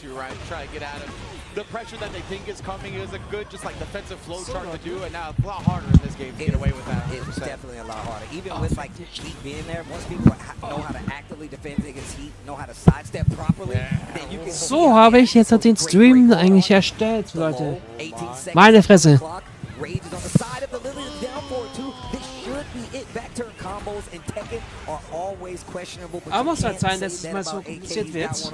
to, right? Try to get out of the pressure that they think is coming. Is a good, just like defensive flow chart to do, and now it's a lot harder in this game to get away with that. It's definitely a lot harder. Even with like Heat being there, once people know how to actively defend against Heat, know how to sidestep properly, then you can. So habe ich jetzt den Stream eigentlich erstellt, Leute. Meine Fresse. Rage is on the side of the Lily is down for it too. This should be it. Back turn combos in Tekken are always questionable. Aber muss halt sein, dass es mal so kompliziert wird.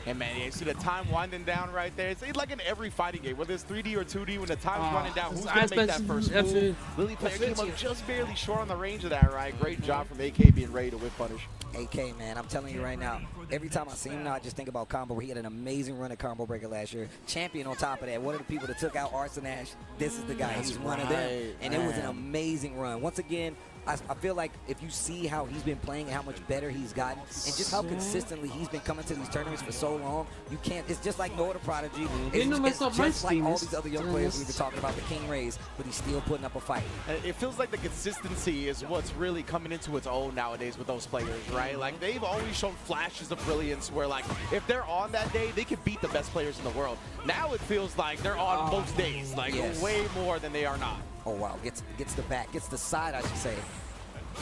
And man, you see the time winding down right there. It's like in every fighting game, whether it's 3D or 2D, when the time's running down, who's going to make that first move? Lily player came up just barely short on the range of that, right? Great job from AK being ready to whip punish. AK, man, I'm telling you right now, every time I see him now, I just think about Combo. He had an amazing run at Combo Breaker last year. Champion on top of that. One of the people that took out Arson Ash, this is the guy. He's one of them. And it was an amazing run. Once again, I feel like if you see how he's been playing and how much better he's gotten, and just how consistently he's been coming to these tournaments for so long, you can't. It's just like Noah the Prodigy. It's just like all these other young players we've been talking about, the King Rays, but he's still putting up a fight. It feels like the consistency is what's really coming into its own nowadays with those players, right? Like they've always shown flashes of brilliance where, like, if they're on that day, they can beat the best players in the world. Now it feels like they're on most days, like way more than they are not. Oh wow, gets the back, gets the side, I should say.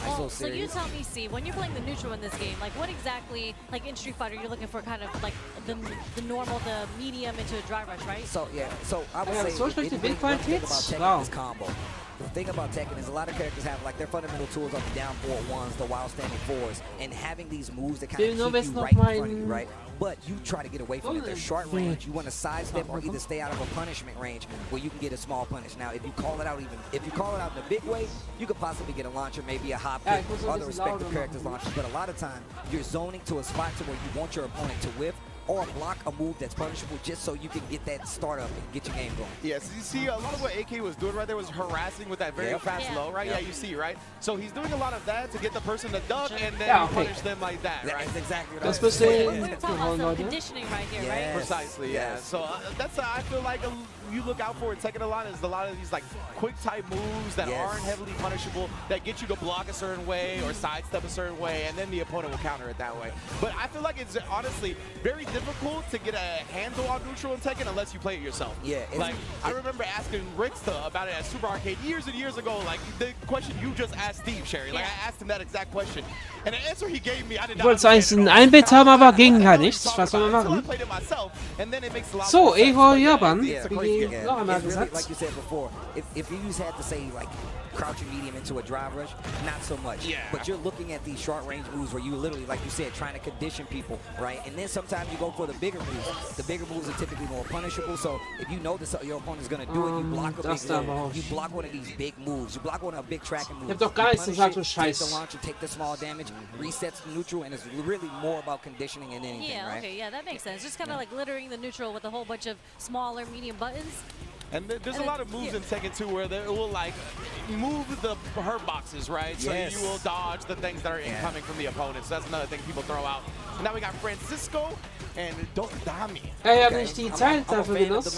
Well, so you tell me, C, when you're playing the neutral in this game, like what exactly, like in Street Fighter, you're looking for kind of like the normal, the medium into a dry rush, right? So yeah, so I would say so the thing about Tekken is combo. The thing about Tekken is a lot of characters have like their fundamental tools are the down forward ones, the wild standing fours, and having these moves that kind of keep you right in front of you, right? But you try to get away from it. They're short range. You want to sidestep or either stay out of a punishment range where you can get a small punish. Now, if you call it out in a big way, you could possibly get a launcher, maybe a hop kick, other respective characters launches. But a lot of time, you're zoning to a spot to where you want your opponent to whiff or block a move that's punishable just so you can get that start up and get your game going. Yeah, so you see a lot of what AK was doing right there was harassing with that very fast low, right? Yeah, you see, right? So he's doing a lot of that to get the person to duck and then punish them like that, right? That's exactly what I was saying. We're talking about some conditioning right here, right? Precisely, yeah. So that's I feel like you look out for in Tekken a lot of these like quick type moves that aren't heavily punishable that get you to block a certain way or sidestep a certain way, and then the opponent will counter it that way. But I feel like it's honestly very difficult to get a handle on neutral in Tekken unless you play it yourself. Yeah. Like I remember asking Ricksta about it at Super Arcade years and years ago, like the question you just asked Steve, Sherry. Like I asked him that exact question, and the answer he gave me, I did not. Ich wollte eigentlich ein Einbett haben, aber ging halt nichts. Was soll man machen? So, EVO Japan. Noch einmal gesagt. Like you said before, if you had to say like crouching medium into a drive rush, not so much. Yeah. But you're looking at these short range moves where you literally, like you said, trying to condition people, right? And then sometimes you go for the bigger moves. The bigger moves are typically more punishable. So if you know that your opponent's going to do it, you block a big move. You block one of these big moves. You block one of a big tracking move. Ich hab doch gar nichts gesagt, du Take the Scheiß. launcher, take the small damage, resets the neutral, and it's really more about conditioning than anything, right? Okay, yeah, that makes sense. Just kind of like littering the neutral with a whole bunch of smaller, medium buttons. And there's a lot of moves in Tekken 2 where it will like move the hurt boxes, right? So you will dodge the things that are incoming from the opponents. So that's another thing people throw out. And now we got Francisco and Dokudami. Ich habe nicht die Zeit dafür genutzt.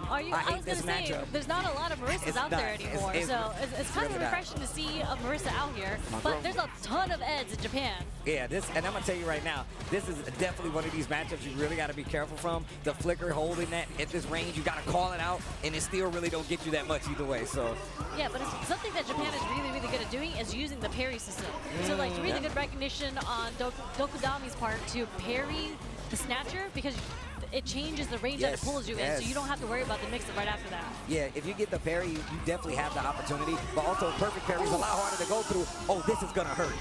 I was going to say, there's not a lot of Marissas out there anymore, so it's kind of refreshing to see a Marissa out here, but there's a ton of Eds in Japan. Yeah, and I'm going to tell you right now, this is definitely one of these matchups you really got to be careful from. The flicker holding that at this range, you got to call it out, and it still really don't get you that much either way, so. Yeah, but it's something that Japan is really, really good at doing is using the parry system. So like really good recognition on Dokudami's part to parry the snatcher because it changes the range that it pulls you in, so you don't have to worry about the mix-up right after that. Yeah, if you get the parry, you definitely have the opportunity, but also perfect parry is a lot harder to go through. Oh, this is going to hurt.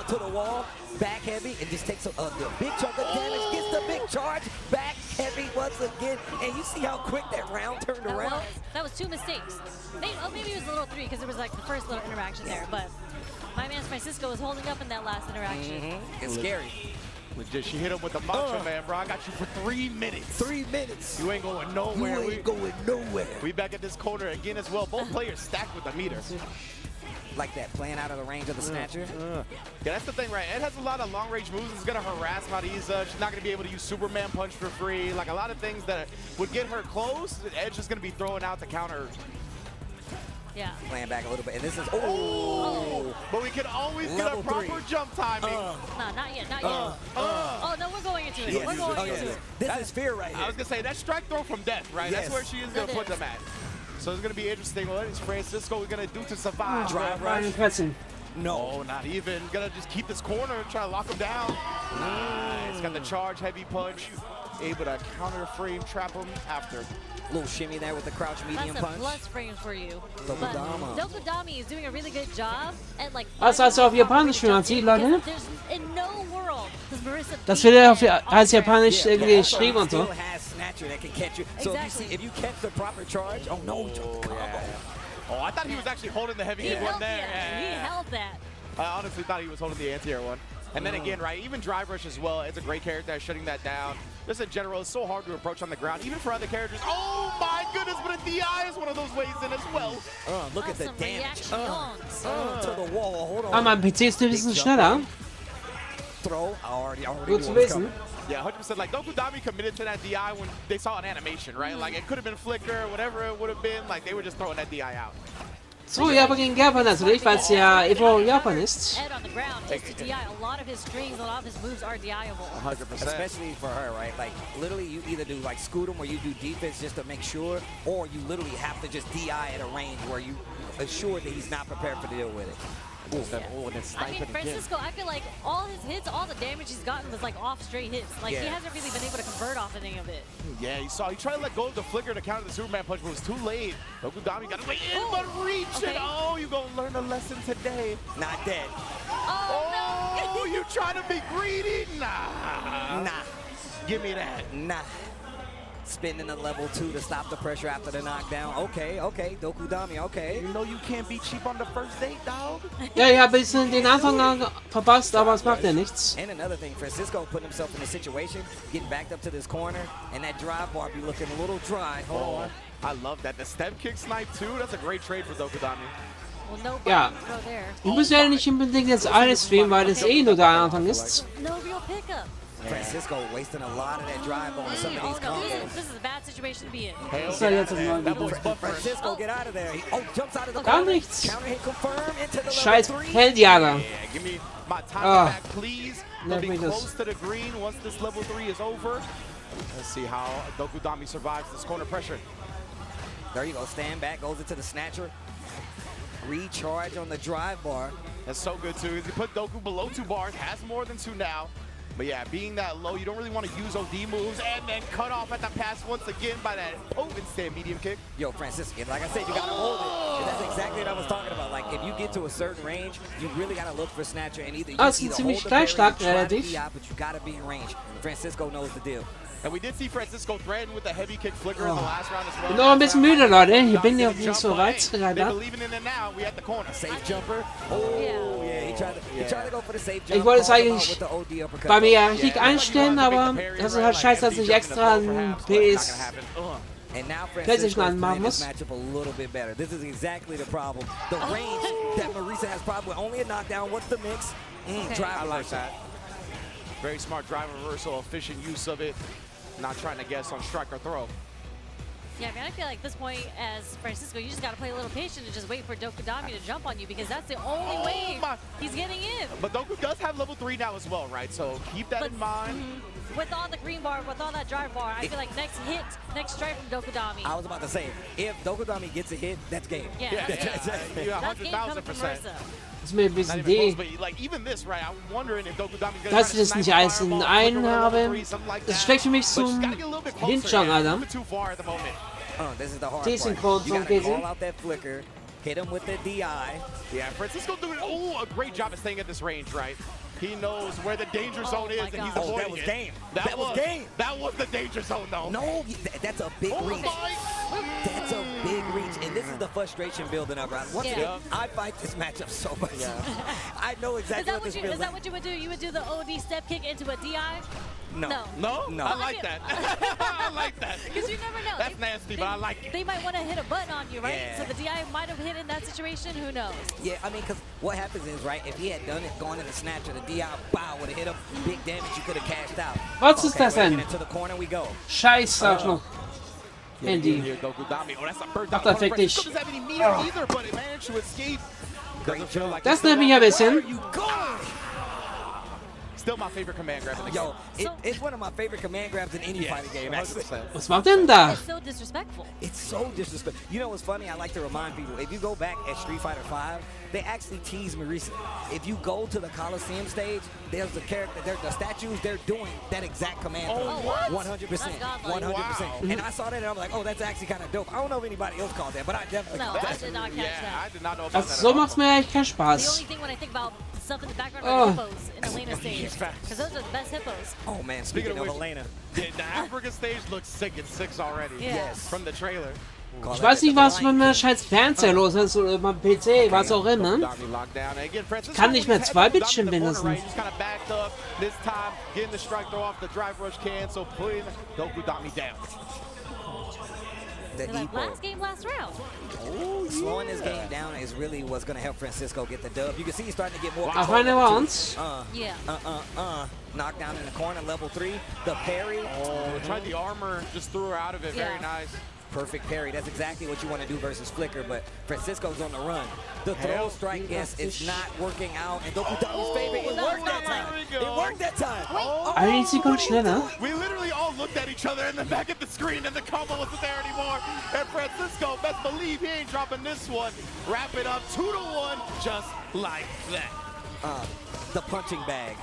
To the wall, back heavy, and just takes the big chunk of damage, gets the big charge, back heavy once again, and you see how quick that round turned around? That was 2 mistakes. Maybe it was a little 3 because it was like the first little interaction there, but my man Francisco was holding up in that last interaction. It's scary. Legit, she hit him with the Macho Man, bro. I got you for 3 minutes. 3 minutes. You ain't going nowhere. You ain't going nowhere. We back at this corner again as well. Both players stacked with the meter. Like that, playing out of the range of the snatcher. Yeah, that's the thing, right? Ed has a lot of long-range moves. It's going to harass Marisa. She's not going to be able to use Superman Punch for free. Like, a lot of things that would get her close, Ed's just going to be throwing out to counter. Yeah. Playing back a little bit. And this is, oh! But we can always get a proper jump timing. No, not yet, not yet. Oh, no, we're going into it. Yes. We're going into it. This is fear right here. I was going to say, that's strike throw from death, right? Yes. That's where she is going to put them at. So it's going to be interesting. What is Francisco going to do to survive? Drive rush. Pressing. No, not even. Going to just keep this corner and try to lock him down. Nice. Got the charge, heavy punch. Able to counter frame, trap him after. Little shimmy there with the crouch medium That's punch. a plus frames for you. But Dokudama. Dokudami is doing a really good job at like. Also auf Japanisch, wie man sieht, Leute. There's in no world does Marissa Das wird ja als Japanisch irgendwie geschrieben und so. So if you catch the proper charge, oh no, Oh, I thought he was actually holding the heavy hit one there. He held that. I honestly thought he was holding the anti-air one. And then again, right, even drive rush as well. It's a great character at shutting that down. Just in general, it's so hard to approach on the ground, even for other characters. Oh my goodness, but a DI is one of those ways in as well. Look at the damage. To the wall. Hold on. Ah, mein PC ist ein bisschen schneller. Throw. Gut zu wissen. Yeah, 100%. Like, Dokudami committed to that DI when they saw an animation, right? Like, it could have been flicker, whatever it would have been. Like, they were just throwing that DI out. So, ja, aber gegen Japan natürlich, weil es ja EVO Japan ist. Head on the ground is to DI. A lot of his strings, a lot of his moves are DIable. 100%. Especially for her, right? Like, literally, you either do, like, scoot him or you do defense just to make sure, or you literally have to just DI at a range where you assure that he's not prepared to deal with it. I mean, Francisco, I feel like all his hits, all the damage he's gotten was like off straight hits. Like, he hasn't really been able to convert off any of it. Yeah, he tried to let go of the flicker to counter the Superman punch, but it was too late. Dokudami got away in, but reach it. Oh, you're going to learn a lesson today. Not dead. Oh, no. You trying to be greedy? Nah. Nah. Give me that. Nah. Spinning the level 2 to stop the pressure after the knockdown. Okay, Dokudami, okay. You know you can't be cheap on the first date, dog. Ja, ich habe ein bisschen den Anfang verpasst, aber es macht ja nichts. And another thing, Francisco putting himself in a situation, getting backed up to this corner, and that drive bar be looking a little dry. Hold on. I love that. The step kick snipe too. That's a great trade for Dokudami. Well, no Ja, ich muss ja nicht unbedingt jetzt alles streamen, weil es eh nur der Anfang ist. No real pickup. Francisco wasting a lot of that drive on some of these combos. This is a bad situation to be in. Das war jetzt ein Francisco, get out of there. Jumps out of the Gar nichts. counter hit confirm into the Scheiß level 3. Helljager. Yeah, give me my time back, please. Let Be me close just- to the green once this level 3 is over. Let's see how Dokudami survives this corner pressure. There you go. Stand back, goes into the snatcher. Recharge on the drive bar. That's so good too. He put Doku below 2 bars, has more than 2 now. But yeah, being that low, you don't really want to use OD moves and then cut off at the pass once again by that open stand medium kick. Yo, Francisco, like I said, you gotta hold it. And that's exactly what I was talking about. Like, if you get to a certain range, you really gotta look for snatcher and either you Es either ist ziemlich hold the parry or stark, try to relativ. DI, but you gotta be in range. Francisco knows the deal. And we did see Francisco threaten with a heavy kick flicker in the last round as well. Bin noch ein bisschen müde, Leute. Ich bin ja nicht so weit They leider. believing in it now. We at the corner. Safe jumper. Oh, yeah, he tried to go for the safe jump. Ich wollte es called him out eigentlich with the OD uppercut. bei mir richtig einstellen, aber das ist halt scheiße, dass ich extra ein PS And now PlayStation Francisco is anmachen playing this muss. matchup a little bit better. This is exactly the problem. The range that Marisa has problem with. Only a knockdown. What's the mix? Drive I like reversal. that. Very smart drive reversal, efficient use of it. Not trying to guess on strike or throw. Yeah, I mean, I feel like at this point, as Francisco, you just got to play a little patient and just wait for Dokudami to jump on you because that's the only way he's getting in. But Doku does have level 3 now as well, right? So keep that in mind. With all the green bar, with all that drive bar, I feel like next hit, next strike from Dokudami. I was about to say, if Dokudami gets a hit, that's game. Yeah, That's game 100,000%. coming from Marissa. Das ist mir ein Not bisschen even close, die. but like even this, right? I'm wondering if Dokudami's gonna Dass try ich to das nicht snipe a alles in fireball, einen flicker on habe, level 3, something like das that. schlägt für mich But zum she's gotta get a little bit closer. Hinschauen, Yeah, a Alter. little bit too far at the moment. This is the hard Desynchron part. You von gotta Casey. call out that flicker, hit him with the DI. Yeah, Francisco doing a great job of staying at this range, right? He knows where the danger zone is, and he's God. avoiding that was it. game. That That was game. That was the danger zone, though. No, that's a big reach. my! That's a big reach, and this is the frustration building up. Right? Once Yeah. again, I fight this matchup so much. I know exactly what this feels Is that like. what you would do? You would do the OD step kick into a DI? No. No? No. I like that. I like that. Because you never know. That's nasty, but I like it. They might want to hit a button on you, right? Yeah. So the DI might have hit in that situation. Who knows? Yeah, I mean, because what happens is, right, if he had done it going in the snatcher, the DI, bow, would have hit him, big damage, you could have cashed out. Was ist das we're denn? into the corner we go. Scheiß Arschloch. Handy. Here, Dokudami. Oh, that's a bird Ach, down. da fick dich. Doesn't have any meter either, but it managed to escape. Doesn't feel like Das it's still nervt mich ein out there. bisschen. Where are you going? Still my favorite command grab in the game. Yo, it's one of my favorite command grabs in any fighting game, actually. 100%. Was macht denn da? It's so disrespectful. It's so disrespectful. You know what's funny? I like to remind people, if you go back at Street Fighter V, they actually teased me recently. If you go to the Coliseum stage, there's the character, the statues, they're doing that exact command. Oh, throw. what? 100%. That's godlike. 100%. Wow. And I saw that and I'm like, oh, that's actually kind of dope. I don't know if anybody else called that, but I definitely No, called I that. did not catch Yeah, I that. did not know about that. So at all. macht's mir eigentlich keinen The Spaß. only thing when I think about the stuff in the background Oh. are hippos in Elena's stage. Because those are the best hippos. Oh, man, Speaking speaking of of which- Elena. The Africa stage looks sick in 6 already. Yeah. Yes. From the trailer. Ich weiß nicht, was mit meinem scheiß Fernseher los ist oder mit meinem PC, was auch immer. Dokudami locked down. And again, Francis Kann nicht mehr always zwei had Dokudami Bildschirme in the corner, benutzen. right? He's kind of backed up this time, getting the strike throw off the drive rush can, so putting Dokudami down. The They're like, Evo. last game, last round. Slowing this game down is really what's going to help Francisco get the dub. You can see he's starting to get more Auf control. eine Wand. Yeah. Knockdown in the corner, level 3. The parry. Oh, tried the armor, just threw her out of it. Very Yeah. nice. Perfect parry. That's exactly what you want to do versus Flicker, but Francisco's on the run. The throw Hell, strike, yes, it's not working out. And Dokudami's Oh, favorite, it no, worked that no, time. there we go. It worked that time. Oh, Eine Sekunde schneller. we literally all looked at each other and then back at the screen, and the combo wasn't there anymore. And Francisco, best believe he ain't dropping this one. Wrap it up 2-1, just like that. The punching bag.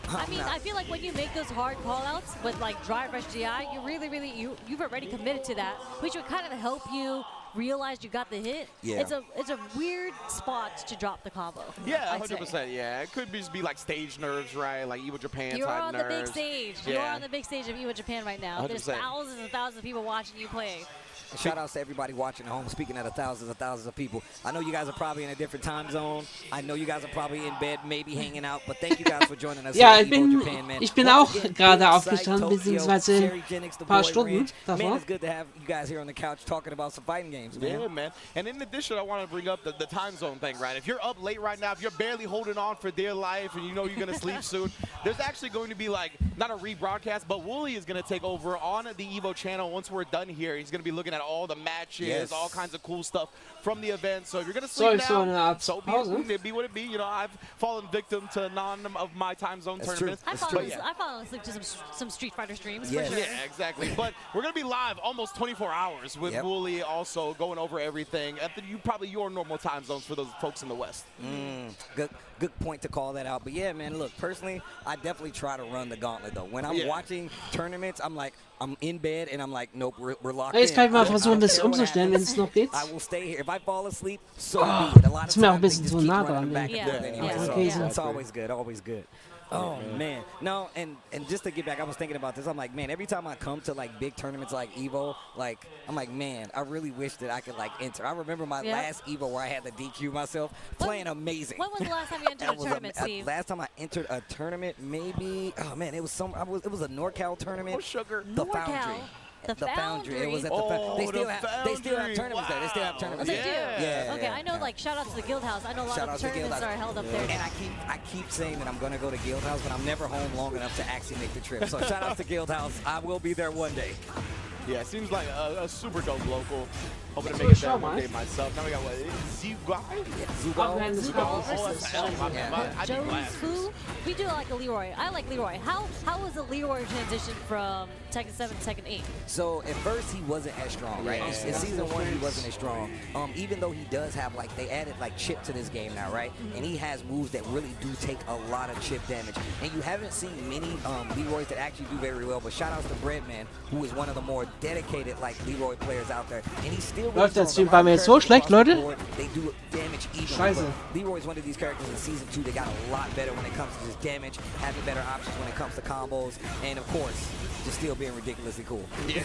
I mean, I feel like when you make those hard call-outs with like drive rush GI, you really, you've already committed to that, which would kind of help you realize you got the hit. Yeah. It's a weird spot to drop the combo. Yeah, I'd say. 100%. Yeah, it could just be like stage nerves, right? Like EVO Japan You're type on nerves. the big stage. Yeah. You're on the big stage of EVO Japan right now. There's 100%. thousands and thousands of people watching you play. Shout outs to everybody watching at home. Speaking of the thousands of people, I know you guys are probably in a different time zone. I know you guys are probably in bed, maybe hanging out. But thank you guys for joining us. Ja, here at EVO Japan, man. ich bin Once auch again, gerade Big aufgestanden, Sight, beziehungsweise Tokyo, Sherry ein paar Boy Stunden Ranch. Man, davor. it's good to have you guys here on the couch talking about some fighting games, man. Yeah, man. And in addition, I want to bring up the time zone thing, right? If you're up late right now, if you're barely holding on for dear life and you know you're going to sleep soon, there's actually going to be like, not a rebroadcast, but Wooly is going to take over on the EVO channel once we're done here. He's going to be looking at all the matches, Yes. all kinds of cool stuff from the event. So if you're going to So sleep ist so eine now, Art so be Pause. it be what it be. You know, I've fallen victim to none of my time zone That's true. tournaments. I've That's fallen, true. I've fallen asleep to some Street Fighter streams Yes. for sure. Yeah, exactly. But we're going to be live almost 24 hours with Yep. Wooly also going over everything at probably your normal time zones for those folks in the West. Good point to call that out. But yeah, man, look, personally, I definitely try to run the gauntlet, though. When I'm Yeah. watching tournaments, I'm like, I'm in bed and I'm like, nope, we're locked Jetzt in. kann ich mal I don't versuchen, das care what umzustellen, wenn happens. es noch geht. I will stay here. If I fall asleep, so be it. A lot ist of mir auch ein times they bisschen just zu keep nah running dran, back ey. and forth Yeah. anyway. Yeah. So Okay, so- it's always good, always good. Oh, man. No, and just to get back, I was thinking about this. I'm like, man, every time I come to, like, big tournaments like EVO, like, I'm like, man, I really wish that I could, like, enter. I remember my Yeah. last EVO where I had to DQ myself, playing amazing. When was the last time you entered That a was tournament, Steve? last time I entered a tournament, maybe, oh, man, it was it was a NorCal tournament. Oh, sugar. The NorCal. Foundry. The Foundry. It was at the Oh, Foundry. They still the have tournaments there. They still have Foundry. tournaments They there. do? Yeah. Okay, I know, like, shout out to the Guild House. I know a lot Shout out of to Guild tournaments House. are held up there. And I keep saying that I'm gonna go to Guild House, but I'm never home long enough to actually make the trip. So shout out to Guild House. I will be there one day. Yeah, it seems like a super dope local. Hoping to So make it schau there mal. one day myself. Now we got what? Zugai? Abhängen des Zugal Kampfes. Oh, versus that's L. My Yeah. bad. I do Joe's glasses. Fu. We do like a Leroy. I like Leroy. How was the Leroy transition from Tekken 7 to Tekken 8? So at first he wasn't as strong, right? Yeah. In season 1 he wasn't as strong. Even though he does have like they added like chip to this game now, right? And he has moves that really do take a lot of chip damage. And you haven't seen many Leroys that actually do very well. But shout outs to Breadman, who is one of the more dedicated like Leroy players out there. And he's still really Läuft der strong. Stream bei mir jetzt so schlecht, Leute? They do damage evenly. Scheiße. But Leroy's one of these characters in season 2 that got a lot better when it comes to just damage, having better options when it comes to combos, and of course, just still being ridiculously cool. Yeah,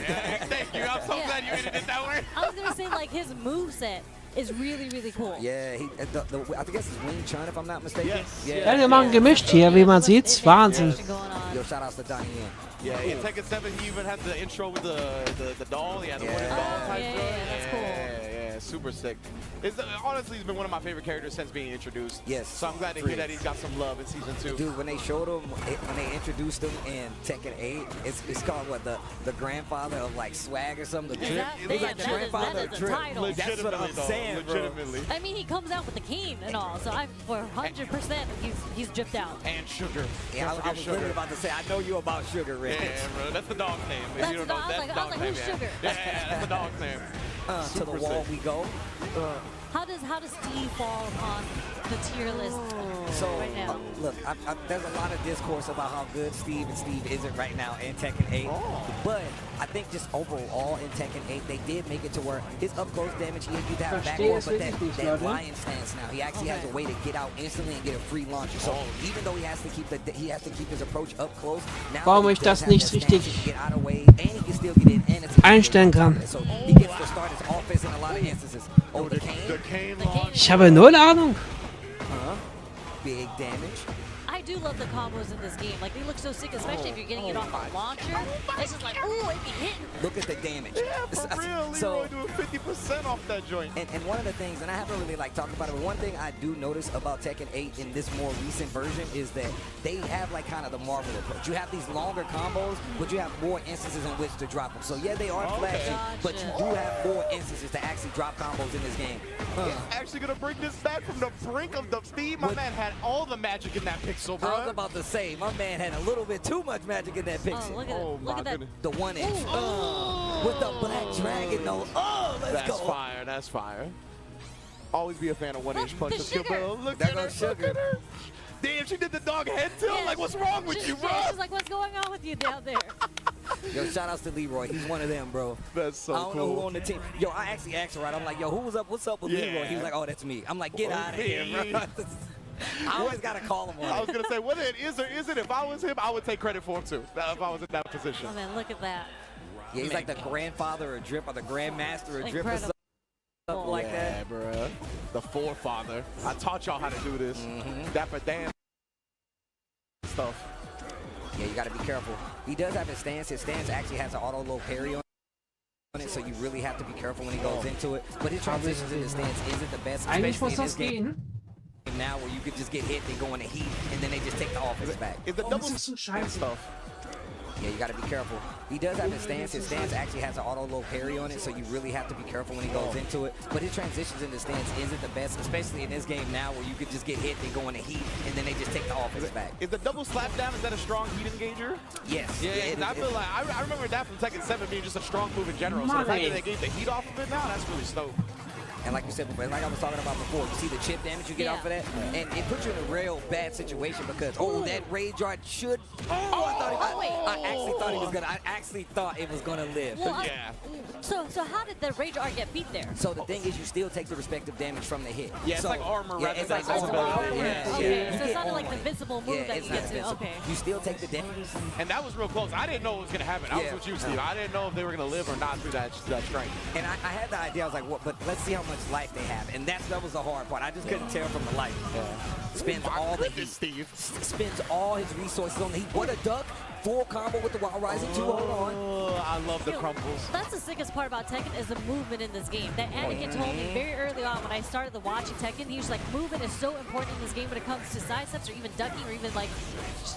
thank you. I'm so Yeah. glad you ended it that way. I was gonna say like his moveset is really, really cool. Yeah, I think that's his Wing Chun, if I'm not mistaken. Yes. Ja, wir machen gemischt hier, wie man sieht. Wahnsinn. Yo, shout outs to Donnie Yen. Yeah, in Tekken 7, he even had the intro with the doll. He had the Yeah. wooden doll Oh, type yeah, thing. yeah, that's cool. Yeah, super sick. Honestly, he's been one of my favorite characters since being introduced. Yes. So I'm glad to hear that he's got some love in Season 2. Dude, when they showed him, when they introduced him in Tekken 8, it's called what, the grandfather of like swag or something. The drip. He's like the grandfather of drip. That's what I'm saying, legitimately. I mean, he comes out with the cane and all, so I'm for 100% he's dripped out. And Sugar. Yeah, I was literally about to say, I know you about Sugar, Rich. Yeah, bro, that's the dog's name. That's You don't the know, dog. that's I was the like, dog's name. who's Sugar? Yeah, that's the dog's name. To the wall we go. How does Steve fall on the tier list So, right now? look, there's a lot of discourse about how good Steve isn't right now in Tekken 8. But I think just overall in Tekken 8, they did make it to where his up-close damage, he used to have backboard, but that lion stance now, he actually has a way to get out instantly and get a free launcher. So even though he has to keep his approach up close, now Warum ich das nicht richtig get out of way, and he can still get in, and it's einstellen kann. so he gets to start his offense in a lot of instances. Oh, the cane. Ich habe null Ahnung. Big damage. I do love the combos in this game. Like, they look so sick, especially if you're getting it off a launcher. It's just like, ooh, it be hitting. Look at the damage. Yeah, for real, Leroy doing 50% off that joint. And one of the things, and I haven't really like talked about it, but one thing I do notice about Tekken 8 in this more recent version is that they have like kind of the Marvel approach. You have these longer combos, but you have more instances in which to drop them. So yeah, they are flashy, but you do have more instances to actually drop combos in this game. He's actually gonna bring this back from the brink of the Steve. My man had all the magic in that pixel, bro. I was about to say, my man had a little bit too much magic in that pixel. Oh, look at that. The 1-inch. With the black dragon, though. Oh, let's go. That's fire. That's fire. Always be a fan of 1-inch Look, punches. the Sugar. Look There at her. goes Look Sugar. at her. Damn, she did the dog head tilt. Yeah, Like, what's wrong with you, bro? She's like, what's going on with you down there? Yo, shout outs to Leroy. He's one of them, bro. That's so I don't know who on the team. Yo, I actually asked her, right? I'm like, yo, who was up? What's up with Leroy? He was like, oh, that's me. I'm like, get out of here, bro. I always got to call him on I was going to say, whether it is or isn't, if I was him, I would take credit for him, too, if I was in that position. Oh, man, look at that. Yeah, he's like the grandfather of drip or the grandmaster of drip or Incredible. something like that. Yeah, bro. The forefather. I taught y'all how to do this. That for damn stuff. Yeah, you got to be careful. He does have his stance. His stance actually has an auto low parry on it, so you really have to be careful when he goes into it. But his transitions in the stance isn't the best, Eigentlich muss especially in das this game gehen. now where you could just get hit and go in the heat, and then they just take the offense back. Is the Warum double ist das so scheiße? stuff? Yeah, you got to be careful. He does have his stance. His stance actually has an auto low parry on it, so you really have to be careful when he goes into it. But his transitions in the stance isn't the best, especially in this game now where you could just get hit and go in the heat, and then they just take the offense back. Is the double slap down, is that a strong heat engager? Yes. I feel like, I remember that from Tekken 7 being just a strong move in general. So the fact that they gave the heat off of it now, that's really stoked. And like you said before, like I was talking about before, you see the chip damage you get off of that, and it puts you in a real bad situation because that rage art should. I actually thought it was gonna live. Well, Yeah. So how did the Rage Art get beat there? So the thing is, you still take the respective damage from the hit. Yeah, it's so, like armor rather it's than like armor. armor. Yeah. Okay, You so it's get not like armor. the invincible move that it's you not get to. invincible. Okay. You still take the damage. And that was real close. I didn't know what was going to happen. I was with you, Steve. I didn't know if they were going to live or not through that strength. And I had the idea, I was like, what? But let's see how much life they have. And that was the hard part. I just couldn't tell from the life. Spends all the heat. Steve. Spends all his resources on the heat. What a duck. Full combo with the Wild Rising 2. Hold on. Oh, I love the Yo, crumbles. That's the sickest part about Tekken is the movement in this game. That Anakin told me very early on when I started watching Tekken, he was like, movement is so important in this game when it comes to side steps or even ducking or even like,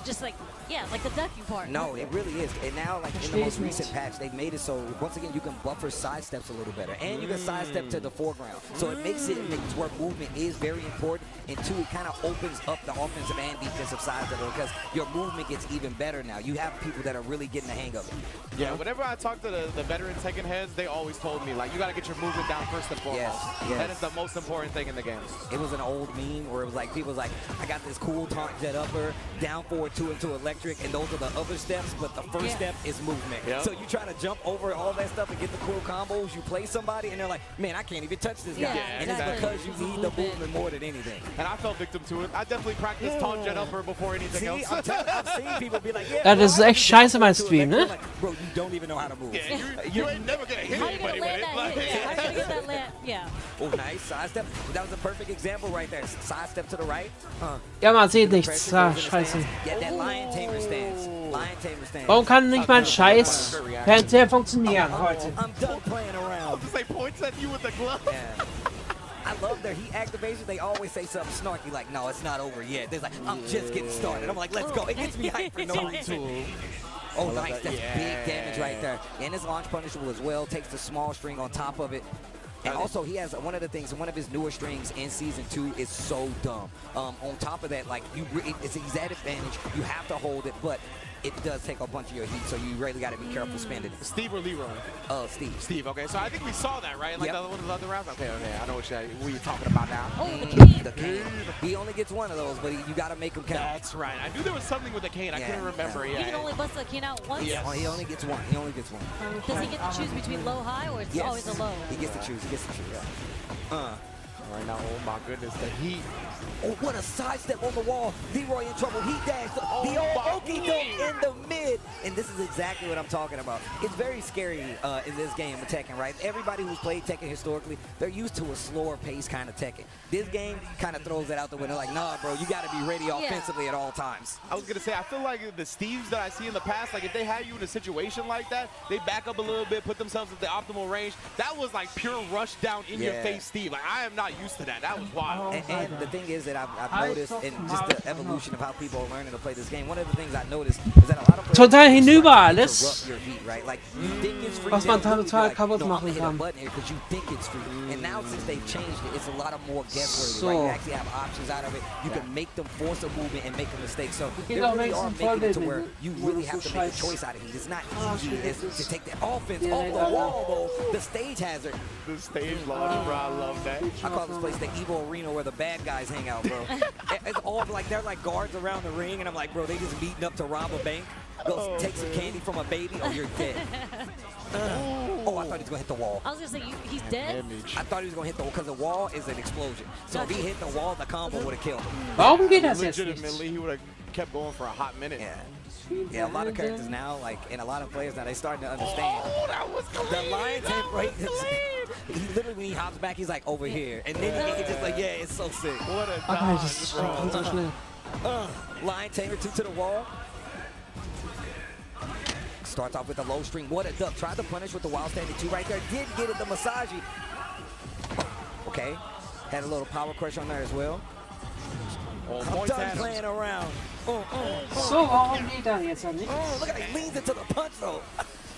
just like, yeah, like the ducking part. No, it really is. And now, like in the most recent patch, they've made it so once again you can buffer side steps a little better, and you can side step to the foreground. So it makes where movement is very important, and two, it kind of opens up the offensive and defensive sides of it because your movement gets even better now. You have people that are really getting the hang of it. Yeah, whenever I talk to the veteran Tekken heads, they always told me, like, you got to get your movement down first and foremost. Yes. That is the most important thing in the game. It was an old meme where it was like, people was like, I got this cool taunt jet upper, down forward 2 into electric, and those are the other steps, but the first step is movement. Yep. So you try to jump over all that stuff and get the cool combos, you play somebody, and they're like, man, I can't even touch this guy. Yeah, and exactly. it's because you need the movement more than anything. And I fell victim to it. I definitely practiced taunt jet upper before anything See, else. I've seen people be like, yeah, Ja, das ist echt scheiße, mein Stream, ne? Like, bro, you don't even know how to move. Yeah, you ain't never going to hit How you anybody gonna with land it. that Like, hit? Yeah, how you gonna get that land? Yeah. Oh, nice. Side step. That was a perfect example right there. Side step to the right. Ja, man sieht nichts. Pressure Ah, goes in the scheiße. stance. Yeah, that lion tamer stance. Lion tamer stance. Warum kann nicht mein scheiß Fernseher funktionieren heute? I'm done playing around. was to say points at you with the glove. Yeah. I love their heat activation. They always say something snarky like, no, it's not over yet. They're like, I'm just getting started. I'm like, let's go. It gets me hyped for no reason. Oh, nice. That's big damage right there. And it's launch punishable as well. Takes the small string on top of it. And also, he has one of the things, one of his newer strings in Season 2 is so dumb. On top of that, like, it's his advantage. You have to hold it, but it does take a bunch of your heat, so you really got to be careful spending it. Steve or Leroy? Steve. Steve, okay. So I think we saw that, right? Like yep. one of the other rounds? Okay, I know what you're talking about now. Oh, the cane. He only gets one of those, but you got to make him count. That's right. I knew there was something with the cane. I couldn't remember. You can only bust the cane out once? Yes. Oh, he only gets one. He only gets one. Does he get to choose between low, high, or it's always a low? He gets to choose. He gets to choose. Right now, oh my goodness, the heat. Oh, what a sidestep on the wall. Leroy in trouble. He dashed. The old okey doke in the mid. And this is exactly what I'm talking about. It's very scary in this game of Tekken, right? Everybody who's played Tekken historically, they're used to a slower pace kind of Tekken. This game kind of throws it out the window like, nah, bro, you got to be ready offensively at all times. I was going to say, I feel like the Steves that I see in the past, like if they had you in a situation like that, they back up a little bit, put themselves at the optimal range. That was like pure rush down in your face, Steve. Like, I am not used to that. That was wild. And the thing is that I've noticed in just the evolution of how people are learning to play this game, one of the things I noticed is that a lot of players total hinüber alles. your heat, right? Like, you think it's free, was man total kaputt no, machen hit a kann. button here because you think it's free. And now since they've changed it, it's a lot of more guessworthy, right? You actually have options out of it. You can make them force a movement and make a mistake. So they really are making it to where you really have to make a choice out of it. It's not easy to take the offense off the wall, though. The stage hazard. The stage launch, bro. I love that. I call this place the EVO Arena where the bad guys hang out, bro. It's all like they're like guards around the ring, and I'm like, bro, they just meeting up to rob a bank. Go take some candy from a baby. Oh, you're dead. Oh, I thought he was gonna hit the wall. I was gonna say he's dead. I thought he was gonna hit the wall because the wall is an explosion. So if he hit the wall, the combo would have killed him. Warum geht das jetzt nicht? Legitimately, he would have kept going for a hot minute. Yeah, a lot of characters now, like, and a lot of players now, they starting to understand. Oh, that was clean. The Lion Tape right. He literally, when he hops back, he's like over here, and then he just like, yeah, it's so sick. What a Ach, das ist so schnell. Lion Tamer 2 to the wall. Starts off with a low string. What a duck. Tried to punish with the wild standing 2 right there. Did get it, the Masaji. Okay. Had a little power crush on there as well. I'm done playing around. So, warum geht er jetzt nicht? Look at he leans into the punch though.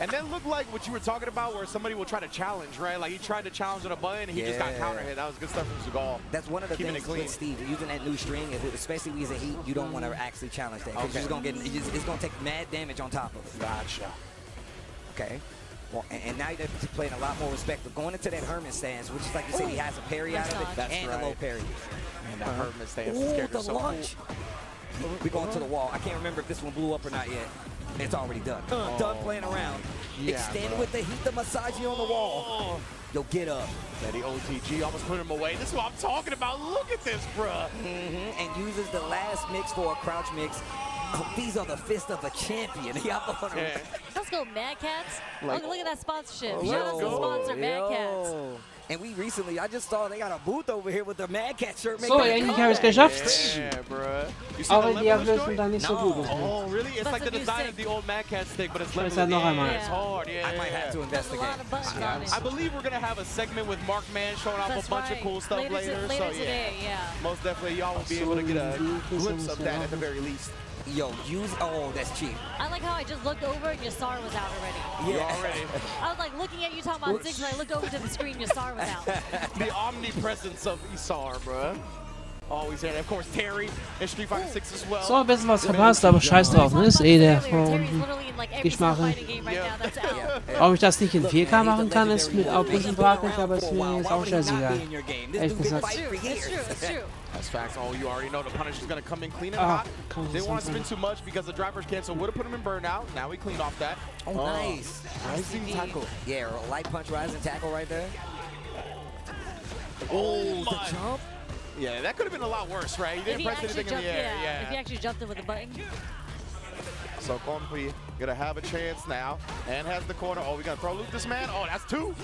And then looked like what you were talking about where somebody will try to challenge, right? Like he tried to challenge on a button and he just got counter hit. That was good stuff from Zugal. That's one of the things with Steve, using that new string, especially when he's in heat, you don't want to actually challenge that. Because you're just gonna get, it's gonna take mad damage on top of it. Gotcha. Okay. Well, and now you're playing a lot more respect. But going into that Herman stance, which is like you said, he has a parry out of it and a low parry. And that Herman stance scared the launch. We're going to the wall. I can't remember if this one blew up or not yet. It's already done. Done playing around. Extend with the heat, the Masaji on the wall. Yo, get up. Betty OTG almost put him away. This is what I'm talking about. Look at this, bruh. And uses the last mix for a crouch mix. Oh, these are the fists of a champion. Let's go, Mad Cats. Like, look at that sponsorship. Shout out to the sponsor, Mad Cats. And we recently, I just saw they got a booth over here with the Mad Cat shirt. So, endlich habe ich es geschafft. Yeah, bruh. Auch wenn die Ablösung dann nicht so gut ist. Oh, really? It's like the design of the old Mad Cat stick, but it's limited. It's hard, I might have to investigate. I believe we're going to have a segment with Mark Mann showing off a bunch of cool stuff later. Later today, most definitely, y'all will be able to get a glimpse of that at the very least. Yo, oh, that's cheap. I like how I just looked over and Yassar was out already. Yeah, already. I was like looking at you talking about 6 and I looked over to the screen, Yassar was out. The omnipresence of Isar, bruh. Always there. Of course, Terry in Street Fighter 6 as well. So, ein bisschen was verpasst, aber scheiß drauf, ne? Ist eh der von ich mache. Ob ich das nicht in 4K machen kann, ist mit auch ein bisschen fraglich, aber ist mir jetzt auch scheißegal. Ehrlich gesagt. It's true. That's facts. Oh, you already know the Punisher's going to come in clean and hot. Didn't want to spin too much because the driver's cancel would have put him in burnout. Now we cleaned off that. Oh, nice. Rising tackle. Yeah, light punch, rising tackle right there. Oh, the jump. Yeah, that could have been a lot worse, right? He didn't press anything in the air. Yeah. If he actually jumped in with the button. So Kompi gonna have a chance now and has the corner. Oh, we gonna throw loop this man? Oh, that's 2.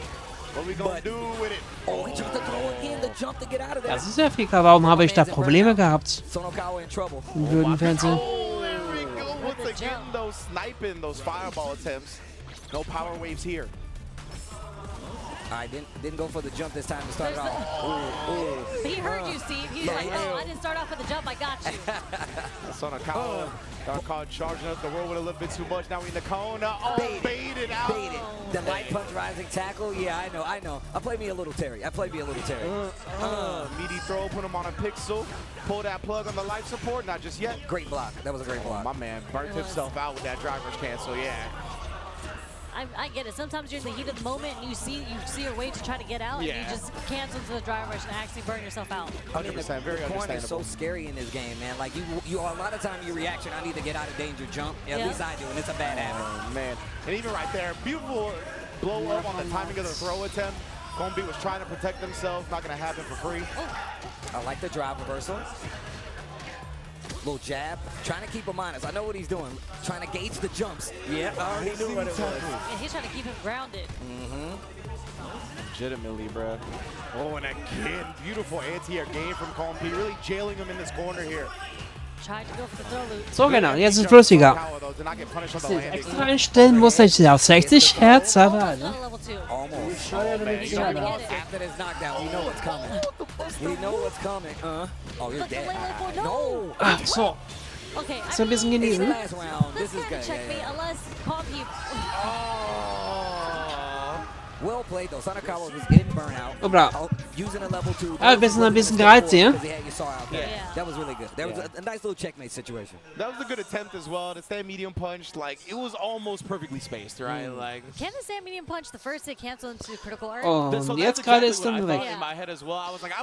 What are we gonna do with it? Oh, he tried to throw again, the jump to get out of there. Das ist ja 4K. Warum habe ich da Probleme gehabt? Im blöden Fernsehen. Oh, there we go. Once again, those sniping, those fireball attempts. No power waves here. All right, didn't go for the jump this time to start it off. He heard you, Steve. He's like, oh, I didn't start off with the jump. I got you. Sonakawa got caught charging up the world with a little bit too much. Now we in the cone. Baited out. Baited. The light punch rising tackle. Yeah, I know. I played me a little Terry. Meaty throw, put him on a pixel. Pull that plug on the life support. Not just yet. Great block. That was a great block. My man burnt himself out with that driver's cancel. Yeah. I get it. Sometimes you're in the heat of the moment and you see a way to try to get out and you just cancel to the driver and actually burn yourself out. 100%, very understandable. Corner is so scary in this game, man. Like you a lot of time your reaction, I need to get out of danger, jump. At least I do, and it's a bad habit. Oh, man. And even right there, beautiful blow up on the timing of the throw attempt. Kombi was trying to protect himself, not going to happen for free. I like the drive reversal. Little jab, trying to keep him honest. I know what he's doing. Trying to gauge the jumps. Yeah, I already knew what it was. And he's trying to keep him grounded. Legitimately, bro. Oh, and again, beautiful anti-air game from Kombi, really jailing him in this corner here. Tried to go for the throw loop. So genau, jetzt ist flüssiger. Extra einstellen muss ich sie auf 60 Hertz, aber ne? Almost. After this knockdown, we know what's coming. We know what's coming. Oh, you're dead. No. Ach so. Okay. So ein bisschen genießen. Last round. This is good. Unless Kombi. Well played though. Sonakawa was getting burnt out. Dobra. Using a level 2. Ja, wir sind ein bisschen gereizt hier. That was really good. That was a nice little checkmate situation. That was a good attempt as well. To stand medium punch, like it was almost perfectly spaced, right? Like. Can the stand medium punch the first hit cancel into critical art? Und jetzt gerade ist dann weg.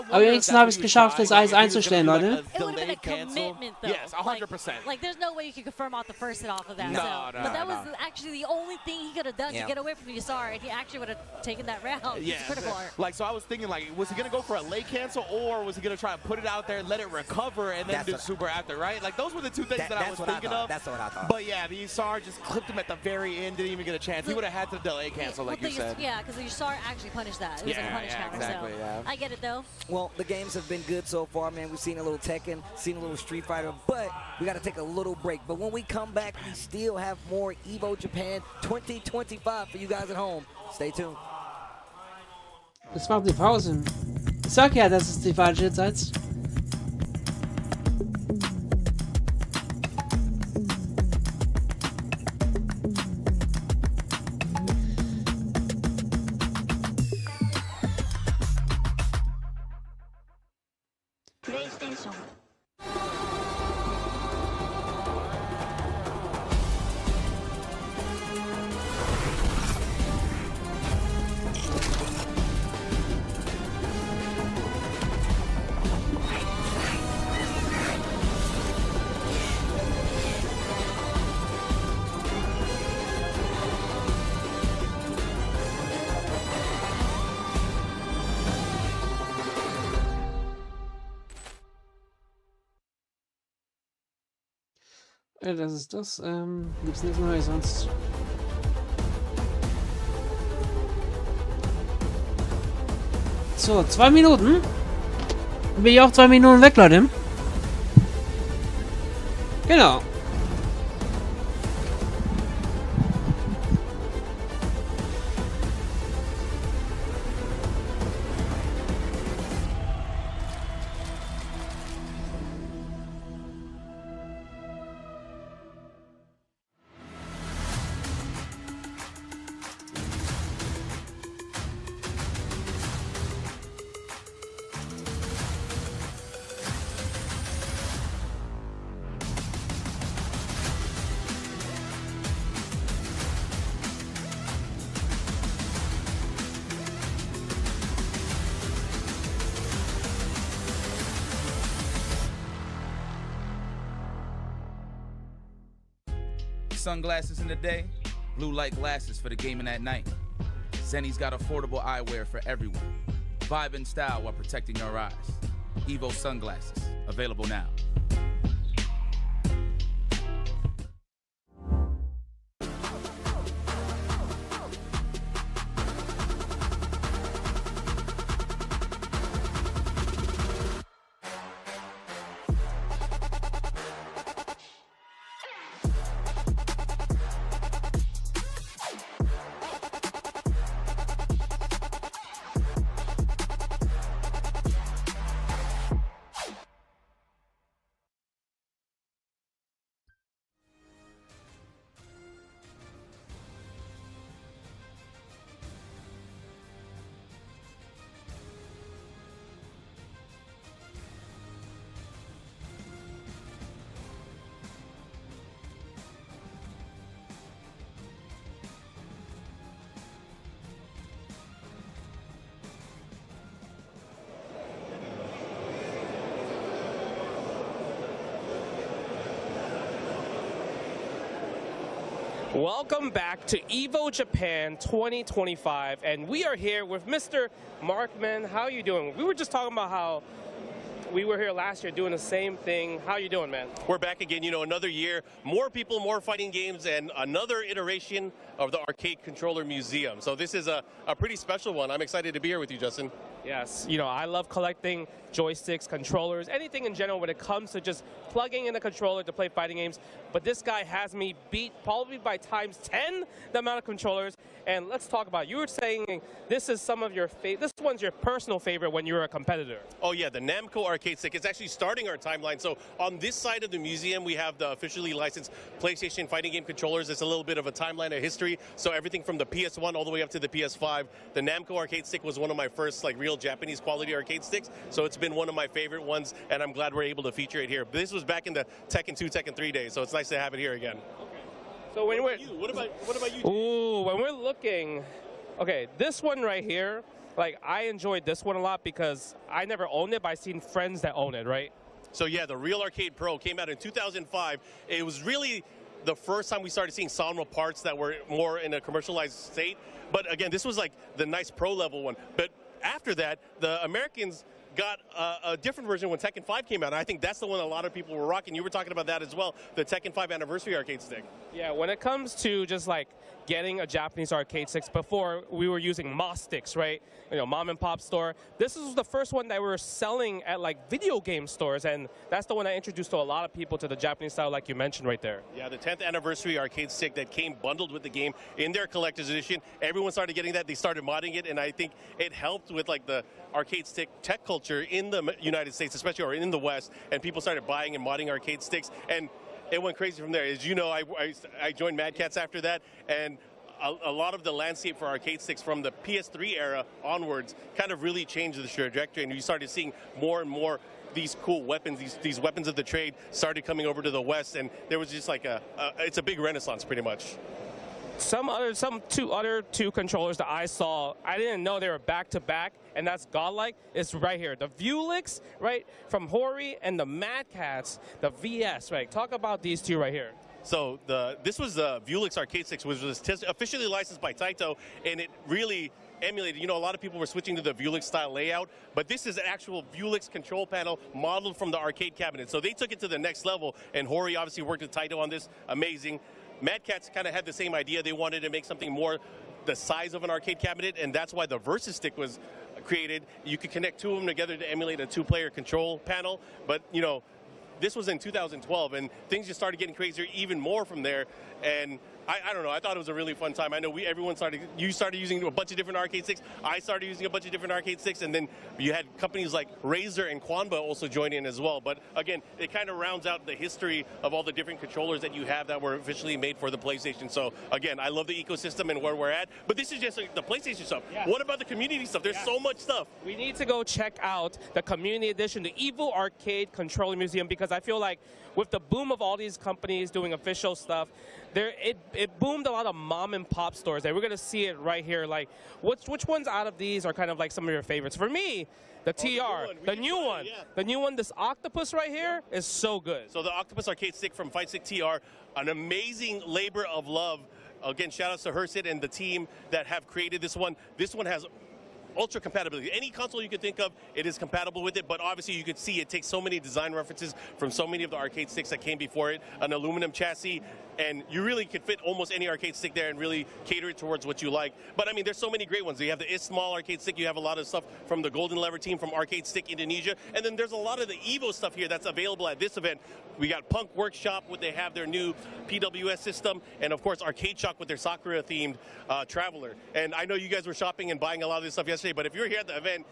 Aber wenigstens habe ich es geschafft, das Eis einzustellen, Leute. It would have been a commitment, though. Yes, 100%. Like there's no way you could confirm off the first hit off of that. No, so. But that was actually the only thing he could have done to get away from Yasar, and he actually would have taken that round. Yeah, critical art. Like, so I was thinking, like, was he going to go for a late cancel, or was he going to try to put it out there, let it recover, and then do super after, right? Like, those were the two things that I was thinking of. That's what I thought. But yeah, the Yasar just clipped him at the very end, didn't even get a chance. He would have had to delay cancel, like you said. Yeah, because the Yasar actually punished that. It was like a punish counter, exactly, so I get it, though. Well, the games have been good so far, man. We've seen a little Tekken, seen a little Street Fighter, but we got to take a little break. But when we come back, we still have more EVO Japan 2025 for you guys at home. Stay tuned. Das macht die Pause. Ich sag ja, das ist die falsche Zeit. PlayStation. Das ist das. Gibt's nichts Neues sonst. So, 2 Minuten. Dann bin ich auch 2 Minuten weg, Leute. Genau. Sunglasses in the day, blue light glasses for the gaming at night. Zenny's got affordable eyewear for everyone. Vibe and style while protecting your eyes. EVO sunglasses, available now. Welcome back to EVO Japan 2025, and we are here with Mr. Markman. How are you doing? We were just talking about how we were here last year doing the same thing. How you doing, man? We're back again, you know, another year, more people, more fighting games, and another iteration of the Arcade Controller Museum. So this is a pretty special one. I'm excited to be here with you, Justin. Yes, you know, I love collecting joysticks, controllers, anything in general when it comes to just plugging in a controller to play fighting games. But this guy has me beat probably by times 10 the amount of controllers. And let's talk about it. You were saying this is some of your this one's your personal favorite when you were a competitor. Oh yeah, the Namco arcade stick. It's actually starting our timeline. So on this side of the museum, we have the officially licensed PlayStation fighting game controllers. It's a little bit of a timeline of history. So everything from the PS1 all the way up to the PS5. The Namco arcade stick was one of my first like real Japanese quality arcade sticks. So it's been one of my favorite ones, and I'm glad we're able to feature it here. But this was back in the Tekken 2, Tekken 3 days, so it's nice to have it here again. Okay. So when What about you? Ooh, when we're looking, okay, this one right here, like I enjoyed this one a lot because I never owned it, but I've seen friends that own it, right? So yeah, the Real Arcade Pro came out in 2005. It was really the first time we started seeing Sanwa parts that were more in a commercialized state. But again, this was like the nice pro level one. But after that, the Americans got a different version when Tekken 5 came out. And I think that's the one a lot of people were rocking. You were talking about that as well, the Tekken 5 Anniversary arcade stick. Yeah, when it comes to just like getting a Japanese arcade sticks, before we were using mach sticks, right? You know, mom and pop store. This is the first one that we were selling at like video game stores, and that's the one I introduced to a lot of people to the Japanese style, like you mentioned right there. Yeah, the 10th Anniversary arcade stick that came bundled with the game in their collector's edition. Everyone started getting that. They started modding it, and I think it helped with like the arcade stick tech culture in the United States, especially, or in the West, and people started buying and modding arcade sticks, and it went crazy from there. As you know, I joined Mad Catz after that, and a lot of the landscape for arcade sticks from the PS3 era onwards kind of really changed the trajectory, and you started seeing more and more these cool weapons, these weapons of the trade started coming over to the West, and there was just like it's a big renaissance pretty much. Two other controllers that I saw, I didn't know they were back to back, and that's godlike. It's right here, the Vulix, right, from Hori, and the Mad Catz, the VS, right. Talk about these two right here. So this was the Vulix arcade sticks, which was officially licensed by Taito, and it really emulated. You know, a lot of people were switching to the Vulix style layout, but this is an actual Vulix control panel modeled from the arcade cabinet. So they took it to the next level, and Hori obviously worked with Taito on this. Amazing. Mad Catz kind of had the same idea. They wanted to make something more the size of an arcade cabinet, and that's why the Versus stick was created. You could connect two of them together to emulate a two-player control panel, but you know, this was in 2012, and things just started getting crazier even more from there. And I don't know, I thought it was a really fun time. I know you started using a bunch of different arcade sticks. I started using a bunch of different arcade sticks, and then you had companies like Razer and Quanba also join in as well. But again, it kind of rounds out the history of all the different controllers that you have that were officially made for the PlayStation. So again, I love the ecosystem and where we're at, but this is just like the PlayStation stuff. Yeah. What about the community stuff? There's so much stuff. We need to go check out the community edition, the EVO Arcade Controller Museum, because I feel like with the boom of all these companies doing official stuff, it boomed a lot of mom and pop stores. And we're going to see it right here. Like, which ones out of these are kind of like some of your favorites? For me, the TR, the new one. Yeah. The new one, this octopus right here, is so good. So the Octopus Arcade Stick from Fight Stick TR, an amazing labor of love. Again, shout outs to Hersit and the team that have created this one. This one has ultra compatibility. Any console you could think of, it is compatible with it, but obviously you could see it takes so many design references from so many of the arcade sticks that came before it, an aluminum chassis, and you really could fit almost any arcade stick there and really cater it towards what you like. But I mean, there's so many great ones. You have the Ismal arcade stick, you have a lot of stuff from the Golden Lever team from Arcade Stick Indonesia, and then there's a lot of the EVO stuff here that's available at this event. We got Punk Workshop, where they have their new PWS system, and of course Arcade Shock with their Sakura themed Traveler. And I know you guys were shopping and buying a lot of this stuff yesterday, but if you're here at the event,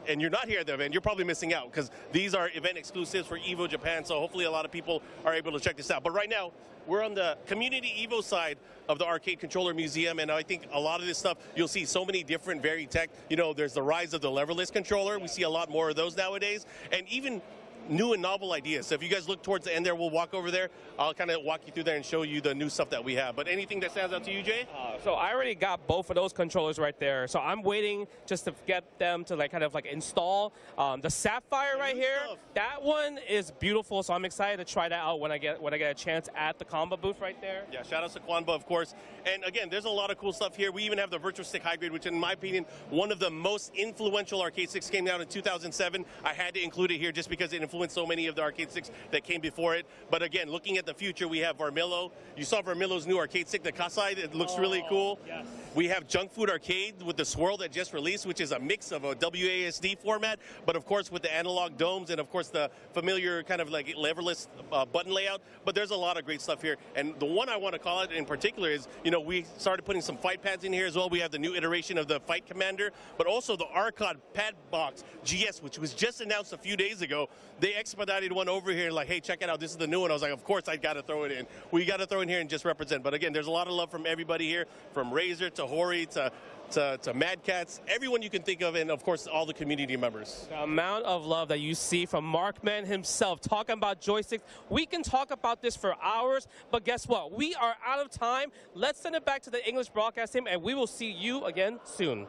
and you're not here at the event, you're probably missing out, because these are event exclusives for EVO Japan, so hopefully a lot of people are able to check this out. But right now, we're on the community EVO side of the Arcade Controller Museum, and I think a lot of this stuff, you'll see so many different varied tech. You know, there's the rise of the leverless controller. We see a lot more of those nowadays. And even new and novel ideas. So if you guys look towards the end there, we'll walk over there. I'll kind of walk you through there and show you the new stuff that we have. But anything that stands out to you, Jay? So I already got both of those controllers right there. So I'm waiting just to get them to like kind of like install the Sapphire right here. That one is beautiful. So I'm excited to try that out when I get a chance at the Combo booth right there. Yeah, shout out to Kwanba, of course. And again, there's a lot of cool stuff here. We even have the Virtual Stick High Grade, which in my opinion, one of the most influential arcade sticks, came out in 2007. I had to include it here just because it influenced so many of the arcade sticks that came before it. But again, looking at the future, we have Vermillo. You saw Vermillo's new arcade stick, the Kasai. It looks really cool. Yes. We have Junk Food Arcade with the swirl that just released, which is a mix of a WASD format, but of course with the analog domes and of course the familiar kind of like leverless button layout. But there's a lot of great stuff here. And the one I want to call it in particular is, you know, we started putting some fight pads in here as well. We have the new iteration of the Fight Commander, but also the Arcade Pad Box GS, which was just announced a few days ago. They expedited one over here like, hey, check it out. This is the new one. I was like, of course, I got to throw it in. We got to throw it in here and just represent. But again, there's a lot of love from everybody here, from Razor to Hori to Mad Cats, everyone you can think of, and of course all the community members. The amount of love that you see from Markman himself talking about joysticks, we can talk about this for hours, but guess what? We are out of time. Let's send it back to the English broadcast team, and we will see you again soon.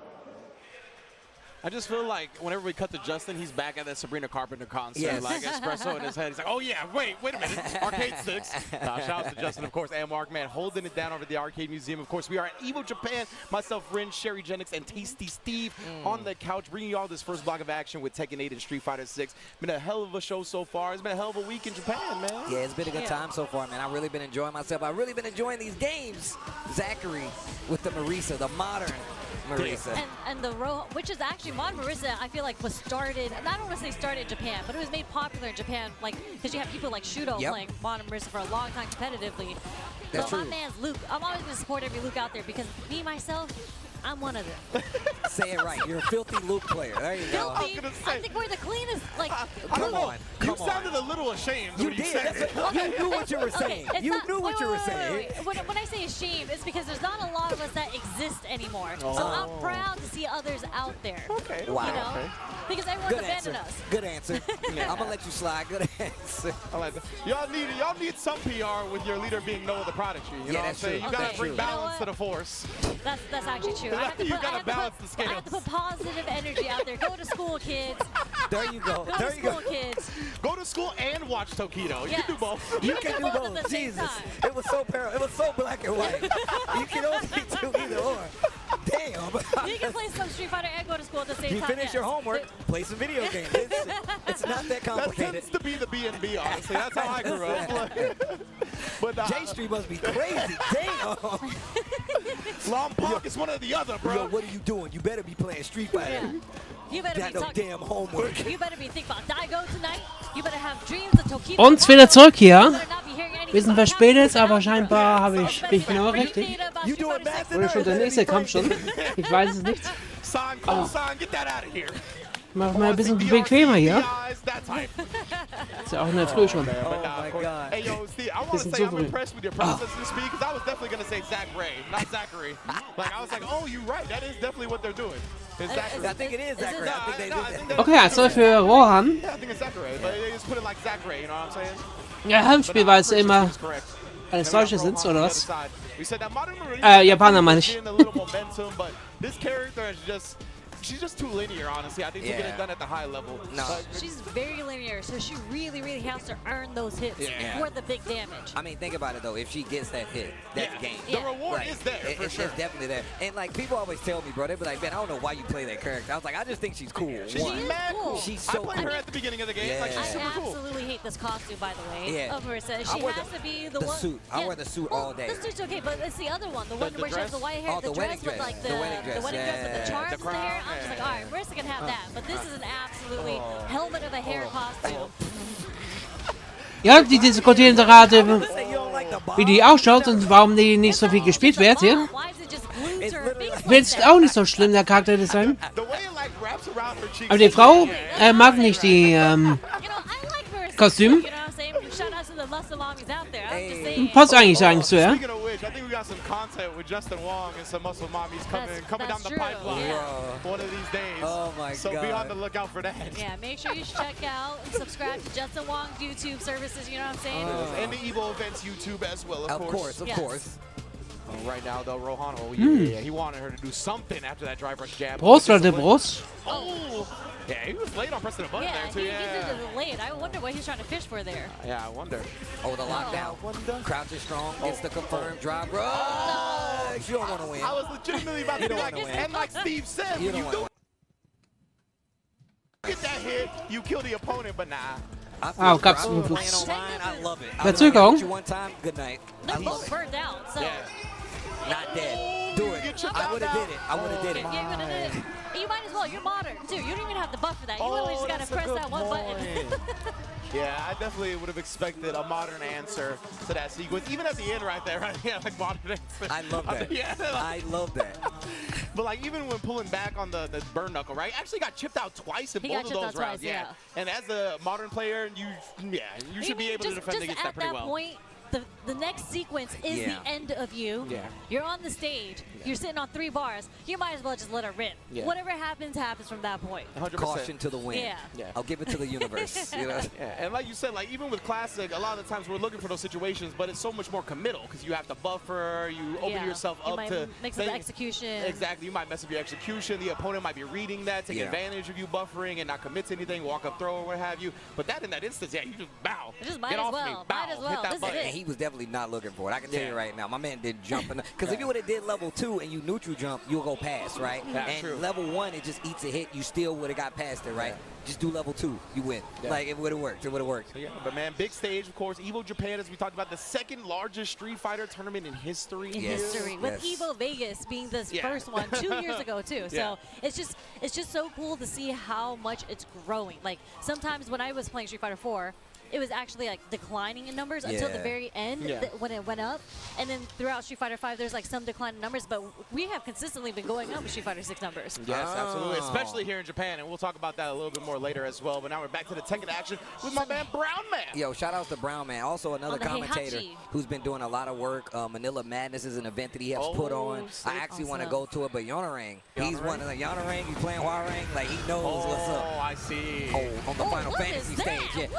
I just feel like whenever we cut to Justin, he's back at that Sabrina Carpenter concert, yes. like espresso in his head. He's like, oh yeah, wait a minute, arcade sticks. Shout out to Justin, of course, and Markman holding it down over at the Arcade Museum. Of course, we are at EVO Japan. Myself, Rin, Sherry Jennings, and Tasty Steve on the couch, bringing you all this first block of action with Tekken 8 and Street Fighter 6. Been a hell of a show so far. It's been a hell of a week in Japan, man. Yeah, it's been a good time so far, man. I've really been enjoying myself. I've really been enjoying these games. Zachary with the Marisa, the modern Marisa. And the which is actually modern Marisa, I feel like was started, I don't want to say started in Japan, but it was made popular in Japan, like, because you have people like Shudo playing modern Marisa for a long time competitively. That's so true. my man's Luke, I'm always going to support every Luke out there because me, myself, I'm one of them. Say it right. You're a filthy Luke player. There you go. Filthy? I think we're the cleanest, like, Come on. You sounded a little ashamed when you said it. You knew what you were saying. You knew what you were saying. When I say ashamed, it's because there's not a lot of us that exist anymore. So I'm proud to see others out there. Okay. Wow. You know? Okay. Because everyone's abandoned us. Good answer. I'm gonna let you slide. Good answer. I like that. Y'all need some PR with your leader being Noah the Prodigy. You know what I'm saying? You gotta bring balance to the force. That's actually true. I have to You gotta balance the scales. I have to put positive energy out there. Go to school, kids. There you go. Go to school, kids. Go to school and watch Tokido. You Yes. can do both. You can do both at both. the same Jesus. time. It was so black and white. You can only do either or. Damn. You can play some Street Fighter and go to school at the same You time. finish your homework, play some video games. It's not that That complicated. tends to be the B&B, honestly. That's how I grew up. But J Street must be crazy. Damn. Lompoc is one or the other, bro. Yo, what are you doing? You better be playing Street Fighter. Yeah. You better Got be no talking. damn homework. You better be thinking about Daigo tonight. You better have dreams of Tokido. Und wieder zurück hier. You better not be hearing anything Wir sind about verspätet, Captain aber Falcon. scheinbar bin You ich genau better richtig. read about You Street doing Fighter math 6. Oder schon der nächste kommt schon. Ich weiß es nicht. San, cool San, get that out of here. Mach mal ein bisschen bequemer hier. That type. Ist ja auch in der Früh schon. Oh my God. Hey, yo, Steve, I want to Bisschen say zu I'm früh. impressed with your processing speed because I was definitely going to say Zach Ray, not Zachary. Like, I was like, oh, you're right. That is definitely what they're doing. It's Zachary. I think it is Zachary. I think they did that. Okay, also für Rohan. Yeah, I think it's Zachary, but they just put it like Zach Ray, you know what I'm saying? Ja, Heimspielweise immer It's correct. alles solche sind, oder was? We said that modern Marisa Japaner meine ich. getting a little momentum, but this character is just, she's just too linear, honestly. I think to get it done at the high level. No. She's very linear, so she really, really has to earn those hits for the big damage. I mean, think about it though. If she gets that hit, that's game. The reward Like, is there, for sure. It's definitely there. And like people always tell me, bro, they be like, man, I don't know why you play that character. I was like, I just think she's cool. She's One. mad cool. She's I so played cool. her at the beginning of the game. Yeah. Like, she's I super cool. absolutely hate this costume, by the way, Yeah. of Marisa. I She wear has to be the the one. suit. I wear the suit all day. The suit's okay, but it's the other one, the one the where she has the dress? white hair, Oh, the the dress wedding with dress. like The wedding dress, with the yeah. charms The in the hair. crown, I'm just like, all right, Marisa can have that, but this is an absolutely helmet of a hair costume. Ja, die diskutieren gerade, Say you don't like the wie die ausschaut und warum die nicht so viel gespielt wird hier. Why is it just glued to her face Ich finde es auch nicht so schlimm, der Charakterdesign. The way it like wraps around her cheeks. Aber die Frau mag nicht die You know, I like Marisa. Kostüm. You know what I'm saying? Shout out to the Muscle Mommies out there. I'm just saying. Passt eigentlich so, ja? Speaking of which, I think we got some content with Justin Wong and some muscle mommies coming down the pipeline one of these days. Oh my so God. be on the lookout for that. Yeah, make sure you check out and subscribe to Justin Wong's YouTube services, you know what I'm saying? And the EVO Events YouTube as well, of course. Of course. Right now, though, Rohan, he wanted her to do something after that drive rush jab. Brust oder Brust? Oh! Yeah, he was late on pressing the button there, too. He did it late. I wonder what he's trying to fish for there. Yeah, I wonder. Oh, the lockdown. Crouch is strong. Gets the confirmed drive. Bro, you don't want to win. I was legitimately about to do that. And like Steve said, when you do get that hit, you kill the opponent, but nah. Oh, gab's I love it. Verzögerung. One time, good night. They're both burned out, so. Not dead. Do it. I would have did it. I would have did it. You might as well. You're modern, too. You don't even have the buff for that. You literally just got to press that one button. Yeah, I definitely would have expected a modern answer to that sequence. Even at the end right there, right? Yeah, like modern answer. I love that. I love that. But like even when pulling back on the burn knuckle, right? Actually got chipped out twice in both of those rounds. Yeah. And as a modern player, you should be able to defend against that pretty well. Point, the next sequence is the end of you. Yeah. You're on the stage. You're sitting on 3 bars. You might as well just let it rip. Yeah. Whatever happens, happens from that point. 100%. Caution to the wind. Yeah. I'll give it to the universe. You know? Yeah, and like you said, like even with Classic, a lot of the times we're looking for those situations, but it's so much more committal because you have to buffer, you open yourself up to mix up the execution. Exactly, you might mess up your execution. The opponent might be reading that, take advantage of you buffering and not commit to anything, walk up, throw, or what have you. But that in that instance, you just bow. Just get off me, bow, hit that button. And he was definitely not looking for it. I can tell you right now, my man did jump in. Because if you would have did level 2 and you neutral jump, you'll go past, right? That's and level 1, it just eats a hit. You still would have got past it, right? Just do level 2, you win. Like it would have worked. It would have worked. So, but man, big stage, of course. EVO Japan, as we talked about, the second largest Street Fighter tournament in history. With EVO Vegas being the first one 2 years ago too. So it's just so cool to see how much it's growing. Like sometimes when I was playing Street Fighter 4. It was actually like declining in numbers until the very end when it went up, and then throughout Street Fighter 5 there's like some decline in numbers, but we have consistently been going up with Street Fighter 6 numbers. Yes, absolutely, especially here in Japan, and we'll talk about that a little bit more later as well. But now we're back to the Tekken action with my man Brown Man. Yo, shout outs to Brown Man, also another commentator who's been doing a lot of work. Manila Madness is an event that he has put on. I actually want to go to it, but Yonerang, he's one of the Yonerang. He's playing Warang, like he knows what's up. Oh, I see. Oh, on the Final Fantasy stage,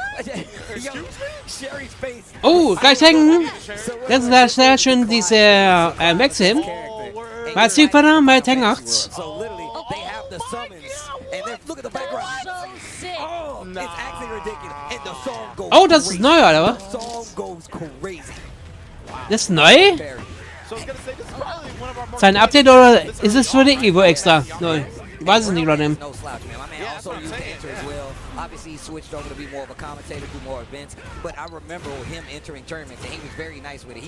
Excuse me? Sherry's face. Oh, gleich hängen. Das ist sehr schön, diese Wechsel. Bei Street Fighter, bei Tekken 8. So literally, they have the summons, and then look at the background. So sick. Oh, it's actually ridiculous, and the song goes. Oh, das ist neu, oder was? The song goes crazy. Das ist neu? Ist ein Update oder ist es für die EVO extra? Neu. Ich weiß es nicht, Leute. No slouch, man. My man also used to enter as well. Obviously, he switched over to be more of a commentator, do more events. But I remember him entering tournaments, and he was very nice with it.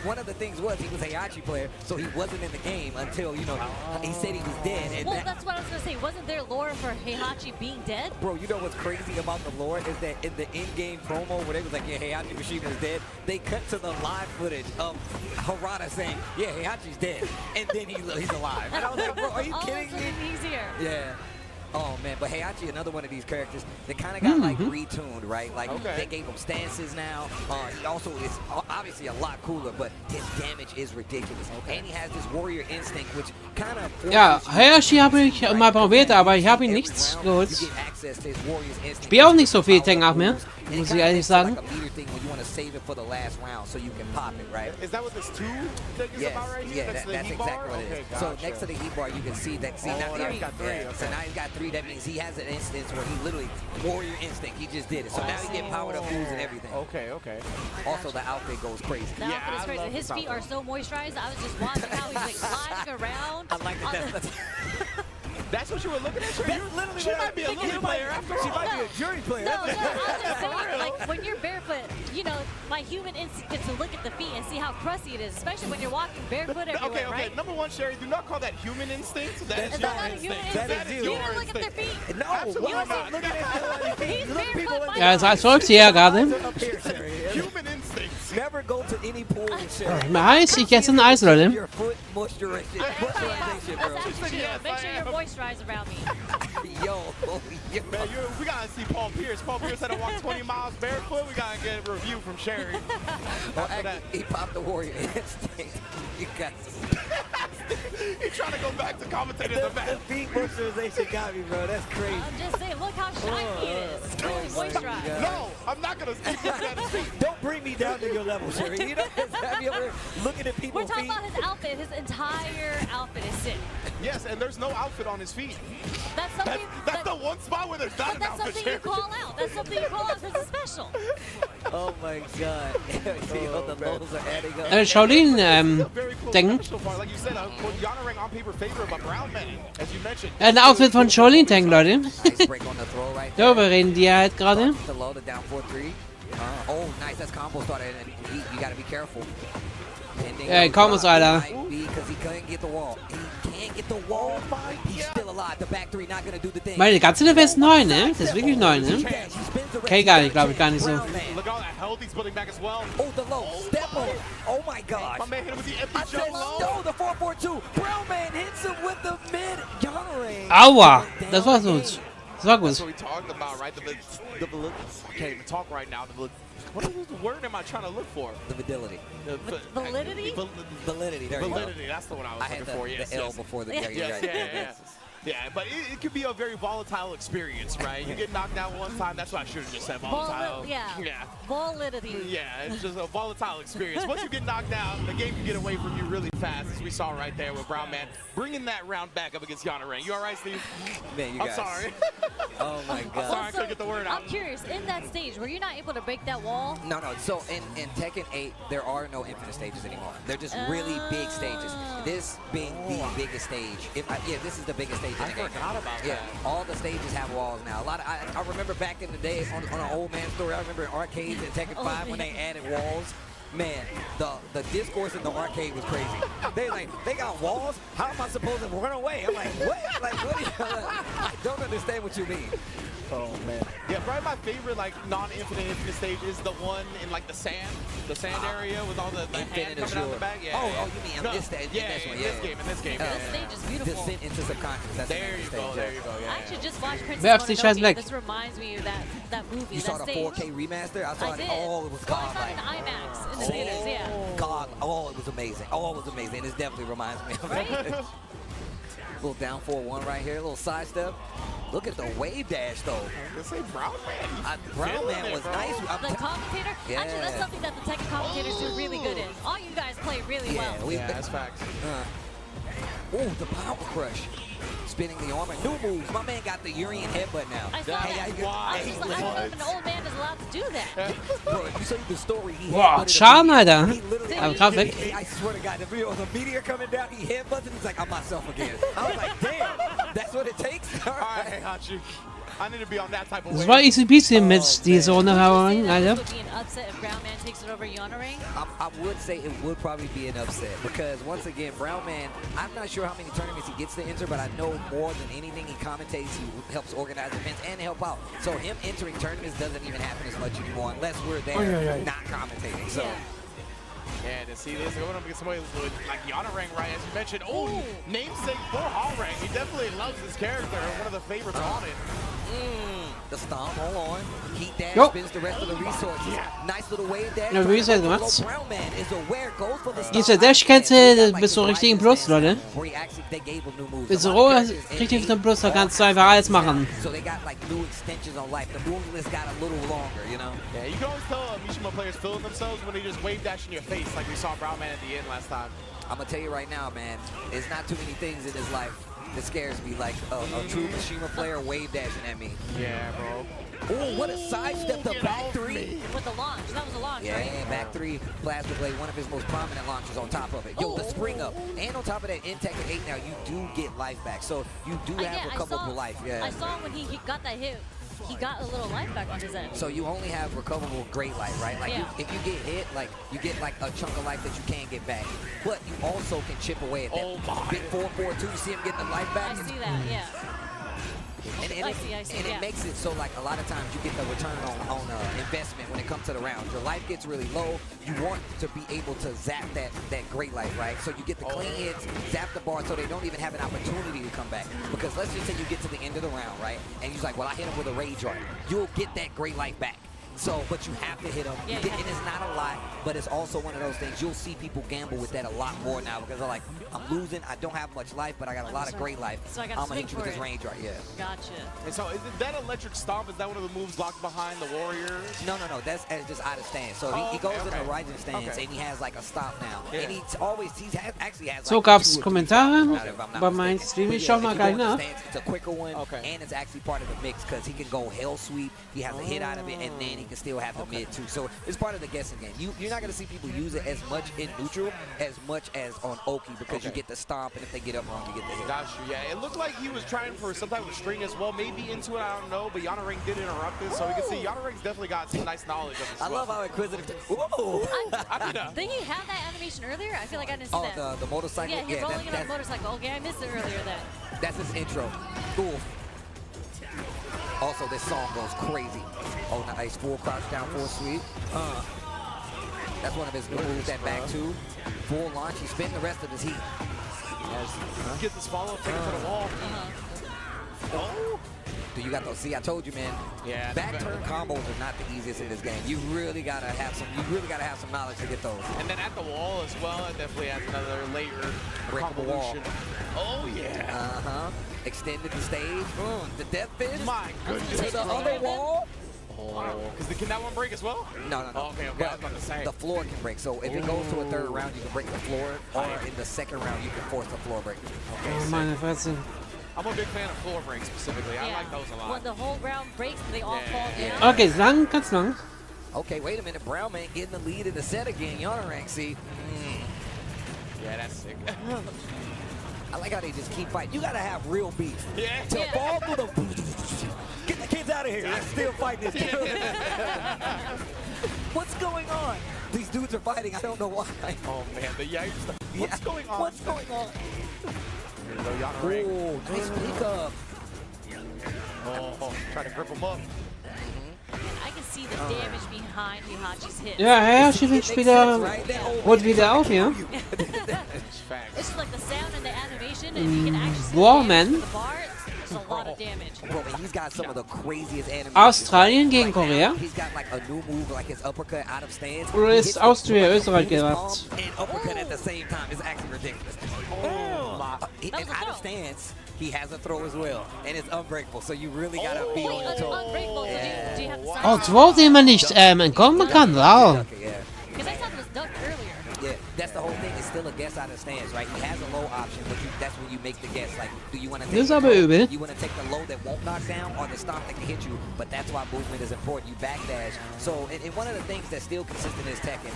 One of the things was he was a Heihachi player, so he wasn't in the game until, you know, he said he was dead. And well, that's what I was going to say. Wasn't there lore for Heihachi being dead? Bro, you know what's crazy about the lore is that in the in-game promo where they was like, yeah, Heihachi Mishima is dead, they cut to the live footage of Harada saying, yeah, Heihachi's dead, and then he's alive. And I was like, bro, are you kidding me? He's here. Yeah. Oh man, but Heihachi, another one of these characters that kind of got like retuned, right? Like they gave him stances now. He also is obviously a lot cooler, but his damage is ridiculous. And he has this warrior instinct, which kind of Ja, Heihachi habe ich mal probiert, aber ich habe ihn nichts geholt. Ich spiele auch nicht so viel Tekken 8 mehr, muss ich ehrlich sagen. Is that what this 2 thing is about right here? That's exactly what it is. So next to the E bar, you can see that. See, now he's got 3. So now he's got 3. That means he has an instance where he literally warrior instinct. He just did it. So now he's getting powered up moves and everything. Okay. Also, the outfit goes crazy. The outfit is crazy. His feet are so moisturized. I was just watching how he's like sliding around. I like that. That's what you were looking at? She might be a Lugia player after all. She might be a jury player. No, I was just saying, like, when you're barefoot, you know, my human instinct is to look at the feet and see how crusty it is, especially when you're walking barefoot everywhere, right? Number one, Sherry, do not call that human instinct. That's not a human instinct. That is You your didn't look at their instinct. feet. No, Absolutely not. look at it. He's barefoot. Ja, es folgt hier gerade. Human instincts. Never go to any pool in Sherry. Mir heiß, ich esse ein Eis, Leute. Your foot moisturization, bro. Make sure you're moisturized around me. yo. Man, we gotta see Paul Pierce. Paul Pierce had to walk 20 miles barefoot. We gotta get a review from Sherry. He popped the Warrior instinct. You got He's trying to go back to commentating the match. The feet moisturization got me, bro. That's crazy. I'm just saying, look how shiny it is. It's really moisturized. No, I'm not gonna speak for that feet. Don't bring me down to your level, Sherry. You know, have you ever looking at people's We're talking feet? about his outfit. His entire outfit is sick. Yes, and there's no outfit on his feet. That's something. That's the one spot where there's not an That's outfit. something you call out. That's something you call out because it's special. Oh my God. The lows are adding up. Shaolin Very close Ding. special part. Like you said, Yonarang on paper favor, but Brown Man, as you mentioned. Ein Outfit von Shaolin Tank, Leute. Nice break on the throw right there. Darüber reden die halt gerade. The low, the down 4-3. Oh, nice. That's combo started, and you got to be careful. Ja, Kombos, Alter. Because he couldn't get the wall. He can't get the wall. He's still alive. The back three not gonna do the thing. Meine ganze Level ist neu, ne? Das ist wirklich neu, ne? Okay, gar nicht, glaube ich, gar nicht so. Look at all that health he's building back as well. Oh, the low. Step on. Oh my gosh. My man hit him with the empty I said jump low. no, the 4-4-2. Brown man hits him with the mid. Yonarang. Aua! Das war's uns. Das war That's gut. what we talking about, right? Can't even talk right now. What word am I trying to look for? The validity. Validity? Validity. There you go. Validity. That's the one I was I had looking for. Yes, the L yes. before the Yes, yeah. Yeah, but it could be a very volatile experience, right? You get knocked down one time. That's what I should have just said. Volatile. Yeah. Validity. Yeah, it's just a volatile experience. Once you get knocked down, the game can get away from you really fast, as we saw right there with Brown Man bringing that round back up against Yonarang. You all right, Steve? Man, you I'm guys. sorry. Oh my I'm God. sorry I couldn't get the word out. I'm curious, in that stage, were you not able to break that wall? No. So in Tekken 8, there are no infinite stages anymore. They're just really big stages. This being the biggest stage. This is the biggest stage in the game. I forgot about Yeah, that. all the stages have walls now. I remember back in the day on an old man story. I remember in arcades in Tekken 5 when they added walls. Man, the discourse in the arcade was crazy. They got walls? How am I supposed to run away? I'm like, what? What do you, I don't understand what you mean. Oh man. Yeah, probably my favorite non-infinite stage is the one in the sand area with all the hand coming out the back. Yeah. Oh, you mean in this stage? Yeah, in this game. This stage is beautiful. Descent into subconscious. That's There you go. Yeah. I actually just watched Princess Werf die Scheiß Mononoke. weg. This reminds me of that movie, You that saw the stage. 4K remaster? I saw I it. did. Oh, it was Well, I saw it godlike. in IMAX in the theaters, yeah. God, oh, it was amazing. Oh, it was amazing. This definitely reminds me of it. Little down 4-1 right here, a little sidestep. Look at the wave dash though. Let's say Brown Man. Brown Man was nice. The commentator, actually that's something that the Tekken commentators do really good in. All you guys play really well. Yeah, that's facts. Oh, the power crush. Spinning the armor. New moves. My man got the Urian headbutt now. I saw that. I don't know if an old man is allowed to do that. Bro, you see the story. He Boah, headbutted Schaden, a Alter. meteor. He literally- Aber Kraft weg. I swear to God, the video was a meteor coming down. He headbutted and he's like, I'm myself again. I was like, damn, that's what it takes? All All right, Hachi. I need to be on that type of Das wave. war easy peasy mit dieser Runde, Alter. Would be an upset if Brown Man takes it over Yonarang. I would say it would probably be an upset because once again, Brown Man, I'm not sure how many tournaments he gets to enter, but I know more than anything he commentates, he helps organize events and help out. So him entering tournaments doesn't even happen as much anymore unless we're there not commentating. So. Yeah, to see this going up against somebody with Yonarang, right, as you mentioned. Oh, namesake for Hallrang. He definitely loves this character. One of the favorites on it. The stomp, hold on. Heat dash Yup. spins the rest of the resources. Nice little wave dash. Ja, Reset gemacht. Brown Man is aware, goes for the stomp. Diese Dash-Kette bis zum richtigen Plus, Leute. Where he actually, they gave him new moves. Bis A zum lot of Rohr characters in richtig auf den 8 Plus, da kannst du einfach alles machen. So they got new extensions on life. The move list got a little longer, you know? Yeah, you can always tell Mishima players feeling themselves when they just wave dash in your face like we saw Brown Man at the end last time. I'm going to tell you right now, man, there's not too many things in this life that scares me like a true Mishima player wave dashing at me. Yeah, bro. Oh, what a sidestep, the back three. With the launch. That was a launch, Yeah, right? back three, Plasma Blade, one of his most prominent launches on top of it. Yo, the spring up. And on top of that, in Tekken 8 now, you do get life back. So you do have recoverable life. Yeah. I saw when he got that hit, he got a little life back on his end. So you only have recoverable great life, right? Like if you get hit, you get a chunk of life that you can't get back. But you also can chip away at that. Big 4-4-2, you see him getting the life back? I see that, yeah. And I see, and it makes it so like a lot of times you get the return on investment when it comes to the round. Your life gets really low. You want to be able to zap that great life, right? So you get the clean hits, zap the bar so they don't even have an opportunity to come back. Because let's just say you get to the end of the round, right? And you're like, well, I hit him with a rage art. You'll get that great life back. So, but you have to hit them. And it's not a lot, but it's also one of those things. You'll see people gamble with that a lot more now because they're like, I'm losing. I don't have much life, but I got a lot of great life. So I'm going to hit you with this range right here. Gotcha. And so is that electric stomp? Is that one of the moves locked behind the Warriors? No. That's just out of stance. So he goes in the rising stance and he has like a stop now. And he actually has So, gab's Kommentare bei meinem Stream. Ich schau mal gleich nach. It's a quicker one, and it's actually part of the mix because he can go hell sweep. He has a hit out of it, and then he can still have the mid too. So it's part of the guessing game. You're not going to see people use it as much in neutral as much as on Oki because you get the stomp, and if they get up wrong, you get the hit. Got you. Yeah, it looked like he was trying for some type of string as well, maybe into it, I don't know, but Yanaring did interrupt it, so we can see Yanaring's definitely got some nice knowledge of it. I love how inquisitive. Ooh! Didn't he have that animation earlier? I feel like I didn't see that. Oh, the motorcycle? Yeah, he's rolling it on the motorcycle. Okay, I missed it earlier then. That's his intro. Cool. Also, this song goes crazy. Oh, nice. Full crouch down, full sweep. That's one of his new moves, that back two. Full launch. He's spinning the rest of his heat. Get this follow-up, take it to the wall. Oh! Do you got those? See, I told you, man. Yeah. Back turn combos are not the easiest in this game. You really gotta have some knowledge to get those. And then at the wall as well, it definitely adds another layer Breakable wall. Oh yeah. Extended the stage. The death fish. My goodness. To the other wall. Can that one break as well? No. Okay, I was about to say. The floor can break. So if it goes to a third round, you can break the floor, or in the second round, you can force the floor break. Oh, meine Fresse. I'm a big fan of floor breaks specifically. I like those a lot. When the whole ground breaks and they all fall down. Okay, lang, ganz lang. Okay, wait a minute. Brown man getting the lead in the set again. Yanaring, see? Yeah, that's sick. I like how they just keep fighting. You gotta have real beef. Yeah. To fall through the... Get the kids out of here. I'm still fighting this dude. What's going on? These dudes are fighting. I don't know why. Oh, man. The yikes. What's going on? What's going on? Oh, nice pick up. Oh, trying to grip him up. I can see the damage behind Mihachi's hit. Ja, Herr-Spieler holt wieder auf hier. It's just like the sound and the animation, and you can actually see Warman. the bar. There's a lot of damage. Bro, he's got some of the craziest animations. Australien gegen Korea. He's got like a new move, like his uppercut out of stance. Oder ist Austria Österreich gemacht? And uppercut at the same time is actually ridiculous. And out of stance, he has a throw as well, and it's unbreakable. So you really gotta be on your toes. Unbreakable. Do you have the Oh, Dwarf, den man nicht entkommen kann. Wow. Because I thought it was ducked earlier. Yeah, that's the whole thing. It's still a guess out of stance, right? He has a low option, but that's when you make the guess. Like, do you want to take Das ist aber übel. You want to take the low that won't knock down or the stomp that can hit you, but that's why movement is important. You backdash. So, and one of the things that's still consistent is Tekken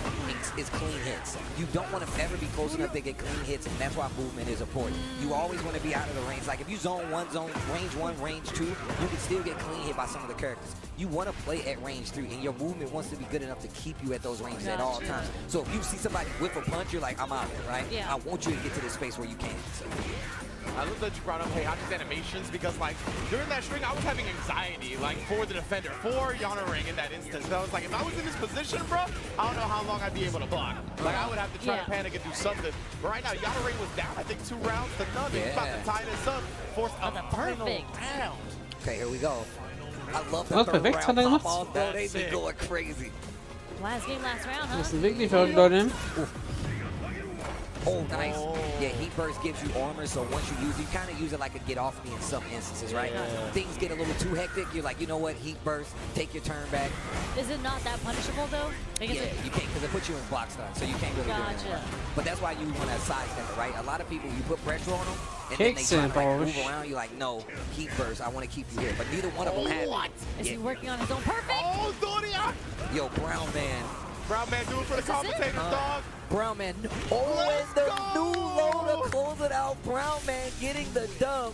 is clean hits. You don't want to ever be close enough to get clean hits, and that's why movement is important. You always want to be out of the range. Like, if you zone 1, range 1, range 2, you can still get clean hit by some of the characters. You want to play at range 3, and your movement wants to be good enough to keep you at those ranges at all times. So if you see somebody whip a punch, you're like, I'm out of it, right? Yeah. I want you to get to this space where you can. So. I love that you brought up Heihachi's animations because, like, during that string, I was having anxiety, like, for the defender, for Yanaring in that instance. I was like, if I was in this position, bro, I don't know how long I'd be able to block. Like, I would have to try to panic and do something. But right now, Yanaring was down, I think, 2 rounds to none. He's about to tie this up, force a final round. Okay, here we go. I love the Oh, third perfekt, round hat er gemacht. pop-off, bro. They've been going crazy. Last game, last round, huh? Das ist wirklich verrückt, Leute. Oh, nice. Yeah, Heat Burst gives you armor, so once you use it, you kind of use it like a get off me in some instances, right? Things get a little too hectic. You're like, you know what? Heat Burst, take your turn back. Is it not that punishable, though? Because Yeah, you can't, because it puts you in block stun, so you can't really do anything. But that's why you want to sidestep it, right? A lot of people, you put pressure on them, and then they try to like, move around. You're like, no, Heat Burst, I want to keep you here. But neither one of them have it. Is he working on his own perfect? Oh, Doria! Yo, Brown Man. Brown man, do it for the commentators, dog. Brown Man. Oh, and the new low to close it out. Brown Man getting the dub.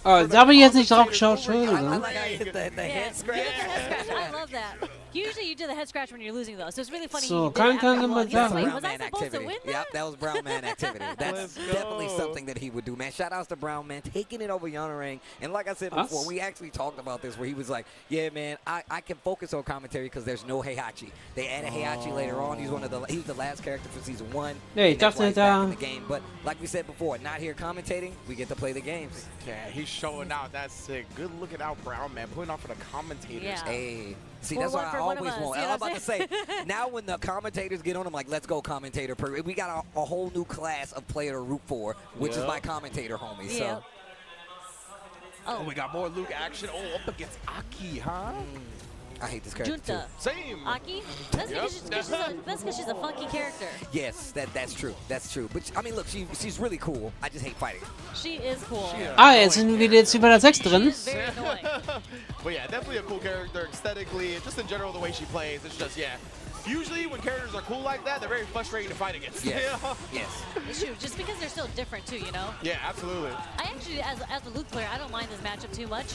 Oh, da habe ich jetzt nicht drauf geschaut. Entschuldigung. I like how you hit the head scratch. I love that. Usually you do the head scratch when you're losing, though, so it's really funny. So, he did it after he won. That's Like, brown was I man supposed to activity. win that? Yep, that was brown man activity. That's definitely something that he would do, man. Shout outs to brown man taking it over Yonarang. And like I said before, we actually talked about this where he was like, yeah, man, I can focus on commentary because there's no Heihachi. They added Heihachi later on. He was the last character for season 1. Yeah, he that's why he's dachte back in the da. game. But like we said before, not here commentating. We get to play the games. Yeah, he's showing out. That's sick. Good looking out, brown man. Putting on for the commentators. Yeah. Hey. See, Or that's one what I for one of always us, want. you know I was what about to say, now when the commentators get on, I'm like, let's go commentator. We got a whole new class of player to root for, which is my commentator homies. Yep. So. Oh, we got more Luke action. Oh, up against Aki, huh? I hate this character Junta. Same. Aki? That's because she's a funky character. Yes, that's true. That's true. But I mean, look, she's really cool. I just hate fighting. She is cool. Ah, jetzt sind wir jetzt über der 6 drin. She's very annoying. But yeah, definitely a cool character aesthetically, and just in general the way she plays. It's just Usually when characters are cool like that, they're very frustrating to fight against. Yes. Yeah. Yes. It's true, just because they're so different too, you know? Yeah, absolutely. I actually, as a Luke player, I don't mind this matchup too much.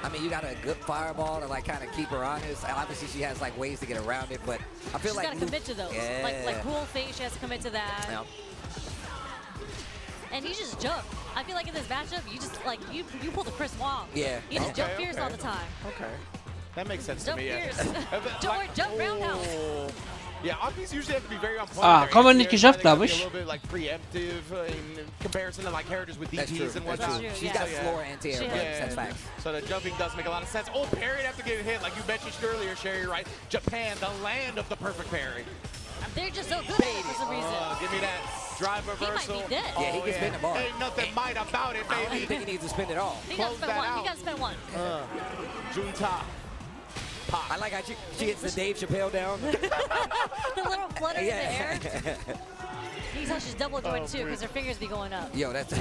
I mean, you got a good fireball to like kind of keep her honest. Obviously, she has like ways to get around it, but I feel She's like got to commit to those. Yeah. Like cool face, she has to commit to that. Yep. And you just jump. I feel like in this matchup, you just like you pull the Chris Wong. Yeah. You just jump fierce all the time. Okay. That makes sense Jump to me. fierce. Yeah. Jump roundhouse. Yeah, Aki's usually have to be very on point. Ah, kann man nicht geschafft, glaube A ich. little bit like preemptive in comparison to like characters with That's true. DPs and That's whatnot. true. Yeah. She's got slower anti-air She buttons. has. That's facts. So the jumping does make a lot of sense. Oh, parry after getting hit, like you mentioned earlier, Sherry, right? Japan, the land of the perfect parry. They're just so good at it for some reason. Give me that drive He reversal. might be dead. Yeah, he can spin the bar. Ain't nothing might about it, I don't even baby. think he needs to spin it all. He got to Close spend that one. out. He got to spend one. Junta. Pop. I like how she hits the Dave Chappelle down. The little flutter in the air. Yeah. You can tell she's double jointed too because her fingers be going up. Yo, that's.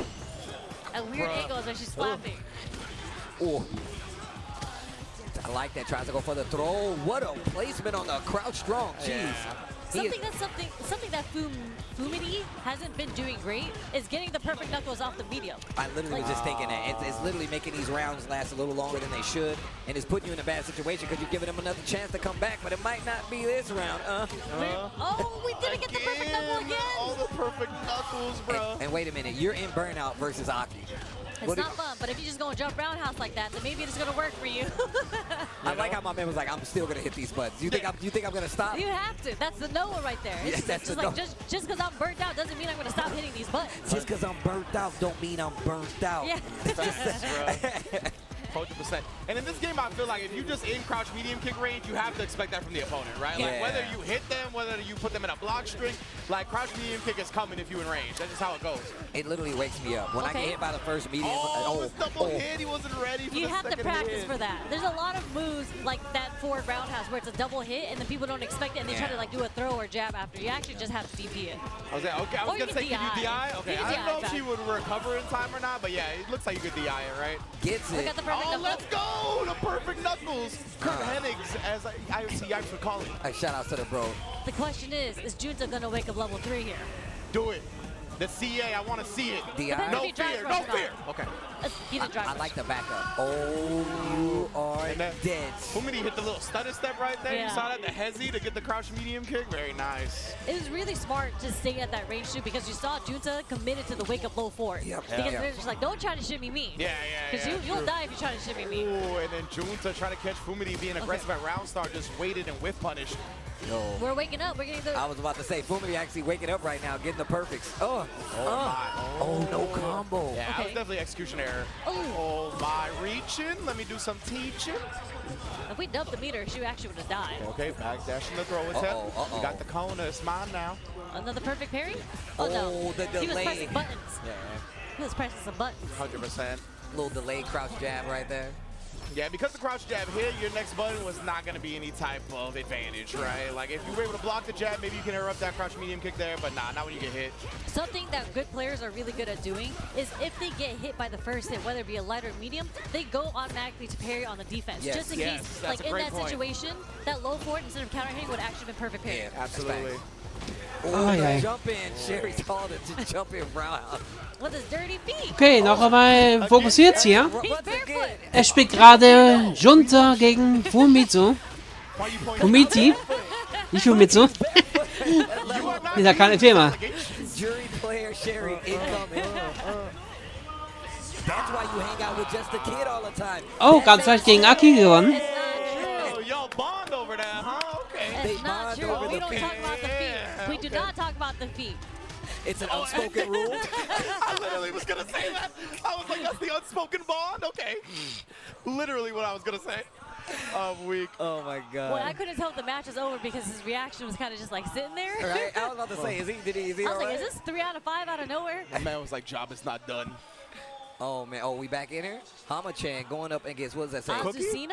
At weird angles when she's flapping. Oh. I like that. Tries to go for the throw. What a placement on the crouch strong. Jeez. Yeah. Something that Fumidi hasn't been doing great is getting the perfect knuckles off the medium. I literally just thinking that it's literally making these rounds last a little longer than they should, and it's putting you in a bad situation because you're giving them another chance to come back, but it might not be this round. Oh, we didn't get the perfect knuckle again. All the perfect knuckles, bro. And wait a minute, you're in burnout versus Aki. It's not fun, but if you just go and jump roundhouse like that, then maybe it's gonna work for you. I like how my man was like, I'm still gonna hit these buttons. You think I'm gonna stop? You have to. That's the Noah right there. Yeah, It's that's just the like just because I'm burnt out doesn't mean I'm gonna stop hitting these buttons. Just because I'm burnt out don't mean I'm burnt out. Yeah. 100%. And in this game, I feel like if you just in crouch medium kick range, you have to expect that from the opponent, right? Yeah. Like whether you hit them, whether you put them in a block string, like crouch medium kick is coming if you in range. That's just how it goes. It literally wakes me up. When I get hit by the first medium, This double hit, he wasn't ready for You the have to second practice hit. for that. There's a lot of moves like that forward roundhouse where it's a double hit and then people don't expect it and they try to like do a throw or jab after. You actually just have to DP it. I was Or going you to can say, can you DI? Okay, You can I don't know DI if she back. would recover in time or not, but yeah, it looks like you could DI it, right? Gets Look it. at the perfect Oh, knuckle. let's go! The perfect knuckles! Kurt Hennigs, as IOC Yikes would call him. A shout out to the bro. The question is Junta gonna wake up level 3 here? Do it. The CA, I want to see it. DI. Depends No if he drives fear, rush no or not. fear. Okay. He didn't drive I rush. like the backup. Oh, you are And then dead. Fumidi hit the little stutter step right there. Yeah. You saw that, the hezzy to get the crouch medium kick. Very nice. It was really smart to stay at that range too because you saw Junta committed to the wake up low forward. Yep. Because Yeah. they're just like, don't try to shimmy me. Yeah, Because you'll true. die if you try to shimmy me. Ooh, and then Junta trying to catch Fumidi being aggressive at round start, just waited and whiff punished. Yo. We're waking up. We're getting the. I was about to say, Fumidi actually waking up right now, getting the perfects. Oh, Oh, no combo. Yeah, that was Okay. definitely execution error. Oh. Oh my, reaching. Let me do some teaching. If we dumped the meter, she actually would have died. Okay, back dashing the throw attempt. Uh-oh. You got the Kona, it's mine now. Another perfect parry? Oh, no. Oh, the He was delay. pressing buttons. Yeah, He was pressing some buttons. 100%. Little delayed crouch jab right there. Yeah, because the crouch jab hit, your next button was not going to be any type of advantage, right? Like, if you were able to block the jab, maybe you can interrupt that crouch medium kick there, but nah, not when you get hit. Something that good players are really good at doing is if they get hit by the first hit, whether it be a light or medium, they go automatically to parry on the defense. Yes. Just in Yes, case, that's like a in great that point. situation, that low forward instead of counter hitting would actually have been perfect parry. Yeah, Absolutely. Oh, Ai, ai. the jump in. Sherry called it to jump in roundhouse. With his dirty feet. Okay, noch einmal fokussiert hier. He's Once barefoot. again. Er spielt gerade Junta gegen Fumitsu. Committee. Nicht Fumitsu. Dieser keine Firma. Jury player sharing incoming. That's why you hang out with just the kid all the time. Oh, ganz leicht gegen Aki gewonnen. It's not true. Y'all bond over that, huh? Okay. It's not true. We don't talk about the feet. We do not talk about the feet. It's an unspoken rule. I literally was gonna say that. I was like, that's the unspoken bond? Okay. Literally what I was gonna say. I'm weak. Oh my god. Well, I couldn't tell if the match was over because his reaction was kind of just like sitting there. Right? I was about to say, is he I was like, is this 3 out of 5 out of nowhere? My man was like, job is not done. Oh man, we back in here? Hama-chan going up against, what does that say? Azucena?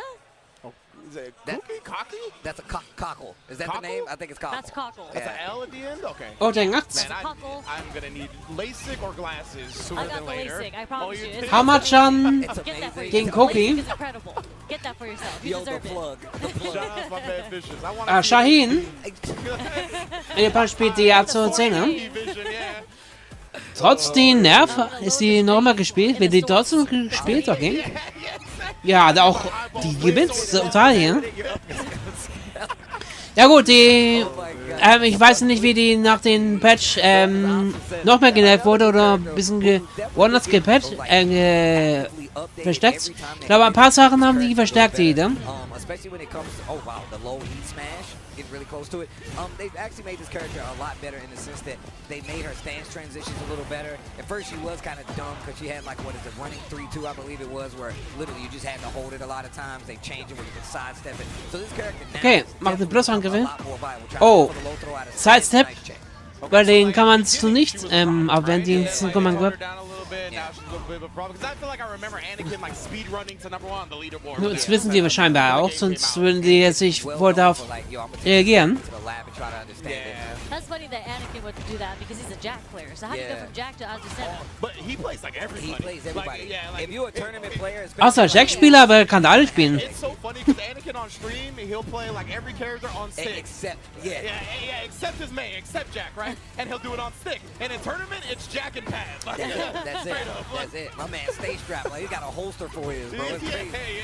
Oh, is it That- Cookie? Cocky? That's a cockle. Is that Cockle? the name? I think it's cockle. That's Cockle. That's Yeah. an L at the end? Okay. Oh, der Nachts. Man, Cockle. I'm gonna need LASIK or glasses sooner I got than the later. LASIK, I promise you. did? It's Hama-chan. It's Get that for amazing. Gegen yourself. Cookie. LASIK is incredible. Get that for yourself. You Yo, the deserve it. plug. The plug. Shout out to my bad fishes. I wanna see Shaheen. In Japan spielt die Azure-Szene. E-Vision, yeah. Trotz den Nerv ist die nochmal gespielt. Wird die trotzdem gespielt? Okay. Ja, hat auch die gewinnt total hier. Ja gut, die... ich weiß nicht, wie die nach dem Patch noch mehr genervt wurde oder ein bisschen woanders gepatcht, versteckt. Ich glaube, ein paar Sachen haben die verstärkt, die da. Especially when it comes to, oh wow, the low heat smash, getting really close to it. They've actually made this character a lot better in the sense that they made her stance transitions a little better. At first she was kind of dumb because she had like, what is it, running 3-2 I believe it was, where literally you just had to hold it a lot of times. They changed it where you could sidestep it. So this character now Okay, is macht den definitely Plus-Angriff. a lot more viable. Try Oh, to pull the low throw out of Sidestep. nice check. Bei den kann man es nicht, auch wenn die ins Command Grab. Das wissen die wahrscheinlich auch, sonst würden die jetzt nicht wohl darauf reagieren. That's funny that Anakin would do that because he's a Jack player. So how do you go from Jack to Azucena? But he plays like everybody. He plays everybody. Like, yeah, like, If you're a tournament player, Außer Jack-Spieler, aber er kann alle spielen. it's so funny because Anakin on stream, he'll play like every character on stick. except, Yeah, except his main, except Jack, right? And he'll do it on stick. And in tournament, it's Jack and Pad. Like, That's it. That's it. straight up. That's it. My man stay strapped. Like he got a holster for his, bro. It's crazy.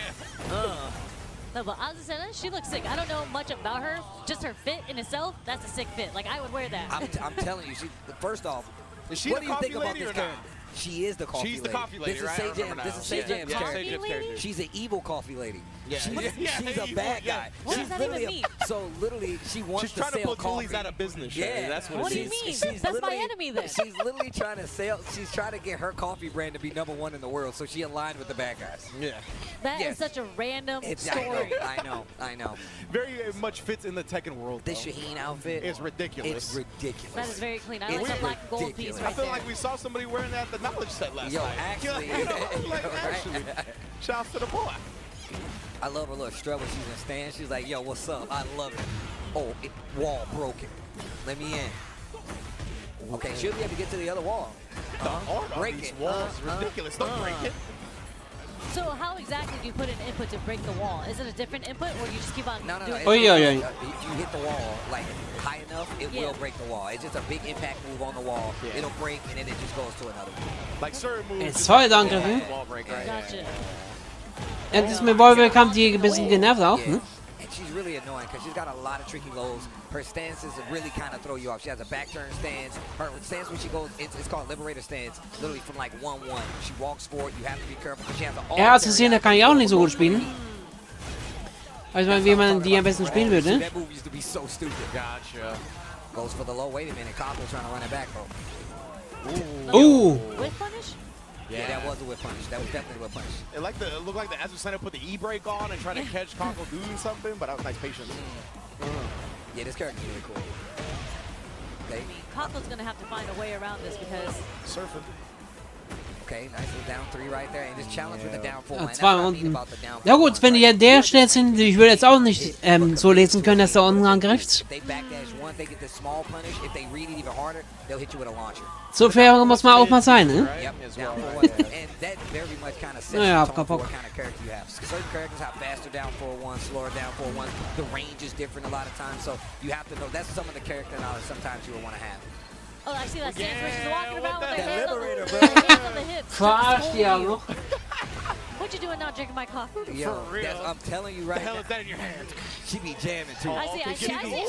No, but Azucena, she looks sick. I don't know much about her. Just her fit in itself, that's a sick fit. Like, I would wear that. I'm telling you, first off, Is she what the do you think coffee about lady this or not? character? She is the coffee She's the lady. coffee lady, This is right? I remember Say now. This is Say Yeah, Jam's yeah, character. Say Jam's character. She's an evil coffee lady. Yeah. She's Yeah, a bad yeah. guy. What She's does that even literally mean? So literally, she wants She's to trying to sell put bullies coffee. out of business. Yeah, Shady. That's what What it do you is. mean? That's my literally- enemy then. She's literally trying to sell. She's trying to get her coffee brand to be #1 in the world, so she aligned with the bad guys. Yeah. That is Yes. such a random I story. know. Very much fits in the Tekken world. This though. Shaheen outfit It's ridiculous. It's ridiculous. That is very clean. I It's like the black and gold piece ridiculous. I right feel there. like we saw somebody wearing that at the knowledge set last Yo, night. actually, You know, like, right? actually. Shouts to the boy. I love her little strut when she's in stand. She's like, yo, what's up? I love it. Oh, wall broken. Let me in. Okay, she'll be able to get to the other wall. The art on break these it. walls is ridiculous. Don't break it. So how exactly do you put an input to break the wall? Is it a different input or you just keep on No. doing It's Oh, yeah, like, yeah. If you hit the wall like high enough, it Yeah. will break the wall. It's just a big impact move on the wall. Yeah. It'll break and then it just goes to another one. Like certain moves. Jetzt just voll Danke, ne? wall break, right? Gotcha. Ja, das mit Volvo-Kampf, die ein bisschen genervt auch, ne? And she's really annoying because she's got a lot of tricky lows. Her stances really kind of throw you off. She has a back turn stance. Her stance when she goes, it's called Liberator stance, literally from like 1-1. She walks forward, you have to be careful because she has an all Azucena kann ich auch nicht so gut spielen. Weiß mal, wie man die am besten spielen würde. That move used to be so stupid. Gotcha. Goes for the low. Wait a minute. Cobble's trying to run it back, bro. Ooh. With punish? Yeah, that was a whip punish. That was definitely a whip punish. It looked like the Azucena put the E-brake on and tried to catch Conkle doing something, but that was nice patience. Yeah, this character's really cool. Okay, Conkle's going to have to find a way around this because Surfing. okay, nice little down 3 right there. And just challenge with the down 4. Ja, man. That's zwei what I mean unten. about the down 4. Ja gut, wenn die an der Stelle sind, ich würde jetzt auch nicht so lesen können, dass da unten angreift. If they backdash one, they get the small punish. If they read it even harder, they'll hit you with a launcher. So fair muss man auch mal sein, ne? Right? Yep, As down well, 4. right? And that very much kind of sets Yeah, the tone for I've got what kind of character you have. Certain characters have faster down 4-1, slower down 4-1. The range is different a lot of times, so you have to know. That's some of the character knowledge sometimes you will want to have. oh, I see that stance where she's walking what around with the her hands on Liberator, the, bro. her hands on the hips. Verarscht die auch noch. What What you doing not drinking my coffee? Yo, For real. I'm telling you right now. The hell is that in your hand? She be jamming too. I see that. I She can be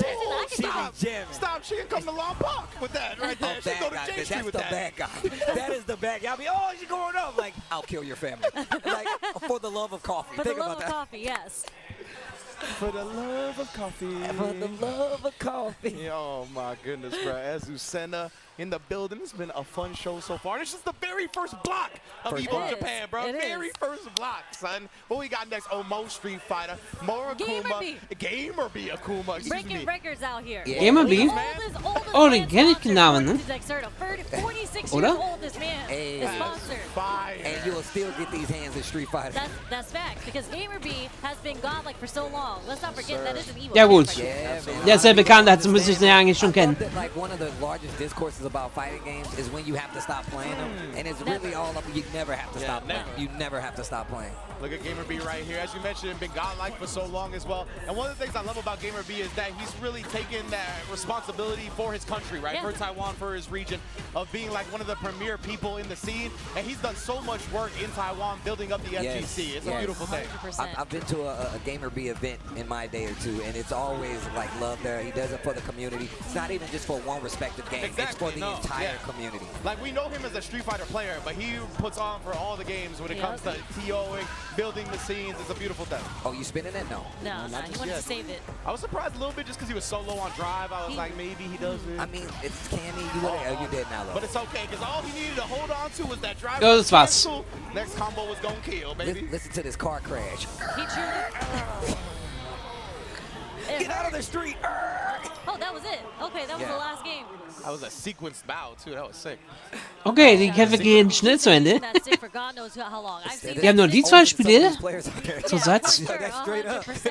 see jamming. Stop. She can come to Long Park with that right there. She go to J Street with that. That's the bad guy. That is the bad guy. I'll be, oh, she's going up. Like, I'll kill your family. Like, for the love of coffee. For Think the love about of that. coffee, yes. For the love of coffee. For the love of coffee. Oh my goodness, bro. Azucena in the building. It's been a fun show so far. This is the very first block of EVO Japan, bro. Very first block, son. What we got next? Omo Street Fighter, Morakuma, Gamer B Akuma. Breaking records out here. Yeah. Gamer B? Oh, den kenne ich den Namen, ne? 46 Oder? years old, this man is sponsored. Fire. And you will still get these hands in Street Fighter. That's fact, because Gamer B has been godlike for so long. Let's not forget that is an EVO. Ja gut. Yeah, man. Der ist sehr bekannt, also müsste ich den eigentlich schon kennen. Like one of the largest discourses about fighting games is when you have to stop playing them, and it's really all up. You never have to stop playing. You never have to stop playing. Look at Gamer B right here. As you mentioned, been godlike for so long as well. And one of the things I love about Gamer B is that he's really taken that responsibility for his country, right? For Taiwan, for his region, of being like one of the premier people in the scene. And he's done so much work in Taiwan building up the FGC. It's a beautiful thing. I've been to a Gamer B event in my day or two, and it's always like love there. He does it for the community. It's not even just for one respective game. It's for the entire community. Like, we know him as a Street Fighter player, but he puts on for all the games when it comes to TOing, building the scenes. It's a beautiful thing. Oh, you spinning it? No. No, he wanted to save it. I was surprised a little bit just because he was so low on drive. I was like, maybe he doesn't. I mean, it's candy. You did now, though. But it's okay, because all he needed to hold on to was that drive. Ja, das war's. Next combo was going to kill, baby. Listen to this car crash. He truly... Get out of the street! Oh, that was it. Okay, that was the last game. That was a sequenced bow, too. That was sick. Okay, die Kämpfe gehen schnell zu Ende. That's it for God knows how long. I've seen Wir haben nur die zwei Spiele zurzeit.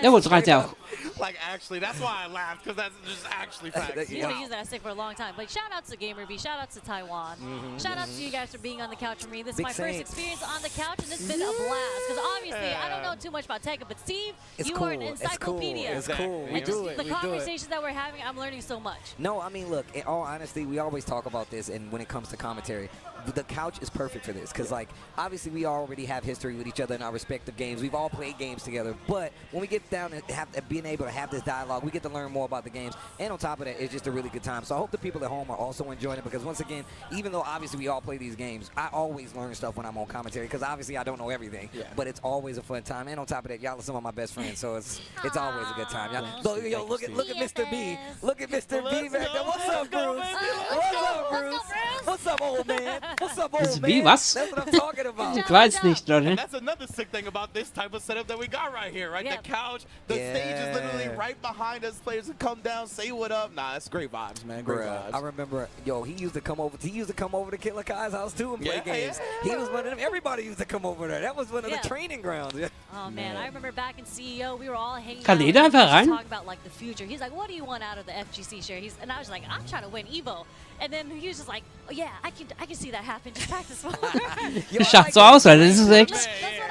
Ja gut, reicht ja auch. Like, actually, that's why I laughed, because that's just actually facts. He's been using that stick for a long time. But shout out to Gamer B, shout out to Taiwan. Shout out to you guys for being on the couch for me. This is my first experience on the couch, and it's been a blast. Because obviously, I don't know too much about Tekken, but Steve, you are an encyclopedia. It's cool. We do it. The conversations that we're having, I'm learning so much. No, I mean, look, in all honesty, we always talk about this, and when it comes to commentary, the couch is perfect for this, because, like, obviously we already have history with each other in our respective games. We've all played games together, but when we get down and being able to have this dialogue, we get to learn more about the games, and on top of that, it's just a really good time. So I hope the people at home are also enjoying it, because once again, even though obviously we all play these games, I always learn stuff when I'm on commentary, because obviously I don't know everything, but it's always a fun time, and on top of that, y'all are some of my best friends, so it's always a good time. Yo, look at Mr. B. Look at Mr. B back there. What's up, Bruce? What's up, Bruce? What's up, old man? What's up, old man? Wie, was? That's what I'm talking about. Ich weiß nicht, Leute. And that's another sick thing about this type of setup that we got right here, right? The couch, the stage is literally right behind us. Players can come down, say what up. Nah, it's great vibes, man. Great vibes. I remember, he used to come over to Killer Kai's house too and play games. He was one of them. Everybody used to come over there. That was one of the training grounds. Oh man, I remember back in CEO, we were all hanging Kann out jeder einfach rein? talking about like the future. He's like, what do you want out of the FGC share? And I was like, I'm trying to win EVO. And then he was just like, oh yeah, I can see that happen. Just practice more. Das schaut so aus, Leute. Das ist echt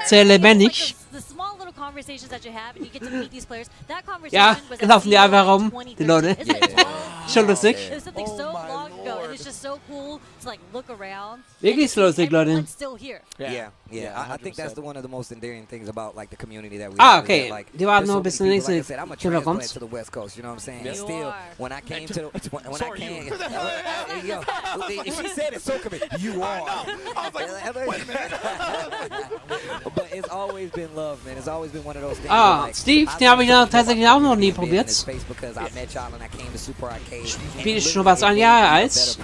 sehr lebendig. The small little conversations that you have and you get to meet these players. That conversation Ja, was dann laufen die einfach rum, 2013. die Leute. It's like 12 Schon lustig. It was something so long ago, and it's just so cool to like look around. Wirklich lustig, Leute. Everyone's still here. Yeah. I think that's one of the most endearing things about like the community that we Ah, have. okay. Like, Die warten there's noch so ein bisschen many nächste people. Like I said, I'm a Kämpfer transplant kommt. to the West Coast. You know what I'm saying? And You still, are. when I came to when I came, if she said it, so come it. You are. I was like, wait a minute. But it's always been love, man. It's always been one of those things. Ah, Steve, den habe ich ja tatsächlich auch noch nie probiert. Spiel ist schon was ein Jahr alt.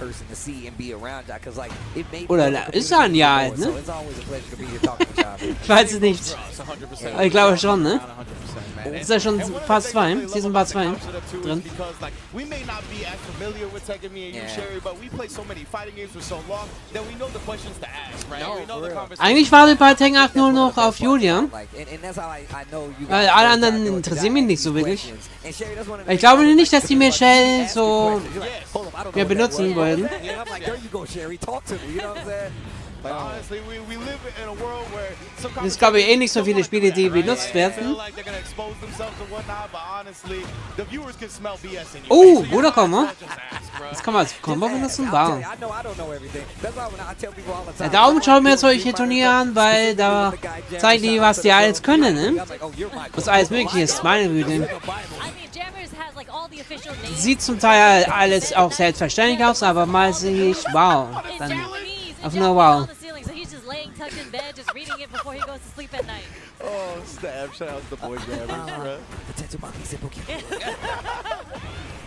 Oder ist er ein Jahr alt, ne? Ich weiß es nicht. Aber ich glaube schon, ne? Ist ja schon Part 2, Season Part 2 drin. We may not be as familiar with Tekken, me and you, Sherry, but we play so many fighting games for so long that we know the questions to ask, right? We know the conversation. Eigentlich wartet bei Tekken 8 nur noch auf Julia. Weil alle anderen interessieren mich nicht so wirklich. Ich glaube nicht, dass die mir schnell so mehr benutzen wollen. Es gab ja eh nicht so viele Spiele, die benutzt werden. Oh, guter Komma. Das kann man als Combo benutzen, wow. I know I don't know everything. That's why when I tell people all the time. Darum schauen wir solche Turniere an, weil da zeigen die, was die alles können, ne? Was alles möglich ist, meine Güte. Sieht zum Teil alles auch selbstverständlich aus, aber mal sehe ich, wow, dann auf nur wow. Oh, snap. Shout out to the boy jammers, bro.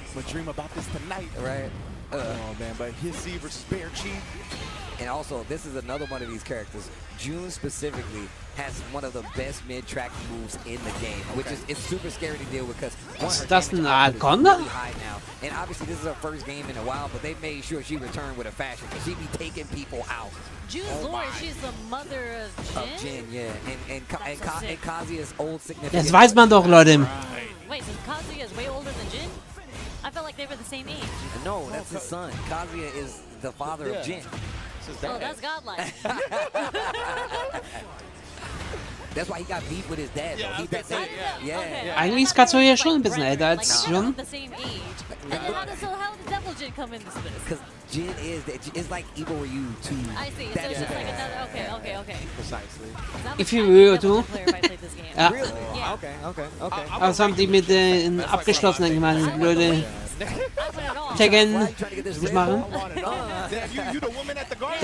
I'm gonna dream about this tonight. Right. Oh, man, but his Z versus Bear Chief. And also, this is another one of these characters. June specifically has one of the best mid-track moves in the game, which is it's super scary to deal with because Ist das ein Anaconda? really high now. And obviously, this is her first game in a while, but they made sure she returned with a fashion because she be taking people out. June's lore, she's the mother of Jin? Yeah. And Kazuya's old significant. Das weiß man doch, Leute. Wait, so Kazuya is way older than Jin? I felt like they were the same age. No, that's his son. Kazuya is the father of Jin. Oh, that's godlike. That's why he got beef with his dad. Yeah, Though. Yeah. Eigentlich ist Katsuya schon ein bisschen älter als Jun. The same age. And then how does Devil Jin come into this? Because Jin it's like EVO Ryu 2. I see. So it's just like another. Okay. Precisely. If you will, du. Ja. Really? Yeah. Okay. Was haben die mit den abgeschlossenen gemacht, blöde Tekken nicht machen? You the woman at the garden.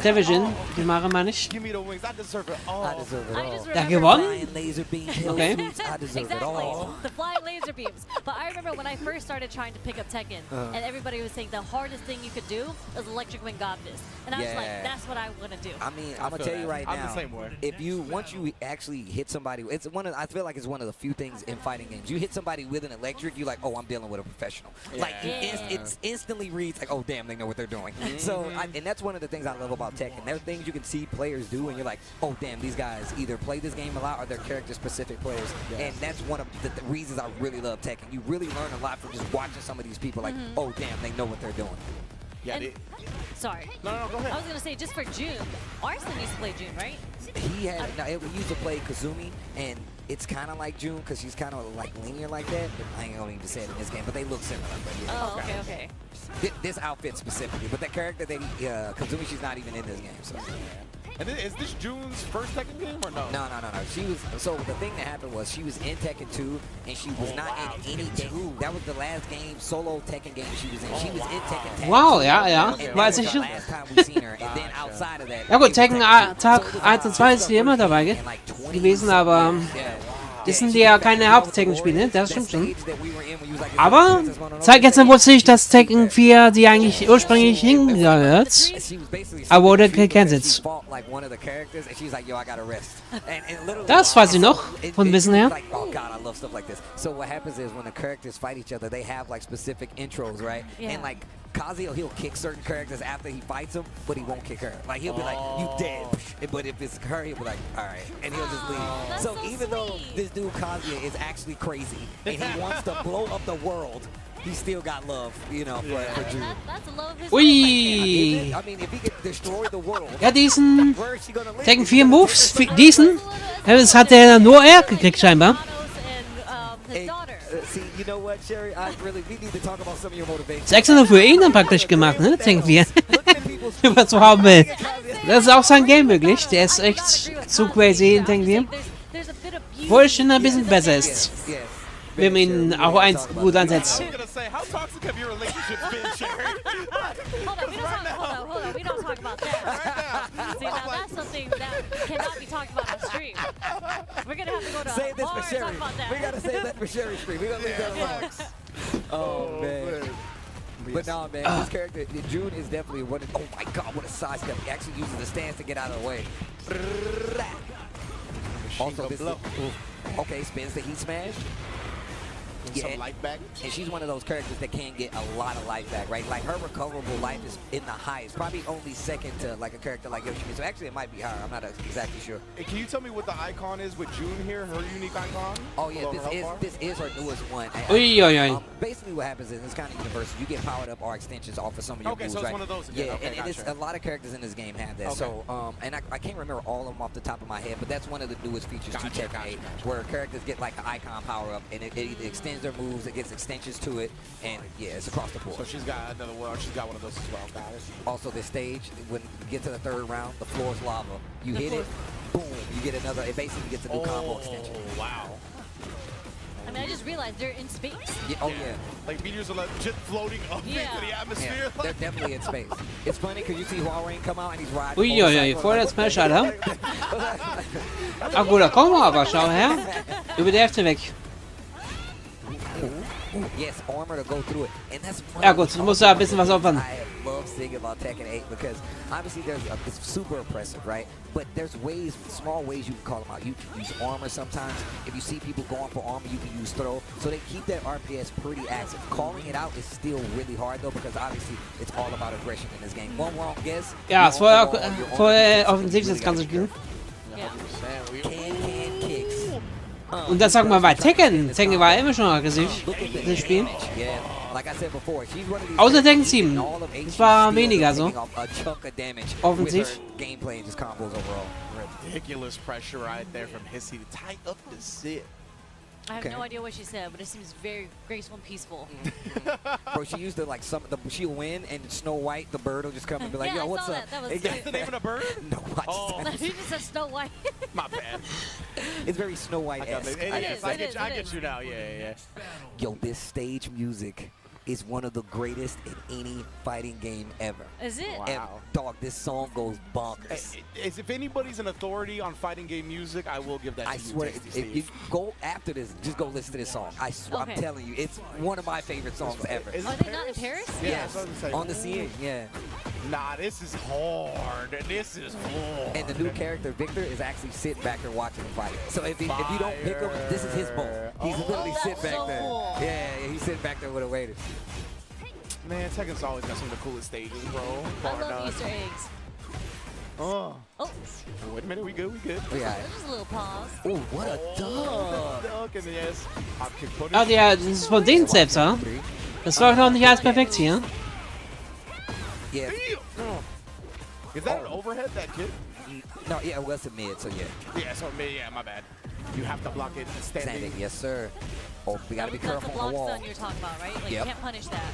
Devil Jin, die machen wir nicht. Give me the wings. I deserve it all. I deserve it all. Der gewonnen? Flying laser beam Okay. I deserve it Exactly. all. The flying laser beams. But I remember when I first started trying to pick up Tekken, and everybody was saying the hardest thing you could do is Electric Wing God Fist. And I was like, that's what I want to do. I mean, I'm gonna tell you right I'm now. the same way. If you once you actually hit somebody, it's one of I feel like it's one of the few things in fighting games. You hit somebody with an electric, you're like, oh, I'm dealing with a professional. Like it instantly reads like, oh, damn, they know what they're doing. So and that's one of the things I love about Tekken. There are things you can see players do, and you're like, oh, damn, these guys either play this game a lot or they're character-specific players. And that's one of the reasons I really love Tekken. You really learn a lot from just watching some of these people. Like, oh, damn, they know what they're doing. Yeah. Sorry. No, go ahead. I was going to say, just for June, Arslan used to play June, right? He had, we used to play Kazumi, and it's kind of like June because she's kind of like linear like that. But I ain't going to say it in this game, but they look similar. But yeah. Oh, okay. This outfit specifically, but the character that Kazumi, she's not even in this game. So. And is this June's first Tekken game or no? No. She was so the thing that happened was she was in Tekken 2 and she was not in any game. That was the last game solo Tekken game she was in. She was in Tekken 10. Wow, ja. And Weiß that ich was the schon. last time we seen her. And then outside of that. Ja gut, Tekken Tag 1 und 2 ist hier immer dabei gewesen, aber das sind ja keine Haupt-Tekken-Spiele, das stimmt schon. Aber zeigt jetzt wohl sich, dass Tekken 4, die eigentlich ursprünglich hingehört, aber wurde gecancelt. Das weiß ich noch, von Wissen her. So what happens is when the characters fight each other, they have like specific intros, right? Yeah. And like Kazuya, he'll kick certain characters after he fights them, but he won't kick her. Like he'll be like, "You dead," but if it's her, he'll be like, "All right," and he'll just leave. That's So so even though sweet. this dude Kazuya is actually crazy and he wants to blow up the world, he still got love, you know, for June. That's a love of his Ui! I mean, if he could destroy the world, Ja, diesen where is she gonna live? Tekken 4 Moves, diesen, das hat nur er gekriegt scheinbar. His daughter. See, you know what, Sherry? We need to talk about some of your motivations. Ist extra nur für ihn dann praktisch gemacht, ne? Tekken 4. Was zu haben will. Das ist auch sein Game wirklich. Der ist echt zu crazy in Tekken 4. Wo er schon ein bisschen besser ist. Wenn man ihn auch gut einsetzt. I was gonna say, how toxic have your relationships been, Sherry? Hold on. We don't talk about that. See, now that's something that cannot be talked about on stream. We're gonna have to go to Save a this bar for and Sherry. talk about that. We gotta save that for Sherry's stream. We gotta leave that alone. Oh man. But no, man, this character, June is definitely one of, oh my god, what a side step. He actually uses the stance to get out of the way. Also, this okay, spins the heat smash. Some life back. And she's one of those characters that can get a lot of life back, right? Like her recoverable life is in the highest, probably only second to like a character like Yoshimi. So actually it might be higher. I'm not exactly sure. Hey, can you tell me what the icon is with June here, her unique icon? Oh yeah, Below her health bar? this is her newest one. Ui. Basically what happens is it's kind of universal. You get powered up or extensions off of some of your moves, so it's right? one of those again. Yeah, Okay, and it's gotcha. a lot of characters in this game have that. Okay. So and I can't remember all of them off the top of my head, but that's one of the newest features to Tekken 8, where characters get like an icon power up and it either extends extends their moves, it gets extensions to it, and yeah, it's across the board. So she's got another one. She's got one of those as well. Got it. Also, this stage, when you get to the third round, the floor is lava. You hit it, boom, you get another. It basically gets a new combo extension. Wow. I mean, I just realized they're in space. Yeah, oh yeah. Like meteors are legit floating up into the atmosphere. They're definitely in space. It's funny because you see Huawei come out and he's riding. Uiuiui, voll der Smash, Alter. Ah gut, da kommen wir aber, schau her. Über die Hälfte weg. Yes, armor to go through it. And that's Ja gut, du musst da ein bisschen was opfern. I love seeing about Tekken 8 because obviously it's super impressive, right? But there's ways, small ways you can call them out. You can use armor sometimes. If you see people going for armor, you can use throw. So they keep that RPS pretty active. Calling it out is still really hard though because obviously it's all about aggression in this game. One wrong guess. Ja, es war voll offensiv das ganze Spiel. Yeah. Can kicks. Und das sagen wir bei Tekken. Tekken war immer schon aggressiv, das Spiel. Yeah, like I said before, she's one of these Außer Tekken 7. Das war weniger so. Offensiv. Gameplay and just combos overall. Ridiculous pressure right there from Hissy to tie up the sit. I have Okay. no idea what she said, but it seems very graceful and peaceful. Bro, she used to like she'll win and Snow White, the bird, will just come and be like, Yeah, yo, I what's saw up? that. That was It- That's the name of the bird? No, watch Oh. that. You just said Snow White. My bad. It's very Snow I got White-esque. it. Yes, I it get is, you. I it get is. you now. Yeah. Yo, this stage music is one of the greatest in any fighting game ever. Is it? Wow. And, dog, this song goes bonkers. As if anybody's an authority on fighting game music, I will give that to I you, swear, Tasty if you Steve. go after this, just go listen to this song. I swear, Okay. I'm telling you, it's one of my favorite songs ever. Is Are it they not in Paris? Yeah, Yes, that's what I was gonna say. on the CA, yeah. Nah, this is hard. This is hard. And the new character, Victor, is actually sitting back there watching the fight. So if you don't pick him, this is his bowl. He's literally that's sitting back so there. cool. Yeah, he's sitting back there with a waiter. Man, Tekken's always got some of the coolest stages, bro. I Bar love none. Easter eggs. Oh. Oh, Wait a minute, we good? Yeah. there's just a little pause. Oh, what a dog. Duck and yes. Hopkick punish. Ah, ja, das ist von denen selbst, ja? Das läuft noch nicht alles perfekt hier. Yeah. Is that an overhead, that kid? No, yeah, well, it's a mid, so yeah. Yeah, so yeah, my bad. You have to block it standing. Standing, yes, sir. Oh, we gotta be That's the careful on block the wall. zone you're talking about, right? Like, Yep. you can't punish that.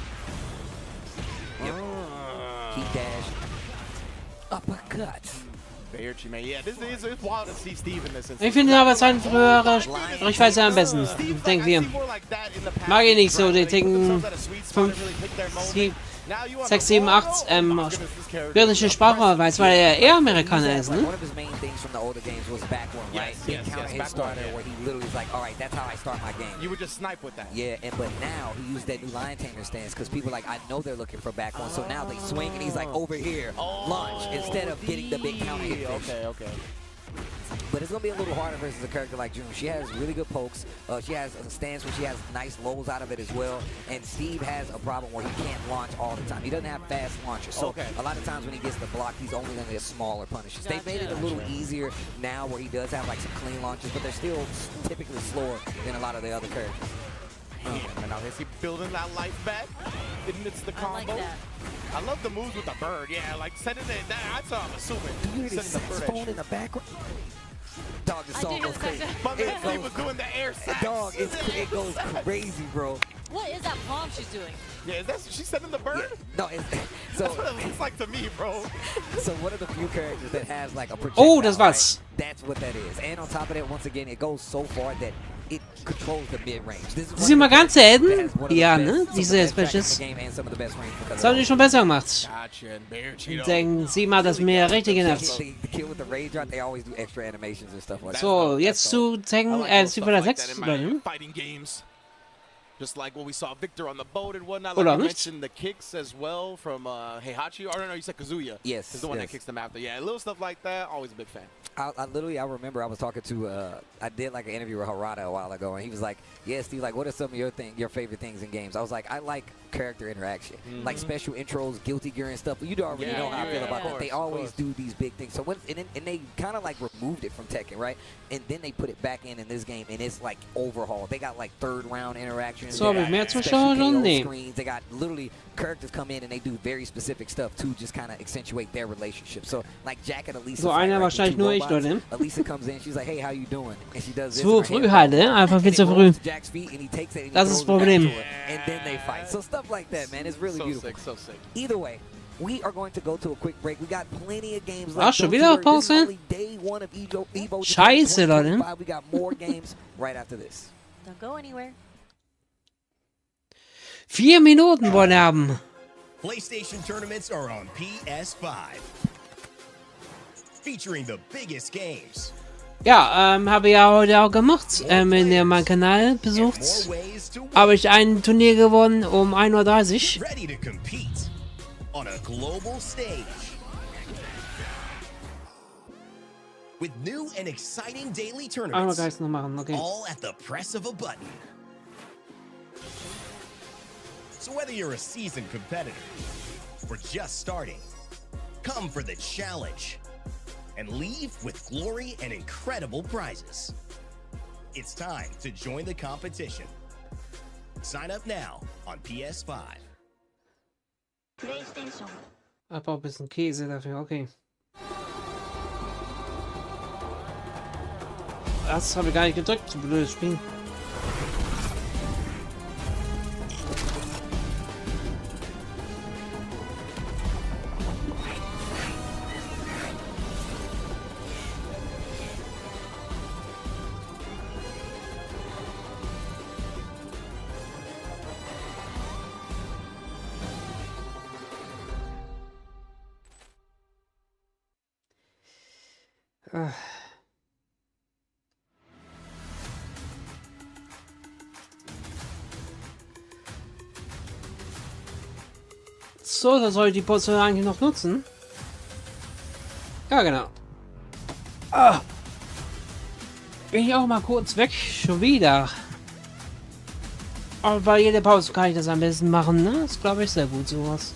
Yep. He dashed. Uppercut. Bearchi, man. Yeah, this is it's wild to see Steve in this instance. Ich finde aber seine frühere Sprechweise am besten. Denken wir. Mag ich nicht so, die Tekken 5, 6, 7, 8 britische Sprachweise, weil er eher Amerikaner ist, ne? One of his main things from the older games was back one, right? Yes, He counted his back starter one, yeah. where he literally was like, all right, that's how I start my game. You would just snipe with that. Yeah, but now he used that new line tamer stance because people like, I know they're looking for back one, so now they swing and he's like, over here, launch, instead of getting the big counter hit finish. Okay. But it's going to be a little harder versus a character like June. She has really good pokes. She has a stance where she has nice lows out of it as well. And Steve has a problem where he can't launch all the time. He doesn't have fast launches. So a lot of times when he gets the block, he's only going to get smaller punishes. They've made it a little easier now where he does have like some clean launches, but they're still typically slower than a lot of the other characters. And now is he building that life back? It's the I combo. like that. I love the moves with the bird. Yeah, like sending it. That's what I'm assuming. Do you hear the Sending the bird at saxophone you. in the background? Dog, this I song do hear goes the crazy. saxophone. My man It Steve goes- was doing the air sax. Dog, it goes crazy, bro. What is that palm she's doing? Yeah, is that she's sending the bird? No, it's, That's what so it looks like to me, bro. so one of the few characters that has like a projectile. Oh, das war's. Right? That's what that is. And on top of that, once again, it goes so far that it controls the mid-range. This is Die sind mal ganz selten. Ja, ne? Some of the Diese best tracks Specials. in the game and some of the best range because Das haben die schon besser gemacht. Gotcha, and Bearchi. Denken Sie mal, das mir richtig genervt. the kill with the rage drop, they always do extra animations and stuff like that. So, jetzt zu Tekken, Super 6 bleiben. Fighting games. Just like what we saw Victor on the boat and whatnot. Oder Like you nicht? mentioned the kicks as well from Heihachi. Or no, you said Kazuya. Yes, Is the one yes. that kicks them after. Yeah, little stuff like that. Always a big fan. I remember I was talking to, I did like an interview with Harada a while ago, and he was like, yeah, Steve, like, what are some of your favorite things in games? I was like, I like character interaction, like special intros, Guilty Gear and stuff. You already Yeah, know how I feel yeah, about of that. They course, of always course. do these big things. So and they kind of like removed it from Tekken, right? And then they put it back in this game, and it's like overhauled. They got like third round interactions. So, habe ich mehr Zuschauer schon? Nee. They got literally characters come in and they do very specific stuff to just kind of accentuate their relationship. So, like Jack and Elisa. So einer wahrscheinlich nur ich dort, ne? Elisa comes in, she's like, hey, how you doing? And she does this. Zu früh halt, ne? Einfach viel zu früh. Das ist das Problem. And then they fight. So stuff like that, man, it's really beautiful. So sick. Either way, we are going to go to a quick break. We got plenty of games Ach, left. schon wieder Pause? Day one of EVO Scheiße, Leute. We got more games right after this. Don't go anywhere. 4 Minuten wollen wir haben. PlayStation tournaments are on PS5. Featuring the biggest games. Ja, habe ich ja heute auch gemacht. Wenn ihr meinen Kanal besucht, habe ich ein Turnier gewonnen um 1:30 Uhr. Ready to compete on a global stage. With new and exciting daily Einmal tournaments. Geist noch machen, okay. All at the press of a button. So whether you're a seasoned competitor or just starting, come for the challenge and leave with glory and incredible prizes. It's time to join the competition. Sign up now on PS5. PlayStation. Ich brauche ein bisschen Käse dafür, okay. Das habe ich gar nicht gedrückt, so blödes Spiel. So, da soll ich die Portion eigentlich noch nutzen. Ja, genau. Bin ich auch mal kurz weg. Schon wieder. Aber bei jeder Pause kann ich das am besten machen, ne? Das glaube ich sehr gut, sowas.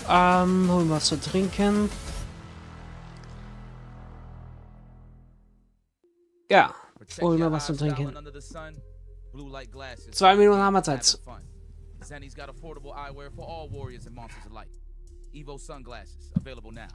Holen was zu trinken. Ja, holen wir was zu trinken. 2 Minuten haben wir Zeit. Zenny's got affordable eyewear for all warriors and monsters alike. EVO sunglasses, available now.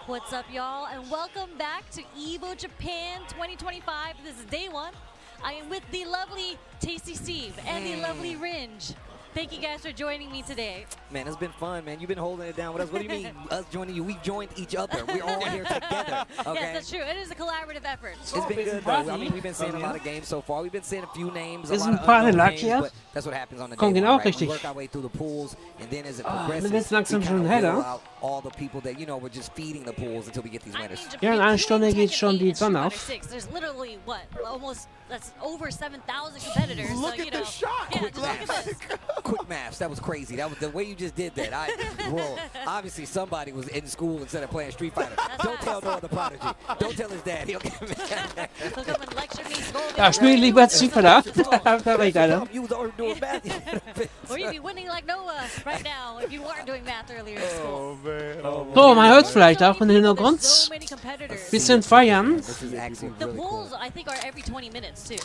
What's up, y'all, and welcome back to EVO Japan 2025. This is day one. I am with the lovely Tasty Steve and the lovely Ringe. Thank you guys for joining me today. Man, it's been fun, man. You've been holding it down with us. What do you mean, us joining you? We've joined each other. We're all here together. Okay? Yes, that's true. It is a collaborative effort. It's been good, though. I mean, we've been seeing a lot of games so far. We've been seeing a few names, a Ist lot ein of paar unknown Lack names, hier. but that's what happens on the Kommt day genau one, right? richtig. We work our way through the pools, and then as it Mir progresses, wird's langsam we schon kind of heller. roll out all the people that, you know, we're just feeding the pools until we get these winners. Ja, in einer Stunde geht schon die Sonne auf. There's literally, what, almost, that's over 7,000 competitors. Look so, at the shot. Yeah, Quick just look at this. Quick maths. That was crazy. That was the way you just did that. Well, obviously somebody was in school instead of playing Street Fighter. Don't tell no other prodigy. Don't tell his dad. He'll get mad. He'll come and lecture me, scold me. Ja, spiel lieber Street Fighter. Da recht, Alter. You was already doing math. Or you'd be winning like Noah right now if you weren't doing math earlier in school. So, man hört vielleicht auch im Hintergrund. So many competitors. Bisschen feiern. This is actually The really cool. polls, I think, are every 20 minutes, too.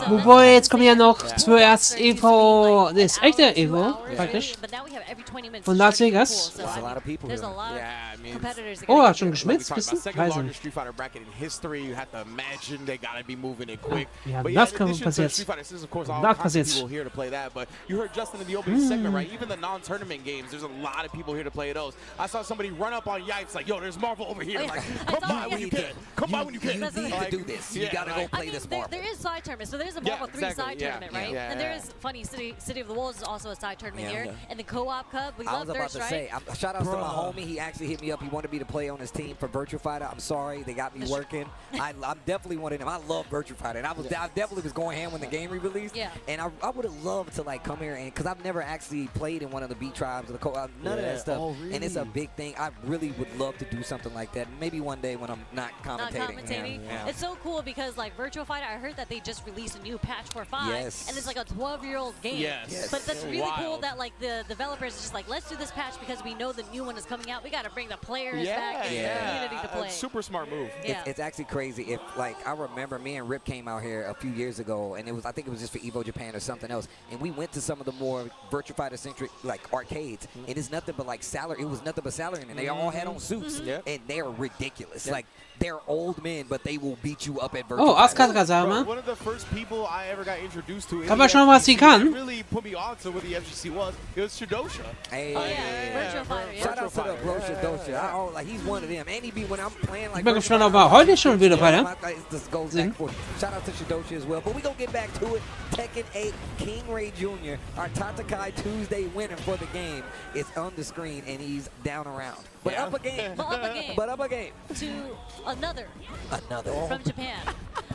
Wobei, jetzt kommen ja noch zuerst EVO, das echte EVO, praktisch. But now we have every 20 minutes Von to Las start the Vegas. pool, so, There's a I lot mean, of people There's a here. lot Yeah, I mean, of competitors. that Oh, gotta hat schon get geschmitzt, Talk about bisschen? second Weiß largest nicht. Street Fighter bracket in history. You have to imagine they gotta be moving it quick. Ja, But das in kann addition to passiert. Street Fighter, this is of course all Das kinds of passiert. people here to play that. But you heard Justin in the opening segment, right? Even the non-tournament games, there's a lot of people here to play those. I saw somebody run up on Yipes like, "Yo, there's Marvel over here. Oh, yeah. Like, I come saw by it. when you can. Come by when you can." You need to do this. You Yeah, gotta go like- play I this mean, Marvel. there is side tournaments. So there's a Yeah, Marvel 3 exactly. side Yeah, tournament, yeah, right? yeah, And there yeah. is funny City of the Wolves is also a side tournament Yeah. here, Yeah. and the co-op cup. We I love was about Deutsch, to right? say, shout out to my homie. He actually hit me up. He wanted me to play on his team for Virtua Fighter. I'm sorry, they got me working. I'm definitely one of them. I love Virtua Fighter, and I definitely was going ham when the game re-released. Yeah. And I would have loved to like come here and because I've never actually played in one of the beat tribes or the co-op, none of Yeah. that stuff. Oh, And it's a really? big thing. I really would love to do something like that. Maybe one day when I'm not Not commentating. commentating. Yeah. It's so cool because like Virtua Fighter, I heard that they just released a new patch for 5, Yes. and it's like a 12-year-old game. Yes. But that's really cool Wild. that like the developers are just like, let's do this patch because we know the new one is coming out. We got to bring the players back and the community to play. Super smart move. Yeah. It's actually crazy. If like I remember, me and Rip came out here a few years ago, and I think it was just for EVO Japan or something else, and we went to some of the more Virtua Fighter centric like arcades, and it's nothing but like salary. It was nothing but salary, and they all had on suits, Yep. and they're ridiculous. Like they're old men, but they will beat you up at Virtua Oh, Fighter. Oscar-Kasame. One of the first people I ever got introduced to. Kann man schon, was sie kann. That really put me on to what the FGC was. It was Shidosha. Hey, Oh, yeah. Virtua Fighter, yeah. Shout out to the Virtua bro Fighter. Shidosha. Like he's one of them, and he be when I'm playing like. Ich bin Virtua gespannt, ob Fighter, er heute schon wieder Fighter. This goes back and forth. Shout out to Shidosha as well. But we gonna get back to it. Tekken 8, King Ray Jr., our Tatakai Tuesday winner for the game, is on the screen and he's down around. But Yeah. up a game. But up a game. But up a game. To another Another. from Japan.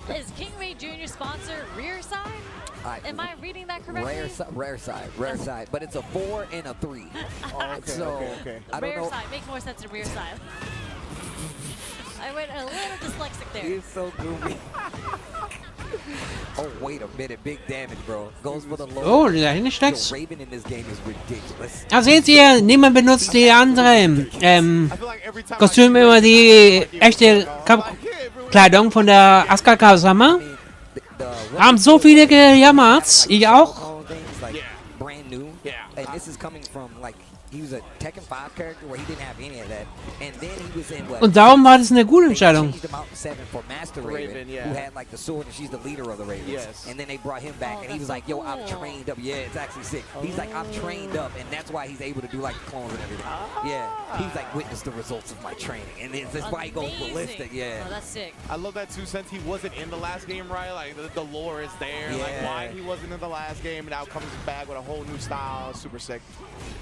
Is King Ray Jr. sponsor Rear Side? Am I reading that correctly? Rare side. But it's a 4 and a 3. Okay, So, okay. I don't Rear know. Side makes more sense than Rear Side. I went a little dyslexic there. He's so gloomy. Oh, wait a minute. Big damage, bro. Goes for the low. Oh, der dahin Yo, steckt. Raven in this game is ridiculous. Da seht ihr, niemand benutzt die andere I feel like every time Kostüm, immer die echte Kleidung von der Oscar-Kasame. Haben so viele gejammert, ich auch. All things like Yeah. brand new. Yeah. And this is coming from like he was a Tekken 5 character where he didn't have any of that. And then he was in what? Und darum war das eine gute They Entscheidung. changed him out in 7 for Master Raven, Raven, yeah. who had like the sword, and she's the leader of the Ravens. Yes. And then they brought him back, Oh, and he was that's like, so "Yo, I'm cool. trained up." Yeah, it's actually sick. He's like, "I'm trained up," and that's why he's able to do like the clones and everything. Yeah, he's like, "Witness the results of my training," and that's why he goes Amazing. ballistic. Yeah. Oh, that's sick. I love that too, since he wasn't in the last game, right? Like the lore is there. Like Yeah. why he wasn't in the last game, now comes back with a whole new style. Super sick.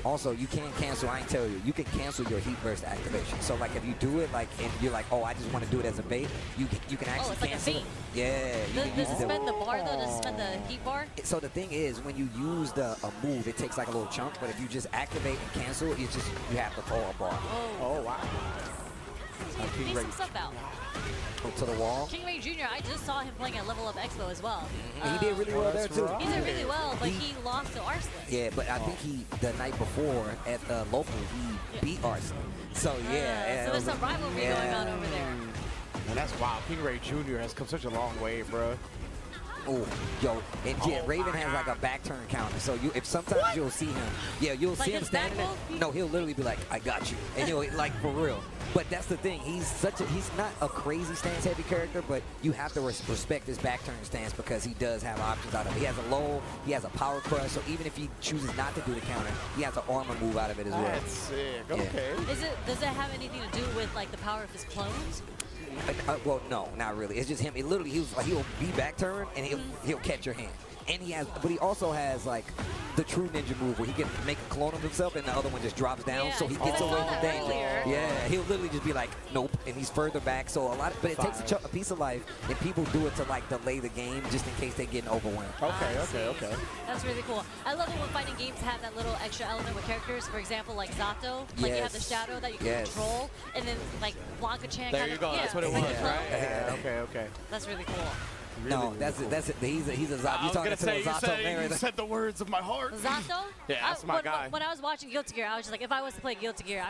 Also, you can't cancel. I ain't tell you. You can cancel your heat burst activation. So like if you do it, like if you're like, "Oh, I just want to do it as a bait," you can actually it's like a cancel bait. it. Yeah. You can Does use it the- spend the bar though? Does it spend the heat bar? So the thing is, when you use a move, it takes like a little chunk. But if you just activate and cancel, you have to throw a bar Oh wow. Leave some stuff out. to the wall. King Ray Jr., I just saw him playing at Level Up Expo as well. And he did really well there that's too. right. He did really well, but he lost to Arslan. Yeah, but I think the night before at the local, he beat Arslan. So yeah. So there's some rivalry going on over there. And that's wild. King Ray Jr. has come such a long way, bro. Oh, yo, and yeah, Raven has like a back turn counter. So if sometimes you'll see him, you'll Like see him his standing back there. move? No, he'll literally be like, "I got you," and you'll like for real. But that's the thing. He's not a crazy stance heavy character, but you have to respect his back turn stance because he does have options out of it. He has a low, he has a power crush, so even if he chooses not to do the counter, he has an armor move out of it as well. That's sick. Okay. Does it have anything to do with like the power of his clones? Well, no, not really. It's just him. It literally, he'll be back turn and he'll catch your hand. And but he also has like the true ninja move where he can make a clone of himself and the other one just drops down, so he gets away from danger. Yeah, he'll literally just be like, nope, and he's further back. So but it takes a piece of life, and people do it to like delay the game just in case they're getting overwhelmed. Okay. That's really cool. I love it when fighting games have that little extra element with characters. For example, like Zato, like you have the shadow that you can control, and then like Blanca-chan. There you go. That's what it was, right? Okay. That's really cool. Really, no, that's it. He's a Zato. You're talking to a Zato man. You said the words of my heart. Zato? Yeah, that's my guy. When I was watching Guilty Gear, I was just like, if I was to play Guilty Gear,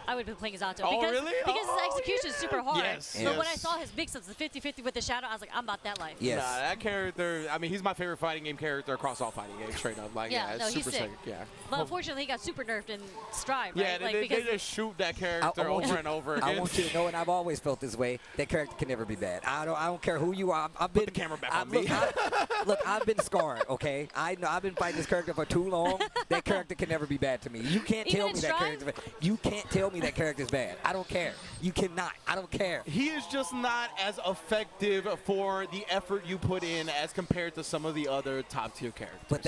I would be playing Zato. Oh, really? Because his execution is super hard. Yes. But when I saw his mix-ups, the 50-50 with the shadow, I was like, I'm about that life. Yes. Nah, that character, I mean, he's my favorite fighting game character across all fighting games, straight up. Like, Yeah, it's no, super he's sick. Yeah. But unfortunately, he got super nerfed in Strive, Yeah, right? they just shoot that character over and over again. I want you to know, and I've always felt this way, that character can never be bad. I don't care who you are. I've been, Put the camera back on me. Look, I've been scarred, okay? I've been fighting this character for too long. That character can never be bad to me. You can't tell me that character's bad. You can't tell me that character's bad. I don't care. You cannot. I don't care. He is just not as effective for the effort you put in as compared to some of the other top-tier characters.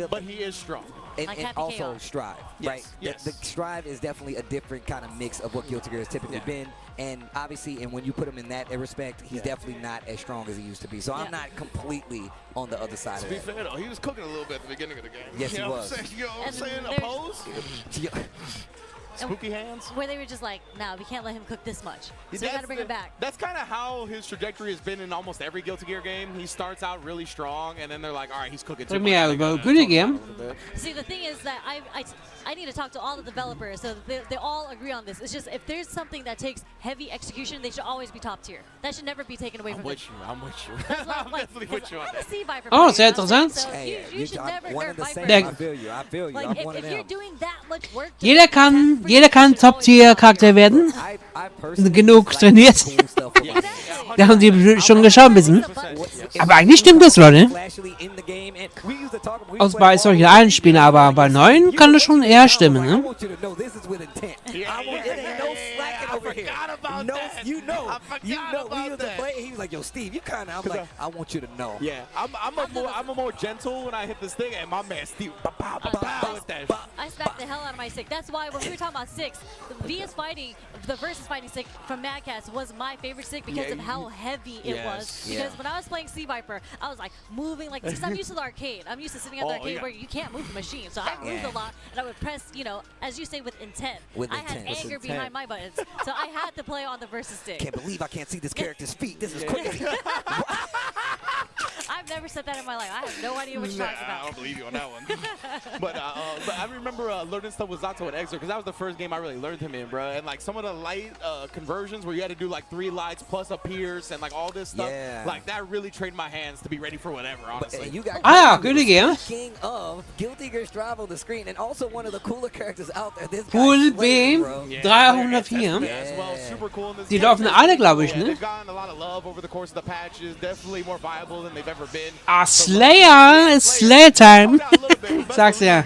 But he is strong. And also Strive, right? Yes. The Strive is definitely a different kind of mix of what Guilty Gear has typically been. And obviously, and when you put him in that respect, he's definitely not as strong as he used to be. So I'm not completely on the other side of that. To be fair, though, he was cooking a little bit at the beginning of the game. Yes, he was. You know what I'm saying? Oppose? Spooky hands? Where they were just like, nah, we can't let him cook this much. So we got to bring him back. That's kind of how his trajectory has been in almost every Guilty Gear game. He starts out really strong, and then they're like, all right, he's cooking too much. Good game. See, the thing is that I need to talk to all the developers so they all agree on this. It's just if there's something that takes heavy execution, they should always be top tier. That should never be taken away from them. I'm with you. I'm definitely with you on that. I'm a Sea Viper Oh, player, c'est intéressant. You should never nerf Viper. I feel you. Like, if you're doing that much work Jeder kann Top-Tier-Charakter werden. Genug trainiert. Da haben die schon geschaut ein bisschen. Aber eigentlich stimmt das, Leute. Bei solchen alten Spielen, aber bei neuen kann das schon eher stimmen, ne? I'm a more gentle when I hit this thing, and my man Steve, I smacked the hell out of my stick. That's why when we were talking about sticks, the versus fighting stick from Mad Catz was my favorite stick because of how heavy it was. Because when I was playing Sea Viper, I was like moving like this. I'm used to the arcade. I'm used to sitting at the arcade where you can't move the machine. So I moved a lot, and I would press, as you say, with intent. I had anger behind my buttons, so I had to play on the versus stick. Can't believe I can't see this character's feet. This is crazy. I've never said that in my life. I have no idea what you're talking about. I don't believe you on that one. but I remember learning stuff with Zato and Exer because that was the first game I really learned him in, bro. And like some of the light conversions where you had to do like 3 lights plus a pierce and like all this stuff, like that really trained my hands to be ready for whatever, honestly. You got Good game. King of Guilty Gear Strive on the screen and also one of the cooler characters out there. This Full Beam 304. Die laufen alle, glaube ich, ne? Ah, Slayer ist Slayer Time. Sag's ja.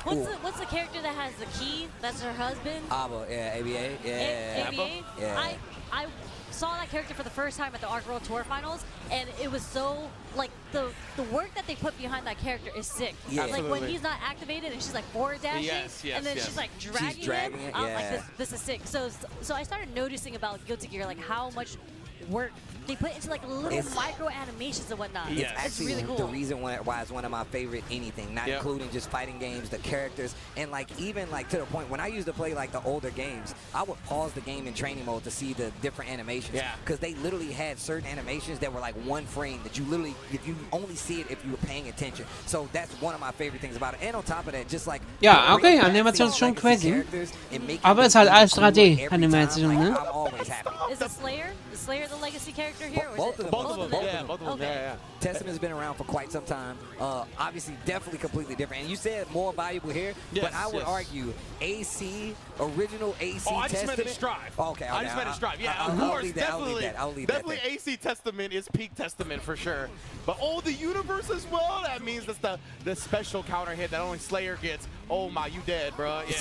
What's the character that has the key? That's her husband? ABA, yeah. ABA? I saw that character for the first time at the Arc World Tour Finals, and it was so, like, the work that they put behind that character is sick. Yeah. Like, when he's not activated and she's, like, forward dashing, and then she's, like, dragging him, I'm like, this is sick. So I started noticing about Guilty Gear, like, how much work they put into like little micro animations and whatnot. It's actually really cool. The reason why it's one of my favorite anything, not including just fighting games, the characters, and like even like to the point when I used to play like the older games, I would pause the game in training mode to see the different animations. Because they literally had certain animations that were like 1 frame that you literally, if you only see it if you were paying attention. So that's one of my favorite things about it. And on top of that, just like ja, okay, Animation ist schon crazy. Aber es ist halt alles 3D-Animation, ne? Is it Slayer? Is Slayer the legacy character here? Or Both is it of them. Yeah, both of them. Okay. Yeah. Testament's been around for quite some time. Obviously, definitely completely different. And you said more valuable here, Yes, but I would yes. argue original AC Oh, I just Testament. meant it Strive. Okay, I just meant it Strive. Yeah, of I'll course, leave that, definitely. I'll leave that Definitely there. AC Testament is peak Testament for sure. But the universe as well, that means that's the special counter hit that only Slayer gets. Oh my, you dead, bro. Yeah.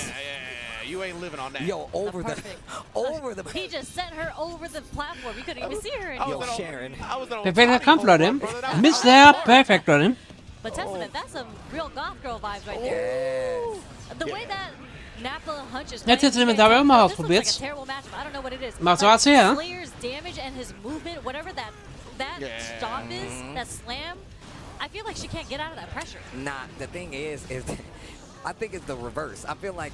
You ain't living on that. Yo, over the He just sent her over the platform. You couldn't even see her Yo, anymore. Sharon. Perfekter Kampf, Leute. Miss der perfekt, Leute. But Testament, that's some real goth girl vibes right there. Yes. The way that Nappa hunches. Jetzt hätte sie mit dabei auch mal ausprobiert. Like a terrible matchup. I don't know what it is. Macht so AC, ja? Slayer's damage and his movement, whatever that stomp is, that slam, I feel like she can't get out of that pressure. Nah, the thing is I think it's the reverse. I feel like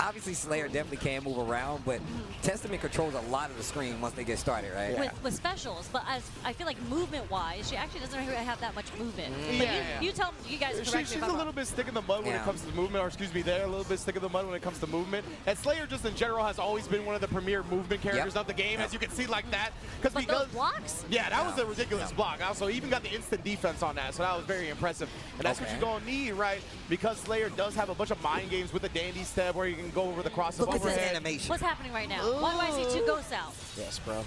obviously Slayer definitely can move around, but Testament controls a lot of the screen once they get started, right? With specials, but I feel like movement-wise, she actually doesn't really have that much movement. But you tell you guys correct me She's if a I'm little wrong. bit stick in the mud when it comes to movement, or excuse me, they're a little bit stick in the mud when it comes to movement. And Slayer just in general has always been one of the premier movement characters of the game, as you can see like that. But those blocks? Yeah, that was a ridiculous block. Also, even got the instant defense on that, so that was very impressive. And that's what you're going to need, right? Because Slayer does have a bunch of mind games with the dandy step where you can go over the cross of overhead. Animation. What's happening right now? Why do I see two ghosts out? Yes, bro.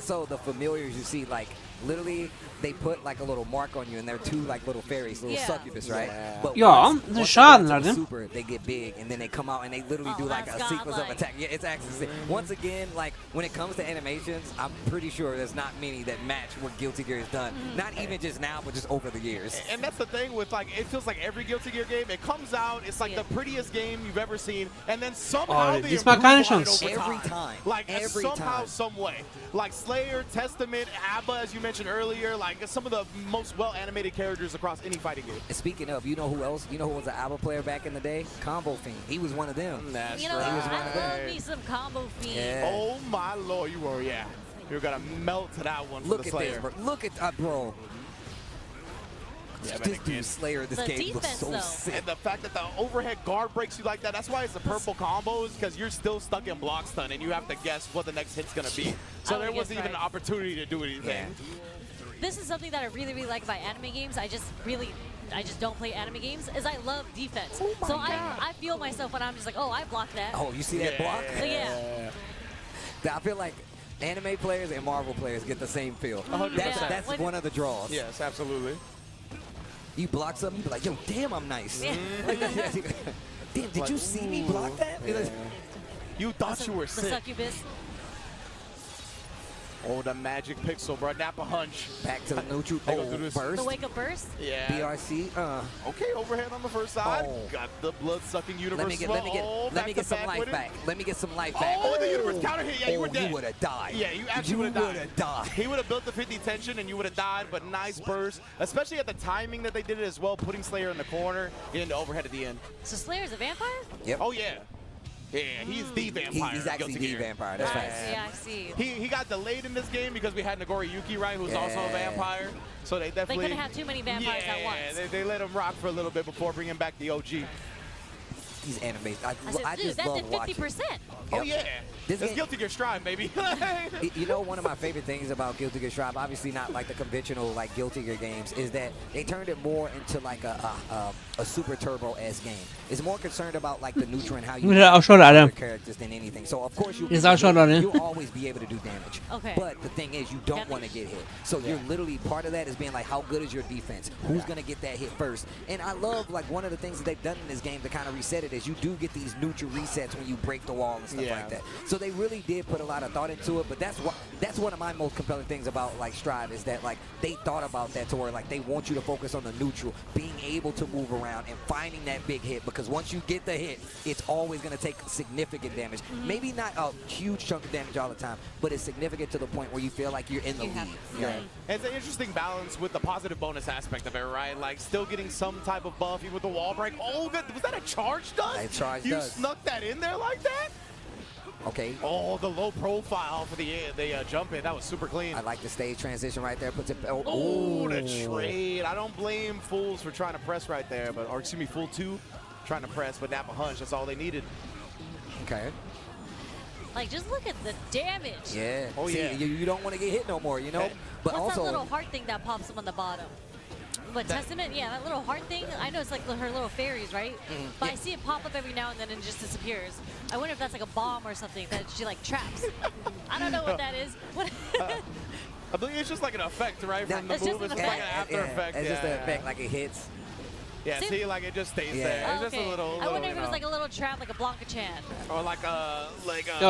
So the familiars you see, like literally they put like a little mark on you, and they're two like little fairies, little succubus, right? But Ja, once das ist they Schaden, go to the Leute. super, they get big, and then they come out and they literally do like a that's sequence of godlike. attack. Yeah, it's actually once again, like when it comes to animations, I'm pretty sure there's not many that match what Guilty Gear has done. Not even just now, but just over the years. And that's the thing with like, it feels like every Guilty Gear game, it comes out, it's like the prettiest game you've ever seen, and then somehow they diesmal improve keine on it Chance. over Every time. Like Every somehow, time. some way. Like Slayer, Testament, Abba, as you mentioned earlier, like some of the most well-animated characters across any fighting game. And speaking of, you know who else? You know who was an ABBA player back in the day? Combo Fiend. He was one of them. That's You know, right. I love me some combo fiend. Yeah. Oh my lord, you were, yeah. You're gonna melt to that one for Look the at Slayer. this, bro. Look at that, bro. Yeah, This dude's Slayer in this The game looks defense, so though. sick. And the fact that the overhead guard breaks you like that, that's why it's the purple combos, because you're still stuck in block stun and you have to guess what the next hit's going to be. So I there would wasn't guess even an right. opportunity to do anything. This is something that I really, really like about anime games. I just don't play anime games, is I love defense. So I feel myself when I'm just like, oh, I blocked that. Oh, you see that block? So yeah. I feel like anime players and Marvel players get the same feel. 100%. That's When- one of the draws. Yes, absolutely. You block something, you be like, yo, damn, I'm nice. Yeah. Damn, did you see me block that? You thought you were The sick. succubus. Oh, the magic pixel, bro. Nappa hunch. Back to the neutral. They gonna do this. Burst. The wake up burst. Yeah. BRC. Okay, overhead on the first side. Oh. Got the blood-sucking universe. Let me get some life back. Let me get some life back. Oh, the universe counter hit. Yeah, you were dead. You would have died. Yeah, you actually would have would've died. He would have built the 50 tension and you would have died, but nice burst, especially at the timing that they did it as well, putting Slayer in the corner, getting the overhead at the end. So Slayer's a vampire? Yep. Oh, yeah. Yeah, he's the vampire. He's actually Guilty the Gear. vampire. That's right. I see. He got delayed in this game because we had Nagori Yuki, right, who's also a vampire. So they definitely... couldn't have too many vampires at once. Yeah, they let him rock for a little bit before bringing back the OG. These animes. I I said, dude, just that love did watching. 50%. Oh, yeah. This It's game- Guilty Gear Strive, baby. You know, one of my favorite things about Guilty Gear Strive, obviously not like the conventional like Guilty Gear games, is that they turned it more into like a Super Turbo-esque game. It's more concerned about like the neutral and how you Wieder auch schon, Alter. characters than anything. So of course Ist auch schon, Leute. you'll always be able to do damage. Okay. But the thing is, you don't want to get hit. So you're literally part of that is being like, how good is your defense? Who's gonna get that hit first? And I love like one of the things that they've done in this game to kind of reset it is you do get these neutral resets when you break the wall and stuff like that. So they really did put a lot of thought into it. But that's one of my most compelling things about like Strive is that like they thought about that to where like they want you to focus on the neutral, being able to move around and finding that big hit, because once you get the hit, it's always going to take significant damage. Maybe not a huge chunk of damage all the time, but it's significant to the point where you feel like you're in the lead. Yeah. And it's an interesting balance with the positive bonus aspect of it, right? Like still getting some type of buff even with the wall break. Oh, good. Was that a charge dust? A charge you dust. snuck that in there like that? Okay. Oh, the low profile for the jump in. That was super clean. I like the stage transition right there. Puts it. Oh, the trade. I don't blame fools for trying to press right there, but or excuse me, fool 2 trying to press, but Nappa hunch. That's all they needed. Okay. Like, just look at the damage. Yeah. Oh, See, yeah. You don't want to get hit no more, you know? But What's also, that little heart thing that pops up on the bottom? What, Testament? Yeah, that little heart thing. I know it's like her little fairies, right? But I see it pop up every now and then and it just disappears. I wonder if that's like a bomb or something that she like traps. I don't know what that is. What? I believe it's just like an effect, right? From the It's just move, an it's like an effect. after effect. It's just an effect, like it hits. Yeah, see, like it just stays there. Oh, It's just a okay. little. I wonder if you it was know. like a little trap, like a Blanca-chan. Or like Ja,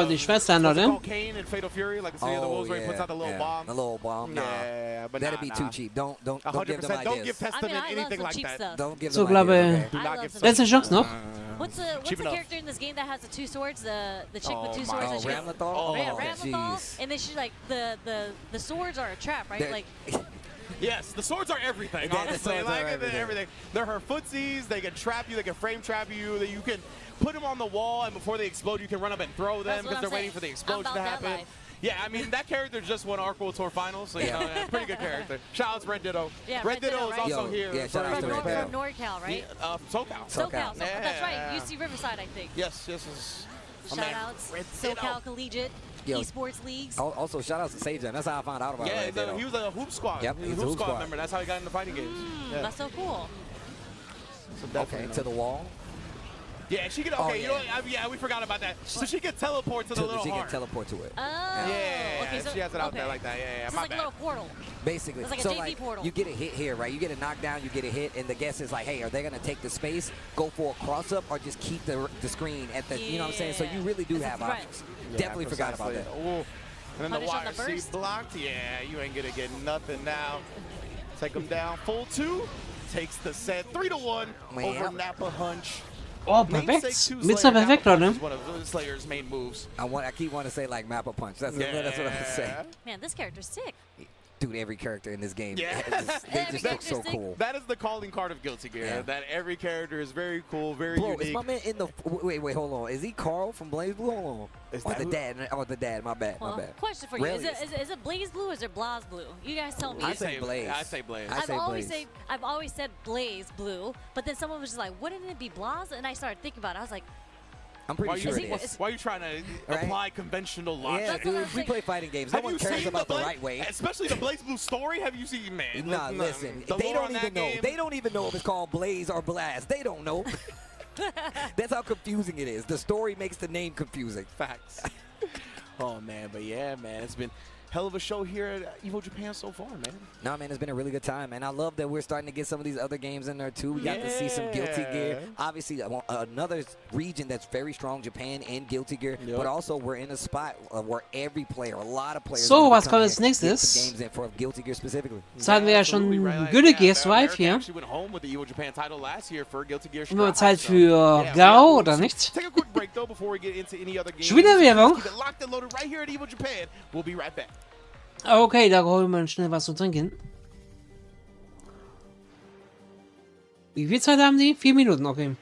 die Schwestern, what's it oder? called? Kane and Fatal Fury, like the City of the Wolves, where he puts out the little bomb. The little bomb. Nah. Yeah, but That'd nah, be nah. too cheap. Don't give them 100%. ideas. Don't give Testament I love anything some like cheap that. stuff. Don't give So, them glaube, ideas. Do I not love give some letzte cheap Chance stuff. noch. What's the Cheap enough. character in this game that has the 2 swords? The chick with 2 Oh, swords. my- and she Ramlethal? goes, yeah, Oh, Ramlethal. jeez. And then she's like the swords are a trap, right? They're- Like Yes, the swords are everything. The Honestly, swords like are everything. everything. They're her footsies. They can trap you. They can frame trap you. That you can put them on the wall, and before they explode, you can run up and throw them That's what because I'm they're waiting saying. for the I'm explosion about to that happen. life. Yeah, I mean that character just won our World Tour finals, so you know, yeah, pretty good character. Shout out to Red Ditto. Yeah, Red Ditto is right? also Yo, here. yeah, shout out for to Evo Red Japan. Ditto. from NorCal, right? SoCal. SoCal. SoCal. That's right. Yeah. UC Riverside, I think. Yes, yes, yes. My Shout man, outs. Red Ditto. SoCal Collegiate Yo. Esports Leagues. Also, shout out to Sage. That's how I found out about Yeah, Red Ditto. he was a hoop squad. Yep, he was a hoop squad member. That's how he got into fighting games. Yeah. That's so cool. So Okay, definitely to the wall. Yeah, she could. Okay, Oh, you know what? Yeah, we forgot about that. So she could teleport to the little She can heart. teleport to it. Oh. Yeah, Okay, so, she has it out okay. there like that. Yeah, yeah. So My it's like bad. a little portal. Basically. It's like a so JV like portal. you get a hit here, right? You get a knockdown, you get a hit, and the guess is like, hey, are they gonna take the space, go for a cross up, or just keep the screen at the you know what I'm saying? So you really do It's a have threat. options. Yeah, Definitely forgot about that. precisely. Ooh. And then Punish the on the wire burst. seat blocked. Yeah, you ain't gonna get nothing now. Take him down. Full 2. Takes the set 3-1 Man. over Napa Hunch. Oh, perfekt. Mr. Perfekt, Leute. One of Slayer's main moves. I keep wanting to say like Mappa Punch. That's what I say. Man, this character's sick. Dude, every character in this game, Yeah. they Every just look so character's sick. cool. That is the calling card of Guilty Gear. Yeah. That every character is very cool, very Bro, unique. is my man in the wait, hold on. Is he Carl from Blaze Blue? Hold on. Is Or that the who- dad? Or the dad? My bad. Well, My bad. question for you: Relius. is it Blaze Blue or is it Blaze Blue? You guys tell me. I say Blaze. I say Blaze. I say Blaze. I've always said Blaze Blue, but then someone was just like, wouldn't it be Blaze? And I started thinking about it. I was like, I'm pretty sure it he- is. Why are you trying to Right? apply conventional logic? Yeah, That's what dude. I'm We saying. play fighting games. No Have one you cares seen about the Blaze- right way. Especially the Blaze Blue story. Have you seen, man? Nah, listen. the They lore don't on that even know. game- They don't even know if it's called Blaze or Blast. They don't know. That's how confusing it is. The story makes the name confusing. Facts. Oh man, but yeah, man, it's been hell of a show here at EVO Japan so far, man. No, man, it's been a really good time, and I love that we're starting to get some of these other games in there too. We got to see some Guilty Gear. Yeah. Obviously, another region that's very strong, Japan and Guilty Gear. Yep. But also, we're in a spot where every player, a lot of players, So, are gonna was come kommt in als and get some nächstes? games in for Guilty Gear specifically. Jetzt hatten wir ja Absolutely schon right, like, Good yeah, Gears Live America hier. actually went home with the EVO Japan title last year for Guilty Gear Immer Strive, Zeit so- für Yeah, Gao, we'll oder nicht? Take a quick break though before we get into any other games. Schon wieder Werbung? Keep it locked and loaded right here at EVO Japan. We'll be right back. Okay, da holen wir schnell was zu trinken. Wie viel Zeit haben die? 4 Minuten, okay.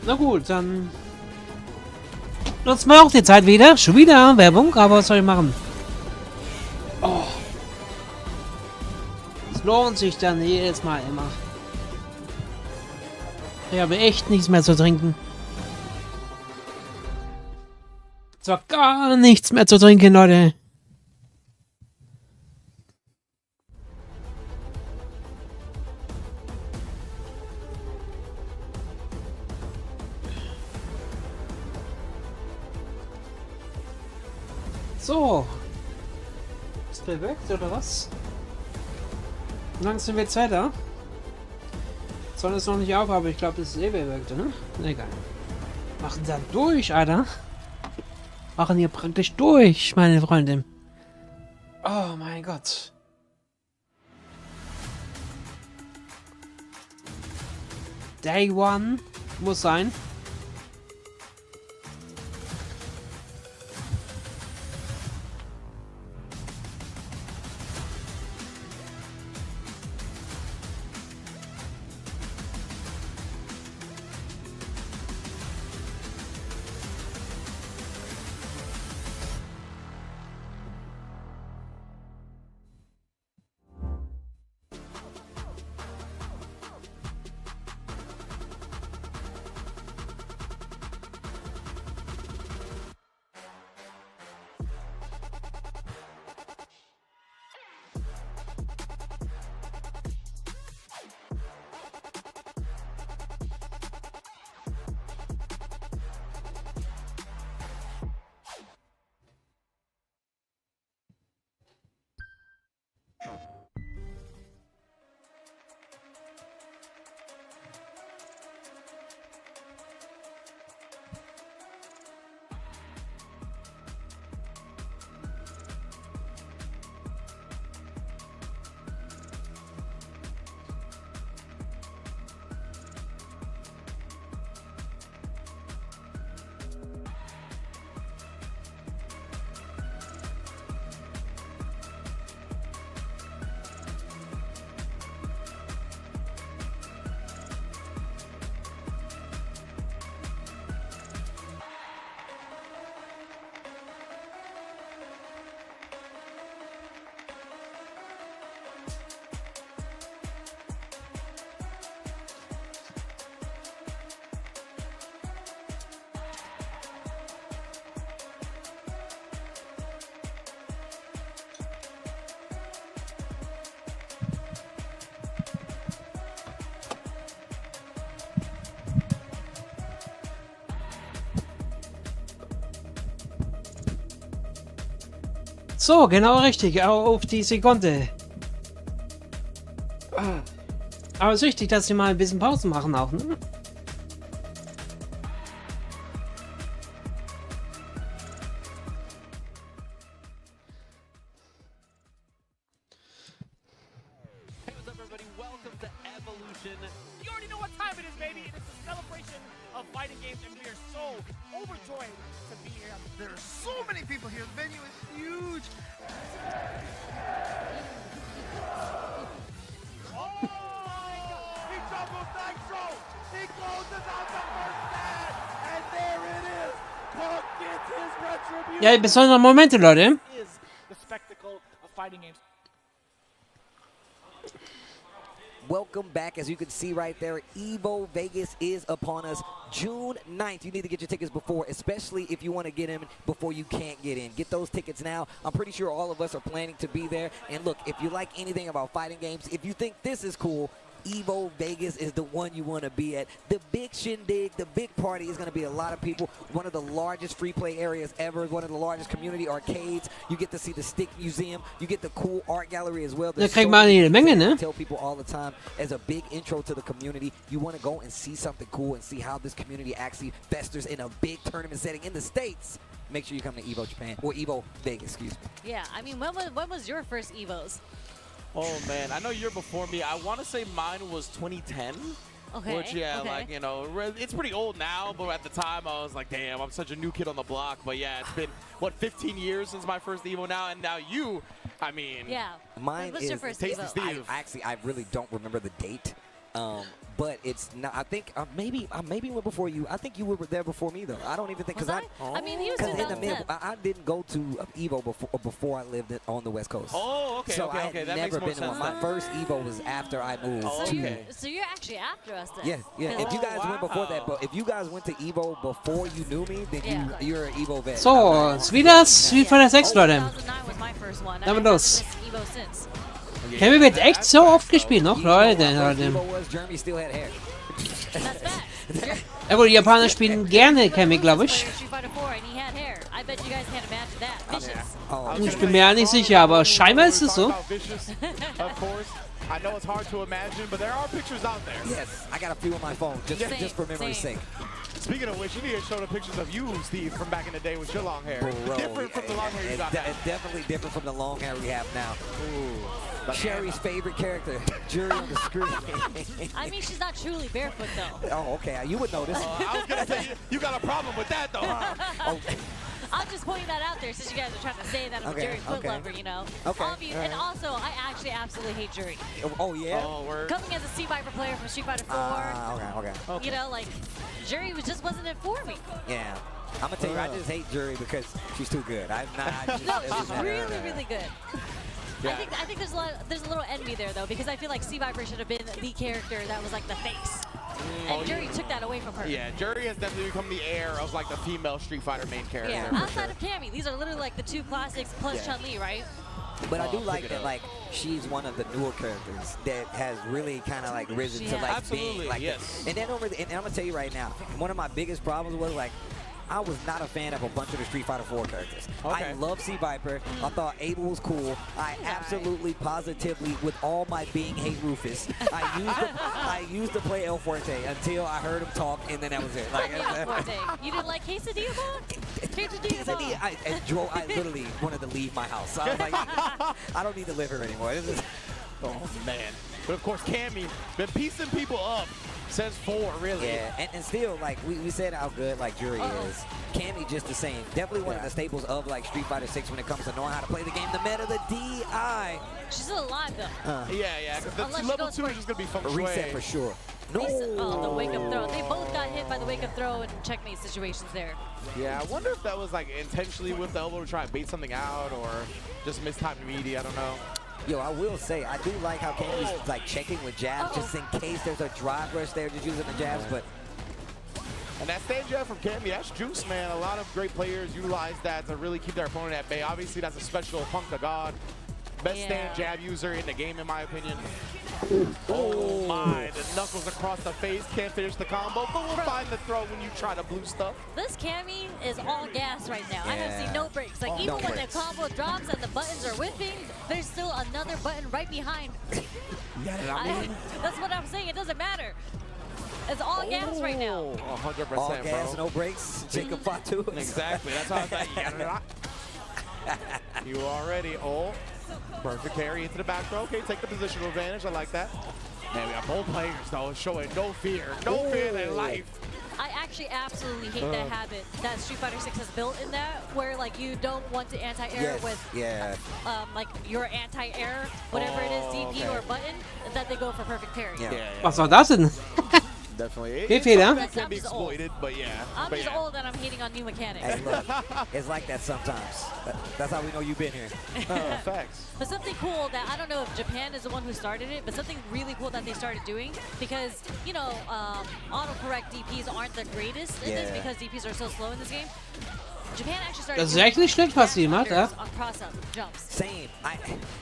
Na gut, dann nutzen wir auch die Zeit wieder. Schon wieder Werbung, aber was soll ich machen? Oh. Es lohnt sich dann jedes Mal immer. Ich habe echt nichts mehr zu trinken. Zwar gar nichts mehr zu trinken, Leute. So. Ist bewirkt oder was? Wie lange sind wir jetzt weiter? Sonne ist noch nicht auf, aber ich glaube, es ist eh bewirkt, ne? Egal. Machen da durch, Alter. Machen hier praktisch durch, meine Freundin. Oh mein Gott. Day One muss sein. So, genau richtig, auf die Sekunde. Aber es ist wichtig, dass sie mal ein bisschen Pause machen auch, ne? Hey, what's up, everybody? Welcome to Evolution. You already know what time it is, baby. It is the celebration of fighting games, and we are so overjoyed to be here. There are so many people here. The venue is huge. Oh my God! He doubles Nitro. He closes out the first set, and there it is. Punk gets his retribution. Ja, besondere Momente, Leute. Is the spectacle of fighting games. Welcome back. As you can see right there, EVO Vegas is upon us June 9th. You need to get your tickets before, especially if you want to get in before you can't get in. Get those tickets now. I'm pretty sure all of us are planning to be there. And look, if you like anything about fighting games, if you think this is cool, EVO Vegas is the one you want to be at. The big shindig, the big party is going to be a lot of people. One of the largest free play areas ever. One of the largest community arcades. You get to see the Stick Museum. You get the cool art gallery as well. Da kriegt man jede Menge, ne? I tell people all the time, as a big intro to the community, you want to go and see something cool and see how this community actually festers in a big tournament setting in the States. Make sure you come to EVO Japan, or EVO Vegas, excuse me. Yeah, I mean, when was your first EVOs? Oh man, I know you're before me. I want to say mine was 2010. Okay. Which, yeah, okay. like, you know, it's pretty old now, but at the time I was like, damn, I'm such a new kid on the block. But yeah, it's been, what, 15 years since my first EVO now, and now you, I mean. Yeah. Mine What's is your first Tasty EVO? Steve. I really don't remember the date. But it's not. I think maybe went before you. I think you were there before me though. I don't even think Was because I mean, he was in the 2010. mid, I didn't go to EVO before I lived on the West Coast. Oh, okay, so okay, I okay. had That makes never more been to one. sense. My first EVO was after I moved Oh, to. okay. So you're actually after us then. Yeah, yeah. If you guys went before that, wow. but if you guys went to EVO before you knew me, then Yeah. you're an EVO vet. So, wdas, Spiel von der 6, Leute. 2009 was my first one. Damit and I los. haven't missed EVO since. Cammy wird echt so oft gespielt noch, Leute. EVO was Jeremy still had hair. That's bad. Ja gut, die Japaner spielen gerne Cammy, glaube ich. Street Fighter 4 and he had hair. I bet you guys can't imagine that. Vicious. Ich bin mir ja nicht sicher, aber scheinbar ist es so. Of course. I know it's hard to imagine, but there are pictures out there. Yes, I got a few on my phone just for memory's Same. sake. Speaking of which, you need to show the pictures of you, Steve, from back in the day with your long hair. Bro, Different from the long hair you got now. It's definitely different from the long hair we have now. Sherry's favorite character, Jury on the screen. I mean, she's not truly barefoot though. Oh, okay. You would notice. I was going to say, you got a problem with that, though. Oh, I'm just pointing that out there since you guys are trying to say that I'm Okay, a Jury foot okay. lover, you know. Okay, Obvious, all and right. also, I actually absolutely hate Jury. oh yeah. Oh, word. Coming as a C-Viper player from Street Fighter 4, Okay. you know, like, Jury just wasn't it for me. Yeah. I'm gonna tell you, I just hate Jury because she's too good. I'm not. No, she's really, really good. Yeah. I think there's a little envy there though, because I feel like C-Viper should have been the character that was like the face. And Jury took that away from her. Yeah, Jury has definitely become the heir of like the female Street Fighter main character. Yeah, for outside sure. of Cammy, these are literally like the two classics plus Chun-Li, right? But I do pick like it that, up. like, she's one of the newer characters that has really kind of like risen She to has. like Absolutely, being like yes. And then and I'm gonna tell you right now, one of my biggest problems was like, I was not a fan of a bunch of the Street Fighter 4 characters. Okay. I love C-Viper. I thought Abel was cool. I absolutely, positively, with all my being, hate Rufus. I used to play El Fuerte until I heard him talk, and then that was it. Like, Yeah, Forte. You didn't like Quesadilla Ball? Quesadilla Ball. I literally wanted to leave my house. I was like, I don't need to live here anymore. This is, Oh, man. But of course, Cammy been piecing people up since 4, really. yeah, and still, like, we said how good, like, Jury is. Cammy just the same. Definitely one of the staples of, like, Street Fighter 6 when it comes to knowing how to play the game. The meta, the DI. She's still alive though. Yeah, because Unless the she level goes 2 for is just going to be feng A shui. reset for sure. No. Oh, the wake up throw. They both got hit by the wake up throw and checkmate situations there. Yeah, I wonder if that was like intentionally with the elbow to try and bait something out or just mistimed media. I don't know. Yo, I will say, I do like how Cammy's, like, checking with jabs just in case there's a drive rush there, just using the jabs, but And that stand jab from Cammy, that's juice, man. A lot of great players utilize that to really keep their opponent at bay. Obviously, that's a special Punk to God. Best stand jab user in the game, in my opinion. Oh my, the knuckles across the face, can't finish the combo, but we'll find the throw when you try to blue stuff. This Cammy is all gas right now. I have seen no breaks. Like, even when the combo drops and the buttons are whiffing, there's still another button right behind. That's what I'm saying. It doesn't matter. It's all gas right now. 100%, All gas, bro. no brakes. Jacob Fatu. Exactly. That's how I thought. You already. Oh, perfect carry into the back throw. Okay, take the positional advantage. I like that. Man, we got both players, though, showing no fear. No fear in their life. I actually absolutely hate that habit that Street Fighter 6 has built in that, where like you don't want to anti-air with like your anti-air, whatever it is, DP or button, that they go for perfect parry. Was war das denn? Definitely. Fehler? That can be exploited, but yeah. I'm just old and I'm hating on new mechanics. Hey, look, it's like that sometimes. That's how we know you've been here. Facts. But something cool that I don't know if Japan is the one who started it, but something really cool that they started doing, because, you know, autocorrect DPs aren't the greatest in this because DPs are so slow in this game. Japan actually started Das ist echt nicht schlecht, was sie gemacht hat. on cross-up jumps. Same.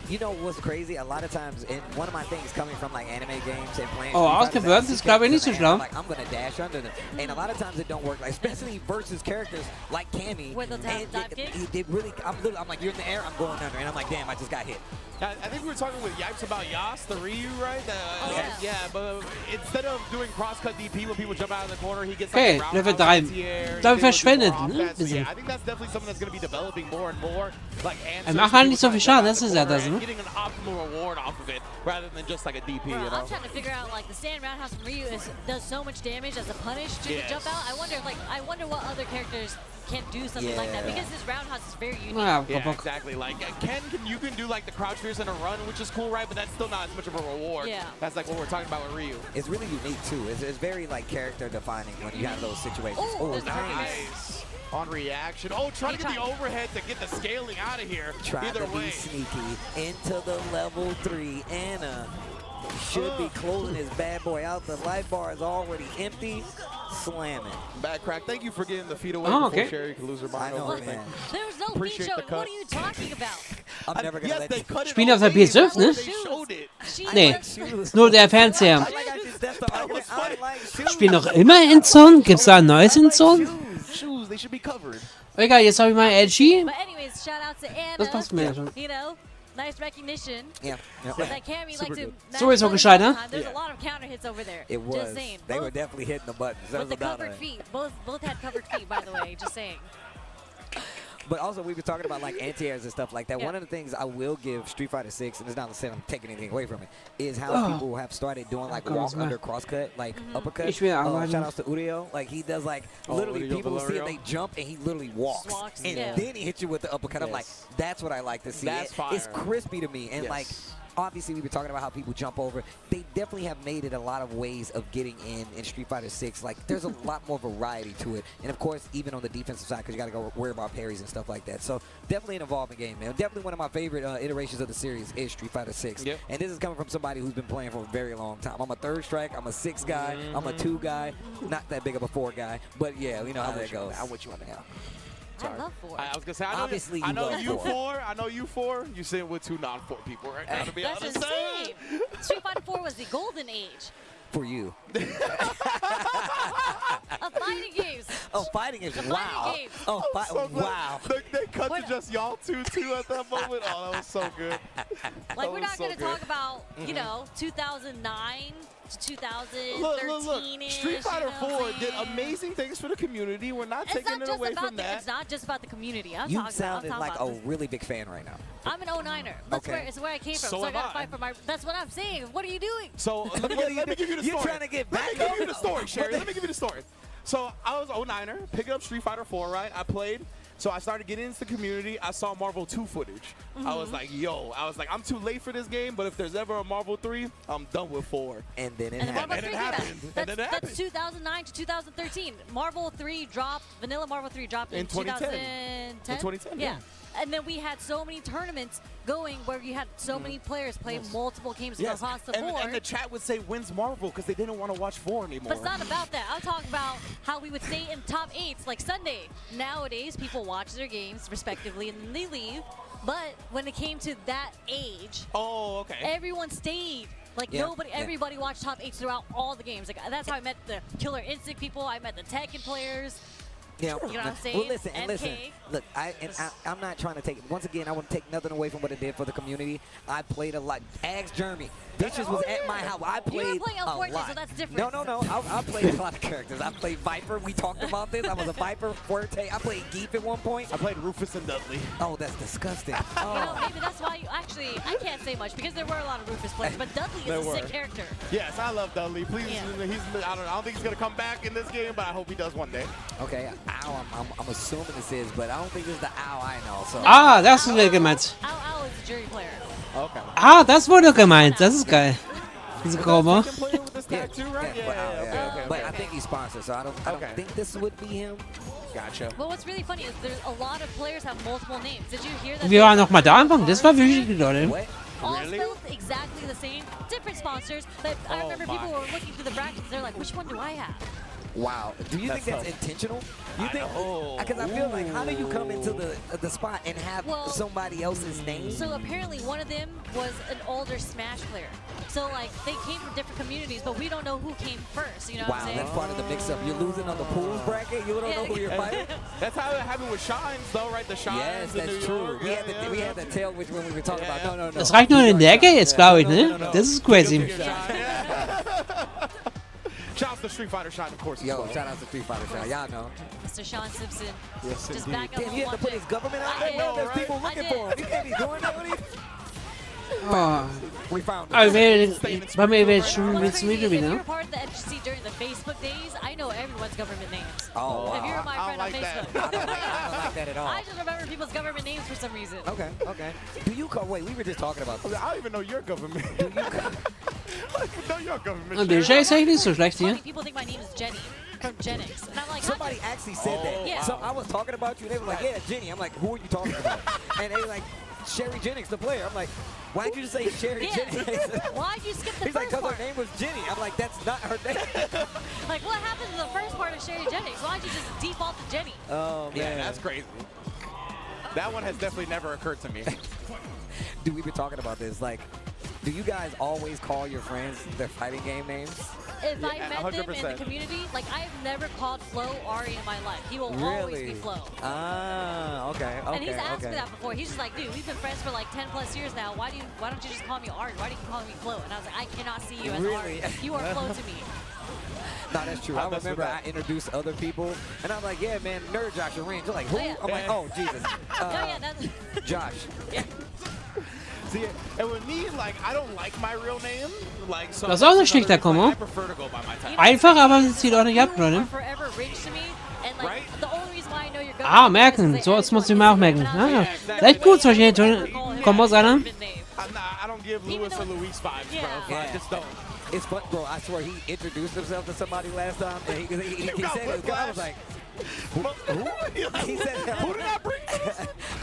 You know what's crazy? A lot of times, one of my things coming from like anime games and playing. Oh, ausgewirkt ist, glaube ich, nicht so schlau. Like, I'm gonna dash under them, and a lot of times it don't work. Like, especially versus characters like Cammy. With the dive kick? It really. I'm like, you're in the air, I'm going under, and I'm like, damn, I just got hit. I think we were talking with Yipes about Yas, the Ryu, right? Yeah, but instead of doing cross-cut DP when people jump out of the corner, he gets like Okay, Level 3. Da verschwendet, ne? Yeah, I think that's definitely something that's going to be developing more and more. Like, Mach halt nicht so viel Schaden, das ist ja das, ne? Getting an optimal reward off of it rather than just like a DP, Bro, you know? I'm trying to figure out, like, the stand roundhouse from Ryu does so much damage as a punish to the jump out. I wonder what other characters can do something like that, because this roundhouse is very unique. Yeah, exactly. Like, you can do like the crouch fierce and a run, which is cool, right? But that's still not as much of a reward. Yeah. That's like what we're talking about with Ryu. It's really unique too. It's very like character defining when you have those situations. Oh, Nice. On reaction. Oh, trying to get the overhead to get the scaling out of here. Trying Either to way. be sneaky into the level 3. Anna should be closing his bad boy out. The life bar is already empty. Slamming. Back crack. Thank you for getting the feet away before Sherry could lose her mind. I know, over man. There's no Appreciate feature. the cut. What are you talking about? I'm never gonna let they you. cut it Spielen auf der away, PS5, ne? they showed it. Nee, nur der Fernseher. I like shoes. Spielen noch immer in Zone? Gibt's da ein neues in Zone? Shoes, they should be covered. Egal, jetzt habe ich mal LG. But anyways, shout out to Anna. Das passt mir ja schon. You know, nice recognition. Yeah. That Cammy like to. Sowieso gescheit, ne? There's a lot of counter hits over there. It was. Just saying. They were definitely hitting the buttons. With the covered feet. Both had covered feet, by the way. Just saying. But also, we were talking about like anti-airs and stuff like that. One of the things I will give Street Fighter 6, and it's not to say I'm taking anything away from it, is how people have started doing like walk under crosscut, like uppercut. Shout outs to Urio. Like he does like literally people will see it, they jump and he literally walks. And then he hits you with the uppercut. I'm like, that's what I like to see. That's fire. It's crispy to me. And like, obviously we were talking about how people jump over. They definitely have made it a lot of ways of getting in Street Fighter 6. Like there's a lot more variety to it. And of course, even on the defensive side, because you got to go worry about parries and stuff like that. So definitely an evolving game, man. Definitely one of my favorite iterations of the series is Street Fighter 6. Yep. And this is coming from somebody who's been playing for a very long time. I'm a 3rd strike. I'm a 6 guy. I'm a 2 guy. Not that big of a 4 guy. But yeah, we know how that goes. I'm with you on that. I love 4. I was gonna say, Obviously, I know love you 4. 4. I know you 4. You sitting with 2 non-4 people right now, to be That's honest. insane. Street Fighter 4 was the golden age For you. of fighting games. Oh, fighting games. The Wow. fighting games. Oh, So wow. They cut to just y'all two at that moment. Oh, that was so good. Like, we're was not so going to good. talk about, you know, 2009 to 2013. Look. Street Fighter 4 did amazing things for the community. We're not taking it away from that. It's not just about the community. You sounded like a really big fan right now. I'm an 09er. That's Okay. where I came from. So So I am got to I. fight for my. That's what I'm saying. What are you doing? So let me give you the story. You trying to get back Let me give up? you the story, Sherry. Let me give you the story. So I was 09er, picking up Street Fighter 4, right? I played. So I started getting into the community. I saw Marvel 2 footage. I was like, I'm too late for this game, but if there's ever a Marvel 3, I'm done with 4. And then it And happened. Marvel 3 came out. And it happened. That's 2009 to 2013. Marvel 3 dropped. Vanilla Marvel 3 dropped in 2010. 2010. In 2010, Yeah. And then we had so many tournaments going where you had so many players play multiple games Yes, across the board. and the chat would say, when's Marvel? Because they didn't want to watch 4 anymore. But it's not about that. I'm talking about how we would stay in top 8s like Sunday. Nowadays, people watch their games respectively and then they leave. But when it came to that age, Oh, okay. everyone stayed. Like nobody, everybody watched top 8 throughout all the games. Like that's how I met the Killer Instinct people. I met the Tekken players. Yeah, you know what I'm saying? Well, listen. Look, I'm not trying to take. Once again, I want to take nothing away from what it did for the community. I played a lot. Ask Jeremy. Bitches was at my house. I played you were playing a Fortnite, lot. so that's different. No. I played a lot of characters. I played Viper. We talked about this. I was a Viper. Forte. I played Geef at one point. I played Rufus and Dudley. Oh, that's disgusting. You know, maybe that's why you actually. I can't say much because there were a lot of Rufus players, but Dudley is a sick character. Yes, I love Dudley. Please, I don't think he's gonna come back in this game, but I hope he does one day. Okay, Ow, I'm assuming this is, but I don't think this is the Ow I know. So. Ah, das wurde gemeint. Ow is a jury player. Okay. Ah, das wurde gemeint. Das ist geil. Diese Gruppe. But I think he's sponsored, so I don't think this would be him. Gotcha. Well, what's really funny is there's a lot of players have multiple names. Did you hear that? Wir waren noch mal da Anfang. Das war wirklich Leute. All spelled exactly the same, different sponsors. But I remember people were looking through the brackets. They're like, which one do I have? Wow. Do you think that's intentional? You think? Because I feel like, how do you come into the spot and have somebody else's name? So apparently one of them was an older Smash player. So like they came from different communities, but we don't know who came first. You know what I'm saying? That's part of the mix-up. You're losing on the pools bracket. You don't know who you're fighting. That's how it happened with Shines, though, right? The Shines. Yes, that's true. We had that tail which when we were talking about. No. Das reicht nur in der Ecke jetzt, glaube ich, ne? Das ist crazy. Shout out to Street Fighter Shine, of course. Yo, shout out to Street Fighter Shine. Y'all know. Mr. Sean Simpson. Yes, just back up. Damn, he had to put his government out there. know, There's right? people looking for him. He can't be doing that. We found him. Aber bei mir wird schon ein bisschen müde If wieder. you're part of the FGC during the Facebook days, I know everyone's government names. Oh, wow. If you're my friend on Facebook. I don't like that at all. I just remember people's government names for some reason. Okay. Do you call? Wait, we were just talking about this. I don't even know your government. Do you know your government? Und der ist eigentlich nicht so schlecht hier. People think my name is Jenny from Genix. And I'm like, somebody actually said that. Yeah. So I was talking about you. They were like, yeah, Jenny. I'm like, who are you talking about? And they were like, Sherry Jennings, the player. I'm like, why'd you just say Sherry Jennings? Why'd you skip the He's like, first because part? her name was Jenny. I'm like, that's not her name. Like, what happened to the first part of Sherry Jennings? Why'd you just default to Jenny? Oh, man. Yeah, that's crazy. That one has definitely never occurred to me. Dude, we've been talking about this. Like, do you guys always call your friends their fighting game names? If I met them in the community, like I've never called Flo Ari in my life. He will always be Flo. Ah, okay. And he's asked me that before. He's just like, dude, we've been friends for like 10 plus years now. Why don't you just call me Ari? Why do you call me Flo? And I was like, I cannot see you as Ari. You are Flo to me. No, that's true. I remember I introduced other people, and I'm like, yeah, man, Nerd Josh and Range. They're like, who? I'm like, oh, Jesus. That's Josh. See, and with me, like, I don't like my real name. Like, so Das ist auch nicht schlecht, der Kommo. I prefer to go by my title. Einfach, aber es zieht auch nicht ab, Leute. Forever rich to me, and like the only reason why I know you're going. Ah, merken. So, das muss ich mir auch merken. Ah, ist echt gut, solche Kombos, Alter. I don't give Louis or Luis vibes, bro. I just don't. It's fun, bro. I swear he introduced himself to somebody last time, and he said it. I was like, who? He said, who did I bring?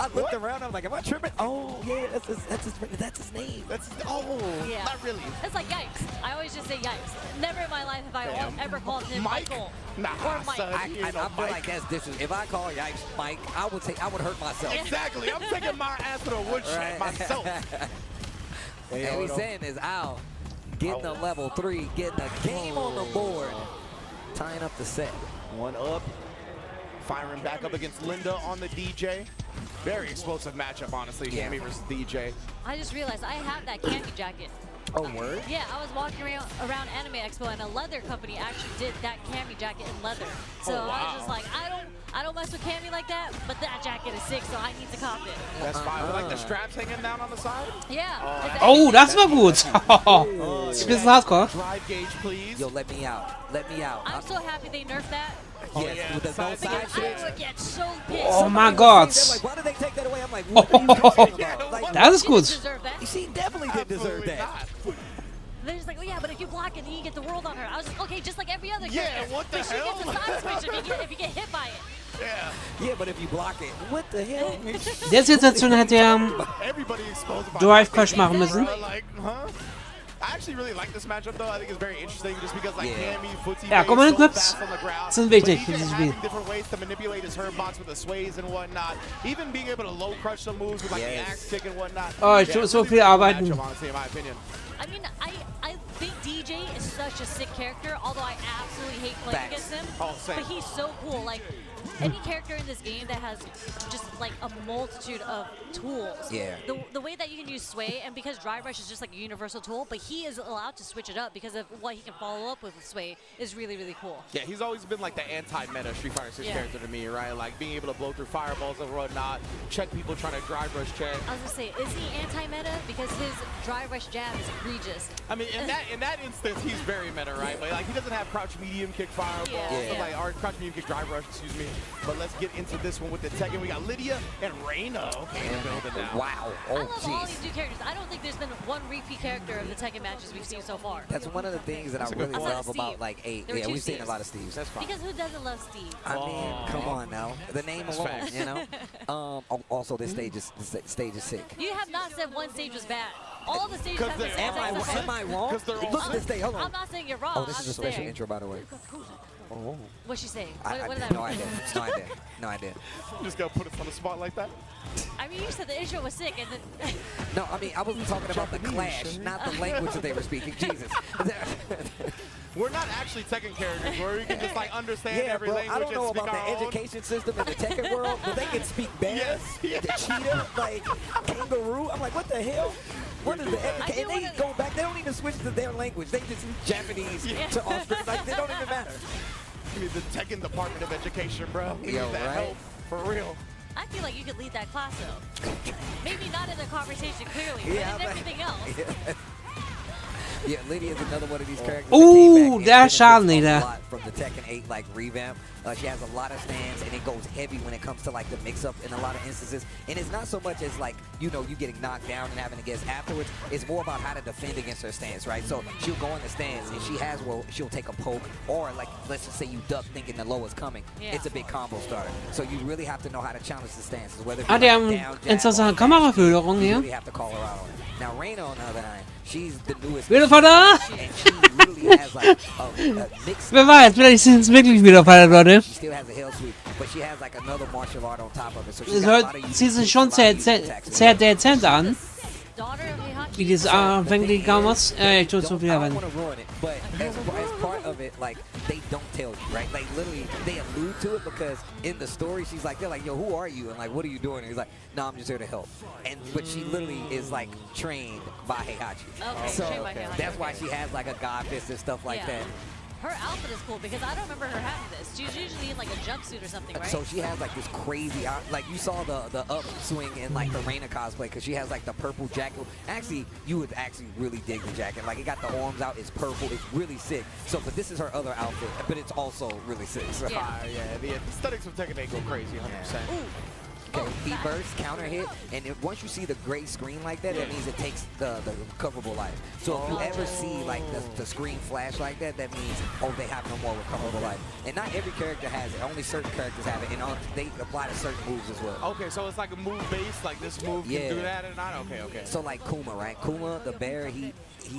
I looked around. I'm like, am I tripping? Oh yeah, that's his name. Yeah. Not really. It's like yikes. I always just say yikes. Never in my life have I ever called him Michael or Mike. I feel like that's disrespectful. If I call yikes Mike, I would hurt myself. Exactly. I'm taking my ass to the woodshed myself. And he's saying is ow. Getting a level 3, getting a game on the board, tying up the set. One up, firing back up against Linda on the DJ. Very explosive matchup, honestly, Cammy versus DJ. I just realized I have that candy jacket. Oh, word? Yeah, I was walking around Anime Expo, and a leather company actually did that cami jacket in leather. So I was just like, I don't mess with cami like that, but that jacket is sick, so I need to cop it. That's fine. Like the straps hanging down on the side? Yeah. Oh, das war gut. Das ist ein bisschen hardcore. Drive gauge, please. Yo, let me out. Let me out. I'm so happy they nerfed that. Yes, with the no side I would get so pissed. Oh my God. Like, why did they take that away? I'm like, what are you talking about? Like, Das ist gut. she definitely didn't deserve that. They're just like, oh yeah, but if you block it, then you get the world on her. I was like, okay, just like every other character. Yeah, what the hell? She gets a side switch if you get hit by it. Yeah, but if you block it, what the hell? In der Situation hätte er Drive Crash machen müssen. I actually really like this matchup though. I think it's very interesting just because like Cammy, Footsie Ja, kommende so Clips fast on the ground. sind wichtig But für EJ dieses Spiel. having different ways to manipulate his hurtbox with the sways and whatnot. Even being able to low crush some moves with like the axe kick and whatnot. Oh, ich tue so viel arbeiten. Matchup, honestly, in my opinion. I mean, I think DJ is such a sick character, although I absolutely hate playing against him. Oh, same. But he's so cool. Like, any character in this game that has just like a multitude of tools. Yeah. The way that you can use sway, and because drive rush is just like a universal tool, but he is allowed to switch it up because of what he can follow up with sway is really, really cool. Yeah, he's always been like the anti-meta Street Fighter 6 character to me, right? Like being able to blow through fireballs and whatnot, check people trying to drive rush check. I was gonna say, is he anti-meta? Because his drive rush jab is egregious. I mean, in that instance, he's very meta, right? But like he doesn't have crouch medium kick fireball, or crouch medium kick drive rush, excuse me. But let's get into this one with the Tekken. We got Lydia and Reino in the building now. Wow. I love all these new characters. I don't think there's been one repeat character of the Tekken matches we've seen so far. That's one of the things that I really love about like yeah, we've seen a lot of Steves. That's fine. Because who doesn't love Steve? I mean, come on now. The name alone, you know. Also, this stage is sick. You have not said one stage was bad. All the stages have been Am I wrong? Look at this stage. Hold on. I'm not saying you're wrong. Oh, this is a special intro, by the way. Oh. What's she saying? I What did did. that No mean? idea. No idea. You just gotta put us on the spot like that. I mean, you said the intro was sick, and then No, I mean, I wasn't talking about the clash, not the language that they were speaking. Jesus. We're not actually Tekken characters where we can just like understand every language I don't know and speak about our the own. education system in the Tekken world, but they can speak bear, the cheetah, like kangaroo. I'm like, what the hell? What is the education? And they go back. They don't even switch to their language. They just Japanese to Australian. Like, they don't even matter. I mean, the Tekken Department of Education, bro. We Yo, need that right? help for real. I feel like you could lead that class, though. Maybe not in the conversation, clearly, but in everything else. Yeah, Lydia's another one of these characters. Ooh, der schaden nicht da. From the Tekken 8 like revamp. She has a lot of stands and it goes heavy when it comes to like the mix-up in a lot of instances. And it's not so much as like, you know, you getting knocked down and having to guess afterwards. It's more about how to defend against her stance, right? So she'll go in the stance and she has, well, she'll take a poke, or like, let's just say you duck thinking the low is coming. It's a big combo starter. So you really have to know how to challenge the stances, whether it's Die haben interessante Kameraführung you hier. really have to call her out on it. Now Reino, on the other hand, she's the newest. Wiedervater! And she literally has like a mixed. Wer weiß, vielleicht sind es wirklich Wiedervater, Leute. She still has a hell sweep, but she has like another martial art on top of it. So she's got a lot of Sie sind schon sehr dezent an. Daughter of Heihachi. Wie das anfänglich kam was. Ich tue zu viel I arbeiten. don't want to ruin it, but as part of it, like they don't tell you, right? Like literally, they allude to it because in the story, she's like, they're like, yo, who are you? And like, what are you doing? And he's like, no, I'm just here to help. And but she literally is like trained by Heihachi. Okay, so trained by Heihachi. that's why she has like a god fist and stuff like that. Her outfit is cool because I don't remember her having this. She's usually in like a jumpsuit or something, right? So she has like this crazy, like you saw the upswing in like the Reina cosplay because she has like the purple jacket. Actually, you would actually really dig the jacket. Like it got the arms out, it's purple, it's really sick. So, but this is her other outfit, but it's also really sick. So. Yeah, the aesthetics of Tekken 8 go crazy, 100%. Okay, he burst, counter hit, and if, once you see the gray screen like that, that means it takes the recoverable life. So if you ever see like the screen flash like that, that means, oh, they have no more recoverable life. And not every character has it, only certain characters have it, and they apply to certain moves as well. Okay, so it's like a move base, like this move can do that and not? Okay. So like Kuma, right? Kuma, the bear, he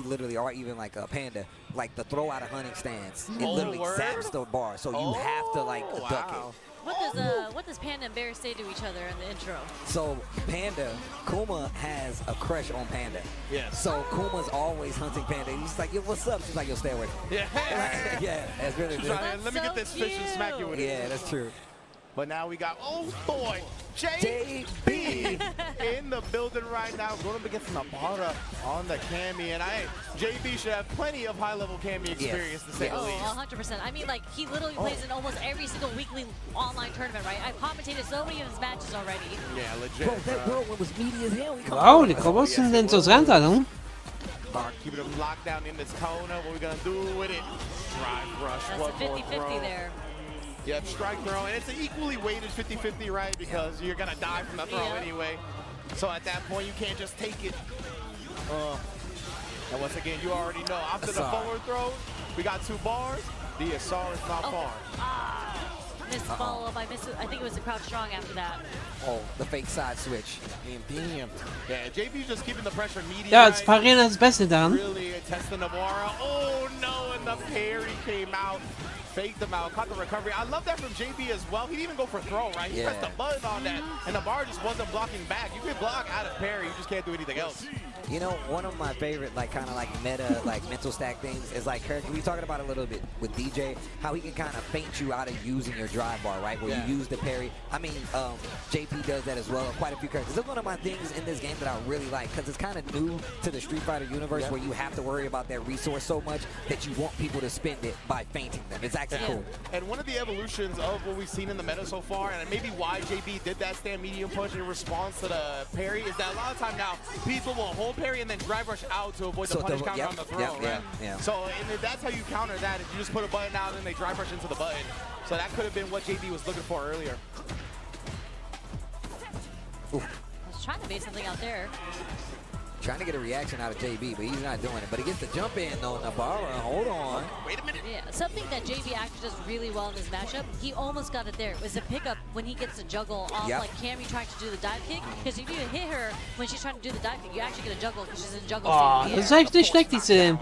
literally, or even like a panda, like the throw out a hunting stance, it literally zaps the bar. So you have to like duck it. What does Panda and Bear say to each other in the intro? So Kuma has a crush on Panda. Yes. So Kuma's always hunting Panda. He's like, yo, what's up? She's like, yo, stay away. Yeah. Yeah, that's really good. Let me get this fish and smack you with it. Yeah, that's true. But now we got old boy JB in the building right now, going up against Nabara on the Cammy, and JB should have plenty of high-level Cammy experience to say the least. 100%. I mean, like he literally plays in almost every single weekly online tournament, right? I've commentated so many of his matches already. Yeah, legit. Bro, that whirlwind was meaty as hell. Wow, die Kombos sind interessant, ne? Keeping them locked down in this corner. What are we gonna do with it? Drive rush. That's a 50-50 there. Yep, strike throw, and it's an equally weighted 50-50, right? Because you're gonna die from the throw anyway. So at that point, you can't just take it. And once again, you already know, after the forward throw, we got 2 bars. The Asar is not far. missed follow-up. I think it was a crouch strong after that. Oh, the fake side switch. Damn. Yeah, JB's just keeping the pressure medium. Ja, das Parieren ist das Beste daran. Really testing Navarra. Oh no, and the parry came out. Faked him out, caught the recovery. I love that from JB as well. He didn't even go for throw, right? He pressed the button on that, and Navarra just wasn't blocking back. You can block out of parry, you just can't do anything else. You know, one of my favorite, like, kind of like meta, like, mental stack things is, like, Kirk, we talking about a little bit with DJ, how he can kind of feint you out of using your drive bar, right? Where you use the parry. I mean, JP does that as well. Quite a few characters. That's one of my things in this game that I really like, because it's kind of new to the Street Fighter universe where you have to worry about that resource so much that you want people to spend it by feinting them. It's actually cool. And one of the evolutions of what we've seen in the meta so far, and maybe why JB did that stand medium punch in response to the parry, is that a lot of time now, people will hold parry and then drive rush out to avoid the punish counter on the throw, right? So and that's how you counter that, is you just put a button out and they drive rush into the button. So that could have been what JB was looking for earlier. I was trying to bait something out there. Trying to get a reaction out of JB, but he's not doing it. But he gets the jump in, though, Navarra. Hold on. Wait a minute. Yeah, something that JB actually does really well in this matchup, he almost got it there. It was a pickup when he gets to juggle off like Cammy trying to do the dive kick. Because if you hit her when she's trying to do the dive kick, you actually get a juggle because she's in juggle state. Das ist echt nicht schlecht, diese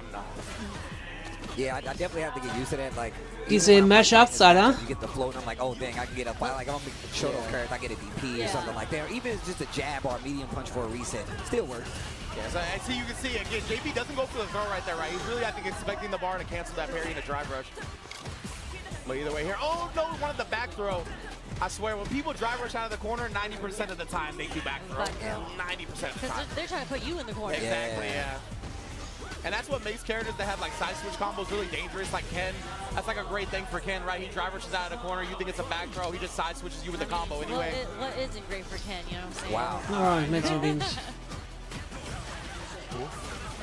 Yeah, I definitely have to get used to that. Like, Mashups, Alter. You get the float, and I'm like, oh dang, I can get a like I'm a Shoto character, I get a DP or something like that. Or even if it's just a jab or a medium punch for a reset, still works. Yeah, so I see, you can see again, JB doesn't go for the throw right there, right? He's really, I think, expecting the bar to cancel that parry in a drive rush. But either way here, oh no, wanted the back throw. I swear, when people drive rush out of the corner, 90% of the time they do back throw. 90% of the time. Because they're trying to put you in the corner. Exactly, yeah. And that's what makes characters that have like side switch combos really dangerous. Like Ken, that's like a great thing for Ken, right? He drive rushes out of the corner, you think it's a back throw, he just side switches you with the combo anyway. What isn't great for Ken, you know what I'm saying? Wow. Oh, mit so wenig.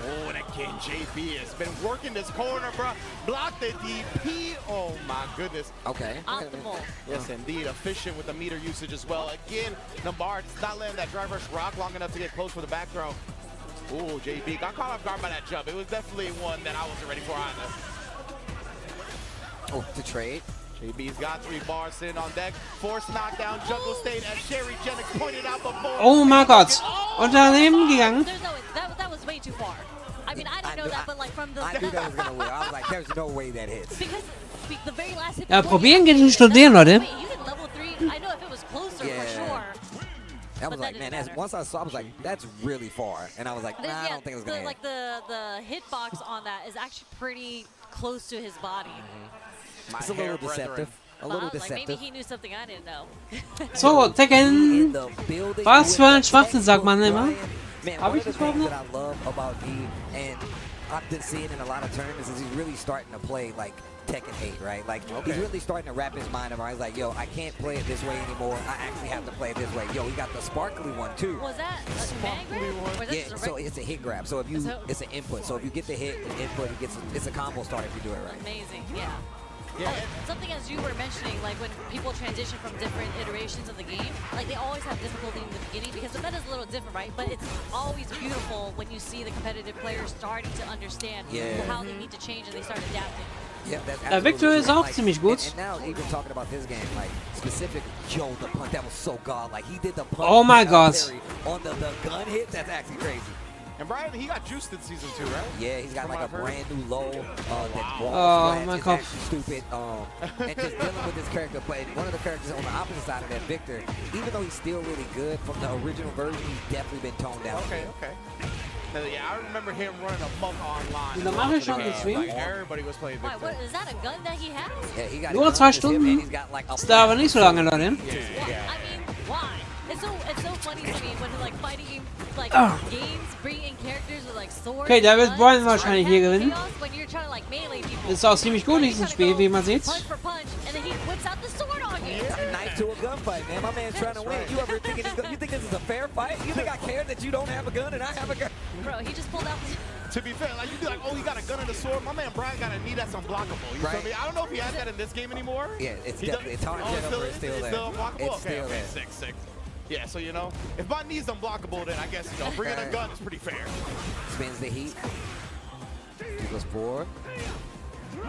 Oh, and again, JB has been working this corner, bro. Block the DP. Oh, my goodness. Okay. Optimal. Yes, indeed. Efficient with the meter usage as well. Again, Navarra not letting that drive rush rock long enough to get close for the back throw. Oh, JB got caught off guard by that jump. It was definitely one that I wasn't ready for either. Oh, to trade. JB's got 3 bars sitting on deck. Force knockdown, juggle state, as Sherry Jennings pointed out before. Oh mein Gott. Und daneben gegangen. There's no way. That was way too far. I mean, I didn't know that, but like from the... I knew that was going to win. I was like, there's no way that hits. Because the very last hit... Ja, probieren geht nicht studieren, Leute. Wait, you did level 3? I know if it was closer for sure. I was like, man, once I saw, I was like, that's really far. And I was like, nah, I don't think it was going to hit. Like the hitbox on that is actually pretty close to his body. It's a little deceptive. A little Like deceptive. maybe he knew something I didn't know. So, Tekken. Was für ein Schwachsinn, sagt man immer. Man, Hab one ich of das the things überhaupt that I love about D, and I've been seeing in a lot of tournaments, is he's really starting to play like Tekken 8, right? Like, he's really starting to wrap his mind around. He's like, yo, I can't play it this way anymore. I actually have to play it this way. Yo, he got the sparkly one, too. Was that a command grab? Or Yeah, so it's a hit grab. So if you, it's an input. So if you get the hit and input, it's a combo start if you do it right. Amazing, yeah. Something as you were mentioning, like when people transition from different iterations of the game, like they always have difficulty in the beginning because the meta's a little different, right? But it's always beautiful when you see the competitive players starting to understand how they need to change and they start adapting. Yeah, that's Der Victor ist auch ziemlich gut. And now even talking about this game, like specifically, yo, the punch, that was so god. Like he did the punch. Oh my god. On the gun hit, that's actually crazy. And Brian, he got juiced in season 2, right? Yeah, he's got like a brand new low that Oh my god. stupid. And just dealing with this character, but one of the characters on the opposite side of that, Victor, even though he's still really good from the original version, he's definitely been toned down. Okay. Yeah, I remember him running amok online. Da mache ich schon gestreamt. Like everybody was playing Victor. What, is that a gun that he has? Yeah, he got Nur 2 Stunden. Ist da aber nicht so lange, Leute. I mean, why? It's so funny to me when like fighting games bring in characters with like swords. Okay, da wird Brian wahrscheinlich hier gewinnen. When you're trying to like melee people. Ist auch ziemlich gut, dieses Spiel, wie man sieht. Punch for punch, and then he whips out the sword on you. It's a knife to a gunfight, man. My man's trying to win. You ever thinking you think this is a fair fight? You think I care that you don't have a gun and I have a gun? Bro, he just pulled out. To be fair, like you'd be like, oh, he got a gun and a sword. My man Brian got a knee that's unblockable. You feel me? I don't know if he has that in this game anymore. Yeah, it's definitely it's hard to get, it's still there. Still unblockable? It's still there. Sick. Yeah, so you know, if my knee's unblockable, then I guess bringing a gun is pretty fair. Spins the heat. He goes forward.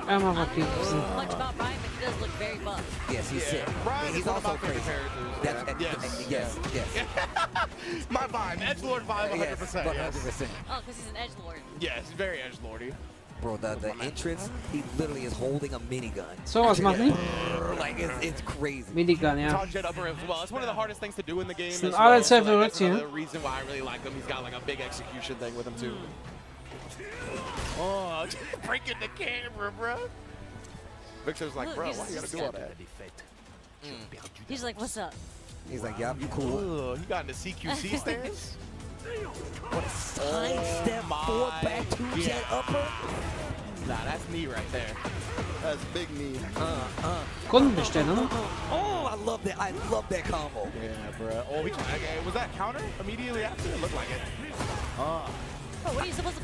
Einmal I don't know verkligen. much about Brian, but he does look very buff. Yes, he's sick. Brian He's is one of also my favorite crazy. characters. Yes. My vibe, edgelord vibe, 100%. Yes, 100%. Oh, because he's an edgelord. Yes, very edgelordy. Bro, the entrance, he literally is holding a minigun. So was macht die? Like, it's crazy. Minigun, ja. Tongue jet upper as well. It's one of the hardest things to do in the game. Sind as alle well. sehr So, like, verrückt that's hier. another reason why I really like him. He's got like a big execution thing with him too. Oh, breaking the camera, bro. Victor's like, Look, bro, he's why you gotta just do all that? He's like, what's up? He's like, yup, you cool. Ugh, he got into CQC stance. What a sidestep, forward back, two jet upper. Nah, that's knee right there. That's big knee. Kundenbestellung. Oh, I love that. I love that combo. Yeah, bro. Oh, okay, was that counter immediately after? It looked like it. Oh, what are you supposed to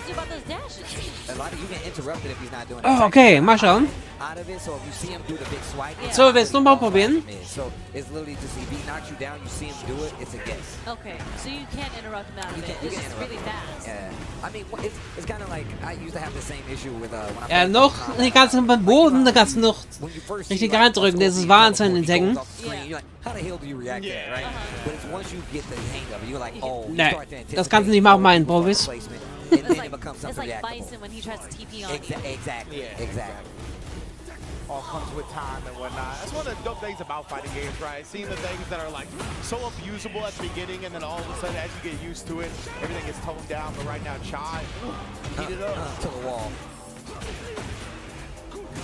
do about those dashes? A lot of you get interrupted if he's not doing Oh, okay, mal schauen. out of it. So if you see him do the big swipe, Yeah. So, willst du nochmal probieren? So it's literally just if he knocks you down, you see him do it, it's a guess. Okay, so you can't interrupt him out of it. You It's can just interrupt really him. fast. Yeah. I mean, it's kind of like I used to have the same issue with when I Ja, played noch Pokemon. die ganzen beim Boden, da kannst du noch When you first richtig see, like, reindrücken, a das ist Scorpion Wahnsinn before in he Tekken. goes off the screen, you're like, how the hell do you react to that, right? But it's once you get the hang of it, you're like, oh, you Nee, start to das kannst du nicht machen, meinen Profis. placement, and then it becomes It's something like reactable. Bison when he tries to TP on you. Exactly. Yeah, Exactly. All comes with time and whatnot. That's one of the dope things about fighting games, right? Seeing the things that are like so abusable at the beginning, and then all of a sudden, as you get used to it, everything is toned down. But right now, Chai, heat it up. To the wall.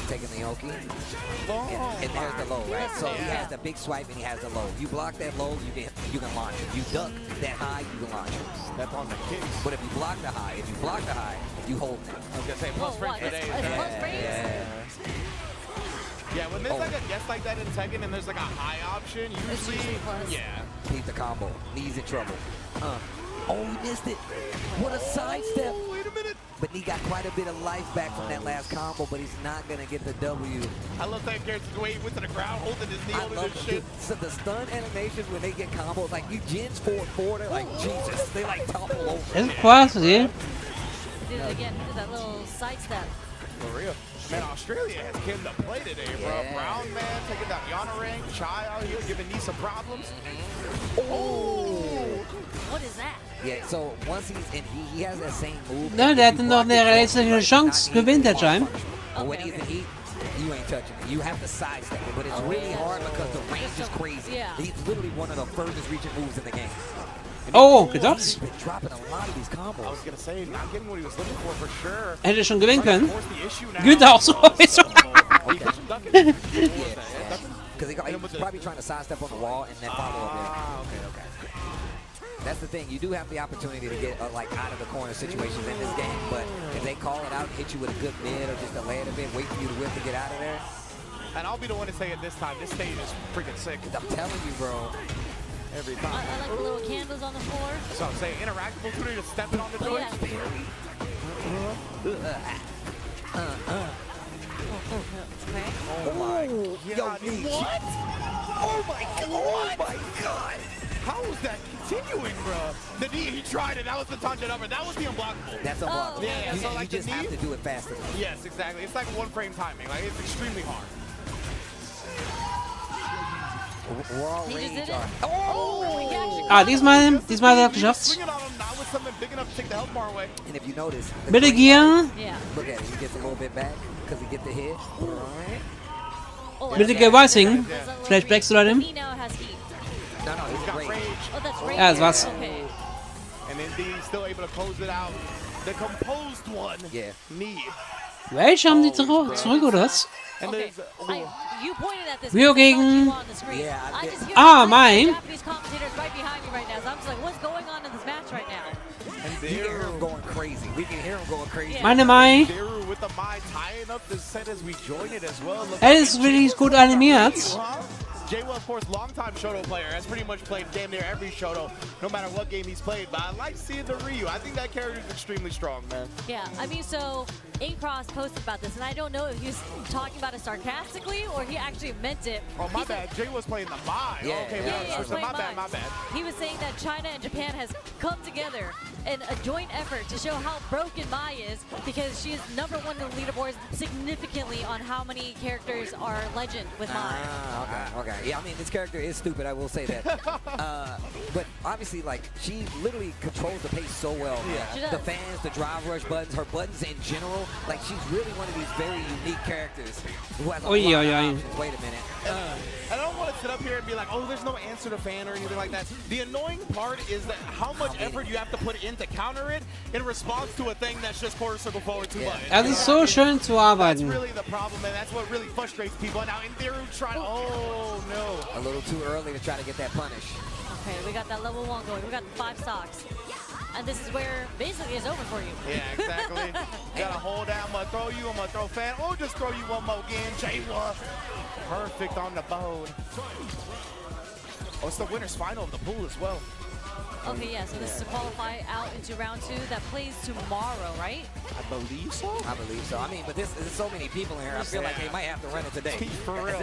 Taking the Oki. And there's the low, right? So he has the big swipe and he has the low. You block that low, you can launch it. You duck that high, you can launch it. Step on the kicks. But if you block the high, you hold it. I was gonna say plus frames per day. It's plus frames? Yeah, when there's like a guess like that in Tekken and there's like a high option, usually, plus. yeah. Keep the combo. Knee's in trouble. Oh, he missed it. What a sidestep. Oh, wait a minute. But he got quite a bit of life back from that last combo, but he's not going to get the W. I love that character, the way he went to the ground, holding his knee, I holding love his it. shit. So the stun animations when they get combos, like you gens forward, they're like, Jesus. They like topple over. Das ist quasi. He did it again. He did that little sidestep. For real. Man, Australia has came to play today, bro. Yeah. Brown man taking down Yana Ring, Chai out here giving me some problems. Oh! What is that? Yeah, so once he's in, he has that same move. Ja, der hatte noch eine realistische Chance, gewinnt der Chime. But when he's in heat, you ain't touching it. You have to sidestep it, but it's really hard because the range is crazy. Yeah. He's literally one of the furthest reaching moves in the game. Oh, gedacht. He's been dropping a lot of these I was combos. gonna say, not getting what he was looking for sure. Hätte schon gewinnen können. Of course, the issue now. Güte auch so. Wieso? He catch him ducking? What was that? Because he's probably trying to sidestep on the wall and then follow up there. Okay. That's the thing. You do have the opportunity to get like out of the corner situations in this game, but if they call it out and hit you with a good mid or just delay it a bit, wait for you to whip to get out of there. And I'll be the one to say it this time. This stage is freaking sick. I'm telling you, bro. Every I time. like the little candles on the floor. That's what I'm saying. Interactable tutor just stepping on the Oh, joint. yeah. Okay. Oh my god. Yo, What? Oh my god. Oh my god. How is that continuing, bro? The knee, he tried it. That was the tangent upper. That was the unblockable. That's unblockable. Oh, yeah, You, so you like just the have knee? to do it faster. Yes, exactly. It's like one frame timing. Like, it's extremely hard. Raw He just range did it. are. Oh, he actually Ah, diesmal hat er es geschafft. Swinging on him, not with something big enough to take the health bar away. And if you notice, the Bitte green Gier. Yeah. look at it. He gets a little bit back because he gets the hit. Oh, Bitte Gier Rising. Vielleicht backst du da dem? He now has heat. No, he's He's got great. rage. Oh, that's right. Ja, das war's. Okay. And indeed, he's still able to close it out. The composed one. Yeah. Knee. Welche haben die zurück, oder was? And Okay. there's... You pointed at this. Wir because I gegen- saw you on the screen. Yeah, I I did. just hear Ah, the mein. Japanese commentators right behind me right now. So I'm just like, what's going on in this match right now? And You can hear him Daru going crazy. We can hear him going crazy. Yeah. Meine Mai. with the Mai tying up the set as we join it as well. Look Er ist wirklich gut animiert. Jay was, of course, longtime Shoto player. Has pretty much played damn near every Shoto, no matter what game he's played. But I like seeing the Ryu. I think that character is extremely strong, man. Yeah, I mean, so A-Cross posted about this, and I don't know if he was talking about it sarcastically or he actually meant it. Oh, my He said- bad. Jay was playing the Mai. Yeah, Okay, yeah, well, yeah, so playing my bad, Mai. my bad. He was saying that China and Japan has come together and a joint effort to show how broken Mai is, because she is #1 in the leaderboards significantly on how many characters are legend with Mai. Okay. Yeah, I mean, this character is stupid, I will say that. But obviously, like, she literally controls the pace so well. She does. The fans, the drive rush buttons, her buttons in general, like, she's really one of these very unique characters who has a lot of options. Wait a minute. I don't want to sit up here and be like, oh, there's no answer to fan or anything like that. The annoying part is that how much effort you have to put in to counter it in response to a thing that's just quarter circle forward 2 buttons. Es ist so schön zu arbeiten. That's really the problem, and that's what really frustrates people. Now, in theory, oh no. A little too early to try to get that punish. Okay, we got that level 1 going. We got 5 stocks. And this is where basically it's over for you. Yeah, exactly. Gotta hold down. I'm gonna throw you. I'm gonna throw fan. Or just throw you one more again. J1. Perfect on the board. Oh, it's the winner's final of the pool as well. Okay, yeah, so this is to qualify out into round 2 that plays tomorrow, right? I believe so. I believe so. I mean, but there's so many people in here. I feel like they might have to run it today. For real.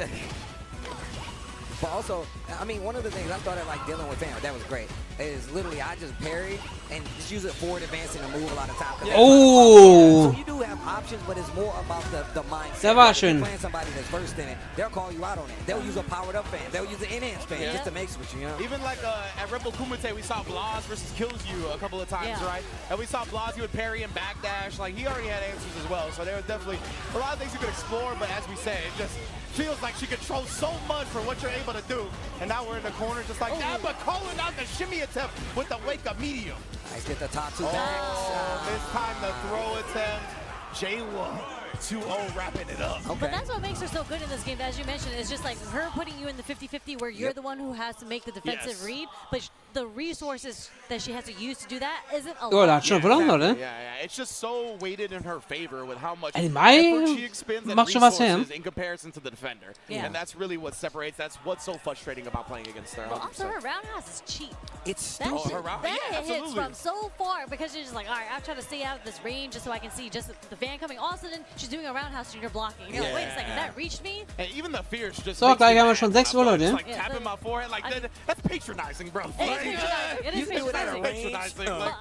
But also, I mean, one of the things I started like dealing with fans, that was great, is literally I just parry and just use it forward advancing and move a lot of time. Oh! So you do have options, but it's more about the mindset. Der war If you're schön. playing somebody that's first in it, they'll call you out on it. They'll use a powered up fan. They'll use an enhanced fan just to mix with you, you know? Even like at Rebel Kumite, we saw Blas versus Kills You a couple of times, right? And we saw Blas, he would parry and backdash. Like, he already had answers as well. So there was definitely a lot of things you could explore, but as we say, it just feels like she controls so much for what you're able to do. And now we're in the corner just like that, but calling out the shimmy attempt with the wake up medium. Nice, get the top 2 backs. This time the throw attempt. J1 2-0 wrapping it up. Okay. But that's what makes her so good in this game, as you mentioned. It's just like her putting you in the 50-50 where you're the one who has to make the defensive read, but the resources that she has to use to do that isn't a Ja, det lot. hat schon verloren, oder? Yeah. It's just so weighted in her favor with how much Also Mai effort she expends and macht schon was her. resources in comparison to the defender. Yeah. And that's really what separates. That's what's so frustrating about playing against her. But also her roundhouse is cheap. It's That, stupid. her round- that yeah, hits absolutely. from so far because you're just like, all right, I'm trying to stay out of this range just so I can see just the fan coming. All of a sudden, she's doing a roundhouse and you're blocking. And you're like, wait a second, that reached me? And even the fears just So, makes gleich me haben wir mad. schon 6 Uhr, Leute. It's like Yeah, tapping so- my forehead like that's patronizing, bro. It is patronizing. It is You do it at a patronizing. range. Patronizing. But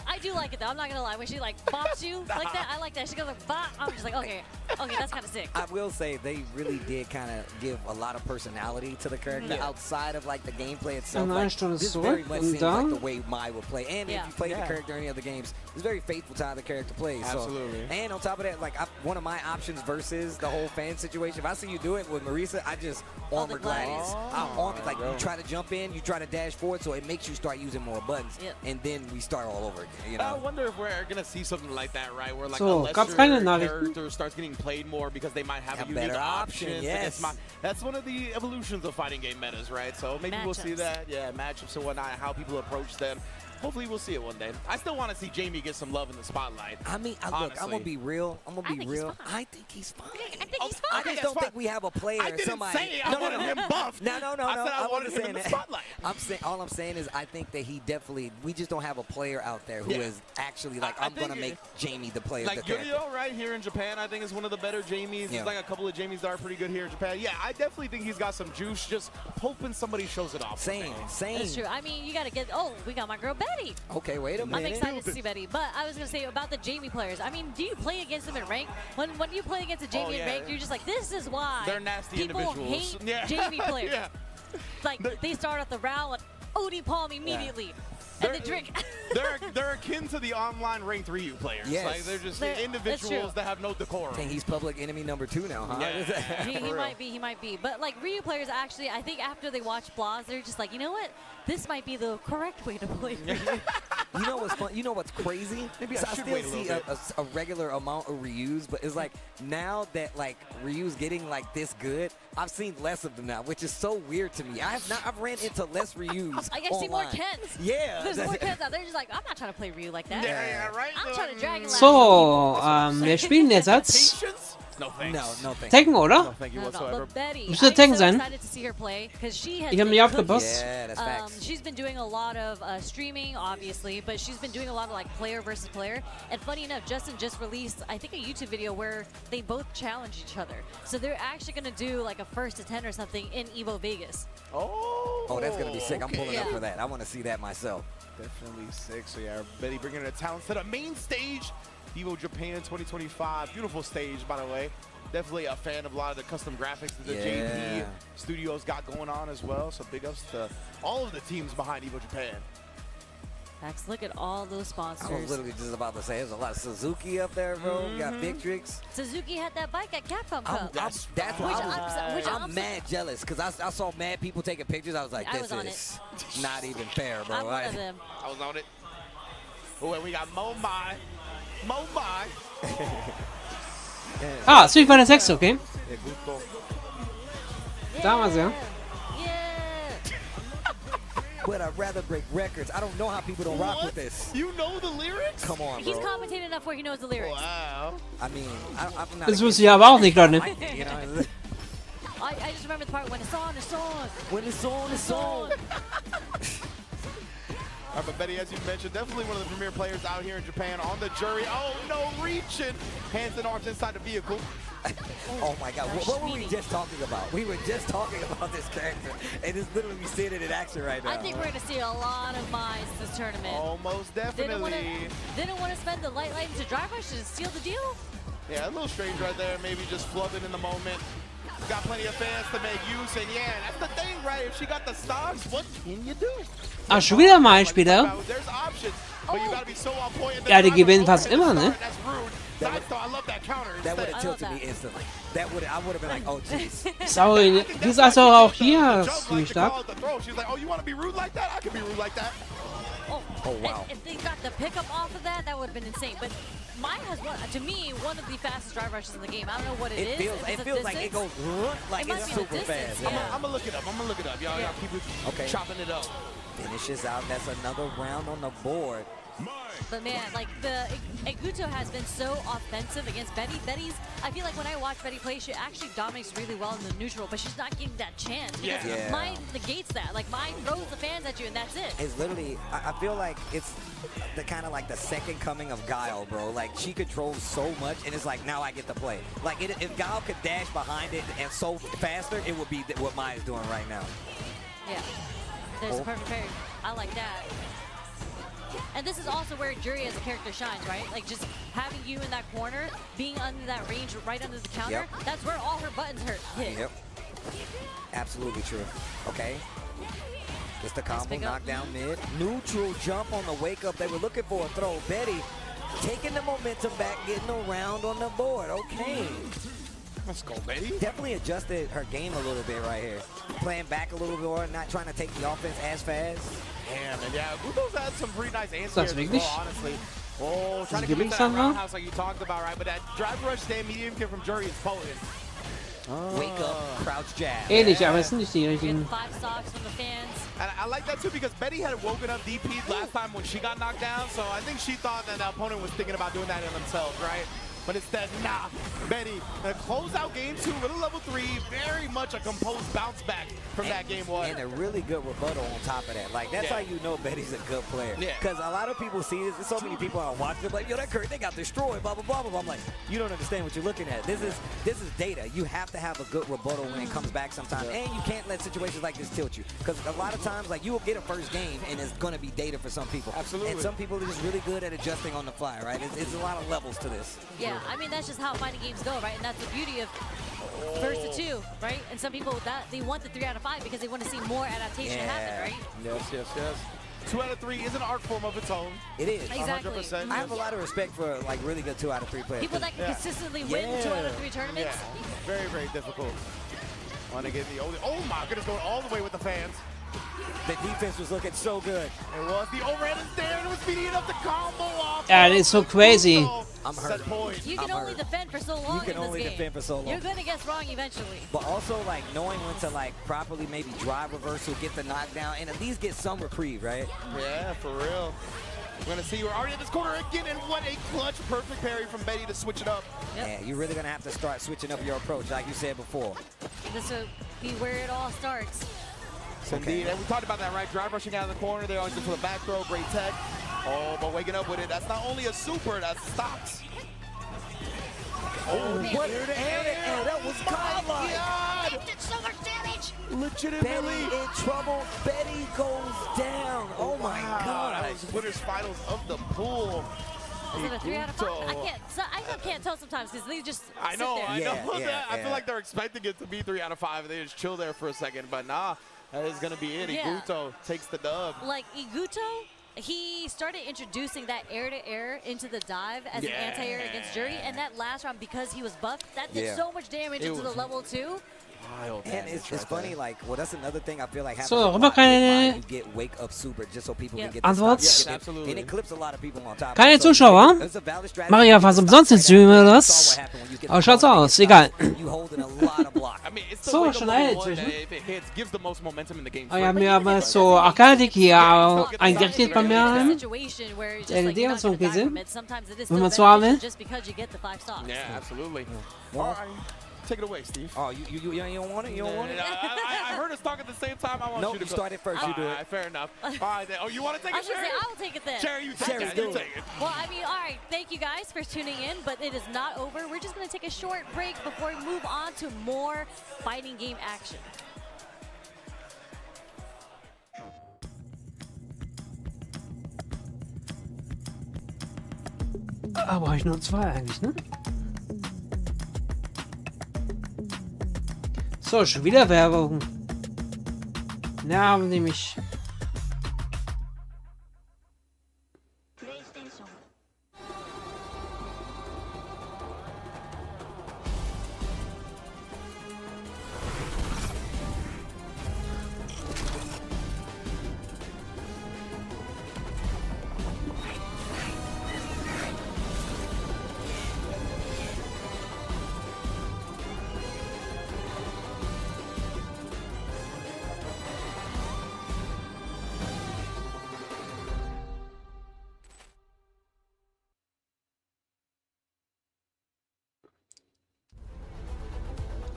I do like it though. I'm not gonna lie. When she like bops you like that, I like that. She goes like bop. I'm just like, okay, that's kind of sick. I will say they really did kind of give a lot of personality to the character outside of like the gameplay itself. Eine Like, Stunde this zurück very much und seems dann- like the way Mai would play. And if you play the character in any other games, it's very faithful to how the character plays. Absolutely. So, and on top of that, like one of my options versus the whole fan situation, if I see you do it with Marisa, I just armor gladius. I'll armor, like you try to jump in, you try to dash forward, so it makes you start using more buttons. Yep. And then we start all over again, you I know? wonder if we're gonna see something like that, right? Where like So, a gab's lesser keine Nachrichten? character starts getting played more because they might have a A unique better option. option, yes. That's one of the evolutions of fighting game metas, right? So maybe we'll see Matchups. that. Yeah, matchups and whatnot, how people approach them. Hopefully we'll see it one day. I still want to see Jamie get some love in the spotlight. I mean, look, I'm Honestly. gonna be real. I'm gonna I be think he's real. fine. I think he's fine. I think he's I fine. just that's don't fine. think we have a player. I didn't somebody. say I wanted him buffed. No. I said I wanted wasn't him in saying the that. spotlight. I'm saying all I'm saying is I think that he definitely. We just don't have a player out there who is actually like I I'm gonna think make Jamie the player. Like the character. Yurio right here in Japan, I think is one of the better Jamies. Yeah. There's like a couple of Jamies that are pretty good here in Japan. Yeah, I definitely think he's got some juice. Just hoping somebody shows it off. Same. That's true. I mean, you gotta get. Oh, we got my girl Betty. Okay, wait a I'm minute. excited to see Betty. But I was gonna say about the Jamie players. I mean, do you play against them in rank? When you play against a Jamie in rank, you're just like, this is why They're nasty people individuals. hate Jamie players. Yeah. Like they start off the round with Odie Palm immediately. And the drink. they're akin to the online ranked Ryu players. Yes. Like they're just That's individuals true. that have no decorum. Dang, he's public enemy number 2 now, huh? Yeah. he might be. But like Ryu players actually, I think after they watch Blas, they're just like, you know what? This might be the correct way to play Ryu. You know what's fun? You know what's crazy? Maybe I So I should still wait a little see bit. a regular amount of Ryus, but it's like now that like Ryu's getting like this good, I've seen less of them now, which is so weird to me. I've ran into less Ryus. I guess see more online. Kens. Yeah. There's more Kens out there. Just like, I'm not trying to play Ryu like that. Yeah, right. I'm trying to Dragon Lash. So, wir spielen jetzt. Patience? No thanks. No, thank Tekken, oder? No, thank you No, whatsoever. but Betty, Müsste I'm Tekken so sein. excited to see her play because she has Ich habe been mich cooking. aufgepasst. Yeah, that's facts. She's been doing a lot of streaming, obviously, but she's been doing a lot of like player versus player. And funny enough, Justin just released, I think, a YouTube video where they both challenge each other. So they're actually going to do like a 1st to 10 or something in EVO Vegas. Oh. Oh, that's gonna be sick. I'm okay. pulling up for that. I want to see that myself. Definitely sick. So yeah, Betty bringing her talents to the main stage. EVO Japan 2025. Beautiful stage, by the way. Definitely a fan of a lot of the custom graphics that the JP Studios got going on as well. So big ups to all of the teams behind EVO Japan. Max, look at all those sponsors. I was literally just about to say, there's a lot of Suzuki up there, bro. You got Victrix. Suzuki had that bike at Capcom Cup. That's why I'm mad jealous, because I saw mad people taking pictures. I was like, this is not even fair, bro. I'm one of them. I was on it. Oh, and we got Mo Mai. Mo Mai. Ah, Street Fighter 6, okay. Damals, ja. But I'd rather break records. I don't know how people don't rock with this. You know the lyrics? Come on, bro. He's commentating enough where he knows the lyrics. Wow. I mean, I'm not. Das wusste ich aber auch nicht, Leute. You know, I just remember the part when it's on, it's on. when it's on, it's on. All right, but Betty, as you mentioned, definitely one of the premier players out here in Japan on the jury. Oh, no, reaching. Hands and arms inside the vehicle. Oh my God, what were we just talking about? We were just talking about this character, and it's literally we seeing it in action right now. I think we're going to see a lot of mines this tournament. Almost definitely. Didn't want to spend the light into drive rush to steal the deal? Yeah, a little strange right there. Maybe just flubbing in the moment. Got plenty of fans to make use, and yeah, that's the thing, right? If she got the stocks, what can you do? Ah, schon wieder mal Spieler. There's options, but you gotta be so on point. Ja, die gewinnen fast immer, ne? That's rude. I love that counter. That would have tilted me instantly. I would have been like, oh jeez. Sorry, die ist also auch hier ziemlich stark. She's like, oh, you want to be rude like that? I can be rude like that. Oh wow. If they got the pickup off of that, that would have been insane. But mine has to me, one of the fastest drive rushes in the game. I don't know what it is. It feels like it goes like it's super fast. I'm gonna look it up. Y'all keep chopping it up. Finishes out. That's another round on the board. But man, like Eguto has been so offensive against Betty. I feel like when I watch Betty play, she actually dominates really well in the neutral, but she's not getting that chance. Because mine negates that. Like mine throws the fans at you and that's it. It's literally, I feel like it's the kind of like the second coming of Guile, bro. Like she controls so much and it's like, now I get to play. Like if Guile could dash behind it and so faster, it would be what Maya is doing right now. Yeah, there's a perfect parry. I like that. And this is also where Jury as a character shines, right? Like just having you in that corner, being under that range, right under the counter, that's where all her buttons hit. Yep. Absolutely true. Okay. It's the combo, knockdown mid. Neutral jump on the wake up. They were looking for a throw. Betty taking the momentum back, getting around on the board. Okay. Let's go, Betty. Definitely adjusted her game a little bit right here. Playing back a little bit more, not trying to take the offense as fast. Damn, and yeah, Guto's had some pretty nice answers as well, honestly. Oh, trying to get into that roundhouse like you talked about, right? But that drive rush stand medium kick from Jury is potent. Wake up, crouch jab. Ähnlich, aber es sind nicht die richtigen. 5 stocks from the fans. And I like that too because Betty had woken up DP last time when she got knocked down, so I think she thought that the opponent was thinking about doing that in themselves, right? But instead, nah, Betty, the closeout game 2 with a level 3, very much a composed bounce back from that game 1. And a really good rebuttal on top of that. Like, that's how you know Betty's a good player. Because a lot of people see this, there's so many people are watching it, like, yo, that Curry, they got destroyed, blah, blah, blah, blah. I'm like, you don't understand what you're looking at. This is data. You have to have a good rebuttal when it comes back sometimes. And you can't let situations like this tilt you. Because a lot of times, like, you will get a first game, and it's going to be data for some people. Absolutely. And some people are just really good at adjusting on the fly, right? It's a lot of levels to this. Yeah, I mean, that's just how fighting games go, right? And that's the beauty of first to 2, right? And some people they want the 3 out of 5 because they want to see more adaptation happen, right? Yes. 2 out of 3 is an art form of its own. It is. Exactly. 100%. I have a lot of respect for like really good 2 out of 3 players. People that can consistently win 2 out of 3 tournaments. Yeah, very, very difficult. Want to get the oh my goodness, going all the way with the fans. The defense was looking so good. It was. The overhead is there. It was speeding up the combo off. Yeah, it's so crazy. I'm hurt. You can only defend for so long. You can only defend for so long. You're gonna get wrong eventually. But also like knowing when to like properly maybe drive reversal, get the knockdown, and at least get some reprieve, right? Yeah, for real. We're gonna see we're already at this corner again, and what a clutch, perfect parry from Betty to switch it up. Yeah, you're really gonna have to start switching up your approach, like you said before. This will be where it all starts. Indeed, and we talked about that, right? Drive rushing out of the corner, they always go for the back throw, great tech. Oh, but waking up with it, that's not only a super, that's stocks. Oh, what an air, that was godlike. It did so much damage. Legitimately. Betty in trouble. Betty goes down. Oh my God. That was winners finals of the pool. Is it a 3 out of 5? I can't tell sometimes because they just I know, sit there. I know. Yeah, I feel like they're expecting it to be 3 out of 5. They just chill there for a second, but nah, that is gonna be it. Yeah. Iguto takes the dub. Like Iguto, he started introducing that air-to-air into the dive as an anti-air against Jury, and that last round, because he was buffed, that did so much damage into the level 2. And it's funny, like, well, that's another thing I feel like happens So, a lot aber with keine why you get wake up super just so people can get Antwort. the stock. Yes, absolutely. And it clips a lot of people on top. Keine So, Zuschauer. it's a valid strategy. Mache ich ja fast umsonst den Stream oder das. Aber schaut's aus, egal. You holding a lot of block. I mean, it's the So, wake-up schon level eine 1 inzwischen. that if it hits, gives the most momentum in the game. Ah ja, mir aber so Arcadik hier eingerichtet bei mir an. LED und so ein Käse. Wenn man so haben will. Yeah, absolutely. All right. Take it away, Steve. Oh, you don't want it? You don't want it? I heard us talk at the same time. I want Nope, you to you started first. You do it. Fair enough. All right, then. Oh, you want to take I it, should Sherry? say I'll take it then. Sherry, you take it. You take it. Well, I mean, all right. Thank you guys for tuning in, but it is not over. We're just going to take a short break before we move on to more fighting game action. Aber ich nur 2 eigentlich, ne? So, schon wieder Werbung. Nerven nämlich.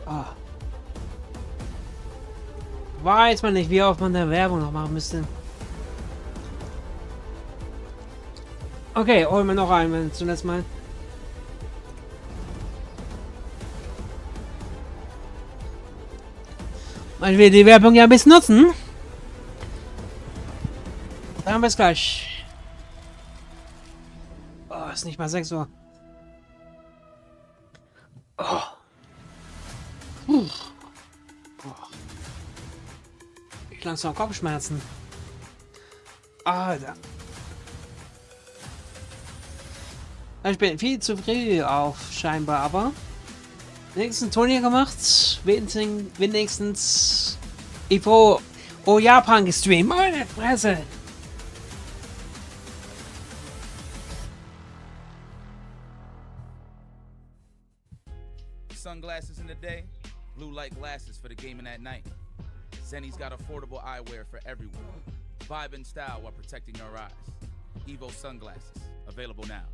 Oh. Weiß man nicht, wie oft man da Werbung noch machen müsste. Okay, holen wir noch einen zuletzt mal. Man will die Werbung ja ein bisschen nutzen. Dann bis gleich. Oh, ist nicht mal 6 Uhr. Oh. Oh. Ich langsam Kopfschmerzen. Alter. Ich bin viel zu früh auf, scheinbar, aber wenigstens ein Turnier gemacht. Wenigstens EVO Japan gestreamt. Meine Fresse. Sunglasses in the day, blue light glasses for the gaming at night. Zenny's got affordable eyewear for everyone. Vibe and style while protecting your eyes. EVO sunglasses, available now.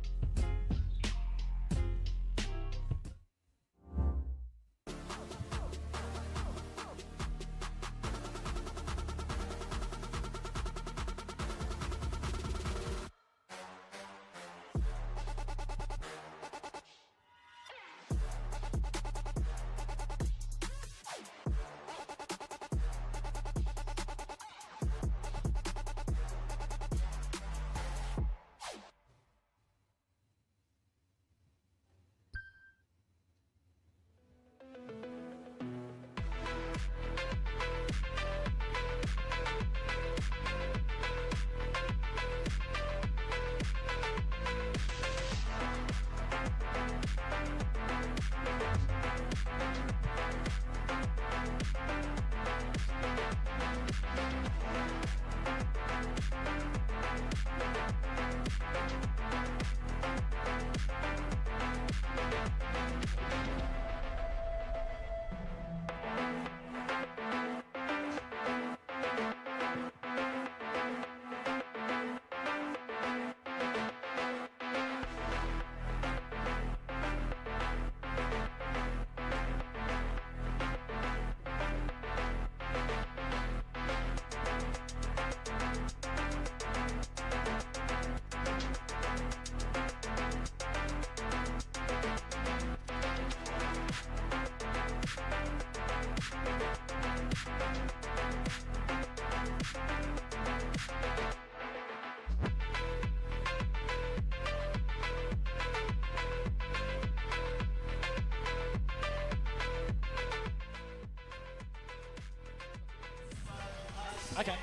Okay.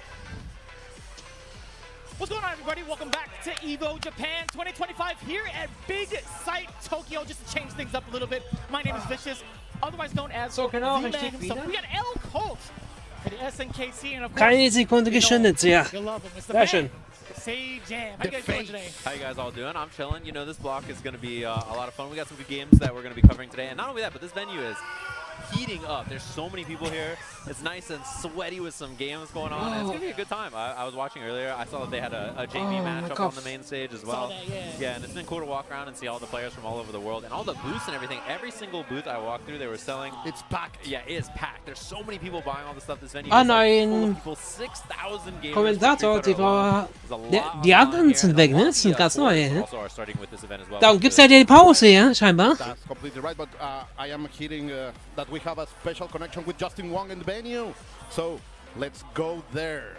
What's going on, everybody? Welcome back to EVO Japan 2025 here at Big Sight Tokyo. Just to change things up a little bit, my name is Vicious, otherwise known as So, genau, the man richtig himself. wieder. We got L Colt for the SNKC, and of course, Keine Sekunde geschindet, ja. you love him. It's the Sehr man, schön. Say Jam. How you guys doing today? How you guys all doing? I'm chilling. You know, this block is going to be a lot of fun. We got some good games that we're going to be covering today. And not only that, but this venue is heating up. There's so many people here. It's nice and sweaty with some games going on. And it's going to be a good time. I was watching earlier. I saw that they had a JV match up on the main stage as well. Yeah, and it's been cool to walk around and see all the players from all over the world. And all the booths and everything. Every single booth I walked through, they were selling. It's packed. Yeah, it is packed. There's so many people buying all the stuff. This venue Ah, is like full nein. of people. 6,000 gamers. Kommentator, die war... There's a Die, lot die going on anderen here, sind and weg, a ne? lot Das of sind the ganz neue, ne? also are starting with this event as well. Darum gibt's ja die Pause, ja, scheinbar. That's completely right, but I am hearing that we have a special connection with Justin Wong in the venue. So let's go there.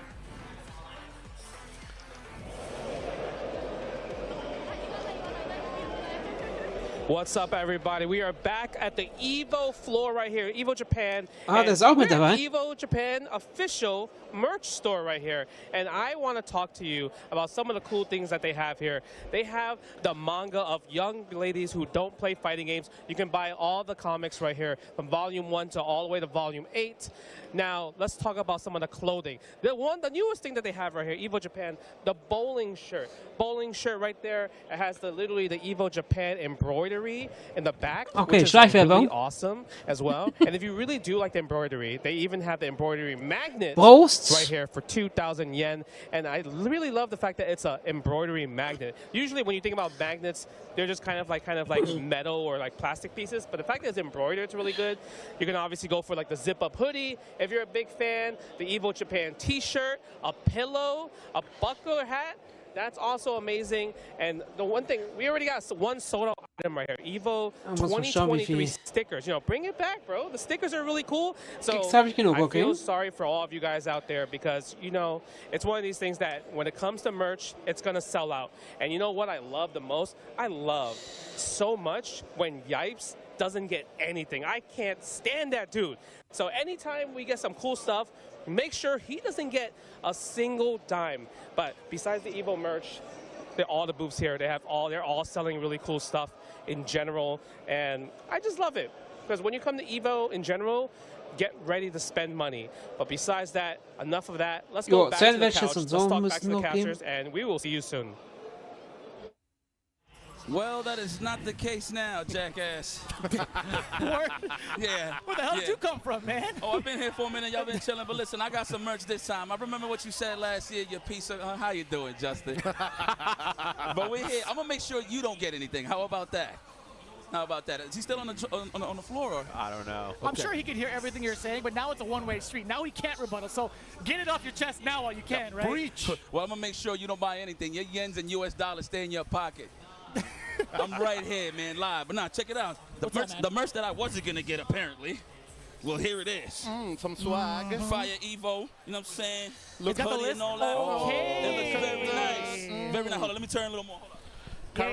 What's up, everybody? We are back at the EVO floor right here, EVO Japan. Ah, And das ist auch mit we're dabei. at EVO Japan official merch store right here. And I want to talk to you about some of the cool things that they have here. They have the manga of young ladies who don't play fighting games. You can buy all the comics right here, from volume 1 to all the way to volume 8. Now, let's talk about some of the clothing. The newest thing that they have right here, EVO Japan, the bowling shirt. Bowling shirt right there. It has literally the EVO Japan embroidery in the back, Okay, which is really Schleichwerbung. awesome as well. And if you really do like the embroidery, they even have the embroidery magnet Prost. right here for 2,000 yen. And I really love the fact that it's an embroidery magnet. Usually when you think about magnets, they're just kind of like metal or like plastic pieces. But the fact that it's embroidered, it's really good. You can obviously go for like the zip-up hoodie if you're a big fan, the EVO Japan t-shirt, a pillow, a buckler hat. That's also amazing. And the one thing, we already got one sold out item right here. EVO muss man schauen, wie 2023 viel. stickers. You know, bring it back, bro. The stickers are really cool. So Kicks habe ich genug, I okay? feel sorry for all of you guys out there because, you know, it's one of these things that when it comes to merch, it's going to sell out. And you know what I love the most? I love so much when Yipes doesn't get anything. I can't stand that dude. So anytime we get some cool stuff, make sure he doesn't get a single dime. But besides the EVO merch, all the booths here, they're all selling really cool stuff in general. And I just love it. Because when you come to EVO in general, get ready to spend money. But besides that, enough of that. Let's go Jo, back to the Sandwiches couch. und Let's so talk back to müssen the noch gehen. couchers, and we will see you soon. Well, that is not the case now, jackass. Where Yeah. the hell did you come from, man? Oh, I've been here for a minute. Y'all been chilling. But listen, I got some merch this time. I remember what you said last year, your piece of... how you doing, Justin? But we're here. I'm going to make sure you don't get anything. How about that? How about that? Is he still on the floor? Or? I don't know. I'm sure he could hear everything you're saying, but now it's a one-way street. Now he can't rebuttal, so get it off your chest now while you can, right? Breach. Well, I'm going to make sure you don't buy anything. Your yens and US dollars stay in your pocket. I'm right here, man, live. But now, check it out. The merch that I wasn't going to get, apparently. Well, here it is. Some swag. Fire Evo, you know what I'm saying? It's got the hoodie list. and all that. Okay. It looks very nice. Very nice. Hold on, let me turn a little more. Hold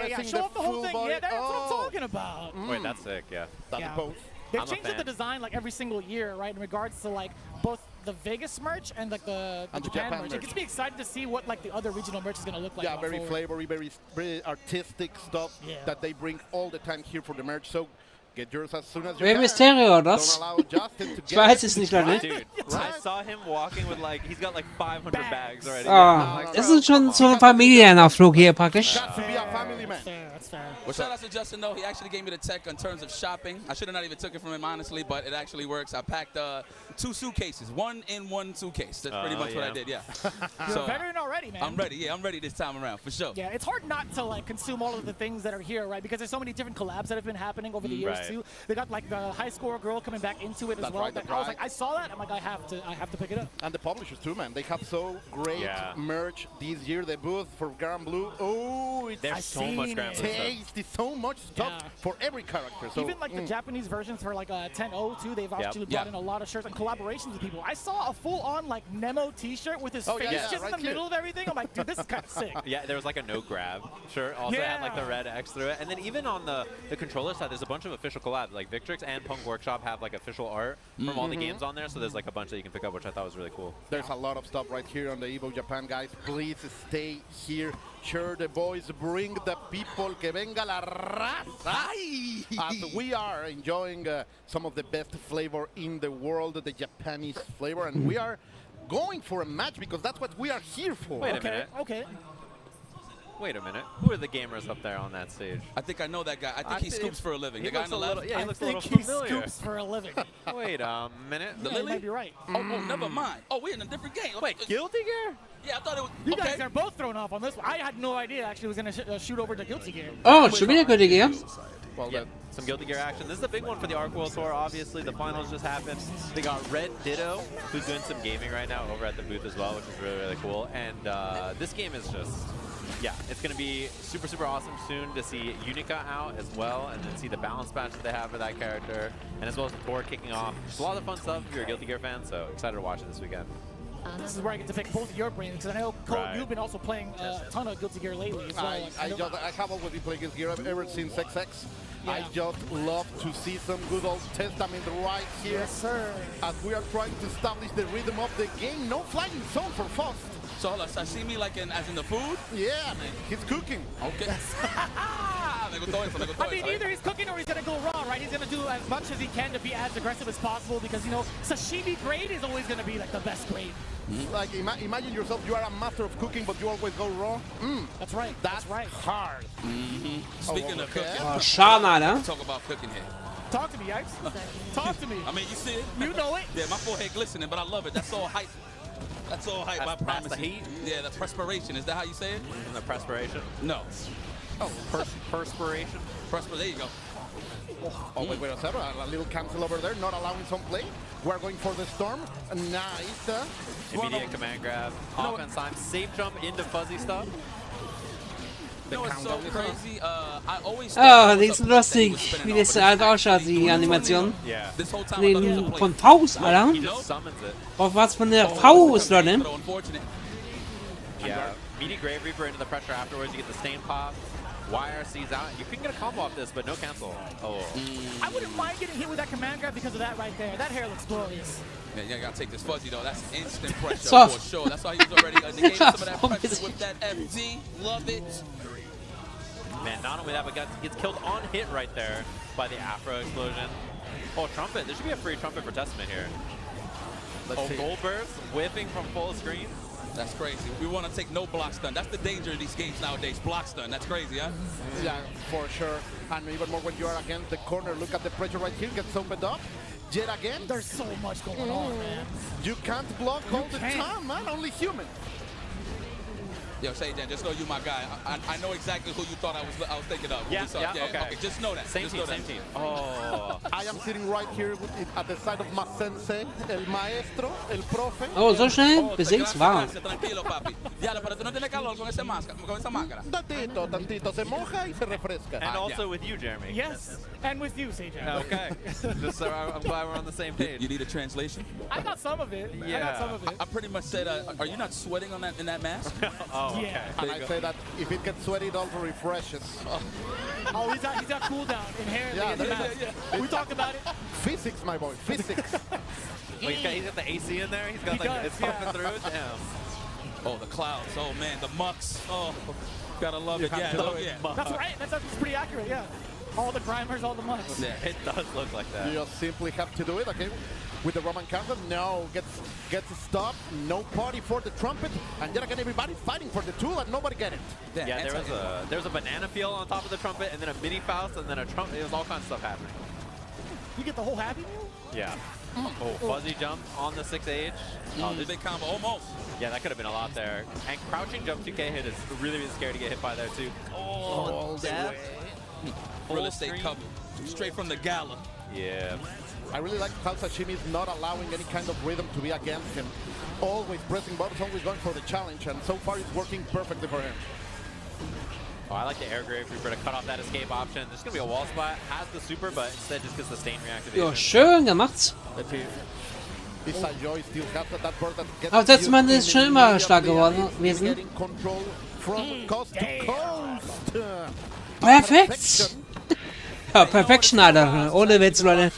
on. Yeah, show off the whole thing. Yeah, that's what I'm talking about. Wait, that's sick, yeah. That's Yeah. the pose. They've I'm a changed up the fan. design like every single year, right? In regards to like both the Vegas merch and like the And the Japan Japan merch. It merch. gets me excited to see what like the other regional merch is gonna look like. Yeah, going very forward. flavory, very artistic stuff Yeah. that they bring all the time here for the merch. So get yours as soon as you Rey can. Mysterio, Don't das? allow Justin to Ich get weiß es nicht, Leute. Dude, I saw him walking with like, he's got like 500 bags already. Ah, I'm like, das ist schon so ein Familienausflug hier praktisch. Got to be a family man. That's fair. Well, shout out to Justin, though. He actually gave me the tech in terms of shopping. I should have not even took it from him, honestly, but it actually works. I packed 2 suitcases, 1 in 1 suitcase. That's pretty much what I did, yeah. You're a veteran already, man. I'm ready. Yeah, I'm ready this time around, for sure. Yeah, it's hard not to like consume all of the things that are here, right? Because there's so many different collabs that have been happening over the years Right. too. They got like the high score girl coming back into it as That's well. right, That that's I was right. like, I saw that. I'm like, I have to pick it up. And the publishers too, man. They have so great Yeah. merch this year. The booth for Grand Blue. Oh, it's There's so much seen Grand it. Blue stuff. tasty. So much stuff Yeah. for every character. So Even like the Japanese versions for like 10.0 too, they've actually brought in a lot of shirts and collaborations with people. I saw a full-on like Nemo T-shirt with his Oh, face yeah, just right in the here. middle of everything. I'm like, dude, this is kind of sick. Yeah, there was like a no grab shirt. Also had like the Yeah. red X through it. And then even on the controller side, there's a bunch of official official collab. Like Victrix and Punk Workshop have like official art from all the games on there, so there's like a bunch that you can pick up, which I thought was really cool. There's a lot of stuff right here on the EVO Japan, guys. Please stay here. Share the voice, bring the people, que venga la raza. As we are enjoying some of the best flavor in the world, the Japanese flavor, and we are going for a match because that's what we are here for. Wait a minute. Okay. Wait a minute. Who are the gamers up there on that stage? I think I know that guy. I think he scoops for a living. He The guy looks on the a little, left? yeah, he I looks a think little he familiar. scoops for a living. Wait a minute. The Yeah, you Lily? might be right. Oh, never mind. Oh, we're in a different game. Wait, Guilty Gear? Yeah, I thought it was. You okay. guys are both thrown off on this one. I had no idea actually was going to shoot over to Guilty Gear. Oh, schon wieder Guilty Gear. Well, Yeah, some Guilty Gear action. This is a big one for the Arc World Tour, obviously. The finals just happened. They got Red Ditto, who's doing some gaming right now over at the booth as well, which is really, really cool. And this game is just, yeah, it's going to be super, super awesome soon to see Unica out as well, and then see the balance patch that they have for that character, and as well as the tour kicking off. It's a lot of fun stuff if you're a Guilty Gear fan, so excited to watch it this weekend. This is where I get to pick both of your brains because I know Cole, Right. you've been also playing a ton of Guilty Gear lately as well. I have always been playing Guilty Gear ever since XX. I Yeah. just love to see some good old Testament right here. Yes, sir. As we are trying to establish the rhythm of the game. No flying zone for Faust. So hold on, so I see me like as in the food? Yeah, man. He's cooking. Okay. Me gustó eso, me gustó I mean, eso. either he's cooking or he's going to go raw, right? He's going to do as much as he can to be as aggressive as possible because, you know, sashimi grade is always going to be like the best grade. Like, imagine yourself, you are a master of cooking, but you always go raw. That's right. That's right. hard. Speaking of cooking, Oh, schade, Alter. talk about cooking here. Talk to me, Yikes. Talk to me. I mean, you see it? You know it. Yeah, my forehead glistening, but I love it. That's all hype. That's all hype, I promise the you. heat? Yeah, the perspiration. Is that how you say it? And the perspiration. No. Oh, Perspiration. There you go. oh wait a second. A little cancel over there, not allowing some play. We're going for the storm. Nice. Immediate command grab. Offense time. Safe jump into fuzzy stuff. You know what's so crazy? I always Oh, die ist lustig, wie das halt ausschaut, die Animation. Yeah. This whole time I thought it was a Den play. von Faust, Alter. He just summons it. Auf was von der Faust, Leute. But unfortunate. Yeah. Immediate Grave Reaper into the pressure afterwards. You get the stain pop. YRC's out. You can get a combo off this, but no cancel. Oh. I wouldn't mind getting hit with that command grab because of that right there. That hair looks glorious. Yeah, you gotta take this fuzzy though. That's instant pressure Soft. for sure. That's why he was already negating some of that pressure with that FD. Love it. Man, not only that, but gets killed on hit right there by the Afro explosion. Oh, trumpet. There should be a free trumpet for Testament here. Let's see. Gold burst, whipping from full screen. That's crazy. We want to take no block stun. That's the danger of these games nowadays. Block stun. That's crazy, huh? Yeah, for sure. And even more when you are against the corner. Look at the pressure right here. Gets opened up. Yet again. There's so much going on, man. You can't block all the can't. time, man. Only human. Yo, Seijan, just know you my guy. I know exactly who you thought I was thinking of. when Yeah, we saw- yeah, okay. Just know that. Same just team, know same that. team. Oh. I am sitting right here at the side of my sensei, el maestro, el profe. Oh, so schnell Oh, besiegt? gracias, Wow. gracias, tranquilo, papi. Diablo, pero tú no tienes calor con esa máscara. Tantito, se moja y se refresca. And also with you, Jeremy. Yes, and with you, Sejan. Okay. Just so I'm glad we're on the same page. You need a translation? I got some of it. I Yeah. got some of it. I pretty much said, are you not sweating on that in that mask? Oh, okay. Yeah. And I say that if it gets sweaty, it also refreshes. Oh, he's got cooldown inherently Yeah, in the yeah, mask. We talked about it. Physics, my boy, physics. Wait, he's got the AC in there? He's got He like, does, it's pumping yeah. through? Damn. Oh, the clouds. Oh, man, the mucks. Oh, gotta love it. Yeah, oh, yeah. That's right. That's pretty accurate, yeah. All the grimers, all the mucks. Yeah, it does look like that. You just simply have to do it, okay? With the Roman counter, no, gets stopped, no party for the trumpet, and yet again everybody fighting for the tool and nobody get it. Yeah, there was a banana peel on top of the trumpet, and then a mini Faust, and then a trumpet. It was all kinds of stuff happening. You get the whole Happy Meal? Yeah. Oh, fuzzy jump on the 6H. Oh, this big combo, almost. Yeah, that could have been a lot there. And crouching jump 2K hit is really, really scary to get hit by there too. Oh, death. Real estate cover. Straight from the gala. Yeah. I really like how Sashimi is not allowing any kind of rhythm to be against him. Always pressing buttons, always going for the challenge, and so far it's working perfectly for him. Oh, I like the air grave reaper to cut off that escape option. There's going to be a wall spot. Has the super, but instead just gets the stain reactivation. Ja, schön gemacht. Let's see. This Joy still has that bird that gets Aber das Mann ist schon immer stark immediately geworden gewesen. getting control from coast to coast. Perfekt. Perfection, Alter. Ohne Witz, Leute.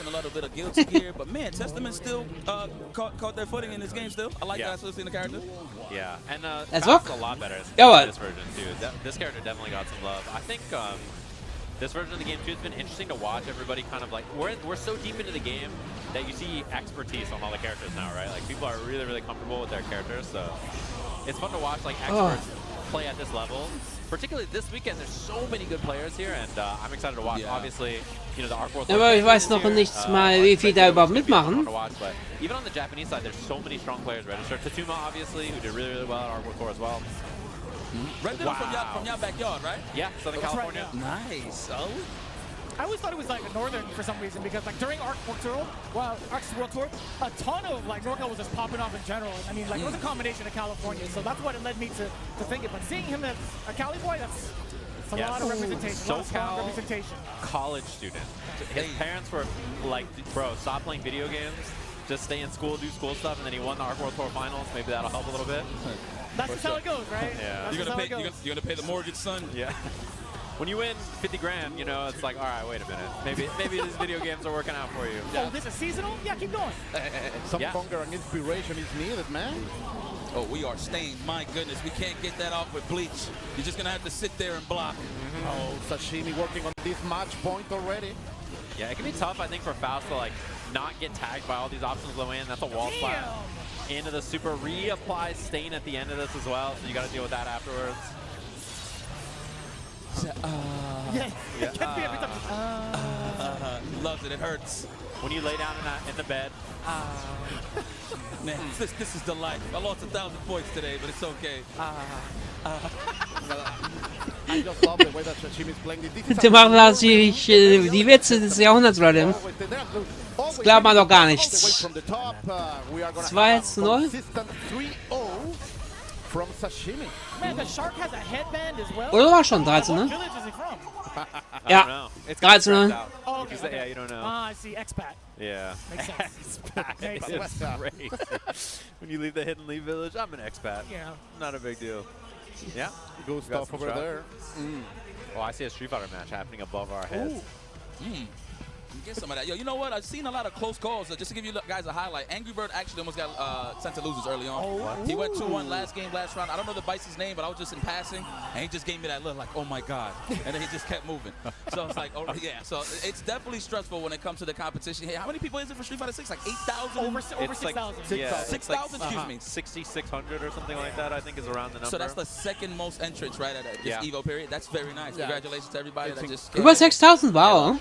But man, Testament still caught their footing in this game still. I like that switching the character. Yeah, and That's Fast's a lot better Yeah, in this version too. This character definitely got some love. I think this version of the game too has been interesting to watch. Everybody kind of like we're so deep into the game that you see expertise on all the characters now, right? Like people are really comfortable with their characters, so it's fun to watch like experts play at this level. Particularly this weekend, there's so many good players here, and I'm excited to watch. Obviously, you know the Arc World. Aber ich weiß noch nicht mal, wie viel da überhaupt mitmachen. But even on the Japanese side, there's so many strong players registered. Tatuma, obviously, who did really well at Arc World Tour as well. Red Devil from your backyard, right? Yeah, Southern California. Right, yeah. Nice. Oh. I always thought it was like a northern for some reason because like during Arc World Tour, a ton of like NorCal was just popping off in general. I mean, like it was a combination of California, so that's what it led me to think it. But seeing him as a Cali boy, that's a lot of representation, a lot of strong representation. College student. His parents were like, bro, stop playing video games, just stay in school, do school stuff, and then he won the Arc World Tour finals. Maybe that'll help a little bit. That's just how it goes, right? Yeah. You're gonna pay the mortgage, son. Yeah. When you win 50 grand, you know, it's like, all right, wait a minute. Maybe these video games are working out for you. Oh, this is seasonal? Yeah, keep going. Some hunger and inspiration is needed, man. Oh, we are stained. My goodness, we can't get that off with bleach. You're just gonna have to sit there and block. Oh, Sashimi working on this match point already. Yeah, it can be tough, I think, for Faust to like not get tagged by all these options low in. That's a wall splat into the super. Reapply stain at the end of this as well, so you got to deal with that afterwards. Loves it. It hurts. When you lay down in the bed. Man, this is the life. I lost 1,000 points today, but it's okay. I just love the way that Sashimi is playing. Die machen natürlich die Witze des Jahrhunderts, Leute. Das glaubt man doch gar nichts. 2-0. From Sashimi. Man, the shark has a headband as well. Oder war schon 13, ne? What village is he from? Ja, 13. Oh, okay, Yeah, you don't know. I see. Expat. Yeah. Makes sense. Makes sense. Crazy. When you leave the Hidden Leaf Village, I'm an expat. Yeah. Not a big deal. Yeah. Good stuff over there. Oh, I see a Street Fighter match happening above our heads. Get some of that. Yo, you know what? I've seen a lot of close calls. Just to give you guys a highlight, Angry Bird actually almost got sent to losers early on. He went 2-1 last round. I don't know the Bice's name, but I was just in passing, and he just gave me that look like, oh my God. And then he just kept moving. So it's like, oh yeah. So it's definitely stressful when it comes to the competition. Hey, how many people is it for Street Fighter 6? Like 8,000? Over 6,000. 6,000, excuse me. 6,600 or something like that, I think, is around the number. So that's the second most entrants, right, at this EVO period. That's very nice. Congratulations to everybody that just Über 6.000, wow.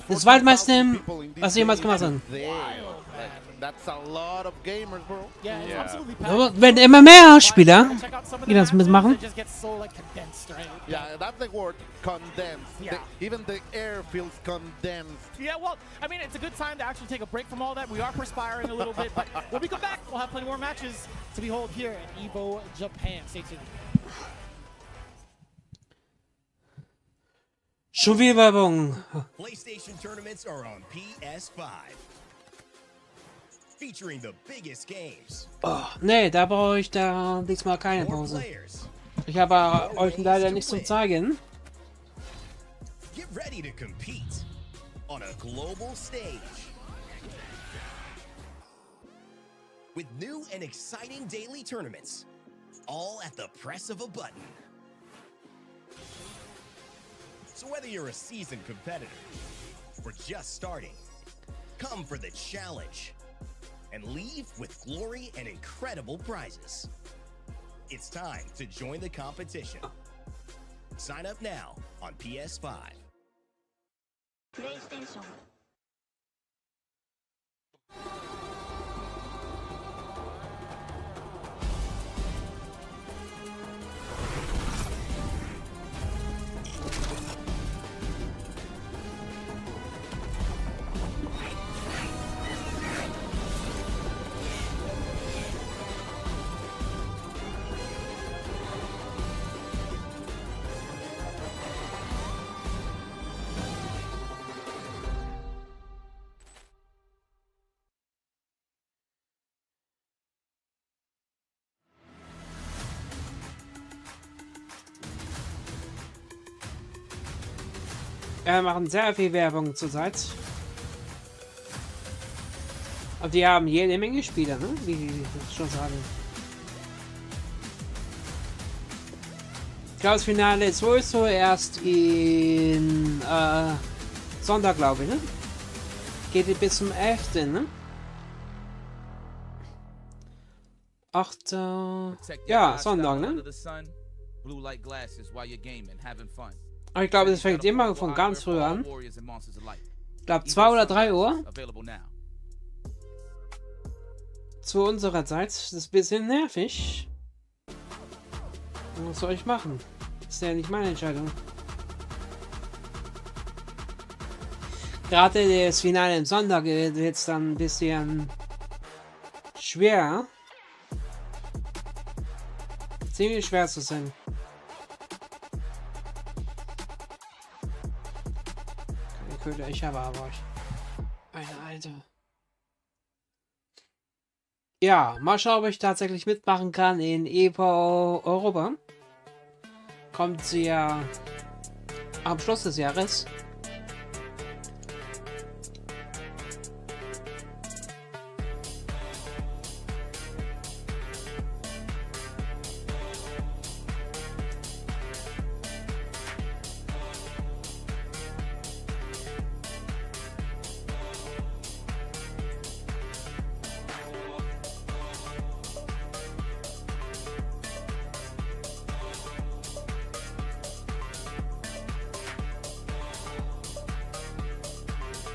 Das zweitmeiste, was sie jemals gemacht haben. That's a lot of gamers, bro. Yeah, it's absolutely Aber wenn immer mehr Spieler, die das mitmachen. It just gets so like condensed, right? Yeah, that's the word, condensed. Yeah. Even the air feels condensed. Yeah, well, I mean, it's a good time to actually take a break from all that. We are perspiring a little bit, but when we come back, we'll have plenty more matches to behold here at EVO Japan. Stay tuned. Schon wieder Werbung. PlayStation tournaments are on PS5. Featuring the biggest games. Oh, nee, da brauche ich da diesmal keine Pause. Ich habe euch leider nichts zum zeigen. Get ready to compete on a global stage. With new and exciting daily tournaments, all at the press of a button. So whether you're a seasoned competitor or just starting, come for the challenge and leave with glory and incredible prizes. It's time to join the competition. Sign up now on PS5. PlayStation. machen sehr viel Werbung zurzeit. Und die haben jede Menge Spieler, ne? Wie die schon sagen. Ich glaube, das Finale ist sowieso erst in Sonntag, glaube ich, ne? Geht bis zum 11., ne? 8. Ja, Sonntag, ne? Aber ich glaube, das fängt immer von ganz früh an. Ich glaube 2 oder 3 Uhr. Zu unserer Zeit. Das ist ein bisschen nervig. Was soll ich machen? Das ist ja nicht meine Entscheidung. Gerade das Finale am Sonntag wird jetzt dann ein bisschen schwer. Ziemlich schwer zu sein. Keine Köder, ich habe aber eine alte. Ja, mal schauen, ob ich tatsächlich mitmachen kann in EVO Europa. Kommt sie ja am Schluss des Jahres.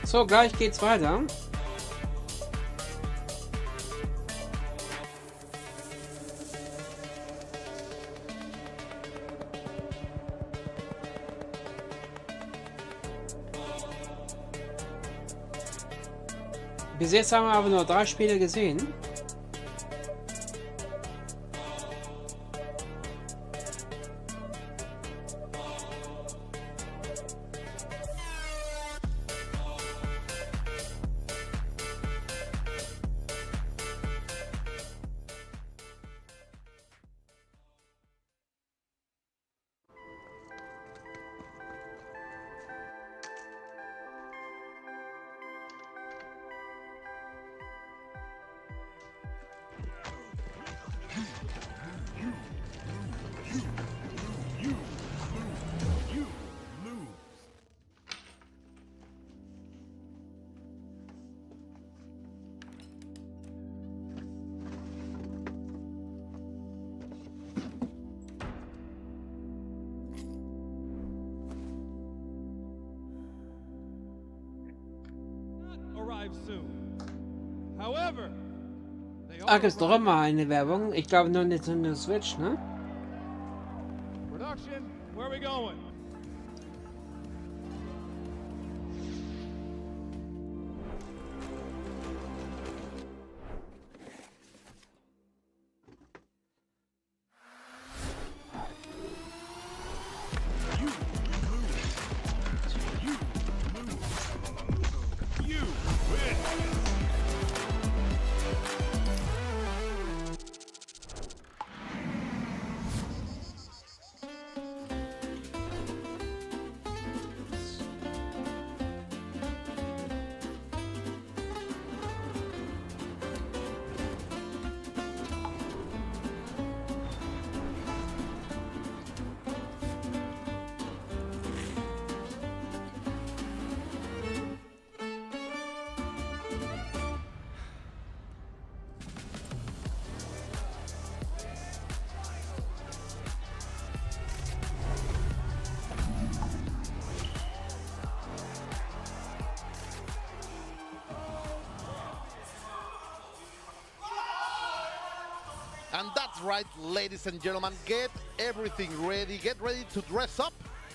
So, gleich geht's weiter. Bis jetzt haben wir aber nur 3 Spiele gesehen. Ah, gibt's doch immer eine Werbung. Ich glaube nur Nintendo Switch, ne? Production, where are we going? And that's right, ladies and gentlemen, get everything ready. Get ready to dress up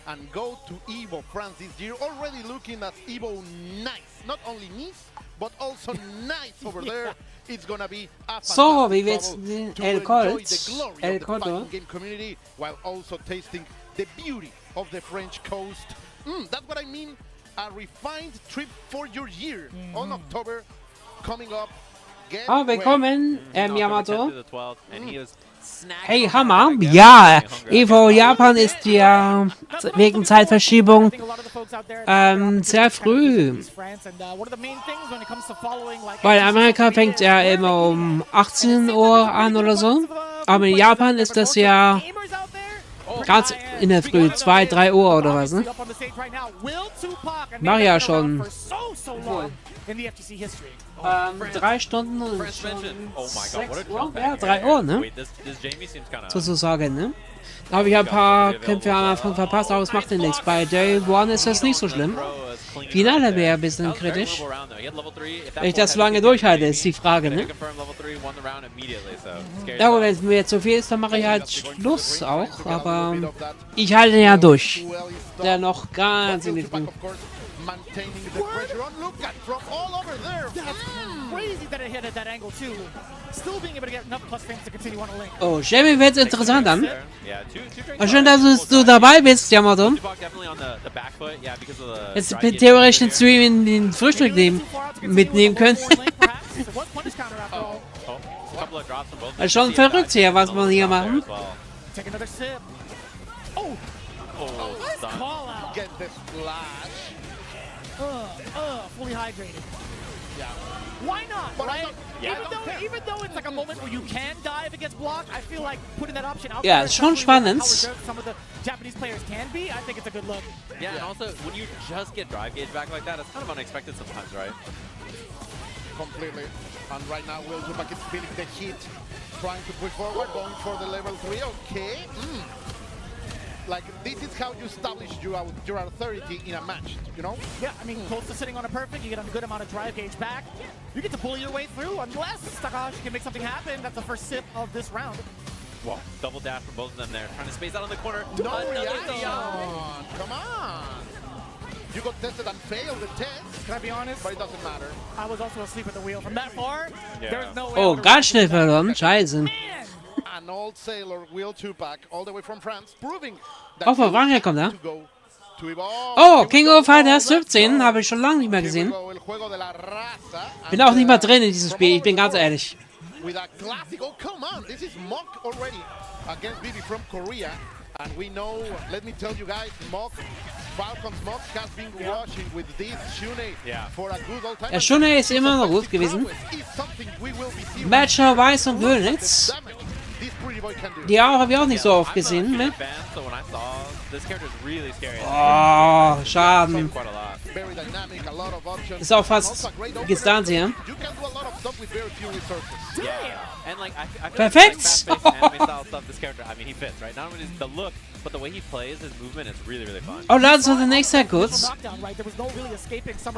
and go to EVO France this year. Already looking at EVO nice. Not only nice, but also nice over there. It's gonna be a So, wie fantastic wird's to El enjoy Colt? the glory El of the Colt, fighting game community while also tasting the beauty of the French coast. That's what I mean. A refined trip for your year on October coming up. Ah, willkommen, Yamato. And he was Hey, Hammer. Ja, EVO Japan ist ja wegen Zeitverschiebung sehr früh. Weil Amerika fängt ja immer um 18 Uhr an oder so. Aber in Japan ist das ja ganz in der Früh, 2, 3 Uhr oder was, ne? Mach ja schon 3 Stunden und schon 6 Uhr? Ja, 3 Uhr, ne? Sozusagen, ne? Da habe ich ein paar Kämpfe am Anfang verpasst, aber es macht ja nichts. Bei Day 1 ist das nicht so schlimm. Finale wäre ein bisschen kritisch. Wenn ich das so lange durchhalte, ist die Frage, ne? Ja, und wenn es mir zu viel ist, dann mache ich halt Schluss auch, aber ich halte ja durch. Der noch ganz in die Früh. Oh, Jamie wird interessant dann. Schön, dass du dabei bist, Yamato. Jetzt theoretisch den Stream in den Frühstück mitnehmen können. Das ist schon verrückt hier, was wir hier machen. Fully hydrated. Yeah. Why not, right? Even though it's like a moment where you can dive against block, I feel like putting that option out there. Ja, ist schon spannend. Some of the Japanese players can be. I think it's a good look. Yeah, and also when you just get drive gauge back like that, it's kind of unexpected sometimes, right? Completely. And right now, Will Zupak is feeling the heat, trying to push forward, going for the level 3. Okay. Like, this is how you establish your authority in a match, you know? Yeah, I mean, close to sitting on a perfect, you get a good amount of drive gauge back. You get to bully your way through, unless Takahashi can make something happen. That's the first sip of this round. Whoa, double dash from both of them there. Trying to space out on the corner. No reaction! Come on! You got tested and failed the test. Can I be honest? But it doesn't matter. I was also asleep at the wheel. From that far, there's no way. Oh, ganz schnell verloren. Scheiße. An old sailor, Will Tupac, all the way from France, proving Oh, woher kommt er? Oh, King of Fighters 17 habe ich schon lange nicht mehr gesehen. Bin auch nicht mal drin in diesem Spiel, ich bin ganz ehrlich. With a classic, oh come on, this is Mach already against Vivi from Korea, and we know, let me tell you guys, Falcons Mach has been rushing with this Shune for a good old time. Der Shune ist immer noch gut gewesen. Matcher, Weiß und Wölnitz. Die habe ich auch nicht so oft gesehen, ne? Oh, Schaden. Ist auch fast gestunt hier. Perfekt! Oh, das war der nächste kurz.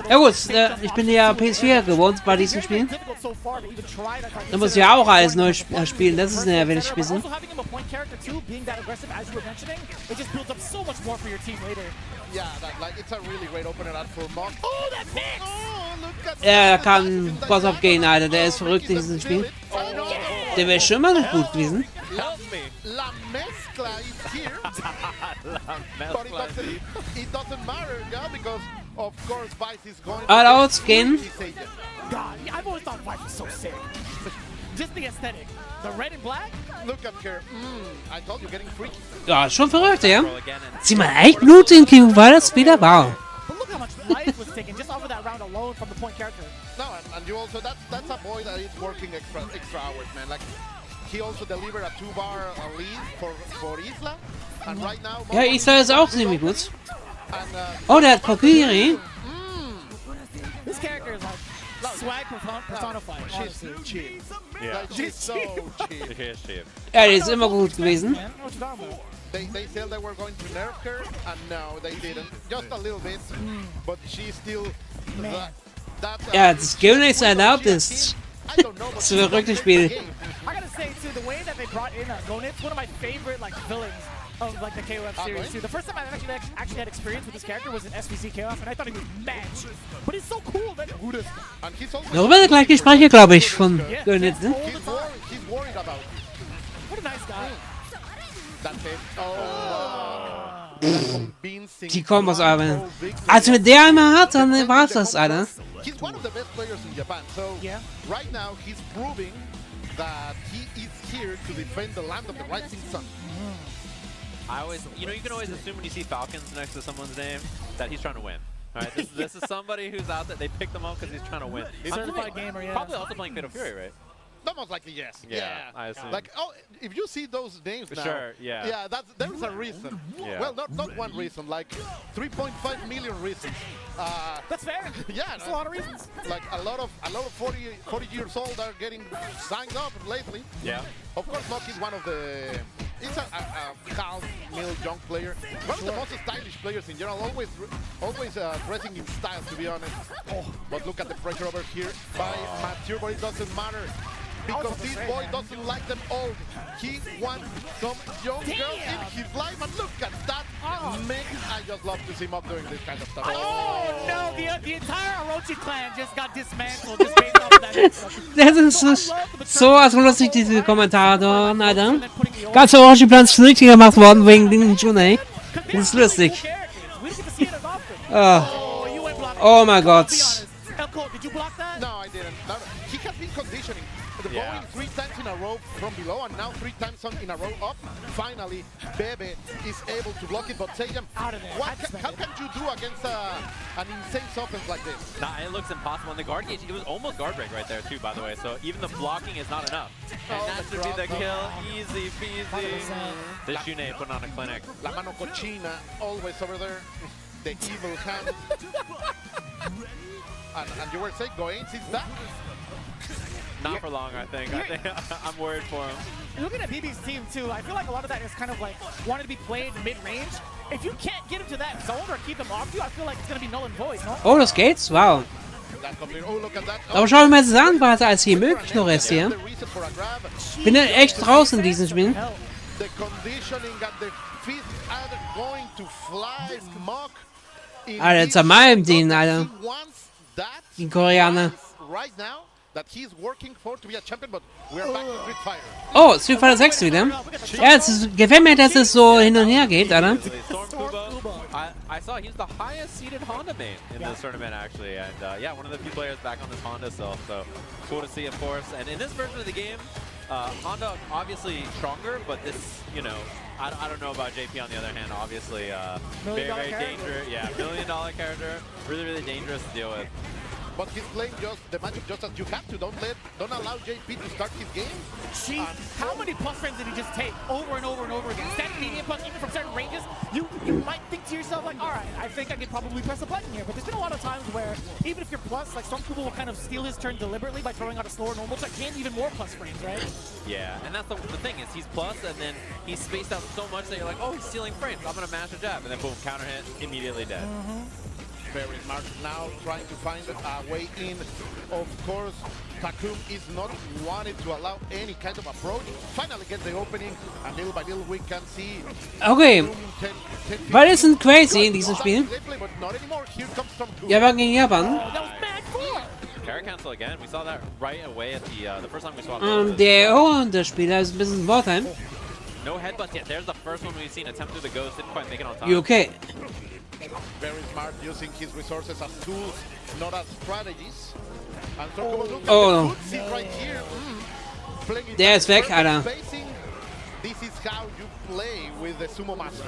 Ja gut, ich bin ja PS4 gewohnt bei diesen Spielen. Da muss ich ja auch alles neu spielen, das ist ja wenig bisschen. Er kann Boss abgehen, Alter, der ist verrückt in diesem Spiel. Der wäre schon mal nicht gut gewesen. All-Outs gehen. Ja, schon verrückt, ja. Sieh mal, echt Blut in King war das wieder wahr. Ja, Isla ist auch ziemlich gut. Oh, der hat Kokiri. Ja, der ist immer gut gewesen. They said they were going to nerf her, and no, they didn't. Just a little bit, but she's still ja, das Skill nicht erlaubt ist. Das ist ein verrücktes Spiel. I gotta say too, the way that they brought in Gonit's one of my favorite like villains of like the KOF series too. The first time I actually had experience with this character was in SVC KOF, and I thought he was mad, but he's so cool that Darüber gleich Gespräche, glaube ich, von Gonit, ne? He's worried about it. What a nice guy. That's it. Die Kombos aber. Also wenn der einmal hat, dann war's das, Alter. He's one of the best players in Japan, so right now he's proving that he is here to defend the land of the rising sun. I always, you know, you can always assume when you see Falcons next to someone's name that he's trying to win. All right, this is somebody who's out there. They picked him up because he's trying to win. He's certified gamer, yeah. Probably also playing Fatal Fury, right? Most likely, yes. Yeah, I assume. Like, oh, if you see those names now, sure, yeah. Yeah, there's a reason. Yeah. Well, not one reason, like 3.5 million reasons. That's fair. Yeah, that's a lot of reasons. Like a lot of 40 years old are getting signed up lately. Yeah. Of course, Mach is one of the. He's a half-mil young player. One of the most stylish players in general. Always dressing in style, to be honest. Oh, but look at the pressure over here by Mature, but it doesn't matter. Because this boy doesn't like them old. He wants some young girls in his life. And look at that mix. I just love to see Mach doing this kind of stuff. Oh, no. The entire Orochi clan just got dismantled just based off of that. Das ist so lustig, diese Kommentatoren, Alter. Ganze Orochi-Plan ist zunichte gemacht worden wegen den Junei. Das ist lustig. Oh mein Gott. Did you block that? No, I didn't. No, he has been conditioning. Going 3 times in a row from below and now 3 times in a row up. Finally, Bebe is able to block it, but Sejam, how can you do against an insane offense like this? Nah, it looks impossible. And the guard gauge, it was almost guard break right there too, by the way. So even the blocking is not enough. And that should be the kill. Easy peasy. This Shunei putting on a clinic. La mano cochina, always over there. The evil hand. And you were saying, Goen's is back? Not for long, I think. I'm worried for him. Looking at BB's team, too, I feel like a lot of that is kind of like wanting to be played mid-range. If you can't get him to that zone or keep him off you, I feel like it's going to be null and void, no? Oh, das geht's? Wow. Aber schau mir das an, was als hier möglich noch ist hier. Bin ja echt draußen in diesen Spielen. Alter, zermalmt den, Alter. Die Koreaner. Oh, Street Fighter 6 wieder. Ja, es gefällt mir, dass es so hin und her geht, Alter. I saw he's the highest seeded Honda main in this tournament, actually. And yeah, one of the few players back on this Honda still. So cool to see, of course. And in this version of the game, Honda obviously stronger, but this, you know, I don't know about JP on the other hand. Obviously, very dangerous. Yeah, $1 million character. Really dangerous to deal with. But he's playing just the matchup just as you have to. Don't allow JP to start his game. Jeez, how many plus frames did he just take over and over and over again? Standing medium plus, even from certain ranges, you might think to yourself like, all right, I think I could probably press a button here. But there's been a lot of times where even if you're plus, like Stormtrooper will kind of steal his turn deliberately by throwing out a slower normal check and even more plus frames, right? Yeah, and that's the thing is he's plus and then he's spaced out so much that you're like, oh, he's stealing frames. I'm gonna mash a jab, and then boom, counter hit, immediately dead. Very smart now, trying to find a way in. Of course, Takum is not wanted to allow any kind of approach. Finally gets the opening, and little by little we can see. Okay, weil es sind crazy in diesem Spiel. Japan gegen Japan. Carry cancel again. We saw that right away at the first time we saw. Der Spieler ist ein bisschen Vorteil. No headbutts yet. There's the first one we've seen attempt through the ghost. Didn't quite make it on time. You okay? Very smart, using his resources as tools, not as strategies. And so oh, right here. Der ist weg, Alter. This is how you play with the Sumo Master.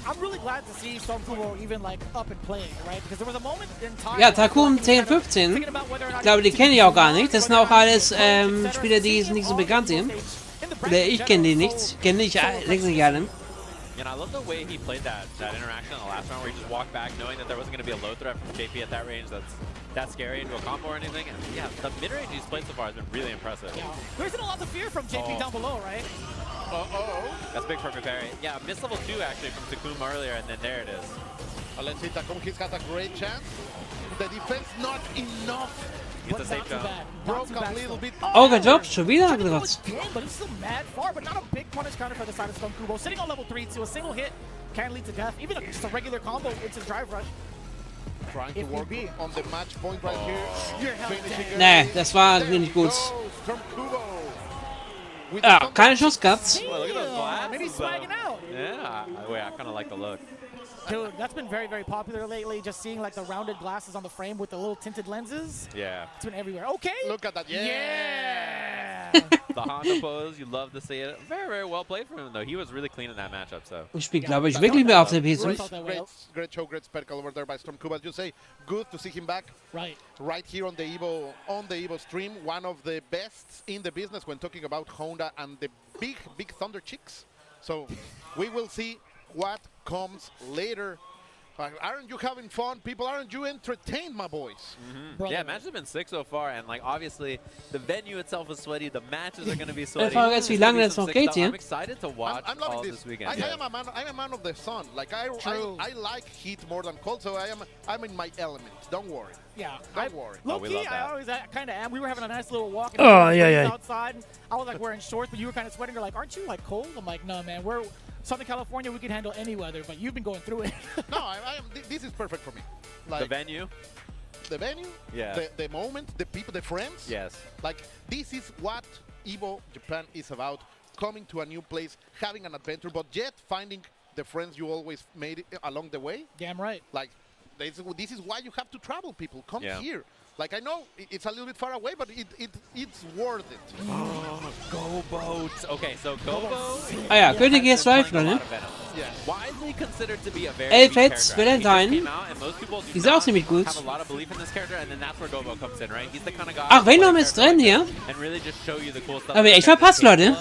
I'm really glad to see Stormtrooper even like up and playing, right? Because there was a moment in time. Ja, Takum 10, 15. Ich glaube, die kenne ich auch gar nicht. Das sind auch alles Spieler, die nicht so bekannt sind. Oder ich kenne die nicht. Kenne ich nicht alle. And I love the way he played that interaction in the last round where he just walked back knowing that there wasn't going to be a low threat from JP at that range that's scary into a combo or anything. And yeah, the mid-range he's played so far has been really impressive. Yeah. There isn't a lot to fear from JP down below, right? That's big for Prepare. Yeah, missed level 2 actually from Takum earlier, and then there it is. Let's see, Takum, he's got a great chance. The defense not enough. Gets a safe jump. Broke a little bit. Oh, good job. Schon wieder angekratzt. But he's still mad far, but not a big punish counter for the side of Stormtrooper. Sitting on level 3 to a single hit can lead to death. Even just a regular combo, it's a drive rush. Trying to work on the match point right here. Nee, das war nicht gut. Ja, keine Chance gehabt. Well, look at those glasses. Maybe swagging out. Yeah, I kind of like the look. Dude, that's been very popular lately. Just seeing like the rounded glasses on the frame with the little tinted lenses. Yeah. It's been everywhere. Okay. Look at that. Yeah. The Honda pose, you love to see it. Very, very well played from him, though. He was really clean in that matchup, so. Ich spiele, glaube ich, wirklich mehr auf der PS5. Great show, great spectacle over there by Storm Cuba. You say, good to see him back. Right here on the EVO stream. One of the best in the business when talking about Honda and the big Thunder chicks. So we will see what comes later. Aren't you having fun, people? Aren't you entertained, my boys? Yeah, matches have been sick so far, and like obviously the venue itself is sweaty. The matches are going to be sweaty. Frage ist, wie lange das noch geht hier. I'm excited to watch I'm all loving this weekend. I'm a man of the sun. Like I like heat more than cold, so I'm in my element. Don't worry. Yeah, don't worry. Low-key, I always kind of am. We were having a nice little walk outside. I was like wearing shorts, but you were kind of sweating. You're like, aren't you like cold? I'm like, no, man. We're Southern California. We can handle any weather, but you've been going through it. No, this is perfect for me. Like, the venue? The venue? Yeah. The moment, the people, the friends? Yes. Like, this is what EVO Japan is about. Coming to a new place, having an adventure, but yet finding the friends you always made along the way. Damn right. Like, this is why you have to travel, people. Come here. Like, I know it's a little bit far away, but it's worth it. Oh, Gobo. Okay, so Gobo. Ah ja, König G12, Leute. Widely considered to be a very Elfets, Valentine. Die ist auch ziemlich gut. Have a lot of belief in this character, and then that's where Gobo comes in, right? He's the kind of guy. Ach, Venom ist drin hier. And really just show you the cool stuff. Aber ich verpasst, Leute.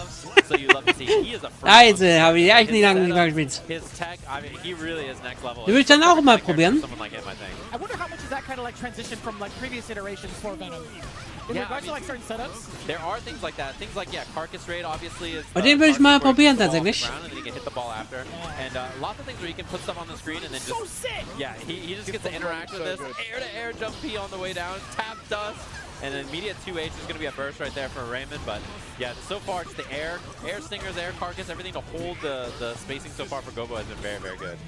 So you love to see. He is a Scheiße, habe ich echt nicht lange gespielt. His tech, I mean, he really is next level. Die will ich dann auch mal probieren. I wonder how much is that kind of like transition from like previous iterations for Venom. In regards to like certain setups? There are things like that. Things like, carcass raid obviously is. Und den will ich mal probieren tatsächlich. And then he can hit the ball after. And lots of things where he can put stuff on the screen and then just. So sick! Yeah, he just gets to interact with this. Air-to-air jump P on the way down. Tap dust. And then immediate 2H is going to be a burst right there for Raymond. But yeah, so far it's the air stingers, air carcass, everything to hold the spacing so far for Gobo has been very, very good.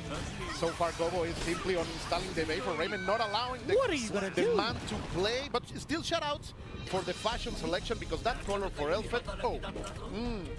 So far, Gobo is simply uninstalling the bait for Raymond, not allowing the man to play. But still shout-outs for the fashion selection because that color for Elfet,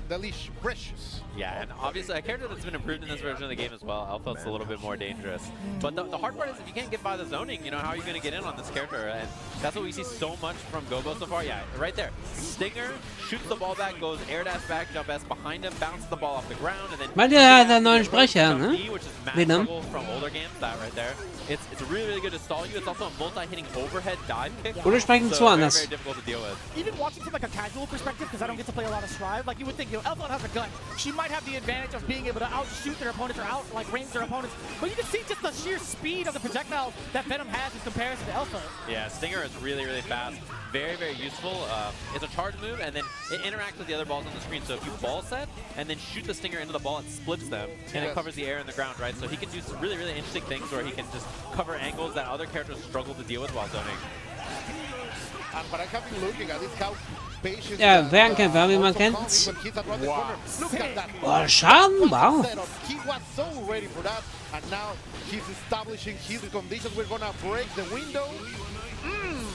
delicious, precious. Yeah, and obviously a character that's been improved in this version of the game as well. Elfet's a little bit more dangerous. But the hard part is if you can't get by the zoning, you know, how are you going to get in on this character? And that's what we see so much from Gobo so far. Yeah, right there. Stinger shoots the ball back, goes air dash back, jump S behind him, bounces the ball off the ground, and then Meint ihr, er hat einen neuen Sprecher, ne? which is Venom. from older games, that right there. It's really, really good to stall you. It's also a multi-hitting overhead dive kick. Oder sprechen zu Very, anders. very difficult to deal with. Even watching from like a casual perspective, because I don't get to play a lot of Strive, like you would think, you know, Elfon has a gun. She might have the advantage of being able to outshoot their opponents or range their opponents. But you can see just the sheer speed of the projectiles that Venom has in comparison to Elfon. Yeah, Stinger is really, really fast. Very, very useful. It's a charge move, and then it interacts with the other balls on the screen. So if you ball set and then shoot the Stinger into the ball, it splits them, and it covers the air and the ground, right? So he can do some really, really interesting things where he can just cover angles that other characters struggle to deal with while zoning. But I have been looking at it, how patient. Ja, Fernkämpfer, wie man kennt. Oh, Schaden, wow. He was so ready for that, and now he's establishing his conditions. We're gonna break the window.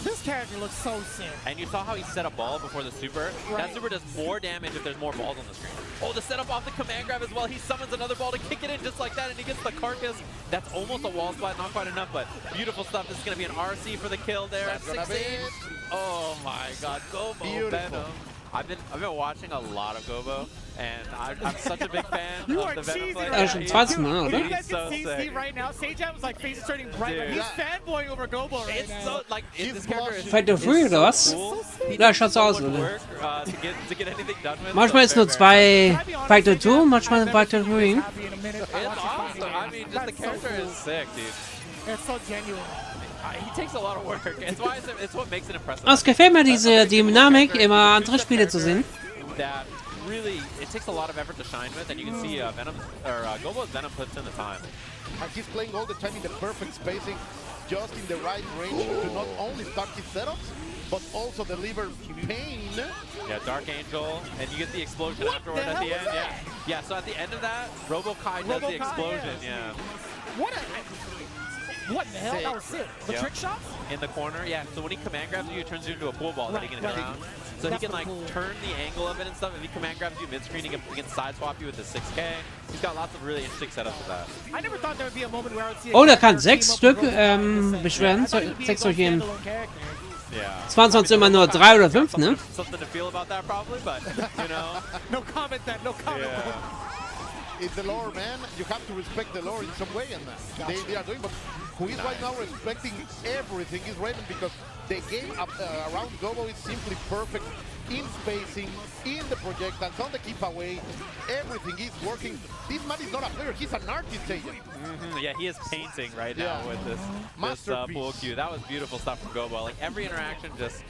This character looks so sick. And you saw how he set a ball before the super. Right. That super does more damage if there's more balls on the screen. Oh, the setup off the command grab as well. He summons another ball to kick it in just like that, and he gets the carcass. That's almost a wall spot, not quite enough, but beautiful stuff. This is going to be an RC for the kill there. That's gonna be it. Oh my God, Gobo Venom. I've been watching a lot of Gobo, and I'm such a big fan of the Venom play. Er ist schon 20 Mal, oder? You guys can see Steve right now. Sajam's like face is turning bright. Like, he's fanboying over Gobo right now. So, like, this character is Fight the Free oder was? Ja, schaut so aus, oder? to get anything done with. Manchmal ist nur 2 Fighter 2, manchmal Fighter 3. It's awesome. I mean, just the character is sick, dude. It's so genuine. He takes a lot of work. It's what makes it impressive. Es gefällt mir diese Dynamik, immer andere Spiele zu sehen. That really, it takes a lot of effort to shine with, and you can see Gobo's Venom puts in the time. And he's playing all the time in the perfect spacing, just in the right range to not only start his setups, but also deliver pain. Yeah, Dark Angel, and you get the explosion afterward at the end. Yeah, so at the end of that, Robo-Kai does the explosion. Yeah. What in the hell? That was sick. The trick shot? In the corner, yeah. So when he command grabs you, it turns you into a pool ball that he can hit around. So he can like turn the angle of it and stuff. If he command grabs you mid-screen, he can side swap you with the 6K. He's got lots of really interesting setups with that. I never thought there would be a moment where I would see Oh, der kann 6 Stück beschweren, 6 solche Es waren sonst immer nur 3 oder 5, ne? Something to feel about that probably, but you know. No comment then, no comment. It's the lore, man. You have to respect the lore in some way, and they are doing. But who is right now respecting everything is Raven, because the game around Gobo is simply perfect in spacing, in the projectiles, on the keep away. Everything is working. This man is not a player; he's an artist agent. Yeah, he is painting right now with this pool cue. That was beautiful stuff from Gobo. Like every interaction, just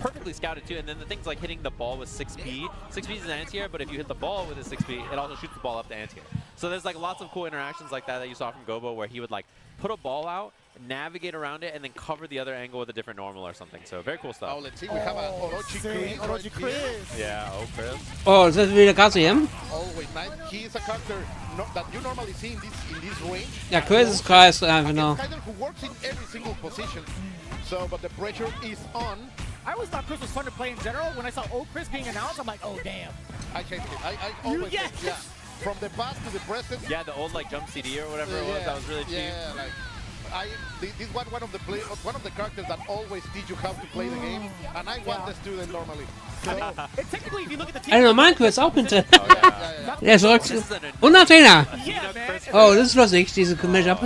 perfectly scouted too. And then the things like hitting the ball with 6P. 6P is an anti-air, but if you hit the ball with a 6P, it also shoots the ball up to anti-air. So there's like lots of cool interactions like that you saw from Gobo, where he would like put a ball out, navigate around it, and then cover the other angle with a different normal or something. So very cool stuff. Oh, let's see. We have a Orochi Chris. Yeah, Chris. Oh, das ist wieder krass hier. Always nice. He is a character that you normally see in this range. Ja, Chris ist krass, genau. Kind of who works in every single position. So, but the pressure is on. I always thought Chris was fun to play in general. When I saw Chris being announced, I'm like, oh damn. I hate it. I always yeah. From the past to the present. Yeah, the old like jump CD or whatever it was. That was really cheap. Yeah, like this was one of the characters that always teach you how to play the game, and I want the student normally. So, technically, if you look at the team, Also normal Quiz auch bitte. Der ist zurück. Und nach Trainer. Oh, das ist lustig, diese Matchup.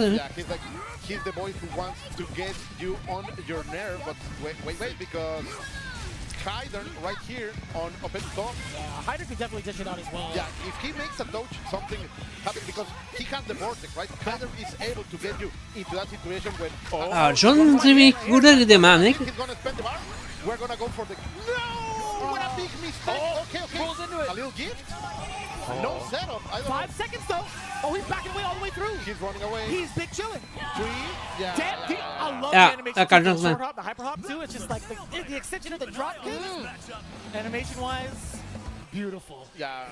He's the boy who wants to get you on your nerve, but wait, because Hyder right here on open top. Hyder could definitely dish it out as well. Yeah, if he makes a dodge, something happens because he has the vortex, right? Hyder is able to get you into that situation when. Schon ziemlich gute Dynamik. He's gonna spend the bar. We're gonna go for the. No! What a big mistake! Okay. Pulls into it. A little gift. No setup. 5 seconds though. Oh, he's backing away all the way through. He's running away. He's big chilling. 3. Yeah. Damn, I love the animation. Kann The short hop, the hyper hop too. It's just like the extension of the drop kick. Animation-wise, beautiful. Yeah,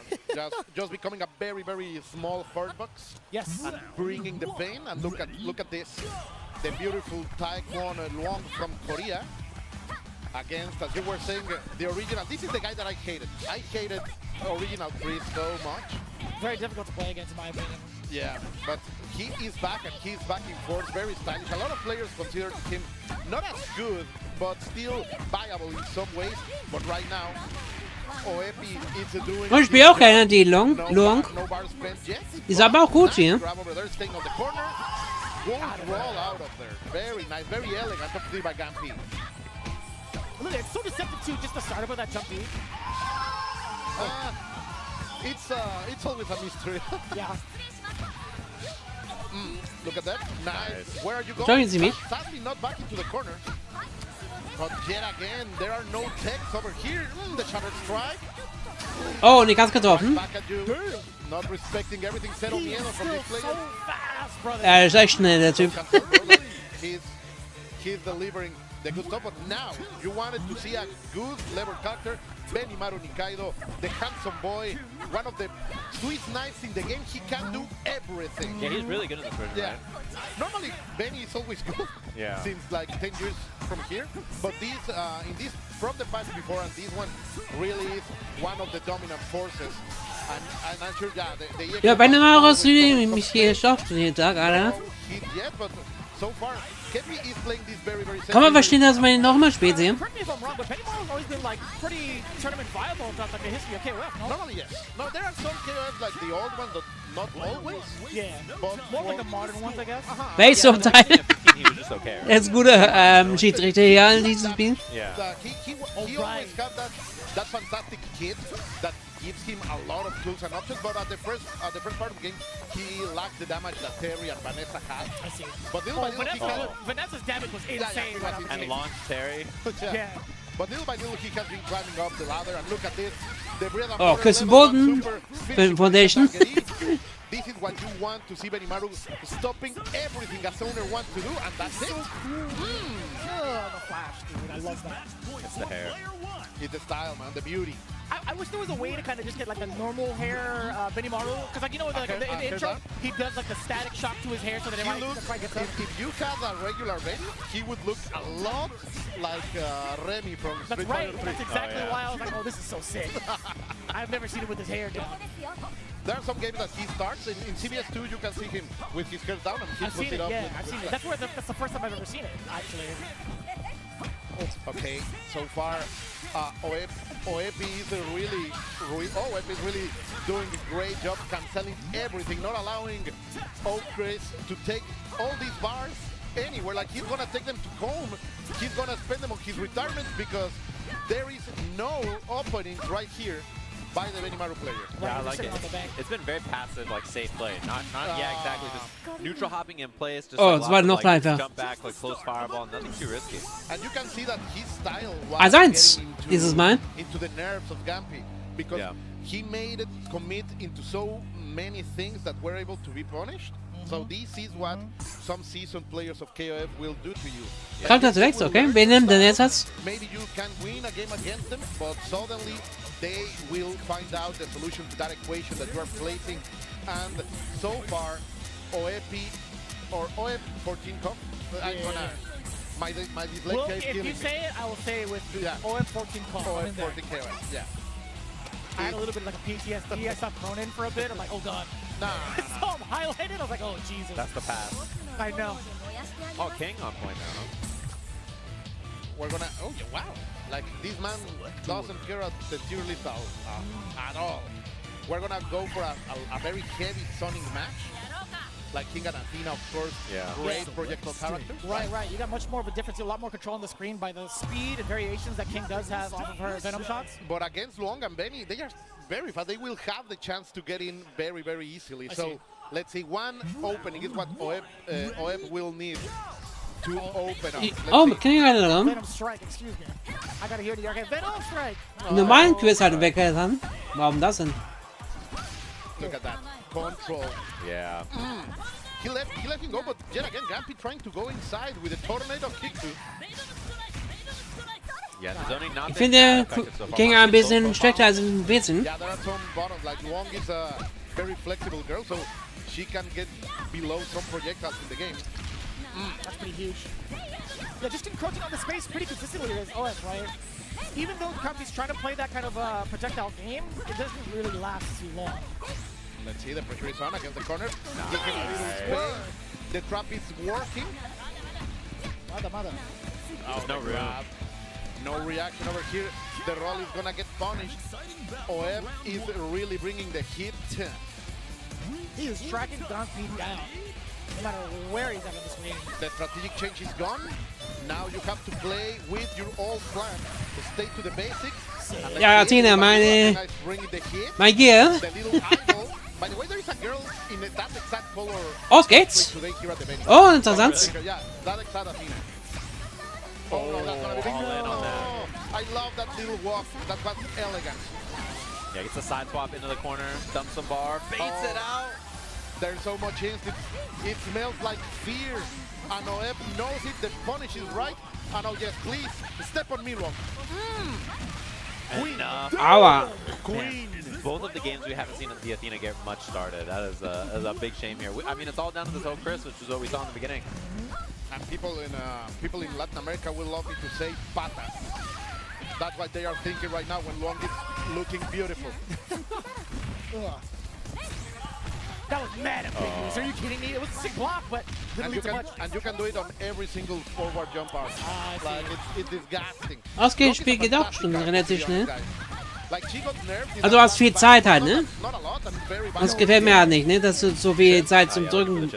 just becoming a very, very small hurt box. Yes. And bringing the pain. And look at this, the beautiful Taekwon Luong from Korea. Against, as you were saying, the original. This is the guy that I hated. I hated original Chris so much. Very difficult to play against, in my opinion. Yeah, but he is back, and he's back in force, very stylish. A lot of players consider him not as good, but still viable in some ways. But right now, Oepi is doing. Und ich spiele auch gerne die Long. No bar spent yet. Ist aber auch gut hier. Grab over there, staying on the corner. Won't roll out of there. Very nice, very elegant up by Gampi. Look, it's so deceptive too, just the startup of that jump beat. It's always a mystery. Yeah. Look at that. Nice. Where are you going? Schauen Sie mich. Sadly not back into the corner. But yet again, there are no techs over here. The shattered strike. Oh, und die ganz getroffen. Back at you. Not respecting everything. Zero miedo from this player. So fast, brother. Er ist echt schnell, der Typ. He's delivering the good stuff, but now you wanted to see a good level character. Benimaru Nikaido, the handsome boy, one of the Swiss knights in the game. He can do everything. Yeah, he's really good at this version, Yeah. right? Normally, Benny is always good. Yeah. Since like 10 years from here. But this, in this, from the past before, and this one really is one of the dominant forces. And I'm sure, yeah, the Ja, bei Namaros mich hier geschafft, da gerade. hit yet, but so far, Kepi is playing this very, very Kann man verstehen, dass man ihn noch mal spät sehen? Correct me if I'm wrong, but Benimaru's always been like pretty tournament viable throughout like the history of KOF, no? Normally, yes. No, there are some KOFs like the old ones, but not always. Yeah, But more like the modern ones, I guess. Welches-Urteil? He was just okay, right? Er ist guter Schiedsrichter hier in diesem Spiel. Yeah. He always got that fantastic kid that gives him a lot of tools and options, but at the first part of the game, he lacked the damage that Terry and Vanessa had. I see. But little by little, Vanessa's damage was insane. it was And launch Terry. Yeah. But little by little, he has been climbing up the ladder, and look at this. The bread and Oh, butter Chris level Bolden, one super Foundation. This is what you want to see Benimaru stopping everything a owner wants to do, and that's it. Oh, the flash, dude. I love that. It's the hair. It's the style, man, the beauty. I wish there was a way to kind of just get like a normal hair Benimaru, because like you know, like in the intro, he does like the static shock to his hair so that everybody gets up. If you had a regular Benny, he would look a lot like Remy from That's Street right. Fighter 3. That's exactly why I was like, oh, this is so sick. I've never seen it with his hair down. There are some games that he starts in CBS 2. You can see him with his hair down and he I've puts seen it it, up. yeah, I've seen it. That's the first time I've ever seen it, actually. Okay, so far, OEP is really doing a great job canceling everything, not allowing Chris to take all these bars anywhere. Like, he's gonna take them to home. He's gonna spend them on his retirement because there is no opening right here by the Benimaru player. Yeah, I like it. It's been very passive, like safe play. Not yeah, exactly. Just neutral hopping in place. Just Oh, es war noch live, ja. jump back, like close fireball, nothing too risky. And you can see that his style was 1-1 dieses Mal. into the nerves of Gampi because he made it commit into so many things that were able to be punished. So this is what some seasoned players of KOF will do to you. Kommt er zurecht, okay. Wen nimmt denn jetzt das? Maybe you can win a game against them, but suddenly they will find out the solution to that equation that you are placing. And so far, OEP or OEP 14 Cup, I'm gonna. My dyslexia is if killing you me. say it, I will say it with OM 14 call. OEP 14 KOF, yeah. I had a little bit like a PTSD. I stopped Conan for a bit. I'm like, oh god. Nah. So I'm highlighted. I was like, oh Jesus. That's the pass. I know. Oh, King on point now. We're gonna. Oh yeah, wow! Like this man doesn't care at the tier list at all. We're gonna go for a very heavy zoning match. Like King and Athena, of course. Yeah. Great projectile character. Right. You got much more of a difference, a lot more control on the screen by the speed and variations that King does have off of her Venom shots. But against Luong and Benny, they are very fast. They will have the chance to get in very, very easily. So let's see, one opening is what OEP will need to open up. Oh, can you get it on? Venom strike, excuse me. I gotta hear the arcade. Venom strike! Normalen Quiz halt weggetan. Warum das denn? Look at that. Control. Yeah. He let him go, but yet again, Gampi trying to go inside with a tornado kick to. Yeah, the zoning not Ich finde King ein bisschen schlechter als im Wesen. Yeah, there are some bottoms. Like Luong is a very flexible girl, so she can get below some projectiles in the game. That's pretty huge. Yeah, just encroaching on the space pretty consistently is OS, right? Even though Gampi's trying to play that kind of projectile game, it doesn't really last too long. Let's see, the pressure is on against the corner. The trap is working. Mother. Oh, no grab. No reaction over here. The roll is gonna get punished. OEP is really bringing the hit. He is tracking Gampi down, no matter where he's at in the screen. The strategic change is gone. Now you have to play with your old plan. Stay to the basics. Ja, Athena, mein Gear. The little eyeball. By the way, there is a girl in that exact color. Auf geht's. Oh, interessant. Yeah, that exact Athena. Oh, no, that's gonna be big. No. I love that little walk. That was elegant. Yeah, gets a side swap into the corner, dumps some bar, baits it out. There's so much instinct. It smells like fear. And OEP knows it. The punish is right. And oh yes, please step on me wrong. Queen. Aua. Queen. Both of the games we haven't seen the Athena get much started. That is a big shame here. I mean, it's all down to this whole Chris, which is what we saw in the beginning. And people in Latin America will love me to say patas. That's what they are thinking right now when Luong is looking beautiful. That was mad ambiguous. Are you kidding me? It was a sick block, but didn't lead to much. And you can do it on every single forward jump out. Like, it's disgusting. Ausgehspiel geht auch schon relativ schnell. Like, she got nerfed. Also du hast viel Zeit halt, ne? Das gefällt mir halt nicht, ne? Dass du so viel Zeit zum Drücken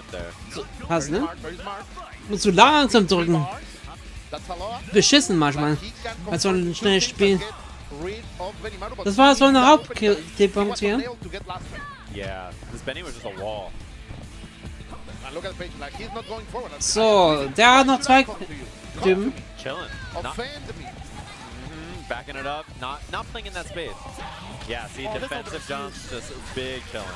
hast, ne? Musst du langsam drücken. Beschissen manchmal. Bei so einem schnellen Spiel. Das war so eine Hauptpunkt hier. Yeah, this Benny was just a wall. So, der hat noch zwei Typen. Chilling. Backing it up, not playing in that space. Yeah, see, defensive jumps, just big chilling.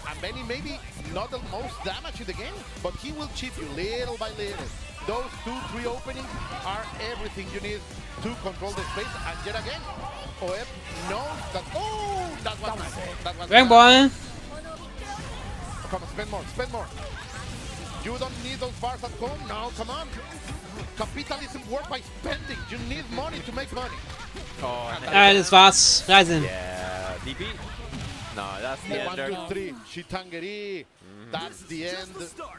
And Benny maybe not the most damage in the game, but he will chip you little by little. Those 2-3 openings are everything you need to control the space. And yet again, OEP knows that. Oh, that was nice. Bang boy. Come on, spend more. You don't need those bars at home. No, come on. Capitalism works by spending. You need money to make money. Oh, Das war's. Reise. Yeah, DP. No, that's the ender. 1, 2, 3. Shitangeri. That's the end.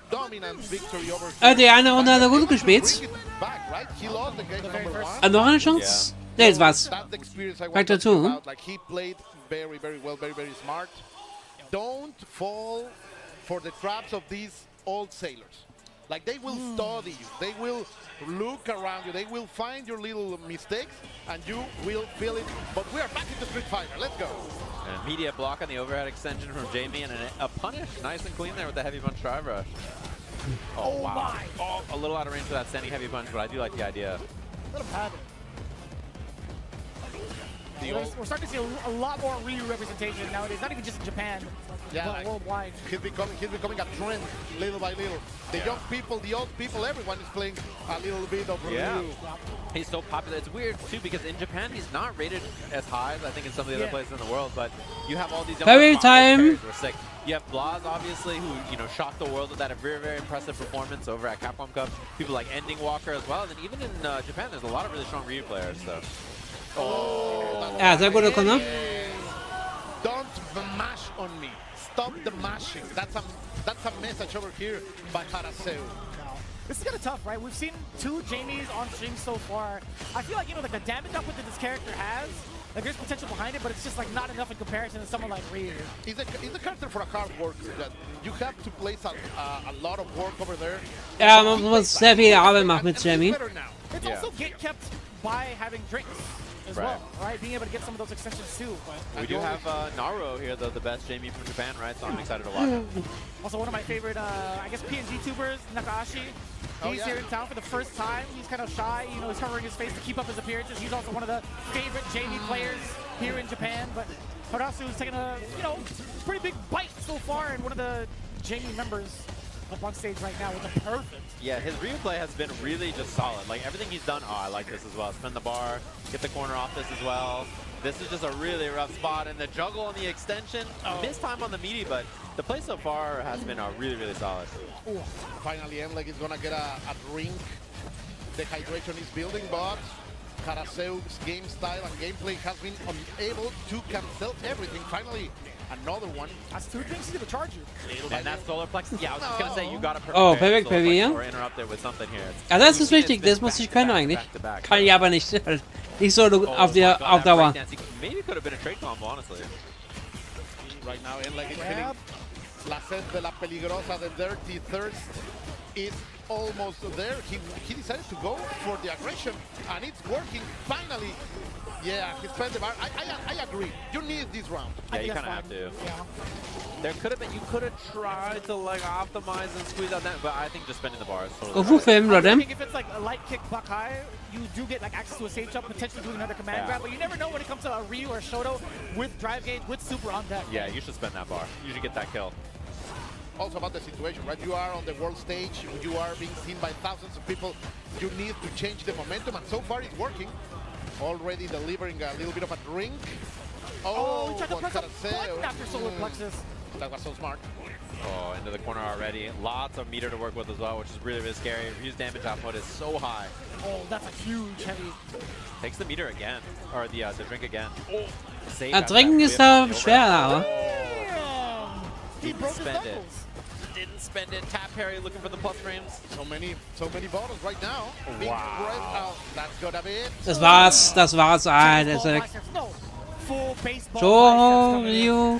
Dominant victory over. Die eine Runde hat er gut gespielt. Back, right? He lost the game number 1. Noch eine Chance? Nee, das war's. That's the experience I Back want to to 2. about. Like he played very, very well, very, very smart. Don't fall for the traps of these old sailors. Like they will study you, they will look around you, they will find your little mistakes, and you will feel it. But we are back into Street Fighter. Let's go. And immediate block on the overhead extension from Jamie, and a punish, nice and clean there with the heavy punch drive rush. Oh wow! Oh, a little out of range for that standing heavy punch, but I do like the idea. Let him have it. We're starting to see a lot more Ryu representation nowadays, not even just in Japan, but like, worldwide. He's becoming a trend little by little. The young people, the old people, everyone is playing a little bit of Ryu. He's so popular. It's weird too because in Japan he's not rated as high as I think in some of the other places in the world. But you have all these young players who are sick. You have Blas, obviously, who shocked the world with that very, very impressive performance over at Capcom Cup. People like Ending Walker as well. And then even in Japan, there's a lot of really strong Ryu players. So. Sehr guter Konter. Don't mash on me. Stop the mashing. That's a message over here by Haraseu. This is kind of tough, right? We've seen 2 Jamies on stream so far. I feel like, like the damage output that this character has, like there's potential behind it, but it's just like not enough in comparison to someone like Ryu. He's a character for a hard worker. That you have to place a lot of work over there. Ja, man muss sehr viel Arbeit machen mit Jamie. It's also get kept by having drinks as well, right? Being able to get some of those extensions too. But we do have Naruto here, though, the best Jamie from Japan, right? So I'm excited to watch him. Also, one of my favorite, I guess, PNG tubers, Nakashi. He's here in town for the first time. He's kind of shy, he's covering his face to keep up his appearances. He's also one of the favorite Jamie players here in Japan. But Harasu's taking a, pretty big bite so far, and one of the Jamie members up on stage right now with a perfect. Yeah, his Ryu play has been really just solid. Like everything he's done, I like this as well. Spin the bar, get the corner off this as well. This is just a really rough spot, and the juggle on the extension. Missed time on the meaty, but the play so far has been really, really solid. Ooh. Finally, Enleg is gonna get a drink. The hydration is building, but Haraseu's game style and gameplay has been unable to cancel everything. Finally, another one. That's 2 things he's gonna charge you. And that solar plexus, yeah, I was just gonna say, you gotta Perfect Parry, ja. or interrupt it with something here. Ja, das ist wichtig, das muss ich können eigentlich. Kann ich aber nicht. Nicht so auf Dauer. Maybe could have been a trade combo, honestly. Right now, Enleg is feeling la sed de la peligrosa, the dirty thirst is almost there. He decided to go for the aggression, and it's working finally. Yeah, he spent the bar. I agree. You need this round. Yeah, you kind of have to. There could have been, you could have tried to like optimize and squeeze out that, but I think just spending the bar is totally right. I think if it's like a light kick buck high, you do get like access to a safe jump, potentially doing another command grab, but you never know when it comes to a Ryu or Shoto with drive gauge, with super on deck. Yeah, you should spend that bar. You should get that kill. Also about the situation, right? You are on the world stage, you are being seen by thousands of people. You need to change the momentum, and so far it's working. Already delivering a little bit of a drink. Oh, he tried to press a button after solar plexus. That was so smart. Oh, into the corner already. Lots of meter to work with as well, which is really, really scary. Ryu's damage output is so high. Oh, that's a huge heavy. Takes the meter again, or the drink again. Oh. Trinken ist da schwer, aber. Didn't spend it. Didn't spend it. Tap parry looking for the plus frames. So many bottles right now. Big breath out. That's gonna be it. Das war's. Ah, das ist so, Ryu.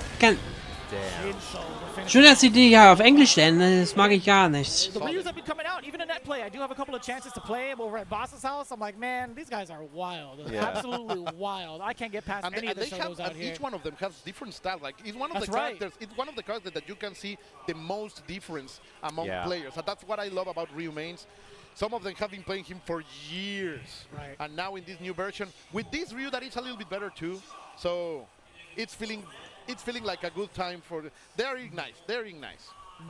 Schön, dass sie die ja auf Englisch stellen, das mag ich gar nicht. The Ryus have been coming out, even in net play. I do have a couple of chances to play him over at Boss's house. I'm like, man, these guys are wild. Yeah. Absolutely wild. I can't get past any of the Shotos out here. Each one of them has different styles. Like, it's one of the characters. It's one of the characters that you can see the most difference among players. And that's what I love about Ryu mains. Some of them have been playing him for years. Right. And now in this new version, with this Ryu that is a little bit better too. So it's feeling like a good time for they're nice.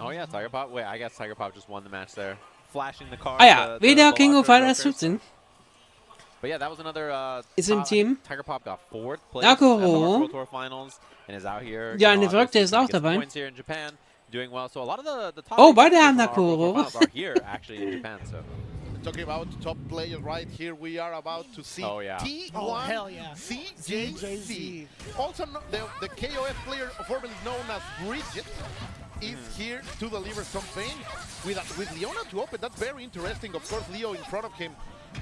Oh yeah, Tiger Pop. Wait, I guess Tiger Pop just won the match there. Flashing the card. Ah ja, wieder King of Fighters 15. But yeah, that was another ist im Team. Tiger Pop got 4th place at the World Tour Finals and is out here. Ja, eine Verrückte ist auch dabei. Points here in Japan, doing well. So a lot of the top beide haben Nakuro. are here actually in Japan. So talking about top players right here, we are about to see T1 CJZ. Also, the KOF player formerly known as Bridget is here to deliver some pain. With Leona to open, that's very interesting. Of course, Leo in front of him,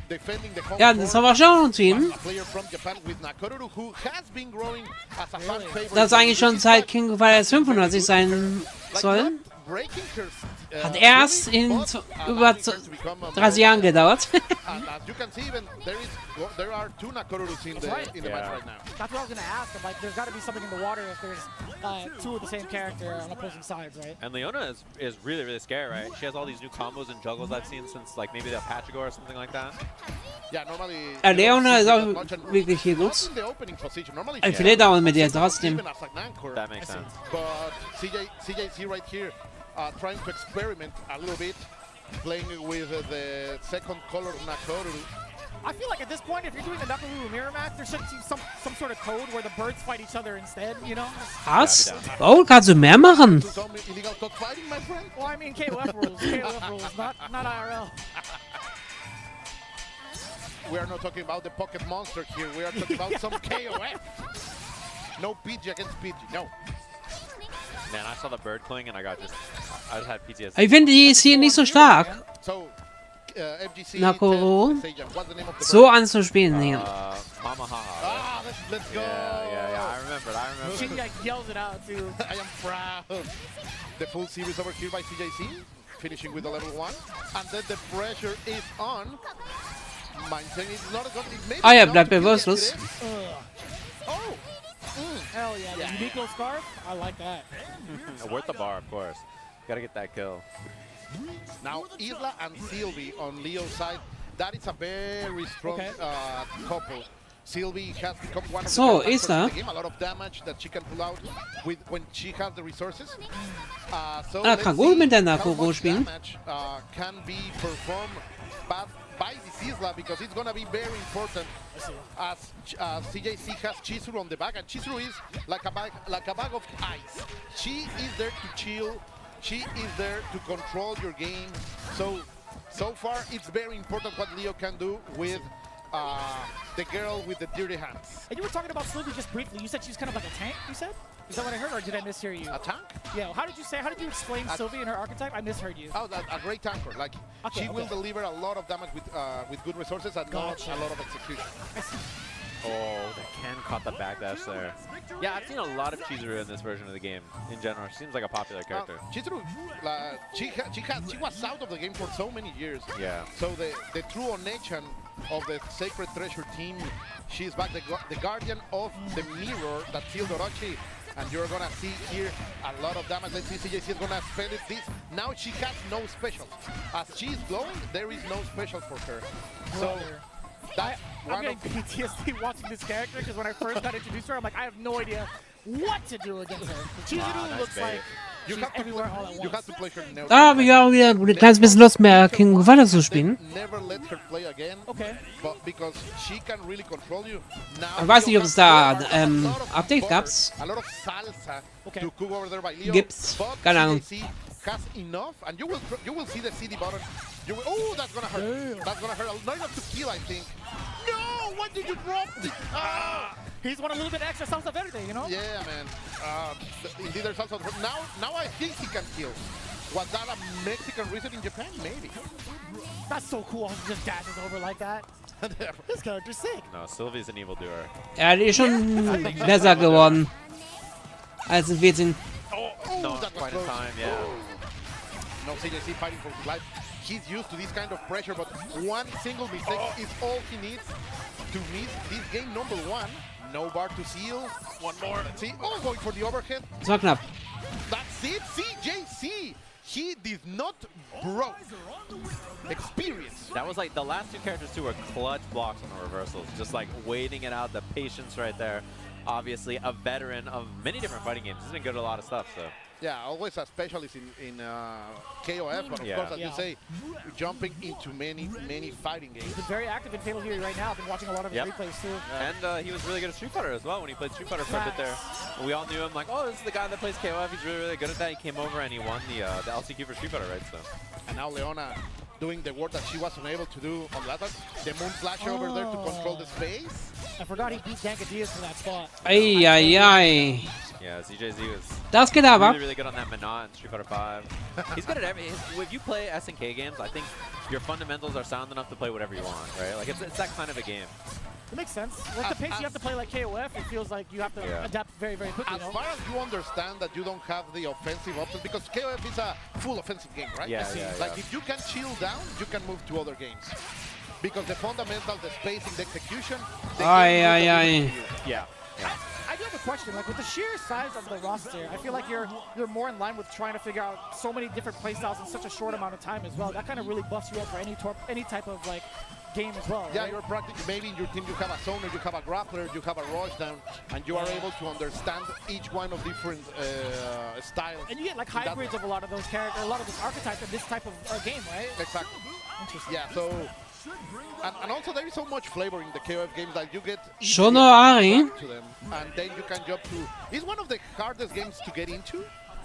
defending the home Ja, das haben wir schon zu ihm. a player from Japan with Nakoruru, who has been growing as a fan favorite. Das ist eigentlich schon seit King of Fighters 95 sein soll. Breaking her, Hat erst in über 30 Jahren gedauert. and as you can see, even there are two Nakorurus in the match right now. That's what I was gonna ask. I'm like, there's got to be something in the water if there's two of the same character on opposing sides, right? And Leona is really, really scary, right? She has all these new combos and juggles I've seen since like maybe the Apache or something like that. Yeah, normally. Leona ist auch wirklich hier gut. In the opening position, normally. Ein Filet dauern mit ihr trotzdem. Even as a Nankor, That makes sense. But CJC right here, trying to experiment a little bit, playing with the second color Nakoruru. I feel like at this point, if you're doing the Nakoruru mirror match, there should be some sort of code where the birds fight each other instead, you know? Was? Oh, kannst du mehr machen? Some illegal cockfighting, my friend? Well, I mean KOF rules, KOF rules, not IRL. We are not talking about the pocket monster here. We are talking about some KOF. No PG against PG, no. Man, I saw the bird cling and I just had PTSD. Ich finde, die ist hier nicht so stark. So, FGC, Nakoro. what's the name of the So anzuspielen hier. Mama haha. Ah, let's go. Yeah, I remember. She like yells it out too. I am proud. The full series over here by CJC, finishing with the level 1. And then the pressure is on. Maintaining it's not a maybe Ah ja, not bleibt to kill bewusstlos. yesterday. Oh. Hell yeah, the Uniqlo scarf, I like that. Worth the bar, of course. Gotta get that kill. Now, Isla and Sylvie on Leo's side, that is a very strong couple. Sylvie has become one of So, the best Isla. in the game. A lot of damage that she can pull out with when she has the resources. So Ah, let's kann gut see mit der how Nakoro much spielen. damage can be performed by this Isla, because it's going to be very important as CJC has Chizuru on the back, and Chizuru is like a bag of ice. She is there to chill. She is there to control your game. So far, it's very important what Leo can do with the girl with the dirty hands. And you were talking about Sylvie just briefly. You said she's kind of like a tank, you said? Is that what I heard, or did I mishear you? A tank? Yeah, how did you explain Sylvie and her archetype? I misheard you. Oh, a great tanker. Like, she will deliver a lot of damage with good resources and not a lot of execution. Oh, that Ken caught the backdash there. Yeah, I've seen a lot of Chizuru in this version of the game. In general, she seems like a popular character. Chizuru, she was out of the game for so many years. Yeah. So the true Onechan of the Sacred Treasure team, she's back, the guardian of the mirror that sealed Orochi. And you're gonna see here a lot of damage. Let's see, CJC is gonna spend it. Now she has no specials. As she's glowing, there is no special for her. So that's I'm getting PTSD watching this character, because when I first got introduced to her, I'm like, I have no idea what to do against her. Chizuru looks like she's everywhere all at once. You have to play her now. Da habe ich auch wieder ein kleines bisschen Lust mehr, King of Fighters zu spielen. Never let her play again. Okay. But because she can really control you. Now Ich weiß nicht, ob es da Update gab. A lot of salsa to cook over there by Leo. Gibt's. But Keine Ahnung. CJC has enough, and you will see the CD button. Oh, that's gonna hurt. That's gonna hurt. Not enough to kill, I think. No! Why did you drop it? He's won a little bit extra salsa verde, you know? Yeah, man. Indeed, there's also now I think he can kill. Was that a Mexican reason in Japan? Maybe. That's so cool. He just dashes over like that. This character's sick. No, Sylvie's an evildoer. Ja, die ist schon besser geworden als in 14. No, quite in time, yeah. No, CJC fighting for his life. He's used to this kind of pressure, but one single mistake is all he needs to miss this game number 1. No bar to seal. One more. See, going for the overhead. Das war knapp. That's it, CJC. He did not broke. Experience. That was like the last two characters too were clutch blocks on the reversals, just like waiting it out, the patience right there. Obviously a veteran of many different fighting games. He's been good at a lot of stuff, so. Yeah, always a specialist in KOF, but of course, as you say, jumping into many fighting games. He's been very active in Fatal Fury right now. I've been watching a lot of his replays too. And he was really good at Street Fighter as well when he played Street Fighter for a bit there. We all knew him like, oh, this is the guy that plays KOF. He's really, really good at that. He came over and he won the LCQ for Street Fighter, right? So. And now Leona doing the work that she wasn't able to do on Lata. The moon flash over there to control the space. I forgot he beat Dankadias for that spot. Ay. Yeah, ZJZ was Das geht aber. really, really good on that Manat in Street Fighter 5. He's good at everything. If you play SNK games, I think your fundamentals are sound enough to play whatever you want, right? Like, it's that kind of a game. It makes sense. With the pace you have to play like KOF, it feels like you have to adapt very, very quickly. As far as you understand that you don't have the offensive options, because KOF is a full offensive game, right? Yeah, Like, if you can chill down, you can move to other games. Because the fundamentals, the spacing, the execution... Yeah. I do have a question. Like, with the sheer size of the roster, I feel like you're more in line with trying to figure out so many different playstyles in such a short amount of time as well. That kind of really busts you up for any type of, like, game as well. Yeah, right? you're practically, maybe in your team you have a zoner, you have a grappler, you have a rush down, and you are able to understand each one of different styles. And you get like hybrids of a lot of those characters, a lot of those archetypes in this type of game, right? Exactly. Interesting. Yeah, so... And also there is so much flavor in the KOF games that you get Schon noch Ari. to them, and then you can jump to... It's one of the hardest games to get into,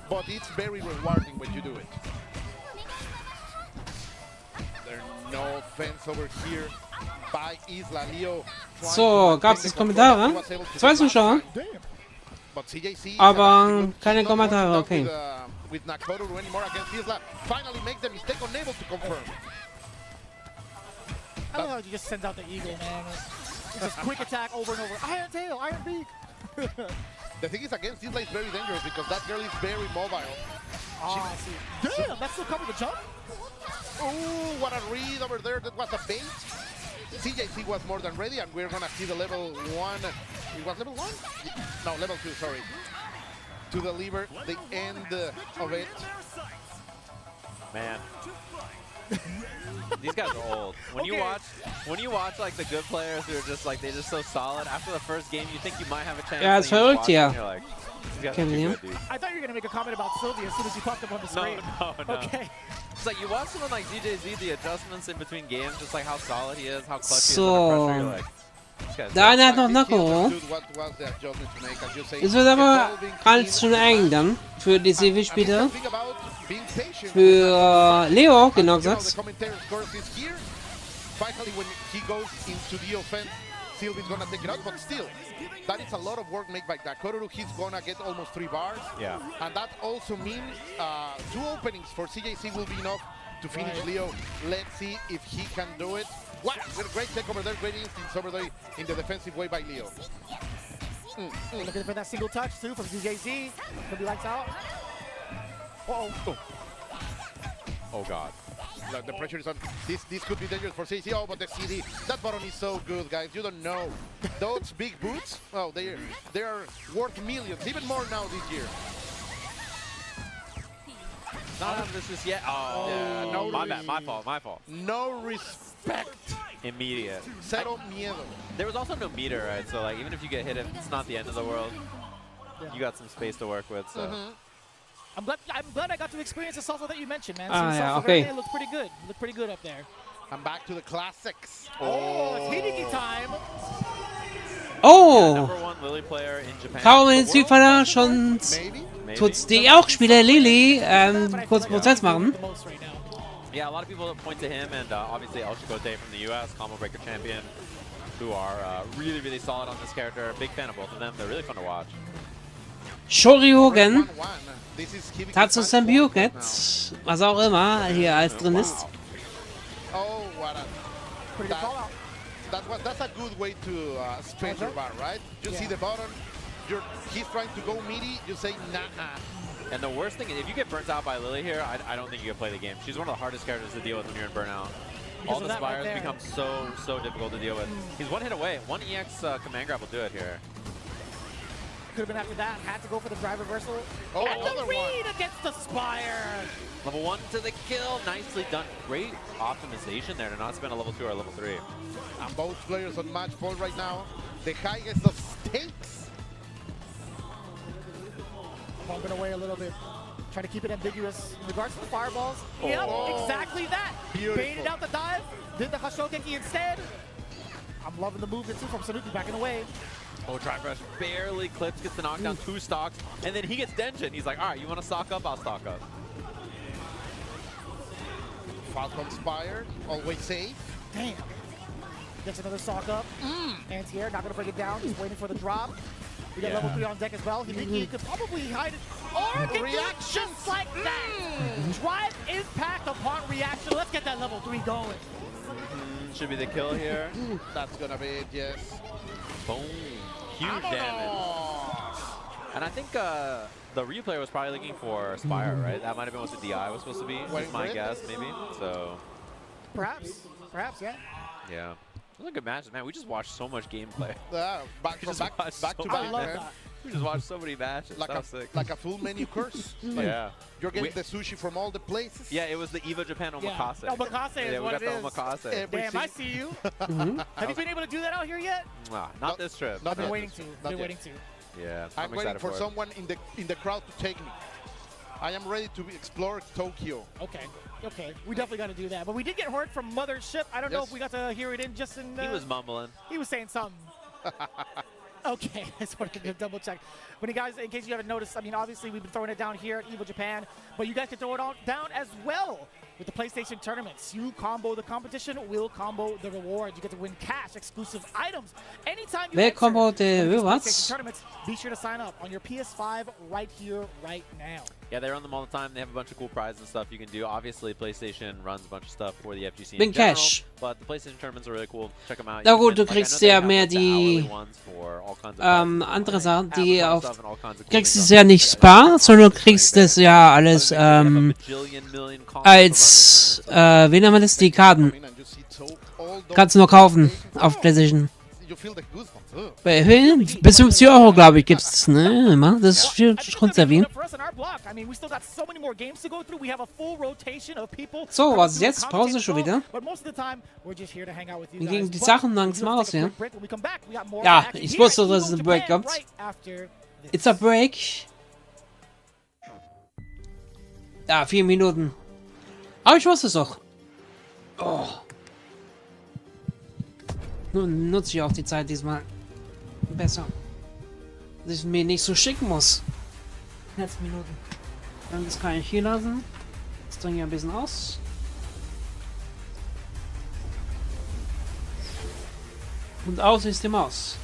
but it's very rewarding when you do it. There's no offense over here by Isla Leo. So, gab es Kommentare? 2 Zuschauer. Aber keine Kommentare, okay. With Nakoru anymore against Isla, finally makes the mistake, unable to confirm. I don't know how you just send out the eagle, man. It's just quick attack over and over. Iron tail, iron beak. The thing is, against Isla is very dangerous because that girl is very mobile. Oh, I see. Damn, that's still covering the jump? Ooh, what a read over there. That was a bait. CJC was more than ready, and we're going to see the level 1. It was level 1? No, level 2, sorry. To deliver the end of it. Man. These guys are old. When you watch like the good players who are just like they're just so solid. After the first game, you think you might have a chance. Ja, ist verrückt, ja. You're like, these guys are too good, dude. I thought you were gonna make a comment about Sylvia as soon as you popped up on the screen. No. Okay. It's like you watch someone like ZJZ, the adjustments in between games, just like how solid he is, how clutch he is under pressure. You're like, this guy's Der eine hat noch Nakoru. Es wird aber ganz schön eng dann für die CV-Spieler. Für Leo, genau gesagt. Finally, when he goes into the offense, Sylvie's gonna take it out, but still, that is a lot of work made by Nakoru. He's gonna get almost 3 bars. Yeah. And that also means 2 openings for CJC will be enough to finish Leo. Let's see if he can do it. Wow, great take over there, great instincts over there in the defensive way by Leo. Looking for that single touch too from ZJZ. Could be lights out. Oh God. The pressure is on. This could be dangerous for CC. Oh, but the CD, that button is so good, guys. You don't know. Those big boots, oh, they are worth millions, even more now this year. None of this is yet. Oh, yeah, no, my fault. No respect. Immediate. Cero miedo. There was also no meter, right? So like, even if you get hit, it's not the end of the world. Yeah. You got some space to work with. So. I'm glad I got to experience the salsa that you mentioned, man. Okay. It looked pretty good. Looked pretty good up there. I'm back to the classics. Oh, it's Hideki time. Oh! Number 1 Lily player in Japan. Kaum in den Street Fighter schon tut's die auch Spieler Lily kurz Prozess machen. Yeah, a lot of people point to him and obviously El Chicote from the US, combo breaker champion, who are really, really solid on this character. Big fan of both of them. They're really fun to watch. Shoryuken, Tatsu Sambyuket, was auch immer hier alles drin ist. Oh, what a... That's a good way to spend your bar, right? You see the button, he's trying to go meaty, you say nah. And the worst thing is, if you get burnt out by Lily here, I don't think you can play the game. She's one of the hardest characters to deal with when you're in burnout. All the spires become so difficult to deal with. He's 1 hit away. 1 EX command grab will do it here. Could have been after that. Had to go for the drive reversal. Oh, and the read against the spire. Level 1 to the kill. Nicely done. Great optimization there to not spend a level 2 or a level 3. And both players on match point right now. The highest of stakes. Bumping away a little bit. Try to keep it ambiguous. In regards to the fireballs, yep, exactly that. Beautiful. Baited out the dive. Did the Hashogeki instead. I'm loving the movement too from Sanuki backing away. Oh, drive rush barely clips, gets the knockdown, 2 stocks, and then he gets Denshin. He's like, all right, you want to stock up? I'll stock up. Falcon Spire, always safe. Damn. Gets another stock up. Anti-air, not going to bring it down. He's waiting for the drop. We got level 3 on deck as well. Hibiki could probably hide it. Or can reaction just like that. Drive impact upon reaction. Let's get that level 3 going. Should be the kill here. That's gonna be it, yes. Boom. Huge damage. And I think the replay was probably looking for Spire, right? That might have been what the DI was supposed to be. That's my guess, maybe. So. Perhaps, yeah. Yeah. It was a good match, man. We just watched so much gameplay. Back to back, I love that. We just watched so many matches. Like that was sick. Like a full menu course. Yeah. You're getting the sushi from all the places. Yeah, it was the EVO Japan omakase. Yeah. Omakase is what it is. We got the omakase. Damn, I see you. Have you been able to do that out here yet? Nah, not this trip. I've been waiting to. Yeah, I'm waiting for someone in the crowd to take me. I am ready to explore Tokyo. Okay. We definitely got to do that. But we did get heard from Mothership. I don't know if we got to hear it in just in. He was mumbling. He was saying something. Okay, I just wanted to double check. But you guys, in case you haven't noticed, I mean, obviously we've been throwing it down here at EVO Japan, but you guys can throw it down as well with the PlayStation tournaments. You combo the competition, we'll combo the rewards. You get to win cash, exclusive items. Anytime you enter one of these PlayStation tournaments, be sure to sign up on your PS5 right here, right now. Yeah, they run them all the time. They have a bunch of cool prizes and stuff you can do. Obviously, PlayStation runs a bunch of stuff for the FGC in general, Cash. but the PlayStation tournaments are really cool. Check them out. Na gut, du kriegst ja mehr die andere Sachen, die auf kriegst es ja nicht Spar, sondern du kriegst es ja alles als wie nennt man das, die Karten. Kannst du nur kaufen auf PlayStation. Bei bis 50 Euro, glaube ich, gibt es, ne? Immer. Das ist schon sehr viel. So, was ist jetzt? Pause schon wieder? Wie gingen die Sachen langsam aus, ja? Ja, ich wusste, dass es ein Break kommt. It's a break. Ja, 4 Minuten. Aber ich wusste es auch. Oh. Nun nutze ich auch die Zeit diesmal besser. Dass ich mir nicht so schicken muss. Letzte Minuten. Dann das kann ich hier lassen. Das trinke ich ein bisschen aus. Und aus ist die Maus.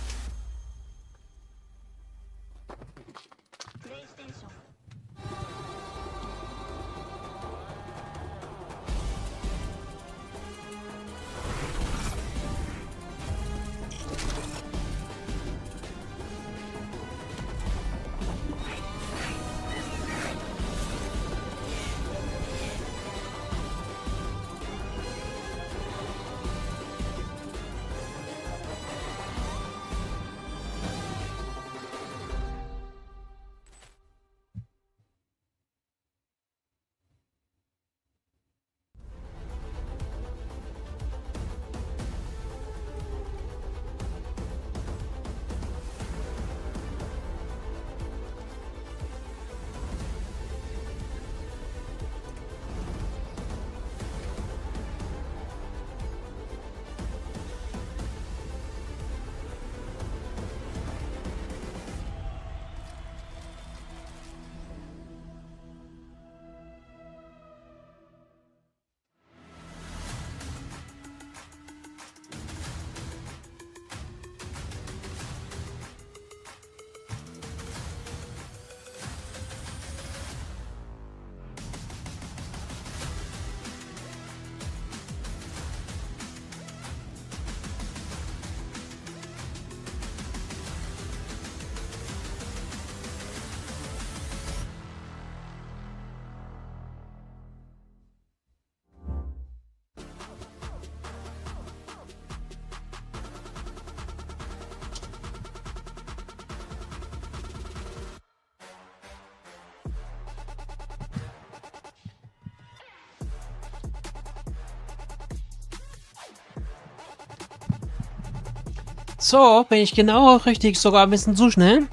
So, bin ich genau richtig, sogar ein bisschen zu schnell.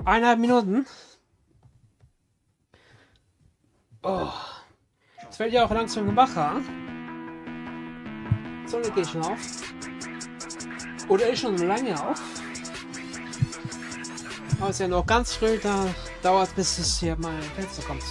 1,5 Minuten. Oh. Es fällt ja auch langsam wacher. Die Sonne geht schon auf. Oder ist schon lange auf. Aber es ist ja noch ganz früh, da dauert bis es hier mal ins Fenster kommt.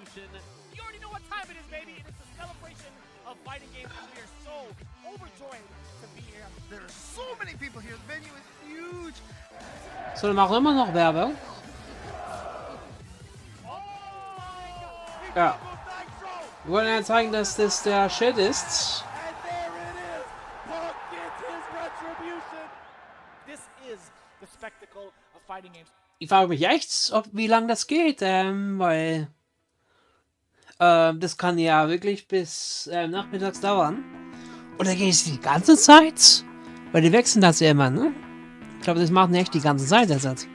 Evolution. You already know what time it is, baby. It is the celebration of fighting games, and we are so overjoyed to be here. There are so many people here. The venue is huge. So, wir machen immer noch Werbung. Ja. Wir wollen ja zeigen, dass das der Shit ist. Ich frage mich echt, wie lange das geht, weil das kann ja wirklich bis nachmittags dauern. Oder geht es die ganze Zeit? Weil die wechseln das ja immer, ne? Ich glaube, das machen echt die ganze Zeit der Satz.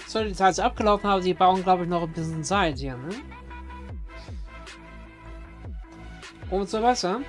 So, die Zeit ist abgelaufen, aber die brauchen, glaube ich, noch ein bisschen Zeit hier, ne? Umso besser.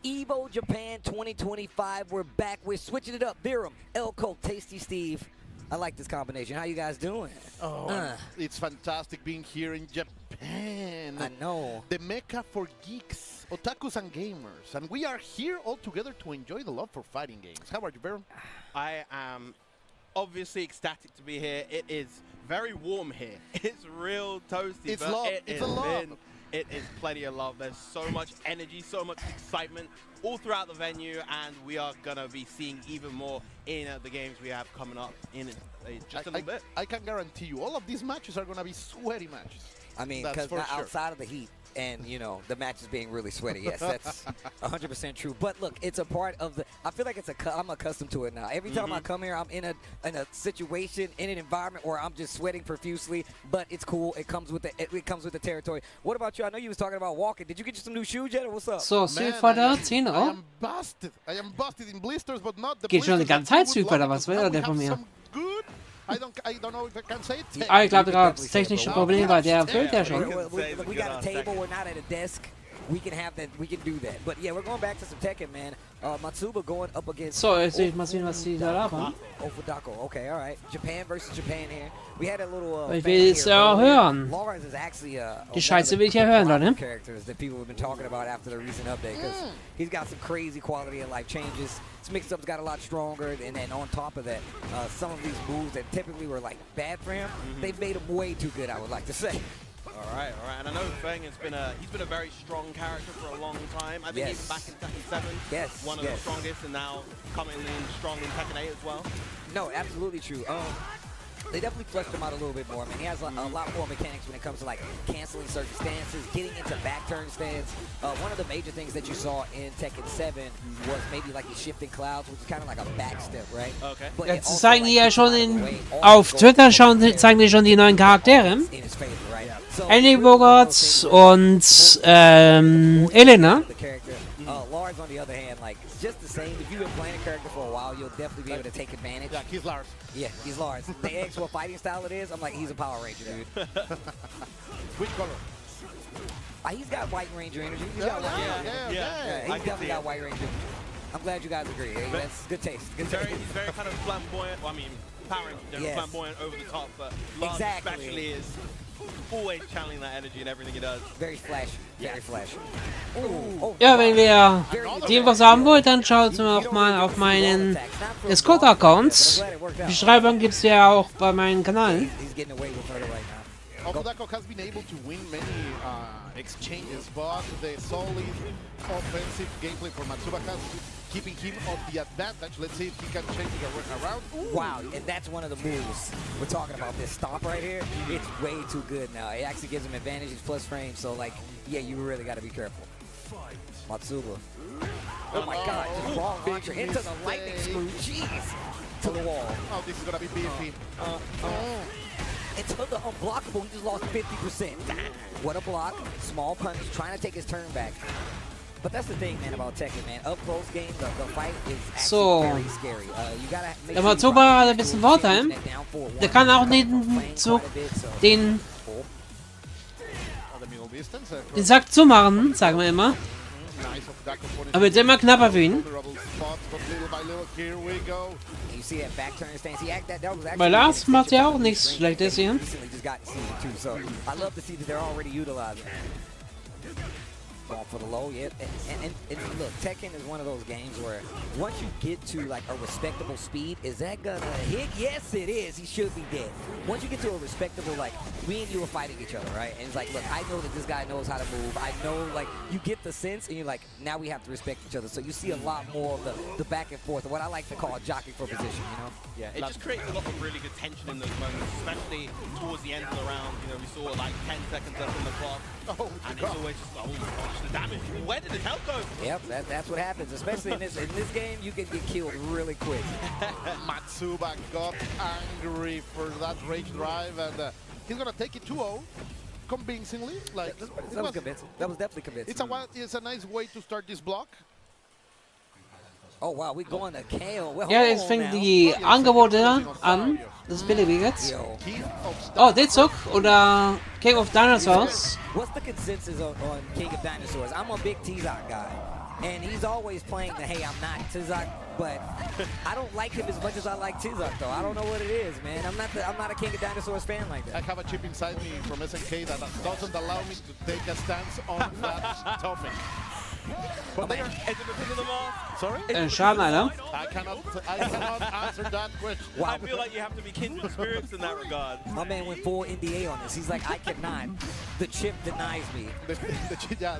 EVO Japan 2025. We're back. We're switching it up. Virum, Elko, Tasty Steve. I like this combination. How you guys doing? Oh, it's fantastic being here in Japan. I know. The mecca for geeks, otakus, and gamers. And we are here all together to enjoy the love for fighting games. How are you, Virum? I am obviously ecstatic to be here. It is very warm here. It's real toasty. It's but love. It's a love. It is plenty of love. There's so much energy, so much excitement all throughout the venue, and we are going to be seeing even more in the games we have coming up in just a little bit. I can guarantee you all of these matches are going to be sweaty matches. I mean, because outside of the heat and, you know, the matches being really sweaty. Yes, that's 100% true. But look, it's a part of the, I feel like I'm accustomed to it now. Every time I come here, I'm in a situation, in an environment where I'm just sweating profusely, but it's cool. It comes with the territory. What about you? I know you was talking about walking. Did you get you some new shoes yet, or what's up? So, Südvorder 10 I Euro. am busted. I am busted in blisters, but not the Geht schon die ganze Zeit blisters Süd oder was will er der von mir? Good. I don't know if I can say it. Ah, ich glaube, da gab es technische Probleme, weil der füllt ja schon. We got a table. We're not at a desk. We can have that. We can do that. But yeah, we're going back to some Tekken, man. Matsuba going up against. So, jetzt sehe ich mal sehen, was die da labern. Ofudako. Okay, all right. Japan versus Japan here. We had a little. Ich will es ja hören. Lars is actually Die Scheiße will ich ja hören, Leute. Characters that people have been talking about after the recent update, because he's got some crazy quality of life changes. His mix-up's got a lot stronger, and then on top of that, some of these moves that typically were like bad for him, they've made him way too good, I would like to say. All right. And I know Feng has been he's been a very strong character for a long time. I think even back in Tekken 7, one of the strongest, and now coming in strong in Tekken 8 as well. No, absolutely true. They definitely fleshed him out a little bit more. I mean, he has a lot more mechanics when it comes to like canceling certain stances, getting into back turn stance. One of the major things that you saw in Tekken 7 was maybe like the shifting clouds, which is kind of like a back step, right? Okay. But Jetzt zeigen die ja schon auf Twitter zeigen die schon die neuen Charaktere. Annie Bogart und Elena. Lars, on the other hand, like just the same. If you've been playing a character for a while, you'll definitely be able to take advantage. Yeah, he's Lars. Yeah, he's Lars. They ask what fighting style it is. I'm like, he's a Power Ranger, dude. Which color? He's got White Ranger energy. He's got White Ranger. Yeah. He's definitely got White Ranger. I'm glad you guys agree. Hey, that's good taste. Good taste. He's very kind of flamboyant. Well, I mean, overpowering, flamboyant, over the top, but Lars especially is always channeling that energy in everything he does. Very flashy. Very flashy. Ja, wenn ihr die was haben wollt, dann schaut auch mal auf meinen Discord-Account. Beschreibung gibt es ja auch bei meinem Kanal. Okudako has been able to win many exchanges, but the solid offensive gameplay for Matsubaka keeping him on the advantage. Let's see if he can change it around. Ooh. Wow, and that's one of the moves we're talking about. This stop right here, it's way too good now. It actually gives him advantage. It's plus frame, so like, yeah, you really got to be careful. Matsuba. Oh my God, just wrong launcher into the lightning screw. Jeez, to the wall. Oh, this is gonna be beefy. Into the unblockable, he just lost 50%. What a block. Small punch, trying to take his turn back. But that's the thing, man, about Tekken, man. Up close game, the fight is actually very scary. You gotta make Der Matsuba hat ein bisschen Vorteil. Der kann auch den Zug, den Sack zumachen, sagen wir immer. Aber wird immer knapper für ihn. Weil Lars macht ja auch nichts Schlechtes hier. For the low, yeah, and look, Tekken is one of those games where once you get to like a respectable speed, is that gonna hit? Yes, it is. He should be dead. Once you get to a respectable, like me and you are fighting each other, right? And it's like, look, I know that this guy knows how to move. I know, like, you get the sense, and you're like, now we have to respect each other. So you see a lot more of the back and forth, what I like to call jockeying for position, you know? Yeah, it just creates a lot of really good tension in those moments, especially towards the end of the round. You know, we saw like 10 seconds left on the clock, and it's always just, oh gosh, the damage. Where did the health go? Yep, that's what happens, especially in this game. You can get killed really quick. Matsuba got angry for that rage drive, and he's gonna take it 2-0 convincingly. Like that was convincing. That was definitely convincing. It's a nice way to start this block. Oh wow, we going to KO. Well, Ja, jetzt fängt die Angebote an. Das ist billig jetzt. Oh, D-Zug oder King of Dinosaurs. What's the consensus on King of Dinosaurs? I'm a big T-Zoc guy. And he's always playing the, hey, I'm not T-Zoc, but I don't like him as much as I like T-Zoc, though. I don't know what it is, man. I'm not a King of Dinosaurs fan like that. I have a chip inside me from SNK that doesn't allow me to take a stance on that topic. But they are, is it because of the mask? Sorry? Schaden, Alter. I cannot answer that question. Wow. I feel like you have to be kindred spirits in that regard. My man went full NDA on this. He's like, I cannot. The chip denies me.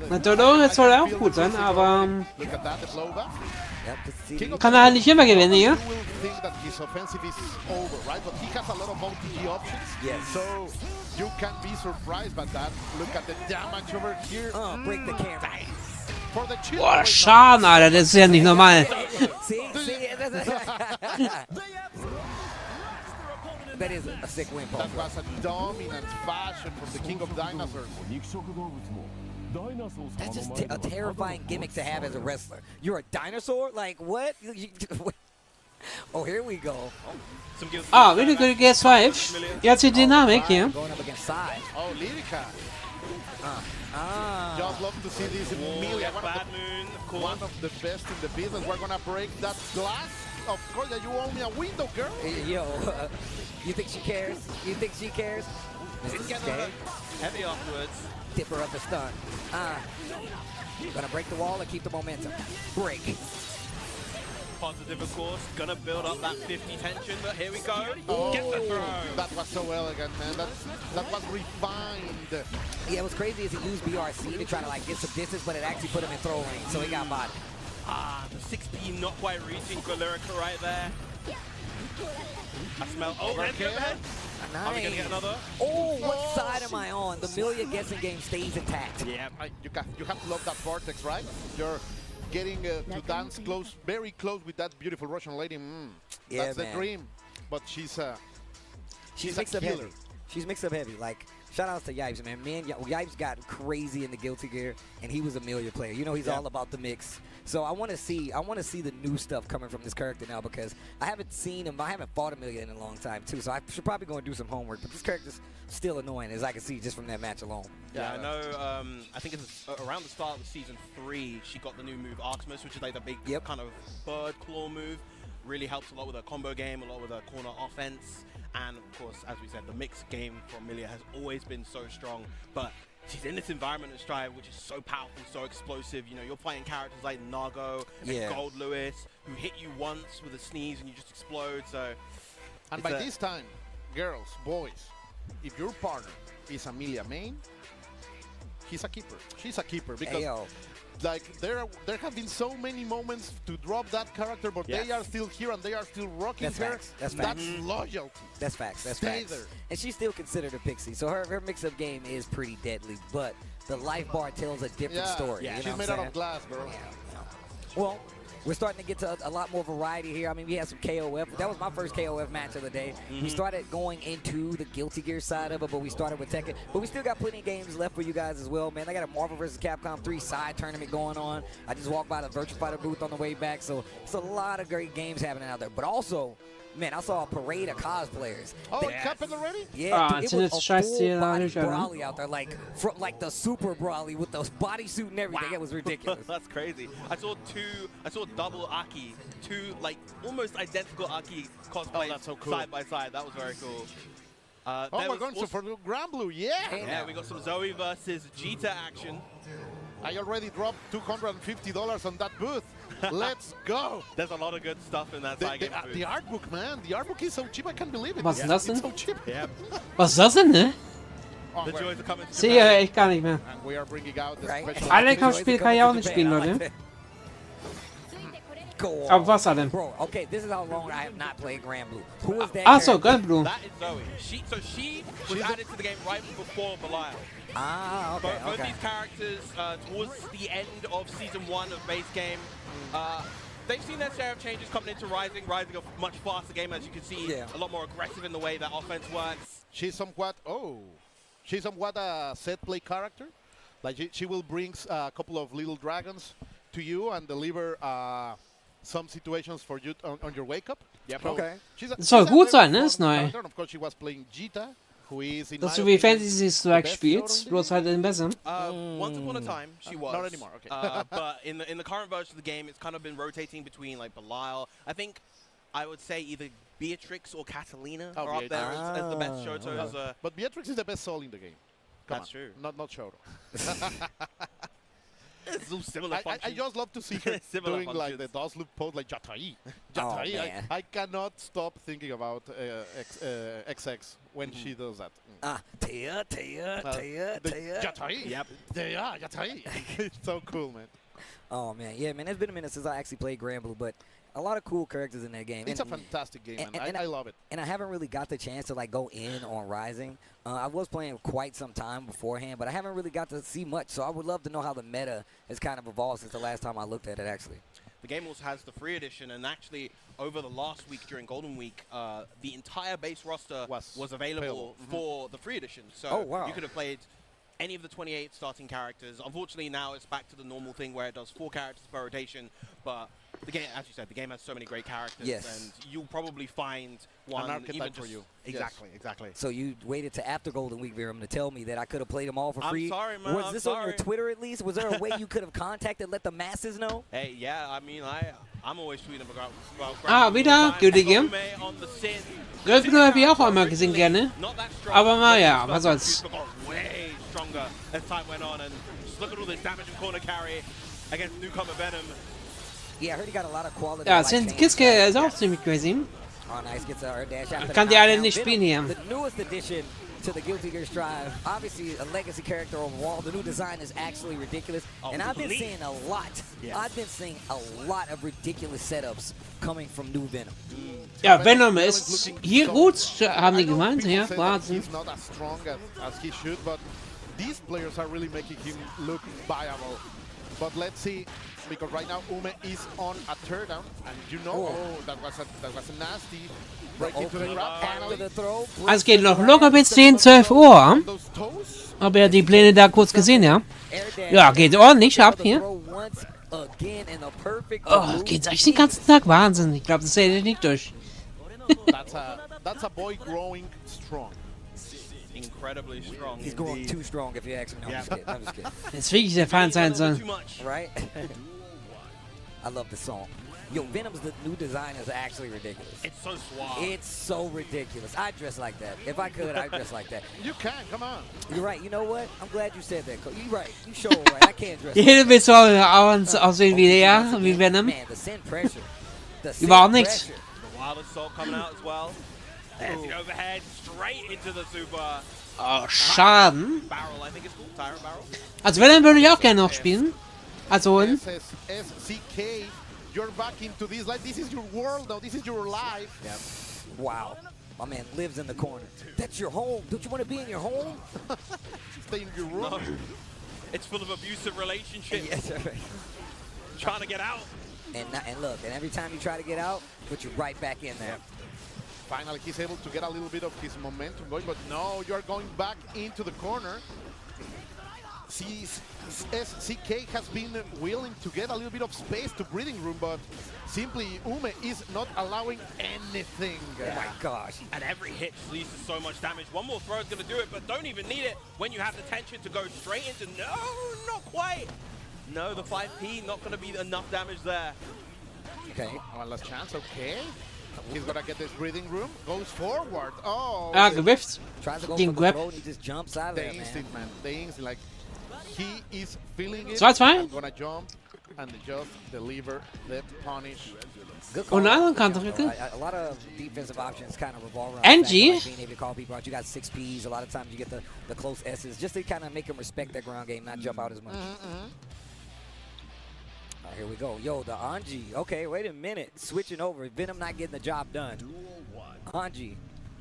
Na, Dodo jetzt soll auch gut sein, aber kann er halt nicht immer gewinnen hier. So you can be surprised by that. Look at the damage over here. Break the camera. Boah, Schaden, Alter, das ist ja nicht normal. That is a sick win, Paul. That was a dominant fashion from the King of Dinosaurs. That's just a terrifying gimmick to have as a wrestler. You're a dinosaur? Like, what? Oh, here we go. Ah, really good GS5. Jetzt die Dynamik hier. Going up against Sai. Oh, Lyrica. Just love to see this Emilia. One of the best in the business. We're gonna break that glass. Of course, you owe me a window, girl. Yo, you think she cares? You think she cares? Heavy afterwards. Tip her up the stun. Gonna break the wall and keep the momentum. Break. Positive, of course. Gonna build up that 50 tension, but here we go. Oh, get the throw. That was so elegant, man. That was refined. Yeah, what's crazy is he used BRC to try to like get some distance, but it actually put him in throw range, so he got bodied. The 6P not quite reaching Lyrica right there. I smell overhead. Nice. Are we gonna get another? Oh, what side am I on? The Milia guessing game stays intact. Yeah, you have to love that vortex, right? You're getting to dance close, very close with that beautiful Russian lady. Yeah, that's man. a dream. But she's mixed up heavy. She's mixed up heavy. Like, shout outs to Yipes, man. Yipes got crazy in the Guilty Gear, and he was a Milia player. You know, he's all about the mix. So I want to see the new stuff coming from this character now, because I haven't seen him. I haven't fought Emilia in a long time too. So I should probably go and do some homework. But this character's still annoying, as I can see just from that match alone. Yeah, I know. I think it's around the start of season 3, she got the new move Artemis, which is like the big kind of bird claw move. really helps a lot with a combo game, a lot with a corner offense. And of course, as we said, the mixed game from Millia has always been so strong. But she's in this environment of Strive, which is so powerful, so explosive. You know, you're fighting characters like Nago and Gold Lewis, who hit you once with a sneeze and you just explode. So, and by this time, girls, boys, if your partner is a Millia main, he's a keeper. She's a keeper because, like, there have been so many moments to drop that character, but they are still here and they are still rocking her. That's loyalty. That's facts. That's Stay facts. there. And she's still considered a pixie, so her mix-up game is pretty deadly. But the life bar tells a different story. Yeah, you know she's made out of glass, bro. Well, we're starting to get to a lot more variety here. I mean, we had some KOF. That was my first KOF match of the day. We started going into the Guilty Gear side of it, but we started with Tekken. But we still got plenty of games left for you guys as well, man. I got a Marvel vs. Capcom 3 side tournament going on. I just walked by the Virtua Fighter booth on the way back, so it's a lot of great games happening out there. But also, man, I saw a parade of cosplayers. Oh, it happened already? Yeah, it's it was a full body Scheiß, Brawly out there, like the super Brawly with the bodysuit and everything. It was ridiculous. That's crazy. I saw double Aki, two like almost identical Aki cosplays side by side. That was very cool. We're going for the Grand Blue, Yeah, we got some Zoe versus Jita action. I already dropped $250 on that booth. Let's go. There's a lot of good stuff in that side game. The art book, man. The art book is so cheap, I can't believe it. Was ist das denn? It's so cheap. Was ist das denn, ne? The joys are coming to Sehe ja echt gar nicht mehr. And we are bringing out the special Alle Kampfspiele kann ich auch nicht spielen, Leute. Aber was hat denn? Bro, okay, this is how long I have not played Grand Blue. Who is that? Ach so, Grand Blue. That is Zoe. She was added to the game right before Belial. Ah, okay, Both these characters, towards the end of Season 1 of base game, they've seen their share of changes coming into Rising. Rising a much faster game, as you can see, a lot more aggressive in the way that offense works. She's somewhat a set play character. Like she will bring a couple of little dragons to you and deliver some situations for you on your wake up. Yep. Okay. Das soll gut sein, ne? Ist neu. Of course, she was playing Jita, who is in Dass du wie Fantasy Strike spielst, bloß halt in besser. Once upon a time, she was. Not anymore, okay. But in the current version of the game, it's kind of been rotating between like Belial. I think I would say either Beatrix or Catalina are up there as the best Shotos. But Beatrix is the best soul in the game. That's true. Not Shoto. It's all similar I just love to see her doing like the DOS loop pose like Jatai. Jatai. I cannot stop thinking about XX when she does that. Taya. Jatai. Yep. Jatai. It's so cool, man. Oh, man. Yeah, man, it's been a minute since I actually played Grand Blue, but a lot of cool characters in that game. It's a fantastic game, man. I love it. And I haven't really got the chance to, like, go in on Rising. I was playing quite some time beforehand, but I haven't really got to see much. So I would love to know how the meta has kind of evolved since the last time I looked at it, actually. The game also has the free edition, and actually over the last week during Golden Week, the entire base roster was available for the free edition. So you could have played any of the 28 starting characters. Unfortunately, now it's back to the normal thing where it does 4 characters per rotation, but the game, as you said, the game has so many great characters, and you'll probably find one an archetype even for you. Exactly, exactly. So you waited to after Golden Week, Viram, to tell me that I could have played them all for free? I'm sorry, man. Was this on your Twitter at least? Was there a way you could have contacted, let the masses know? Hey, yeah, I mean, I'm always tweeting about Wieder Guilty Gear. Grand Blue habe ich auch einmal gesehen, gerne. Aber naja, was soll's. Way stronger as time went on, and just look at all this damage and corner carry against newcomer Venom. Yeah, I heard he got a lot of quality. Ja, Kiske ist auch ziemlich crazy. Oh, nice. Gets a dash after Kann die alle nicht spielen hier. The newest addition to the Guilty Gear Strive. Obviously, a legacy character overall. The new design is actually ridiculous. And I've been seeing a lot. I've been seeing a lot of ridiculous setups coming from new Venom. Ja, Venom ist hier gut, haben die gemeint. Ja, Wahnsinn. He's not as strong as he should, but these players are really making him look viable. But let's see, because right now Ume is on a third down, and you know, that was a nasty break into the grab finally. Es geht noch locker bis 10, 12 Uhr. Hab ja die Pläne da kurz gesehen, ja. Ja, geht ordentlich ab hier. Oh, geht's echt den ganzen Tag? Wahnsinn. Ich glaube, das hält ich nicht durch. That's a boy growing strong. Incredibly strong. He's going too strong, if you ask me. No, I'm just kidding. Jetzt wirklich der Feind sein soll. Right? I love the song. Yo, Venom's the new design is actually ridiculous. It's so suave. It's so ridiculous. I dress like that. If I could, I'd dress like that. You can, come on. You're right. You know what? I'm glad you said that. You're right. You sure right. I can't dress Jeder will so aussehen wie der, wie Venom. Man, the send pressure. Überhaupt nichts. The wild assault coming out as well. There's the overhead straight into the super. Oh, Schaden. Barrel, I think it's called. Tyrant barrel. Also Venom würde ich auch gerne noch spielen. Also holen. SCK, you're back into this. Like, this is your world now. This is your life. Yep. Wow. My man lives in the corner. That's your home. Don't you want to be in your home? Stay in your room. No. It's full of abusive relationships. Yes, right. Trying to get out. And look, and every time you try to get out, put you right back in there. Finally, he's able to get a little bit of his momentum going, but no, you're going back into the corner. SCK has been willing to get a little bit of space to breathing room, but simply Ume is not allowing anything. Oh my gosh. And every hit leads to so much damage. One more throw is going to do it, but don't even need it when you have the tension to go straight into... No, not quite. No, the 5P, not going to be enough damage there. Okay, one last chance, okay. He's gonna get this breathing room, goes forward. Oh! Ah, gewifft. Tries to go Gegen for the Grab. throw and he just jumps out of there, man. The instinct, like, he is feeling it. 2-2. I'm gonna jump and just deliver the punish. Good call. Und eine andere Kanterrücke. A lot of defensive options kind of revolve around Angie. like being able to call people out. You got 6 Ps. A lot of times you get the close S's just to kind of make them respect their ground game, not jump out as much. Here we go. Yo, the Anji. Okay, wait a minute. Switching over. Venom not getting the job done. Anji.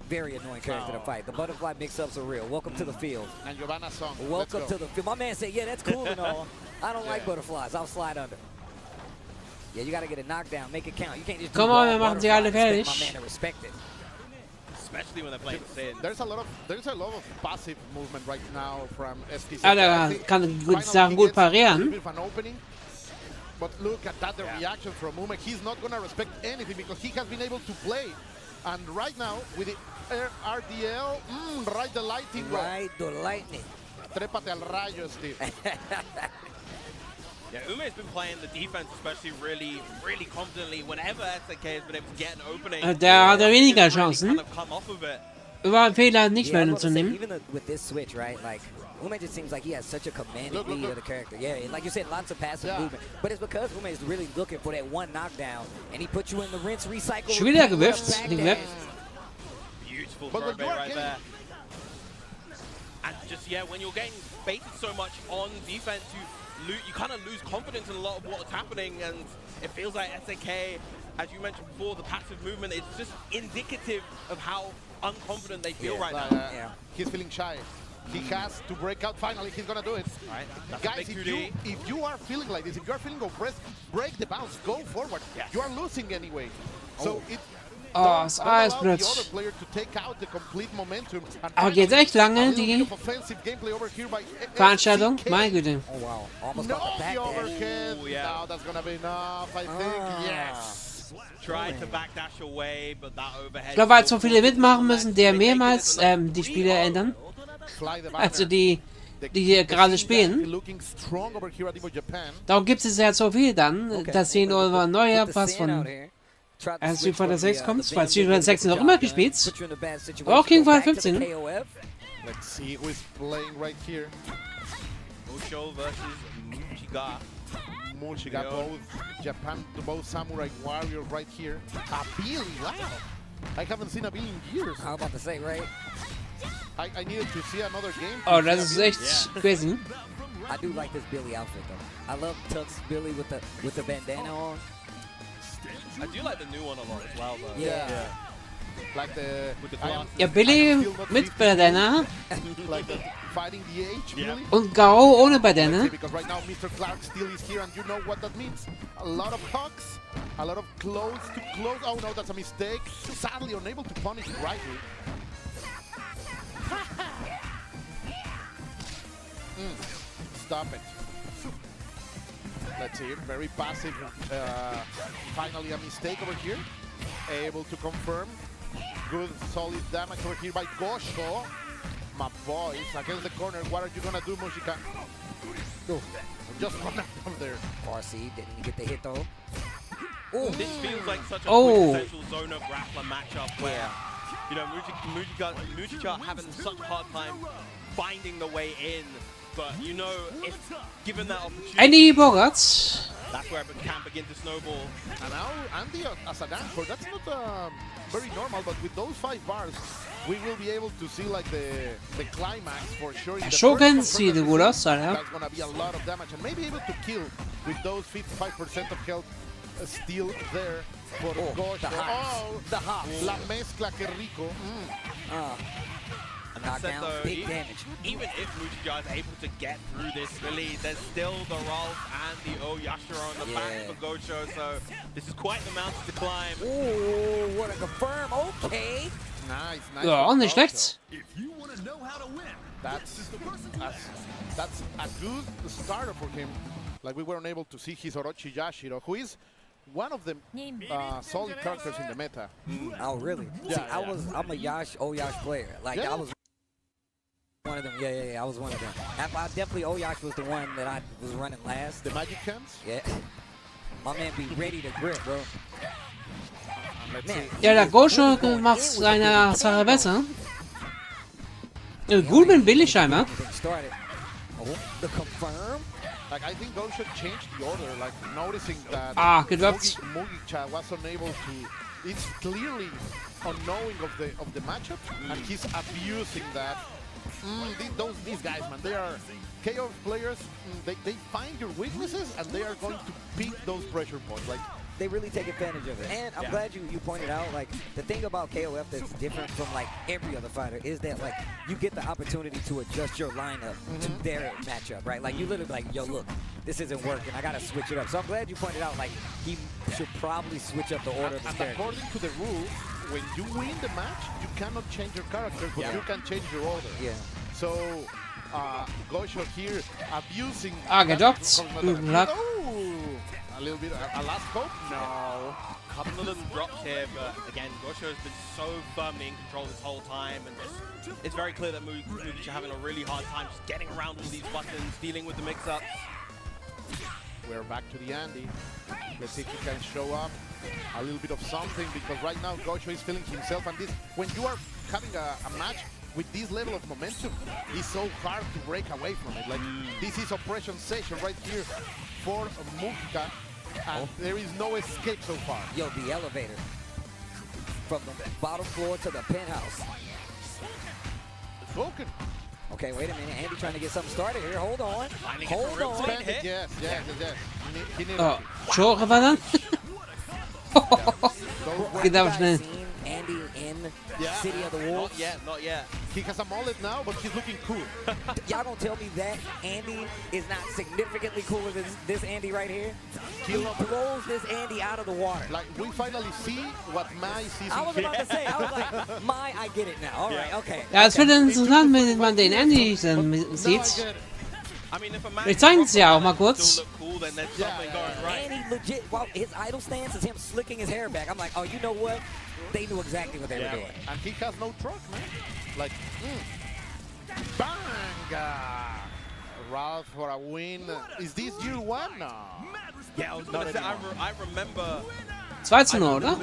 Very annoying character to fight. The butterfly mix-ups are real. Welcome to the field. And Giovanna's song. Welcome to the field. My man said, yeah, that's cool and all. I don't like butterflies. I'll slide under. Yeah, you got to get a knockdown. Make it count. You can't just Komm on, wir machen sie alle fertig. my man to respect it. Especially when they're playing Sin. There's a lot of passive movement right now from STC. Ah, der kann Sachen gut parieren. But look at that, the reaction from Ume. He's not going to respect anything because he has been able to play. And right now, with the RDL, ride the lightning. Ride the lightning. Trépate al rayo, Steve. Yeah, Ume's been playing the defense, especially really confidently. Whenever SNK has been able to get an opening, Der hat weniger Chancen. kind of come off of it. Über Fehler nicht Yeah, mehr zu nehmen. even with this switch, right? Like, Ume just seems like he has such a commanding lead of the character. Yeah, like you said, lots of passive movement. But it's because Ume is really looking for that one knockdown, and he puts you in the rinse, recycle. Schon wieder repeat, gewifft. back dash. Beautiful throw bait right there. And just, yeah, when you're getting baited so much on defense, you kind of lose confidence in a lot of what's happening, and it feels like SNK, as you mentioned before, the passive movement is just indicative of how unconfident they feel right now. He's feeling shy. He has to break out. Finally, he's gonna do it. All right, that's guys, a big if you are feeling like this, if you are feeling oppressed, break the bounce, go forward. Yes. You are losing anyway. So it Oh, das Eis don't allow the blöd. other player to take out the complete momentum. And Aber geht's echt lange, a little die bit of offensive gameplay over here by Veranstaltung? SCK. Meine Güte. Oh wow, almost No, got the back the dash. overhead. Ooh, yeah. No, that's gonna be enough, I think. Yes. Tried to backdash away, but that overhead. Ich glaube, weil so viele mitmachen müssen, der mehrmals die Spiele ändern. Fly the banner. Also die hier gerade spielen. Looking strong over here at EVO Japan. Darum gibt es ja so viel dann, dass sie nur ein neuer Pass von Street Fighter 6 kommt, weil Street Fighter 6 noch immer gespielt. Auch King Fighter 15. Let's see who is playing right here. Osho versus Muchiga. Muchiga, both Samurai Warriors right here. A Billy, wow. I haven't seen a Billy in years. I was about to say, right? I needed to see another game. Oh, das ist echt crazy. I do like this Billy outfit though. I love Tux Billy with the bandana on. I do like the new one a lot as well, though. Yeah. Like the with the I am glasses. Ja, Billy mit Bandana like the fighting the age, really. und Garo ohne Bandana. Because right now Mr. Clark still is here, and you know what that means. A lot of hugs, a lot of close to close. Oh no, that's a mistake. Sadly unable to punish it rightly. Stop it. Let's see, very passive. Finally a mistake over here. Able to confirm. Good solid damage over here by Gosho. My boys against the corner. What are you gonna do, Mushika? Oh. Just run out of there. RC didn't get the hit though. This feels like such a quintessential zone of grappler matchup where, you know, Mujica having such a hard time finding the way in. But, you know, if given that opportunity, Andy Bogart. That's where it can begin to snowball. And now, Andy, as a dancer, that's not very normal, but with those 5 bars, we will be able to see like the climax for sure. Shogun sieht gut aus, ja. That's gonna be a lot of damage, and maybe able to kill with those 55% of health still there for Gosh. The hop. La mezcla, que rico. Knockdown, though, big damage. Even if Mujica is able to get through this release, there's still the Rolf and the Oyashiro on the back for Gosho, so this is quite the mountain to climb. Oh, what a confirm. Okay. Nice. Ja, nicht schlecht. That's a good starter for him. Like we weren't able to see his Orochi Yashiro, who is one of the solid characters in the meta. Oh, really? Yeah, see, I'm a Oyash player. Like I was one of them. Yeah, I was one of them. I definitely Oyash was the one that I was running last. The magic hands? Yeah. My man be ready to grip, bro. Ja, der Gosho macht seine Sache besser. Gut mit billig scheinbar. The confirm. Like I think Gosho changed the order, like noticing that gedroppt. Mugica was unable to. It's clearly unknowing of the matchup, and he's abusing that. These guys, man, they are KO players. They find your weaknesses and they are going to pick those pressure points. Like they really take advantage of it. And I'm glad you pointed out, like, the thing about KOF that's different from, like, every other fighter is that, like, you get the opportunity to adjust your lineup to their matchup, right? Like, you literally like, yo, look, this isn't working. I got to switch it up. So I'm glad you pointed out, like, he should probably switch up the order of his character. According to the rules, when you win the match, you cannot change your character, but you can change your order. Yeah. So, Gosho here abusing... gedockt. Guten Luck. A little bit, a last hope? No. A couple of little drops here, but again, Gosho has been so firmly in control this whole time, and it's very clear that Mugica are having a really hard time just getting around all these buttons, dealing with the mix-ups. We're back to the Andy. Let's see if he can show up a little bit of something, because right now Gosho is feeling himself, and this, when you are having a match with this level of momentum, it's so hard to break away from it. Like, this is oppression session right here for Mugica, and there is no escape so far. Yo, the elevator from the bottom floor to the penthouse. It's broken. Okay, wait a minute. Andy trying to get something started here. Hold on. Hold on. Yes. Schoren wir dann? Geht aber schnell. Andy in City of the Wolves? Not yet. He has a mullet now, but he's looking cool. Y'all gonna tell me that Andy is not significantly cooler than this Andy right here? He blows this Andy out of the water. Like, we finally see what Mai sees. I was about to say, I was like, Mai, I get it now. All right, okay. Ja, es wird interessant, wenn man den Andy dann sieht. Wir zeigen es ja auch mal kurz. Andy legit, well, his idle stance is him slicking his hair back. I'm like, oh, you know what? They knew exactly what they were doing. And he has no truck, man. Like, bang! Ralph for a win. Is this year one? No. Yeah, I was gonna say, I remember... 2-0, oder?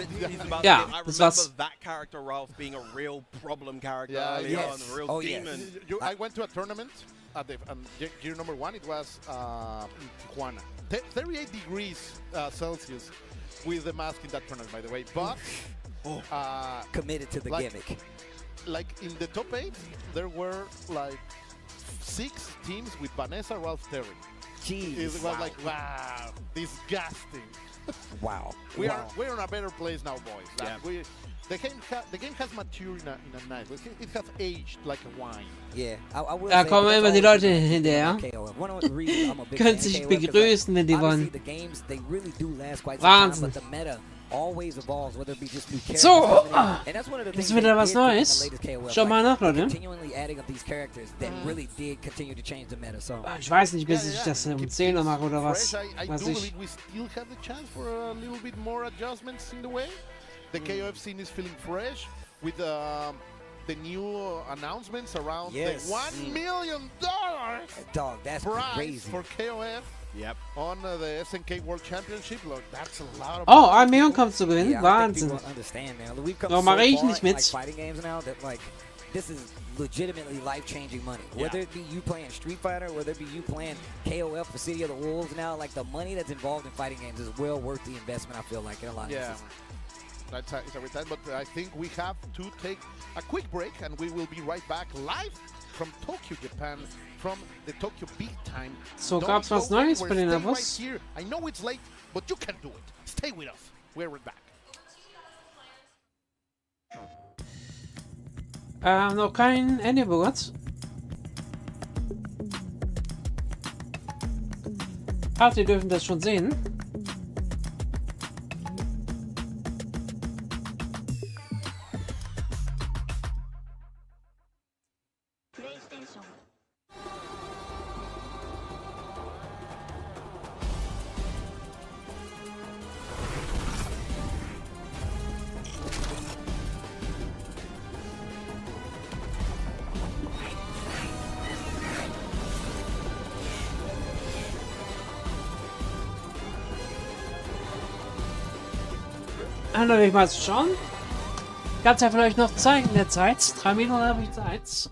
Ja, das war's. That character, Ralph, being a real problem character early on, a real demon. I went to a tournament at the year number 1. It was in Tijuana. 38 degrees Celsius with the mask in that tournament, by the way. But committed to the gimmick. Like in the top 8, there were like 6 teams with Vanessa, Ralph, Terry. Jeez. It was like, wow, disgusting. Wow. We're in a better place now, boys. Like, the game has matured in a nice way. It has aged like a wine. Yeah, Da kommen immer die Leute hinterher. Können sich begrüßen, wenn die wollen. Wahnsinn. So, ist wieder was Neues. Schaut mal nach, Leute. Ich weiß nicht, bis ich das um 10 Uhr mache oder was. Weiß ich. The KOF scene is feeling fresh with the new announcements around the $1 million Dog, that's prize crazy for KOF. Yep. On the SNK World Championship, look, that's a lot of. Oh, Armeon kommt zu gewinnen. Yeah, Wahnsinn. Warum mache ich nicht mit? This is legitimately life-changing money. Whether it be you playing Street Fighter, whether it be you playing KOF for City of the Wolves now, like the money that's involved in fighting games is well worth the investment, I feel like, in a lot of cases. That's every time, but I think we have to take a quick break and we will be right back live from Tokyo, Japan, from the Tokyo Big Time. So, gab's was Neues bei den Evos? I know it's late, but you can do it. Stay with us. We're right back. Noch kein Ende, Burgers. Ach, die dürfen das schon sehen. Dann will ich mal schauen. Ganz ja vielleicht noch zeigen in der Zeit. 3 Minuten habe ich Zeit.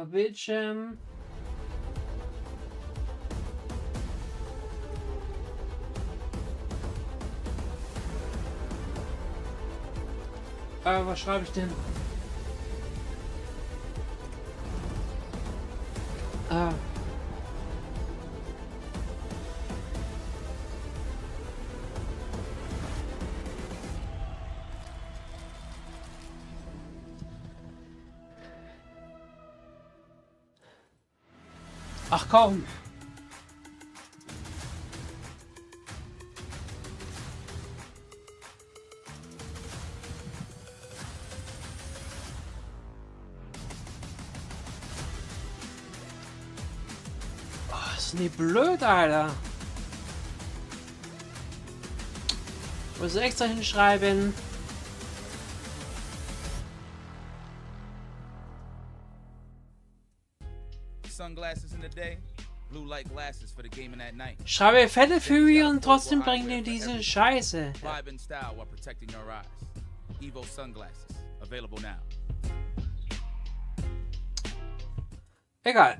Bildschirm. Was schreibe ich denn? Ach komm. Oh, ist nicht blöd, Alter. Muss extra hinschreiben. Sunglasses in the day, blue light glasses for the gaming at night. Schreibe fette Fury und trotzdem bringen die diese Scheiße. Vibe in style while protecting your eyes. EVO sunglasses, available now. Egal.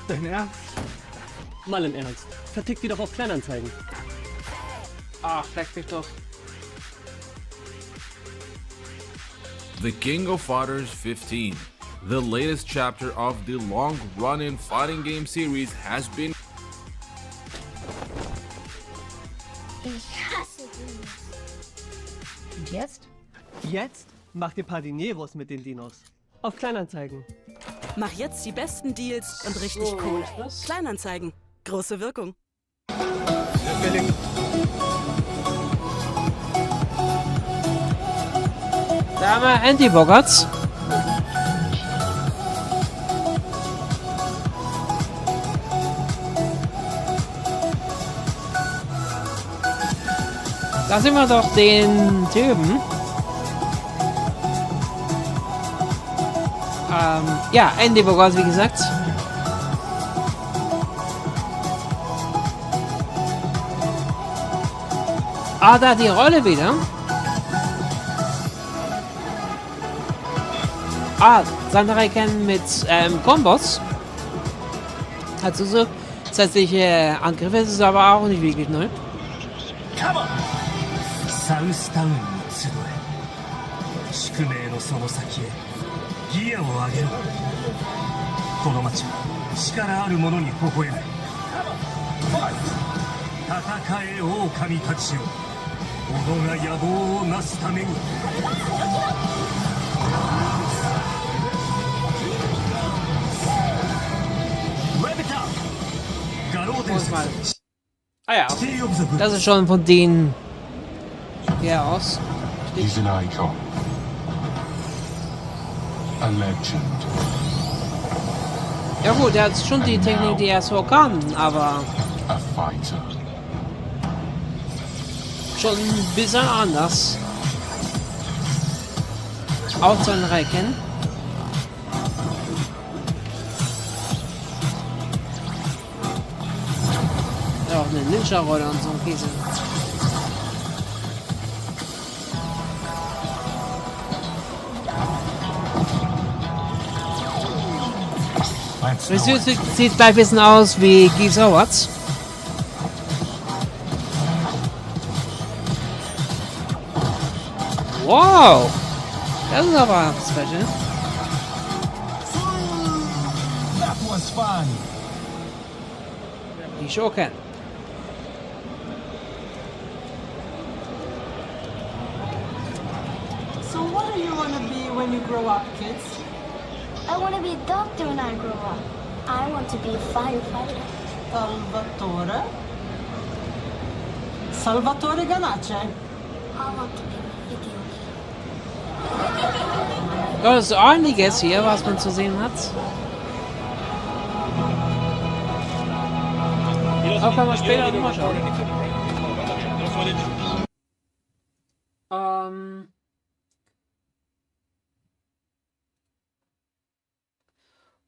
Dein Ernst? Mal im Ernst. Vertickt die doch auf Kleinanzeigen. Ach, leck mich doch. The King of Fighters 15, the latest chapter of the long-running fighting game series, has been. Ich hasse Dinos. Und jetzt? Jetzt macht ihr Padineros mit den Dinos. Auf Kleinanzeigen. Mach jetzt die besten Deals und richtig cool. Kleinanzeigen. Große Wirkung. Da haben wir Anti-Bogarts. Da sehen wir doch den Typen. Ja, Anti-Bogarts, wie gesagt. Ah, da die Rolle wieder. Ah, Sandra kennen mit Kombos. Also so zusätzliche Angriffe ist es aber auch nicht wirklich neu. Ah ja, das ist schon von denen hier aus. He's an icon. A legend. Ja gut, er hat schon die Technik, die er so kann, aber A fighter. schon ein bisschen anders. Auch sein Recken. Ja, auch eine Ninja-Rolle und so ein Käse. Sieht gleich ein bisschen aus wie Geese Awards. Wow! Das ist aber special. That was fun. Die Shoken. So what do you want to be when you grow up, kids? I want to be a doctor when I grow up. I want to be a firefighter. Salvatore? Salvatore Ganache. I want to be a video game. Ja, das ist einiges hier, was man zu sehen hat. Auch kann man später nochmal schauen.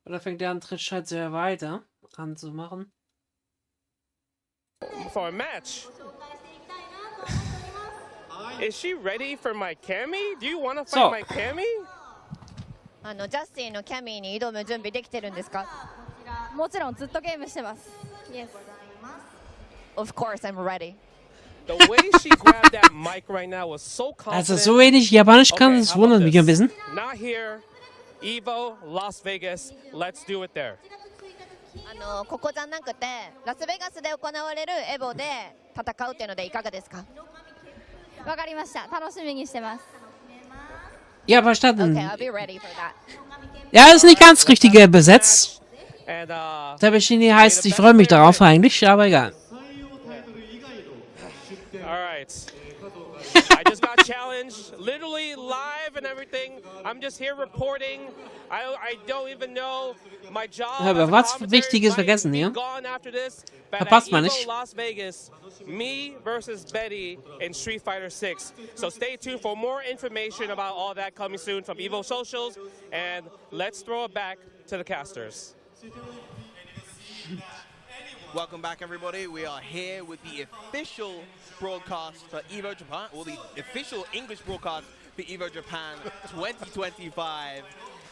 Oder fängt der an, Tritt halt sehr weiter anzumachen? For a match. Is she ready for my Cammy? Do you want to fight my Cammy? ジャスティンのキャミーに挑む準備できてるんですか？もちろんずっとゲームしてます。Yes. Of course, I'm ready. The way she grabbed that mic right now was so confident. Also so wenig Japanisch kann, das wundert mich ein bisschen. Not here. EVO, Las Vegas. Let's do it there. ここじゃなくて、ラスベガスで行われるエボで戦うっていうのでいかがですか？わかりました。楽しみにしてます。Ja, verstanden. Okay, I'll be ready for that. Ja, ist nicht ganz richtig besetzt. Tabashini heißt, ich freue mich darauf eigentlich, aber egal. Alright. I just got challenged, literally live and everything. I'm just here reporting. I don't even know my job. Aber was Wichtiges vergessen hier? Verpasst man nicht. Las Vegas, me versus Betty in Street Fighter 6. So stay tuned for more information about all that coming soon from EVO Socials. And let's throw it back to the casters. Welcome back, everybody. We are here with the official broadcast for EVO Japan, or the official English broadcast for EVO Japan 2025.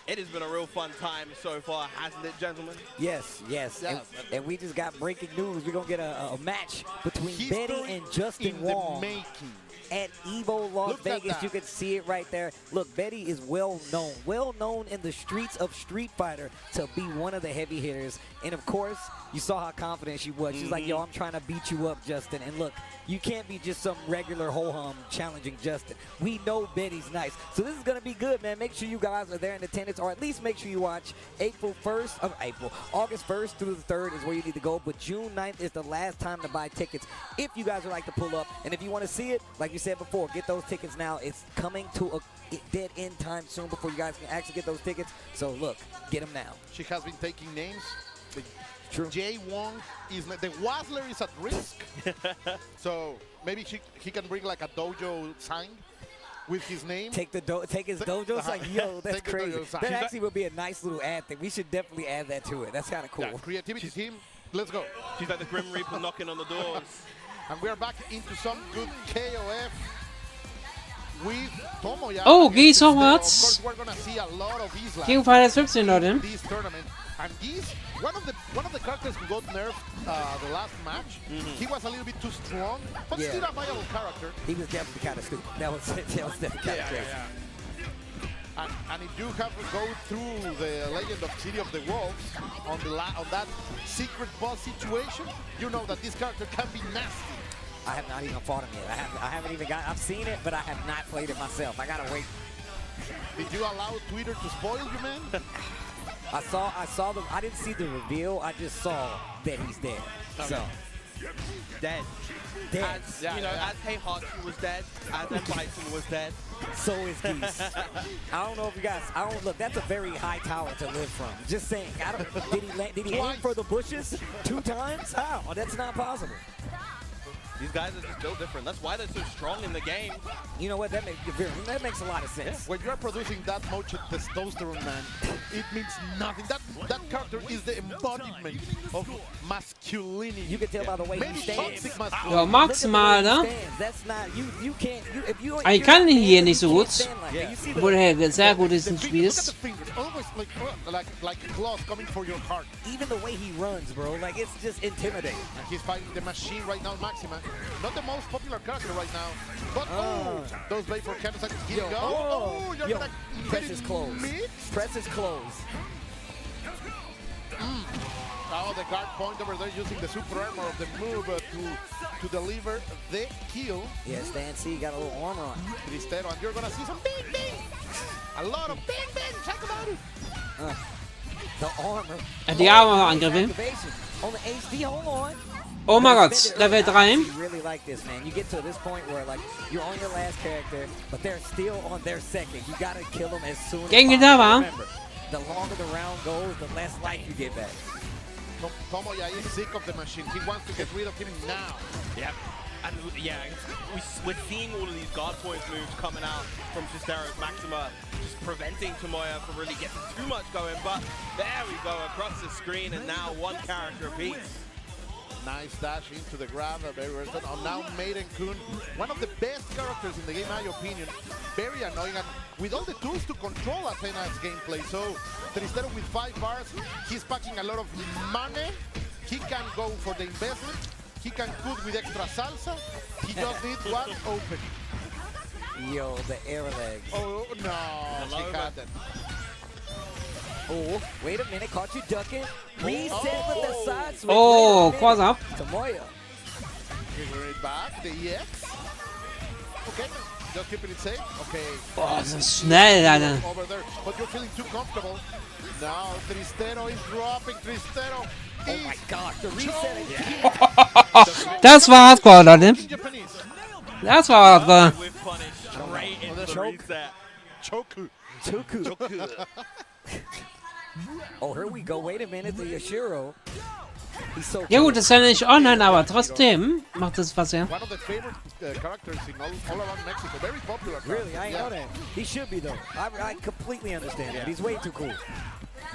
It has been a real fun time so far, hasn't it, gentlemen? Yes, yes. And we just got breaking news. We're going to get a match between Betty and Justin Wong at EVO Las Vegas. You can see it right there. Look, Betty is well known in the streets of Street Fighter to be one of the heavy hitters. And of course, you saw how confident she was. She's like, yo, I'm trying to beat you up, Justin. And look, you can't be just some regular ho-hum challenging Justin. We know Betty's nice. So this is going to be good, man. Make sure you guys are there in attendance, or at least make sure you watch August 1st through the 3rd is where you need to go. But June 9th is the last time to buy tickets if you guys would like to pull up. And if you want to see it, like you said before, get those tickets now. It's coming to a dead end time soon before you guys can actually get those tickets. So look, get them now. She has been taking names. True. Jay Wong is the Wazzler is at risk, so maybe he can bring like a dojo sign with his name. Take his dojo sign. Yo, that's crazy. That actually would be a nice little ad thing. We should definitely add that to it. That's kind of cool. Yeah, creativity team, let's go. She's like the Grim Reaper knocking on the doors. And we're back into some good KOF with Tomoya. Oh, Geese Awards. Of course, we're gonna see a lot of Islam King Fighters 15, Leute. This tournament. And Geese, one of the characters who got nerfed the last match, he was a little bit too strong, but still a viable character. He was definitely kind of stupid. That was definitely kind of crazy. And if you have to go through the Legend of City of the Wolves on that secret boss situation, you know that this character can be nasty. I have not even fought him yet. I haven't even got. I've seen it, but I have not played it myself. I gotta wait. Did you allow Twitter to spoil you, man? I saw the. I didn't see the reveal. I just saw that he's dead. Okay. So dead. As, you know, as Heihachi was dead, as Bison was dead. So is Geese. I don't know if you guys. I don't look. That's a very high tower to live from. Just saying. I don't. Did he aim for the bushes 2 times? How? Oh, that's not possible. These guys are just built different. That's why they're so strong in the game. You know what? That makes a lot of sense. When you're producing that much testosterone, man, it means nothing. That character is the embodiment of masculinity. You can tell by the way he stands. Ja, maximal, ne? That's not you can't. If you. Ich kann ihn hier nicht so gut. Obwohl er sehr gut ist im Spiel ist. Like claws coming for your heart. Even the way he runs, bro, like it's just intimidating. And he's fighting the machine right now, Maxima. Not the most popular character right now, but those wait for Kansas. Here you go. You're gonna press his clothes. Press his clothes. Oh, the guard point over there using the super armor of the move to deliver the kill. Yeah, Stan C got a little armor on. Tristero, and you're gonna see some bing bing. A lot of bing bing. Check about it. The armor. Die Armor-Angriffe. On the HD, hold on. Oh mein Gott, Level 3. I really like this, man. You get to this point where like you're on your last character, but they're still on their second. You gotta kill them as soon as possible. Remember, the longer the round goes, the less life you get back. Tomoya is sick of the machine. He wants to get rid of him now. Yep. And yeah, we're seeing all of these guard points moves coming out from Tristero's Maxima, just preventing Tomoya from really getting too much going. But there we go, across the screen, and now one character apiece. Nice dash into the grab, very versatile. Now Maiden-kun, one of the best characters in the game, in my opinion. Very annoying, and with all the tools to control Athena's gameplay. So Tristero with 5 bars, he's packing a lot of money. He can go for the investment. He can cook with extra salsa. He just needs one open. Yo, the air legs. Oh no, he had that. Oh, wait a minute, caught you ducking. Reset with the side switch. Oh, quasi ab. Tomoya. Giving it back, the EX. Okay, just keeping it safe. Okay. Oh, das ist schnell, Alter. Over there, but you're feeling too comfortable. Now Tristero is dropping. Tristero. Oh my God, the reset again. Das war hardcore, Leute. Das war hardcore. Choku. Oh, here we go. Wait a minute, the Yashiro. He's so Ja gut, das ist ja nicht online, aber trotzdem macht das was, ja. One of the favorite characters in all around Mexico. Very popular. Really, I know that. He should be though. I completely understand that. He's way too cool.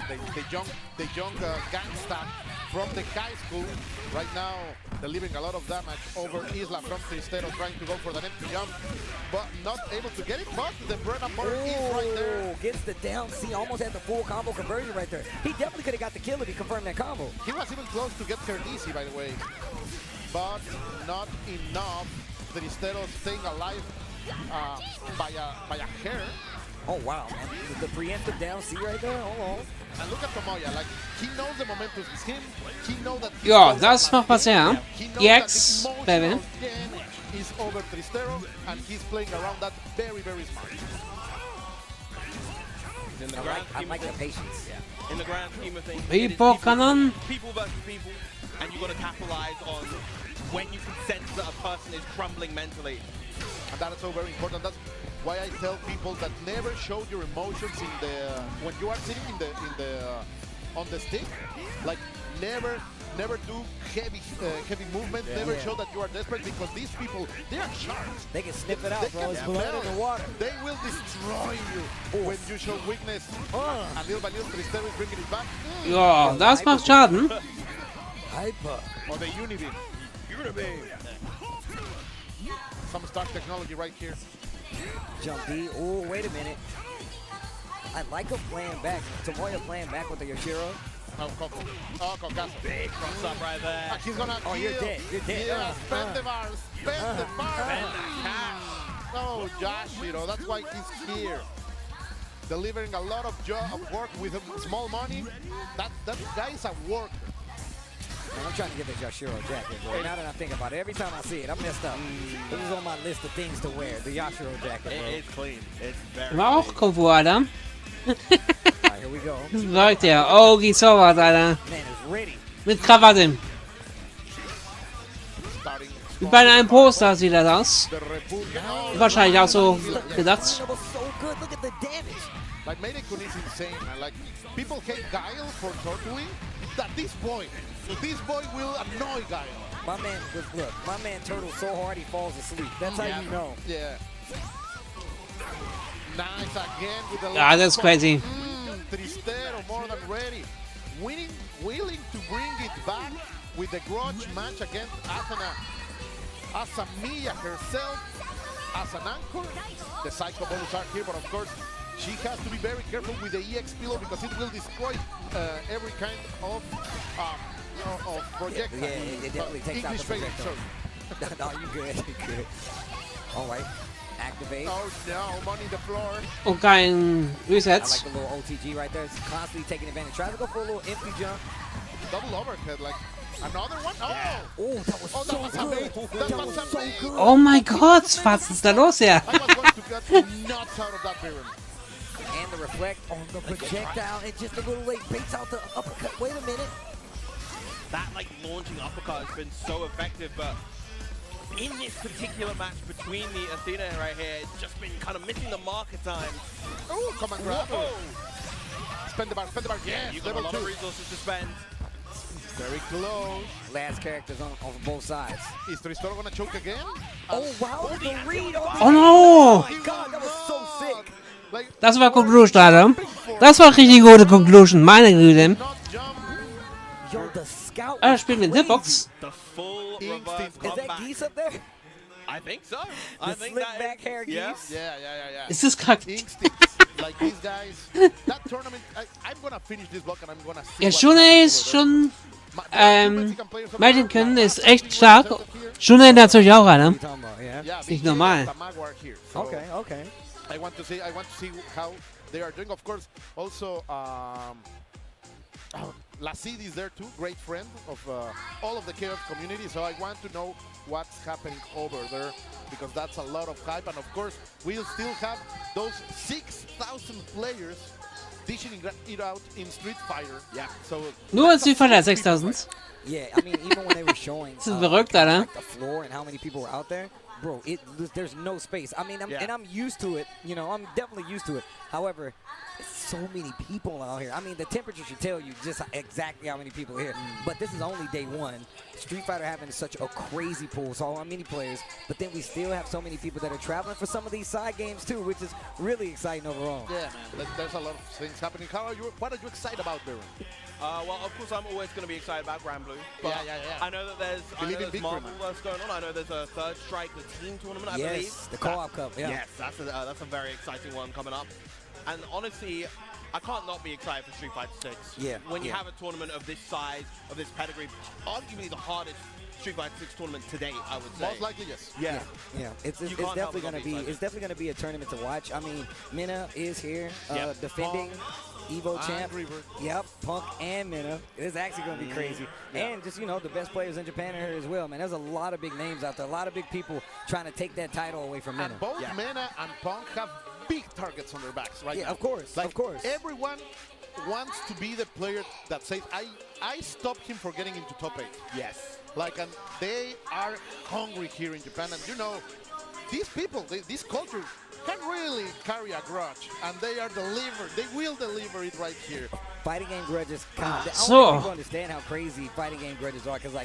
The young gangsta from the high school right now delivering a lot of damage over Isla from Tristero, trying to go for the empty jump, but not able to get it. But the bread and butter is right there. Gets the down C, almost had the full combo conversion right there. He definitely could have got the kill if he confirmed that combo. He was even close to get her easy, by the way, but not enough. Tristero staying alive by a hair. Oh wow, man. The preemptive down C right there. Hold on. And look at Tomoya, like he knows the momentum is him. He knows that. Ja, das macht was, ja. EX, Baby. Is over Tristero, and he's playing around that very, very smart. In the I like the patience. Yeah. In the grand scheme of things, People versus people, and you got to capitalize on when you can sense that a person is crumbling mentally. And that is so very important. That's why I tell people that never show your emotions in the when you are sitting on the stick. Like never do heavy movement. Never show that you are desperate, because these people, they are sharks. They can snip it out, bro. It's blood in the water. They will destroy you when you show weakness. And little by little, Tristero is bringing it back. Ja, das macht Schaden. Hyper. Or the Unibeam. Some stock technology right here. Jump D. Oh, wait a minute. I like him playing back. Tomoya playing back with the Yashiro. Oh, Coco. Oh, Cocazo. Big cross up right there. And he's gonna kill. You're dead. You're dead. Yeah, spend the bars. Spend the bars. Spend the cash. Oh, Yashiro. That's why he's here. Delivering a lot of work with small money. That guy is a worker. I'm trying to get the Yashiro jacket, bro. Now that I think about it, every time I see it, I'm messed up. This is on my list of things to wear, the Yashiro jacket, bro. It's clean. It's very War auch Komfort, Alter. Alright, here we go. Das läuft ja. Oh, geht sowas, Alter. Man is ready. Mit Krawatte. Wie bei einem Poster sieht das aus. Wahrscheinlich auch so gedacht. Like, Meidekun is insane, man. Like, people hate Guile for turtling. That this boy will annoy Guile. My man, look, my man turtles so hard he falls asleep. That's how you know. Yeah. Nice again with the Ah, that's crazy. Tristero more than ready. Willing to bring it back with the grudge match against Athena. Asamiya herself as an anchor. The Psycho Bonus are here, but of course, she has to be very careful with the EX pillow because it will destroy every kind of projectile. Yeah, it definitely takes out the projectile. No, you good, you good. All right, activate. Oh no, money in the floor. Und kein Reset. I like the little OTG right there. It's constantly taking advantage. Tries to go for a little empty jump. Double overhead, like another one. Oh, oh, that was so good. That was so good. Oh mein Gott, was ist da los hier? I was going to get nuts out of that Baron. And the reflect on the projectile, and just a little late baits out the uppercut. Wait a minute. That like launching uppercut has been so effective, but in this particular match between the Athena right here, it's just been kind of missing the mark at times. Oh, come and grab her. Spend the bar, yes, You've got a lot of resources to spend. Very close. Last characters on both sides. Is Tristoro gonna choke again? Oh wow, the read on Oh no! Oh my god, that was so sick. Das war Conclusion, Alter. Das war richtig gute Conclusion, meine Güte. Yo, the scout. Er spielt mit Hitbox. The full reverse Is that Geese up there? I think so. The slick back hair Geese? Yeah. Ist das krank? Like these guys. That tournament, I'm gonna finish this block and I'm gonna see. Ja, Shunei ist schon melden können, ist echt stark. Shunei natürlich auch, Alter. Ist nicht normal. Okay. I want to see how they are doing. Of course, also Lacid is there too, great friend of all of the Chaos community. So I want to know what's happening over there because that's a lot of hype. And of course, we'll still have those 6,000 players dishing it out in Street Fighter. Yeah. So Nur in Street Fighter 6,000. Yeah, I mean, even when they were showing Das ist verrückt, Alter. like the floor and how many people were out there, bro, there's no space. I mean, I'm used to it. You know, I'm definitely used to it. However, so many people out here. I mean, the temperature should tell you just exactly how many people are here. But this is only day one. Street Fighter having such a crazy pool, so many players. But then we still have so many people that are traveling for some of these side games too, which is really exciting overall. Yeah, man. There's a lot of things happening. What are you excited about, Baron? Well, of course, I'm always going to be excited about Grand Blue. But Yeah. I know that there's Marvel that's going on. I know there's a Third Strike, the team tournament, I believe. Yes, the Co-op Cup. Yeah. Yes, that's a very exciting one coming up. And honestly, I can't not be excited for Street Fighter 6. Yeah. When you have a tournament of this size, of this pedigree, arguably the hardest Street Fighter 6 tournament to date, I would say. Most likely, yes. Yeah. It's definitely going to be a tournament to watch. I mean, Minna is here defending EVO champ. Yep, Punk and Minna. It's actually going to be crazy. And just, the best players in Japan are here as well, man. There's a lot of big names out there, a lot of big people trying to take that title away from Minna. And both Minna and Punk have big targets on their backs right now. Yeah, of course, of course. Everyone wants to be the player that says, I stopped him for getting into top 8. Yes. And they are hungry here in Japan. And these people, this culture can really carry a grudge. And they will deliver it right here. Fighting game grudges, I So. don't understand how crazy fighting game grudges are, because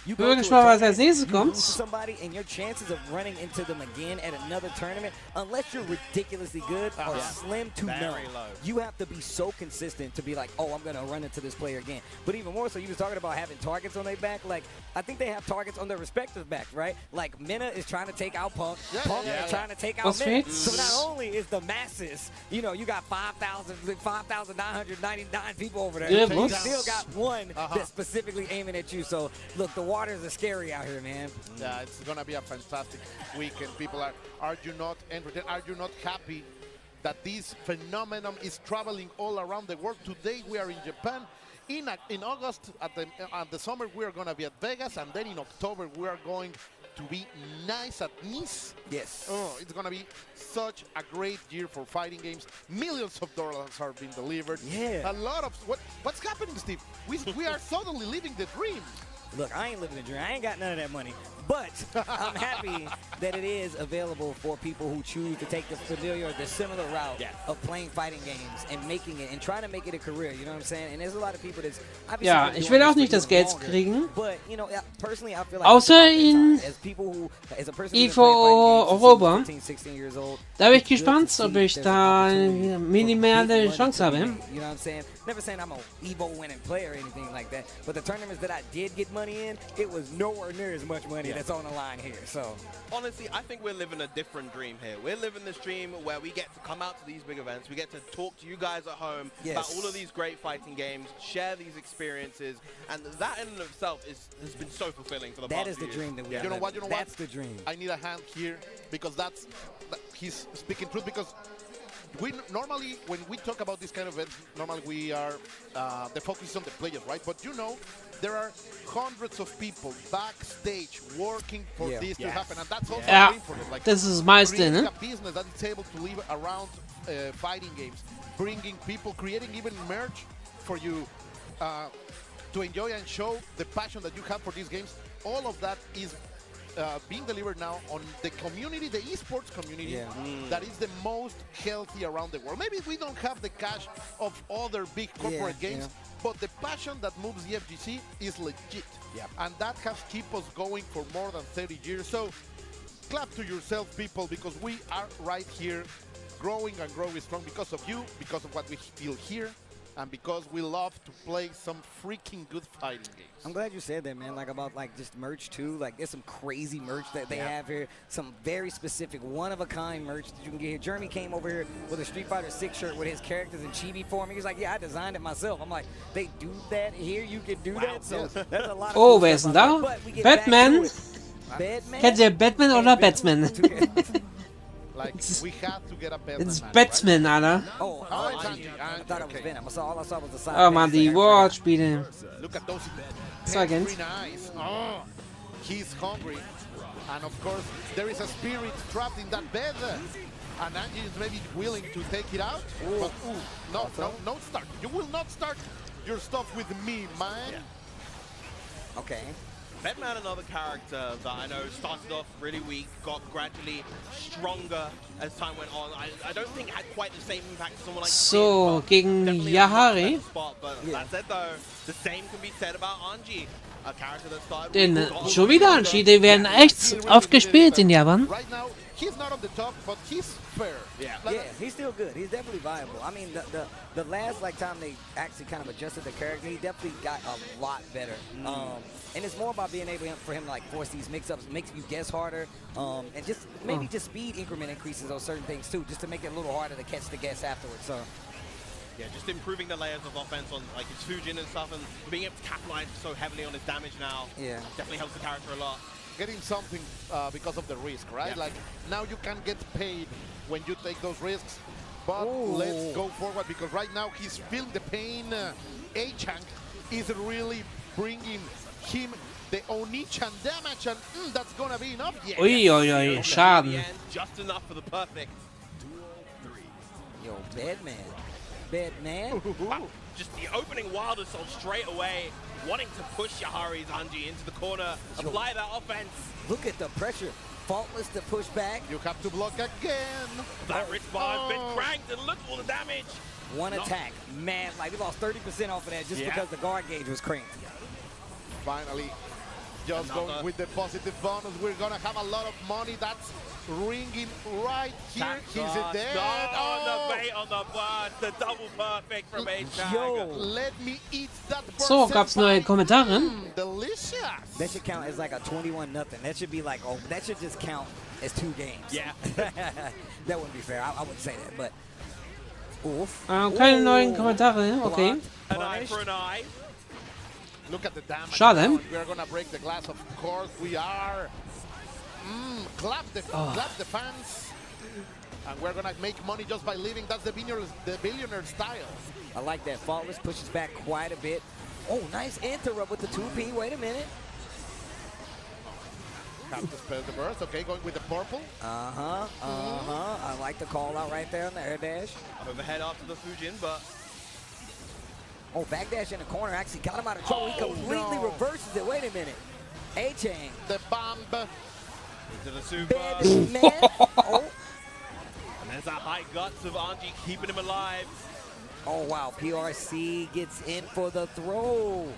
you go Wirklich to mal, a was tournament, als nächstes you lose kommt. to somebody, and your chances of running into them again at another tournament, unless you're ridiculously good, are slim to none. low. You have to be so consistent to be like, oh, I'm going to run into this player again. But even more so, you was talking about having targets on their back. I think they have targets on their respective backs, right? Like, Minna is trying to take out Punk. Punk is trying to take out What's Minna. fit? So not only is the masses, you got 5,999 people over there. Yeah, you boss. still got one that's specifically aiming at you. So, look, the waters are scary out here, man. Yeah, it's going to be a fantastic weekend. People are you not entertained? Are you not happy that this phenomenon is traveling all around the world? Today we are in Japan. in August at the summer we are going to be at Vegas, and then in October we are going to be nice at Nice. Yes. Oh, it's going to be such a great year for fighting games. Millions of dollars are being delivered. Yeah. A lot of what's happening, Steve? We are suddenly living the dream. Look, I ain't living the dream. I ain't got none of that money. But I'm happy that it is available for people who choose to take the familiar or the similar route of playing fighting games and making it and trying to make it a career. You know what I'm saying? And there's a lot of people that's obviously Ja, ich will auch nicht das Geld kriegen. But, you know, personally, I feel like Außer in as people who, as a person EVO Europa. 15, 16 years old, Da bin ich gespannt, ob ich da eine minimale Chance habe. you know what I'm saying? Never saying I'm a EVO winning player or anything like that, but the tournaments that I did get money in, it was nowhere near as much money that's on the line here. So honestly, I think we're living a different dream here. We're living this dream where we get to come out to these big events, we get to talk to you guys at home about all of these great fighting games, share these experiences, and that in and of itself has been so fulfilling for the past that is the years. dream that we You know what? You know That's what? the dream. I need a hand here because he's speaking truth. Because we normally, when we talk about this kind of events, normally we are the focus is on the players, right? But you know, there are hundreds of people backstage working for this to happen, and that's also a dream for them. Like, das ist das meiste, creating ne? a business that is able to live around fighting games, bringing people, creating even merch for you to enjoy and show the passion that you have for these games. All of that is being delivered now on the community, the esports community, that is the most healthy around the world. Maybe we don't have the cash of other big corporate games, but the passion that moves the FGC is legit. And that has kept us going for more than 30 years. So clap to yourself, people, because we are right here growing and growing strong because of you, because of what we feel here, and because we love to play some freaking good fighting games. I'm glad you said that, man, like about like just merch too. Like there's some crazy merch that they have here, some very specific one-of-a-kind merch that you can get here. Jeremy came over here with a Street Fighter 6 shirt with his characters in chibi form. He was like, yeah, I designed it myself. I'm like, they do that here? You can do that? So that's a lot of Oh, wer ist denn da? Batman? Kennt ihr Batman oder Batsman? Like, we have to get a Batman. It's Batsman, Alter. Oh, I thought it was Venom. All I saw was the side. Oh man, die Wortspiele. Look at those. Second. Nice. Oh, he's hungry. And of course, there is a spirit trapped in that bed. And Angie is maybe willing to take it out. But, no start. You will not start your stuff with me, man. Okay. Batman, another character that I know started off really weak, got gradually stronger as time went on. I don't think had quite the same impact as someone like So, gegen Yahari. But that said though, the same can be said about Angie, a character that started Denn schon wieder Angie, die werden echt oft gespielt in Japan. Right now, he's not on the top, but he's fair. Yeah, he's still good. He's definitely viable. I mean, the last time they actually kind of adjusted the character, he definitely got a lot better. And it's more about being able for him to like force these mix-ups, makes you guess harder, and just maybe just speed increment increases on certain things too, just to make it a little harder to catch the guess afterwards. So. Yeah, just improving the layers of offense on like his Fujin and stuff, and being able to capitalize so heavily on his damage now. Yeah, definitely helps the character a lot. Getting something because of the risk, right? Like now you can get paid when you take those risks. But let's go forward because right now he's feeling the pain. A-Chang is really bringing him the Oni-chan damage, and that's gonna be enough. Yes. Ui, Schaden. Just enough for the perfect. Yo, Batman. Just the opening wild assault straight away, wanting to push Yahari's Anji into the corner, apply that offense. Look at the pressure. Faultless to push back. You have to block again. That wrist bar has been cranked, and look at all the damage. One attack. Man, like we lost 30% off of that just because the guard gauge was cranked. Finally, just going with the positive bonus. We're going to have a lot of money. That's ringing right here. He's dead. On the bait, on the burst. The double perfect from A-Chang. Yo, let me eat that. So, gab's neue Kommentare? Delicious. That should count as like a 21-0. That should be like, oh, that should just count as 2 games. Yeah. That wouldn't be fair. I wouldn't say that, but. Oof. Keine neuen Kommentare, okay. An eye for an eye. Look at the damage. Schade. We're gonna break the glass, of course we are. Clap the fans. And we're gonna make money just by living. That's the billionaire style. I like that. Faultless pushes back quite a bit. Oh, nice interrupt with the 2P. Wait a minute. Have to spell the burst. Okay, going with the purple. I like the call out right there on the air dash. Overhead after the Fujin, but... Oh, backdash in the corner actually got him out of trouble. He completely reverses it. Wait a minute. A-Chain. The bomb. Into the super. Man. Oh. And there's that high guts of Anji keeping him alive. Oh, wow. PRC gets in for the throw.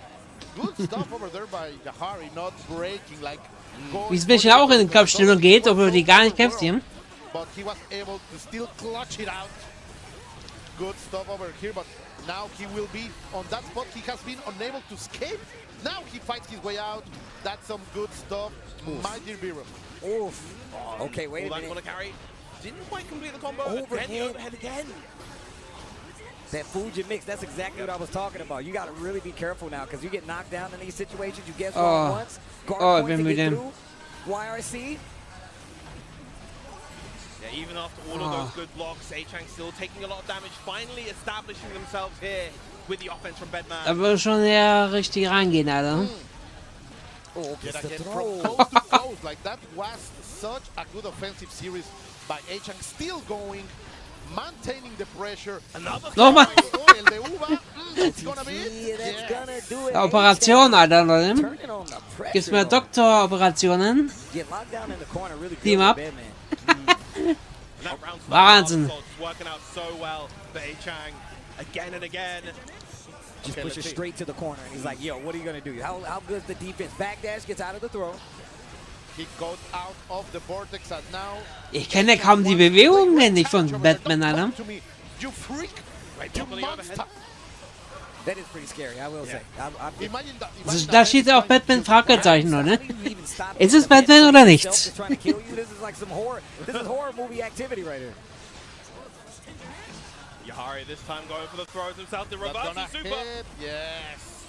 Good stuff over there by Jahari, not breaking like... Wie es welche auch in den Kopfstellung geht, obwohl die gar nicht kämpft hier. But he was able to still clutch it out. Good stuff over here, but now he will be on that spot. He has been unable to escape. Now he fights his way out. That's some good stuff. My dear Biro. Oof. Okay, wait a minute. Carry. Didn't quite complete the combo. Overhead again. That Fujin mix, that's exactly what I was talking about. You got to really be careful now because you get knocked down in these situations. You guess wrong once. Guard point to get through. YRC. Yeah, even after all of those good blocks, A-Chang still taking a lot of damage, finally establishing themselves here with the offense from Bedman. Da will schon eher richtig reingehen, Alter. Oh, get again from coast to coast. Like that was such a good offensive series by A-Chang. Still going, maintaining the pressure. Nochmal. It's gonna be Operation, Alter, Leute. Gibt's mehr Doktoroperationen? Team up. Wahnsinn. Working out so well for A-Chang again and again. Just pushes straight to the corner, and he's like, yo, what are you going to do? How good is the defense? Backdash gets out of the throw. He goes out of the vortex and now... Ich kenne kaum die Bewegungen nicht von Batman, Alter. You freak! You monster! That is pretty scary, I will say. Da steht auch Batman Fragezeichen, oder? Ist es Batman oder nicht? This is like some horror. This is horror movie activity right here. Yahari this time going for the throws himself. The reverse super. Hit. Yes.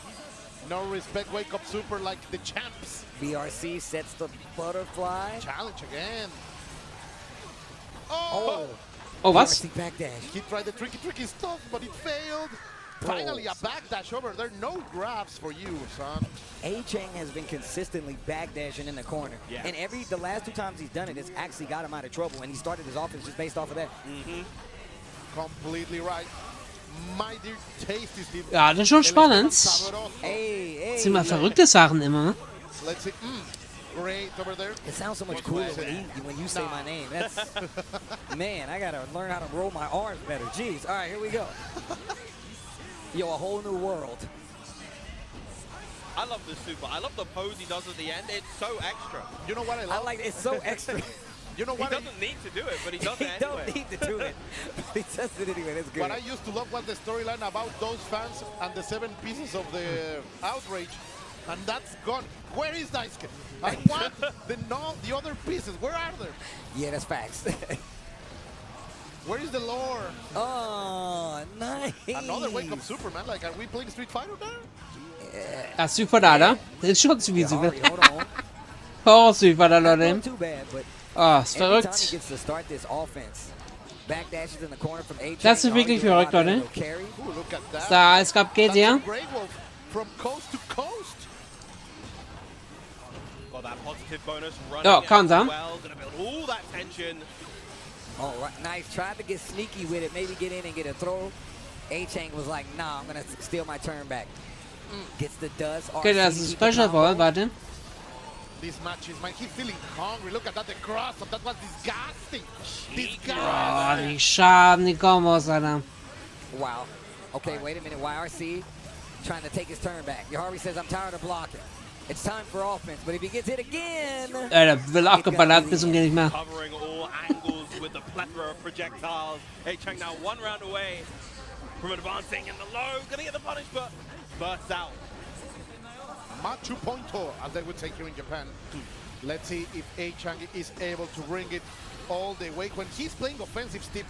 No respect. Wake up super like the champs. BRC sets the butterfly. Challenge again. Oh. Oh, was? He tried the tricky stuff, but it failed. Finally, a backdash over there. No grabs for you, son. A-Chang has been consistently backdashing in the corner. Yeah. And the last 2 times he's done it, it's actually got him out of trouble. And he started his offense just based off of that. Completely right. My dear tasty Steve. Ja, das ist schon spannend. Das sind immer verrückte Sachen immer. Let's see. Great over there. It sounds so much cooler when you say my name. That's man, I gotta learn how to roll my R's better. Jeez. All right, here we go. Yo, a whole new world. I love this super. I love the pose he does at the end. It's so extra. You know what I love? I like it's so extra. You know what? He doesn't need to do it, but he does it anyway. He don't need to do it. He does it anyway. That's good. What I used to love was the storyline about those fans and the 7 pieces of the outrage, and that's gone. Where is Daisuke? I want the other pieces. Where are they? Yeah, that's facts. Where is the lore? Oh, nice. Another wake up Superman. Like, are we playing Street Fighter now? Ja, super da, da. Das ist schon zu viel zu viel. Oh, super da, Leute. Oh, ist verrückt. Das ist wirklich verrückt, Leute. Da, es gab geht hier. Oh, Counter. Oh, nice. Tried to get sneaky with it, maybe get in and get a throw. A-Chang was like, nah, I'm going to steal my turn back. Gets the dust. Okay, das ist Special Ball, warte. These matches, man, he's feeling hungry. Look at that, the cross-up. That was disgusting. Oh, die Schaden, die Kombos, Alter. Wow. Okay, wait a minute. YRC trying to take his turn back. Yahari says, I'm tired of blocking. It's time for offense, but if he gets hit again... Der will abgeballert bis zum geht nicht mehr. Covering all angles with the plethora of projectiles. A-Chang now 1 round away from advancing in the low. Gonna get the punish, but bursts out. Machu Pointo, as they would say here in Japan. Let's see if A-Chang is able to bring it all the way. When he's playing offensive, Steve,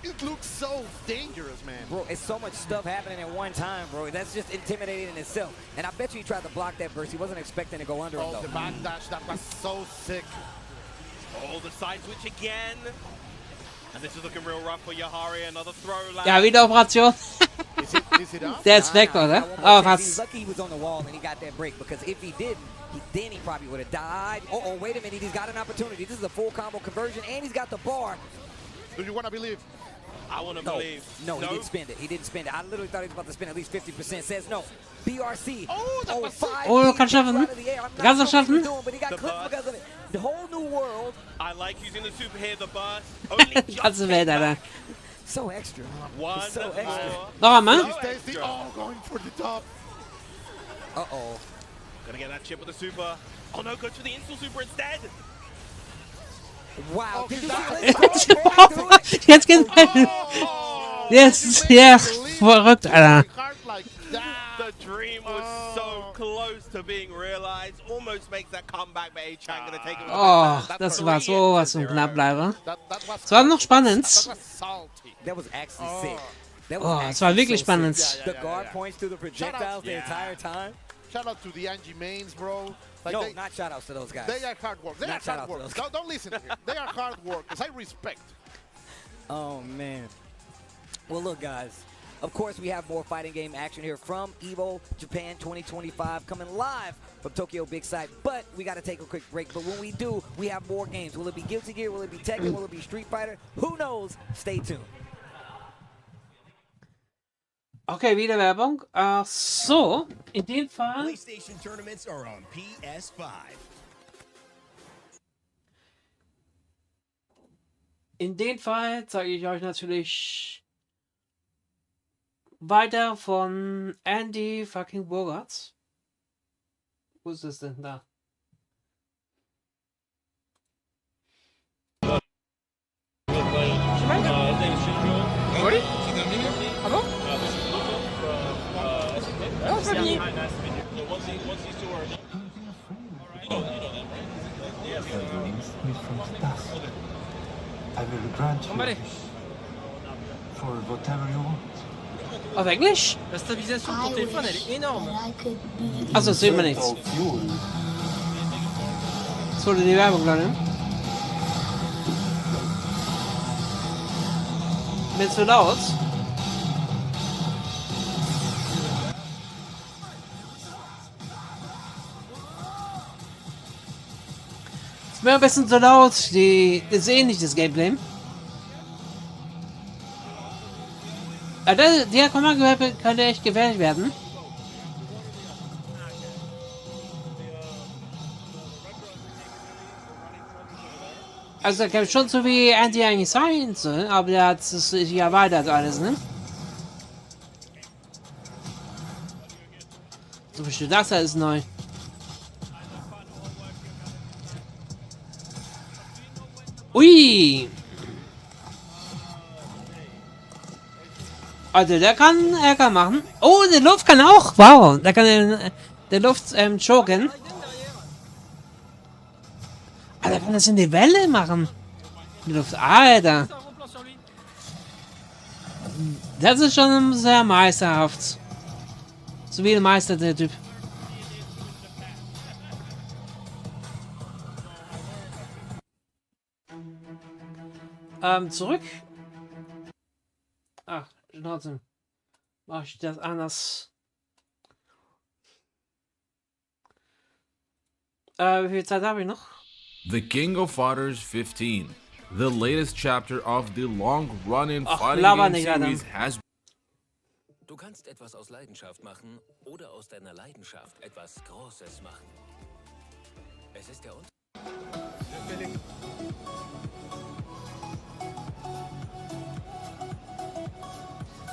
it looks so dangerous, man. Bro, it's so much stuff happening at one time, bro. That's just intimidating in itself. And I bet you he tried to block that burst. He wasn't expecting to go under him, though. The backdash, that was so sick. Oh, the side switch again. Ja, wieder Operation. Der ist weg, oder? Oh, was? Lucky he was on the wall and he got that break, because if he didn't, then he probably would have died. Oh, wait a minute, he's got an opportunity. This is a full combo conversion, and he's got the bar. Do you want to believe? I want to believe. No, he didn't spend it. He didn't spend it. I literally thought he was about to spend at least 50%. Says no. BRC. Oh, kann schaffen. Kann es schaffen. But he got clipped because of it. The whole new world. I like using the super here, the burst. Ganze Welt, Alter. So extra. One so extra. Noch einmal. Oh, going for the top. Uh-oh. Gonna get that chip with the super. Oh no, go for the install super instead. Wow. Jetzt geht's. Jetzt, ja, verrückt, Alter. The dream was so close to being realized. Almost makes that comeback, but A-Chan gonna take it. Oh, das war sowas von knapp, leider. Es war noch spannend. That was actually sick. Oh, es war wirklich spannend. The guard points to the projectiles the entire time. Shout out to the Angie mains, bro. Like no, not shout outs to those guys. They are hard work. They are hard work. Don't listen to him. They are hard workers. I respect. Oh, man. Well, look, guys. Of course, we have more fighting game action here from EVO Japan 2025 coming live from Tokyo Big Sight. But we got to take a quick break. But when we do, we have more games. Will it be Guilty Gear? Will it be Tekken? Will it be Street Fighter? Who knows? Stay tuned. Okay, wieder Werbung. Ach so, in dem Fall. PlayStation tournaments are on PS5. In dem Fall zeige ich euch natürlich weiter von Andy fucking Bogarts. Wo ist es denn da? Sorry? Hello? Oh, Sabine. I will grant you for whatever you want. Auf Englisch? La stabilisation de ton téléphone, elle est énorme. Also, sehen wir nichts. Das wurde die Werbung, Leute. Mir zu laut. Ist mir ein bisschen zu laut. Die sehen nicht das Gameplay. Der Kommando könnte echt gefährlich werden. Also er kann schon so wie Andy eigentlich sein, so, aber der hat es sich erweitert alles, ne? Zum Beispiel das ist neu. Ui! Also der kann machen. Oh, der Luft kann auch. Wow, der kann der Luft choken. Aber der kann das in die Welle machen. Die Luft, Alter. Das ist schon sehr meisterhaft. So wie ein Meister, der Typ. Zurück. Ach, trotzdem. Mach ich das anders. Wie viel Zeit habe ich noch? The King of Fighters 15. The latest chapter of the long-running fighting game series has. Du kannst etwas aus Leidenschaft machen oder aus deiner Leidenschaft etwas Großes machen. Es ist der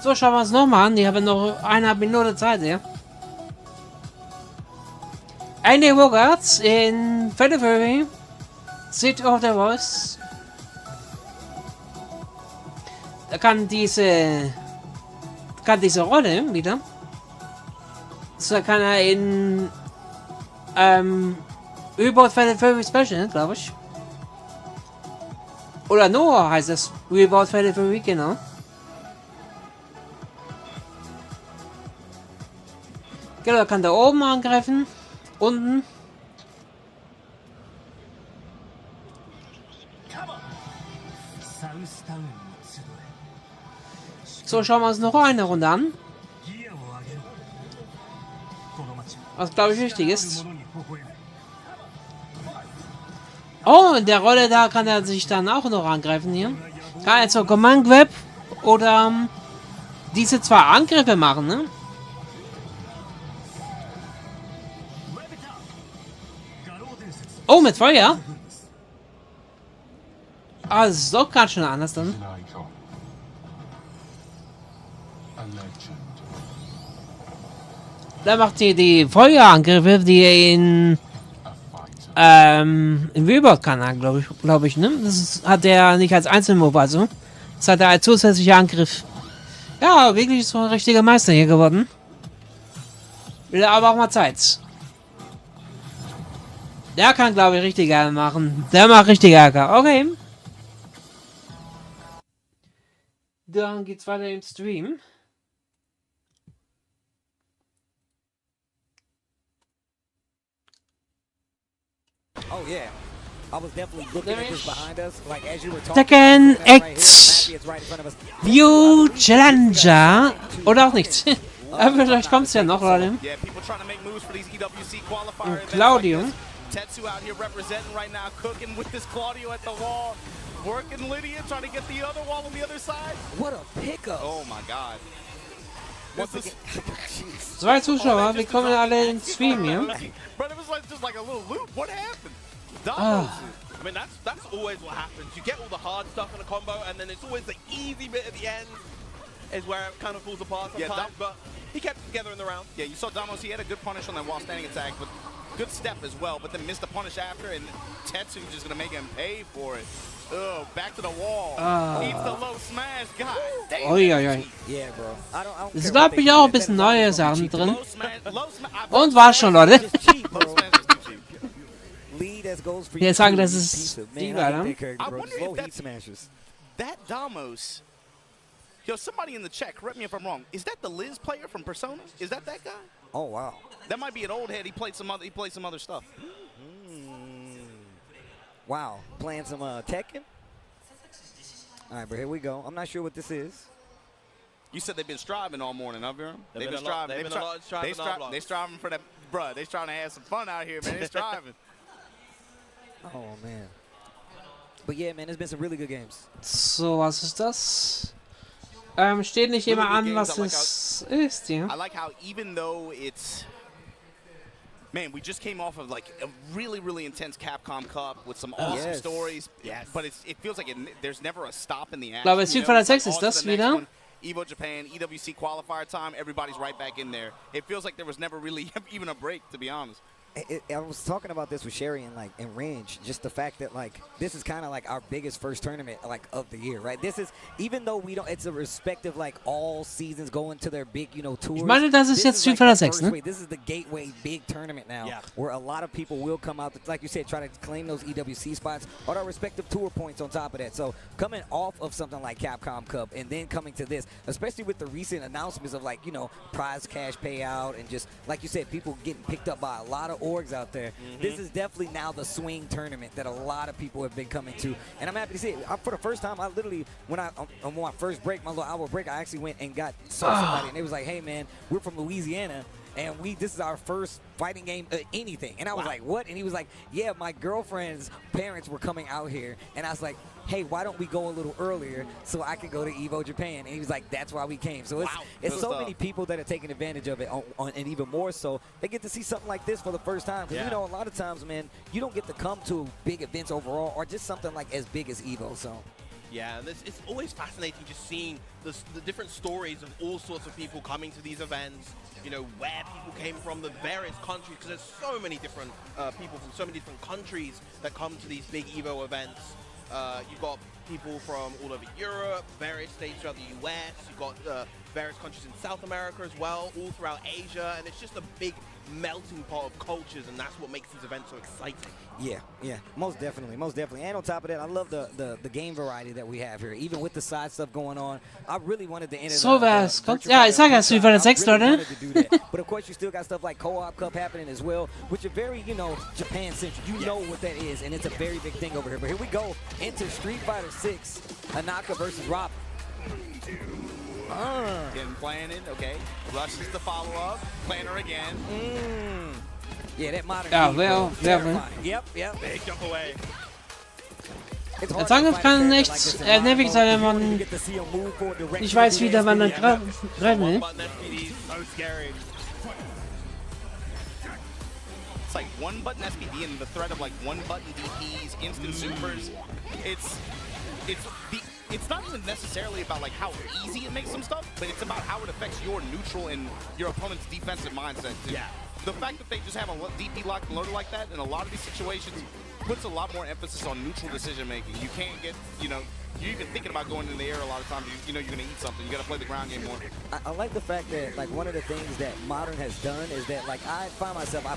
So, schauen wir uns nochmal an. Die haben noch 1,5 Minuten Zeit, ja. Andy Bogarts in February. City of the Voice. Da kann diese Rolle wieder. So kann er in Reborn February Special, glaube ich. Oder Noah heißt es. Reborn February, genau. Genau, er kann da oben angreifen. Unten. So, schauen wir uns noch eine Runde an. Was, glaube ich, wichtig ist. Oh, in der Rolle da kann er sich dann auch noch angreifen hier. Kann er zur Command Grab oder diese zwei Angriffe machen, ne? Oh, mit Feuer? Ah, das ist doch ganz schön anders dann. Da macht die Feuerangriffe, die er im Webot-Kanal, glaube ich, ne? Das hat er nicht als Einzelmove, also. Das hat er als zusätzlicher Angriff. Ja, wirklich so ein richtiger Meister hier geworden. Will aber auch mal Zeit. Der kann, glaube ich, richtig Ärger machen. Der macht richtig Ärger. Okay. Dann geht's weiter im Stream. Oh yeah. I was definitely looking at this behind us, like as you were talking. Tekken X View Challenger. Oder auch nicht. Aber vielleicht kommt's ja noch, Leute. Und Claudio. Tetsu out here representing right now, cooking with this Claudio at the wall. Working Lydia, trying to get the other wall on the other side. What a pickup. Oh my god. Zwei Zuschauer, wir kommen alle ins Stream hier. But it was like just like a little loop. What happened? Ah. I mean, that's always what happens. You get all the hard stuff in a combo, and then it's always the easy bit at the end is where it kind of falls apart sometimes. But he kept it together in the round. Yeah, you saw Damos, he had a good punish on that while standing attack, but good step as well, but then missed the punish after, and Tetsu just gonna make him pay for it. Oh, back to the wall. Needs the low smash. God damn. Uiuiui. Yeah, bro. I don't Es gab ja auch ein bisschen neue Sachen drin. Und war schon, Leute. Jetzt sagen, das ist die weiter. That Damos. Yo, somebody in the chat, correct me if I'm wrong. Is that the Liz player from Persona? Is that guy? Oh wow. That might be an old head. He played some other stuff. Wow, playing some Tekken. All right, but here we go. I'm not sure what this is. You said they've been striving all morning, huh, Viram? They've been striving. They striving for that, bruh. They trying to have some fun out here, man. They striving. Oh man. But yeah, man, there's been some really good games. So, was ist das? Steht nicht immer an, was es ist, ja. I like how even though it's... Man, we just came off of like a really, really intense Capcom Cup with some awesome stories. Yes. But it feels like there's never a stop in the action. Ich glaube, Street Fighter 6 ist das wieder. EVO Japan, EWC qualifier time, everybody's right back in there. It feels like there was never really even a break, to be honest. I was talking about this with Sherry and like in Range, just the fact that like this is kind of like our biggest first tournament like of the year, right? This is, even though we don't, it's a respective like all seasons going to their big, you know, tours. Ich meine, das ist jetzt Street Fighter 6, ne? This is the gateway big tournament now, where a lot of people will come out, like you said, try to claim those EWC spots or our respective tour points on top of that. So coming off of something like Capcom Cup and then coming to this, especially with the recent announcements of like, you know, prize cash payout and just like you said, people getting picked up by a lot of orgs out there. This is definitely now the swing tournament that a lot of people have been coming to, and I'm happy to see it. For the first time, I literally, when on my first break, my little hour break, I actually went and saw somebody, and they was like, "Hey man, we're from Louisiana, and this is our first fighting game anything." And I was like, "What?" And he was like, "Yeah, my girlfriend's parents were coming out here," and I was like, "Hey, why don't we go a little earlier so I can go to EVO Japan?" And he was like, "That's why we came." So it's so many people that are taking advantage of it, and even more so, they get to see something like this for the first time. Because you know, a lot of times, man, you don't get to come to big events overall, or just something like as big as EVO. So. Yeah, and it's always fascinating just seeing the different stories of all sorts of people coming to these events, you know, where people came from, the various countries, because there's so many different people from so many different countries that come to these big EVO events. You've got people from all over Europe, various states throughout the US, you've got various countries in South America as well, all throughout Asia, and it's just a big melting pot of cultures, and that's what makes these events so exciting. Yeah, most definitely. And on top of that, I love the game variety that we have here, even with the side stuff going on. I really wanted to enter Sowas kommt. Ja, ich sag ja, Street Fighter 6, Leute. But of course, you still got stuff like Co-op Cup happening as well, which are very, Japan-centric. You know what that is, and it's a very big thing over here. But here we go into Street Fighter 6, Anaka versus Rob. Again, planning, okay. Rushes to follow up. Planner again. Yeah, that modern. Ja, wel. Yep. Big jump away. Der Angriff kann echt nervig sein, wenn man nicht weiß, wie der man dann greifen will. It's like one button SPD and the threat of like one button DPs, instant supers. It's not even necessarily about like how easy it makes some stuff, but it's about how it affects your neutral and your opponent's defensive mindset. Yeah. The fact that they just have a DP locked and loaded like that in a lot of these situations puts a lot more emphasis on neutral decision making. You can't get, you're even thinking about going in the air a lot of times. You're going to eat something. You got to play the ground game more. I like the fact that like one of the things that Modern has done is that like I find myself I'm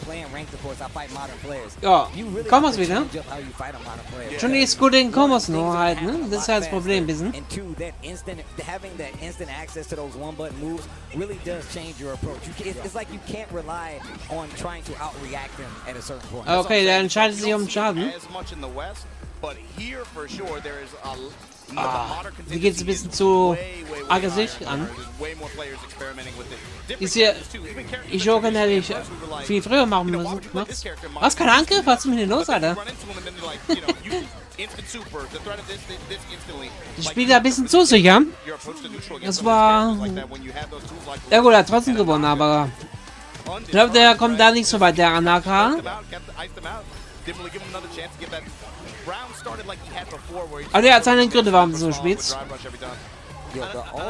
playing ranked, of course. I fight Modern players. Ja, Kombos wieder. How you fight a Modern player. Schon ist gut in Kombos nur halt, ne? Das ist halt das Problem ein bisschen. And two, having that instant access to those one-button moves really does change your approach. It's like you can't rely on trying to outreact them at a certain point. Okay, der entscheidet sich Schaden. As much in the West, but here for sure there is a Hier geht es ein bisschen zu aggressiv an. Ist hier, ich organisiere viel früher machen müssen. Was, kein Angriff? Was ist mit denn los, Alter? Ich spiele da ein bisschen zu sicher. Das war... Ja gut, er hat trotzdem gewonnen, aber... Ich glaube, der kommt da nicht so weit, der Anaka. Aber der hat seine Gründe, warum du so spielst.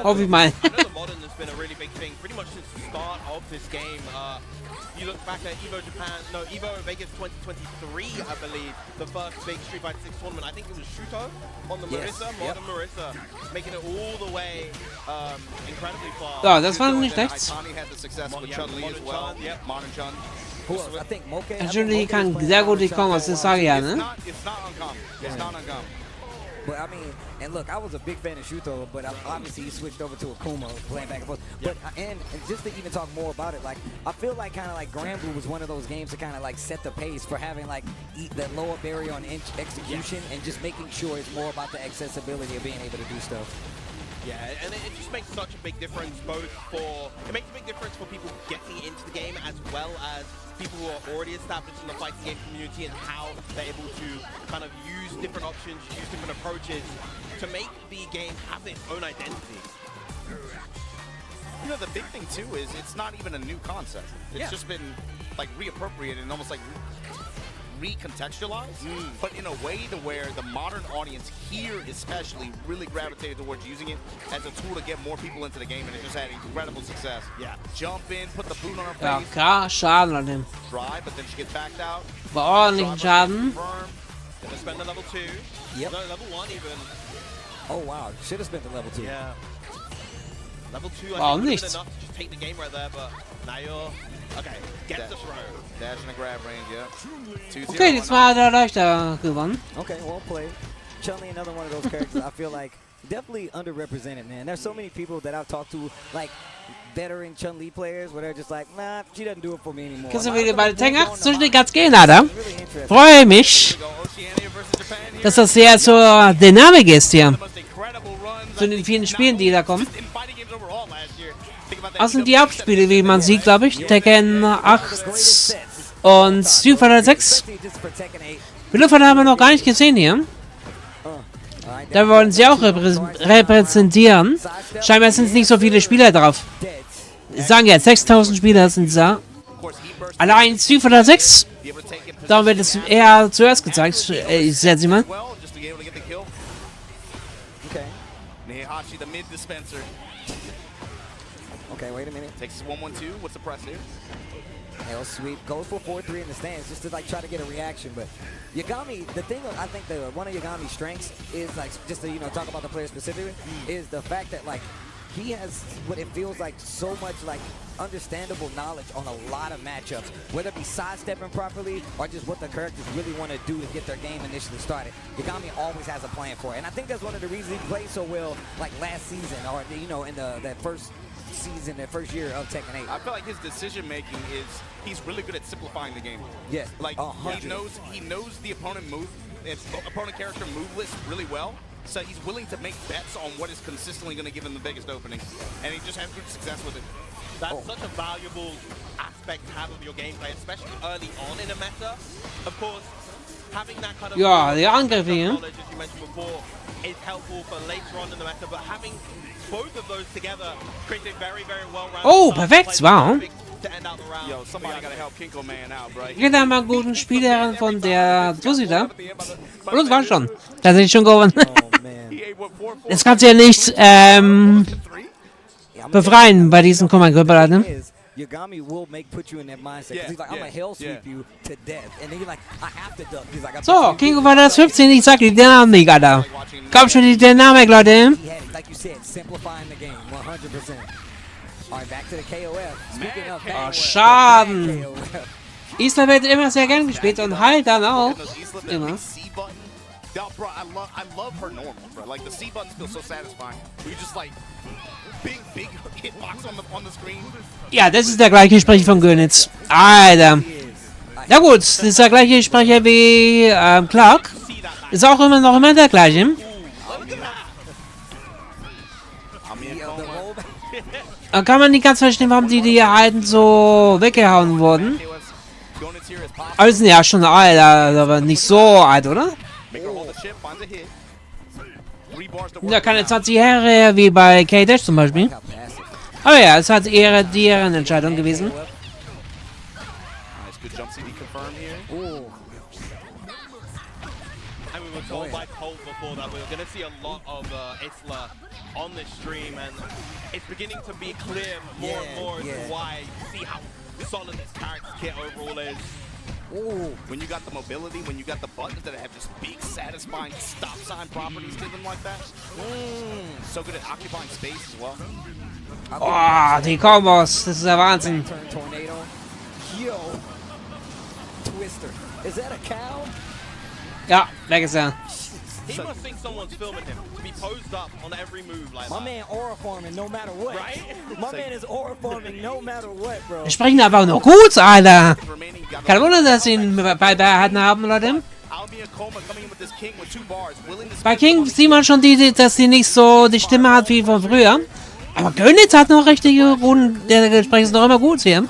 Hoffe ich mal. You look back at EVO Japan, EVO Vegas 2023, I believe, the first big Street Fighter 6 tournament. I think it was Shuto on the Marissa, modern Marissa, making it all the way incredibly far. Ja, das war nicht schlecht. Natürlich kann sehr gut die Kombos, das sage ich ja, ne? But I mean, and look, I was a big fan of Shuto, but obviously he switched over to Akuma, playing back and forth. But and just to even talk more about it, like I feel like kind of like Granblue was one of those games to kind of like set the pace for having like that lower barrier on execution and just making sure it's more about the accessibility of being able to do stuff. Yeah, and it just makes such a big difference it makes a big difference for people getting into the game as well as people who are already established in the fighting game community and how they're able to kind of use different options, use different approaches to make the game have its own identity. The big thing too is it's not even a new concept. It's just been like reappropriated and almost like recontextualized, but in a way to where the modern audience here especially really gravitated towards using it as a tool to get more people into the game, and it just had incredible success. Yeah, jump in, put the boot on her face. Ja, klar, Schaden an dem. Try, but then she gets backed out. War ordentlichen Schaden. Gonna spend the level 2. Yep. No, level 1 even. Oh wow, should have spent the level 2. Yeah. Level 2, I Warum think, nicht? would have been enough to just take the game right there, but now you're... Okay, get the throw. Dash in the grab range, yeah. Okay, diesmal hat er leichter gewonnen. Okay, well played. Chun-Li, another one of those characters I feel like definitely underrepresented, man. There's so many people that I've talked to, like veteran Chun-Li players, where they're just like, nah, she doesn't do it for me anymore. Kannst du wieder bei der Tank so schnell ganz gehen, Alter? Freue mich, dass das sehr zur Dynamik ist hier. Zu den vielen Spielen, die da kommen. Das sind die Hauptspiele, wie man sieht, glaube ich. Tekken 8 und Street Fighter 6. Viele von haben wir noch gar nicht gesehen hier. Da wollen sie auch repräsentieren. Scheinbar sind es nicht so viele Spieler drauf. Ich sage jetzt, 6000 Spieler sind da. Allein Street Fighter 6. Da wird es eher zuerst gezeigt. Ich sehe sie mal. Okay, wait a minute. Takes 1-1-2. What's the press here? L sweep, goes for 4-3 in the stands just to like try to get a reaction. But Yagami, the thing I think one of Yagami's strengths is like just to talk about the player specifically is the fact that like he has what it feels like so much like understandable knowledge on a lot of matchups, whether it be sidestepping properly or just what the characters really want to do to get their game initially started. Yagami always has a plan for it, and I think that's one of the reasons he played so well like last season, or you know, in that first season, that first year of Tekken 8. I feel like his decision making is he's really good at simplifying the game. Yes, like he knows the opponent opponent character move list really well. So he's willing to make bets on what is consistently going to give him the biggest opening, and he just has good success with it. That's such a valuable aspect to have of your gameplay, especially early on in a meta. Of course, having that kind of die Angriffe hier. knowledge, as you mentioned before, is helpful for later on in the meta, but having both of those together creates a very, very well-rounded Oh, perfekt, wow. Yo, somebody gotta help Kinko Man out, bro. Ich hätte mal einen guten Spieler von der Tussi da. Und das war schon. Tatsächlich schon gewonnen. Jetzt kannst du ja nicht befreien bei diesen Kummergrüppel. Yagami will put you in that mindset, because he's like, I'm gonna hell sweep you to death, and then you're like, I have to duck. He's like, So, Kinko war das 15, ich sag die Dynamik, Alter. Komm schon, die Dynamik, Leute. like you said, simplifying the game, 100%. Alright, back to the KOF. Speaking of Oh, Schaden. Isla wird immer sehr gern gespielt und halt dann auch. Immer. Bro, I love her normal, bro. Like the C buttons feel so satisfying. You just like big hitbox on the screen. Ja, das ist der gleiche Sprecher von Gönitz. Alter. Na gut, das ist der gleiche Sprecher wie Clark. Ist auch immer der gleiche. Da kann man nicht ganz verstehen, warum die alten so weggehauen wurden. Aber sind ja schon alt, aber nicht so alt, oder? Ja, keine 20 Jahre wie bei K-Dash zum Beispiel. Aber ja, es hat eher deren Entscheidung gewesen. Told by Colt before that we were going to see a lot of Isla on this stream, and it's beginning to be clear more and more as to why you see how solid this character kit overall is. Ooh. When you got the mobility, when you got the buttons that have just big, satisfying stop sign properties to them like that. So good at occupying space as well. Oh, die Kombos, das ist der Wahnsinn. Yo, Twister, is that a cow? Ja, weg ist er. He must think someone's filming him to be posed up on every move like My that. man aura farming no matter what. Right? My man is aura farming no matter what, bro. Wir sprechen aber noch gut, Alter. Kein Wunder, dass sie ihn beibehalten haben, Leute. Bei King sieht man schon, dass sie nicht so die Stimme hat wie von früher. Aber Gönitz hat noch richtige Runden, der Gespräch ist noch immer gut hier.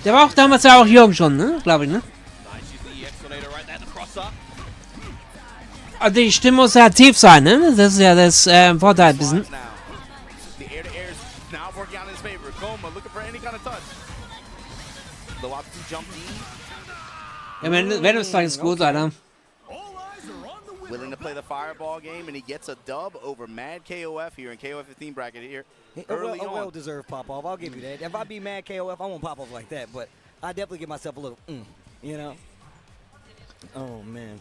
Der war auch damals ja auch jung schon, ne? Glaube ich, ne? Also die Stimme muss ja tief sein, ne? Das ist ja das Vorteil ein bisschen. Ja, wenn es ist gut, Alter. Willing to play the fireball game, and he gets a dub over Mad KOF here in KOF 15 bracket here. Early A well-deserved pop-off, I'll give you that. If I be mad KOF, I won't pop off like that, but I definitely give myself a little, you know? Oh, man.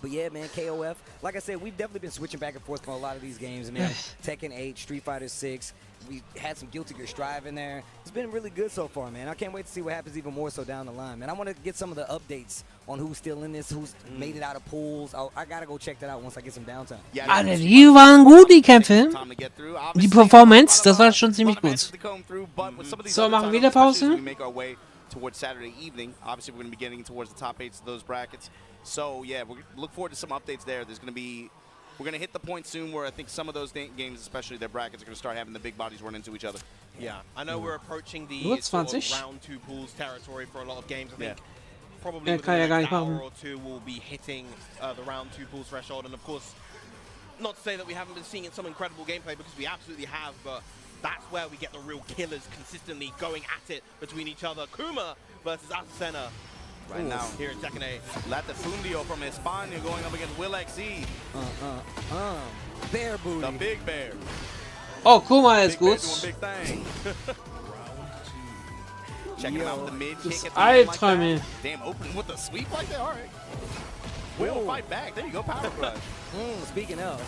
But yeah, man, KOF, like I said, we've definitely been switching back and forth from a lot of these games, man. Tekken 8, Street Fighter 6, we had some Guilty Gear Strive in there. It's been really good so far, man. I can't wait to see what happens even more so down the line, man. I want to get some of the updates on who's still in this, who's made it out of pools. I got to go check that out once I get some downtime. Alter, die waren gut, die Kämpfe. Die Performance, das war schon ziemlich gut. So, machen wir wieder Pause. Towards Saturday evening. Obviously, we're going to be getting towards the top 8s of those brackets. So, yeah, we look forward to some updates there. There's going to be, we're going to hit the point soon where I think some of those games, especially their brackets, are going to start having the big bodies run into each other. Yeah, I know we're approaching the sort of round 2 pools territory for a lot of games. I think probably within the next hour or two we'll be hitting the round 2 pools threshold. And of course, not to say that we haven't been seeing some incredible gameplay, because we absolutely have, but that's where we get the real killers consistently going at it between each other. Kuma versus Azucena right now here in Tekken 8. Latifundio from España going up against Will XE. Bear booty. The big bear. Oh, Kuma ist gut. Checking him out with the mid kick at the Albträume. Damn, opening with a sweep like that. All right. Will fight back. There you go, power crush. Speaking of.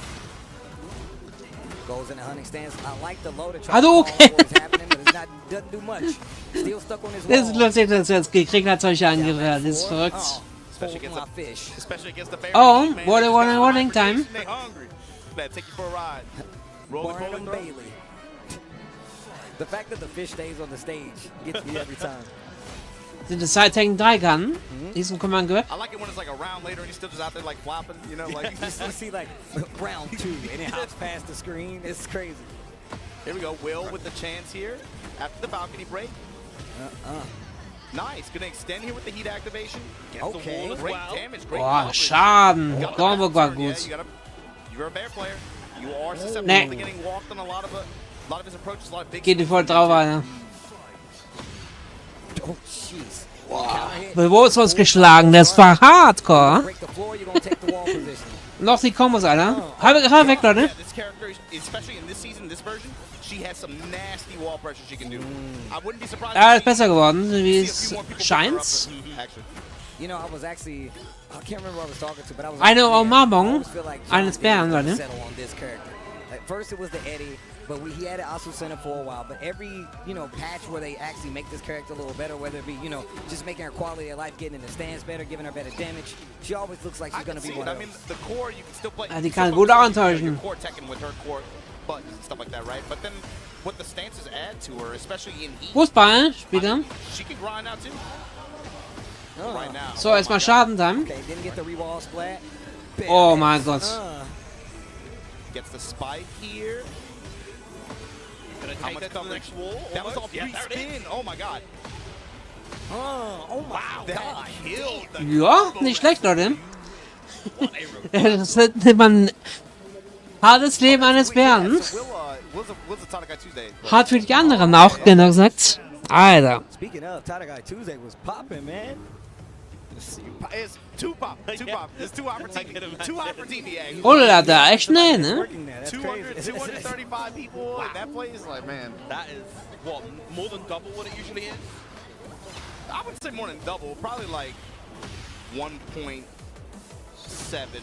Goes in the hunting stance. I like the low to try Also, to okay. call what's happening, but it's not, doesn't do much. Still stuck on his Das ist wall. lustig, dass er jetzt gekriegt hat, solche Angriffe. Das ist verrückt. Especially against the bear. Oh, warning time. They hungry. Let's take you for a ride. Roll it, roll it, Bailey. The fact that the fish stays on the stage gets me every time. Sind es Side-Taken 3 kann? Diesen Command gehört? I like it when it's like a round later and he's still just out there like flopping, you know, like You see like round 2 and it hops past the screen. It's crazy. Here we go, Will with the chance here after the balcony break. Nice, gonna extend here with the heat activation. Gets the wall as well. Great damage, great Boah, coverage. Schaden. Gormburg war Yeah, gut. you're a bear player. You are susceptible Nee. to getting walked on a lot of his approaches, a lot of big Geht die voll drauf, Alter. Oh, jeez. Bewusst uns geschlagen, das war Hardcore. Noch die Kombos, Alter. Halb weg, Leute. Yeah, this character, especially in this season, this version, she has some nasty wall pressure she can do. I wouldn't be surprised. Ja, ist besser geworden, wie es scheint. You know, I was actually, I can't remember who I was talking to, but I was Eine like, Umarmung eines Bären, Leute. settle on this character. At first it was the Eddie, but he had it Asu Center for a while. But every, you know, patch where they actually make this character a little better, whether it be, you know, just making her quality of life, getting in the stance better, giving her better damage, she always looks like she's going to be one of I mean, the core, you can still play. Ja, die kann gut antäuschen. Core Tekken with her core buttons and stuff like that, right? But then what the stances add to her, especially in heat, Fußball, Spieler. she can grind out too. Right now. So, erstmal Schaden-Time. Okay, didn't get the re-wall splat. Oh mein Gott. Gets the spike here. Gonna How take much that to the coverage? next wall. That was all almost. Yeah, there it is. pre-spin. Oh my god. Oh my That killed the Ja, nicht schlecht, Leute. Das nennt man hartes Leben eines Bären. Will's a Tanakai Tuesday. Hart für die anderen auch, genau gesagt. Alter. Speaking of, Tanakai Tuesday was popping, man. It's two pop. It's too hot for TV. Too hot for TV. Oh, da echt schnell, ne? 235 people in that place. Like, man, That is, what, more than double what it usually is? I would say more than double. Probably like 1.7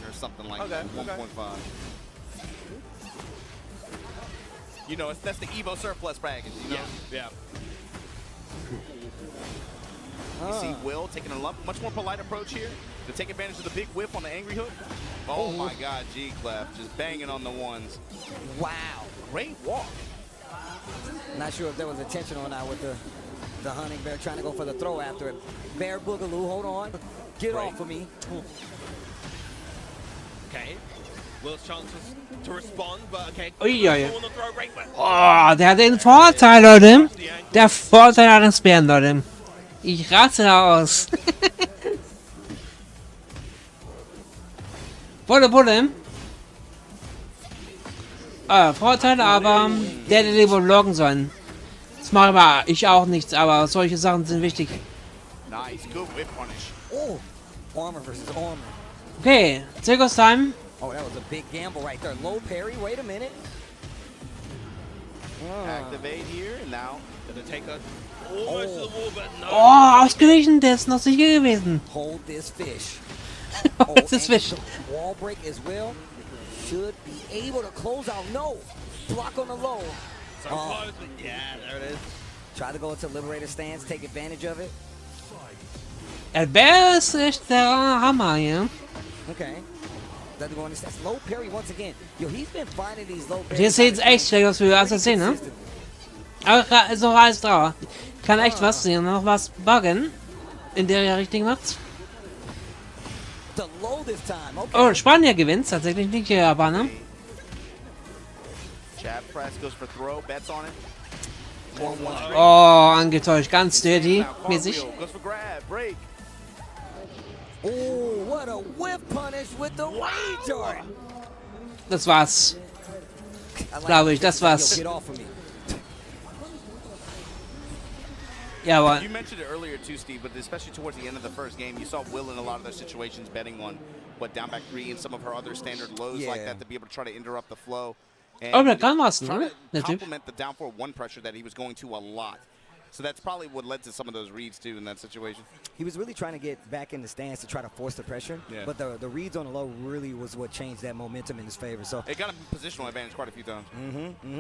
or something like that. 1.5. You know, that's the EVO surplus package. You know? Yeah. You see Will taking a much more polite approach here to take advantage of the big whip on the angry hook. Oh my God, G-Clef just banging on the ones. Wow. Great walk. Not sure if there was intention or not with the hunting bear trying to go for the throw after it. Bear Boogaloo, hold on. Get off of me. Okay. Will's chances to respond, but okay. Uiuiui. On the throw right where- Oh, der hat den Vorteil, Leute. Der Vorteil eines Bären, Leute. Ich rate da aus. Bulle. Vorteil, aber der lieber loggen sollen. Das mache aber ich auch nichts, aber solche Sachen sind wichtig. Nice, good whip punish. Oh, armor versus armor. Okay, Zirkus Time. Oh, that was a big gamble right there. Low parry, wait a minute. Activate here, and now gonna take her almost to the wall, but no. Oh, ausgewichen, der ist noch sicher gewesen. Hold this fish. Hold this fish. Wall break as well. Should be able to close out. No. Block on the low. So close, but yeah, there it is. Try to go into Liberator stance, take advantage of it. Der Bär ist echt der Hammer hier. Okay. Doesn't go on this. That's low parry once again. Yo, he's been finding these low parries. Hier sieht es echt schlecht aus für Assassin, ne? Aber ist noch alles drauf. Kann echt was sehen, noch was buggen. In der er richtig macht. The low this time. Okay. Oh, Spanier gewinnt tatsächlich nicht der Japaner. jab press goes for throw, bets on it. Oh, angetäuscht, ganz dirty mäßig. Goes for grab, break. Oh, what a whip punish with the rage art. Das war's. Glaube ich, das war's. Get off of me. Jawohl. You mentioned it earlier too, Steve, but especially towards the end of the first game, you saw Will in a lot of those situations betting on down back 3 and some of her other standard lows like that to be able to try to interrupt the flow. And Oh, der kann was, trying ne? to Der Typ. complement the down 4-1 pressure that he was going to a lot. So that's probably what led to some of those reads too in that situation. He was really trying to get back in the stance to try to force the pressure, but the reads on the low really was what changed that momentum in his favor. So it got him positional advantage quite a few times.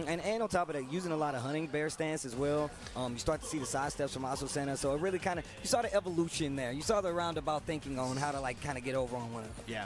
And on top of that, using a lot of hunting bear stance as well. You start to see the side steps from Aso Center, so it really kind of, you saw the evolution there. You saw the roundabout thinking on how to like kind of get over on one another. Yeah.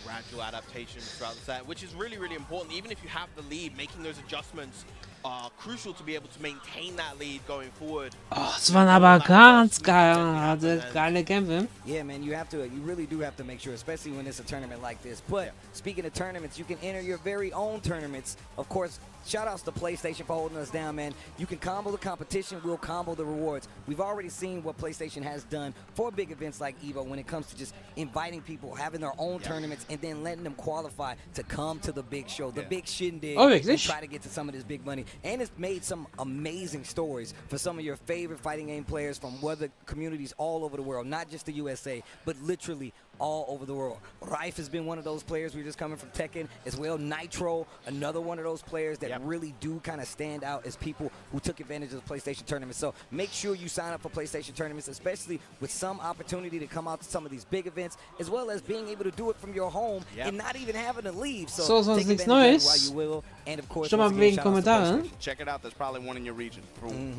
Gradual adaptation throughout the set, which is really, really important. Even if you have the lead, making those adjustments are crucial to be able to maintain that lead going forward. Oh, das waren aber ganz geile Kämpfe. Yeah, man, you really do have to make sure, especially when it's a tournament like this. But speaking of tournaments, you can enter your very own tournaments. Of course, shout outs to PlayStation for holding us down, man. You can combo the competition, we'll combo the rewards. We've already seen what PlayStation has done for big events like EVO when it comes to just inviting people, having their own tournaments, and then letting them qualify to come to the big show, the big shindig, and try to get to some of this big money. And it's made some amazing stories for some of your favorite fighting game players from other communities all over the world, not just the USA, but literally all over the world. Rife has been one of those players. We're just coming from Tekken as well. Nitro, another one of those players that really do kind of stand out as people who took advantage of the PlayStation tournament. So make sure you sign up for PlayStation tournaments, especially with some opportunity to come out to some of these big events, as well as being able to do it from your home and not even having to leave. So take advantage of it while you will. And of course, check it out. There's probably one in your region.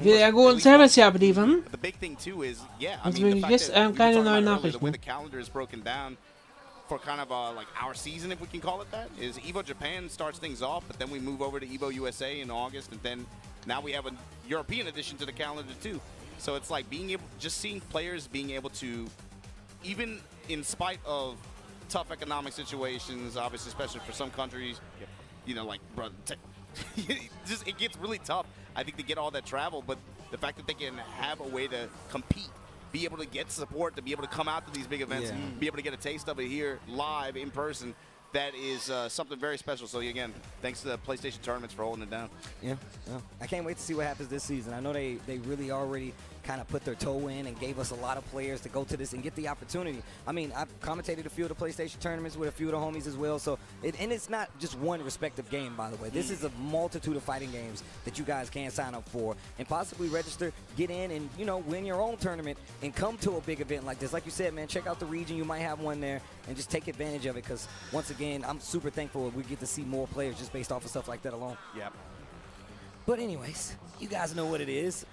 Will er gut Service hier abliefern? The big thing too is, Also wenn jetzt keine neuen the Nachrichten. way the calendar is broken down for kind of like our season, if we can call it that, is EVO Japan starts things off, but then we move over to EVO USA in August, and then now we have a European addition to the calendar too. So it's like just seeing players being able to, even in spite of tough economic situations, obviously, especially for some countries, you know, like it gets really tough, I think, to get all that travel, but the fact that they can have a way to compete, be able to get support, to be able to come out to these big events, and be able to get a taste of it here live in person, that is something very special. So again, thanks to the PlayStation tournaments for holding it down. Yeah, I can't wait to see what happens this season. I know they really already kind of put their toe in and gave us a lot of players to go to this and get the opportunity. I mean, I've commentated a few of the PlayStation tournaments with a few of the homies as well. So, and it's not just one respective game, by the way. This is a multitude of fighting games that you guys can sign up for and possibly register, get in, and, you know, win your own tournament and come to a big event like this. Like you said, man, check out the region. You might have one there and just take advantage of it, because once again, I'm super thankful we get to see more players just based off of stuff like that alone. Yep. But anyways, you guys know what it is.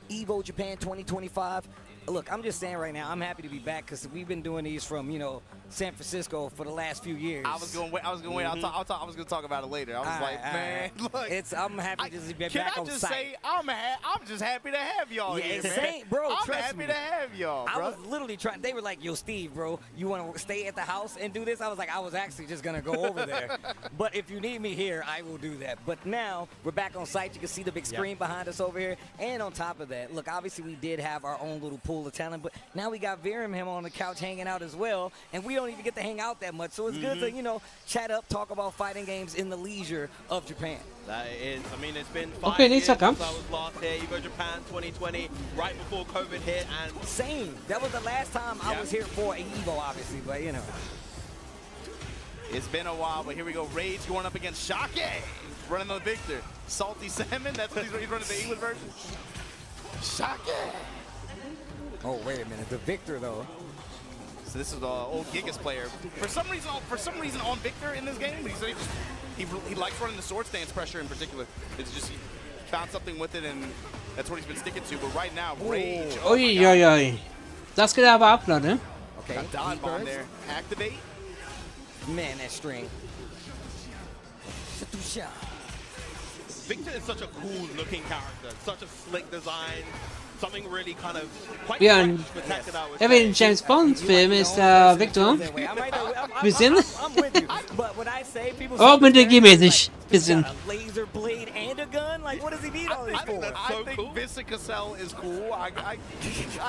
EVO Japan 2025. Look, I'm just saying right now, I'm happy to be back, because we've been doing these from, you know, San Francisco for the last few years. I was going to wait. I was going to talk about it later. I was man, look. I'm happy to be back on site. Can I just say, I'm just happy to have y'all here, man. Bro, I'm trust happy me. to have y'all, bro. I was literally trying. They were like, yo, Steve, bro, you want to stay at the house and do this? I was like, I was actually just going to go over there. But if you need me here, I will do that. But now we're back on site. You can see the big screen behind us over here. And on top of that, look, obviously we did have our own little pool of talent, but now we got Viram him on the couch hanging out as well. And we don't even get to hang out that much. So it's good to, you know, chat up, talk about fighting games in the leisure of Japan. That is, I mean, it's been 5 Okay, years nächster since Kampf. I was last here, EVO Japan 2020, right before COVID hit, and same. That was the last time I was here for EVO, obviously, but you know. It's been a while, but here we go. Rage going up against Shake, running the Victor. Salty Salmon, that's what he's running the English version. Shake. Oh, wait a minute, the Victor though. So this is the old Gigas player. For some reason on Victor in this game, he likes running the sword stance pressure in particular. It's just he found something with it, and that's what he's been sticking to. But right now, Rage. Oi. Das geht aber ab, Leute. Okay. Dive bomb there. Activate. Man, that string. Victor is such a cool looking character, such a slick design. Something really kind of quite Wie ein James Bond Film ist Victor. Bisschen. Auch mit der G-mäßig. Bisschen. Laser blade and a gun? Like, what does he need all this for? I think Visa Cassell is cool. I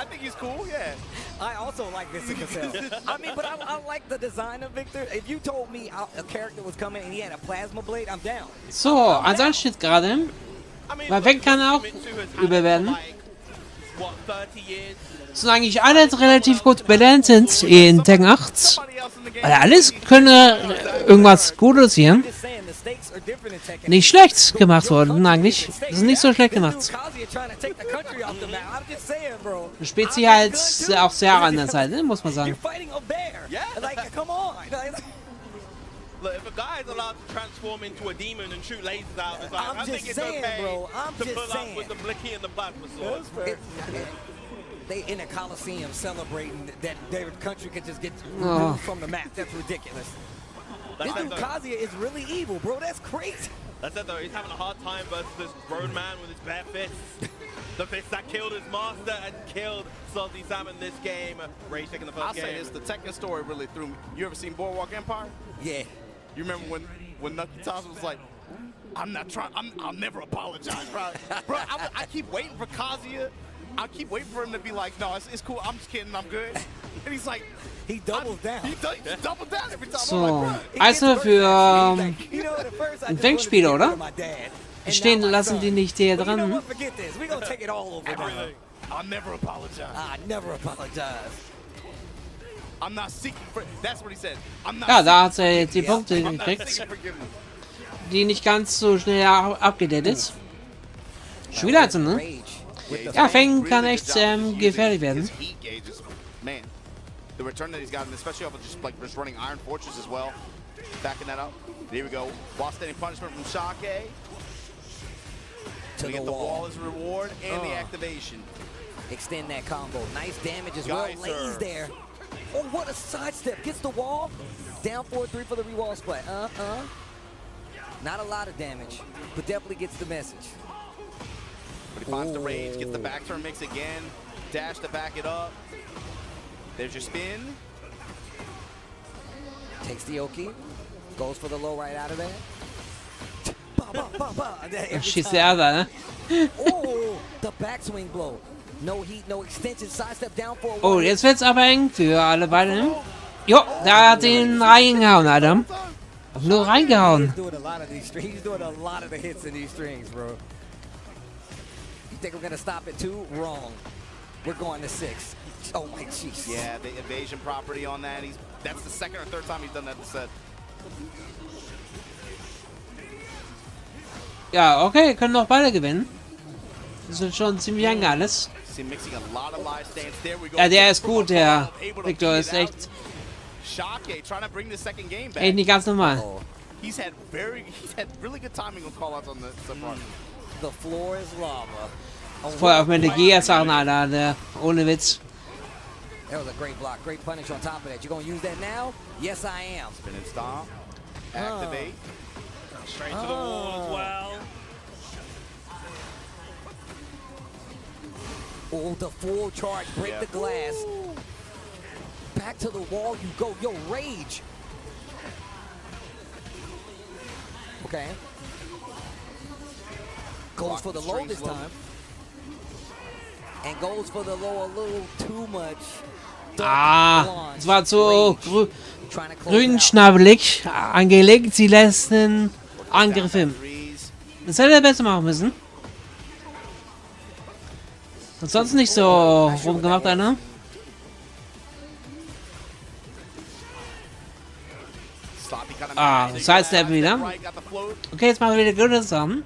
think he's cool, yeah. I also like Visa Cassell. I mean, but I like the design of Victor. If you told me a character was coming and he had a plasma blade, I'm down. So, also das steht gerade. Weil Weg kann auch übel werden. Sind eigentlich alle relativ gut balanced in Tekken 8. Weil alles könnte irgendwas Gutes hier. The stakes are nicht schlecht gemacht worden, eigentlich. Das ist nicht so schlecht gemacht. Spielt sie halt auch sehr an der Seite, muss man sagen. Look, if a guy is allowed to transform into a demon and shoot lasers out of his eyes, I think it's okay to pull up with the blicky and the plasma sword. They in a Coliseum celebrating that their country could just get removed from the map. That's ridiculous. This dude Kazuya is really evil, bro. That's crazy. That's it though. He's having a hard time versus this grown man with his bare fists. The fist that killed his master and killed Salty Sam in this game. Rage taking the first game. I'll say this, the Tekken story really threw me. You ever seen Boardwalk Empire? Yeah. You remember when Nucky Thompson was like, I'm not trying, I'll never apologize, bro. Bro, I keep waiting for Kazuya. I keep waiting for him to be like, no, it's cool, I'm just kidding, I'm good. And he's like, he doubles down. He doubles down every time. So, also für ein Denkspiel, oder? Stehen lassen die nicht hier dran. I'll never apologize. I never apologize. I'm not seeking for, that's what he said. I'm not Ja, da hat er jetzt die Punkte gekriegt, die nicht ganz so schnell abgedeckt ist. Schwierigkeiten, ne? Ja, Feng kann echt gefährlich werden. Man, the return that he's gotten, especially off of just running Iron Fortress as well, backing that up. Here we go. While standing punishment from Shake. To get the wall as a reward and the activation. Extend that combo. Nice damage as well. Lays there. Oh, what a sidestep. Gets the wall. Down 4-3 for the re-wall split. Not a lot of damage, but definitely gets the message. But he finds the rage, gets the back turn mix again. Dash to back it up. There's your spin. Takes the Oki. Goes for the low right out of there. Schießt der da, ne? Oh, the backswing blow. No heat, no extension, sidestep down for a Oh, jetzt wird's aber eng für alle beiden. Jo, da hat ihn reingehauen, Adam. Nur reingehauen. He's doing a lot of the hits in these strings, bro. You think we're gonna stop at 2? Wrong. We're going to 6. Oh my jeez. Yeah, the evasion property on that. That's the second or third time he's done that this set. Ja, okay, können noch beide gewinnen. Das ist schon ziemlich eng alles. Ja, der ist gut, der Victor ist echt nicht ganz normal. He's had really good timing on callouts on the front. The floor is lava. Voll auf meine Gear-Sachen, Alter, ohne Witz. That was a great block, great punish on top of that. You gonna use that now? Yes, I am. Spin and stomp. Activate. Straight to the wall as well. Oh, the full charge, break the glass. Back to the wall you go. Yo, rage. Okay. Goes for the low this time. And goes for the low a little too much. Es war zu grünschnabelig angelegt, die letzten Angriffe. Das hätte er besser machen müssen. Und sonst nicht so rumgemacht, einer. Sidestep wieder. Okay, jetzt machen wir wieder gute Sachen.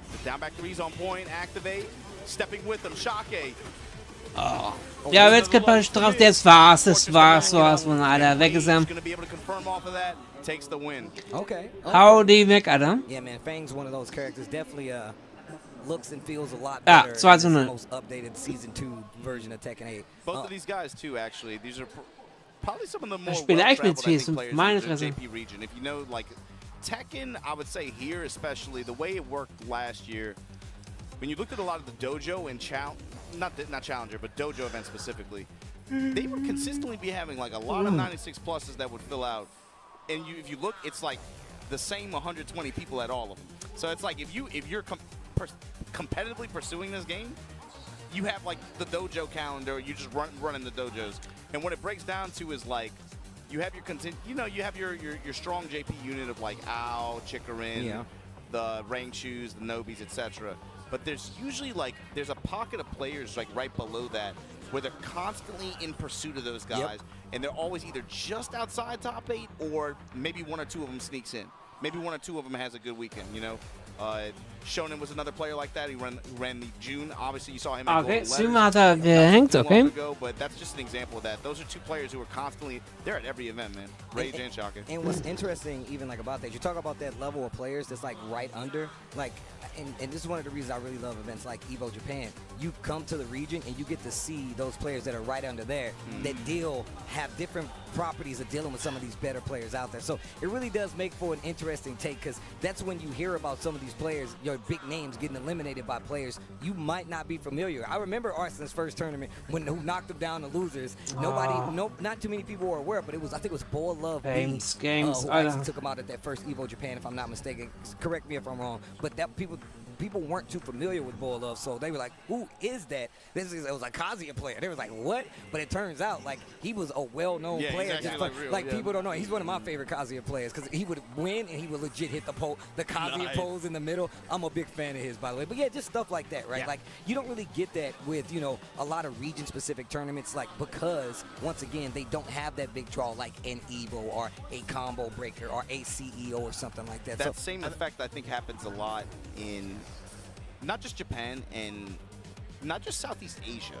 Ja, jetzt gibt man drauf, das war's von Alter, weg ist er. Okay. Hau die weg, Alter. Yeah, man, Fang's one of those characters, definitely looks and feels a lot Ja, better 2-0. than the most updated Season 2 version of Tekken 8. Both of these guys too, actually. These are probably some of the more Spiele echt mit well-traveled Fies, players meine in the Fresse. JP region. If you know, like, Tekken, I would say here especially, the way it worked last year, when you looked at a lot of the dojo and not challenger, but dojo events specifically, they would consistently be having like a lot of 96 pluses that would fill out. And if you look, it's like the same 120 people at all of them. So it's like if you're competitively pursuing this game, you have like the dojo calendar, you just running the dojos. And what it breaks down to is like you have your strong JP unit of like Ao, Chikarin, the Rangchus, the Nobis, etc. But there's usually like there's a pocket of players like right below that where they're constantly in pursuit of those guys, and they're always either just outside top 8 or maybe 1 or 2 of them sneaks in. maybe one or two of them has a good weekend, you know. Shonen was another player like that. He ran the June. Obviously, you saw him. Okay, Zoom hat gehängt, okay. But that's just an example of that. Those are two players who are constantly, they're at every event, man. Rage and Shaka. And what's interesting even like about that, you talk about that level of players that's like right under, like, and this is one of the reasons I really love events like EVO Japan. You come to the region and you get to see those players that are right under there that have different properties of dealing with some of these better players out there. So it really does make for an interesting take, because that's when you hear about some of these players, your big names getting eliminated by players you might not be familiar. I remember Arsenal's first tournament when who knocked him down the losers. Not too many people were aware, but it was, I think it was Bull Love Games. Who actually took him out at that first EVO Japan, if I'm not mistaken. Correct me if I'm wrong, but that people weren't too familiar with Bull Love, so they were like, who is that? It was a Kazuya player. They was like, what? But it turns out like he was a well-known player. People don't know. He's one of my favorite Kazuya players because he would win and he would legit hit the Kazuya pose in the middle. I'm a big fan of his, by the way. But yeah, just stuff like that, right? Like you don't really get that with, you know, a lot of region-specific tournaments, like, because once again they don't have that big draw like an EVO or a Combo Breaker or a CEO or something like that. That same effect I think happens a lot in not just Japan and not just Southeast Asia,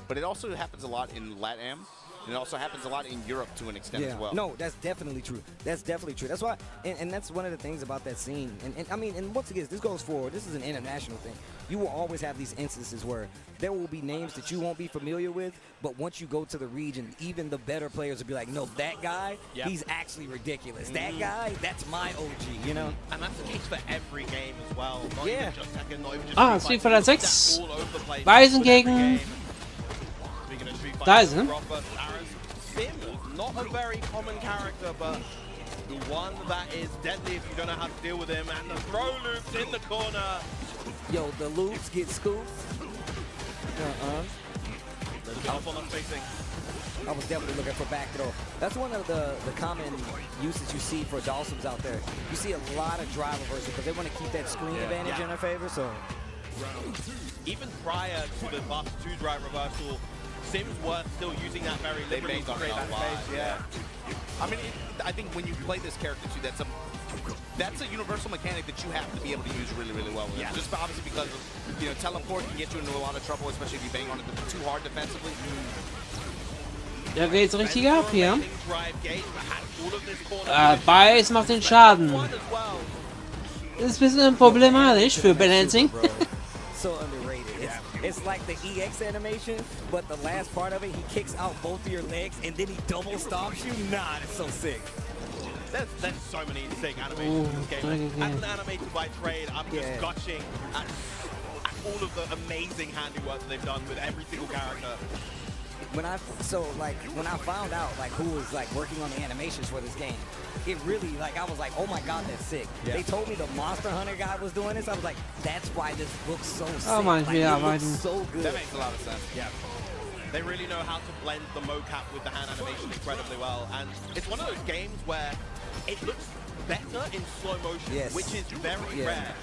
but it also happens a lot in LATAM. And it also happens a lot in Europe to an extent as well. No, that's definitely true. That's definitely true. That's why, and that's one of the things about that scene. And I mean, and once again, this goes forward. This is an international thing. You will always have these instances where there will be names that you won't be familiar with, but once you go to the region, even the better players will be like, no, that guy, he's actually ridiculous. That guy, that's my OG, you know? And that's the case for every game as well. Not even just Tekken, not even just Street Fighter 6. Bison gegen... Da ist er. Sim, not a very common character, but the one that is deadly if you don't know how to deal with him. And the throw loops in the corner. Yo, the loops get scooped. Little on spacing. I was definitely looking for back throw. That's one of the common uses you see for Dawsons out there. You see a lot of drive reversal because they want to keep that screen advantage in their favor. So even prior to the Buff 2 drive reversal, Sims were still using that very liberally to create that space. I mean, I think when you play this character too, that's a universal mechanic that you have to be able to use really, really well. Just obviously because of, you know, teleport can get you into a lot of trouble, especially if you bang on it too hard defensively. Da geht's richtig ab hier. Beiß macht den Schaden. Das ist ein bisschen problematisch für Balancing. So underrated. It's like the EX animation, but the last part of it, he kicks out both of your legs and then he double stomps you. Nah, that's so sick. There's so many sick animations in this game. As an animated by trade, I'm just gushing at all of the amazing handiwork that they've done with every single character. When I found out like who was like working on the animations for this game, it really like I was like, oh my god, that's sick. They told me the Monster Hunter guy was doing this. I was like, that's why this looks so sick. Oh my it looks so good. That makes a lot of sense. Yeah. They really know how to blend the mocap with the hand animation incredibly well, and it's one of those games where it looks better in slow motion, which is very rare.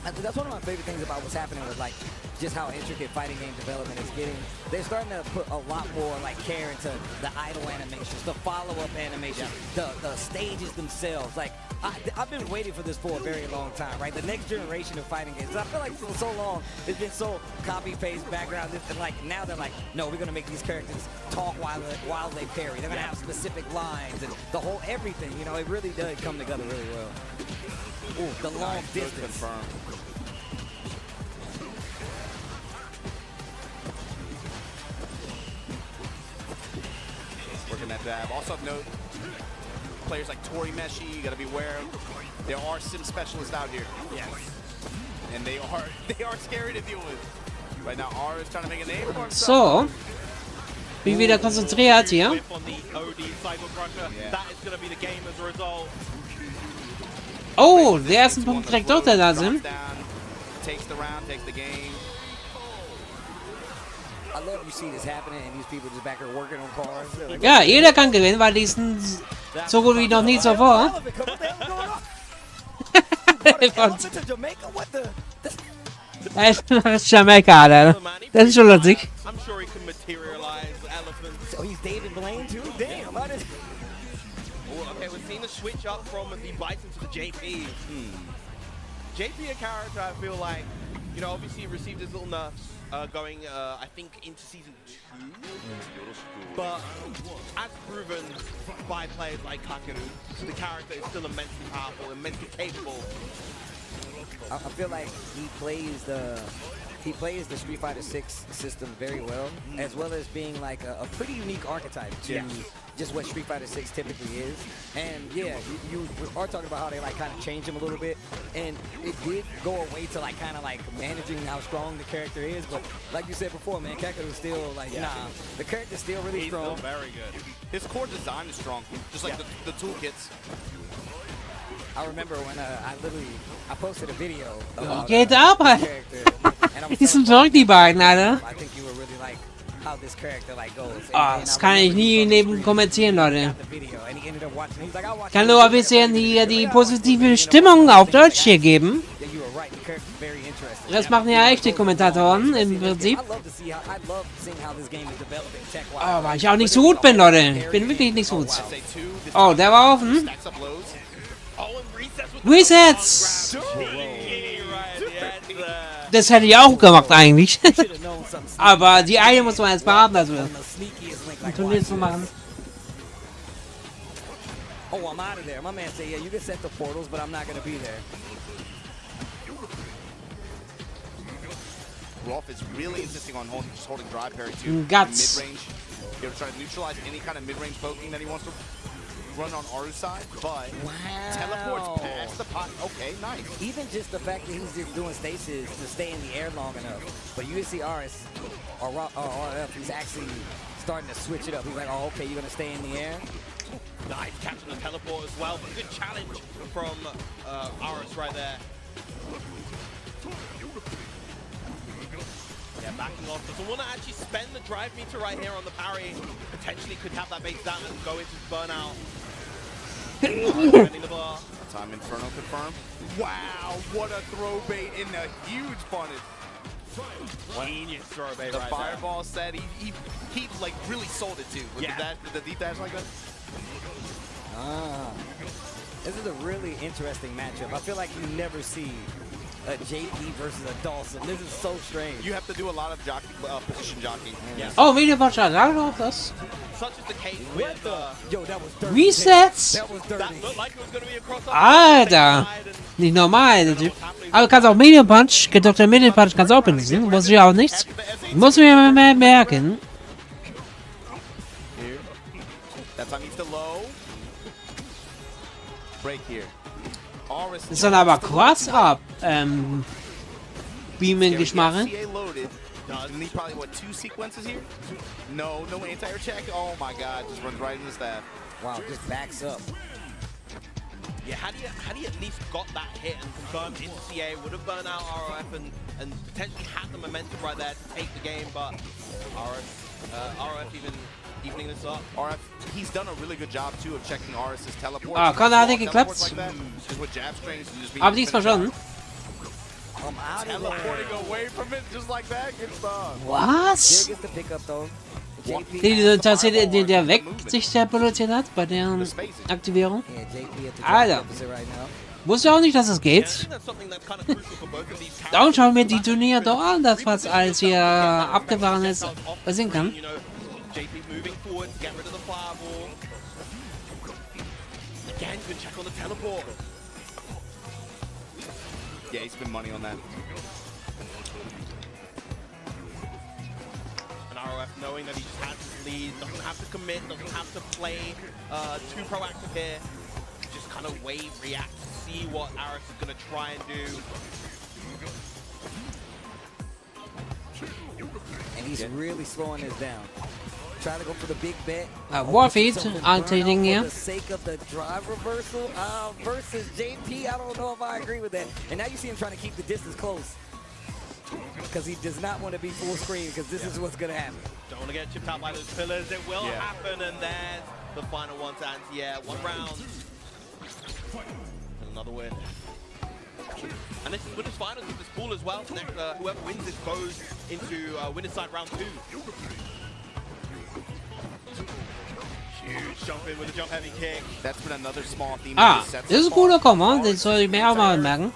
That's one of my favorite things about what's happening with like just how intricate fighting game development is getting. They're starting to put a lot more like care into the idle animations, the follow-up animations, the stages themselves. Like I've been waiting for this for a very long time, right? The next generation of fighting games. I feel like for so long it's been so copy-paste background. And like now they're like, no, we're gonna make these characters talk while they parry. They're gonna have specific lines and the whole everything. You know, it really does come together really well. Ooh, the long distance. Working that jab. Also note, players like Tori Meshi, you gotta be aware of. There are sim specialists out here. Yes. And they are scary to deal with. Right now, R is trying to make a name for himself. So. Bin wieder konzentriert hier. Oh, der erste Punkt direkt dort, der da sind. Ja, jeder kann gewinnen, weil die sind so gut wie noch nie zuvor. Das ist Jamaika, Alter. Das ist schon lustig. So he's David Blaine too? Damn. Okay, we're seeing the switch up from the Bison to the JP. JP, a character I feel like, you know, obviously he received his little nerfs going, I think, into Season 2. But as proven by players like Kakeru, the character is still immensely powerful, immensely capable. I feel like he plays the Street Fighter 6 system very well, as well as being like a pretty unique archetype to just what Street Fighter 6 typically is. And yeah, you are talking about how they like kind of changed him a little bit, and it did go away to like kind of like managing how strong the character is. But like you said before, man, Kakeru's still like, nah, the character's still really strong. Still very good. His core design is strong, just like the toolkits. I remember when I posted a video about Geht ab! Die sind verrückt, die beiden, Alter. I think you would really like how this character like goes. Das kann ich nie neben kommentieren, Leute. Ich kann nur ein bisschen hier die positive Stimmung auf Deutsch hier geben. Das machen ja echt die Kommentatoren im Prinzip. Oh, weil ich auch nicht so gut bin, Leute. Ich bin wirklich nicht so gut. Oh, der war offen. Resets! Das hätte ich auch gemacht eigentlich. Aber die eine muss man jetzt behaupten, dass wir ein Turnier zu machen. Oh, I'm out of there. My man said, yeah, you can set the portals, but I'm not going to be there. Rolf is really insisting on holding drive parry too. Guts. Mid-range. He'll try to neutralize any kind of mid-range poking that he wants to run on Aru's side, but teleports past the pot. Okay, nice. Even just the fact that he's just doing stasis to stay in the air long enough. But you can see RF, he's actually starting to switch it up. He's like, oh, okay, you're going to stay in the air? Nice catching the teleport as well, but good challenge from RS right there. Yeah, backing off. Doesn't want to actually spend the drive meter right here on the parry. Potentially could have that base down and go into burnout. Spending the bar. Time Inferno confirmed. Wow, what a throw bait in a huge punish. Genius throw bait the right fireball set, he like really sold it too. With the deep dash like that. This is a really interesting matchup. I feel like you never see a JP versus a Dawson. This is so strange. You have to do a lot of jockey, position jockeying. Yes. Oh, Medienbotschlag, sag doch das. Such is the case with Yo, that was dirty. Resets? That was dirty. That looked like it was going to be a crossover. Alter. Nicht normal, der Typ. Aber du kannst auch Medium Punch, gedoppter Medium Punch kannst du auch benutzen. Muss ich auch nichts. Muss ich mir mehr merken. Here. That time he's still low. Break here. Das ist dann aber krass ab. Beamen machen. Doesn't he probably, what, 2 sequences here? No anti-air check. Oh my god, just runs right into the staff. Wow, just backs up. Yeah, had he at least got that hit and confirmed into CA, would have burned out RF and potentially had the momentum right there to take the game, but RF even evening this up. RF, he's done a really good job too of checking RS's teleport. Ah, Conor hat nicht geklappt. Aber diesmal schon. Teleporting away from it just like that. Good stuff. Was? Der weg sich der produziert hat bei der Aktivierung? Alter. Wusste ja auch nicht, dass es geht. Darum schauen wir die Turniere doch an, das was alles hier abgefahren ist, passieren kann. JP moving forward to get rid of the fireball. Again, good check on the teleport. Yeah, he spent money on that. And ROF knowing that he just has his lead, doesn't have to commit, doesn't have to play too proactive here. Just kind of wait, react, see what RF is going to try and do. And he's really slowing this down. Trying to go for the big bet. Warfeed, alternating here. For the sake of the drive reversal versus JP, I don't know if I agree with that. And now you see him trying to keep the distance close. Because he does not want to be full screen, because this is what's going to happen. Don't want to get chipped out by those pillars. It will happen, and there's the final one to anti-air. 1 round. And another win. And this is winners final to this pool as well. Next, whoever wins this goes into winners side round 2. Ah, das ist ein cooler Komma, den soll ich mir auch mal merken.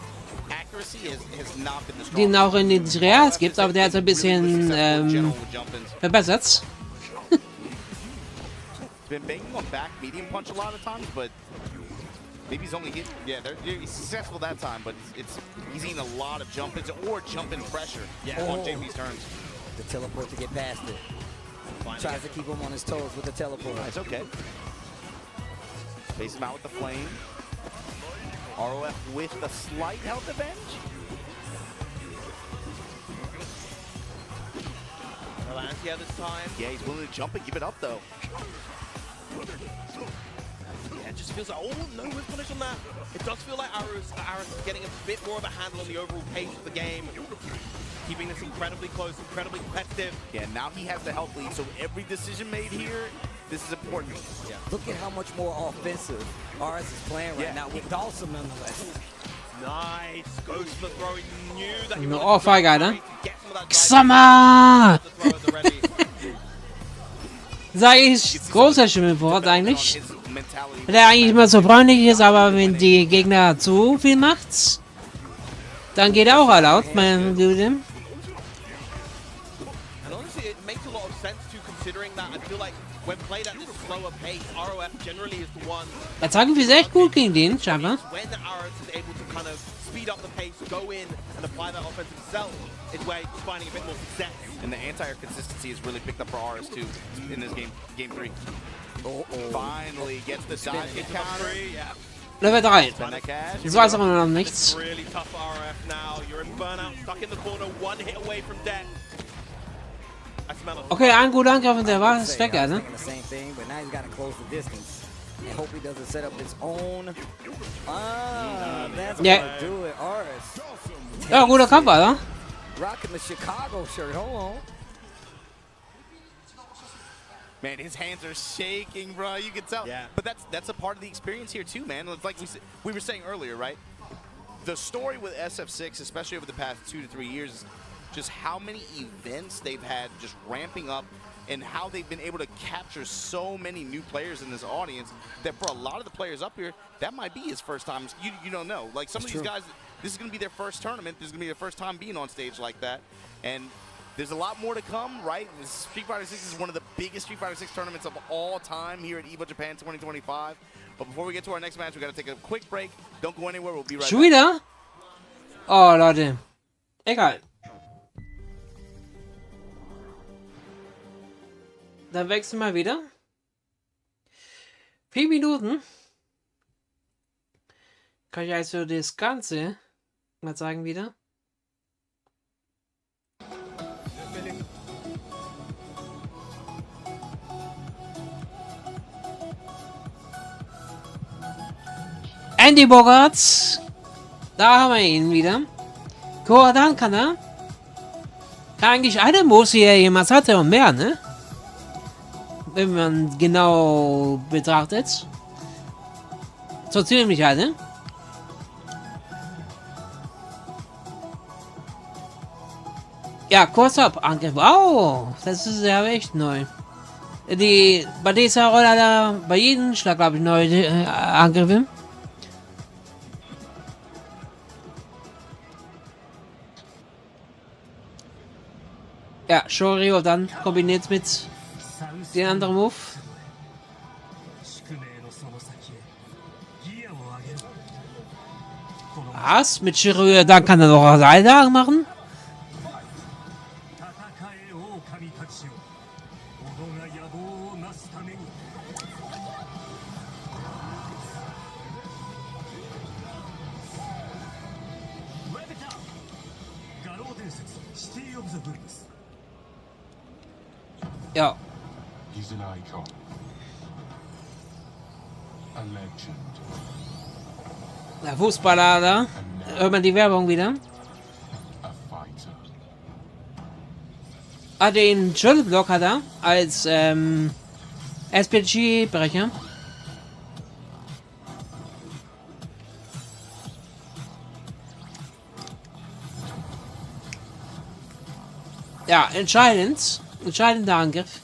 Den auch in den Reals gibt, aber der ist ein bisschen verbessert. Maybe he's only hit, yeah, he's successful that time, but he's eating a lot of jump-ins or jump-in pressure on JP's turns. The teleport to get past it. Tries to keep him on his toes with the teleport. It's okay. Face him out with the flame. ROF with the slight health advantage. Valantia this time. Yeah, he's willing to jump and give it up though. Yeah, it just feels like, oh, no whiff punish on that. It does feel like Aris is getting a bit more of a handle on the overall pace of the game. Keeping this incredibly close, incredibly competitive. Yeah, now he has the health lead, so every decision made here, this is important. Yeah. Look at how much more offensive Aris is playing right now with Dawson nonetheless. Nice. Goes for the throw. He knew that he Eine Ohrfeige, Alter. Xammer! Sag ich, großer Schimmelwort eigentlich. Der eigentlich immer so bräunlich ist, aber wenn die Gegner zu viel macht, dann geht er auch all out, mein Dude. And honestly, it makes a lot of sense too, considering that I feel like when played at this slower pace, ROF generally is the one. Der Zangenvieh ist echt gut gegen den, scheinbar. When Aris is able to kind of speed up the pace, go in and apply that offense himself, is where he's finding a bit more success. And the anti-air consistency has really picked up for Aris too in this game 3. Finally gets the dodge counter. Level 3. Das weiß aber noch nichts. Really tough RF now. You're in burnout, stuck in the corner, one hit away from death. Okay, ein guter Angriff und der war es weg, Alter. Ja. Ja, guter Kampf, Alter. Rocking the Chicago shirt. Hold on. Man, his hands are shaking, bro. You can tell. Yeah. But that's a part of the experience here too, man. It's like we were saying earlier, right? The story with SF6, especially over the past 2 to 3 years, is just how many events they've had just ramping up and how they've been able to capture so many new players in this audience that for a lot of the players up here, that might be his first time. You don't know. Like some of these guys, this is going to be their first tournament. This is going to be their first time being on stage like that. And there's a lot more to come, right? Street Fighter 6 is one of the biggest Street Fighter 6 tournaments of all time here at EVO Japan 2025. But before we get to our next match, we got to take a quick break. Don't go anywhere. We'll be right Schon wieder? Oh, Leute. Egal. Dann wechseln wir wieder. 4 Minuten. Kann ich also das Ganze mal zeigen wieder. Andy Bogart. Da haben wir ihn wieder. Koradan kann er. Kann eigentlich alle Moves, die er jemals hatte und mehr, ne? Wenn man genau betrachtet. So ziemlich halt, ne? Ja, Kurzab-Angriff. Wow, das ist ja echt neu. Bei dieser Rolle da, bei jedem Schlag, glaube ich, neue Angriffe. Ja, Shorio dann kombiniert mit den anderen Move. Was? Mit Shiryu, dann kann er noch was Einlagen machen? Ja. Der Fußballer da. Hört man die Werbung wieder? Ah, den Shuttleblock hat er als SPG-Brecher. Ja, entscheidender Angriff.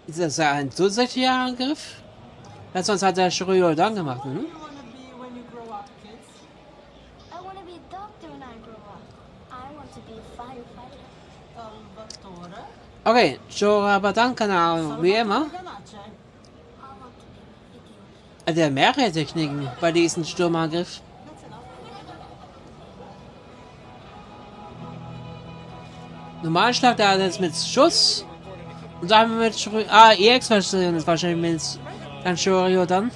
Ist das ein zusätzlicher Angriff? Weil sonst hat der Shiryu dann gemacht, ne? Okay, Shorabadan Kanal, wie immer. Der hat mehrere Techniken bei diesem Sturmangriff. Normalschlag, der hat jetzt mit Schuss. Und dann mit Shiryu. Ah, EX-Version ist wahrscheinlich mit dann Shiryu dann.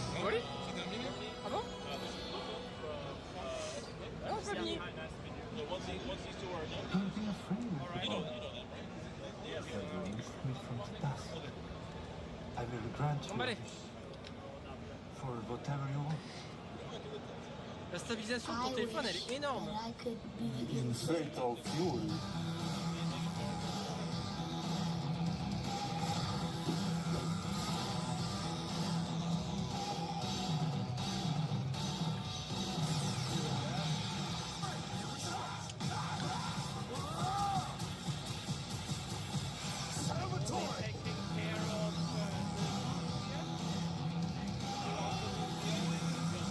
La stabilisation de ton téléphone, elle est énorme.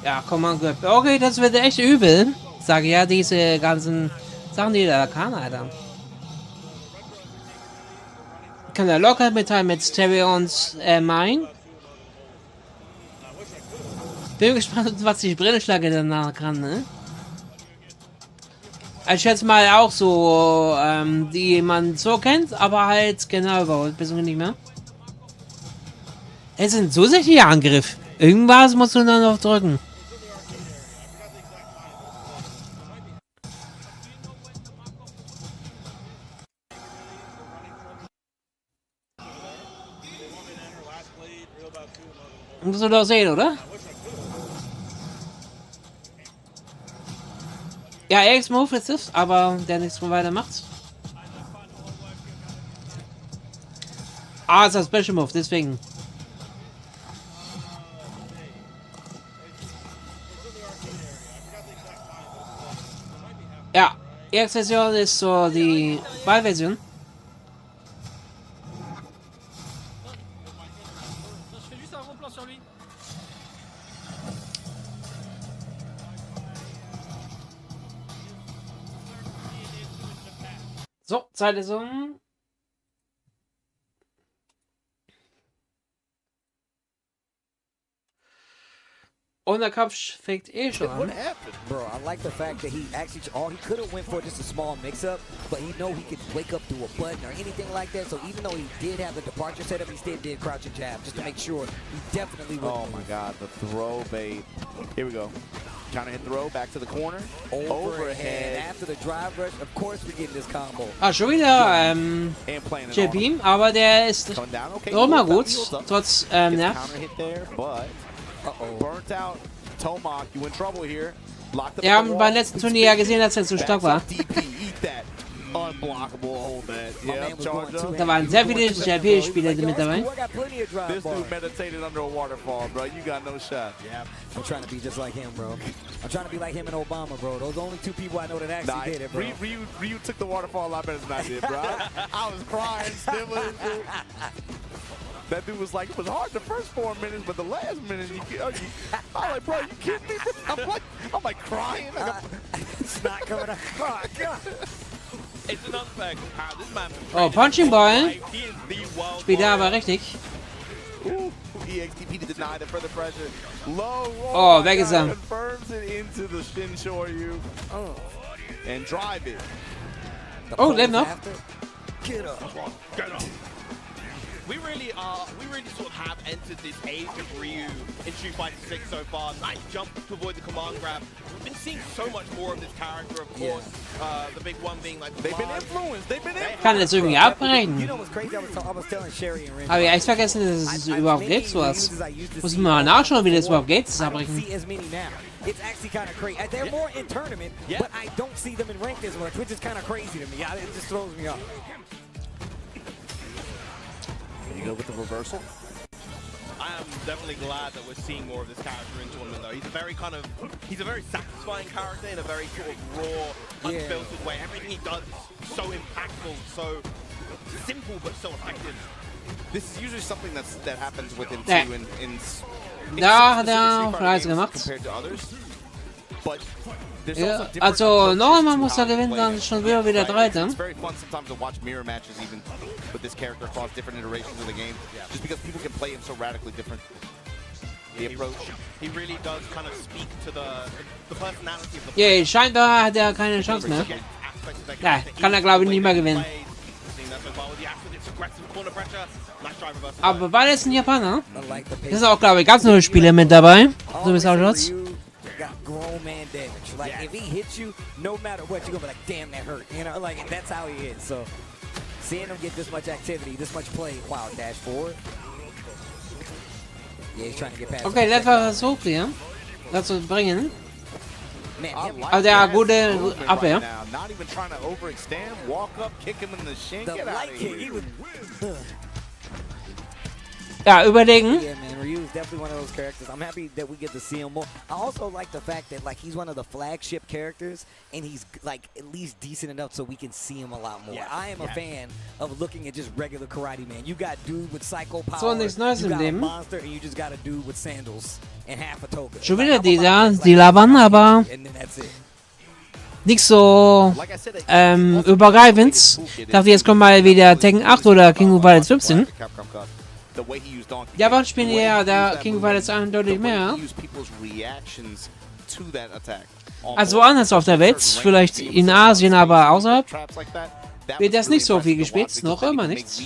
Ja, Command Grip. Okay, das wird echt übel. Sage ja, diese ganzen Sachen, die der kann, Alter. Kann er locker mitteilen mit Terry und Mine. Bin gespannt, was die Brillenschlage danach kann, ne? Ich schätze mal auch so, die man so kennt, aber halt genau überholt, bis nicht mehr. Es ist ein zusätzlicher Angriff. Irgendwas musst du dann noch drücken. Musst du doch sehen, oder? Ja, X-Move ist es, aber der nichts mehr weiter macht. Ah, ist das Special Move, deswegen. Ja, X-Version ist so die Ballversion. So, Zeit ist um. Und der Kampf fängt eh schon an. Bro, I like the fact that he actually, all he could have went for just a small mix-up, but he know he could wake up to a button or anything like that, so even though he did have the departure setup, he still did crouch and jab, just to make sure he definitely would. Oh my god, the throw bait. Here we go. Counter hit throw, back to the corner. Overhead. After the drive rush, of course we're getting this combo. Ah, schon wieder, J-Beam, aber der ist doch mal gut, trotz, Nerv. Wir haben beim letzten Turnier ja gesehen, dass er zu stark war. Da waren sehr viele JP-Spieler mit dabei. This dude meditated under a waterfall, bro. You got no shot. Yeah, I'm trying to be just like him, bro. I'm trying to be like him and Obama, bro. Those are the only two people I know that actually did it, bro. Ryu took the waterfall a lot better than I did, bro. I was crying, still. That dude was like, it was hard the first 4 minutes, but the last minute, I'm like, bro, you kidding me? I'm like crying. It's not coming out. Oh, God. It's an unfair comparison. This man. Oh, Punching Ball. Spielt er aber richtig. EXTP to deny the further pressure. Low. Oh, weg ist er. Confirms it into the Shin Shoryu. And drive it. Oh, lebt noch. Get up. Get up. We really sort of have entered this age of Ryu in Street Fighter 6 so far. Nice jump to avoid the command grab. We've been seeing so much more of this character, of course. The big one being like they've been influenced. Kann das irgendwie abbrechen? You know what's crazy? I was telling Sherry and Rin. Habe ich echt vergessen, dass es überhaupt geht, sowas. Muss man mal nachschauen, wie das überhaupt geht, das Abbrechen. It's actually kind of crazy. They're more in tournament, but I don't see them in ranked as much, which is kind of crazy to me. It just throws me off. You go with the reversal? I am definitely glad that we're seeing more of this character in tournament though. He's a very satisfying character in a very sort of raw, unfiltered way. Everything he does is so impactful, so simple but so effective. this is usually something that happens within Nee. two in Da hat er auch Reise gemacht. compared to others. But there's Ja, also different also approaches noch einmal to muss how er you gewinnen, play dann it, schon wieder der right? Dritte. It's very fun sometimes to watch mirror matches even with this character across different iterations of the game, just because people can play him so radically different. The approach. He really does kind of speak to the personality of the Ja, scheint da hat er keine Chance mehr. Ja, kann er glaube ich nicht mehr gewinnen. Aber war das ein Japaner? Das ist auch glaube ich ganz neue Spieler mit dabei. So wie es ausschaut. Got grown man damage. Like if he hits you, no matter what, you're gonna be like, damn, that hurt. You know, like that's how he is. So seeing him get this much activity, this much play, wow, dash forward. Yeah, he's trying to get past. Okay, das war Versuch hier. Das zu bringen. Aber der hat gute Abwehr. Not even trying to overextend, walk up, kick him in the shin, get out of here. Ja, überlegen. Yeah, man, Ryu's definitely one of those characters. I'm happy that we get to see him more. I also like the fact that like he's one of the flagship characters, and he's like at least decent enough so we can see him a lot more. I am a fan of looking at just regular karate man. You got dude with psycho power, So nichts Neues you im got a Leben. monster, and you just got a dude with sandals and half a toga. Schon wieder die labern, aber And then that's it. nicht so übergreifend. Ich dachte, jetzt kommt mal wieder Tekken 8 oder King of Fighters 15. Japan spielen ja der King of Fighters eindeutig mehr. Also woanders auf der Welt, vielleicht in Asien, aber außerhalb wird das nicht so viel gespielt, noch immer nichts.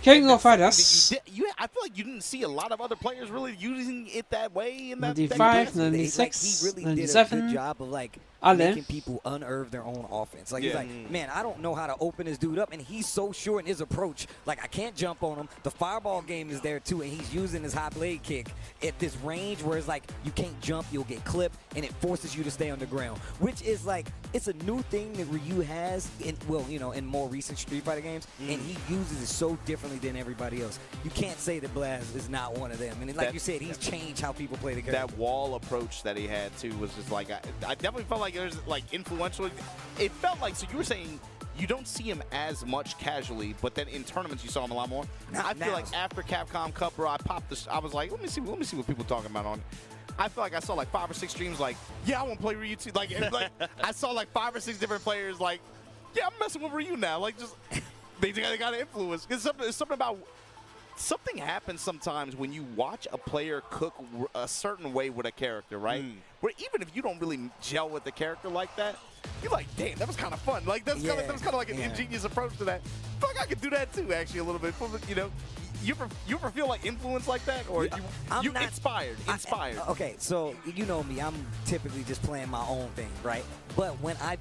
King of Fighters. I feel like you didn't see a lot of other players really using it that way in that 95, He 96, really did a 97. good job of like Alle. making people unearth their own offense. Like he's like, man, I don't know how to open this dude up, and he's so sure in his approach. Like I can't jump on him. The fireball game is there too, and he's using his high blade kick at this range where it's like you can't jump, you'll get clipped, and it forces you to stay on the ground. Which is like it's a new thing that Ryu has in in more recent Street Fighter games, and he uses it so differently than everybody else. You can't say that Blaz is not one of them. And like you said, he's changed how people play the game. That wall approach that he had too was just like I definitely felt like there's like influential. It felt like, so you were saying you don't see him as much casually, but then in tournaments you saw him a lot more. I feel like after Capcom Cup, bro, I popped this. I was like, let me see what people talking about on. I feel like I saw like 5 or 6 streams like, yeah, I want to play Ryu too. Like I saw like 5 or 6 different players like, yeah, I'm messing with Ryu now. Like just they got to influence. It's something about. Something happens sometimes when you watch a player cook a certain way with a character, right? Where even if you don't really gel with the character like that, you're like, damn, that was kind of fun. Like that was kind of like an ingenious approach to that. I feel like I could do that too, actually, a little bit. You know, you ever feel like influence like that, or you inspired? Okay, so you know me, I'm typically just playing my own thing, right? But when I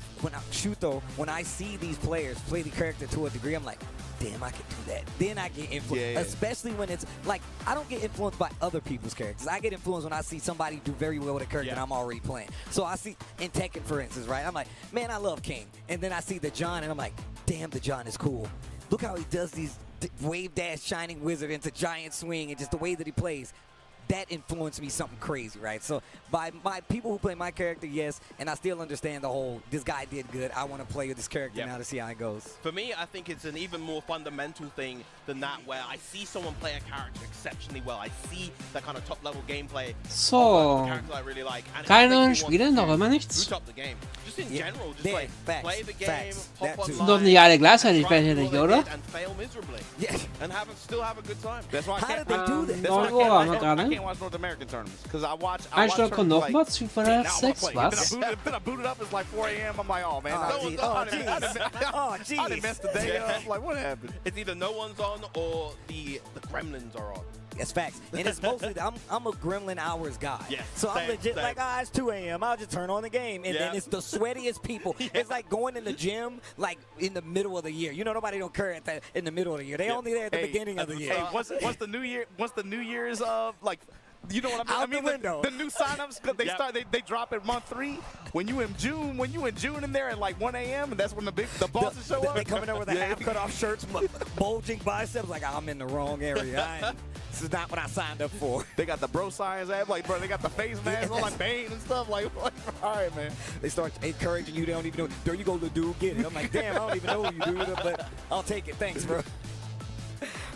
shoot though, when I see these players play the character to a degree, I'm like, damn, I can do that. Then I get influenced, especially when it's like I don't get influenced by other people's characters. I get influenced when I see somebody do very well with a character that I'm already playing. So I see in Tekken, for instance, right? I'm like, man, I love King, and then I see the John, and I'm like, damn, the John is cool. Look how he does these wave dash shining wizard into giant swing, and just the way that he plays. That influenced me something crazy, right? So by my people who play my character, yes, and I still understand the whole, this guy did good, I want to play with this character now to see how it goes. For me, I think it's an even more fundamental thing than that, where I see someone play a character exceptionally well. I see that kind of top-level gameplay. So, Character I really like, and keine Spiele, noch immer nichts. boot up the game. Just in general, just like play the game, hop Sind online, doch nicht alle gleichzeitig fertig, oder? and fail miserably. And still have a good time. That's why I can't. That's why I can't watch North American tournaments because I watch. Einstellung kommt noch mal zu Then 6, was? I boot it up. It's like 4 a.m. I'm like, oh man, I didn't mess the day up. Like, what happened? It's either no one's on or the gremlins are on. That's facts. And it's mostly, I'm a gremlin hours guy. Yeah, so I'm legit like, it's 2 a.m. I'll just turn on the game. And then it's the sweatiest people. It's like going in the gym, like in the middle of the year. You know, nobody don't care in the middle of the year. They only there at the beginning of the year. Hey, once the New Year's like, you know what I mean? The new signups, they drop at month 3. When you in June in there at like 1 a.m. and that's when the bosses show up. They coming over with the half cut off shirts, bulging biceps. Like I'm in the wrong area. This is not what I signed up for. They got the bro science app, like, bro, they got the face mask on, like, Bane and stuff. Like, all right, man. They start encouraging you. They don't even know. There you go, little dude, get it. I'm like, damn, I don't even know who you dude, but I'll take it. Thanks, bro.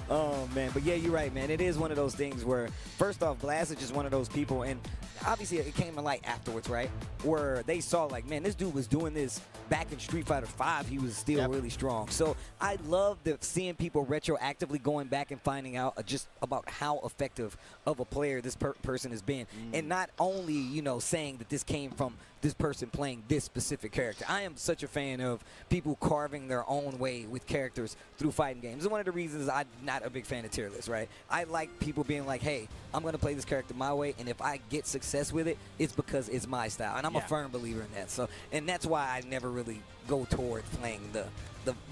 Oh, man. But, yeah, you're right, man. It is one of those things where, first off, Blast is just one of those people, and obviously it came to light afterwards, right, where they saw, like, man, this dude was doing this back in Street Fighter V. He was still really strong. So I love seeing people retroactively going back and finding out just about how effective of a player this person has been. And not only, you know, saying that this came from this person playing this specific character. I am such a fan of people carving their own way with characters through fighting games. It's one of the reasons I'm not a big fan of tier lists, right? I like people being like, hey, I'm going to play this character my way, and if I get success with it, it's because it's my style. And I'm a firm believer in that. So, and that's why I never really go toward playing the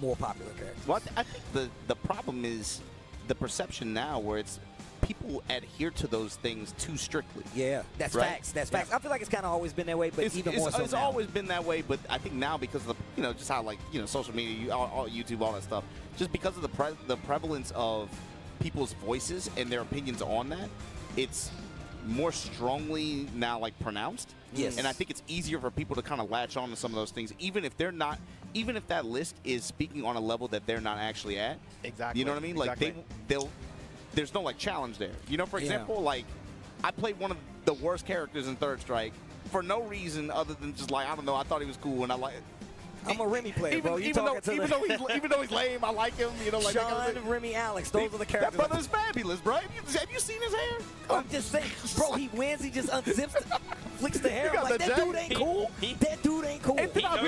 more popular characters. Well, I think the problem is the perception now where it's people adhere to those things too strictly. Yeah, that's facts. That's facts. I feel like it's kind of always been that way, but even more so it's now. always been that way, but I think now because of the, you know, just how, like, you know, social media, all YouTube, all that stuff, just because of the prevalence of people's voices and their opinions on that, it's more strongly now, like, pronounced. Yes. And I think it's easier for people to kind of latch on to some of those things, even if they're not, even if that list is speaking on a level that they're not actually at. Exactly. You know what I mean? Exactly. Like, they'll there's no, like, challenge there. You know, for example, like, I played one of the worst characters in Third Strike for no reason other than just, like, I don't know, I thought he was cool, and I like. I'm a Remy player, bro. Even though he's lame, I like him. You know, like Sean, Remy, Alex. Those are the characters. That brother's fabulous, bro. Have you seen his hair? I'm just saying, bro. He wins. He just unzips, flicks the hair. I'm like, that dude ain't cool. That dude ain't cool. And then I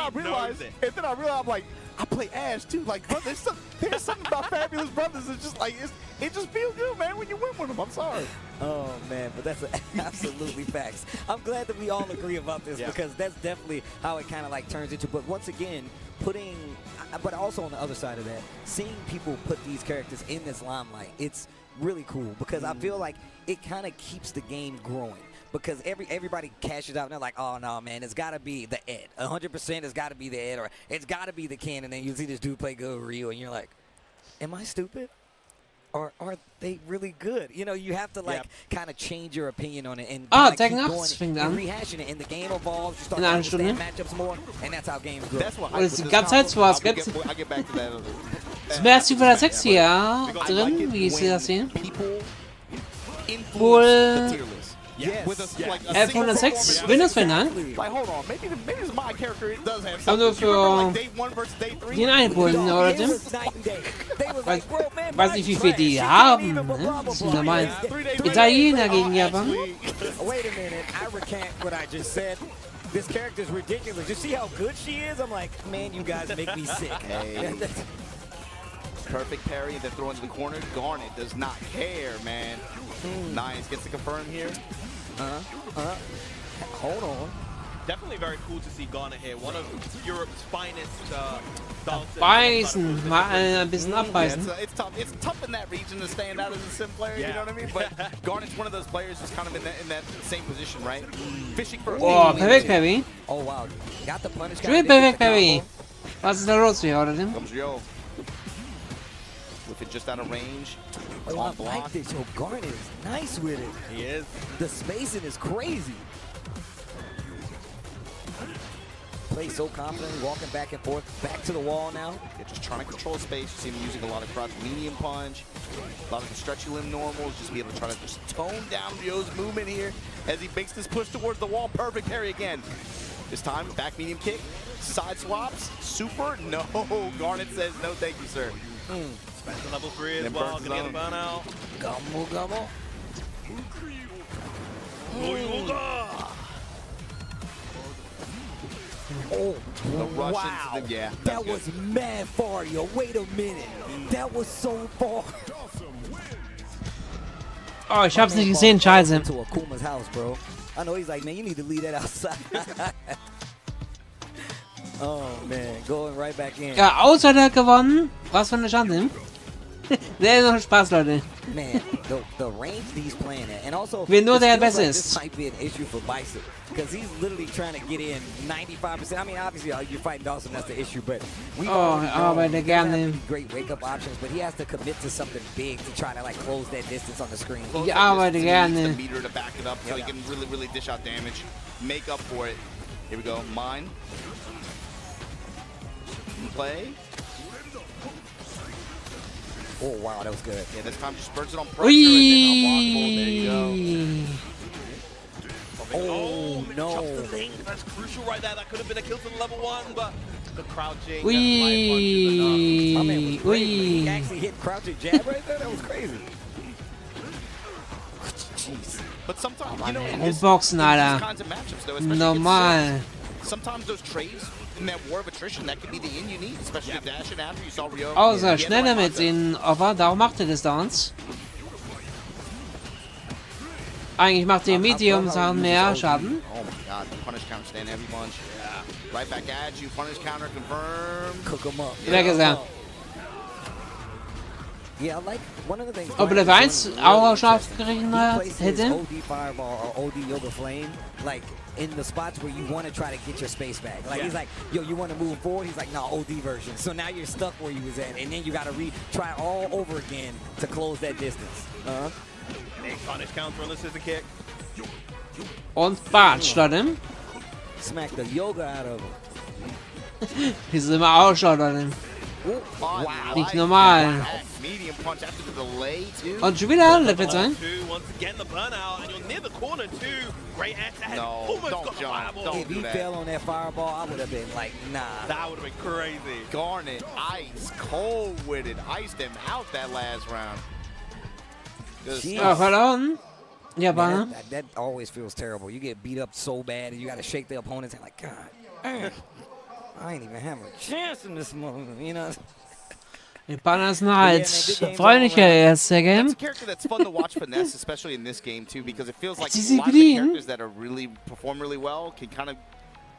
realized, I'm like, I play Ash too. Like, bro, there's something about Fabulous Brothers. It's just like it just feels good, man, when you win with them. I'm sorry. Oh man, but that's absolutely facts. I'm glad that we all agree about this because that's definitely how it kind of like turns into. But once again, but also on the other side of that, seeing people put these characters in this limelight, it's really cool because I feel like it kind of keeps the game growing. Because everybody cashes out and they're like, oh no, man, it's got to be the Ed. 100% it's got to be the Ed, or it's got to be the Ken. And then you see this dude play good Ryu, and you're like, am I stupid? Or are they really good? You know, you have to like kind of change your opinion on it and keep going and rehashing it. And the game evolves. You start to understand matchups more, and that's how games grow. Und es die ganze Zeit Spaß gibt. Es wäre jetzt über der 6 hier drin, wie Sie das sehen. Wohl 1106 Windows-Finder. Also für den Einpolen oder dem. Weiß nicht, wie viel die haben. Ne? Das sind normal Italiener gegen Japan. Wait a minute, I recant what I just said. This character is ridiculous. You see how good she is? I'm like, man, you guys make me sick. Perfect parry and then throw into the corner. Garnet does not care, man. Nice. Gets to confirm here. Hold on. Definitely very cool to see Garnet here. One of Europe's finest Beißen, mal ein bisschen abbeißen. It's tough in that region to stand out as a sim player, you know what I mean? But Garnet's one of those players who's kind of in that same position, right? Fishing for Oh, perfekt Parry. Oh wow. Got the punish. Schön perfekt Parry. Was ist da los hier, oder dem? Comes Rio. With it just out of range. Oh, I like this. Yo, Garnet is nice with it. He is. The spacing is crazy. Plays so confidently, walking back and forth, back to the wall now. Yeah, just trying to control space. You see him using a lot of crouch medium punch, a lot of the stretchy limb normals, just be able to try to just tone down Ryo's movement here as he makes this push towards the wall. Perfect parry again. This time, back medium kick, side swaps, super. No, Garnet says no thank you, sir. Spends to level 3 as well, gonna get a burnout. Gumbo, gumbo. Oh, wow. That was mad far, yo. Wait a minute. That was so far. Oh, ich hab's nicht gesehen, scheiße. To Akuma's house, bro. I know he's like, man, you need to leave that outside. Oh, man. Going right back in. Ja, Outsider gewonnen. Was für eine Chance. Nee, noch Spaß, Leute. Man, the range he's playing at, and also Wer nur der it feels Beste like ist. this might be an issue for Bison because he's literally trying to get in 95%. I mean, obviously you're fighting Dawson, that's the issue, but we arbeite gerne. great wake-up options, but he has to commit to something big to try to like close that distance on the screen. Ich arbeite gerne. The meter to back it up so he can really dish out damage, make up for it. Here we go, mine. Play. Oh wow, that was good. Yeah, this time just burns it on pressure and then unblockable. There you go. Oh no. Chops the link. That's crucial right there. That could have been a kill to the level 1, but the crouching. My man was great. He actually hit crouching jab right there. That was crazy. Jeez. But sometimes, you know, in Boxen, these Alter. kinds of matchups, though, especially Normal. sometimes those trades in that war of attrition, that could be the in you need, especially the dash and after you saw Rio. Außer schneller mit den Opfer, darum macht er das Downs. Eigentlich macht der Medium-Sachen mehr Schaden. Oh my god, the punish counter stand heavy punch. Yeah. Right back at you, punish counter confirmed. Cook him up. Weg ist er. Yeah, like one of the things. Ob Level 1 auch scharf gekriegt hätte. OD Fireball or OD Yoga Flame, like in the spots where you want to try to get your space back. Like he's like, yo, you want to move forward? He's like, no, OD version. So now you're stuck where you was at, and then you got to try all over again to close that distance. Big punish counter on the scissor kick. Und Batsch, Leute. Smack the Yoga out of him. Wie sie immer ausschaut, Leute. Nicht normal. Medium punch after the delay too. Und schon wieder Level 2. Once again, the burnout, and you're near the corner too. Great attack. No, Almost don't got the jump. fireball. Don't If do he that. fell on that fireball, I would have been like, nah. That would have been crazy. Garnet, ice, cold with it. Iced him out that last round. Verloren. Ja, Man, that always feels terrible. You get beat up so bad, and you got to shake the opponent's hand like, God, I ain't even having a chance in this moment, you know? Die Banner sind halt freundlicher erster Game. That's a character that's fun to watch finesse, especially in this game too, because it feels like Sie a lot of the green. characters that are really perform really well can kind of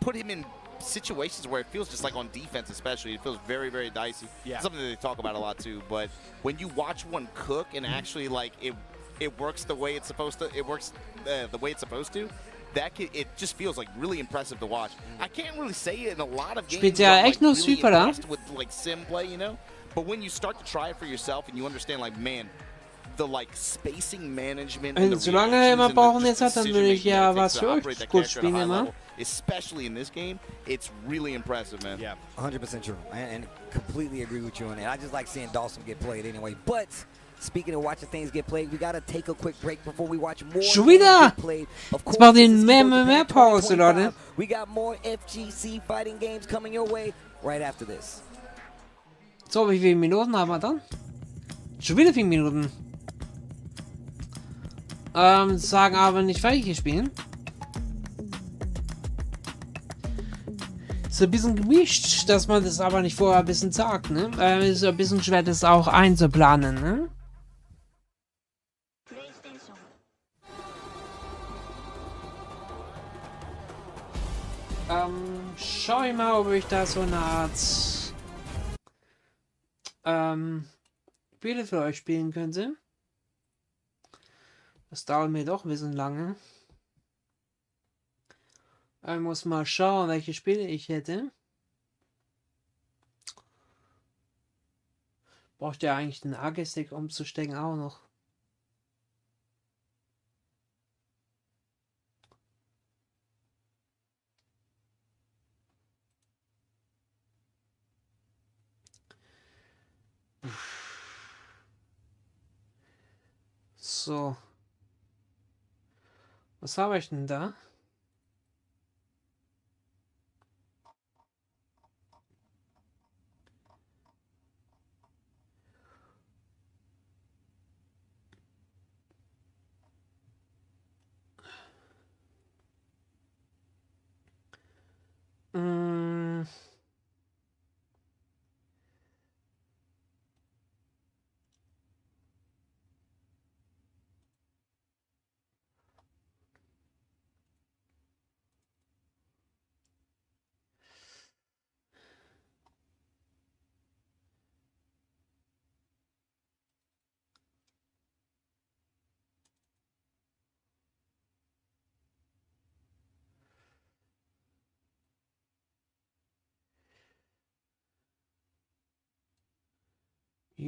put him in situations where it feels just like on defense, especially it feels very dicey. Yeah. Something that they talk about a lot too. But when you watch one cook and actually like it works the way it's supposed to, it works the way it's supposed to. It just feels like really impressive to watch. I can't really say it in a lot of games. Spielt ja echt nur really Super, da? impressed with like sim play, you know. But when you start to try it for yourself and you understand, like, man, the like spacing management. Wenn solange er immer brauchen jetzt hat, dann würde ich ja was für euch gut spielen immer. Especially in this game, it's really impressive, man. Yeah, 100% true, and completely agree with you on that. I just like seeing Dawson get played anyway. But speaking of watching things get played, we gotta take a quick break before we watch more. Schon wieder! Get played. Of Jetzt course, macht this den is mehr EVO Japan Pause, Leute. 2025. We got more FGC fighting games coming your way right after this. So, wie viele Minuten haben wir dann? Schon wieder 4 Minuten. Sagen aber nicht fertig spielen. Ist ein bisschen gemischt, dass man das aber nicht vorher ein bisschen sagt, ne? Ist ein bisschen schwer, das auch einzuplanen, ne? Schau ich mal, ob ich da so eine Art Spiele für euch spielen könnte. Das dauert mir doch ein bisschen lange. Ich muss mal schauen, welche Spiele ich hätte. Braucht ja eigentlich den AG-Stick umzustecken auch noch. So. Was habe ich denn da?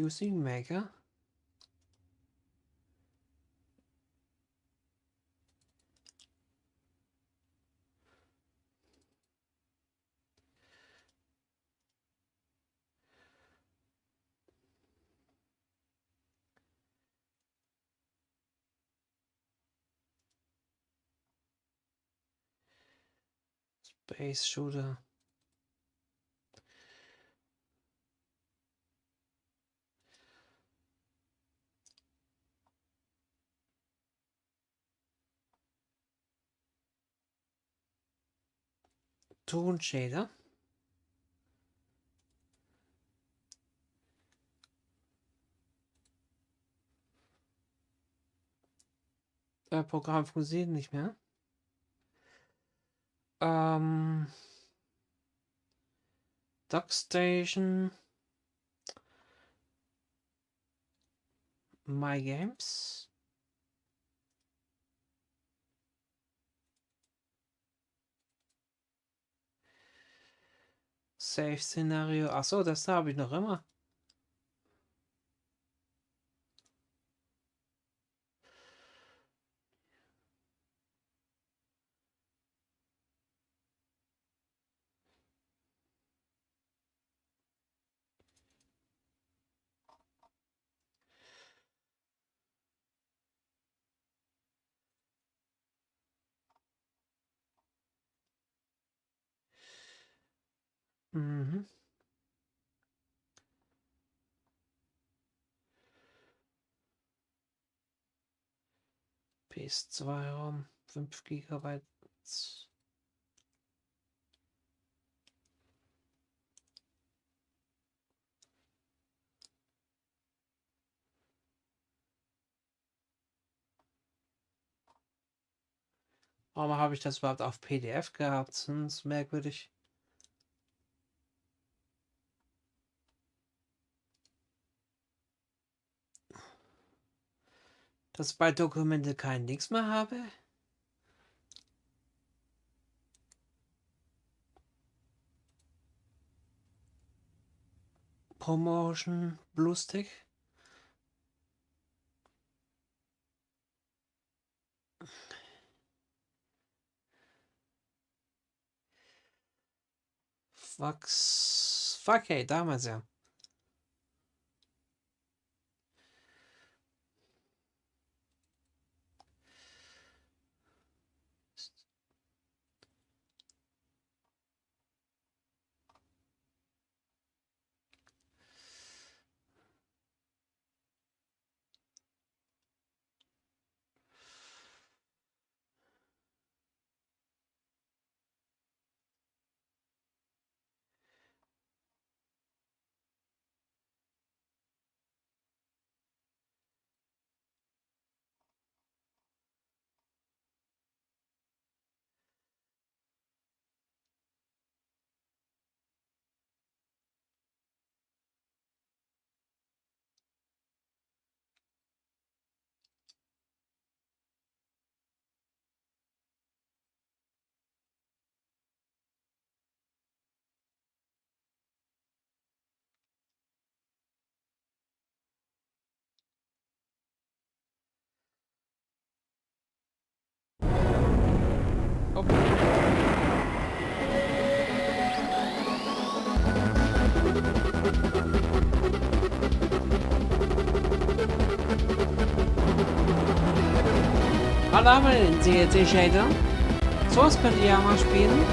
Using Maker. Space Shooter. Toon Shader. Programm funktioniert nicht mehr. Dockstation. My Games. Save Szenario. Achso, das habe ich noch immer. Mhm. PS2-Raum, 5 GB. Warum habe ich das überhaupt auf PDF gehabt? Das ist merkwürdig. Dass ich bei Dokumente kein Links mehr habe. Promotion, Bluestick. Fuck, hey, damals ja. Da haben wir den CLC-Shader. So, das könnt ihr ja mal spielen.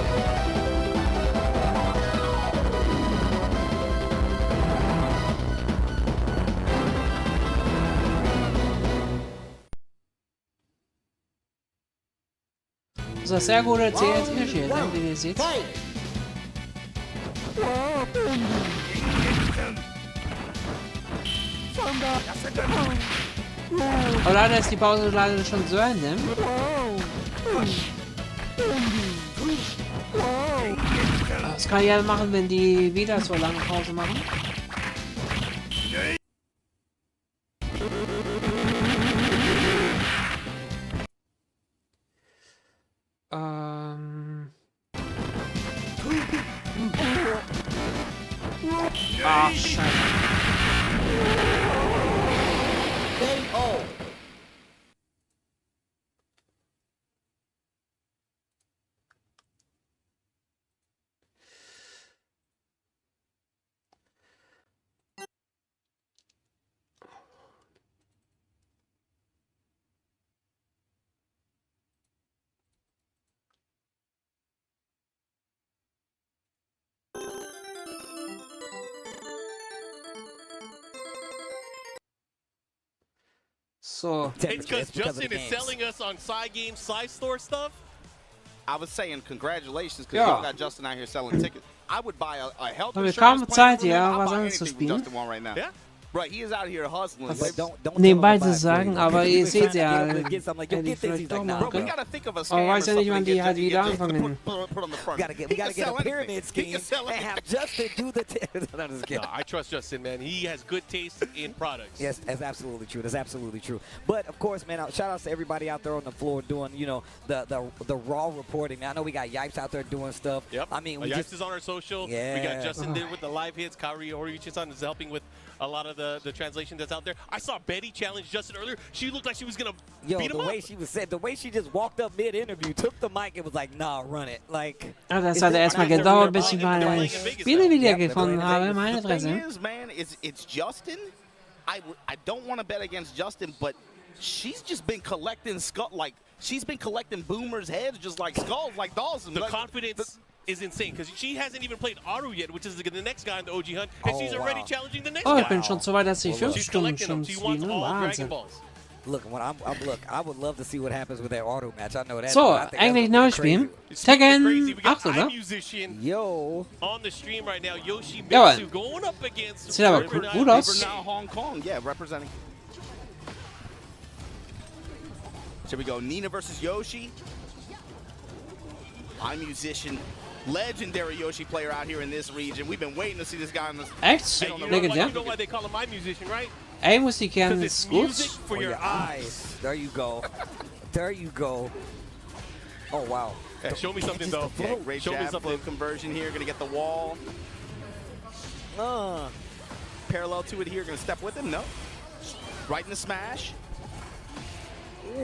Das ist ein sehr guter CLC-Shader, wie ihr seht. Aber leider ist die Pause leider schon zu Ende. Das kann ich ja machen, wenn die wieder so lange Pause machen. Ach, Scheiße. Oh. So. It's because Justin is selling us on side games, side store stuff. I was saying congratulations because y'all got Justin out here selling tickets. I would buy a health Wir insurance kaum plan Zeit, for him. ja, I'll was buy anderes zu anything spielen. Justin want right now. Yeah. Right, he is out here hustling. Nebenbei zu sagen, aber ihr seht ja, Bro, we gotta think of a aber scam or weiß ja nicht, wann something die halt to wieder get anfangen. put on the front. We gotta get a pyramid scheme and have Justin do the. No, just kidding. No, I trust Justin, man. He has good taste in products. Yes, that's absolutely true. That's absolutely true. But of course, man, shout outs to everybody out there on the floor doing, you know, the raw reporting. I know we got Yipes out there doing stuff. Yep. I mean, Yipes is on our social. Yeah. We got Justin there with the live hits. Kaori Horiuchi-san is helping with a lot of the translation that's out there. I saw Betty challenge Justin earlier. She looked like she was gonna beat him the up. way she was said, the way she just walked up mid-interview, took the mic, it was like, nah, run it. Like. Ja, das hat erstmal gedauert, bis ich meine Spiele wieder gefunden habe, meine The thing Fresse. is, man, it's Justin. I don't want to bet against Justin, but she's just been collecting she's been collecting boomers' heads just like skulls, like Dawson. The confidence is insane because she hasn't even played Aru yet, which is the next guy in the OG hunt, and she's already challenging the next Oh, guy. ich bin schon so weit, dass ich 5 She's Stunden collecting schon them. She wants spiele. all Wahnsinn. Dragon Balls. Look, I would love to see what happens with that auto match. I know that. So, I think eigentlich that's neues Spiel. Crazy. Tekken We got 8, oder? iMusician Yo on the stream right now. Yoshi Jawohl. Mitsu going up against Sieht aber River gut Nile. aus. Now Hong Kong, yeah, representing. Here we go, Nina versus Yoshi. iMusician, legendary Yoshi player out here in this region. We've been waiting to see this guy on this. Echt? Hey, you know Legendär? why they call him iMusician, right? Ey, muss die kennen, Because ist it's gut. music for your eyes. There you go. There you go. Oh, wow. Yeah, show me something, though. Yeah, great Show me jab, something. flow conversion here. Gonna get the wall. Parallel to it here. Gonna step with him. No. Right in the smash.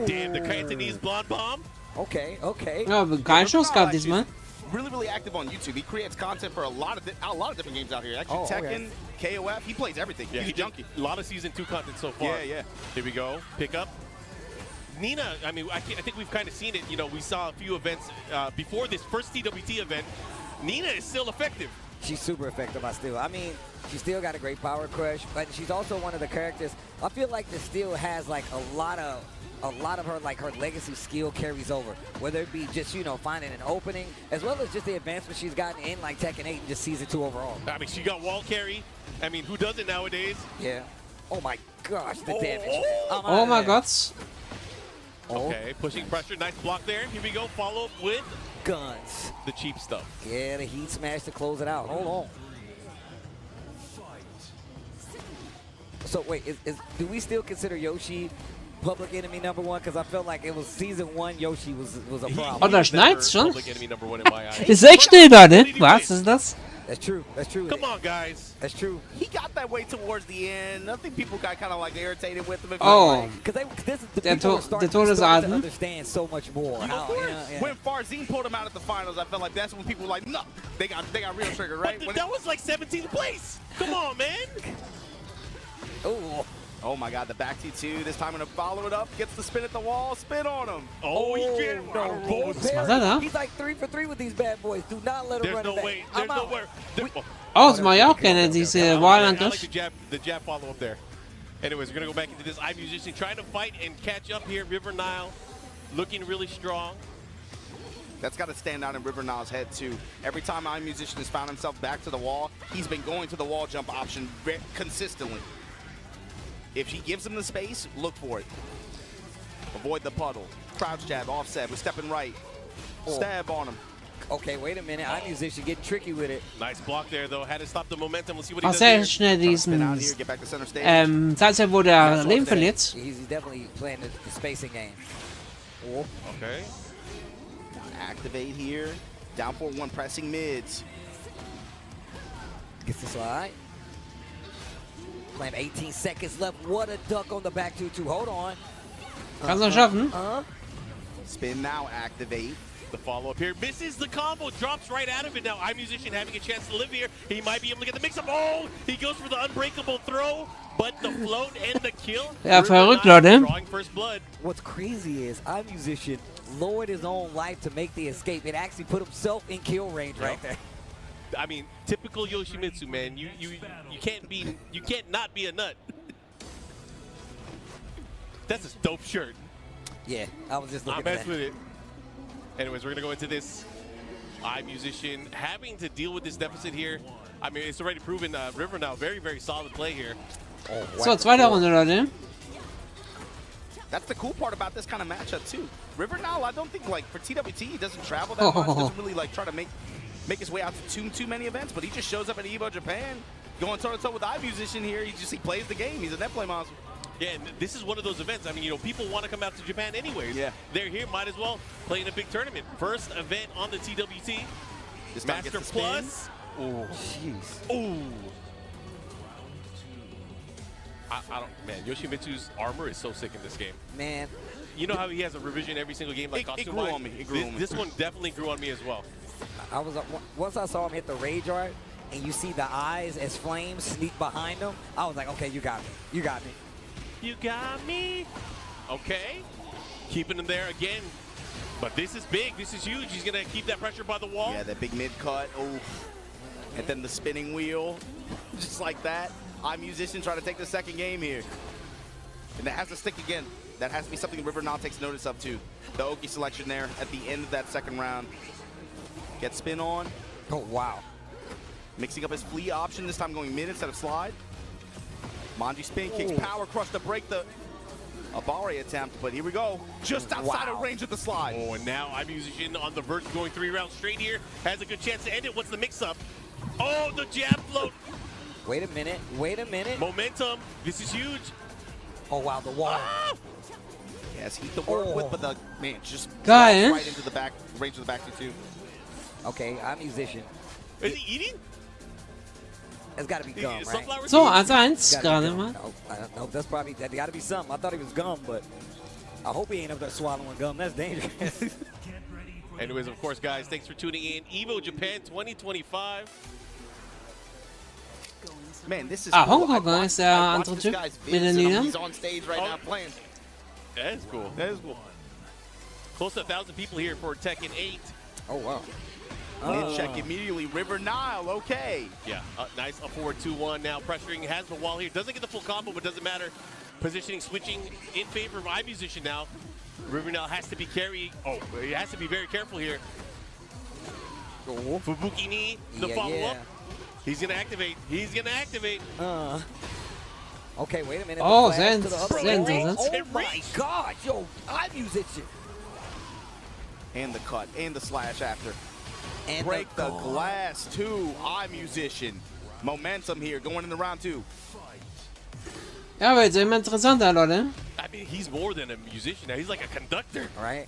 Damn, the Cantonese blonde bomb. Okay, okay. Ja, keinen Schuss gehabt diesmal. Really active on YouTube. He creates content for a lot of different games out here. Actually, Tekken, KOF, he plays everything. Yeah, He's a junkie. A lot of Season 2 content so far. Yeah. Here we go. Pick up. Nina, I mean, I think we've kind of seen it. You know, we saw a few events before this first TWT event. Nina is still effective. She's super effective, I mean, she's still got a great power crush, but she's also one of the characters. I feel like this still has like a lot of her, like her legacy skill carries over, whether it be just, you know, finding an opening, as well as just the advancement she's gotten in like Tekken 8 and just Season 2 overall. I mean, she got wall carry. I mean, who does it nowadays? Yeah. Oh my gosh, the damage. Oh my Gott. Okay, pushing pressure. Nice block there. Here we go. Follow up with guns. The cheap stuff. Yeah, the heat smash to close it out. Hold on. So wait, do we still consider Yoshi public enemy #1? Because I felt like it was Season 1, Yoshi was a problem. Oh, da schneit's schon. Public enemy #1 in my eyes. Ist echt schnell da, ne? Was ist das? That's true. That's true. Come on, guys. That's true. He got that way towards the end. I think people got kind of like irritated with him. Oh. Because this is the Der people are starting to Todesadel. understand so much more. How, you know, yeah. When Farzine pulled him out at the finals, I felt like that's when people were like, no, they got real trigger, right? But that was like 17th place. Come on, man. Oh my God, the back T2. This time gonna follow it up. Gets the spin at the wall. Spin on him. Oh, he did. No, Was macht er da? He's like 3 for 3 with these bad boys. Do not let him There's run no it back. way. There's I'm out. nowhere. Oh, das mache ich auch gerne, diese I like Wallangriff. the jab follow up there. Anyways, we're gonna go back into this iMusician trying to fight and catch up here. River Nile looking really strong. That's got to stand out in River Nile's head, too. Every time iMusician has found himself back to the wall, he's been going to the wall jump option consistently. If he gives him the space, look for it. Avoid the puddle. Crouch jab, offset, with stepping right. Stab on him. Okay, wait a minute. iMusician getting tricky with it. Nice block there, though. Had to stop the momentum. We'll see what he Auch does sehr here. schnell diesen Get back to center stage. Zeitpunkt, wo der Leben verliert. He's definitely playing the spacing game. Oh. Okay. Activate here. Down 4-1, pressing mids. Gets the slide. Plan 18 seconds left. What a duck on the back 2-2. Hold on. Kannst du schaffen? Spin now, activate. The follow-up here misses the combo, drops right out of it. Now iMusician having a chance to live here. He might be able to get the mix-up. Oh, he goes for the unbreakable throw, but the float and the kill. Ja, verrückt, Leute. Drawing first blood. What's crazy is iMusician lowered his own life to make the escape. It actually put himself in kill range right there. I mean, typical Yoshimitsu, man. You can't not be a nut. That's a dope shirt. Yeah, I was just looking I'm at messing with it. Anyways, we're gonna go into this. iMusician having to deal with this deficit here. I mean, it's already proven River now very, very solid play here. So, zweite Runde, Leute. That's the cool part about this kind of matchup too. River now, I don't think like for TWT, he doesn't travel that much. Doesn't really like try to make his way out to too many events, but he just shows up at EVO Japan, going toe to toe with iMusician here. He plays the game. He's a net play monster. Yeah, and this is one of those events. I mean, you know, people want to come out to Japan anyways. Yeah. They're here, might as well play in a big tournament. First event on the TWT. This time Master gets the Plus. Oh, jeez. Ooh. I don't, man, Yoshimitsu's armor is so sick in this game. Man. You know how he has a revision every single game, like it costume grew on me. It grew on me. This one definitely grew on me as well. I was once I saw him hit the rage art, and you see the eyes as flames sneak behind him. I was like, okay, you got me. You got me. You got me. Okay. Keeping him there again. But this is big. This is huge. He's going to keep that pressure by the wall. Yeah, that big mid cut. Oh. And then the spinning wheel. Just like that. iMusician trying to take the second game here. And that has to stick again. That has to be something River now takes notice of too. The Oki selection there at the end of that second round. Get spin on. Oh, wow. Mixing up his flea option, this time going mid instead of slide. Manji spin kicks, power crush to break the Abari attempt, but here we go. Just outside of range of the slide. Oh, and now iMusician on the verge going 3 rounds straight here. Has a good chance to end it. What's the mix-up? Oh, the jab float. Wait a minute. Wait a minute. Momentum. This is huge. Oh, wow, the wall. Ah! Yes, heat to work with, but the man just Geil. right into the back range of the back two. Okay, iMusician. Is he eating? It's got to be gum, right? So, 1-1 gerade mal. No, that's probably, that got to be something. I thought it was gum, but I hope he ain't up there swallowing gum. That's dangerous. Anyways, of course, guys, thanks for tuning in. EVO Japan 2025. Man, this is Hongkong ist der andere Typ mit der Nina. He's on stage right now playing. That is cool. That is cool. Close to 1,000 people here for Tekken 8. Oh, wow. Check immediately. River Nile, okay. Yeah, nice. A forward 2-1 now. Pressuring, has the wall here. Doesn't get the full combo, but doesn't matter. Positioning, switching in favor of iMusician now. River Nile has to be carrying. Oh, he has to be very careful here. Fubuki knee, the follow-up. He's going to activate. He's going to activate. Okay, wait a minute. Oh, Flash sehr to the other interessant. wall. Oh, my God. Yo, iMusician. And the cut, and the slash after. And break the glass too, iMusician. Momentum here, going into round 2. Ja, wird immer interessanter, Leute. I mean, he's more than a musician now. He's like a conductor. Right.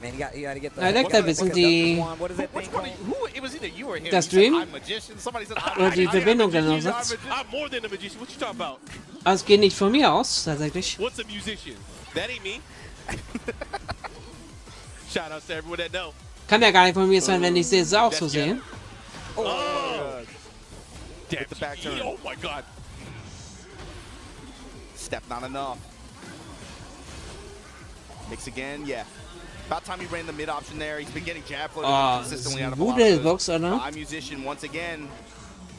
Man, you got to get the... I like ein bisschen die... What is that thing called? It was either you or him. Der Stream? I'm magician. Somebody said Oder die Verbindung genau sagt. I'm more than a magician. What you talking about? Aber es geht nicht von mir aus, tatsächlich. What's a musician? That ain't me. Shout outs to everyone that know. Kann ja gar nicht von mir sein, wenn ich es auch so sehe. Oh! Damn, the back turn. Oh my God. Step not enough. Mix again, yeah. About time he ran the mid option there. He's been getting jab floated consistently out of gute Box, oder? iMusician once again.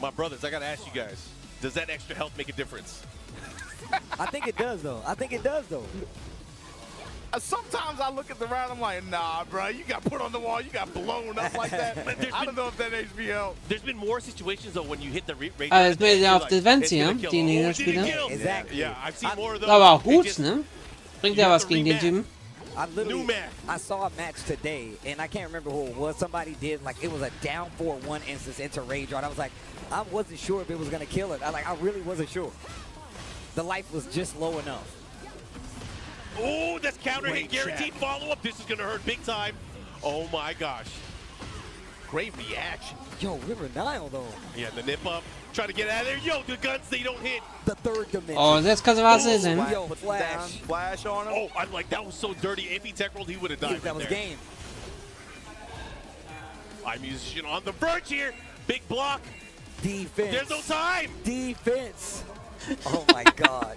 My brothers, I gotta ask you guys, does that extra health make a difference? I think it does, though. I think it does, though. Sometimes I look at the round, I'm like, nah, bro, you got put on the wall, you got blown up like that. I don't know if that HBL. There's been more situations, though, when you hit the range. Das wird ja auf Defense hier, die Nina-Spieler. Exactly. Yeah, I've seen more of those. Aber auch gut, ne? Bringt ja was gegen den Typen. I saw a match today, and I can't remember who it was. Somebody did, like, it was a down 4-1 instance into Rage Art. I was like, I wasn't sure if it was going to kill it. I really wasn't sure. The life was just low enough. Oh, that's counter hit, guaranteed follow-up. This is going to hurt big time. Oh, my gosh. Great reaction. Yo, River Nile, though. Yeah, the nip up. Trying to get out of there. Yo, the guns, they don't hit. The third dimension. Oh, that's because of us, isn't it? Yo, Flash on him. Oh, I'm like, that was so dirty. If he tech rolled, he would have died. That was game. iMusician on the verge here. Big block. Defense. There's no time. Defense. Oh my God.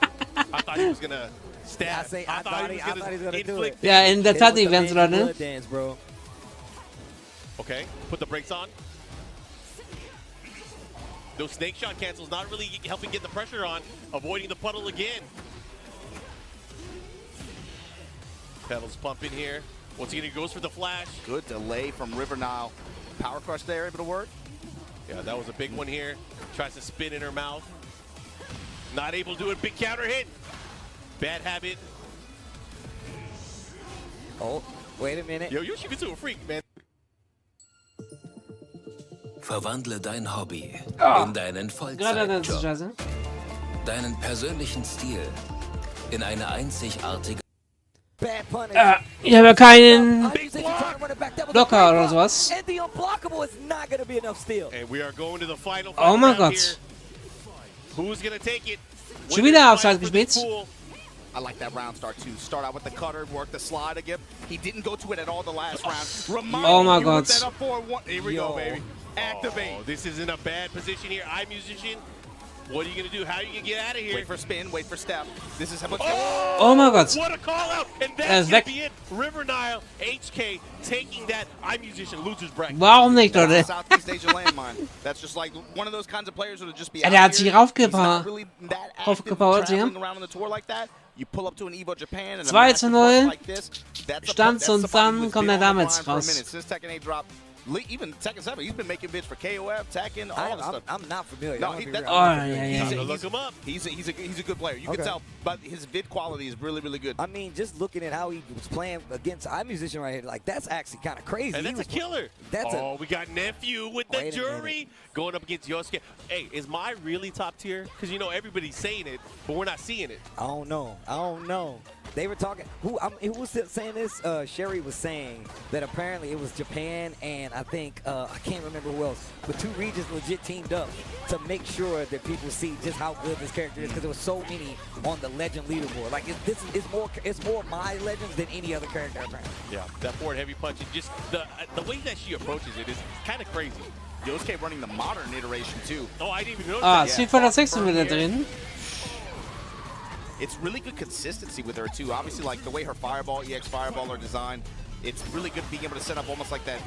I thought he was gonna stab. I thought he was gonna do it. Ja, in der Tat Events, Leute. Dance, bro. Okay, put the brakes on. No snake shot cancels, not really helping get the pressure on. Avoiding the puddle again. Pedals pumping here. Once again, he goes for the flash. Good delay from River Nile. Power crush there, able to work. Yeah, that was a big one here. Tries to spin in her mouth. Not able to do it. Big counter hit. Bad habit. Oh, wait a minute. Yo, Yoshimitsu a freak, man. Verwandle dein Hobby in deinen Gerade das ist Vollzeitjob. scheiße. Deinen persönlichen Stil in eine einzigartige... Bad punish. Ich habe keinen iMusician trying to run it back. That was a Blocker great oder block. sowas. And the unblockable is not going to be enough steal. And we are going to the final Oh mein round Gott. here. Who's gonna take it? Schon wieder Abseits gespielt. I like that round start too. Start out with the cutter, work the slide again. He didn't go to it at all the last round. Oh my you God. put that up for one. Here we go, baby. Activate. Oh, this is in a bad position here. iMusician, what are you gonna do? How are you gonna get out of here? Wait for spin, wait for step. This is how much. Oh mein Gott. What a call out! And Er that's ist gonna weg. be it. River Nile, HK taking that iMusician loser's bracket. Warum nicht, Leute? Southeast Asia landmine. That's just like one of those kinds of players who would just be. Der hat sich raufgepowert traveling hier. around on the tour like that. You pull up to an EVO Japan and 2:0. like this. That's Stands und dann kommt der damals raus. Since Tekken 8 dropped, even Tekken 7, he's been making bids for KOF, Tekken, all that stuff. I'm not familiar. No, Look him up. He's a good player. You can tell, but his vid quality is really, really good. I mean, just looking at how he was playing against iMusician right here, like that's actually kind of crazy. And that's a killer. We got Nephew with the Wait a jury going up against Yosuke. Hey, is Mai really top tier? Because you know everybody's saying it, but we're not seeing it. I don't know. They were talking. Who was saying this? Sherry was saying that apparently it was Japan and I think I can't remember who else, but two regions legit teamed up to make sure that people see just how good this character is because there was so many on the legend leaderboard. Like it's more my legends than any other character apparently. Yeah, that forward heavy punch and just the way that she approaches it is kind of crazy. Yosuke running the modern iteration too. Oh, I didn't even notice Ah, that. Street Fighter 6 wieder drin. It's really good consistency with her too. Obviously, like the way her Fireball, EX Fireball are designed, it's really good being able to set up almost like that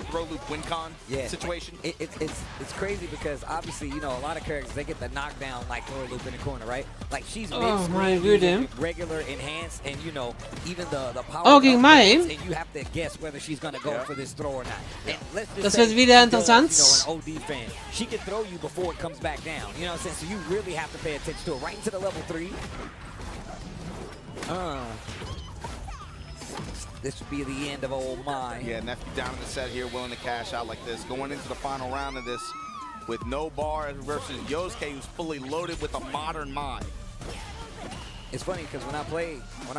throw loop win con situation. It's crazy because obviously, you know, a lot of characters, they get the knockdown like throw loop in the corner, right? Like she's Oh my Güte. regular enhanced and you know, even the power Oh, gegen Mai. and you have to guess whether she's going to go for this throw or not. And let's just Das say wird wieder she does, interessant. you know, an OD fan. She can throw you before it comes back down. You know what I'm saying? So you really have to pay attention to it. Right into the level 3. This would be the end of old Mai. Yeah, Nephew down in the set here, willing to cash out like this. Going into the final round of this with no bar versus Yosuke, who's fully loaded with a modern Mai. It's funny because when I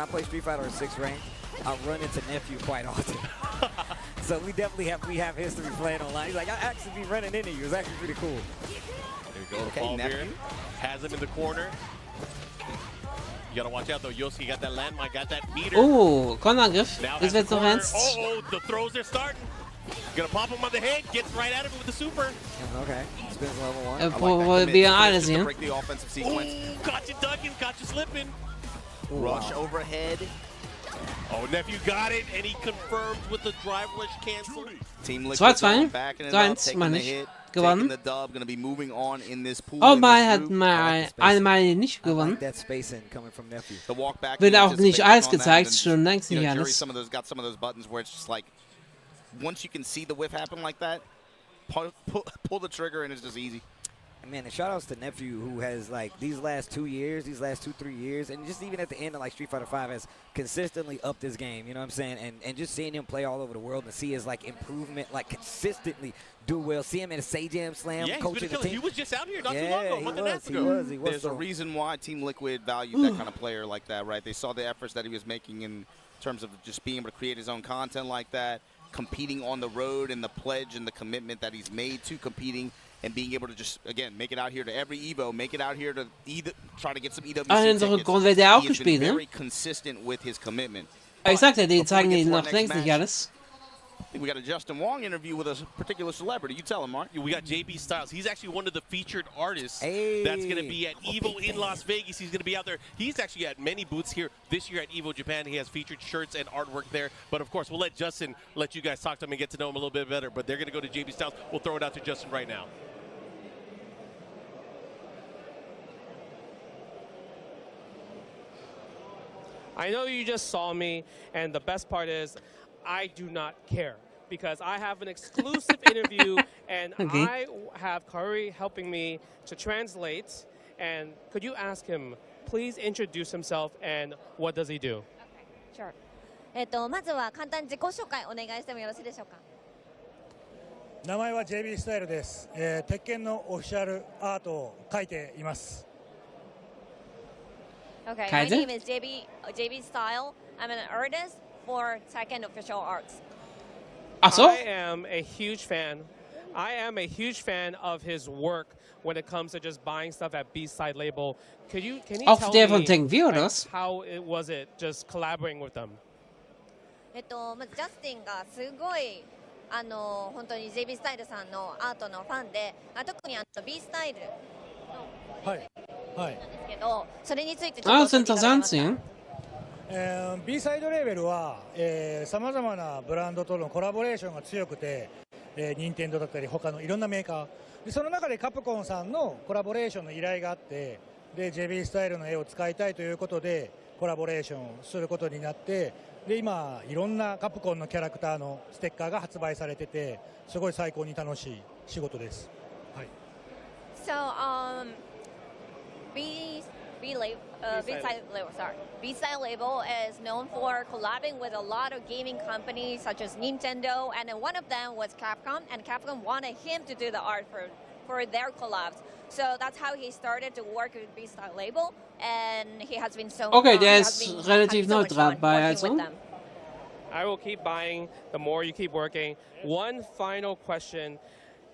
play Street Fighter 6 rank, I run into Nephew quite often. So we have history playing online. He's like, I actually be running into you. It's actually pretty cool. There you go, the ball here. Has him in the corner. You gotta watch out though. Yosuke got that landmine, got that meter. Oh, Konterangriff. Now Das has wird the noch corner. ernst. Oh, the throws are starting. Gonna pop him on the head, gets right at him with the super. Okay, spins level 1. Probieren alles hier. Break the offensive sequence. Ooh, caught you ducking, caught you slipping. Rush overhead. Oh, Nephew got it, and he confirms with the driverless cancel. Team Liquid 2-2. backing it 2-1, up, taking meine the ich. hit, Gewonnen. taking the dub, gonna be moving on in this pool. Oh, in Mai this hat group. mal einmal nicht gewonnen. That spacing coming from Nephew. The walk back Wird auch anticipation nicht alles on that, gezeigt, and, schon längst you nicht know, Jury alles. got some of those buttons where it's just like, once you can see the whiff happen like that, pull the trigger and it's just easy. Man, and shout outs to Nephew who has like these last 2 years, these last 2-3 years, and just even at the end of like Street Fighter 5 has consistently upped his game, you know what I'm saying? And just seeing him play all over the world and see his like improvement, like consistently do well. See him in a Say-Jam Slam, Yeah, coaching the team. He was just out here not too long ago, a month and a half ago. He was. There's a reason why Team Liquid valued that kind of player like that, right? They saw the efforts that he was making in terms of just being able to create his own content like that, competing on the road and the pledge and the commitment that he's made to competing and being able to just, again, make it out here to every EVO, make it out here to try to get some EWC Hintergrund wird auch He has gespielt, been ne? very consistent with his commitment. Ich sagte, die Before we zeigen get ihnen to our noch next längst nicht match, alles. I think we got a Justin Wong interview with a particular celebrity. You tell him, Mark. We got JB Styles. He's actually one of the featured artists Hey, that's going to be at EVO in Las Vegas. He's going to be out there. He's actually at many booths here this year at EVO Japan. He has featured shirts and artwork there. But of course, we'll let Justin let you guys talk to him and get to know him a little bit better. But they're going to go to JB Styles. We'll throw it out to Justin right now. I know you just saw me, and the best part is I do not care because I have an exclusive interview, and I have Curry helping me to translate. And could you ask him, please introduce himself, and what does he do? Sure. まずは簡単に自己紹介お願いしてもよろしいでしょうか。名前は JB スタイルです。鉄拳のオフィシャルアートを描いています。Okay, my name is JB Style. I'm an artist for Tekken official arts. I am a huge fan. I am a huge fan of his work when it comes to just buying stuff at B-side label. Can you tell me how it was it just collaborating with them? まずジャスティンがすごい本当に JB スタイルさんのアートのファンで、特にB スタイルのなんですけど、それについてちょっと教えていただけますか。B サイドレーベルはさまざまなブランドとのコラボレーションが強くて、任天堂だったり他のいろんなメーカーで、その中でカプコンさんのコラボレーションの依頼があって、で JB スタイルの絵を使いたいということでコラボレーションすることになって、で今いろんなカプコンのキャラクターのステッカーが発売されてて、すごい最高に楽しい仕事です。はい。So B-side label is known for collabing with a lot of gaming companies such as Nintendo, and then one of them was Capcom, and Capcom wanted him to do the art for their collabs. So that's how he started to work with B-side label, and he has been so Okay, der ist relativ neu dabei, also. I will keep buying the more you keep working. One final question.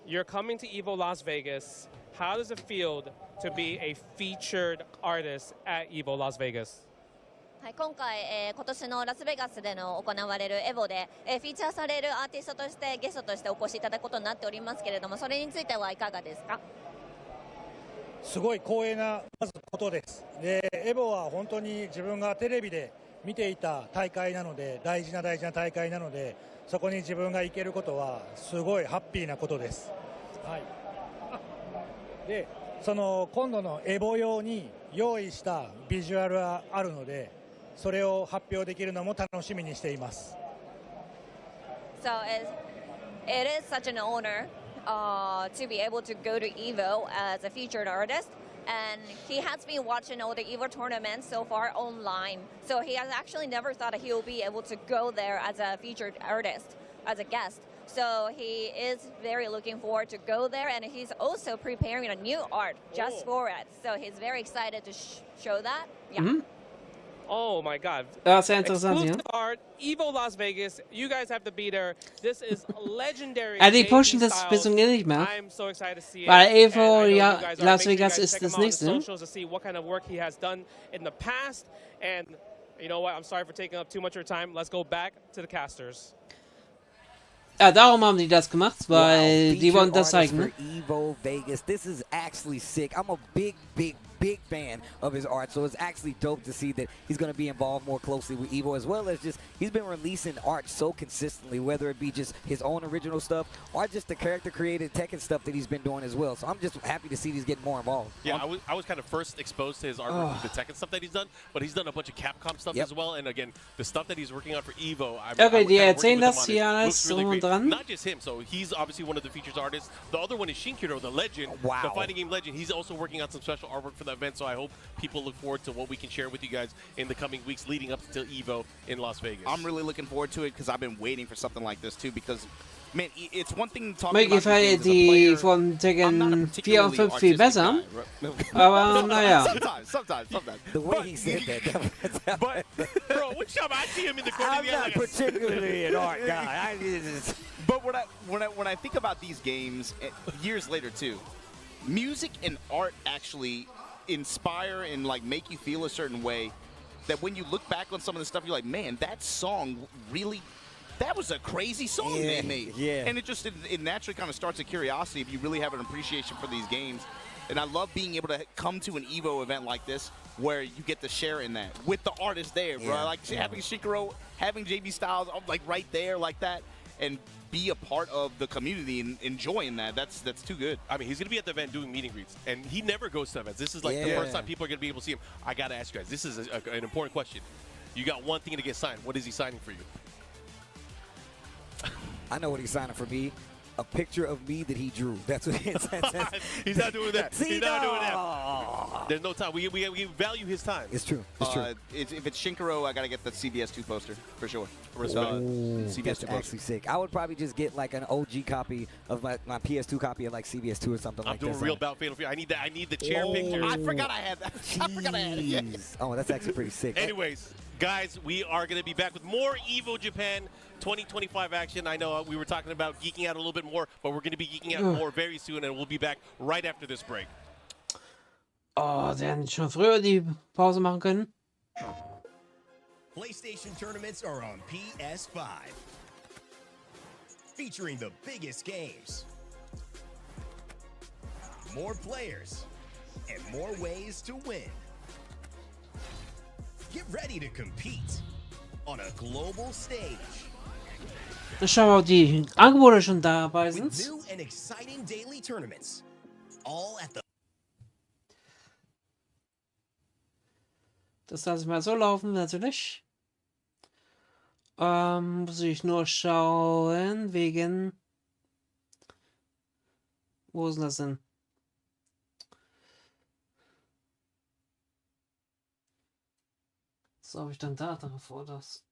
You're coming to EVO Las Vegas. How does it feel to be a featured artist at EVO Las Vegas? はい、今回、今年のラスベガスでの行われるエボで、フィーチャーされるアーティストとしてゲストとしてお越しいただくことになっておりますけれども、それについてはいかがですか。すごい光栄なまずことです。で、エボは本当に自分がテレビで見ていた大会なので、大事な大会なので、そこに自分が行けることはすごいハッピーなことです。はい。で、その今度のエボ用に用意したビジュアルがあるので、それを発表できるのも楽しみにしています。So it is such an honor to be able to go to EVO as a featured artist, and he has been watching all the EVO tournaments so far online. So he has actually never thought that he will be able to go there as a featured artist, as a guest. So he is very looking forward to go there, and he's also preparing a new art just for it. So he's very excited to show that. Yeah. Oh my God. Sehr interessant, ja. Exclusive art, EVO Las Vegas. You guys have to be there. This is legendary. Die pushen das bis zum Geht nicht mehr. I'm so excited to see it. Weil EVO ja, Las Vegas ist das nächste. Socials to see what kind of work he has done in the past. And you know what? I'm sorry for taking up too much of your time. Let's go back to the casters. Ja, darum haben die das gemacht, weil die wollen das zeigen. EVO Vegas. This is actually sick. I'm a big fan of his art, so it's actually dope to see that he's going to be involved more closely with EVO, as well as just he's been releasing art so consistently, whether it be just his own original stuff or just the character created Tekken stuff that he's been doing as well. So I'm just happy to see he's getting more involved. Yeah, I was kind of first exposed to his artwork with the Tekken stuff that he's done, but he's done a bunch of Capcom stuff as well, and again, the stuff that he's working on for EVO. Okay, die erzählen das hier alles drum und dran. Not just him, so he's obviously one of the features artists. The other one is Shinkiro, the legend, the fighting game legend. He's also working on some special artwork for the event, so I hope people look forward to what we can share with you guys in the coming weeks leading up to EVO in Las Vegas. I'm really looking forward to it because I've been waiting for something like this too, because man, it's one thing talking Mir about gefällt die von Tekken 4 und 5 viel besser, aber naja. Sometimes. The way he said that. But, bro, what Shop, I see him in the corner. I'm not particularly an art guy. But when I think about these games years later too, music and art actually inspire and like make you feel a certain way that when you look back on some of the stuff, you're like, man, that song really, that was a crazy song they made. Yeah. And it naturally kind of starts a curiosity if you really have an appreciation for these games. And I love being able to come to an EVO event like this where you get to share in that with the artist there, bro. Like having Shikaro, having JB Styles like right there like that, and be a part of the community and enjoying that. That's too good. I mean, he's going to be at the event doing meet and greets, and he never goes to events. This is like the first time people are going to be able to see him. I got to ask you guys, this is an important question. You got one thing to get signed. What is he signing for you? I know what he's signing for me. A picture of me that he drew. That's what it says. He's not doing that. He's not doing that. There's no time. We value his time. It's true. It's true. If it's Shinkaro, I got to get the CBS 2 poster for sure. CBS 2 poster. Actually sick. I would probably just get like an OG copy of my PS2 copy of like CBS 2 or something like that. I'm doing real about Fatal Fury. I need the chair picture. I forgot I had that. I forgot I had it. Yeah. Oh, that's actually pretty sick. Anyways, guys, we are going to be back with more EVO Japan 2025 action. I know we were talking about geeking out a little bit more, but we're going to be geeking out more very soon, and we'll be back right after this break. Oh, sie hätten schon früher die Pause machen können. PlayStation tournaments are on PS5, featuring the biggest games, more players, and more ways to win. Get ready to compete on a global stage. Dann schauen wir, ob die Angebote schon dabei sind. With new and exciting daily tournaments, all at the. Das lasse ich mal so laufen, natürlich. Muss ich nur schauen, wegen... Wo ist das denn? Was habe ich dann da drauf, oder das?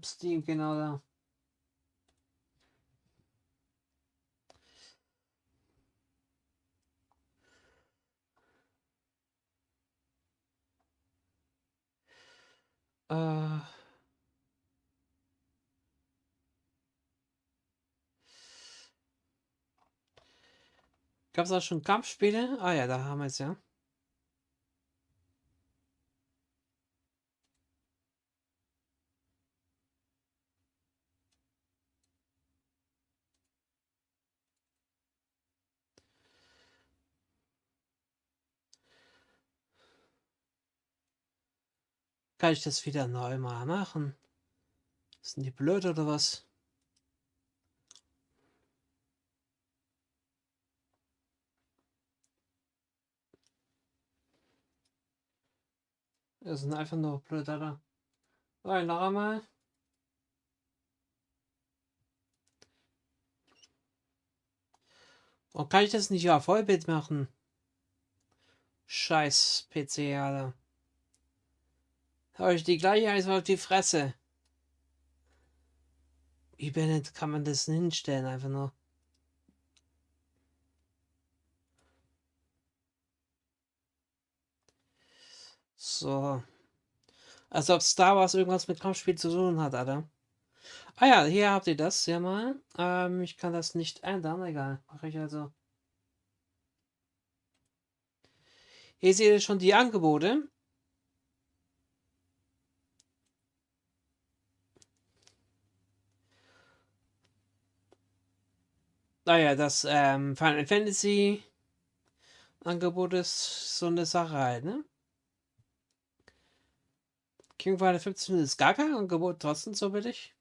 Steam, genau da. Gab es auch schon Kampfspiele? Ah ja, da haben wir es ja. Kann ich das wieder neu mal machen? Sind die blöd oder was? Das sind einfach nur blöd, oder? So, noch einmal. Und kann ich das nicht auf Vollbild machen? Scheiß PC, Alter. Hau ich die gleiche eins auf die Fresse. Wie Bennett kann man das hinstellen, einfach nur. So. Als ob Star Wars irgendwas mit Kampfspiel zu tun hat, Alter. Ah ja, hier habt ihr das ja mal. Ich kann das nicht ändern, egal. Mache ich also. Hier seht ihr schon die Angebote. Naja, das Final Fantasy Angebot ist so eine Sache halt, ne? King Final 15 ist gar kein Angebot, trotzdem so billig.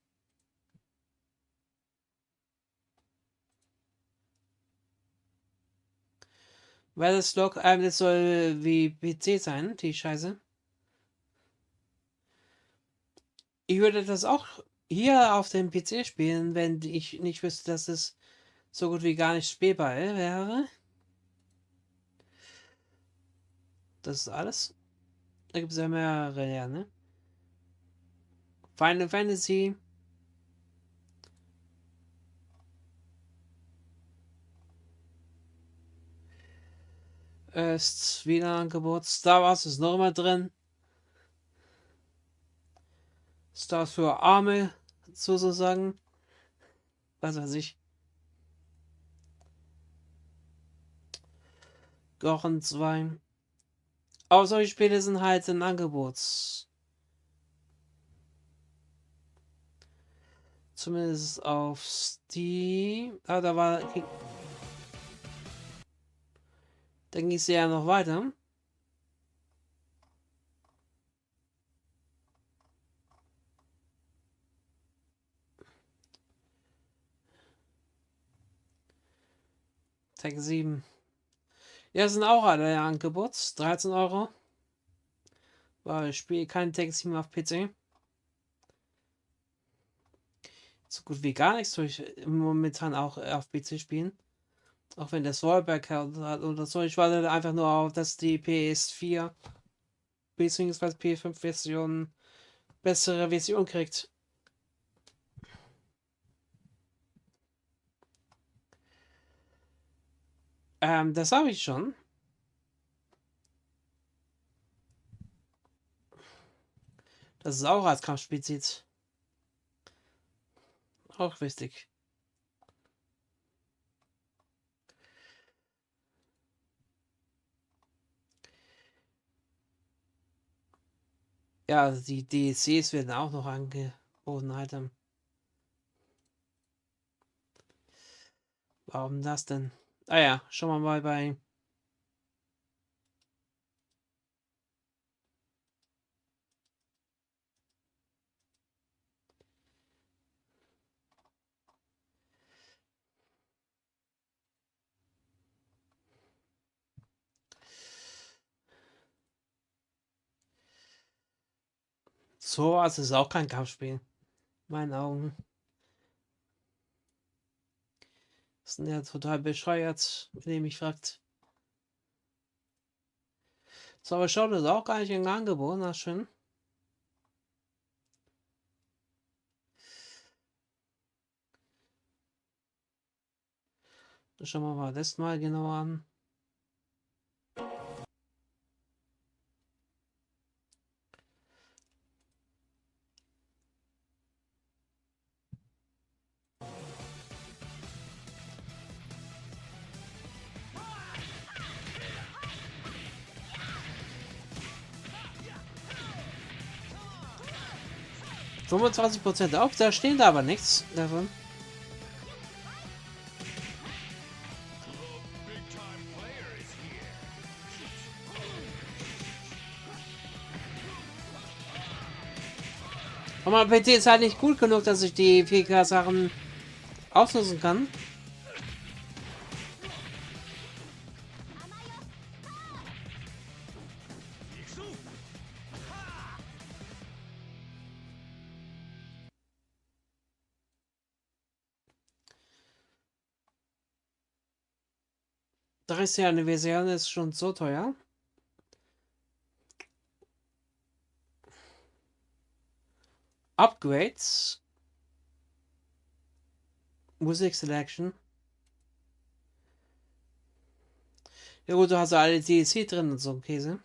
Weil das Log, das soll wie PC sein, die Scheiße. Ich würde das auch hier auf dem PC spielen, wenn ich nicht wüsste, dass es so gut wie gar nicht spielbar wäre. Das ist alles. Da gibt es ja mehrere, ja, ne? Final Fantasy. Ist wieder ein Angebot. Star Wars ist noch immer drin. Stars für Arme, sozusagen. Was weiß ich. Gochen 2. Aber solche Spiele sind halt in Angebot. Zumindest auf Steam. Ah, da war. Dann ging es ja noch weiter. Tag 7. Ja, sind auch alle im Angebot. 13 Euro. Weil ich spiele kein Tag 7 auf PC. So gut wie gar nichts tue ich momentan auch auf PC spielen. Auch wenn das Rollback hat oder so. Ich warte einfach nur auf, dass die PS4 bzw. PS5-Version bessere Version kriegt. Das habe ich schon. Das ist auch als Kampfspiel sieht. Auch wichtig. Ja, die DLCs werden auch noch angeboten, Alter. Warum das denn? Ah ja, schauen wir mal bei. So, also ist auch kein Kampfspiel. In meinen Augen. Das sind ja total bescheuert, wenn ihr mich fragt. So, aber schaut, das ist auch gar nicht ein Angebot, na schön. Schauen wir mal das mal genau an. %25 auf, da steht aber nichts davon. Aber mein PC ist halt nicht gut genug, dass ich die 4K-Sachen ausnutzen kann. Da ist ja eine Version, ist schon so teuer. Upgrades. Music Selection. Ja gut, du hast ja alle DLC drin und so ein Käse.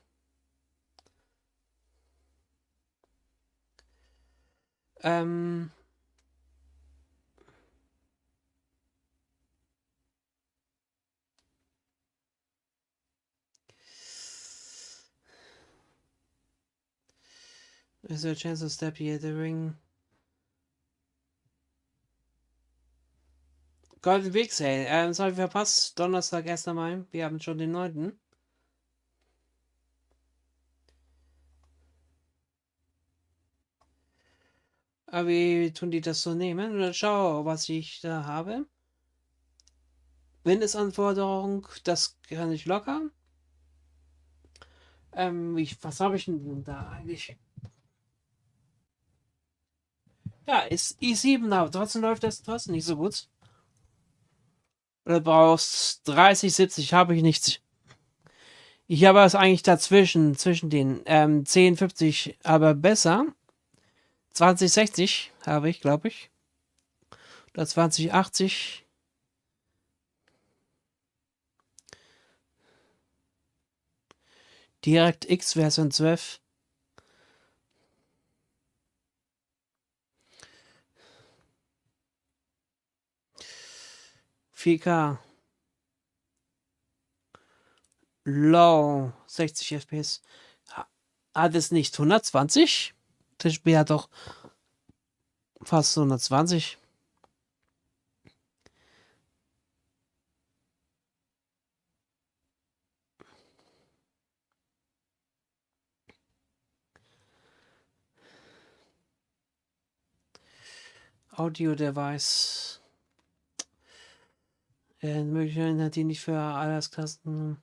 Is there a chance to step here the ring? Golden Week Sale. Das habe ich verpasst. Donnerstag 1. Mai. Wir haben schon den 9. Aber wie tun die das so nehmen? Schau, was ich da habe. Mindestanforderung, das kann ich locker. Was habe ich denn da eigentlich? Ja, ist i7, aber trotzdem läuft das trotzdem nicht so gut. Oder brauchst 30, 70, habe ich nichts. Ich habe es eigentlich dazwischen, zwischen den 10, 50, aber besser. 20, 60 habe ich, glaube ich. Oder 20, 80. Direkt X Version 12. 4K. Low. 60 FPS. Hat es nicht 120? Das Spiel hat doch fast 120. Audio Device. Möglicherweise hat die nicht für Altersklassen.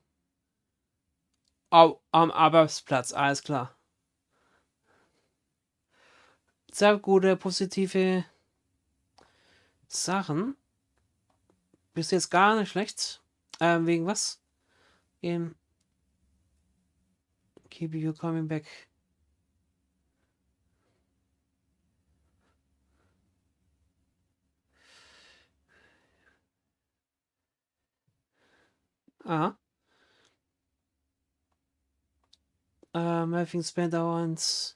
Oh, am Arbeitsplatz, alles klar. Sehr gute, positive Sachen. Bis jetzt gar nicht schlecht. Wegen was? Keep you coming back. Aha. Having spent hours.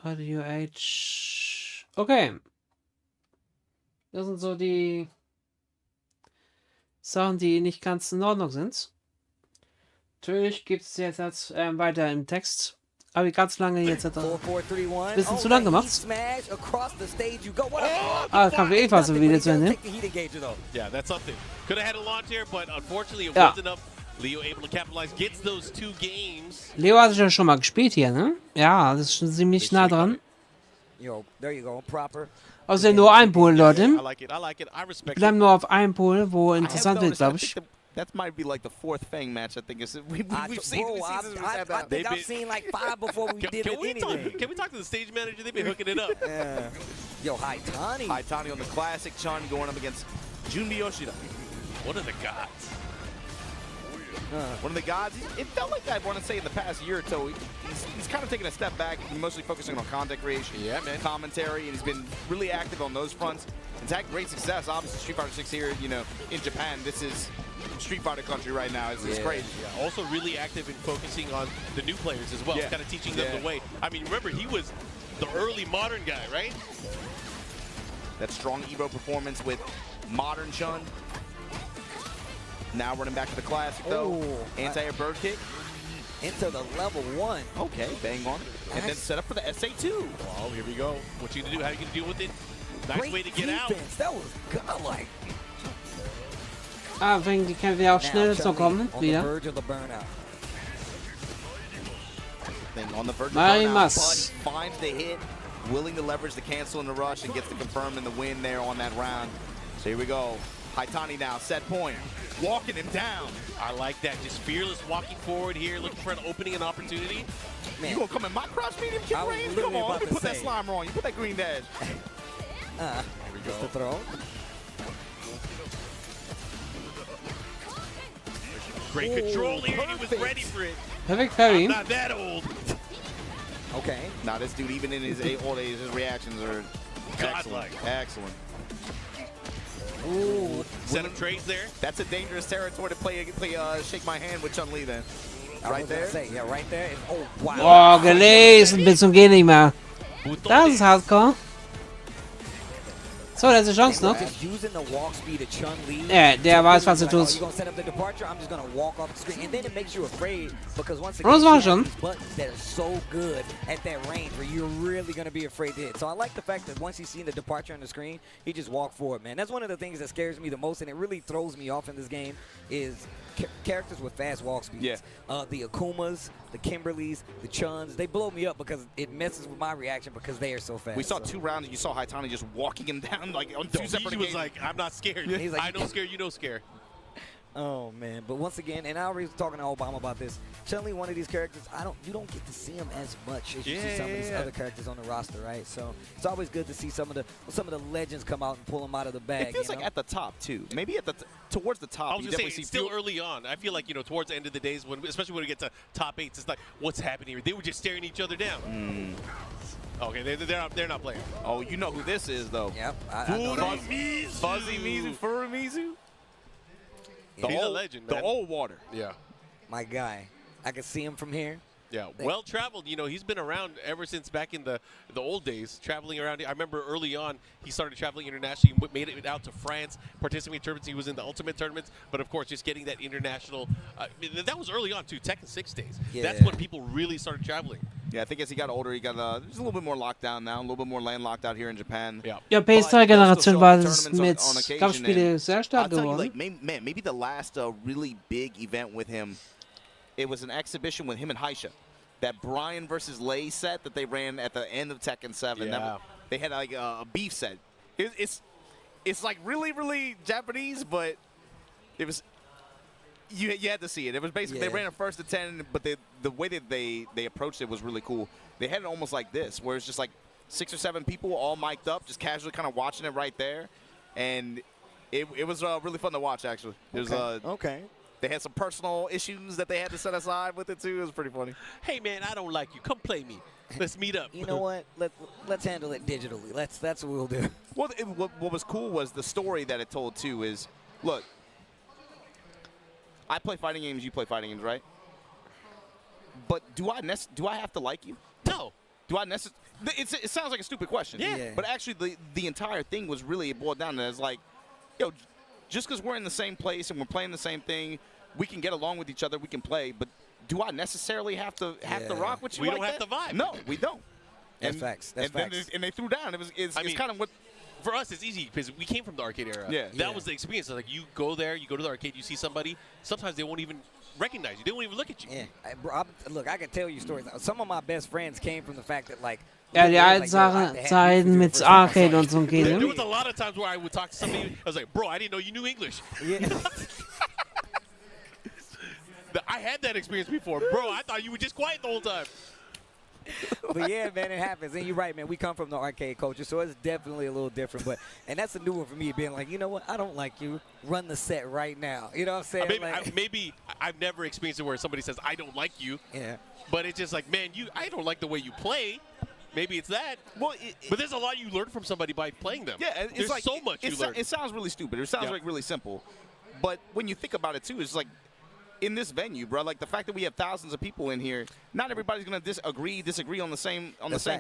How do you age? Okay. Das sind so die Sachen, die nicht ganz in Ordnung sind. Natürlich gibt es jetzt weiter im Text. Aber ganz lange jetzt hat er ein bisschen zu lang gemacht. Kann für Eva so wieder zu Ende. Yeah, that's something. Could have had a launch here, but unfortunately it wasn't enough. Leo able to capitalize, gets those 2 games. Leo hat ja schon mal gespielt hier, ne? Ja, das ist schon ziemlich nah dran. Außerdem nur ein Pool, Leute. Wir bleiben nur auf einem Pool, wo interessant wird, glaube ich. That might be like the 4th Fang match. I think we've seen. I've seen like 5 before we did it. Can we talk to the stage manager? They've been hooking it up. Yeah. Yo, Haitani on the classic. Chun going up against Junbi Yoshida. One of the gods. One of the gods. It felt like that, I want to say, in the past year or so. He's kind of taken a step back, mostly focusing on content creation, commentary, and he's been really active on those fronts. He's had great success. Obviously, Street Fighter 6 here, in Japan. This is Street Fighter country right now. It's crazy. Yeah. Also really active in focusing on the new players as well. Kind of teaching them the way. I mean, remember, he was the early modern guy, right? That strong EVO performance with modern Chun. Now running back to the classic, though. Anti-air bird kick. Into the level 1. Okay, bang on it. And then set up for the SA2. Oh, here we go. What you gonna do? How you gonna deal with it? Nice Great way to get defense. out. That was godlike. Wenn die Kämpfe auch schnell so kommen, wieder. Marimas. Finds the hit, willing to leverage the cancel in the rush, and gets to confirm in the win there on that round. So here we go. Haitani now, set point. Walking him down. I like that. Just fearless walking forward here, looking for an opening and opportunity. Man. You gonna come in my cross medium kick range? Come on, let me put that slime on you. Put that green dash. Here we go. The throw. Great control here. He was ready for it. Perfect parry. I'm not that old. Okay. Now this dude, even in his old age, his reactions are excellent. Excellent. Ooh. Set up trades there. That's a dangerous territory to play Shake My Hand with Chun-Li then. Right there? Yeah, right there. Oh, wow. Oh, gelesen bis zum Gehen nicht mehr. Das ist Hardcore. So, das ist eine Chance noch. Ja, der weiß, was er tut. Das war schon. So I like the fact that once he's seen the departure on the screen, he just walked forward, man. That's one of the things that scares me the most, and it really throws me off in this game, is characters with fast walk speeds. Yeah. The Akumas, the Kimberlys, the Chuns, they blow me up because it messes with my reaction because they are so fast. We saw 2 rounds and you saw Haitani just walking him down like on 2 separate He was like, I'm not scared. He's like, I know scare, you know scare. Oh man, but once again, and I already was talking to Obama about this. Chun-Li, one of these characters, you don't get to see him as much as you see some of these other characters on the roster, right? So it's always good to see some of the legends come out and pull them out of the bag. It feels like at the top too. Maybe at towards the top. I was gonna say it's still early on. I feel like towards the end of the days, especially when it gets to top 8s, it's like what's happening here? They were just staring each other down. Okay, they're not playing. Oh, you know who this is though? Yep. I know Fuzzy Mizu, Furumizu. He's a legend, man. The old water. Yeah. My guy. I can see him from here. Yeah, well-traveled. You know, he's been around ever since back in the old days, traveling around. I remember early on, he started traveling internationally, made it out to France, participating in tournaments. He was in the Ultimate tournaments, but of course, just getting that international. That was early on, too, Tekken 6 days. Yeah. That's when people really started traveling. Yeah, I think as he got older, he got just a little bit more locked down now, a little bit more landlocked out here in Japan. Yeah. Ja, PS3-Generation war das mit Kampfspiele sehr stark geworden. Like, maybe the last really big event with him, it was an exhibition with him and Haisha. That Brian versus Lei set that they ran at the end of Tekken 7. Yeah. They had like a beef set. It's like really Japanese, but it was you had to see it. It was basically they ran a first to 10, but the way that they approached it was really cool. They had it almost like this, where it's just like 6 or 7 people all mic'd up, just casually kind of watching it right there, and it was really fun to watch actually. It was okay. They had some personal issues that they had to set aside with it too. It was pretty funny. Hey man, I don't like you. Come play me. Let's meet up. You know what? Let's handle it digitally. That's what we'll do. Well, what was cool was the story that it told too. Is look, I play fighting games. You play fighting games, right? But do I have to like you? No. Do I necessarily? It sounds like a stupid question. Yeah. But actually, the entire thing was really boiled down to as like, yo, just because we're in the same place and we're playing the same thing, we can get along with each other. We can play, but do I necessarily have to rock with you? We like don't have that? to vibe. No, we don't. That's facts. That's facts. And they threw down. It's kind of what. For us, it's easy because we came from the arcade era. Yeah. That was the experience. Like you go there, you go to the arcade, you see somebody. Sometimes they won't even recognize you. They won't even look at you. Yeah. Look, I can tell you stories. Some of my best friends came from the fact that like. Ja, die alten Zeiten mit Arcade und so ein Game. There was a lot of times where I would talk to somebody. I was like, bro, I didn't know you knew English. Yeah. I had that experience before. Bro, I thought you were just quiet the whole time. But yeah, man, it happens. And you're right, man. We come from the arcade culture, so it's definitely a little different. And that's a new one for me, being like, you know what? I don't like you. Run the set right now. You know what I'm saying? Maybe I've never experienced it where somebody says, I don't like you. Yeah. But it's just like, man, I don't like the way you play. Maybe it's that. Well, but there's a lot you learn from somebody by playing them. Yeah, there's like, so much you learn. It sounds really stupid. It sounds like really simple. But when you think about it, too, it's like in this venue, bro, like the fact that we have thousands of people in here, not everybody's going to disagree on the same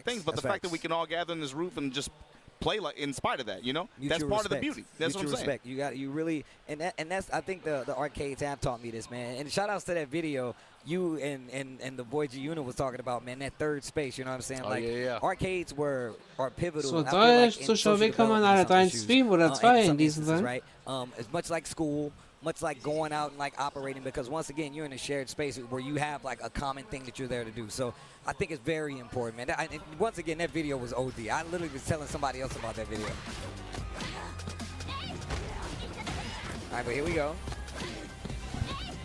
things, but the fact that we can all gather in this roof and just play like in spite of that, you know? That's part of the beauty. That's what I'm saying. Respect. You really, and that's, I think the arcades have taught me this, man. And shout outs to that video you and the boy G-Unit was talking about, man, that third space, you know what I'm saying? Like, arcades are pivotal. So Deutsch, Zuschauer, wie kann man alle einen Stream oder zwei in diesem Fall? Right? It's much like school, much like going out and like operating, because once again, you're in a shared space where you have like a common thing that you're there to do. So I think it's very important, man. And once again, that video was OD. I literally was telling somebody else about that video. All right, but here we go.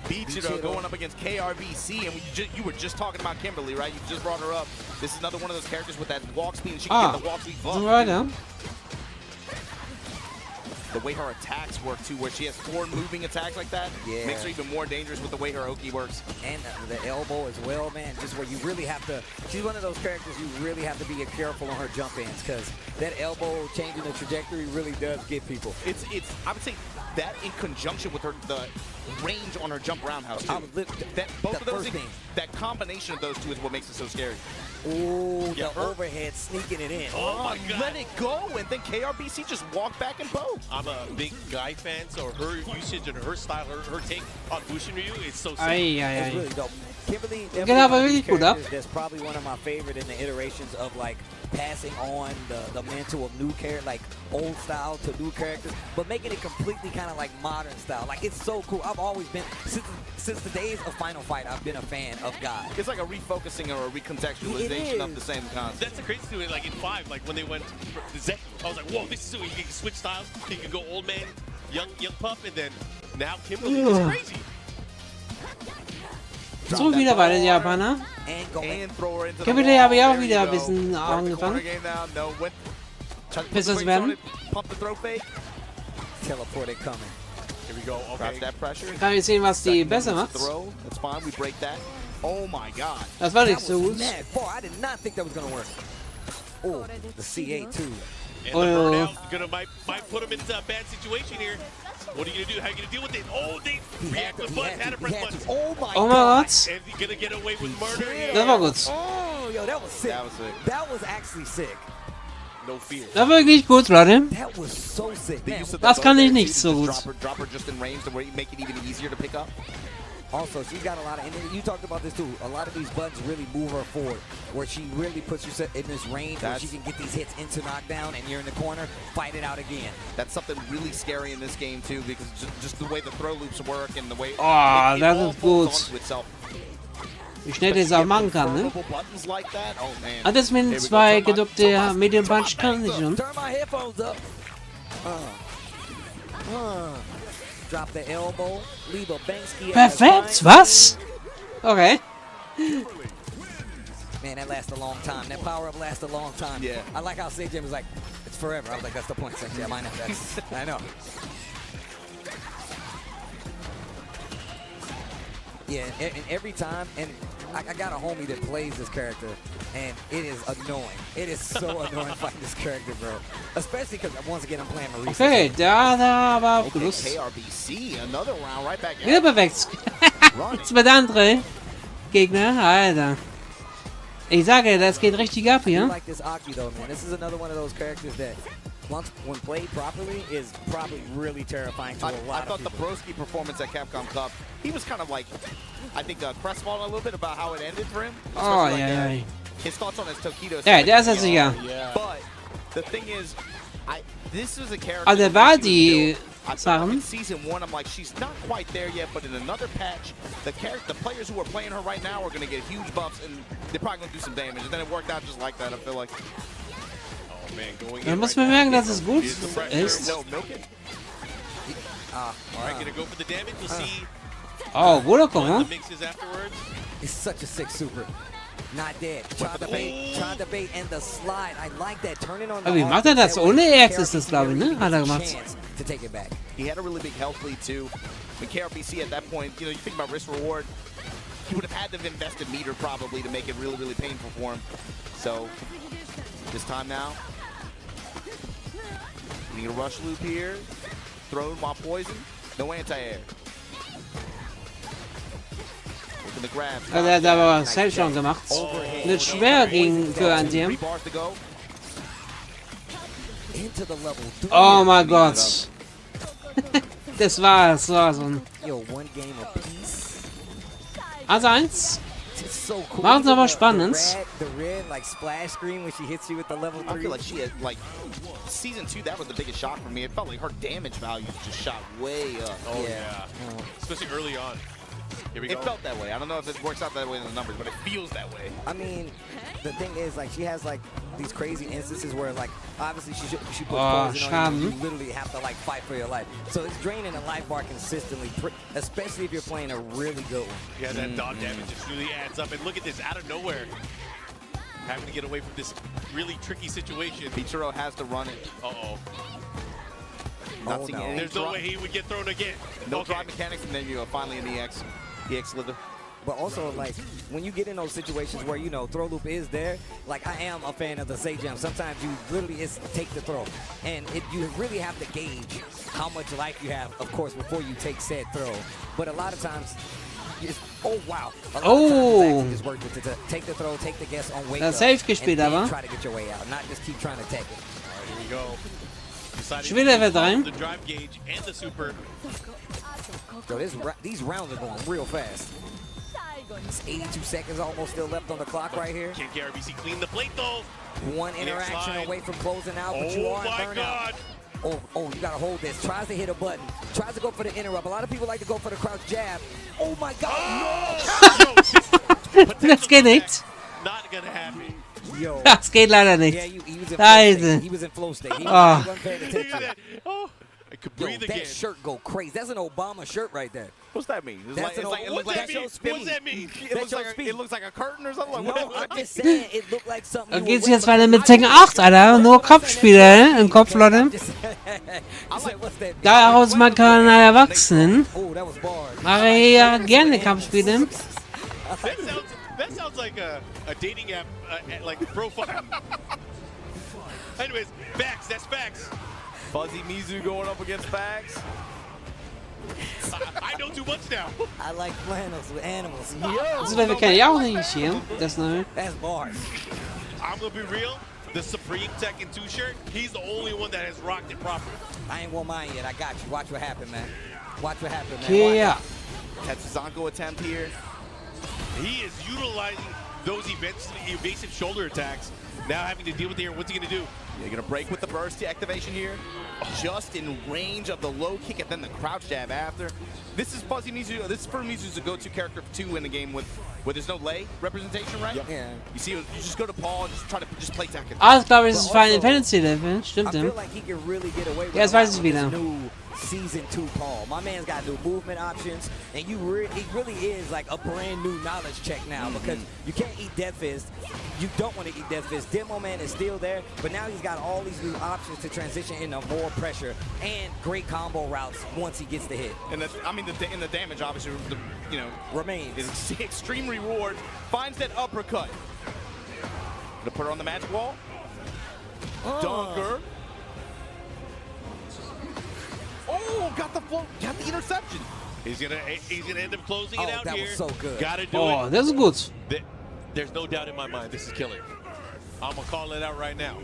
Bichiro going up against KRBC, and you were just talking about Kimberly, right? You just brought her up. This is another one of those characters with that walk speed, and she can get the walk speed buff. The way her attacks work, too, where she has 4 moving attacks like that, makes her even more dangerous with the way her Oki works. And the elbow as well, man, just where you really have to, she's one of those characters you really have to be careful on her jump ins, because that elbow changing the trajectory really does get people. It's I would say that in conjunction with the range on her jump roundhouse, too. Both of those things, that combination of those two is what makes it so scary. Ooh, the overhead sneaking it in. Oh my God. Let it go, and then KRBC just walked back and both. I'm a big Guy fan, so her usage and her style, her take on Bushin Ryu is so sick. It's really dope. Kimberly, that's probably one of my favorite in the iterations of like passing on the mantle of new character, like old style to new characters, but making it completely kind of like modern style. Like, it's so cool. I've always been, since the days of Final Fight, I've been a fan of Guy. It's like a refocusing or a recontextualization of the same concept. That's the crazy thing, like in 5, like when they went to Zeki, I was like, whoa, this is so you can switch styles. You can go old man, young pup, and then now Kimberly is crazy. So wieder bei den Japanern. Kimberly habe ich auch wieder ein bisschen angefangen. Besser werden. Teleported coming. Here we go. Okay. That pressure. Kann ich sehen, was die besser macht. That's fine. We break that. Oh my God. Das war nicht so gut. I did not think that was gonna work. Oh, the CA too. And the burnout might put him into a bad situation here. What are you gonna do? How are you gonna deal with it? Oh, they react with buttons. Had to press buttons. Oh my God. And he's gonna get away with murder. Das war gut. Oh, yo, that was sick. That was actually sick. No fear. Das war wirklich gut, Leute. That was so sick. Das kann ich nicht so gut. Drop her just in range to make it even easier to pick up. Also, she's got a lot of, and you talked about this too, a lot of these buttons really move her forward, where she really puts you in this range where she can get these hits into knockdown, and you're in the corner, fight it out again. That's something really scary in this game too, because just the way the throw loops work and the way it das all ist folds gut. onto itself. Wie schnell der es auch machen kann, ne? Buttons like that, oh man. Hat es mit zwei gedrückte Medium Punch kann nicht, ne? Turn my headphones up. Drop the elbow, leave a Banksy. Perfekt, was? Okay. Man, that lasts a long time. That power-up lasts a long time. Yeah. I like how Jim was like, it's forever. I was like, that's the point. Yeah, I know. I know. Yeah, and every time, and I got a homie that plays this character, and it is annoying. It is so annoying fighting this character, bro. Especially because, once again, I'm playing Marisa. Okay, da war auch Genuss. KRBC, another round right back Wieder perfekt. Jetzt mit andere Gegner, Alter. Ich sage, das geht richtig ab I hier. like this Aki, though, man. This is another one of those characters that, when played properly, is probably really terrifying to a lot of people. I thought the Broski performance at Capcom Cup, he was kind of like, I think, crestfallen a little bit about how it ended for him. Oh, Like, yeah. his thoughts on his Tokido. Ja, der ist jetzt sicher. But the thing is, this is a character. Also der war die Sachen. In season 1, I'm like, she's not quite there yet, but in another patch, the players who are playing her right now are going to get huge buffs, and they're probably going to do some damage. And then it worked out just like that, I feel like. Oh, man, going Man in muss right bemerken, now. dass es gut Here's the pressure. ist. No, milk it. All right, gonna go for the damage. We'll see Oh, guter what Kommen. the mix is afterwards. It's such a sick super. Not dead. Tried to bait, and the slide. I like that. Turning on the Aber wie macht er das? Ohne EX ist das, glaube ich, ne? Hat er gemacht. To take it back. He had a really big health lead too. When KRBC at that point, you know, you think about risk reward, he would have had to have invested meter probably to make it really, really painful for him. So this time now, you need a rush loop here, thrown while poisoned, no anti-air. Looking to grab. Also er hat aber selbst schon gemacht. Nicht schwer ging für ein Team. Oh mein Gott. Das war so ein... Also 1. Macht es aber spannend. The red like splash screen when she hits you with the level 3. I feel like she had, like, season 2, that was the biggest shock for me. It felt like her damage value just shot way up. Oh, yeah. Especially early on. Here we go. It felt that way. I don't know if it works out that way in the numbers, but it feels that way. I mean, the thing is, like, she has like these crazy instances where, like, obviously she puts poison on you. You literally have to like fight for your life. So it's draining a life bar consistently, especially if you're playing a really good one. Yeah, that dot damage just really adds up. And look at this, out of nowhere, having to get away from this really tricky situation. Pichiro has to run it. Uh-oh. Not seeing any There's no way he would get thrown again. No drive mechanics, and then you go finally in the EX slither. But also, like, when you get in those situations where, you know, throw loop is there, like, I am a fan of the say jump. Sometimes you literally take the throw. And you really have to gauge how much life you have, of course, before you take said throw. But a lot of times, oh, wow. A lot of times it's worth it to take the throw, take the guess on wake up, safe gespielt, and then aber. try to get your way out, not just keep trying to take it. All right, here we go. Schon wieder Level 3. The drive gauge and the super. So these rounds are going real fast. It's 82 seconds almost still left on the clock right here. Can KRBC clean the plate though? One interaction away from closing out, but you are burned out. Oh, you gotta hold this. Tries to hit a button. Tries to go for the interrupt. A lot of people like to go for the crouch jab. Oh my God! Das geht nicht. Not gonna happen. Yo. Das geht leider nicht. Yeah, he was in flow state. He wasn't paying attention. I could breathe that shirt go crazy. That's an Obama shirt right there. What's that mean? What's that mean? It looks like a curtain or something? No, I'm just saying it looked like something. Dann geht's jetzt weiter mit Tekken 8, Alter. Nur Kopfspiele im Kopf, Leute. Daraus man kann Erwachsenen. Mache hier gerne Kampfspiele. That sounds like a dating app, like profile. Anyways, facts. That's facts. Fuzzy Mizu going up against Fax. I know too much now. I like flannels with animals. Das wäre kein Jahr nicht hier. Das neu. That's bars. I'm gonna be real. The Supreme Tekken 2 shirt, he's the only one that has rocked it properly. I ain't won mine yet. I got you. Watch what happen, man. Watch what happen, man. Yeah. Tetsuzanko attempt here. He is utilizing those evasive shoulder attacks. Now having to deal with here. What's he gonna do? You're gonna break with the burst activation here. Just in range of the low kick and then the crouch jab after. This is Fuzzy Mizu. This is for Mizu's a go-to character for 2 in the game where there's no lay representation, right? Yep. Yeah. You see, you just go to Paul and just try to just play Tekken. Ah, ich glaube, es ist Final Fantasy Level. Stimmt, I ja. feel like he can really get away with Ja, das weiß ich this wieder. new Season 2 Paul. My man's got new movement options, and he really is like a brand new knowledge check now because you can't eat Death Fist. You don't want to eat Death Fist. Demo Man is still there, but now he's got all these new options to transition into more pressure and great combo routes once he gets the hit. And I mean, the damage obviously, remains. Is extreme reward. Finds that uppercut. Gonna put her on the magic wall. Dunker. Oh, got the interception. He's gonna end up closing it out that here. was so good. Gotta do Oh, it. das ist gut. There's no doubt in my mind. This is killer. I'm gonna call it out right now.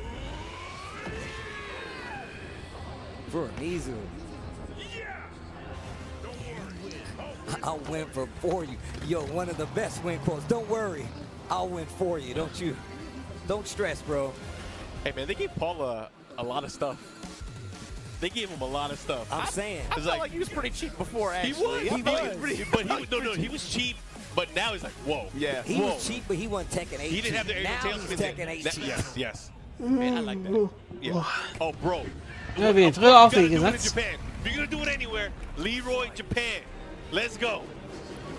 For Mizu. I'll win for you. Yo, one of the best win quotes. Don't worry, I'll win for you. Don't stress, bro. Hey man, they gave Paul a lot of stuff. They gave him a lot of stuff. I'm saying. I felt like he was pretty cheap before, He actually. was. He was cheap, but now he's like, whoa. Yeah. He was cheap, but he wasn't Tekken 8. He didn't have the now salesman he's thing. Tekken 8 cheap. Yes. Man, I like that. Yeah. Oh, bro. Ja, wie früher auch wie If you're gonna do it in gesagt. Japan, if you're gonna do it anywhere, Leroy Japan. Let's go.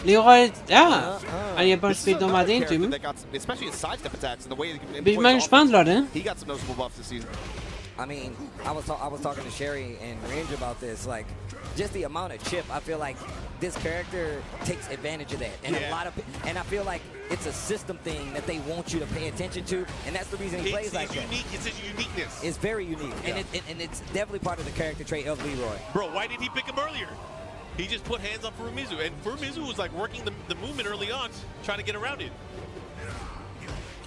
Leroy, ja. Ein Japan spielt nochmal den Typen. Especially his sidestep attacks and the way he Bin ich mal gespannt, Leute. He got some noticeable buffs this season. I mean, I was talking to Sherry and Range about this. Like, just the amount of chip, I feel like this character takes advantage of that, and I feel like it's a system thing that they want you to pay attention to, and that's the reason he plays like that. Unique. It's his uniqueness. It's very unique, Yeah. and it's definitely part of the character trait of Leroy. Bro, why did he pick him earlier? He just put hands on Furumizu, and Furumizu was like working the movement early on, trying to get around it.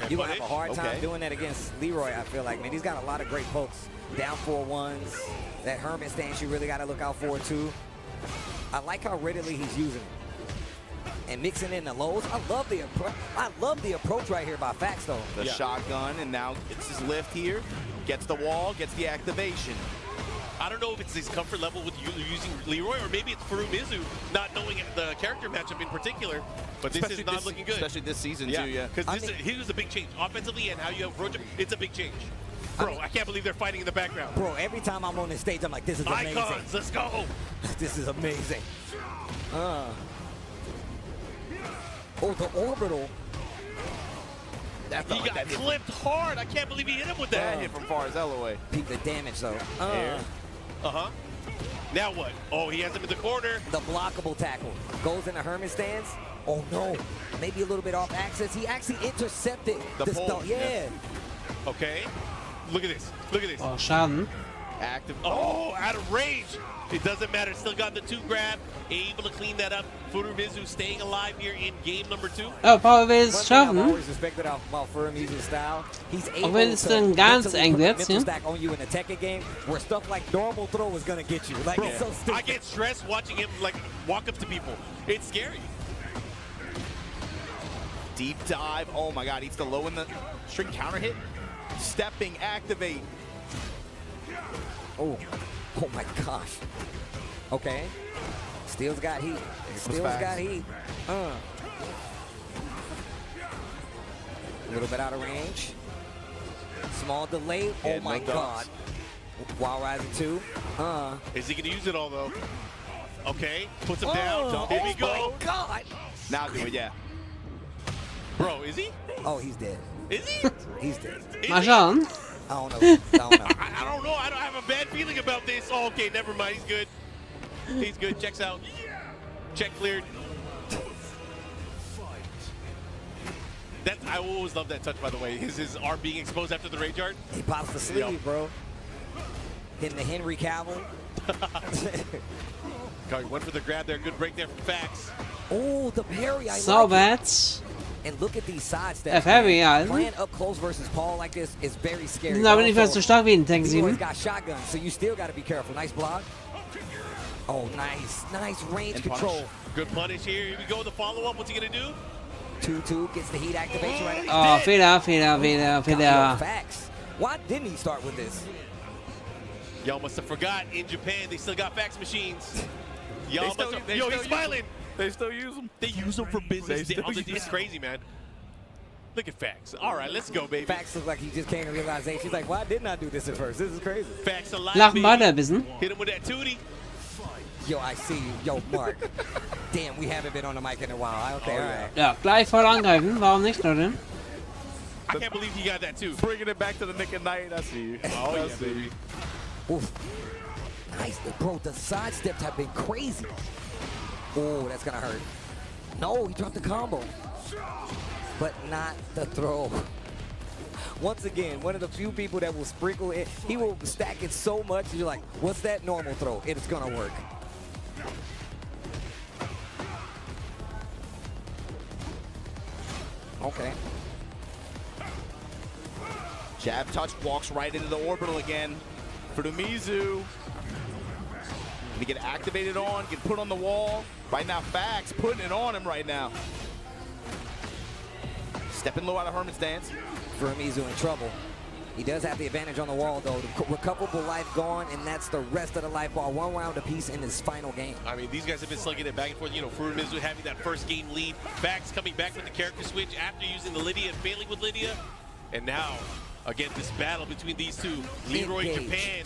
You would have a hard time doing that against Leroy, I feel like, man. He's got a lot of great pokes. Down 4-1s. That Hermit stance you really got to look out for, too. I like how readily he's using it. And mixing in the lows. I love the approach right here by Fax, though. The shotgun, and now it's his lift here. Gets the wall, gets the activation. I don't know if it's his comfort level with using Leroy, or maybe it's Furumizu not knowing the character matchup in particular. But this is not looking good. Especially this season, too, yeah. Because he was a big change. Offensively and how you approach him, it's a big change. Bro, I can't believe they're fighting in the background. Bro, every time I'm on this stage, I'm like, this is amazing. Icons, let's go. This is amazing. Oh, the orbital. He got clipped hard. I can't believe he hit him with that. That hit from far as hell away. Peep the damage, though. Now what? Oh, he has him in the corner. The blockable tackle. Goes in the Hermit stance. Oh, no. Maybe a little bit off axis. He actually intercepted the stuff. Yeah. Okay. Look at this. Look at this. Oh, Schaden. Active. Oh, out of range. It doesn't matter. Still got the 2 grab. Able to clean that up. Furumizu staying alive here in game number 2. Oh, Paul will es schaffen. I've always respected about Furumizu's style. He's able Auch wenn es to dann ganz eng wird, mental ja. stack on you in a Tekken game where stuff like normal throw is going to get you. Like, Bro, it's so stupid. I get stressed watching him like walk up to people. It's scary. Deep dive. Oh, my God. Eats the low in the string counter hit. Stepping, activate. Oh my gosh. Okay. Steel's got heat. Steel's got heat. A little bit out of range. Small delay. Oh my God. Wild Rising 2. Is he going to use it all, though? Okay. Puts him down. Here we go. Oh my God. Now do it, yeah. Bro, is he? Oh, he's dead. Is he? He's dead. Mal schauen. I don't know. I don't know. I have a bad feeling about this. Oh, okay, never mind. He's good. He's good. Checks out. Check cleared. I always love that touch, by the way. His arm being exposed after the rage art. He pops the sleeve, bro. Hitting the Henry Cavill. He went for the grab there. Good break there from Fax. Oh, the parry. I So like bad. And look at these side steps. Heavy, ja. Playing up close versus Paul like this is very scary. Die sind aber nicht mehr so stark wie in Tank Leroy's 7. got shotguns, so you still got to be careful. Nice block. Oh, nice range control. Good punish here. Here we go. The follow-up. What's he gonna do? 2-2 gets the heat activation right. Oh, Fehler. Facts. Why didn't he start with this? Y'all must have forgot in Japan they still got fax machines. Y'all must have. Yo, he's smiling. They still use them. They use them for business. It's crazy, man. Look at Fax. All right, let's go, baby. Fax looks like he just came to realization. He's like, why didn't I do this at first? This is crazy. Fax alive, Lachen beide ein bisschen. Hit him with that tootie. Yo, I see you. Yo, Mark. Damn, we haven't been on the mic in a while. Okay, all right. Ja, gleich voll angreifen. Warum nicht, Leute? I can't believe he got that too. Bringing it back to the Nick and Night. I see you. Oh, yeah, baby. Oof. Nice. Bro, the side steps have been crazy. Oh, that's going to hurt. No, he dropped the combo. But not the throw. Once again, one of the few people that will sprinkle it. He will stack it so much, you're like, what's that normal throw? It's going to work. Okay. Jab touch, walks right into the orbital again. Furumizu. Gonna get activated on, get put on the wall. Right now, Fax putting it on him right now. Stepping low out of Herman's stance. Furumizu in trouble. He does have the advantage on the wall, though. The recoverable life gone, and that's the rest of the life bar. 1 round apiece in his final game. I mean, these guys have been slugging it back and forth. You know, Furumizu having that first game lead. Fax coming back with the character switch after using the Lydia and failing with Lydia. And now, again, this battle between these two. Leroy Japan.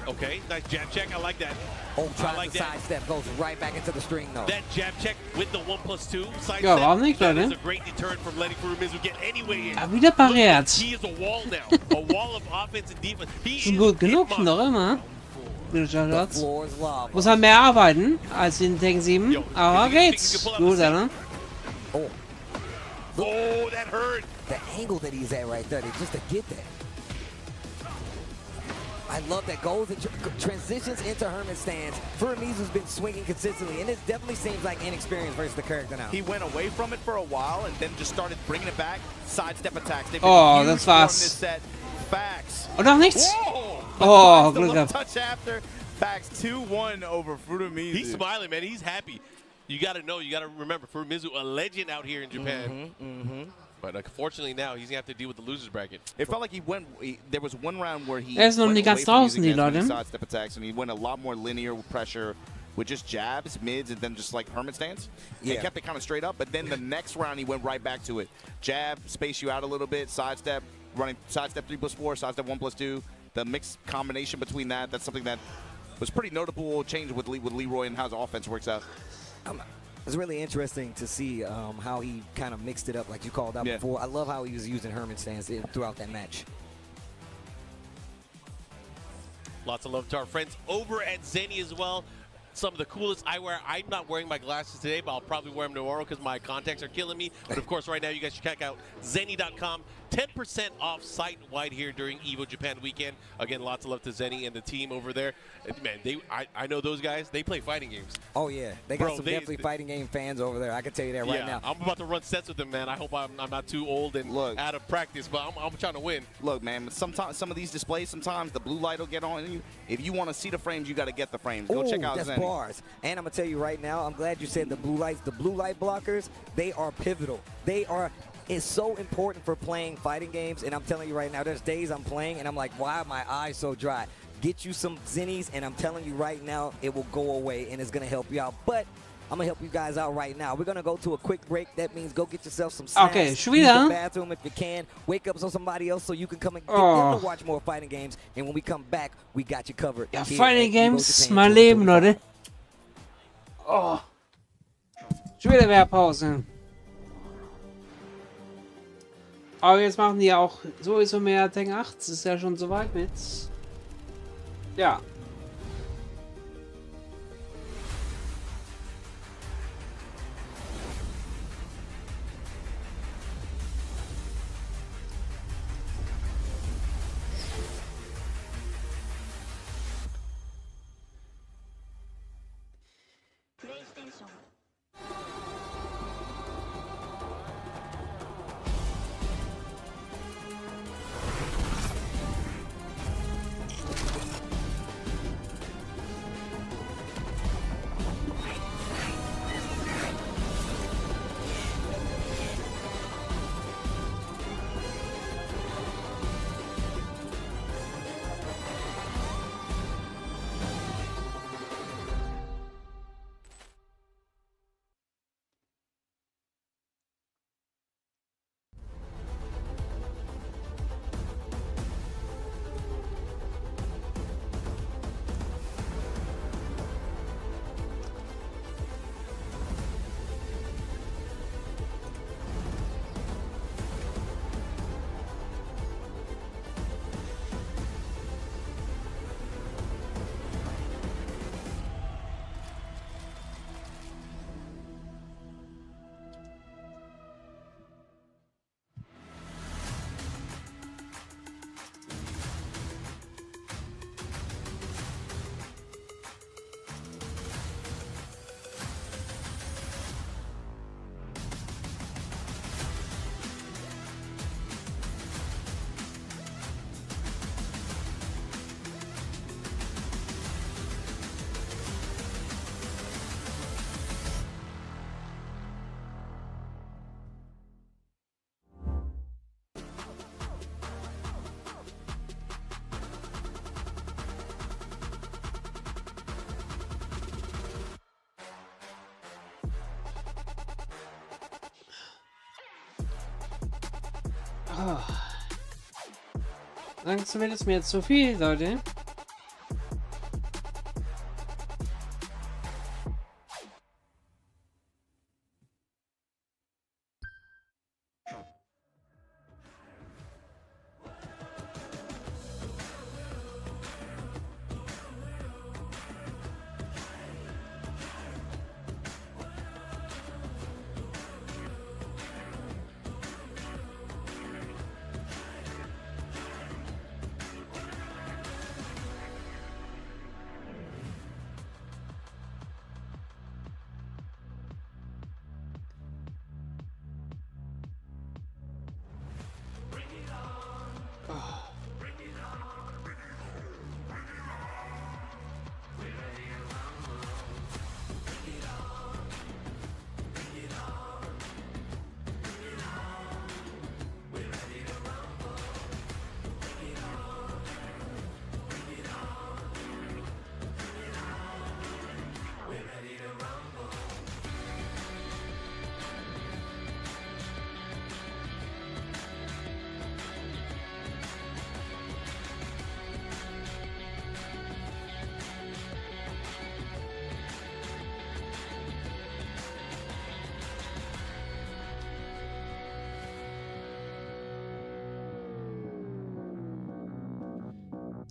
Okay, nice jab check. I like that. Oh, tries the side step. Goes right back into the string, though. That jab check with the 1+2 side Ja, step. warum nicht, That Leute? is a great deterrent from letting Furumizu get anyway in. Ja, wieder pariert. He is a wall now. A wall of offense and defense. He Ist gut genug, noch immer. Wie du schon sagst. Muss er mehr arbeiten als in Tank 7. Aber geht's. Gut, oder? Oh. Oh, that hurt. The angle that he's at right there, just to get that. I love that goes and transitions into Herman's stance. Furumizu's been swinging consistently, and it definitely seems like inexperience versus the character now. He went away from it for a while and then just started bringing it back. Sidestep attacks. They've Oh, been das huge for him war's. this set. Fax. Und noch nichts? Whoa! Oh, The Glück left gehabt. touch after. Fax 2-1 over Furumizu. He's smiling, man. He's happy. You got to know, you got to remember, Furumizu, a legend out here in Japan. But unfortunately now, he's going to have to deal with the loser's bracket. It felt like there was one round where he Ist noch went nicht ganz away from draußen, using die as many Leute. sidestep attacks, and he went a lot more linear with pressure with just jabs, mids, and then just like Herman stance. He kept it kind of straight up, but then the next round he went right back to it. Jab, space you out a little bit, sidestep, running sidestep 3+4, sidestep 1+2. The mixed combination between that's something that was pretty notable change with Leroy and how his offense works out. It's really interesting to see how he kind of mixed it up like you called out before. I love how he was using Herman's stance throughout that match. Lots of love to our friends over at Zenny as well. Some of the coolest eyewear. I'm not wearing my glasses today, but I'll probably wear them tomorrow because my contacts are killing me. But of course, right now, you guys should check out Zenny.com. 10% off site-wide here during EVO Japan weekend. Again, lots of love to Zenny and the team over there. Man, I know those guys. They play fighting games. Oh, yeah. They got some definitely fighting game fans over there. I can tell you that right now. I'm about to run sets with them, man. I hope I'm not too old and out of practice, but I'm trying to win. Look, man, sometimes some of these displays, sometimes the blue light will get on you. If you want to see the frames, you got to get the frames. Go check out that's Zenny. bars. And I'm going to tell you right now, I'm glad you said the blue lights. The blue light blockers, they are pivotal. It's so important for playing fighting games, and I'm telling you right now, there's days I'm playing, and I'm like, why are my eyes so dry? Get you some Zennies, and I'm telling you right now, it will go away, and it's going to help you out. But I'm going to help you guys out right now. We're going to go to a quick break. That means go get yourself some snacks. Okay, use schon wieder? the bathroom if you can. Wake up on somebody else so you can come and get them to watch more fighting games. And when we come back, we got you covered. Ja, here Fighting at Games, EVO Japan mein Leben, Leute. Oh. Schon wieder Werbepause. Aber jetzt machen die ja auch sowieso mehr Tank 8. Das ist ja schon so weit mit. Ja. Langsam wird es mir jetzt zu viel, Leute.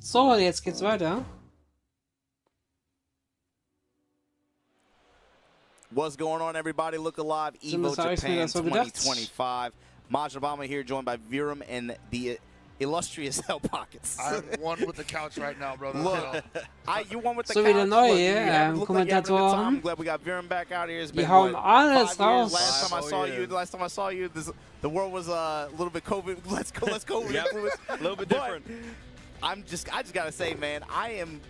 So, jetzt geht's weiter. What's going on, everybody? Look Alive, EVO Japan 2025. Maj Obama here, joined by Virum and the illustrious Hell Pockets. I'm one with the couch right now, brother. Look, you won with the So couch. wieder neue Kommentatoren. I'm glad we got Virum back out here. It's Die been, hauen what, alles 5 years? raus. Last time I saw you, the world was a little bit COVID. Let's go. Yep. A little bit different. I just gotta say, man,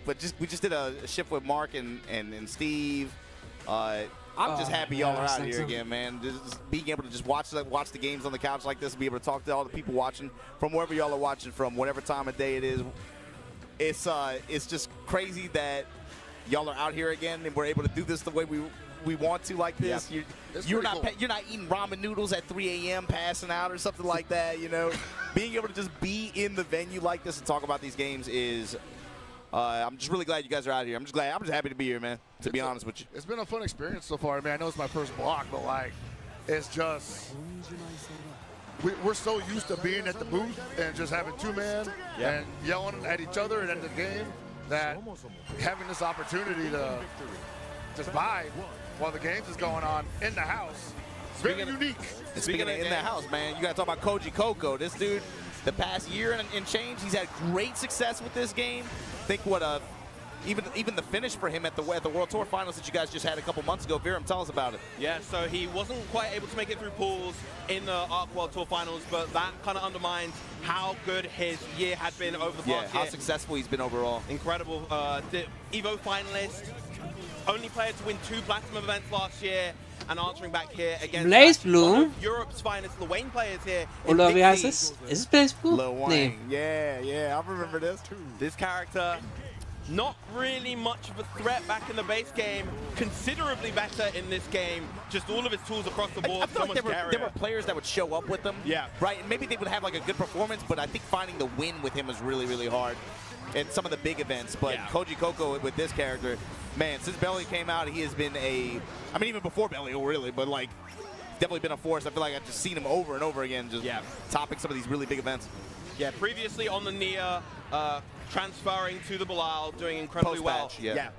we just did a shift with Mark and Steve. I'm just happy y'all are out here again, man. Just being able to just watch the games on the couch like this, be able to talk to all the people watching from wherever y'all are watching from, whatever time of day it is. It's just crazy that y'all are out here again and we're able to do this the way we want to like this. Yep. You're not eating ramen noodles at 3 a.m. passing out or something like that, you know. Being able to just be in the venue like this and talk about these games is I'm just really glad you guys are out here. I'm just happy to be here, man, to be honest with you. It's been a fun experience so far. I mean, I know it's my first block, but like it's just we're so used to being at the booth and just having two-man and yelling at each other and at the game that having this opportunity to just vibe while the games is going on in the house. Very unique. Speaking of in the house, man, you got to talk about Koji Coco. This dude, the past year and change, he's had great success with this game. I think even the finish for him at the World Tour Finals that you guys just had a couple months ago. Virum, tell us about it. Yeah, so he wasn't quite able to make it through pools in the ARC World Tour Finals, but that kind of undermines how good his year had been over the past year. How successful he's been overall. Incredible. The EVO finalist, only player to win 2 Platinum events last year, and answering back here against Blaze Blue. one of Europe's finest Lil Wayne players here. Oder wie heißt es? Ist es Blaze Blue? Lil Wayne. Yeah, I remember this. This character, not really much of a threat back in the base game, considerably better in this game. Just all of his tools across the board. I feel like there were players that would show up with them. Yeah. Right, and maybe they would have like a good performance, but I think finding the win with him was really, really hard in some of the big events. But Koji Coco with this character, man, since Belly came out, he has been even before Belly, really, but like definitely been a force. I feel like I've just seen him over and over again, just topping some of these really big events. Yeah, previously on the Nia, transferring to the Bilal, doing incredibly well. Yeah.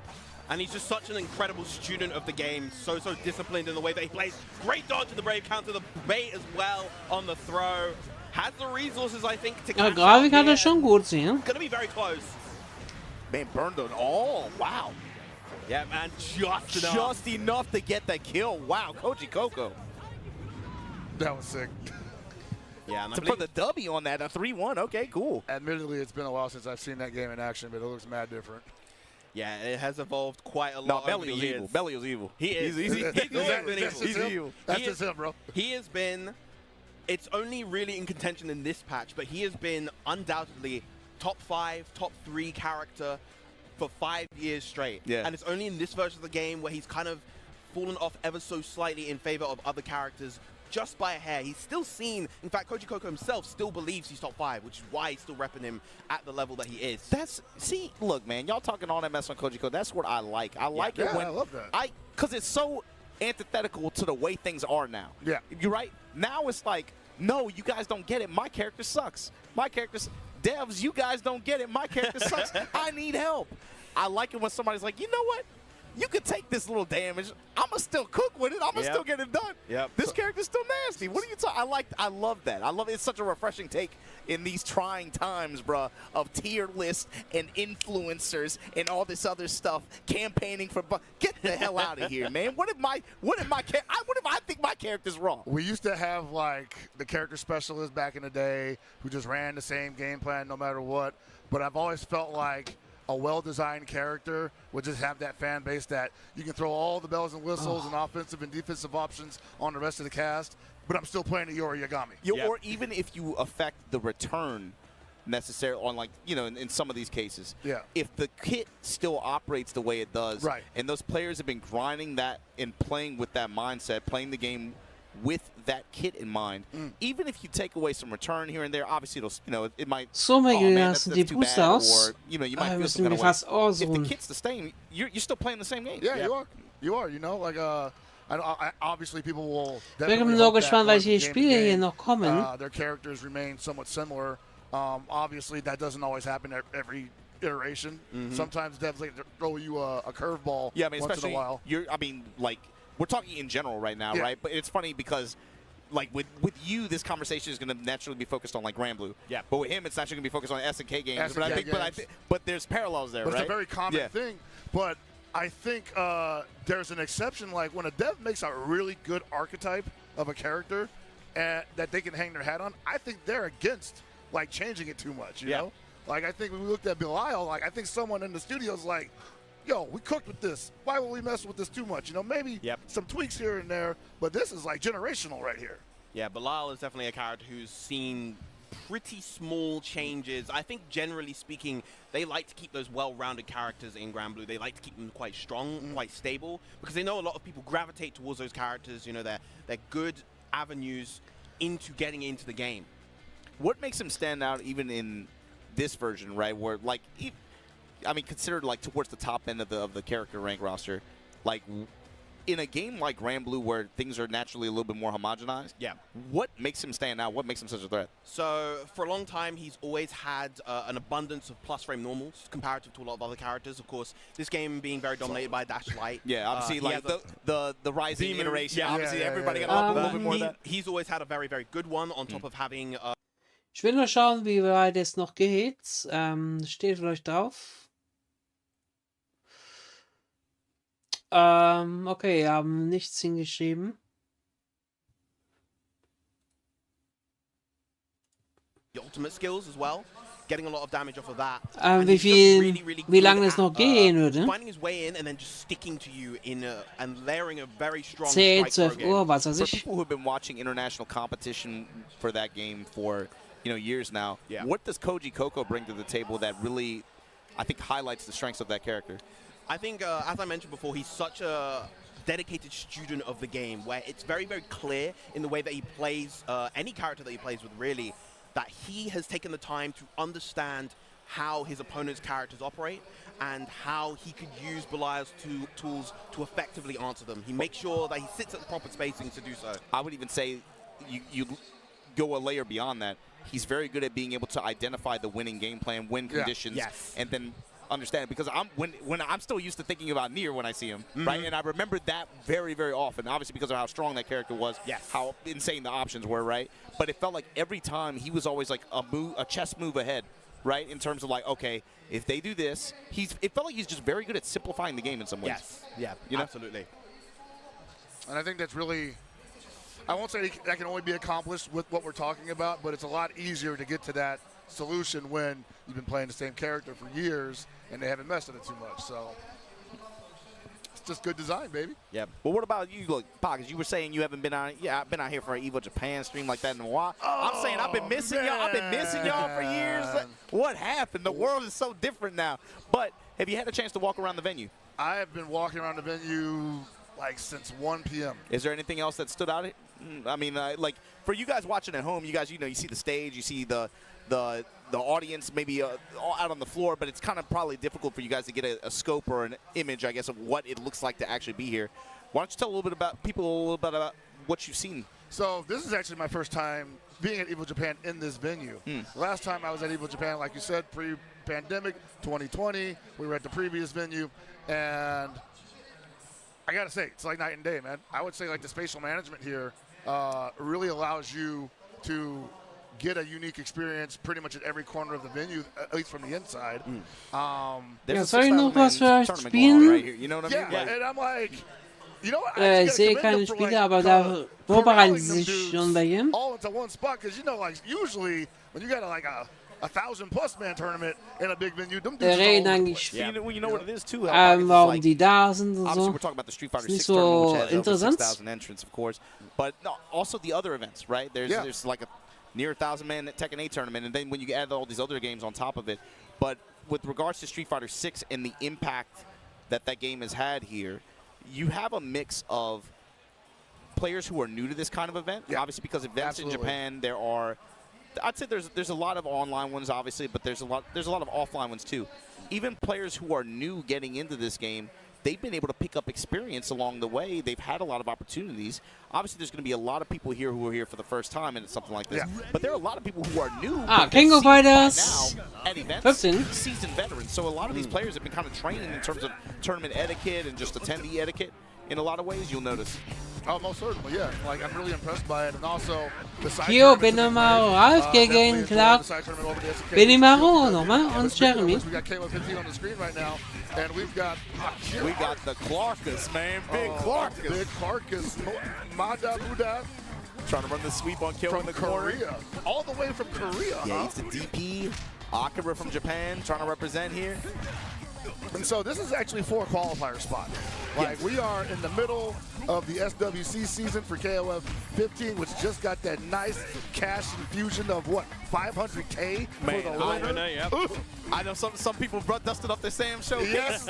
And he's just such an incredible student of the game, so disciplined in the way that he plays. Great dodge to the Brave, counter the bait as well on the throw. Has the resources, I think, to catch Grafik hat er schon gut, sehen. Gonna be very close. Man, burned it all. Wow. Yeah, man, just enough to get the kill. Wow, Koji Coco. That was sick. Yeah, and to put the W on that, a 3-1. Okay, cool. Admittedly, it's been a while since I've seen that game in action, but it looks mad different. Yeah, it has evolved quite a lot. No, Belly was evil. Belly was evil. He is. He's evil. That's just him, bro. He has been. It's only really in contention in this patch, but he has been undoubtedly top 5, top 3 character for 5 years straight. Yeah. And it's only in this version of the game where he's kind of fallen off ever so slightly in favor of other characters just by a hair. He's still seen, in fact, Koji Coco himself still believes he's top 5, which is why he's still repping him at the level that he is. See, look, man, y'all talking all that mess on Koji Coco. That's what I like. I like it when I love that. because it's so antithetical to the way things are now. Yeah. You're right. Now it's like, no, you guys don't get it. My character sucks. My character's devs, you guys don't get it. My character sucks. I need help. I like it when somebody's like, you know what? You could take this little damage. I'm going to still cook with it. I'm going to still get it done. Yep. This character's still nasty. What are you talking? I love that. I love it. It's such a refreshing take in these trying times, bruh, of tier lists and influencers and all this other stuff, campaigning for get the hell out of here, man. What if I think my character's wrong? We used to have like the character specialist back in the day who just ran the same game plan no matter what, but I've always felt like a well-designed character would just have that fan base that you can throw all the bells and whistles and offensive and defensive options on the rest of the cast, but I'm still playing the Yori Yagami. Or even if you affect the return necessarily on, like, you know, in some of these cases. Yeah. If the kit still operates the way it does, right, and those players have been grinding that and playing with that mindset, playing the game with that kit in mind, even if you take away some return here and there, obviously it'll, you know, it might. So man, meinst du die too Booster bad, aus? or, you know, you might feel Müssen some wir kind of way. fast If the ausruhen. kit's the same, you're still playing the same game. Yeah, you are. You are. You know, like I obviously people will. Ich bin nur gespannt, welche Spiele hier noch kommen. Their characters remain somewhat similar. Obviously, that doesn't always happen every iteration. Sometimes devs like to throw you a curveball. Yeah, I mean, once especially in a while. Like we're talking in general right now, right? But it's funny because, like, with you, this conversation is going to naturally be focused on, like, Granblue. Yeah. But with him, it's naturally going to be focused on SNK games. SNK But there's parallels there, but right? It's a very common thing. But I think there's an exception. Like when a dev makes a really good archetype of a character that they can hang their hat on, I think they're against like changing it too much. You know, like I think when we looked at Belial, like I think someone in the studio's like, yo, we cooked with this. Why would we mess with this too much? You know, maybe some tweaks here and there, but this is like generational right here. Yeah, Belial is definitely a character who's seen pretty small changes. I think generally speaking, they like to keep those well-rounded characters in Granblue. They like to keep them quite strong, quite stable, because they know a lot of people gravitate towards those characters. You know, they're good avenues into getting into the game. What makes him stand out even in this version, right, where, like, I mean, considered, like, towards the top end of the character rank roster, like, in a game like Granblue where things are naturally a little bit more homogenized, what makes him stand out? What makes him such a threat? So for a long time, he's always had an abundance of plus frame normals comparative to a lot of other characters. Of course, this game being very dominated by Dash Light. Yeah, obviously, like the rising Demon iteration. Obviously, everybody got a little bit more of that. He's always had a very, very good one on top of having. Ich will nur schauen, wie weit es noch geht. Steht vielleicht drauf. Okay, haben nichts hingeschrieben. The ultimate skills as well, getting a lot of damage off of that. Wie lange es noch gehen würde. Finding his way in and then just sticking to you and layering a very strong 10, strike 12 Uhr, was weiß For ich. people who have been watching international competition for that game for, you know, years now, what does Koji Coco bring to the table that really, I think, highlights the strengths of that character? I think, as I mentioned before, he's such a dedicated student of the game where it's very, very clear in the way that he plays any character that he plays with, really, that he has taken the time to understand how his opponent's characters operate and how he could use Belial's tools to effectively answer them. He makes sure that he sits at the proper spacing to do so. I would even say you go a layer beyond that. He's very good at being able to identify the winning game plan, win conditions, and then understand it, because when I'm still used to thinking about Nier when I see him, right? And I remember that very, very often, obviously because of how strong that character was, how insane the options were, right? But it felt like every time he was always like a chess move ahead, right? In terms of like, okay, if they do this, it felt like he's just very good at simplifying the game in some ways. Yes, yeah, you know? Absolutely. And I think that's really, I won't say that can only be accomplished with what we're talking about, but it's a lot easier to get to that solution when you've been playing the same character for years and they haven't messed with it too much. So it's just good design, baby. Yeah. But what about you, look, Pockets? You were saying you haven't been on. Yeah, I've been out here for an EVO Japan stream like that in a while. I'm saying I've been missing y'all. I've been missing y'all for years. What happened? The world is so different now. But have you had a chance to walk around the venue? I have been walking around the venue like since 1 p.m. Is there anything else that stood out I mean, like for you guys watching at home, you guys, you see the stage, you see the audience maybe out on the floor, but it's kind of probably difficult for you guys to get a scope or an image, I guess, of what it looks like to actually be here. Why don't you tell a little bit about what you've seen? So this is actually my first time being at EVO Japan in this venue. Last time I was at EVO Japan, like you said, pre-pandemic, 2020. We were at the previous venue, and I gotta say, it's like night and day, man. I would say like the spatial management here really allows you to get a unique experience pretty much at every corner of the venue, at least from the inside. Ja, soll ich noch was für euch spielen? Yeah, and I'm like, you know what? Ich sehe keine Spiele, aber da vorbereiten sie sich schon bei ihm. All into one spot, because like usually when you got like a 1,000+ man tournament in a big venue, them dudes reden eigentlich, you know what it is too. warum die da sind und Obviously, so. we're talking about the Street Fighter Nicht 6 tournament, so which has over interessant. 6,000 entrants, of course, but no, also the other events, right? There's like a near 1,000-man Tekken 8 tournament, and then when you add all these other games on top of it. But with regards to Street Fighter 6 and the impact that game has had here, you have a mix of players who are new to this kind of event. Obviously, because events in Japan, I'd say there's a lot of online ones, obviously, but there's a lot of offline ones too. Even players who are new getting into this game, they've been able to pick up experience along the way. They've had a lot of opportunities. Obviously, there's going to be a lot of people here who are here for the first time and it's something like this. But there are a lot of people who are new. King of Fighters at events, 15. seasoned veterans. So a lot of these players have been kind of training in terms of tournament etiquette and just attendee etiquette. In a lot of ways, you'll notice. Oh, most certainly, yeah. Like, I'm really impressed by it. And also, the side Hier Benimaru raus gegen Clark. Benimaru nochmal und Jeremy. We got KO15 on the screen right now, and we got the Clarkus, man. Big Clarkus. Big Clarkus. Mada Buda. Trying to run the sweep on Kill in the corner. Korea. All the way from Korea, Yeah, he's the DP. Akira from Japan trying to represent here. And so this is actually 4 qualifier spot. Like we are in the middle of the SWC season for KOF 15, which just got that nice cash infusion of what, 500K for the winner. I know some people dusted up their Sam show. Yes,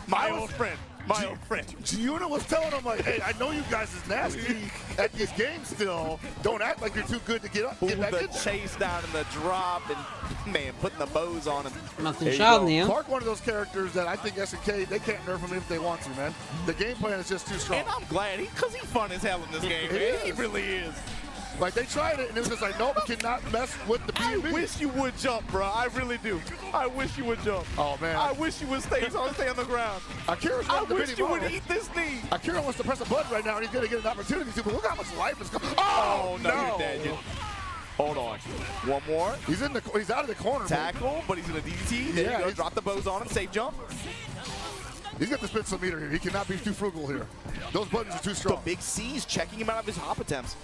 my old friend. Giuna was telling him, like, hey, I know you guys is nasty at these games still. Don't act like you're too good to get up. Get back the in there. chase down and the drop and, man, putting the bows on him. Clark, one of those characters that I think SNK, they can't nerf him if they want to, man. The game plan is just too strong. And I'm glad, because he's fun as hell in this game, man. He really is. Like, they tried it, and it was just like, nope, cannot mess with the BB. I wish you would jump, bro. I really do. I wish you would jump. Oh, man. I wish you would stay on the ground. Akira's I wish you would eat this knee. Akira wants to press a button right now, and he's going to get an opportunity to, but look how much life is going. Oh, no. You're dead. Hold on. One more. He's out of the corner. Tackle, but he's in a DDT. There you go. Drop the bows on him. Safe jump. He's got the spin meter here. He cannot be too frugal here. Those buttons are too strong. The big C's checking him out of his hop attempts.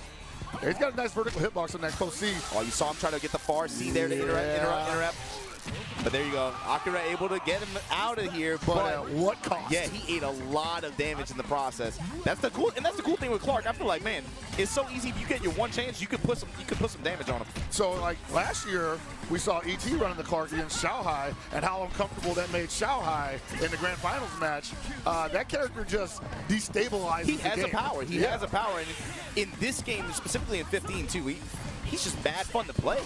Yeah, he's got a nice vertical hitbox on that close C. Oh, you saw him try to get the far C there to interrupt. But there you go. Akira able to get him out of here. But at what cost? Yeah, he ate a lot of damage in the process. That's the cool thing with Clark. I feel like, man, it's so easy. If you get your one chance, you could put some damage on him. So like last year, we saw ET running the Clark against Xiaohai, and how uncomfortable that made Xiaohai in the grand finals match. That character just destabilizes. He has a power. He has a power, and in this game, specifically in 15 too, he's just bad fun to play.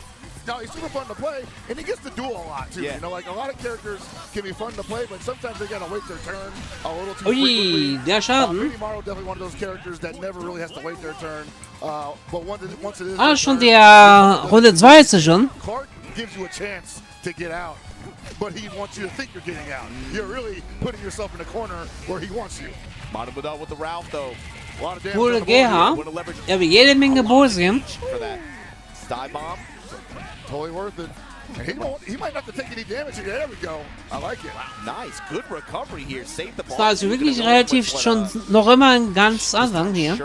No, he's super fun to play, and he gets to duel a lot, too. Yeah. You know, like, a lot of characers can be fun to play, but sometimes they got to wait their turn a little too frequently. Der Schaden. Benimaru definitely one of those characters that never really has to wait their turn. But once it is Schon der Runde 2 ist er schon. Clark gives you a chance to get out, but he wants you to think you're getting out. You're really putting yourself in a corner where he wants you. Mono with the Ralph, though. A lot of damage. Coole GH. Ja, wie jede Menge Bosien. For that. Dive bomb. Totally worth it. And he might not have to take any damage here. There we go. I like it. Nice. Good recovery here. Save the ball. Das war also wirklich relativ schon noch immer ein ganz Anfang hier.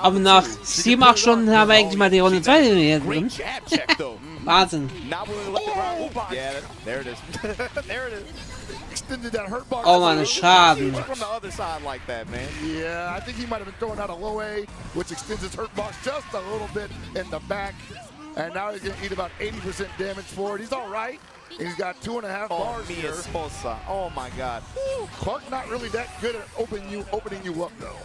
Aber nach 7, 8 Stunden haben wir eigentlich mal die Runde 2 hier drin. Wahnsinn. Yeah, there it is. There it is. Extended that hurt box. Oh man, Schaden. From the other side like that, man. Yeah, I think he might have been throwing out a low A, which extends his hurt box just a little bit in the back. And now he's going to eat about 80% damage for it. He's all right. He's got 2.5 bars here. Esposa. Oh my God. Clark not really that good at opening you up though.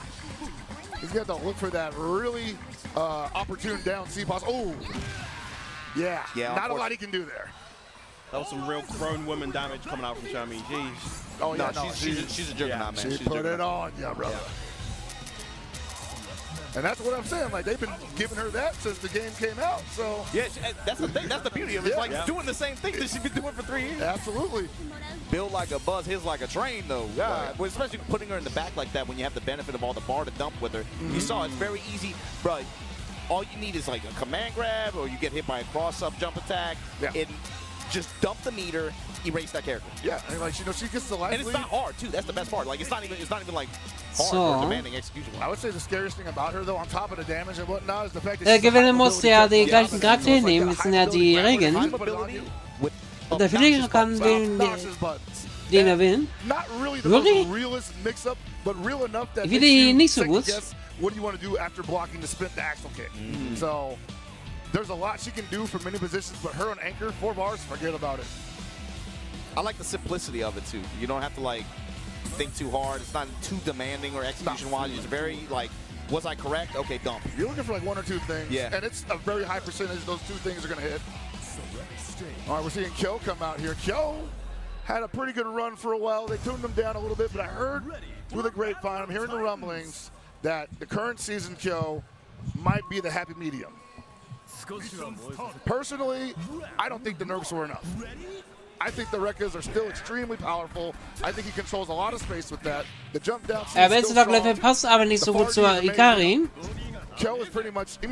He's got to look for that really opportune down C pause. Oh, yeah. Not a lot he can do there. That was some real grown woman damage coming out from Shermie. Jeez. Oh, yeah, no, she's a juggernaut, man. She put it on, brother. And that's what I'm saying. Like, they've been giving her that since the game came out. So yeah, that's the thing. That's the beauty of it. It's like doing the same thing that she's been doing for 3 years. Absolutely. Build like a buzz, his like a train, though. Yeah. Well, especially putting her in the back like that when you have the benefit of all the bar to dump with her. You saw it's very easy, bro. All you need is like a command grab, or you get hit by a cross-up jump attack, and just dump the meter, erase that character. Yeah, and like she gets the life and it's lead. not hard too. That's the best part. Like it's not even like hard or demanding execution. I would say the scariest thing about her, though, on top of the damage and whatnot, is the fact that Der gewinnen muss ja die gleichen Charaktere nehmen, das sind ja die Regeln. Und der Verlierer kann den er will. Not really the Really? most realist mix-up, but real enough that Ich finde die nicht so gut. What do you want to do after blocking the spin the axle kick? So there's a lot she can do from many positions, but her on anchor, 4 bars, forget about it. I like the simplicity of it too. You don't have to like think too hard. It's not too demanding or execution-wise. It's very like, was I correct? Okay, dump. You're looking for like 1 or 2 things, and it's a very high percentage those 2 things are going to hit. All right, we're seeing Kyo come out here. Kyo had a pretty good run for a while. They tuned him down a little bit, but I heard through the grapevine, I'm hearing the rumblings that the current season Kyo might be the happy medium. Personally, I don't think the nerfs were enough. I think the Rekkas are still extremely powerful. I think he controls a lot of space with that. The jump down Wenn der Level passt, aber nicht so gut zur Ikari.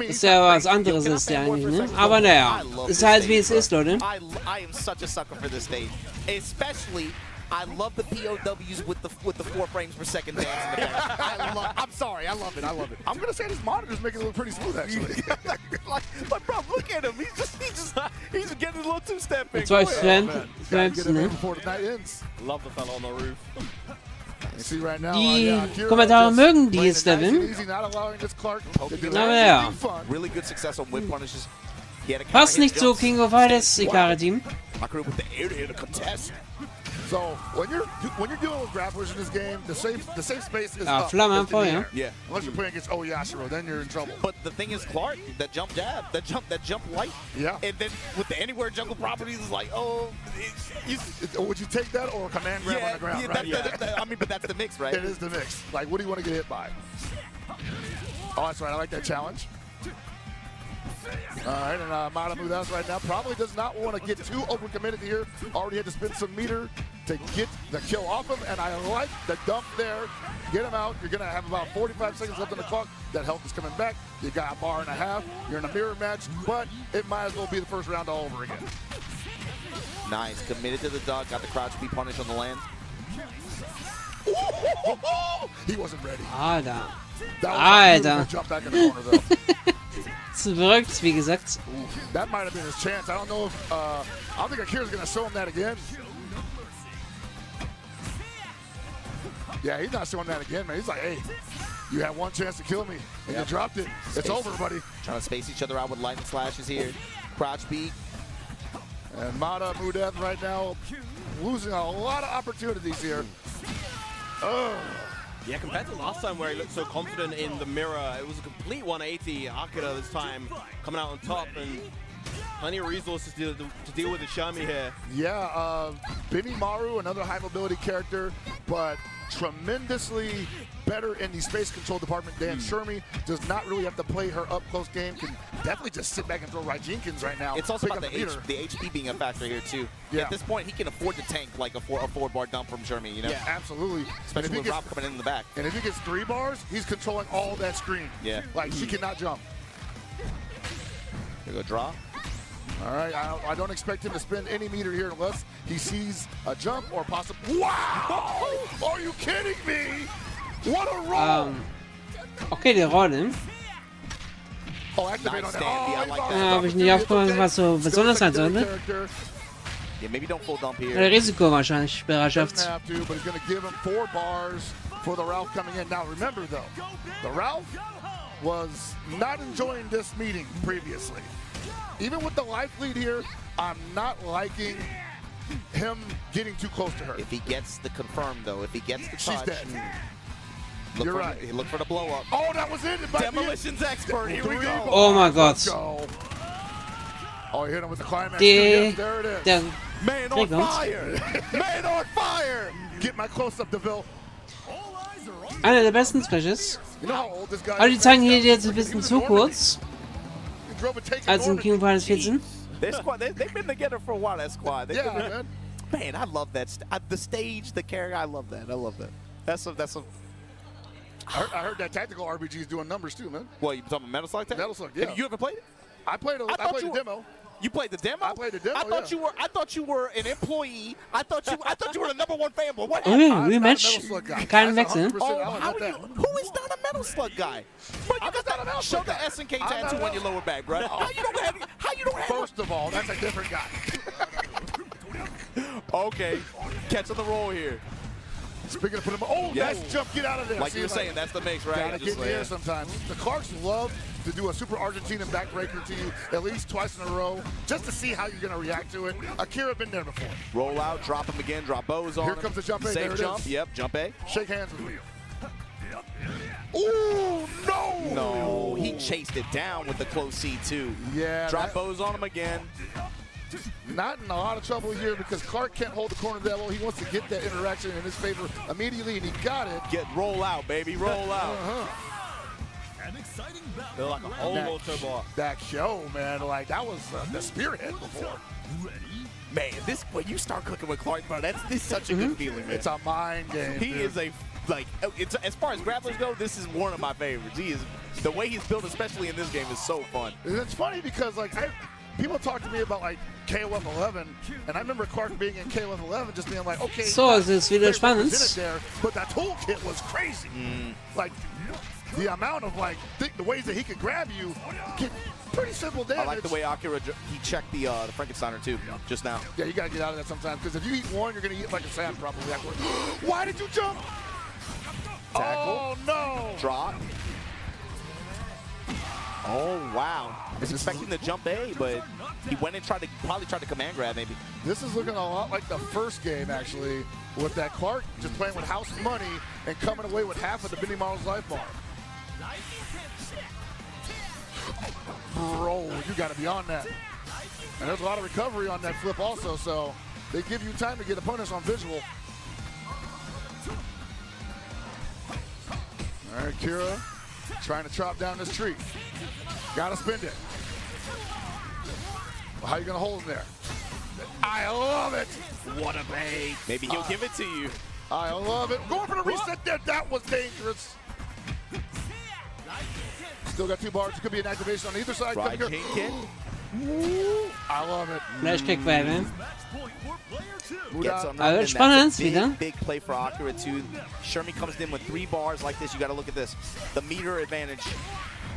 Ist ja was anderes ist der eigentlich, ne? Aber naja, ist halt wie es ist, Leute. I am such a sucker for this stage. Especially, I love the POWs with the 4 frames per second dance in the back. I'm sorry, I love it. I'm gonna say this monitor's making it look pretty smooth, actually. like, bro, look at him. He's getting a little 2-stepping. Zwei Frames, ne? Before the night ends. Love the fella on the roof. You see right now, Die Kommentare mögen dieses Level. Aber ja. Really good success on whip punishes. Passt nicht zu King of Fighters Ikari-Team. With the air to contest. So when you're dealing with grapplers in this game, the safe space is up. Flamme Feuer. Yeah. Unless you're playing against Oyashiro, then you're in trouble. But the thing is, Clark, that jump jab, that jump light. Yeah. And then with the anywhere jungle properties, is like, would you take that or command grab on the ground? I mean, but that's the mix, right? It is the mix. Like, what do you want to get hit by? Oh, that's right. I like that challenge. All right, and Mata wdas right now probably does not want to get too overcommitted here. Already had to spend some meter to get the kill off him, and I like the dump there. Get him out. You're going to have about 45 seconds left on the clock. That health is coming back. You got a bar and a half. You're in a mirror match, but it might as well be the first round all over again. Nice. Committed to the duck. Got the crouch be punished on the land. He wasn't ready. Alter. That was a jump back in the corner, though. Verrückt, wie gesagt. That might have been his chance. I don't know if I don't think Akira's gonna show him that again. Yeah, he's not showing that again, man. He's like, hey, you had 1 chance to kill me, and you dropped it. It's over, buddy. Trying to space each other out with lightning slashes here. Crouch beat. And Mata wdas right now losing a lot of opportunities here. Yeah, compared to last time where he looked so confident in the mirror, it was a complete 180. Akira this time coming out on top, and plenty of resources to deal with the Shermie here. Yeah, Benimaru, another high mobility character, but tremendously better in the space control department than Shermie. Does not really have to play her up close game. Can definitely just sit back and throw right Jenkins right now. It's also about the HP being a factor here too. Yeah. At this point, he can afford to tank like a 4-bar dump from Shermie, you know? Yeah, absolutely. Especially with Rob coming in the back. And if he gets 3 bars, he's controlling all that screen. Yeah. Like, she cannot jump. Here we go, draw. All right, I don't expect him to spend any meter here unless he sees a jump or possibly. Wow! Are you kidding me? What a roll! Okay, die Rolle. Oh, activate on that. Habe ich nicht aufgehört, was so besonders sein sollte. Yeah, maybe don't full dump here. Risiko wahrscheinlich, Bereitschaft. Doesn't have to, but he's going to give him 4 bars for the Ralph coming in. Now, remember, though, the Ralph was not enjoying this meeting previously. Even with the life lead here, I'm not liking him getting too close to her. If he gets the confirm, though, if he gets the touch. She's dead. You're right. He looked for the blow up. Oh, that was it. Demolitions expert. Here we go. Oh my God. Oh, he hit him with the climax. There it is. Man on fire. Man on fire. Get my close-up, DeVille. Einer der besten Specials. You know how old this guy Aber die is? zeigen hier jetzt ein bisschen zu kurz. Als in King of Fighters 14. They've been together for a while, that squad. Yeah, man. Man, I love that. The stage, the character, I love that. I love that. That's a. I heard that tactical RPG is doing numbers too, man. What, you talking about Metal Slug? Metal Slug, yeah. You ever played it? I played the demo. You played the demo? I played the demo. I thought you were an employee. I thought you were the #1 fanboy. What Oh, happened? Rematch. Keinen Wechsel. Who is not a Metal Slug guy? But you got show the SNK tattoo on your lower back, bro. How you don't have? First of all, that's a different guy. Okay, catch on the roll here. Speaking of putting him, oh, yes. nice jump, get out of there. Like you were saying, that's the mix, right? Gotta get in the air sometimes. The Clarks love to do a super Argentinian backbreaker to you at least twice in a row, just to see how you're gonna react to it. Akira been there before. Roll out, drop him again, drop bows on him. Here comes the jump A. Safe jump, yep, jump A. Shake hands with me. Ooh, no! No, he chased it down with the close C2. Yeah. Drop bows on him again. Not in a lot of trouble here because Clark can't hold the corner that well. He wants to get that interaction in his favor immediately, and he got it. Roll out, baby, roll out. They're like a whole motor bar. That show, man, like that was the spearhead before. Man, when you start cooking with Clark, bro, this is such a good feeling, man. It's a mind game. He is as far as grapplers go, this is one of my favorites. The way he's built, especially in this game, is so fun. It's funny because people talk to me about like KOF 11, and I remember Clark being in KOF 11 just being like, okay, So, es ist wieder spannend. there, but that toolkit was crazy. Like the amount of the ways that he could grab you, get pretty simple damage. I like the way Akira he checked the Frankensteiner too just now. Yeah, you gotta get out of that sometimes because if you eat one, you're gonna eat like a sand probably afterwards. Why did you jump? Tackle. Oh no! Drop. Oh wow! I was expecting the jump A, but he went and probably tried to command grab maybe. This is looking a lot like the first game actually, with that Clark just playing with house money and coming away with half of the Benny Model's life bar. Bro, you gotta be on that. And there's a lot of recovery on that flip also, so they give you time to get a punish on visual. All right, Kira, trying to chop down this tree. Gotta spend it. Well, how you gonna hold him there? I love it. What a bait. Maybe he'll give it to you. I love it. Going for the reset there. That was dangerous. Still got 2 bars. It could be an activation on either side. I love it. Flashkick bei ihm. Also spannend wieder. Big play for Akira too. Shermie comes in with 3 bars like this. You got to look at this. The meter advantage.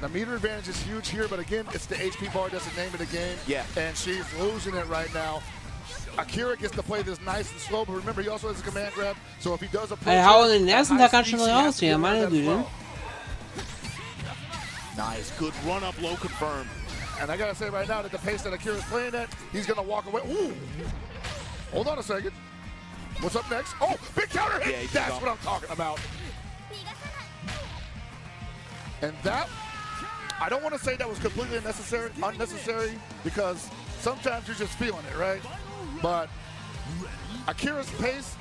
The meter advantage is huge here, but again, it's the HP bar. That's the name of the game. Yeah. And she's losing it right now. Akira gets to play this nice and slow, but remember, he also has a command grab. So if he does approach, Hauen den ersten Tag ganz schön raus hier, meine Güte. Nice, good run up, low confirm. And I gotta say right now that the pace that Akira's playing at, he's gonna walk away. Ooh! Hold on a second. What's up next? Oh, big counter hit! Yeah, that's what I'm talking about. And that, I don't want to say that was completely unnecessary, because sometimes you're just feeling it, right? But Akira's pace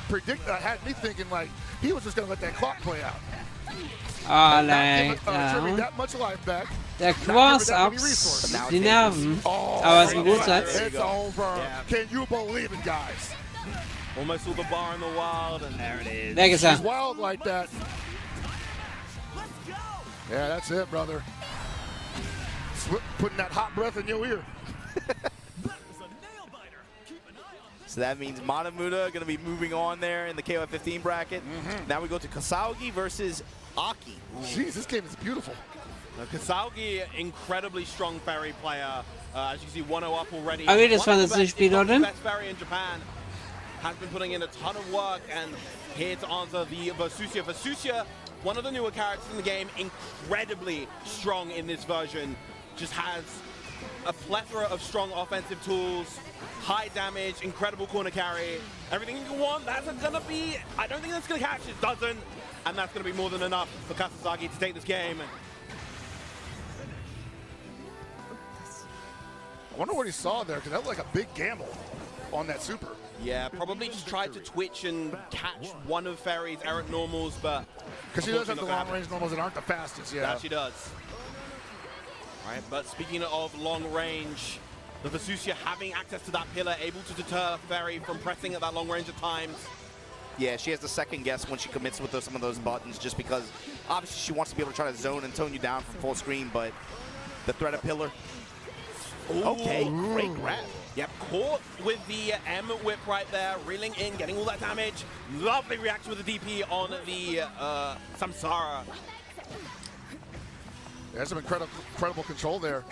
had me thinking like he was just gonna let that clock play out. That much life back. Der Cross-Ups, die Nerven, aber es ist ein Gutsatz. It's over. Can you believe it, guys? Almost saw the bar in the wild, and there it is. Weg ist er. She's wild like that. Yeah, that's it, brother. Putting that hot breath in your ear. So that means Manamuda going to be moving on there in the KOF 15 bracket. Now we go to Kasaugi versus Aki. Jeez, this game is beautiful. Kasaugi, incredibly strong ferry player. As you see, 1-0 up already. Okay, das war das Spiel, oder? Best ferry in Japan. Has been putting in a ton of work, and here to answer the Vasusia. Vasusia, one of the newer characters in the game, incredibly strong in this version. Just has a plethora of strong offensive tools, high damage, incredible corner carry, everything you want. That's gonna be, I don't think that's gonna catch, it doesn't. and that's going to be more than enough for Kasasagi to take this game. I wonder what he saw there, because that was like a big gamble on that super. Yeah, probably just tried to twitch and catch one of Ferry's errant normals, but... Because she does have the long-range normals that aren't the fastest, yeah. That she does. All right, but speaking of long range, the Vesusia having access to that pillar, able to deter Ferry from pressing at that long range at times. Yeah, she has to second guess when she commits with some of those buttons, just because obviously she wants to be able to try to zone and tone you down from full screen, but the threat of pillar. Ooh. Okay, great grab. Yep, caught with the M whip right there, reeling in, getting all that damage. Lovely reaction with the DP on the Samsara. There's some incredible control there.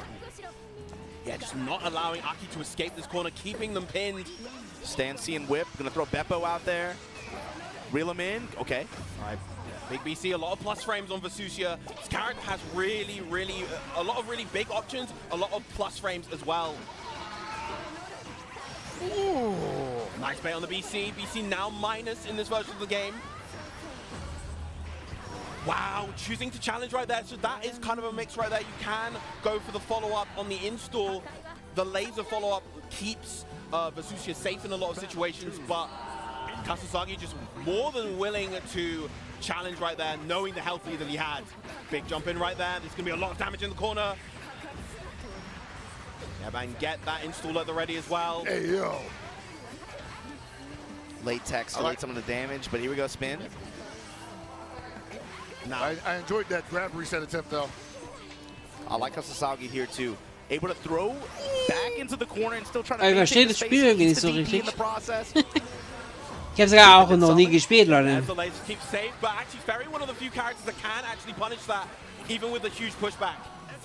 Yeah, just not allowing Aki to escape this corner, keeping them pinned. Stand C and whip, gonna throw Beppo out there. Reel him in, okay. All right, Big BC, a lot of plus frames on Vesusia. This character has really, a lot of really big options, a lot of plus frames as well. Ooh. Nice bait on the BC. BC now minus in this version of the game. Wow, choosing to challenge right there. So that is kind of a mix right there. You can go for the follow-up on the install. The laser follow-up keeps Vesusia safe in a lot of situations, but Kasasagi just more than willing to challenge right there, knowing the health lead that he had. Big jump in right there. There's going to be a lot of damage in the corner. Yeah, man, get that install at the ready as well. Hey, yo. Late tech, so some of the damage, but here we go, spin. I enjoyed that grab reset attempt, though. I like Kasasagi here, too. Able to throw back into the corner and still trying to Ich verstehe das Spiel irgendwie nicht so in richtig. the process. Ich habe sogar auch noch nie gespielt, Leute. The lasers keep safe, but actually Ferry, one of the few characters that can actually punish that, even with a huge pushback.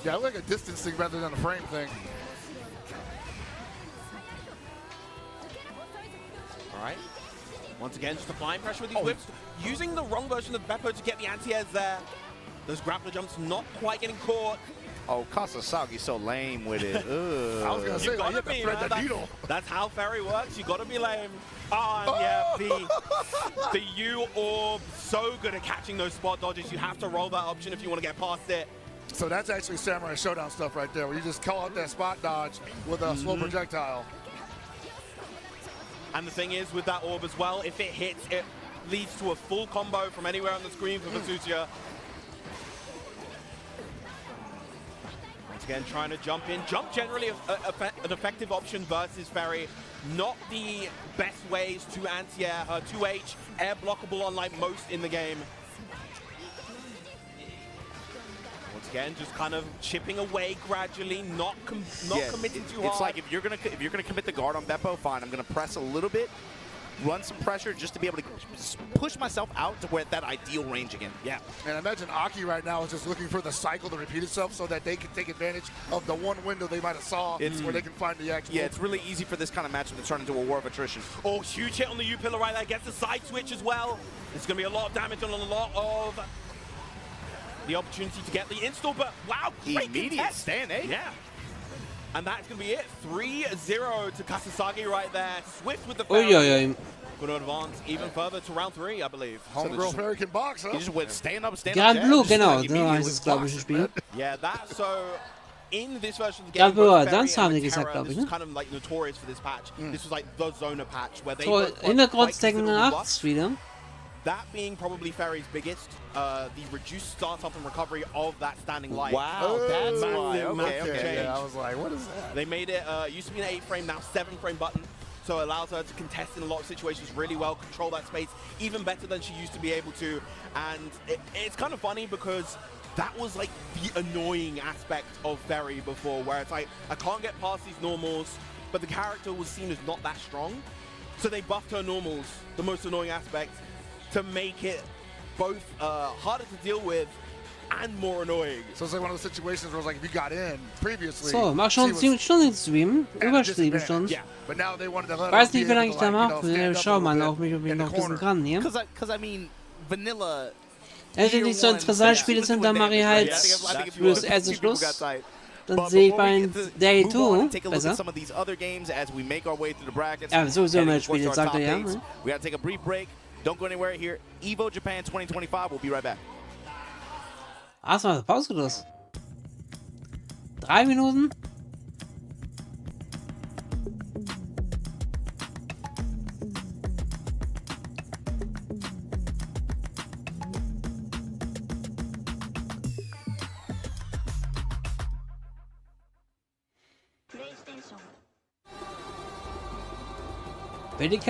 Yeah, I like a distance thing rather than a frame thing. All right. Once again, just applying pressure with these whips. Using the wrong version of Beppo to get the anti-airs there. Those grappler jumps not quite getting caught. Oh, Kasasagi's so lame with it. I was going to say, you have to thread the needle. That's how Ferry works. You got to be lame. Oh, and yeah, the U orb, so good at catching those spot dodges. You have to roll that option if you want to get past it. So that's actually Samurai Showdown stuff right there, where you just call out that spot dodge with a slow projectile. And the thing is, with that orb as well, if it hits, it leads to a full combo from anywhere on the screen for Vesusia. Once again, trying to jump in. Jump generally an effective option versus Ferry. Not the best ways to anti-air. Her 2H, air blockable unlike most in the game. Once again, just kind of chipping away gradually, not committing too hard. It's like if you're gonna commit the guard on Beppo, fine. I'm gonna press a little bit, run some pressure just to be able to push myself out to where that ideal range again. Yeah. And imagine Aki right now is just looking for the cycle to repeat itself so that they can take advantage of the one window they might have saw where they can find the actual. Yeah, it's really easy for this kind of matchup to turn into a war of attrition. Oh, huge hit on the U-pillar right there. Gets the side switch as well. There's going to be a lot of damage on a lot of the opportunity to get the install, but wow, great immediate contest. stand, eh? Yeah. And that's going to be it. 3-0 to Kasasagi right there. Swift with the foul. Going to advance even further to round 3, I believe. Homegirl Ferry can box, huh? He just went stand up. Grand Blue, genau, so heißt es, glaube ich, das Spiel. Yeah, that's so. In this version of the game, Grand Blue, das haben die gesagt, glaube ich, this ne? was kind of like notorious for this patch. This was like the Zona patch where they So, Hintergrundstecken 8 wieder. That being probably Ferry's biggest, the reduced startup and recovery of that standing light. Wow, that's why. Massive change. Yeah, I was like, what is that? They made it, used to be an 8-frame, now 7-frame button. So it allows her to contest in a lot of situations really well, control that space even better than she used to be able to. And it's kind of funny because that was like the annoying aspect of Ferry before, where it's like, I can't get past these normals, but the character was seen as not that strong. So they buffed her normals, the most annoying aspect, to make it both harder to deal with and more annoying. So it's like one of those situations where it's like if you got in previously. So, mach schon 7 Stunden Stream, über 7 Stunden. Yeah, but now they wanted to let Weiß nicht, wie lange ich da mache. Schau mal, ob ich noch ein bisschen kann hier. Because I mean, vanilla. Wenn nicht so interessant Spiele sind, dann mache ich halt plus erste Schluss. Dann sehe ich bei Day 2 besser. Ja, sowieso mehr Spiele, sagt er ja. We gotta take a brief break. Don't go anywhere here. EVO Japan 2025. We'll be right back. Hast du mal Pause gelassen? 3 Minuten?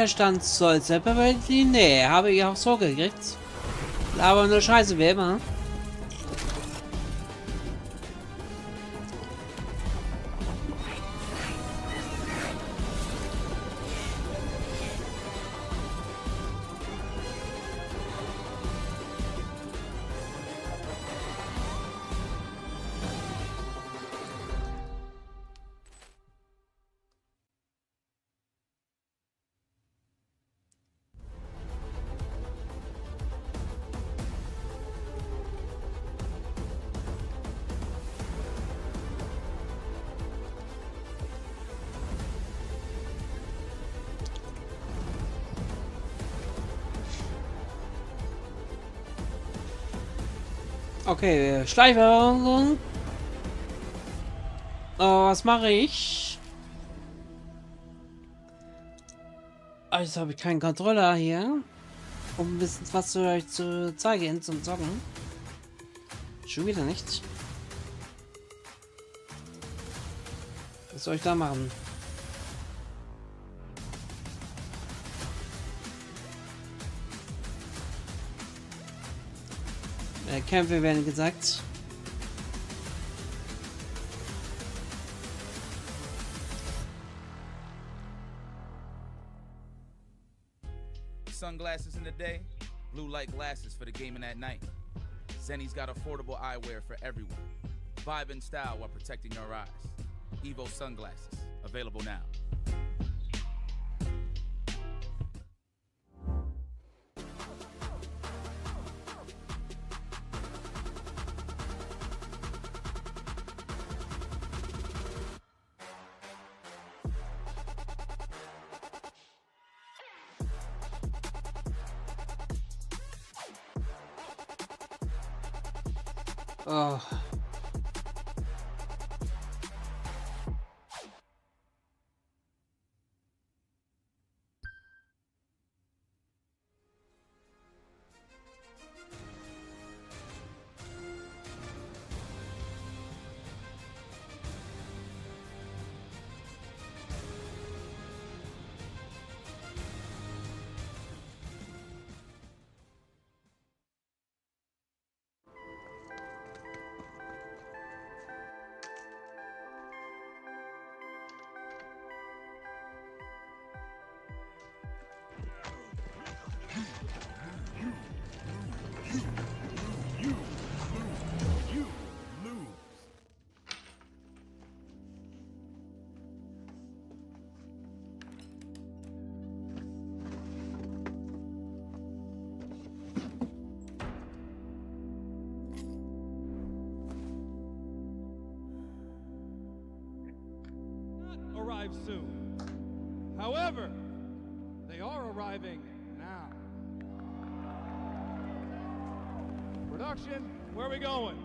Stand soll separat? Nee, habe ich auch so gekriegt. Aber nur Scheiße wie immer. Okay, Schleife. Was mache ich? Jetzt habe ich keinen Controller hier, um ein bisschen was zu euch zu zeigen zum Zocken. Schon wieder nicht. Was soll ich da machen? Kämpfe werden gesagt. Sunglasses in the day, blue light glasses for the gaming at night. Zenny's got affordable eyewear for everyone. Vibe in style while protecting your eyes. EVO sunglasses, available now. Oh. Arrive soon. However, they are arriving now. Production, where are we going?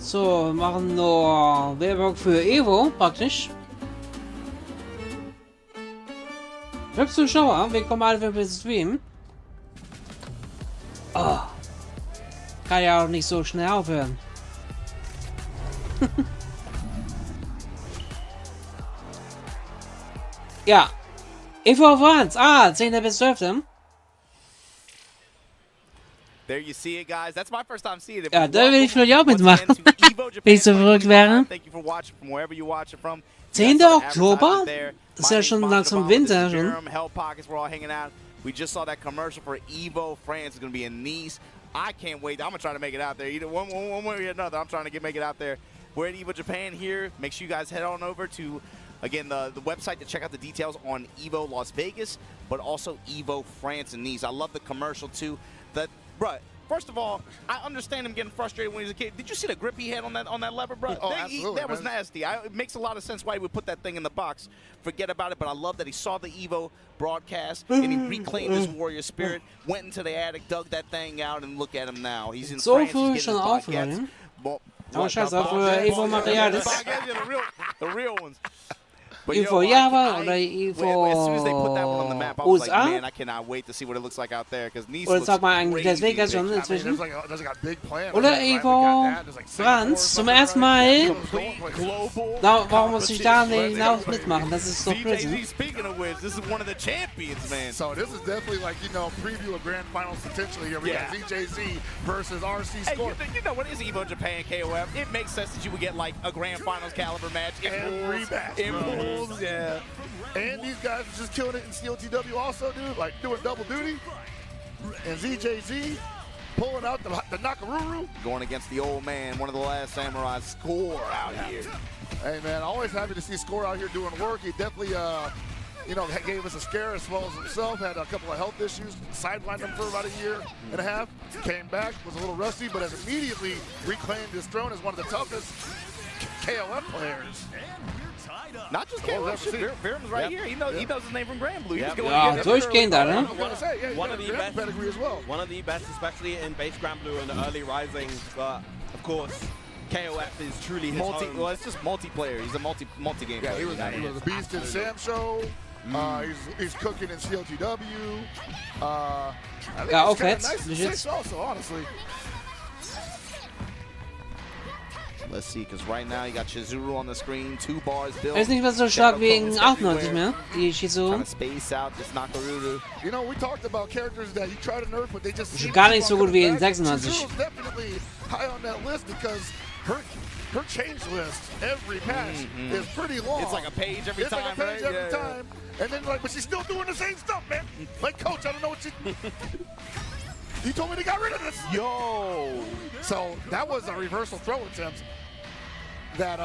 So, wir machen nur Werbung für EVO praktisch. 5 Zuschauer, wir kommen alle für den Stream. Oh. Kann ja auch nicht so schnell aufhören. Ja. EVO auf 1. 10. bis 12. There you see it, guys. That's my first time seeing it. Ja, da will ich vielleicht auch mitmachen, wenn ich so verrückt wäre. 10. Oktober? Das ist ja schon langsam Winter schon. We just saw that commercial for EVO France is going to be in Nice. I can't wait. I'm going to try to make it out there. Either one way or another, I'm trying to make it out there. We're at EVO Japan here. Make sure you guys head on over to, again, the website to check out the details on EVO Las Vegas, but also EVO France and Nice. I love the commercial, too. Bruh, first of all, I understand him getting frustrated when he was a kid. Did you see the grip he had on that lever, bro? Oh, absolutely, that was nasty. It makes a lot of sense why he would put that thing in the box. Forget about it, but I love that he saw the EVO broadcast and he reclaimed his warrior spirit, went into the attic, dug that thing out, and look at him now. He's in France, he's getting his baguettes. Oh, scheiße, auch EVO Material ist. The real ones. EVO Java oder EVO USA? Man, I cannot wait to see what it looks like out there. Oder sag mal eigentlich Las Vegas schon inzwischen. Oder EVO Franz zum ersten Mal. Warum muss ich da nicht mitmachen? Das ist so crazy. Speaking of which, this is one of the champions, man. So this is definitely like, preview of grand finals potentially here. We got ZJZ versus RC Score. Hey, you know what is EVO Japan KOF? It makes sense that you would get like a grand finals caliber match. Yeah. And these guys are just killing it in COTW also, dude. Like doing double duty. And ZJZ pulling out the Nakaruru. Going against the old man, one of the last samurais, Score out here. Hey, man, always happy to see Score out here doing work. He definitely, gave us a scare as well as himself. Had a couple of health issues, sidelined him for about a year and a half. Came back, was a little rusty, but has immediately reclaimed his throne as one of the toughest KOF players. Not just KOF, Virum's right here. He knows his name from Grand Blue. Ja, durchgehend da, ne? One of the best, especially in base Grand Blue and the early rising. But of course, KOF is truly his home. Well, it's just multiplayer. He's a multi-game player. He was a beast in Sam Show. He's cooking in CLTW. Ja, auch fett. Legit. Also, honestly. Let's see, because right now you got Chizuru on the screen, 2 bars built. Er ist nicht mehr so stark wie in 98 mehr, die Chizuru. Space out, this Nakaruru. We talked about characters that you try to nerf, but they just Gar nicht so gut wie in 96. Chizuru's definitely high on that list because her change list every patch is pretty long. It's like a page every time, It's like a page every time. And then but she's still doing the same stuff, man. Like, coach, I don't know what she... You told me they got rid of this. Yo. So that was a reversal throw attempt. That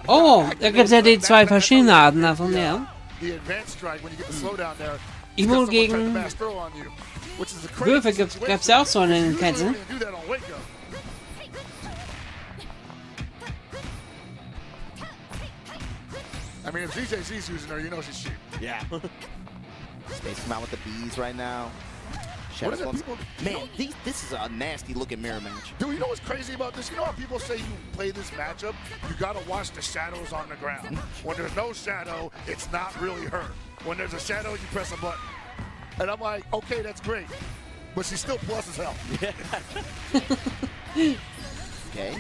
Oh, da gibt es ja die 2 verschiedene Arten davon, ja. The advanced strike when you get the slowdown there. EVO gegen Würfe gab es ja auch so in den Ketten. I mean, if ZJZ's using her, you know she's cheap. Yeah. Space him out with the bees right now. What is it, people? Man, this is a nasty looking mirror match. Dude, you know what's crazy about this? You know how people say you play this matchup, you gotta watch the shadows on the ground. When there's no shadow, it's not really her. When there's a shadow, you press a button. And I'm like, okay, that's great. But she's still plus as hell. Okay.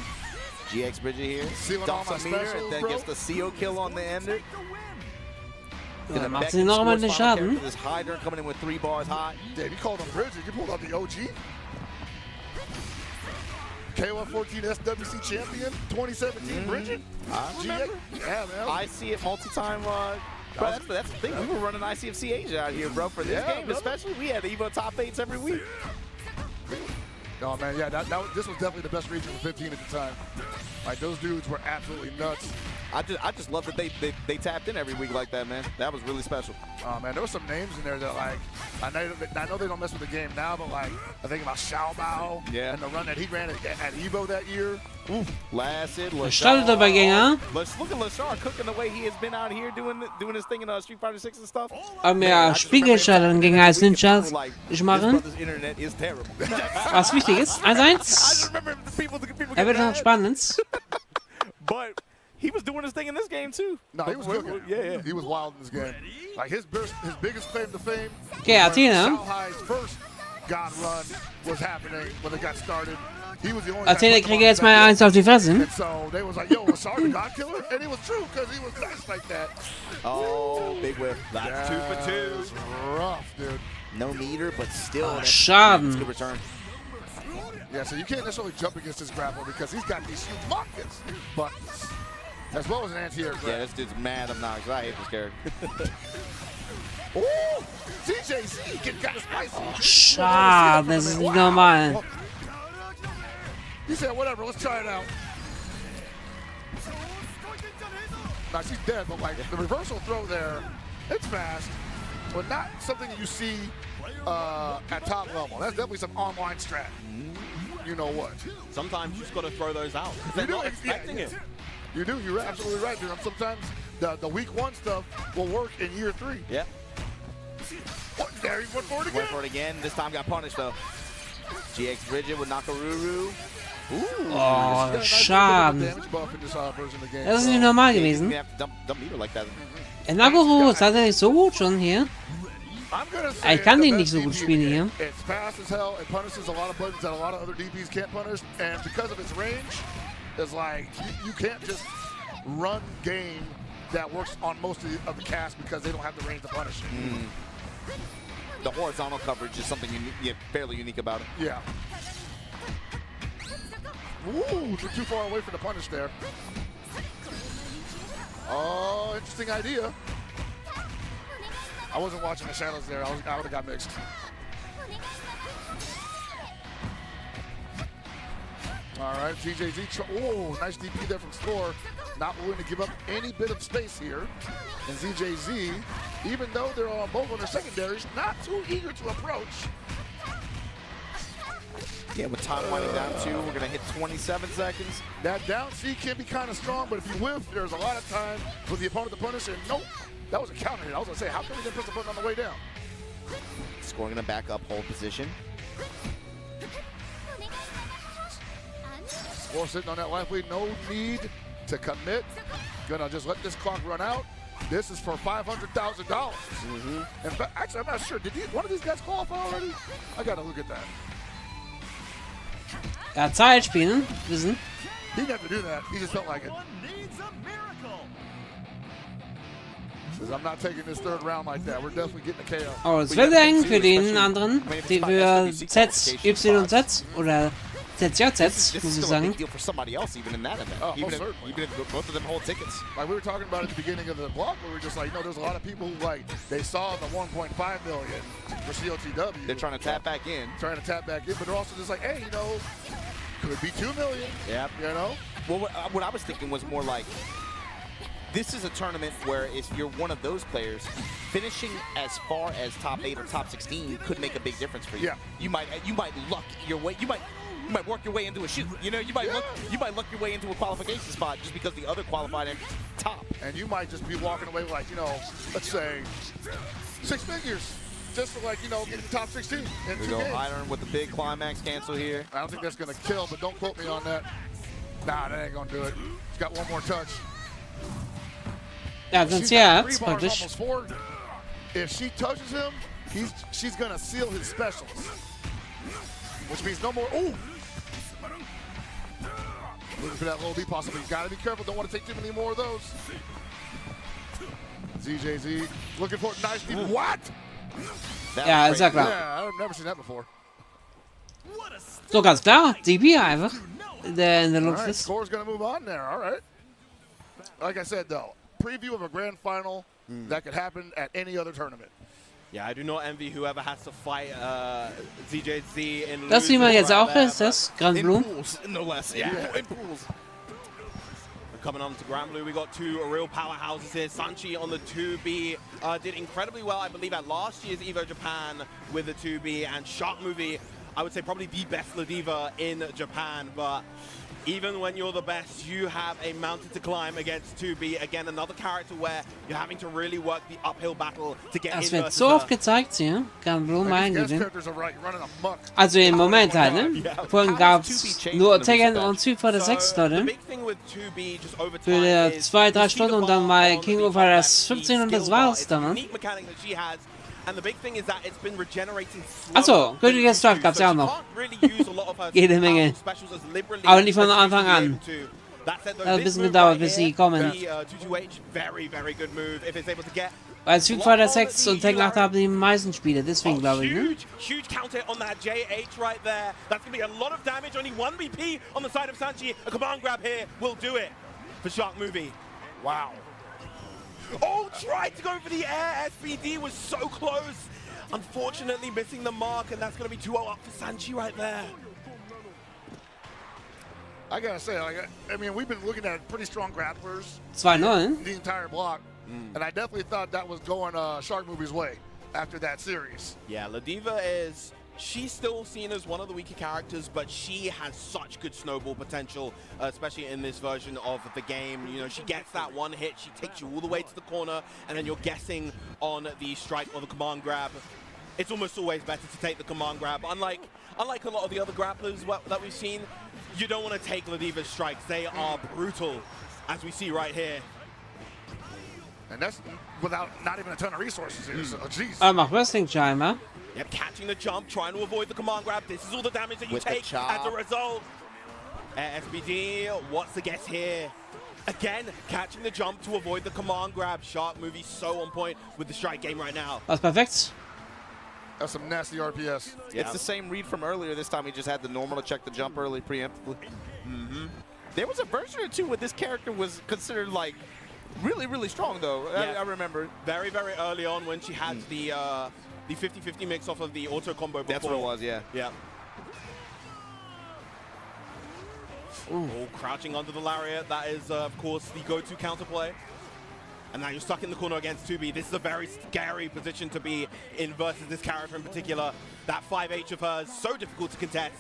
GX Bridget here. Dumps a meter and then gets the CO kill on the ender. Ja, macht sie noch einmal den Schaden. This Hydra coming in with 3 bars hot. Damn, you called him Bridget. You pulled out the OG. KOF 14 SWC champion, 2017 Bridget. I remember. Yeah, man. I see it multi-time. Bro, that's the thing. We were running ICFC Asia out here, bro, for this game especially. We had EVO top 8s every week. No, man, yeah, this was definitely the best region for 15 at the time. Like, those dudes were absolutely nuts. I just love that they tapped in every week like that, man. That was really special. Oh, man, there were some names in there that, like, I know they don't mess with the game now, but, like, I think about Xiao Bao and the run that he ran at EVO that year. Lasted. Startdoppelgänger. Let's look at Lashar cooking the way he has been out here doing his thing in Street Fighter 6 and stuff. Mehr Spiegelschaltgänger als Ninjas. Ich mache. Was wichtig ist. 1-1. Er wird noch spannend. But he was doing his thing in this game too. No, he was cooking. Yeah. He was wild in this game. Like his biggest claim to fame. Okay, Athena. Shanghai's first God run was happening when it got started. He was the only Athena kriege jetzt mal 1 auf die Fresse. And so they was like, yo, Lashar the God Killer? And it was true because he was nice like that. Oh, big whip. That's 2 for 2. Rough, dude. No meter, but still. Schaden. Good return. Yeah, so you can't necessarily jump against this grappler because he's got these humongous buttons, as well as an anti-air grab. Yeah, this dude's mad obnoxious. I hate this character. Oh, CJZ getting kind of spicy. Oh, schade, das ist nicht normal. He said, whatever, let's try it out. Now, she's dead, but like the reversal throw there, it's fast, but not something you see at top level. That's definitely some online strat. You know what? Sometimes you just got to throw those out because they're not expecting it. You do. You're absolutely right, dude. Sometimes the week 1 stuff will work in year 3. Yeah. Oh, there he went for it again. Went for it again. This time got punished though. GX Bridget with Nakaruru. Oh, schade. Das ist nicht normal gewesen. Nagoro ist tatsächlich so gut schon hier. Ich kann den nicht so gut spielen hier. It's fast as hell. It punishes a lot of buttons that a lot of other DPs can't punish, and because of its range, it's like you can't just run game that works on most of the cast because they don't have the range to punish it. The horizontal coverage is something fairly unique about it. Yeah. Ooh, too far away from the punish there. Oh, interesting idea. I wasn't watching the shadows there. I would have got mixed. All right, GJZ. Oh, nice DP there from Score. Not willing to give up any bit of space here. And ZJZ, even though they're on both on their secondaries, not too eager to approach. Yeah, with time winding down too, we're going to hit 27 seconds. That down C can be kind of strong, but if you whiff, there's a lot of time for the opponent to punish. And nope, that was a counter hit. I was going to say, how come he didn't press the button on the way down? Scoring in a back up hold position. Score sitting on that life lead, no need to commit. Gonna just let this clock run out. This is for $500,000. In fact, actually, I'm not sure. Did one of these guys qualify already? I gotta look at that. Ja, Zeit spielen, wissen. He didn't have to do that. He just felt like it. Says, I'm not taking this third round like that. We're definitely getting a KO. Oh, es wird eng für den anderen, die für Z, Y, Z oder ZJZ, muss ich sagen. For somebody else, even in that event. Even if both of them hold tickets. Like we were talking about at the beginning of the block, where we were just like, there's a lot of people who they saw the 1.5 million for COTW. They're trying to tap back in. But they're also just like, hey, could be 2 million. Yeah. Well, what I was thinking was more like, this is a tournament where if you're one of those players, finishing as far as top 8 or top 16 could make a big difference for you. Yeah. You might luck your way. You might work your way into a shoot. You might luck your way into a qualification spot just because the other qualified entries top. And you might just be walking away with let's say 6 figures. Just for get the top 16 in 2 games. Iron with the big climax cancel here. I don't think that's gonna kill, but don't quote me on that. Nah, that ain't gonna do it. He's got one more touch. Ja, sonst ja, praktisch. If she touches him, she's gonna seal his specials. Which means no more. Ooh! Looking for that low B possibly. Gotta be careful. Don't want to take too many more of those. ZJZ looking for nice deep. What? Ja, ist ja klar. Yeah, I've never seen that before. So ganz klar, DP einfach, der in der Luft ist. Score's gonna move on there. All right. Like I said, though, preview of a grand final that could happen at any other tournament. Yeah, I do not envy whoever has to fight ZJZ in. Das sieht man jetzt auch, ist das Grand Blue. No less. Yeah. In pools. Coming on to Grand Blue, we got 2 real powerhouses here. Sanchi on the 2B did incredibly well, I believe, at last year's EVO Japan with the 2B, and Shark Movie, I would say probably the best Ladiva in Japan, but even when you're the best, you have a mountain to climb against 2B. Again, another character where you're having to really work the uphill battle to get in. Das wird so oft gezeigt hier, Grand Blue, mein Güte. Right, Also im Moment halt, ne? Vorhin gab es nur Tekken und Typ for the 6, Leute. Für 2-3 Stunden und dann mal King of Fighters 15 und das war's dann, ne? Achso, Gültiger Strike gab's ja auch noch. Jede Menge. Aber nicht von Anfang an. Hat ein bisschen gedauert, bis sie kommen. Weil Street Fighter 6 und Tekken 8 haben die meisten Spiele, deswegen glaube ich, ne? Huge counter on that JH right there. That's going to be a lot of damage. Only 1 BP on the side of Sanchi. A command grab here will do it for Shark Movie. Wow. Oh, tried to go for the air. SPD was so close. Unfortunately, missing the mark, and that's going to be 2-0 up for Sanchi right there. I gotta say, like, I mean, we've been looking at pretty strong grapplers 2-9. the entire block, and I definitely thought that was going Shark Movie's way after that series. Yeah, Ladiva is, she's still seen as one of the weaker characters, but she has such good snowball potential, especially in this version of the game. You know, she gets that one hit, she takes you all the way to the corner, and then you're guessing on the strike or the command grab. It's almost always better to take the command grab. Unlike a lot of the other grapplers that we've seen, you don't want to take Ladiva's strikes. They are brutal, as we see right here. And that's without not even a ton of resources here, so jeez. Macht Wrestling scheinbar. Yep, catching the jump, trying to avoid the command grab. This is all the damage that you With the take chop. as a result. SPD, what's the guess here? Again, catching the jump to avoid the command grab. Shark Movie so on point with the strike game right now. Was perfekt. That's some nasty RPS. Yeah. It's the same read from earlier. This time he just had the normal to check the jump early preemptively. There was a version or two where this character was considered like really strong though. Yeah. I remember. Very early on when she had the 50-50 mix off of the auto combo before. That's what it was, yeah. Yeah. Oh, crouching under the lariat. That is, of course, the go-to counterplay. And now you're stuck in the corner against 2B. This is a very scary position to be in versus this character in particular. That 5H of hers, so difficult to contest.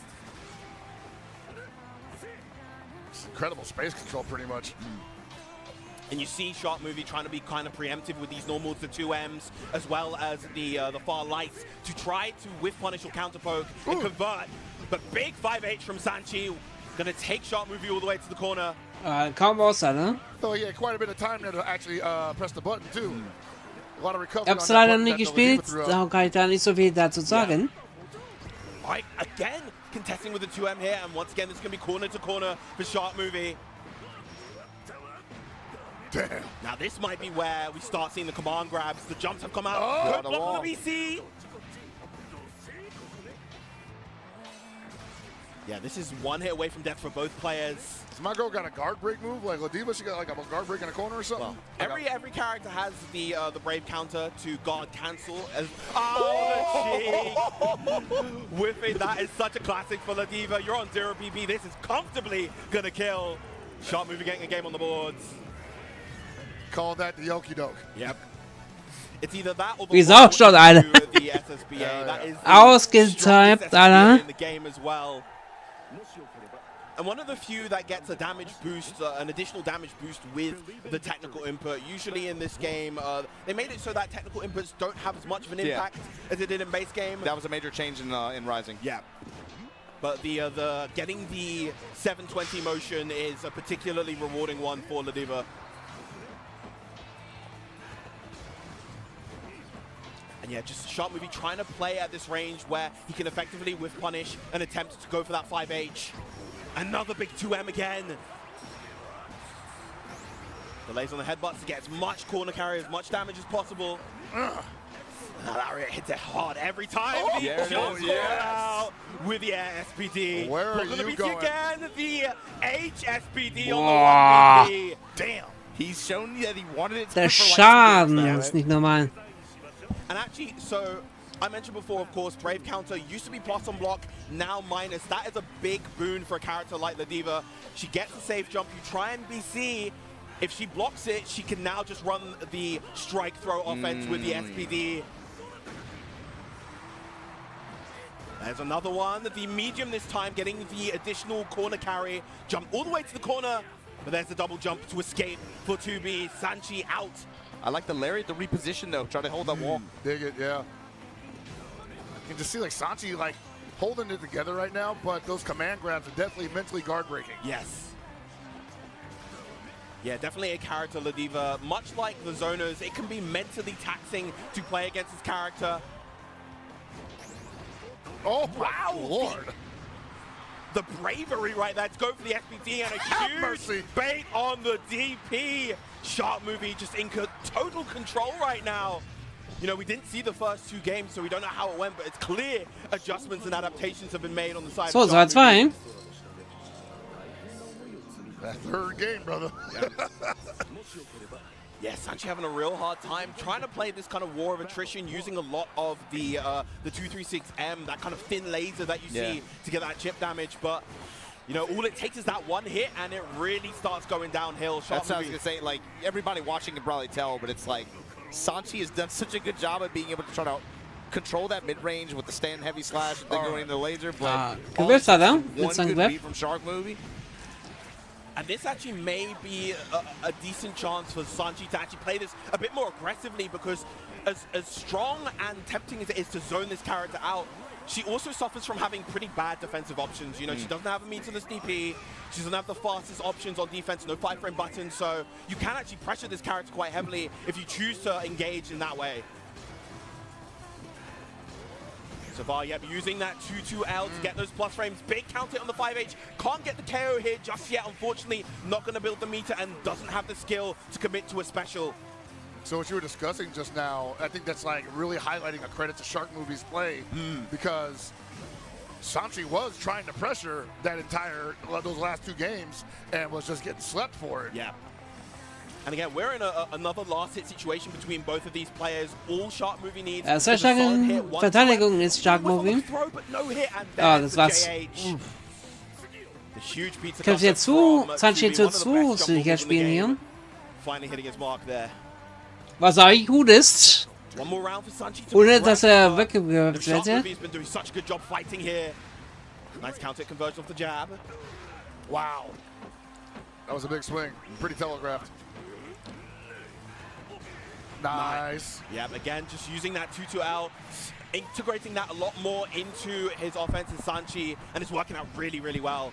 It's incredible space control, pretty much. And you see Shark Movie trying to be kind of preemptive with these normals, the 2Ms, as well as the far lights, to try to whiff punish or counter poke and convert. But big 5H from Sanchi, gonna take Shark Movie all the way to the corner. Kaum Aussah, ne? So yeah, quite a bit of time there to actually press the button too. A lot of recovery. Ich hab's leider noch nie gespielt, darum kann ich da nicht so viel dazu sagen. Right, again, contesting with the 2M here, and once again, this is gonna be corner to corner for Shark Movie. Damn. Now this might be where we start seeing the command grabs. The jumps have come out. Oh, Good block on the BC. Yeah, this is one hit away from death for both players. So my girl got a guard break move like Ladiva. She got like a guard break in a corner or something. Well, every character has the brave counter to guard cancel. Oh, the cheek! Whiffing, that is such a classic for Ladiva. You're on 0 PP. This is comfortably gonna kill. Shark Movie getting a game on the boards. Call that the okie doke. Yep. It's either that or the Wie Sau schon, Alter. the SSBA. That is Ausgetypt, Alter. in the game as well. And one of the few that gets a damage boost, an additional damage boost with the technical input. Usually in this game, they made it so that technical inputs don't have as much of an impact as it did in base game. That was a major change in Rising. Yeah. But the getting the 720 motion is a particularly rewarding one for Ladiva. And yeah, just Shark Movie trying to play at this range where he can effectively whiff punish and attempt to go for that 5H. Another big 2M again. Delays on the headbutts to get as much corner carry, as much damage as possible. Lariat hits it hard every time. Oh, The jump out with the air SPD. Where are you going? Again, the HSPD Boah. on the 1BP. Damn. He's shown you that he wanted it to Der for like Schaden ist nicht normal. And actually, so I mentioned before, of course, Brave Counter used to be plus on block, now minus. That is a big boon for a character like Ladiva. She gets a safe jump. You try and BC. If she blocks it, she can now just run the strike throw offense with the SPD. There's another one. The medium this time getting the additional corner carry. Jump all the way to the corner. But there's the double jump to escape for 2B. Sanchi out. I like the lariat, the reposition though, try to hold that wall. Dig it, yeah. You can just see like Sanchi like holding it together right now, but those command grabs are definitely mentally guard breaking. Yes. Yeah, definitely a character, Ladiva. Much like the Zoners, it can be mentally taxing to play against this character. Oh, wow, Lord. The bravery right there to go for the SPD and a huge bait on the DP. Shark Movie just in total control right now. You know, we didn't see the first 2 games, so we don't know how it went, but it's clear adjustments and adaptations have been made on the side So, of Shark 2-2. That third game, brother. Yeah, Sanchi having a real hard time trying to play this kind of war of attrition, using a lot of the 236M, that kind of thin laser that you see to get that chip damage. But, you know, all it takes is that one hit, and it really starts going downhill. That's what I was going to say. Like, everybody watching can probably tell, but it's like Sanchi has done such a good job at being able to try to control that mid-range with the stand heavy slash and then going into the laser. But Gewürzt hat er one mit seinem good Grab. beat from Shark Movie. And this actually may be a decent chance for Sanchi to actually play this a bit more aggressively, because as strong and tempting as it is to zone this character out, she also suffers from having pretty bad defensive options. You know, she doesn't have a meterless DP, she doesn't have the fastest options on defense, no 5-frame buttons, so you can actually pressure this character quite heavily if you choose to engage in that way. So far, yep, using that 2-2L to get those plus frames. Big counter on the 5H. Can't get the KO here just yet, unfortunately. Not going to build the meter and doesn't have the skill to commit to a special. So what you were discussing just now, I think that's like really highlighting a credit to Shark Movie's play, because Sanchi was trying to pressure that those last 2 games and was just getting slept for it. Yeah. And again, we're in another last hit situation between both of these players. All Shark Movie needs is Sehr a solid hit. starke Verteidigung ist Shark Movie. Ah, das war's. Kämpft jetzt zu, Sanchi zu sicher spielen hier. Finally hitting his mark there. Was eigentlich gut ist. Ohne dass weggewirkt Shark wird. Movie's been doing such a good job fighting here. Nice counter conversion off the jab. Wow. That was a big swing. Pretty telegraphed. Nice. Yeah, again, just using that 2-2L, integrating that a lot more into his offense in Sanchi, and it's working out really, really well.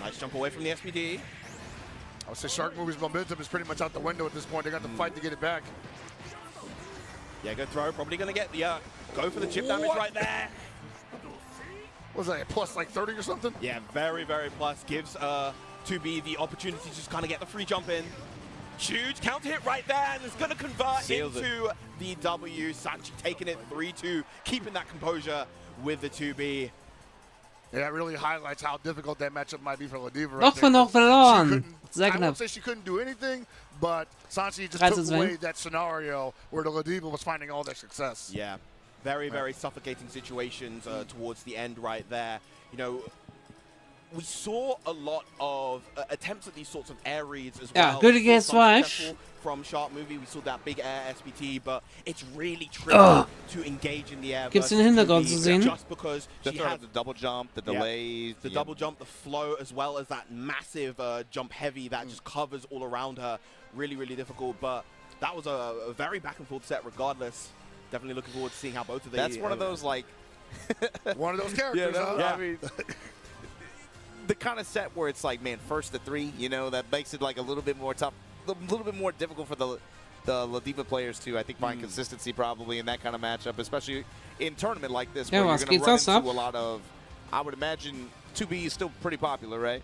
Nice jump away from the SPD. I would say Shark Movie's momentum is pretty much out the window at this point. They got to fight to get it back. Yeah, good throw. Probably going to get the go for the chip damage right there. Was that, plus like 30 or something? Yeah, very, very plus. Gives 2B the opportunity to just kind of get the free jump in. Huge counter hit right there, and it's going to convert into the W. Sanchi taking it 3-2, keeping that composure with the 2B. Yeah, that really highlights how difficult that matchup might be for Ladiva. Doch noch verloren. Sehr I knapp. won't say she couldn't do anything, but Sanchi just took away that scenario where the Ladiva was finding all their success. Yeah, very, very suffocating situations towards the end right there. You know, we saw a lot of attempts at these sorts of air reads as well. Yeah, good against Wife. From Shark Movie, we saw that big air SBT, but it's really tricky to engage in the air. Gibt's den Hintergrund zu sehen? Just because she has the double jump, the delays, the double jump, the flow, as well as that massive jump heavy that just covers all around her. Really, really difficult, but that was a very back and forth set regardless. Definitely looking forward to seeing how both of these. That's one of those, like... one of those characters, yeah, I mean... the kind of set where it's like, man, first to 3, you know, that makes it like a little bit more tough, a little bit more difficult for the Ladiva players to, I think, find consistency probably in that kind of matchup, especially in tournament like this where you're going to run into a lot of, I would imagine 2B is still pretty popular, right?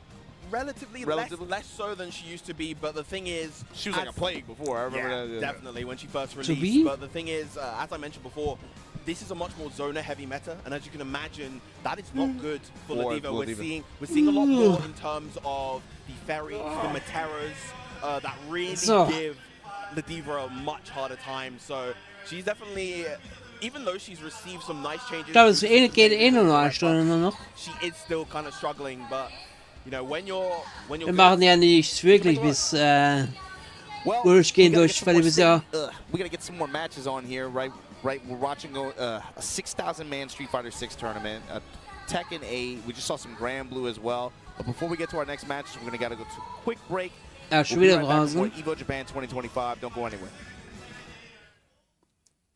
Relatively less so than she used to be, but the thing is... She was like a plague before, I remember that. Definitely, when she first released. But the thing is, as I mentioned before, this is a much more zoner heavy meta, and as you can imagine, that is not good for Ladiva. We're seeing a lot more in terms of the ferries, the Materas, that really give Ladiva a much harder time. So she's definitely, even though she's received some nice changes, Ich glaube, es geht nur noch eine Stunde nur noch. she is still kind of struggling. But you know, when you're Wir machen ja nicht wirklich bis durchgehen durch, weil wir ja. We gotta get some more matches on here, right? Right, we're watching a 6,000-man Street Fighter 6 tournament, Tekken 8. We just saw some Grand Blue as well. But before we get to our next matches, we're gonna go to a quick break. Schon wieder Pause. EVO Japan 2025. Don't go anywhere.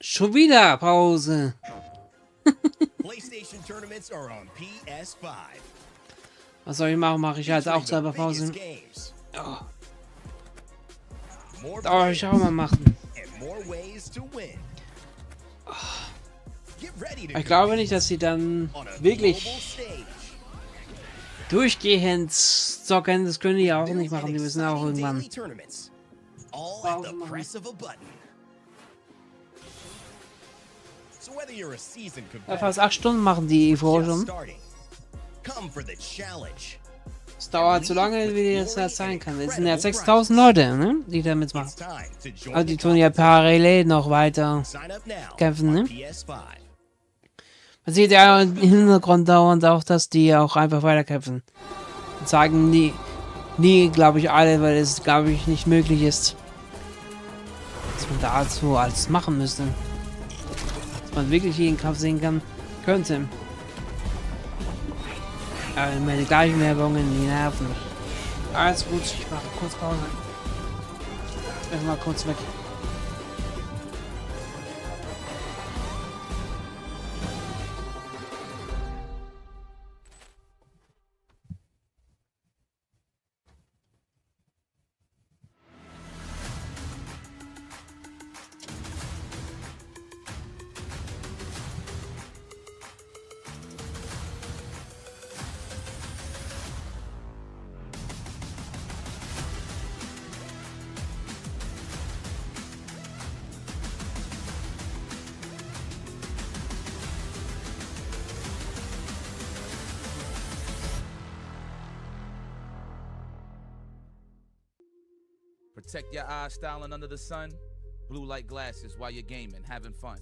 Schon wieder Pause. PlayStation tournaments are on PS5. Was soll ich machen? Mache ich halt auch selber Pause. Oh. Darf ich auch mal machen. Ich glaube nicht, dass sie dann wirklich durchgehend zocken, das können die ja auch nicht machen. Die müssen auch irgendwann all at the press of a button. So whether you're a seasoned competitor, fast 8 Stunden machen die EVO schon. Come for the challenge. Es dauert so lange, wie das jetzt sein kann. Es sind ja 6000 Leute, ne, die da mitmachen. Also die tun ja parallel noch weiter kämpfen, ne? Man sieht ja im Hintergrund dauernd auch, dass die auch einfach weiterkämpfen. Und sagen nie, glaube ich, alle, weil es, glaube ich, nicht möglich ist, dass man dazu alles machen müsste. Dass man wirklich jeden Kampf sehen könnte. Aber meine gleichen Werbungen, die nerven. Alles gut, ich mache kurz Pause. Ich mal kurz weg. Protect your eyes styling under the sun. Blue light glasses while you're gaming, having fun.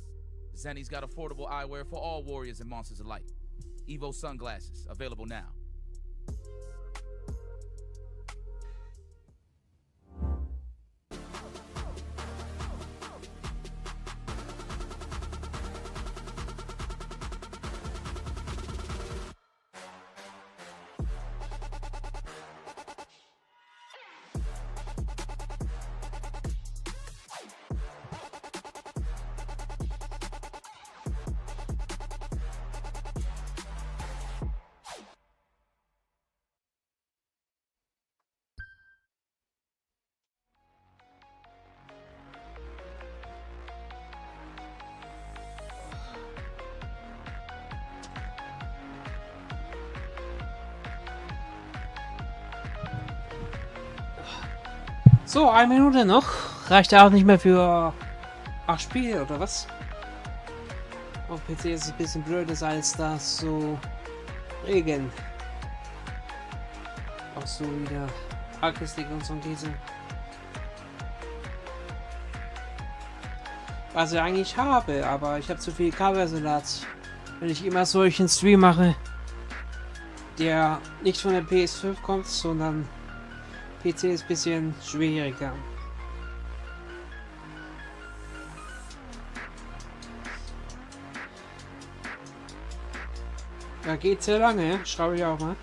Zenny's got affordable eyewear for all warriors and monsters alike. EVO sunglasses, available now. So, 1 Minute noch. Reicht ja auch nicht mehr für 8 Spiele, oder was? Auf PC ist es ein bisschen blöd, als das so regeln. Auch so wieder Artistik und so und diese. Was ich eigentlich habe, aber ich habe zu viel Kabelsalat. Wenn ich immer solchen Stream mache, der nicht von der PS5 kommt, sondern PC ist ein bisschen schwieriger. Ja, geht sehr lange, schreibe ich auch mal.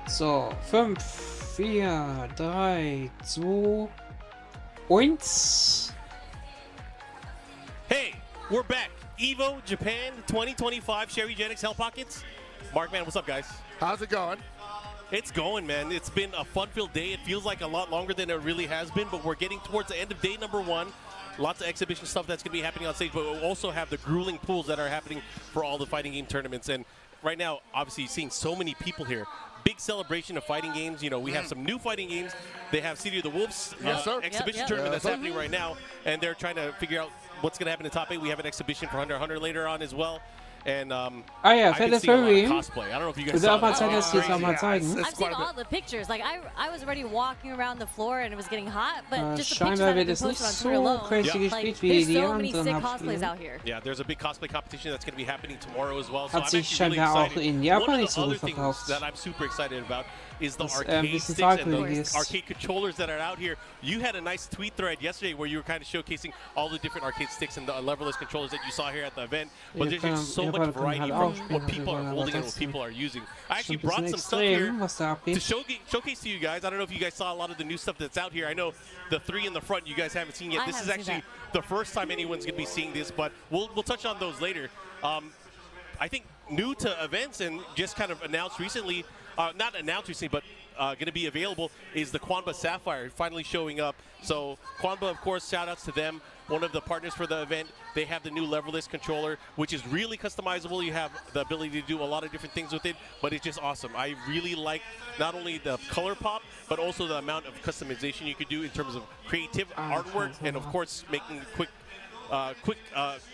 So, 5, 4, 3, 2, 1. Hey, we're back. EVO Japan 2025 Sherry Genix Hell Pockets. Mark, man, what's up, guys? How's it going? It's going, man. It's been a fun-filled day. It feels like a lot longer than it really has been, but we're getting towards the end of day number 1. Lots of exhibition stuff that's going to be happening on stage, but we'll also have the grueling pools that are happening for all the fighting game tournaments. And right now, obviously, seeing so many people here. Big celebration of fighting games. You know, we have some new fighting games. They have City of the Wolves exhibition tournament that's happening right now, and they're trying to figure out what's going to happen in top 8. We have an exhibition for Hunter x Hunter later on as well. And yeah, I've been seeing a lot of cosplay. I don't know if you guys saw that. I've seen all the pictures. Like I was already walking around the floor and it was getting hot, but just the pictures scheinbar that wird have es been nicht posted on Twitter alone. crazy Like, gespielt wie there's die so many anderen sick cosplays Hauptspiele. out here. Yeah, there's a big cosplay competition that's going to be happening tomorrow as well. So Hat I'm sich actually really scheinbar auch excited. in Japan One nicht of so the gut other things verkauft. that I'm super excited about is the Das, arcade bisschen sticks and fragwürdig the ist. arcade controllers that are out here. You had a nice tweet thread yesterday where you were kind of showcasing all the different arcade sticks and the leverless controllers that you saw here at the event. But there's just so much variety from what people are holding and what people are using. I actually brought some stuff here to showcase to you guys. I don't know if you guys saw a lot of the new stuff that's out here. I know the 3 in the front you guys haven't seen yet. This is actually the first time anyone's going to be seeing this, but we'll touch on those later. I think new to events and just kind of announced recently, not announced recently, but going to be available is the Quanba Sapphire finally showing up. So Quanba, of course, shout outs to them. One of the partners for the event. They have the new leverless controller, which is really customizable. You have the ability to do a lot of different things with it, but it's just awesome. I really like not only the color pop, but also the amount of customization you could do in terms of creative artwork, and of course making quick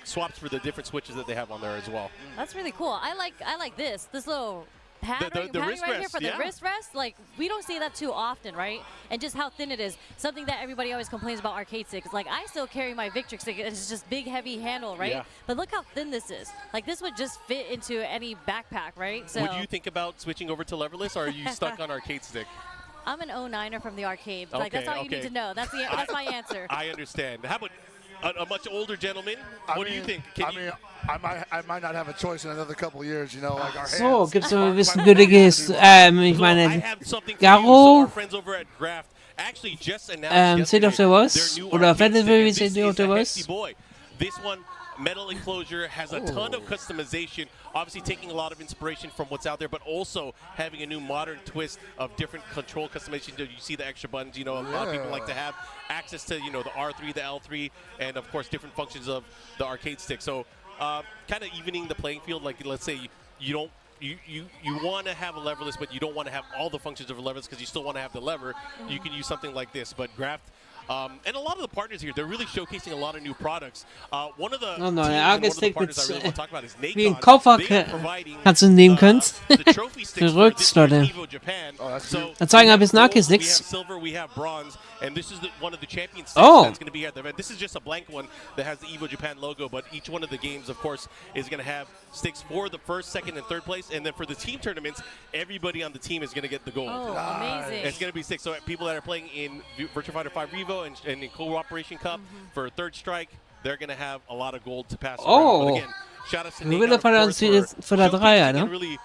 swaps for the different switches that they have on there as well. That's really cool. I like this little padding the right wrist here rest, for the wrist rest. Like, we don't see that too often, right? And just how thin it is. Something that everybody always complains about arcade sticks. Like, I still carry my Victrix stick. It's just big, heavy handle, right? Yeah. But look how thin this is. Like, this would just fit into any backpack, right? So Would you think about switching over to leverless, or are you stuck on arcade stick? I'm an 09er from the arcade. Like, that's all you need to know. That's my answer. I understand. How about a much older gentleman? What do you think? I might not have a choice in another couple of years, you know, like our So, hands. gibt's ein bisschen Gütiges. Ich meine, Garo, seht ihr auf der was? Oder werdet ihr, wie seht ihr auf der was? This one, metal enclosure, has a ton of customization, obviously taking a lot of inspiration from what's out there, but also having a new modern twist of different control customization. You see the extra buttons, you know, a lot of people like to have access to, you know, the R3, the L3, and of course different functions of the arcade stick. So kind of evening the playing field. Like, let's say you don't, you want to have a leverless, but you don't want to have all the functions of a leverless because you still want to have the lever. You can use something like this, but Graft. And a lot of the partners here, they're really showcasing a lot of new products. One of the teams and one of the partners I really want to talk about is wie ein Nacon. Koffer They are providing kannst du nehmen kannst. the trophy sticks for Verrückt, this year's Leute. EVO Japan. So Dann zeigen wir ein we bisschen have gold, we have Arcade-Sticks. silver, we have bronze, and this is one of the champion sticks Oh. that's going to be at the event. This is just a blank one that has the EVO Japan logo, but each one of the games, of course, is going to have sticks for the first, second, and third place, and then for the team tournaments, everybody on the team is going to get the gold. Oh, amazing. It's going to be sticks. So people that are playing in Virtua Fighter 5 Revo and in Cooperation Cup for Third Strike, they're going to have a lot of gold to pass around. But again, shout out to Wir Nacon, will of von course, der Dreier, ne? and really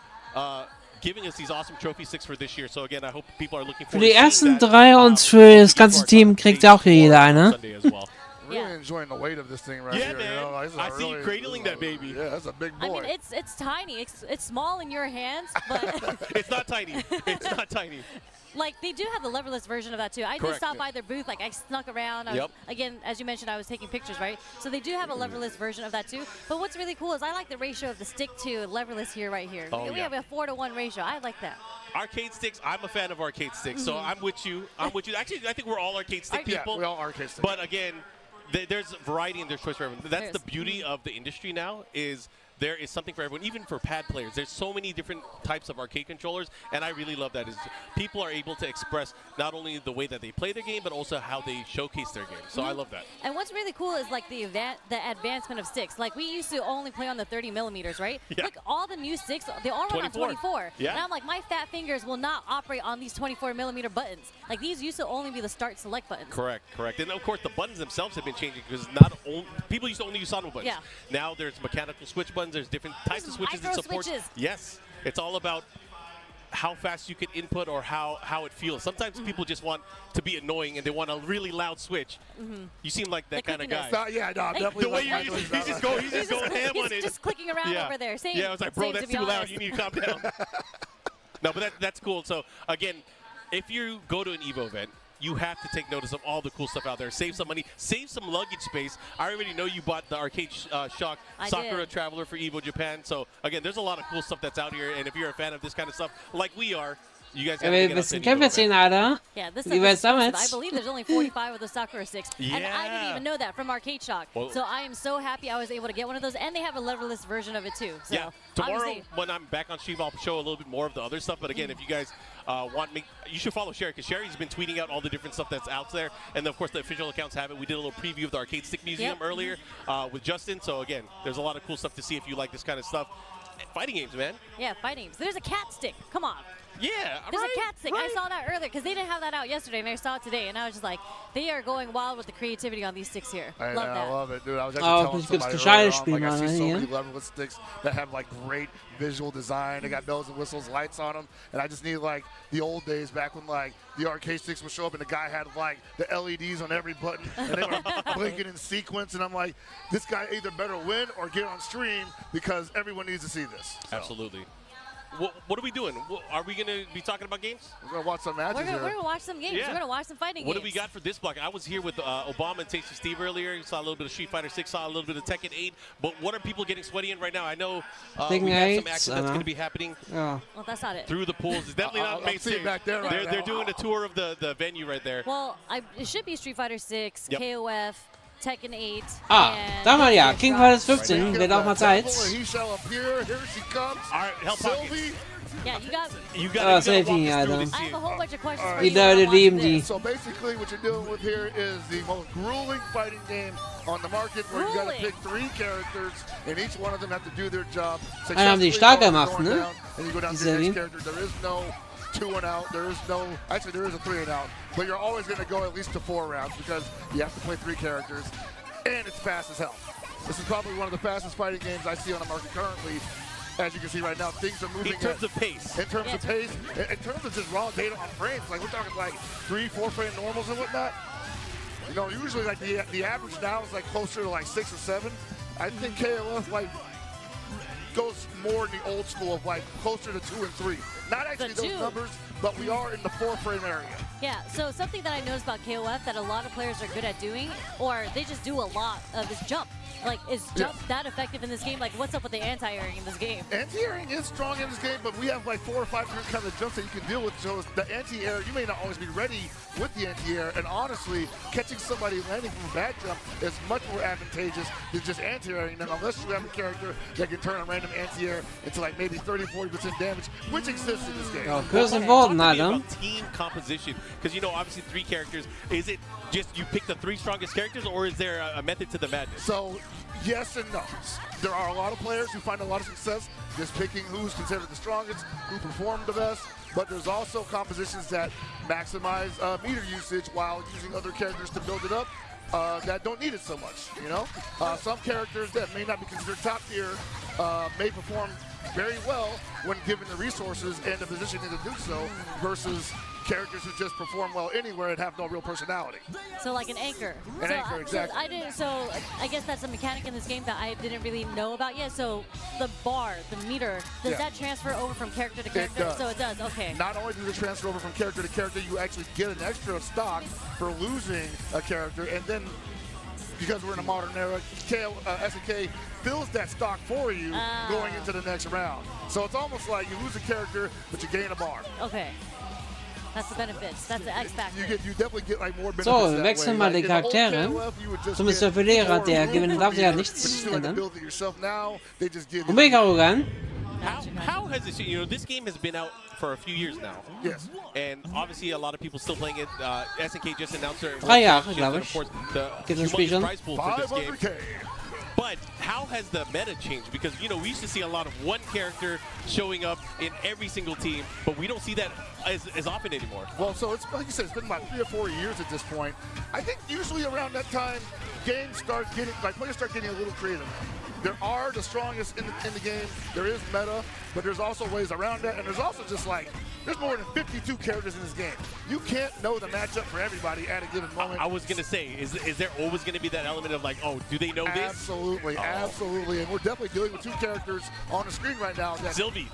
giving us these awesome trophy sticks for this year. So again, I hope people are looking Für forward die to seeing ersten that. drei und für das ganze Team kriegt auch hier jeder eine. Sunday as well. Really enjoying the weight of this thing right Yeah, here. man. You know? Like, this is I a see you really, cradling that baby. Yeah, that's a big I boy. mean, it's tiny. It's small in your hands, but It's not tiny. It's not tiny. like, they do have the leverless version of that too. I did Correct. stop by their booth. Like, I snuck around. Yep. Again, as you mentioned, I was taking pictures, right? So they do have a leverless version of that too. But what's really cool is I like the ratio of the stick to leverless here, right here. Oh, we yeah. have a 4-to-1 ratio. I like that. Arcade sticks, I'm a fan of arcade sticks, so I'm with you. Actually, I think we're all arcade stick people. Yeah, we all arcade stick. But again, there's variety and there's choice for everyone. That's the beauty of the industry now, is there is something for everyone, even for pad players. There's so many different types of arcade controllers, and I really love that. Is people are able to express not only the way that they play their game, but also how they showcase their game. So I love that. And what's really cool is like the advancement of sticks. Like, we used to only play on the 30 millimeters, right? Yeah. Look, all the new sticks, they all run on 24. Yeah. And I'm like, my fat fingers will not operate on these 24 millimeter buttons. Like, these used to only be the start select buttons. Correct. And of course, the buttons themselves have been changing because people used to only use auto buttons. Yeah. Now there's mechanical switch buttons. There's different types of switches that support. switches. Yes, it's all about how fast you can input or how it feels. Sometimes people just want to be annoying and they want a really loud switch. You seem like that kind of guy. I'm definitely the way like he's just going ham on it. He's just clicking around over there. I was like, bro, that's too loud. You need to calm down. No, but that's cool. So again, if you go to an EVO event, you have to take notice of all the cool stuff out there. Save some money. Save some luggage space. I already know you bought the Arcade Shock Sakura Traveler for EVO Japan. So, again, there's a lot of cool stuff that's out here. And if you're a fan of this kind of stuff, like we are, you guys got to get bisschen up to an EVO Kämpfe event. Alter. Yeah, this Wie stuff wär's is exclusive. damit? I believe there's only 45 of the Sakura sticks. And I didn't Yeah. even know that from Arcade Shock. Well- So I am so happy I was able to get one of those. And they have a leverless version of it too. So Yeah, tomorrow obviously- when I'm back on stream, I'll show a little bit more of the other stuff. But again, if you guys want me, you should follow Sherry because Sherry's been tweeting out all the different stuff that's out there. And of course, the official accounts have it. We did a little preview of the Arcade Stick Museum earlier with Justin. So again, there's a lot of cool stuff to see if you like this kind of stuff. Fighting games, man. Yeah, fighting. So there's a cat stick. Come on. Yeah, There's a cat stick. I saw that earlier because they didn't have that out yesterday, and I saw it today, and I was just like, they are going wild with the creativity on these sticks here. Love that. I love it, dude. I was actually telling somebody earlier on, like, I see so many leverless sticks that have like great visual design. They got bells and whistles, lights on them, and I just need like the old days back when like the arcade sticks would show up and the guy had like the LEDs on every button and they were blinking in sequence, and I'm like, this guy either better win or get on stream because everyone needs to see this. So. Absolutely. What are we doing? Are we going to be talking about games? We're going to watch some matches. We're going to watch some games. Yeah. We're going to watch some fighting What games. do we got for this block? I was here with Obama and Tasty Steve earlier. You saw a little bit of Street Fighter 6, saw a little bit of Tekken 8. But what are people getting sweaty in right now? I know we have some action that's going to be happening. Well, that's not it. Through the pools. It's definitely not main stage. Back there right they're doing a tour of the venue right there. Well, it should be Street Fighter 6, KOF, Tekken 8. Da mal ja, King Fighters 15, wird auch mal Zeit. He shall appear. Here she comes. All right, help Sylvie. Yeah, you got Oh, Selfie, Alter. I have a whole bunch of questions for Die you. Leute lieben die. So basically what you're dealing with here is the most grueling fighting game on the market where you got to pick 3 characters and each one of them have to do their job. Einen haben die stark gemacht, ne? And you go down to the next character. There is no 2 and out. There is no, actually there is a 3 and out. But you're always going to go at least to 4 rounds because you have to play 3 characters. And it's fast as hell. This is probably one of the fastest fighting games I see on the market currently. As you can see right now, things are moving. In terms of pace. In terms of pace. In terms of just raw data on frames. Like we're talking like 3-4 frame normals and whatnot. You know, usually like the average now is like closer to like 6 or 7. I think KOF like goes more in the old school of like closer to 2 and 3. Not actually those numbers, but we are in the 4 frame area. Yeah, so something that I noticed about KOF that a lot of players are good at doing, or they just do a lot of, is jump. Like, is jump that effective in this game? Like, what's up with the anti-airing in this game? Anti-airing is strong in this game, but we have like 4 or 5 different kinds of jumps that you can deal with. So the anti-air, you may not always be ready with the anti-air, and honestly, catching somebody landing from a bad jump is much more advantageous than just anti-airing them, unless you have a character that can turn a random anti-air into like maybe 30-40% damage, which exists in this game. Ja, Kursen wurden, Alter. Team composition, because you know obviously 3 characters. Is it just you pick the 3 strongest characters, or is there a method to the madness? So yes and no. There are a lot of players who find a lot of success just picking who's considered the strongest, who performed the best, but there's also compositions that maximize meter usage while using other characters to build it up that don't need it so much, you know? Some characters that may not be considered top tier may perform very well when given the resources and the positioning to do so versus characters who just perform well anywhere and have no real personality. So like an anchor. An anchor, exactly. So I guess that's a mechanic in this game that I didn't really know about yet. So the bar, the meter, does that transfer over from character to character? It does. So it does, okay. Not only does it transfer over from character to character, you actually get an extra stock for losing a character, and then because we're in a modern era, SNK fills that stock for you going into the next round. So it's almost like you lose a character, but you gain a bar. Okay. That's the benefits. That's the X factor. You definitely get like more benefits. So, wir wechseln mal die Charaktere. Zumindest der Verlierer, der gewinnen darf, der nichts ändern. Omega Ogan. How has this, you know, this game has been out for a few years now. Yes. And obviously a lot of people still playing it. SNK just announced their 3 Jahre, glaube of ich. course, the Gibt es ein Spiel schon? prize pool for this game. But how has the meta changed? Because, you know, we used to see a lot of one character showing up in every single team, but we don't see that as often anymore. Well, so it's like you said, it's been about 3 or 4 years at this point. I think usually around that time, games start getting, like players start getting a little creative. There are the strongest in the game. There is meta, but there's also ways around that, and there's also just like, there's more than 52 characters in this game. You can't know the matchup for everybody at a given moment. I was going to say, is there always going to be that element of like, oh, do they know this? Absolutely, absolutely. And we're definitely dealing with 2 characters on the screen right now. That Sylvie,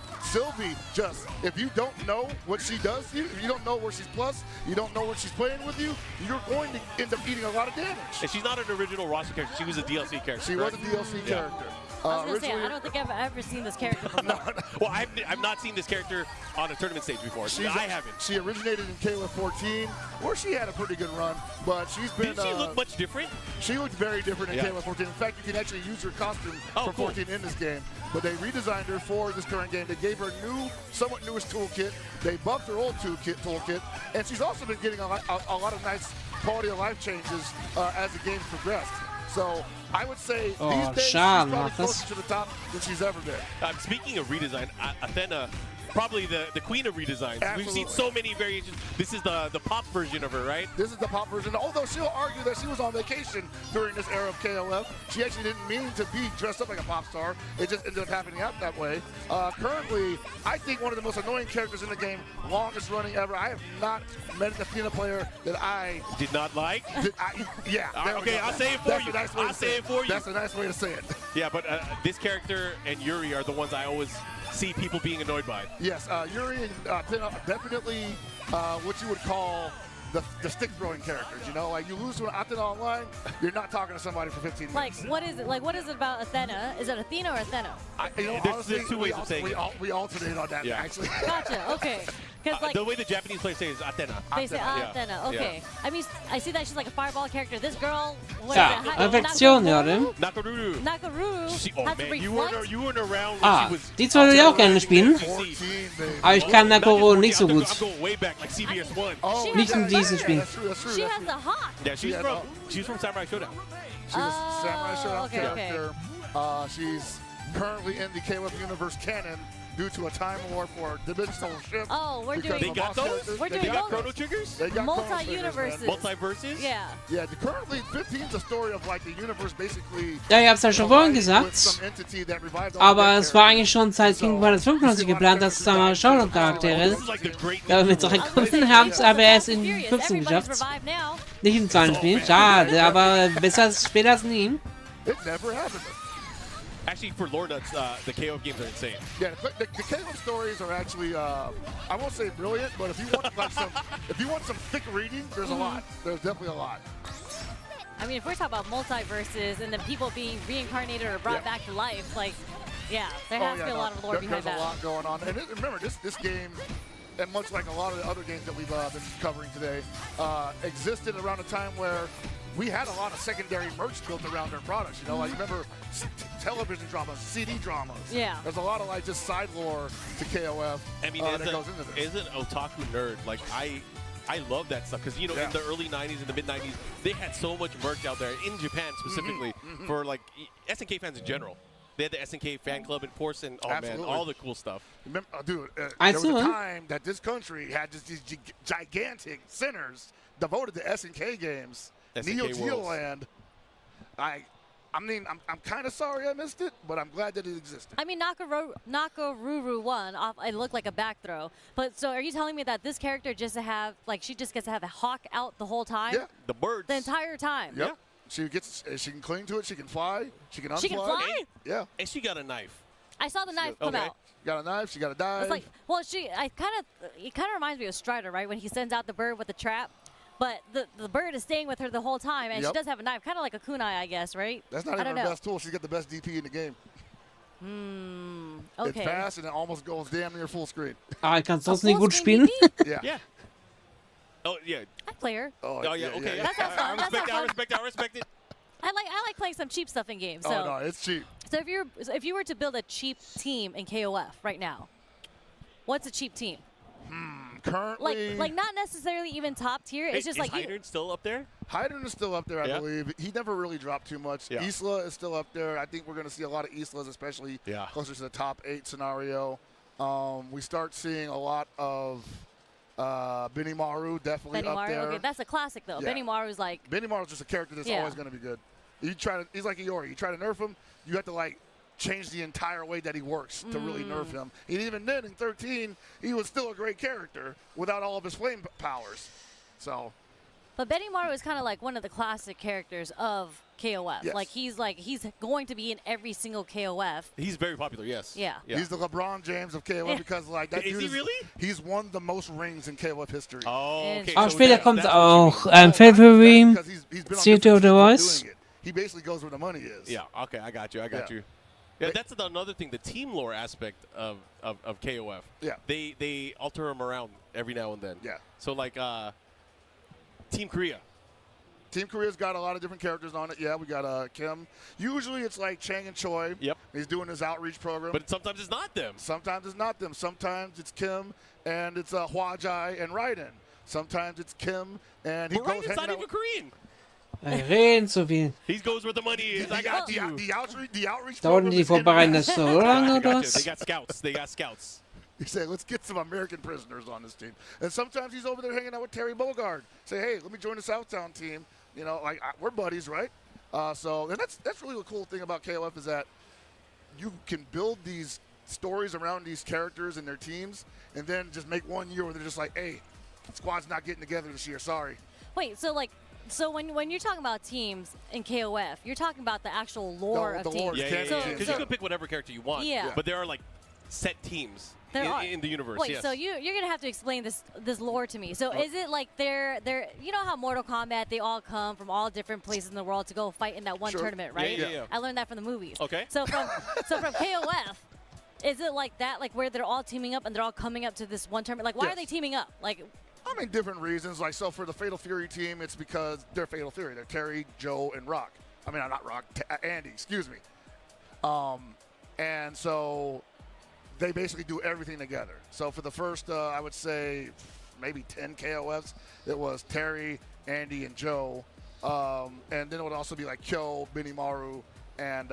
just, if you don't know what she does, if you don't know where she's plus, you don't know what she's playing with you, you're going to end up eating a lot of damage. And she's not an original roster character. She was a DLC character. She was a DLC character. I was going to say, I don't think I've ever seen this character before. Well, I've not seen this character on a tournament stage before. I haven't. She originated in KOF 14, where she had a pretty good run, but she's been... Did she look much different? She looked very different in KOF 14. In fact, you can actually use her costume for 14 in this game. But they redesigned her for this current game. They gave her a new, somewhat newish toolkit. They buffed her old toolkit. And she's also been getting a lot of nice quality of life changes as the game's progressed. So I would say these days she's probably closer to the top than she's ever been. Speaking of redesign, Athena probably the queen of redesigns. Absolutely. We've seen so many variations. This is the pop version of her, right? This is the pop version. Although she'll argue that she was on vacation during this era of KOF. She actually didn't mean to be dressed up like a pop star. It just ended up happening out that way. Currently, I think one of the most annoying characters in the game, longest running ever. I have not met an Athena player that I did not like. Okay, I'll say it for you. I'll say it for you. That's a nice way to say it. Yeah, but this character and Yuri are the ones I always see people being annoyed by. Yes, Yuri and definitely what you would call the stick-throwing characters, you know? Like, you lose to an Athena online, you're not talking to somebody for 15 minutes. What is it? Like, what is it about Athena? Is it Athena or Athena? Honestly, there's two ways of saying it. We alternate on that, actually. Gotcha, okay. Like, the way the Japanese players say is Athena. They say Athena, okay. Yeah. I mean, I see that she's like a fireball character. This girl, what Ja, is it? Affektion gör det. Nakaruru. Nakaruru Oh has to man, reflect. you weren't around when she was... Die zwei würde ich auch gerne spielen. Aber ich kann Nakoro nicht so gut. I'm going way back, like CBS 1. Nicht in diesem Spiel. She has the hawk. Yeah, she's from Samurai Showdown. She's a Samurai Showdown okay. character. She's currently in the KOF universe canon due to a time war for dimensional shift. Oh, we're doing. They got those? We're doing They got Chrono Triggers? They got multi-universes. Multiverses? Yeah. Yeah, currently 15 is a story of like the universe basically. Ja, ich hab's ja schon vorhin gesagt. Aber es war eigentlich schon seit King Brothers 95 geplant, dass es da mal Showdown-Charaktere ist. Damit zu Rekorden haben es aber erst in 15 geschafft. Nicht im zweiten Spiel. Schade, aber besser als später als nie. It never happened. Actually, for lore nuts, the KOF games are insane. Yeah, the KOF stories are actually, I won't say brilliant, but if you want like some thick reading, there's a lot. There's definitely a lot. I mean, if we're talking about multiverses and then people being reincarnated or brought back to life, like, yeah, there has to be a lot of lore behind that. There's a lot going on. And remember, this game, and much like a lot of the other games that we've been covering today, existed around a time where we had a lot of secondary merch built around their products. You know, like remember television dramas, CD dramas. Yeah. There's a lot of like just side lore to KOF. I mean, that goes into this. As an otaku nerd, like I love that stuff because in the early '90s and the mid '90s, they had so much merch out there in Japan specifically for like SNK fans in general. They had the SNK fan club in Porson. Oh Absolutely. man, all the cool stuff. Remember, dude, there was a time that this country had just these gigantic centers devoted to SNK games. Neo Geo Land. I mean, I'm kind of sorry I missed it, but I'm glad that it existed. I mean, Nakaruru won off. It looked like a back throw. But so, are you telling me that this character just she just gets to have a hawk out the whole time? Yeah, the birds the entire time. Yep. Yeah. She can cling to it. She can fly. She can unfly. She can fly. Yeah. And she got a knife. I saw the knife come out. She got a knife. She got a dive. It's like, well, it kind of reminds me of Strider, right? When he sends out the bird with the trap. But the bird is staying with her the whole time, and she does have a knife, kind of like a kunai, I guess, right? That's not even her best tool. She's got the best DP in the game. Okay. It's fast, and it almost goes damn near full screen. Ah, ich kann sonst nicht gut spielen. Yeah. Oh, yeah. I play her. Oh, yeah, okay. That sounds fun. I respect it. I like playing some cheap stuff in games. Oh, So. no, it's cheap. So if you were to build a cheap team in KOF right now, what's a cheap team? Currently, like not necessarily even top tier. It's just like Hydern still up there? Hydern is still up there, I believe. He never really dropped too much. Yeah. Isla is still up there. I think we're going to see a lot of Islas, especially closer to the top 8 scenario. We start seeing a lot of Benimaru definitely up there. Okay, that's a classic though. Yeah. Benimaru's like Benimaru's just a character that's always going to be good. He's like a Iori. You try to nerf him, you have to like change the entire way that he works to really nerf him. And even then, in 13, he was still a great character without all of his flame powers. So. But Benimaru is kind of like one of the classic characters of KOF. Yes. Like he's going to be in every single KOF. He's very popular, yes. Yeah. He's the LeBron James of KOF because like that Is dude he really? He's won the most rings in KOF history. Oh, okay. Auch später kommt auch February, Theater of the Voice. He basically goes where the money is. Yeah, okay, I got you. Yeah, that's another thing, the team lore aspect of KOF. Yeah. They alter them around every now and then. Yeah. So like Team Korea. Team Korea's got a lot of different characters on it. Yeah, we got Kim. Usually it's like Chang and Choi. Yep. He's doing his outreach program. But sometimes it's not them. Sometimes it's not them. Sometimes it's Kim and it's Hwa Jai and Raiden. Sometimes it's Kim and he goes Raiden's not even Korean. Reden so viel. He goes where the money is. I got you. The outreach Dauern die vorbereiten das so lange oder was? They got scouts. He said, let's get some American prisoners on this team. And sometimes he's over there hanging out with Terry Bogard. Say, hey, let me join the Southtown team. You know, like, we're buddies, right? And that's really the cool thing about KOF is that you can build these stories around these characters and their teams and then just make one year where they're just like, hey, squad's not getting together this year, sorry. Wait, so when you're talking about teams in KOF, you're talking about the actual lore of teams. Yeah, because you can pick whatever character you want. Yeah. But there are like set teams in the universe. Wait, yes. so you're gonna have to explain this lore to me. So is it like they're you know how Mortal Kombat, they all come from all different places in the world to go fight in that one tournament, right? Yeah. I learned that from the movies. Okay. So from KOF, is it like that, like where they're all teaming up and they're all coming up to this one tournament? Like, why are they teaming up? Like, I mean, different reasons. Like, so for the Fatal Fury team, it's because they're Fatal Fury. They're Terry, Joe, and Rock. I mean, not Rock, Andy, excuse me. And so they basically do everything together. So for the first, I would say, maybe 10 KOFs, it was Terry, Andy, and Joe. And then it would also be like Kyo, Benimaru, and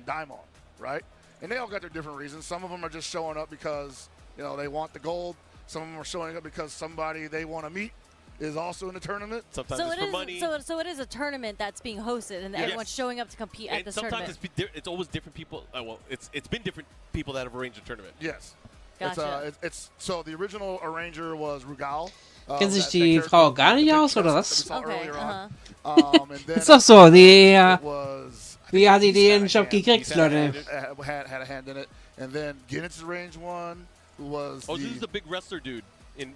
Daimon, right? And they all got their different reasons. Some of them are just showing up because, you know, they want the gold. Some of them are showing up because somebody they want to meet is also in the tournament. Sometimes it's for money. So it is a tournament that's being hosted, and everyone's showing up to compete at this tournament. Sometimes it's always different people. Well, it's been different people that have arranged the tournament. Yes. Gotcha. So the original arranger was Rugal. Kennt sich die Frau gar nicht aus, oder was? Okay, Ist doch so, die, wie hat die den Job gekriegt, Leute? Had a hand in it. And then Guinness's range one was this is the big wrestler dude.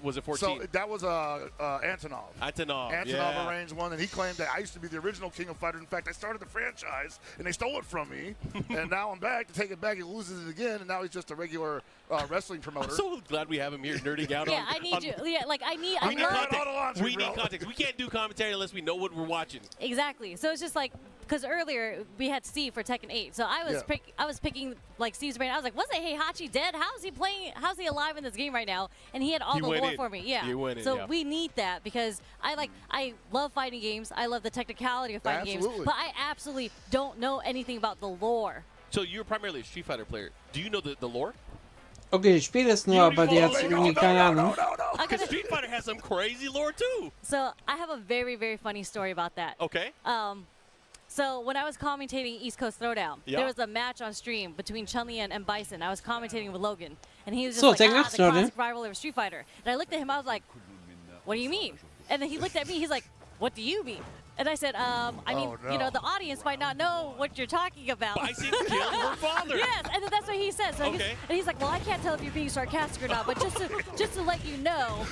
Was it 14? So that was Antonov. Yeah. arranged one, and he claimed that I used to be the original King of Fighters. In fact, I started the franchise, and they stole it from me. And now I'm back to take it back. He loses it again, and now he's just a regular wrestling promoter. I'm so glad we have him here nerding out. Yeah, I need you. Yeah, like I need context. We need context. We can't do commentary unless we know what we're watching. Exactly. So it's just like, because earlier we had Steve for Tekken 8, so I was picking like Steve's brain. I was like, wasn't Heihachi dead? How's he playing? How's he alive in this game right now? And he had all the lore for me. Yeah. So we need that because I love fighting games. I love the technicality of fighting games, but I absolutely don't know anything about the lore. So you're primarily a Street Fighter player. Do you know the lore? Okay, ich spiele es nur, aber die hat irgendwie keine Ahnung. Because Street Fighter has some crazy lore too. So I have a very, very funny story about that. Okay. So when I was commentating East Coast Throwdown, there was a match on stream between Chun-Li and Bison. I was commentating with Logan, and he was just the classic rivalry of Street Fighter. And I looked at him, I was like, what do you mean? And then he looked at me, he's like, what do you mean? And I said, I mean, you know, the audience might not know what you're talking about. Bison killed her father. Yes, and then that's what he said. So and he's like, well, I can't tell if you're being sarcastic or not, but just to let you know,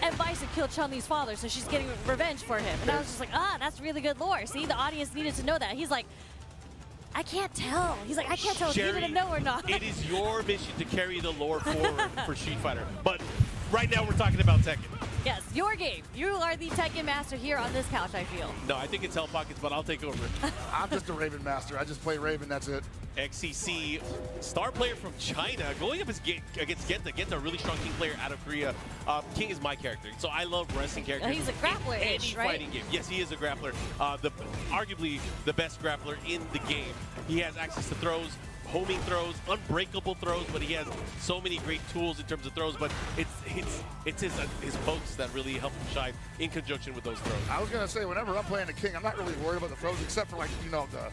and Bison killed Chun-Li's father, so she's getting revenge for him. And I was just like, that's really good lore. See, the audience needed to know that. He's like, I can't tell. He's like, I can't tell if you're going to know or not. It is your mission to carry the lore forward for Street Fighter. But right now we're talking about Tekken. Yes, your game. You are the Tekken master here on this couch, I feel. No, I think it's Hell Pockets, but I'll take over. I'm just a Raven master. I just play Raven, that's it. XCC, star player from China, going up against Genta. Genta, a really strong King player out of Korea. King is my character, so I love wrestling characters. He's a grappler, Any right? fighting game. Yes, he is a grappler. Arguably the best grappler in the game. He has access to throws, homing throws, unbreakable throws, but he has so many great tools in terms of throws, but it's his pokes that really help him shine in conjunction with those throws. I was going to say, whenever I'm playing the King, I'm not really worried about the throws, except for, like, you know, the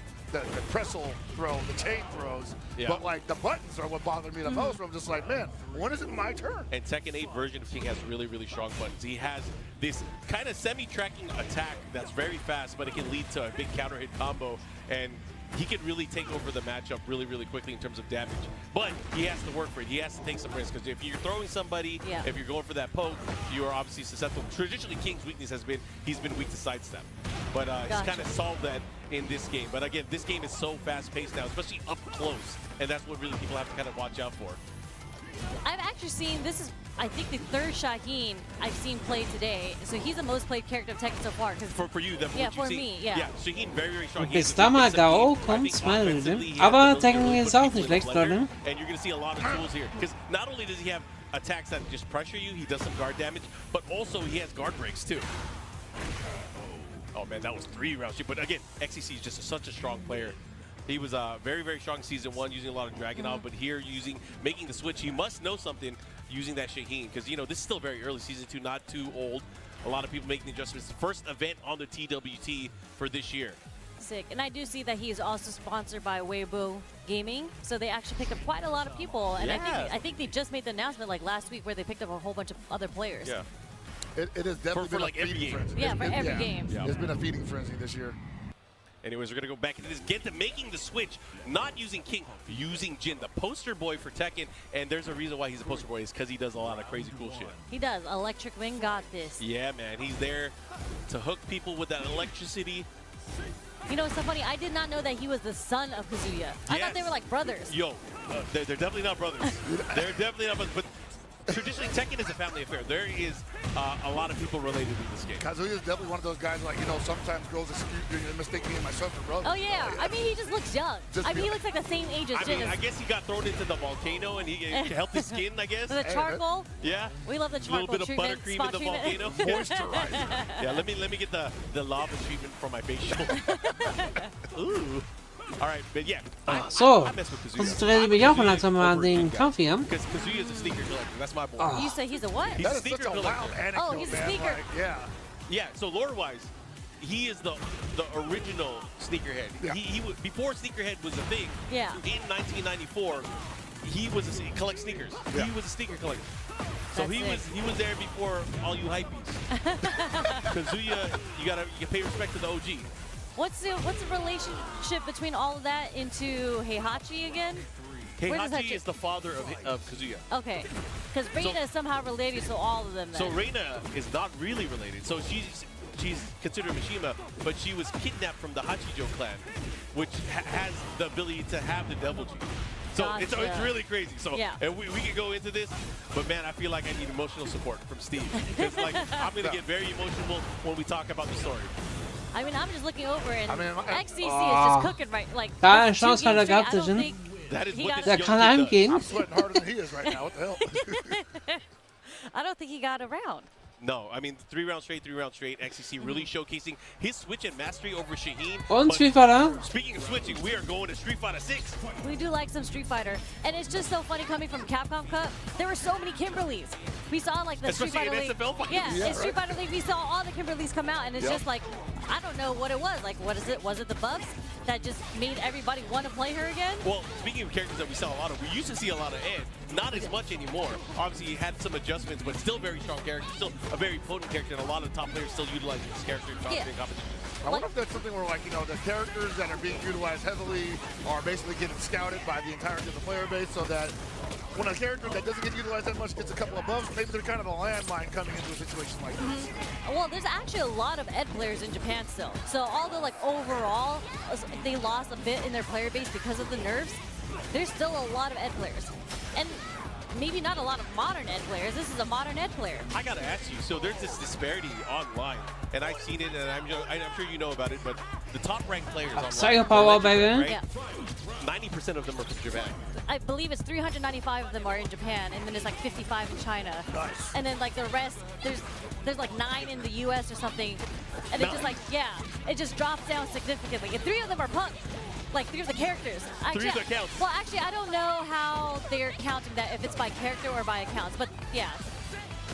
pretzel throw, the chain throws. Yeah. But, like, the buttons are what bother me the most. I'm just like, man, when is it my turn? And Tekken 8 version of King has really, really strong buttons. He has this kind of semi-tracking attack that's very fast, but it can lead to a big counter hit combo, and he can really take over the matchup really, really quickly in terms of damage. But he has to work for it. He has to take some risks, because if you're throwing somebody, if you're going for that poke, you are obviously susceptible. Traditionally, King's weakness has been he's been weak to sidestep. But he's kind of solved that in this game. But again, this game is so fast-paced now, especially up close, and that's what really people have to kind of watch out for. I've actually seen, this is, I think, the third Shaheen I've seen play today. So he's the most played character of Tekken so far. For you, that yeah, for me, yeah. Yeah, Shaheen very, very strong. Bis da mal Gao kommt, meine Güte. Aber Tekken ist auch nicht schlecht, Leute. And you're going to see a lot of tools here. Because not only does he have attacks that just pressure you, he does some guard damage, but also he has guard breaks too. Oh man, that was 3 rounds. But again, XCC is just such a strong player. He was very, very strong season 1, using a lot of Dragunov, but here making the switch, he must know something using that Shaheen, because, this is still very early, season 2, not too old. A lot of people making the adjustments. First event on the TWT for this year. Sick. And I do see that he's also sponsored by Weibo Gaming, so they actually picked up quite a lot of people. And I think they just made the announcement like last week where they picked up a whole bunch of other players. Yeah. It has definitely been like a feeding frenzy. Yeah, for every game. Yeah. It's been a feeding frenzy this year. Anyways, we're going to go back into this. Get to making the switch, not using King, using Jin, the poster boy for Tekken. And there's a reason why he's a poster boy, is because he does a lot of crazy cool shit. He does. Electric Wing got this. Yeah, man. He's there to hook people with that electricity. You know, it's so funny. I did not know that he was the son of Kazuya. I thought they were like brothers. Yo, they're definitely not brothers. They're definitely not brothers. But traditionally, Tekken is a family affair. There is a lot of people related to this game. Kazuya is definitely one of those guys, like, sometimes girls mistake me and my son for brothers. Oh, yeah. I mean, he just looks young. He looks like the same age as Jin. I guess he got thrown into the volcano and he helped his skin, I guess. The charcoal. Yeah. We love the charcoal treatment. A little bit of buttercream in the volcano. Moisturizer. Yeah, let me get the lava treatment for my facial. Ooh. All right, but yeah. So, konzentriere ich mich auch langsam mal den Kampf hier. Because Kazuya is a sneaker collector. That's my boy. You say he's a what? He's a sneaker collector. Oh, he's a sneaker. Yeah. Yeah, so lore-wise, he is the original sneakerhead. Yeah. He before sneakerhead was a thing. Yeah. In 1994, he was he collects sneakers. Yeah. He was a sneaker collector. So he was there before all you hypebeasts. Kazuya, you pay respect to the OG. What's the relationship between all of that into Heihachi again? Heihachi is the father of Kazuya. Okay, because Reina is somehow related to all of them then. So Reina is not really related. So she's considered Mishima, but she was kidnapped from the Hachijo clan, which has the ability to have the Devil G. So it's really crazy. So and we can go into this, but man, I feel like I need emotional support from Steve, because I'm gonna get very emotional when we talk about the story. I mean, I'm just looking over and XCC is just cooking right. Like, da Chance hat gehabt, Jin. Der kann eingehen. I'm sweating harder than he is right now. What the hell? I don't think he got around. No, I mean, 3 rounds straight, XCC really showcasing his switch and mastery over Shaheen. Und Street Fighter. Speaking of switching, we are going to Street Fighter 6. We do like some Street Fighter. And it's just so funny coming from Capcom Cup. There were so many Kimberlys. We saw like the Especially Street Fighter in League. SFL fights. Yeah, in Street Fighter League, we saw all the Kimberlys come out. And it's just like, I don't know what it was. Like, what is it? Was it the buffs that just made everybody want to play her again? Well, speaking of characters that we saw a lot of, we used to see a lot of Ed. Not as much anymore. Obviously, he had some adjustments, but still very strong character. Still a very potent character, and a lot of top players still utilize this character in competition. I wonder if that's something where, like, the characters that are being utilized heavily are basically getting scouted by the entirety of the player base, so that when a character that doesn't get utilized that much gets a couple of buffs, maybe they're kind of a landmine coming into a situation like this. Well, there's actually a lot of Ed players in Japan still. So although, like, overall, they lost a bit in their player base because of the nerfs, there's still a lot of Ed players. And maybe not a lot of modern Ed players. This is a modern Ed player. I gotta ask you, so there's this disparity online, and I've seen it, and I'm sure you know about it, but the top-ranked players online, Psycho Power, baby. Right? Yeah. 90% of them are from Japan. I believe it's 395 of them are in Japan, and then there's like 55 in China. Nice. And then like the rest, there's like 9 in the US or something. And it just like, it just drops down significantly. And 3 of them are Punk. Like 3 of the characters. Actually, 3 of the accounts. Well, actually, I don't know how they're counting that, if it's by character or by accounts, but yeah.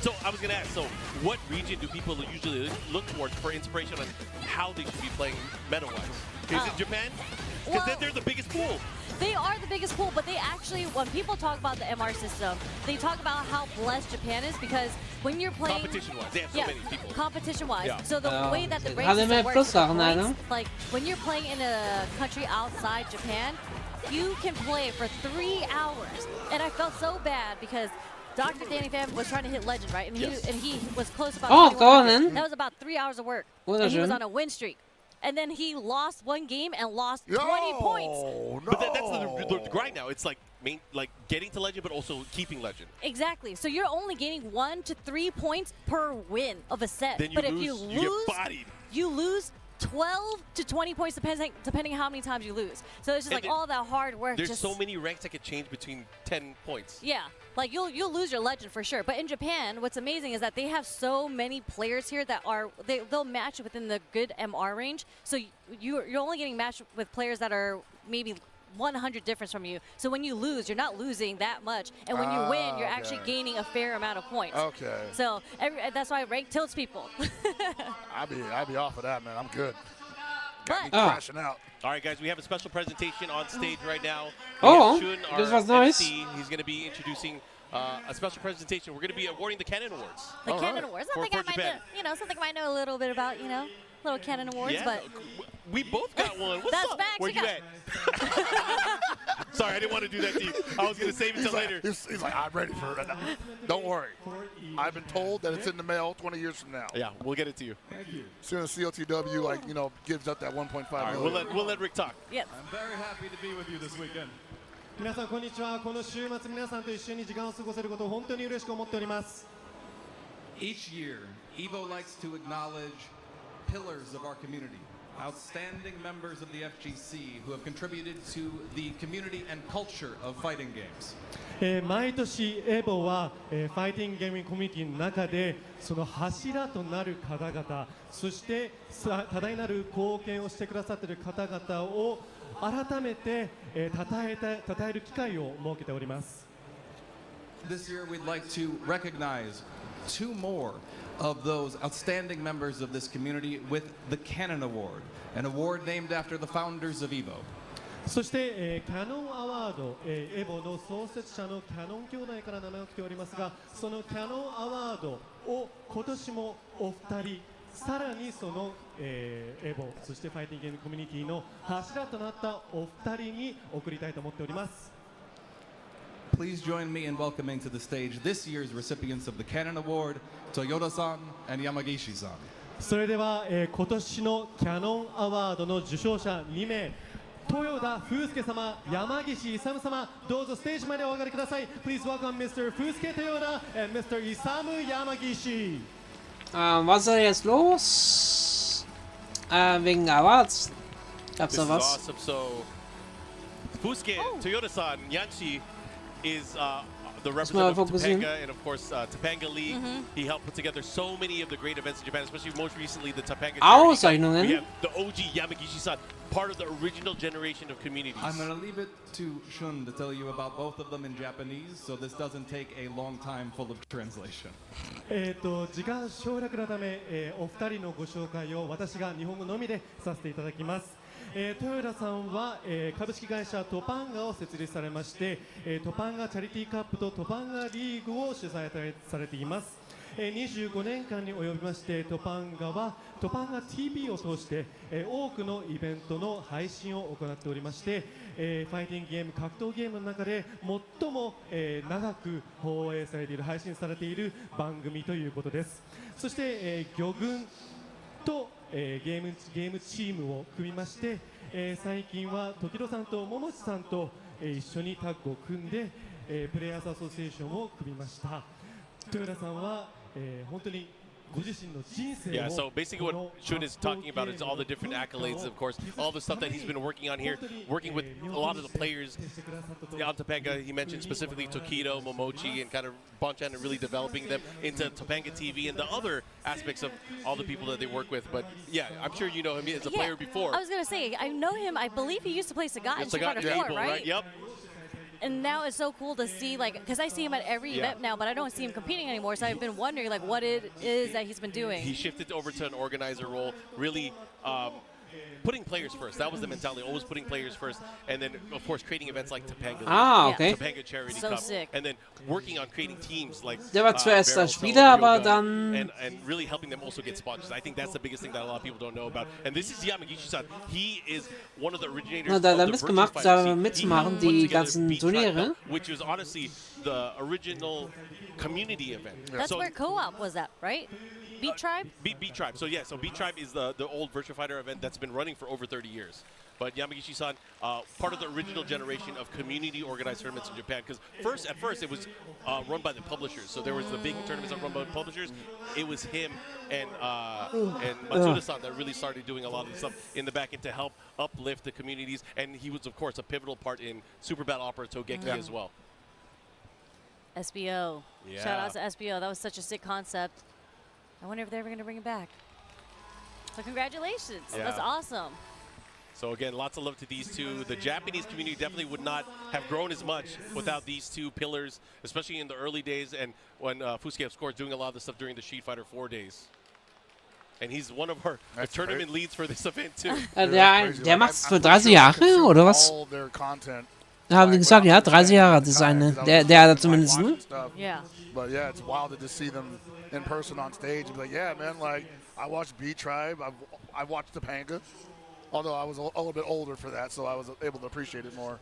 So I was gonna ask, so what region do people usually look towards for inspiration on how they should be playing meta-wise? Is it Japan? Because they're the biggest pool. They are the biggest pool, but they actually, when people talk about the MR system, they talk about how blessed Japan is, because when you're playing... Competition-wise, they have so many people. Competition-wise. Yeah. So the way that the rank system works, points, like when you're playing in a country outside Japan, you can play for 3 hours. And I felt so bad because Dr. Danny Pham was trying to hit Legend, right? And he was close about 2100. That was about 3 hours of work. And he was on a win streak. And then he lost 1 game and lost 20 points. No. But that's the grind now. It's like getting to Legend, but also keeping Legend. Exactly. So you're only gaining 1 to 3 points per win of a set. Then you but lose, if you get bodied. You lose 12 to 20 points depending how many times you lose. So it's just like all that hard work. There's so many ranks that could change between 10 points. Yeah, like you'll lose your legend for sure. But in Japan, what's amazing is that they have so many players here that they'll match within the good MR range. So you're only getting matched with players that are maybe 100 difference from you. So when you lose, you're not losing that much, and when you win, you're actually gaining a fair amount of points. Okay. So that's why rank tilts people. I'd be off of that, man. I'm good. Got me crashing out. All right, guys, we have a special presentation on stage right now. This was nice. MC. He's going to be introducing a special presentation. We're going to be awarding the Cannon Awards. The Cannon Awards. Something I might know, something I might know a little bit about, little Cannon Awards, Yeah, but we both got one. What's that's up? facts. Where you at? Sorry, I didn't want to do that to you. I was going to save it till later. He's like, I'm ready for it. Don't worry. I've been told that it's in the mail 20 years from now. Yeah, we'll get it to you. Thank you. As soon as COTW, gives up that 1.5 right, million. we'll let Rick talk. Yep. I'm very happy to be with you this weekend. 皆さんこんにちは。この週末皆さんと一緒に時間を過ごせることを本当に嬉しく思っております。 Each year, EVO likes to acknowledge pillars of our community, outstanding members of the FGC who have contributed to the community and culture of fighting games. 毎年EVOはファイティングゲーミングコミュニティの中でその柱となる方々、そして多大なる貢献をしてくださっている方々を改めて称える機会を設けております。 This year, we'd like to recognize 2 more of those outstanding members of this community with the Cannon Award, an award named after the founders of EVO. そして、キャノンアワード、EVO の創設者のキャノン兄弟から名前を来ておりますが、そのキャノンアワードを今年もお二人、さらにその、EVO、そしてファイティングゲームコミュニティの柱となったお二人に贈りたいと思っております。 Please join me in welcoming to the stage this year's recipients of the Cannon Award, Toyoda-san and Yamagishi-san. それでは、今年のキャノンアワードの受賞者2名、豊田風介様、山岸勇様、どうぞステージまでお上がりください。Please welcome Mr. Fusuke Toyoda and Mr. Isamu Yamagishi. Was ist jetzt los? Wegen Awards. Gab's da was? Awesome. So, Fusuke Toyoda-san, Yanshi, is the representative of Topanga, and of course Topanga League. He helped put together so many of the great events in Japan, especially most recently the Topanga Auszeichnungen. We have the OG Yamagishi-san, part of the original generation of communities. I'm going to leave it to Shun to tell you about both of them in Japanese, so this doesn't take a long time full of translation. 時間省略のため、お二人のご紹介を私が日本語のみでさせていただきます。 豊田さんは、株式会社トパンガを設立されまして、トパンガチャリティーカップとトパンガリーグを主催されています。25年間に及びましてトパンガはトパンガ TV を通して、多くのイベントの配信を行っておりまして、ファイティングゲーム格闘ゲームの中で最も、長く放映されている配信されている番組ということです。そして、魚群とゲームチームを組みまして、最近は時戸さんと桃地さんと、一緒にタッグを組んで、プレイヤーズアソシエーションを組みました。豊田さんは、本当に Yeah, so basically what Shun is talking about is all the different accolades, of course, all the stuff that he's been working on here, working with a lot of the players on Topanga. He mentioned specifically Tokido, Momochi, and kind of Bonchan, and really developing them into Topanga TV and the other aspects of all the people that they work with. But yeah, I'm sure you know him as a player before. I was going to say, I know him. I believe he used to play Sagat in Street Fighter 4, right? Yep. And now it's so cool to see, like, because I see him at every event now, but I don't see him competing anymore. So I've been wondering, like, what it is that he's been doing. He shifted over to an organizer role, really putting players first. That was the mentality, always putting players first. And then, of course, creating events like Topanga, Topanga Charity Cup. Sick. And then working on creating teams like Der war zuerst der Spieler, aber dann... And really helping them also get sponsors. I think that's the biggest thing that a lot of people don't know about. And this is Yamagishi-san. He is one of the originators of the mitzumachen, die ganzen Turniere. Which was honestly the original community event. That's where co-op was at, right? Beat Tribe? Beat Tribe. So yeah, so Beat Tribe is the old Virtua Fighter event that's been running for over 30 years. But Yamagishi-san, part of the original generation of community-organized tournaments in Japan. Because at first, it was run by the publishers. So there was the big tournaments that were run by the publishers. It was him and Matsuda-san that really started doing a lot of the stuff in the back end to help uplift the communities. And he was, of course, a pivotal part in Super Battle Opera Togeki as well. SBO. Yeah. Shout out to SBO. That was such a sick concept. I wonder if they're ever going to bring it back. So congratulations. Yeah. That's awesome. So again, lots of love to these two. The Japanese community definitely would not have grown as much without these two pillars, especially in the early days and when Fusuke, of course, doing a lot of the stuff during the Street Fighter 4 days. And he's one of our tournament leads for this event too. Der macht's für 30 Jahre, oder was? All their content. Haben die gesagt, ja, 30 Jahre, das ist eine. Der da zumindest, ne? Yeah. But yeah, it's wild to just see them in person on stage and be like, yeah, man, like, I watched B-Tribe, I watched Topanga, although I was a little bit older for that, so I was able to appreciate it more.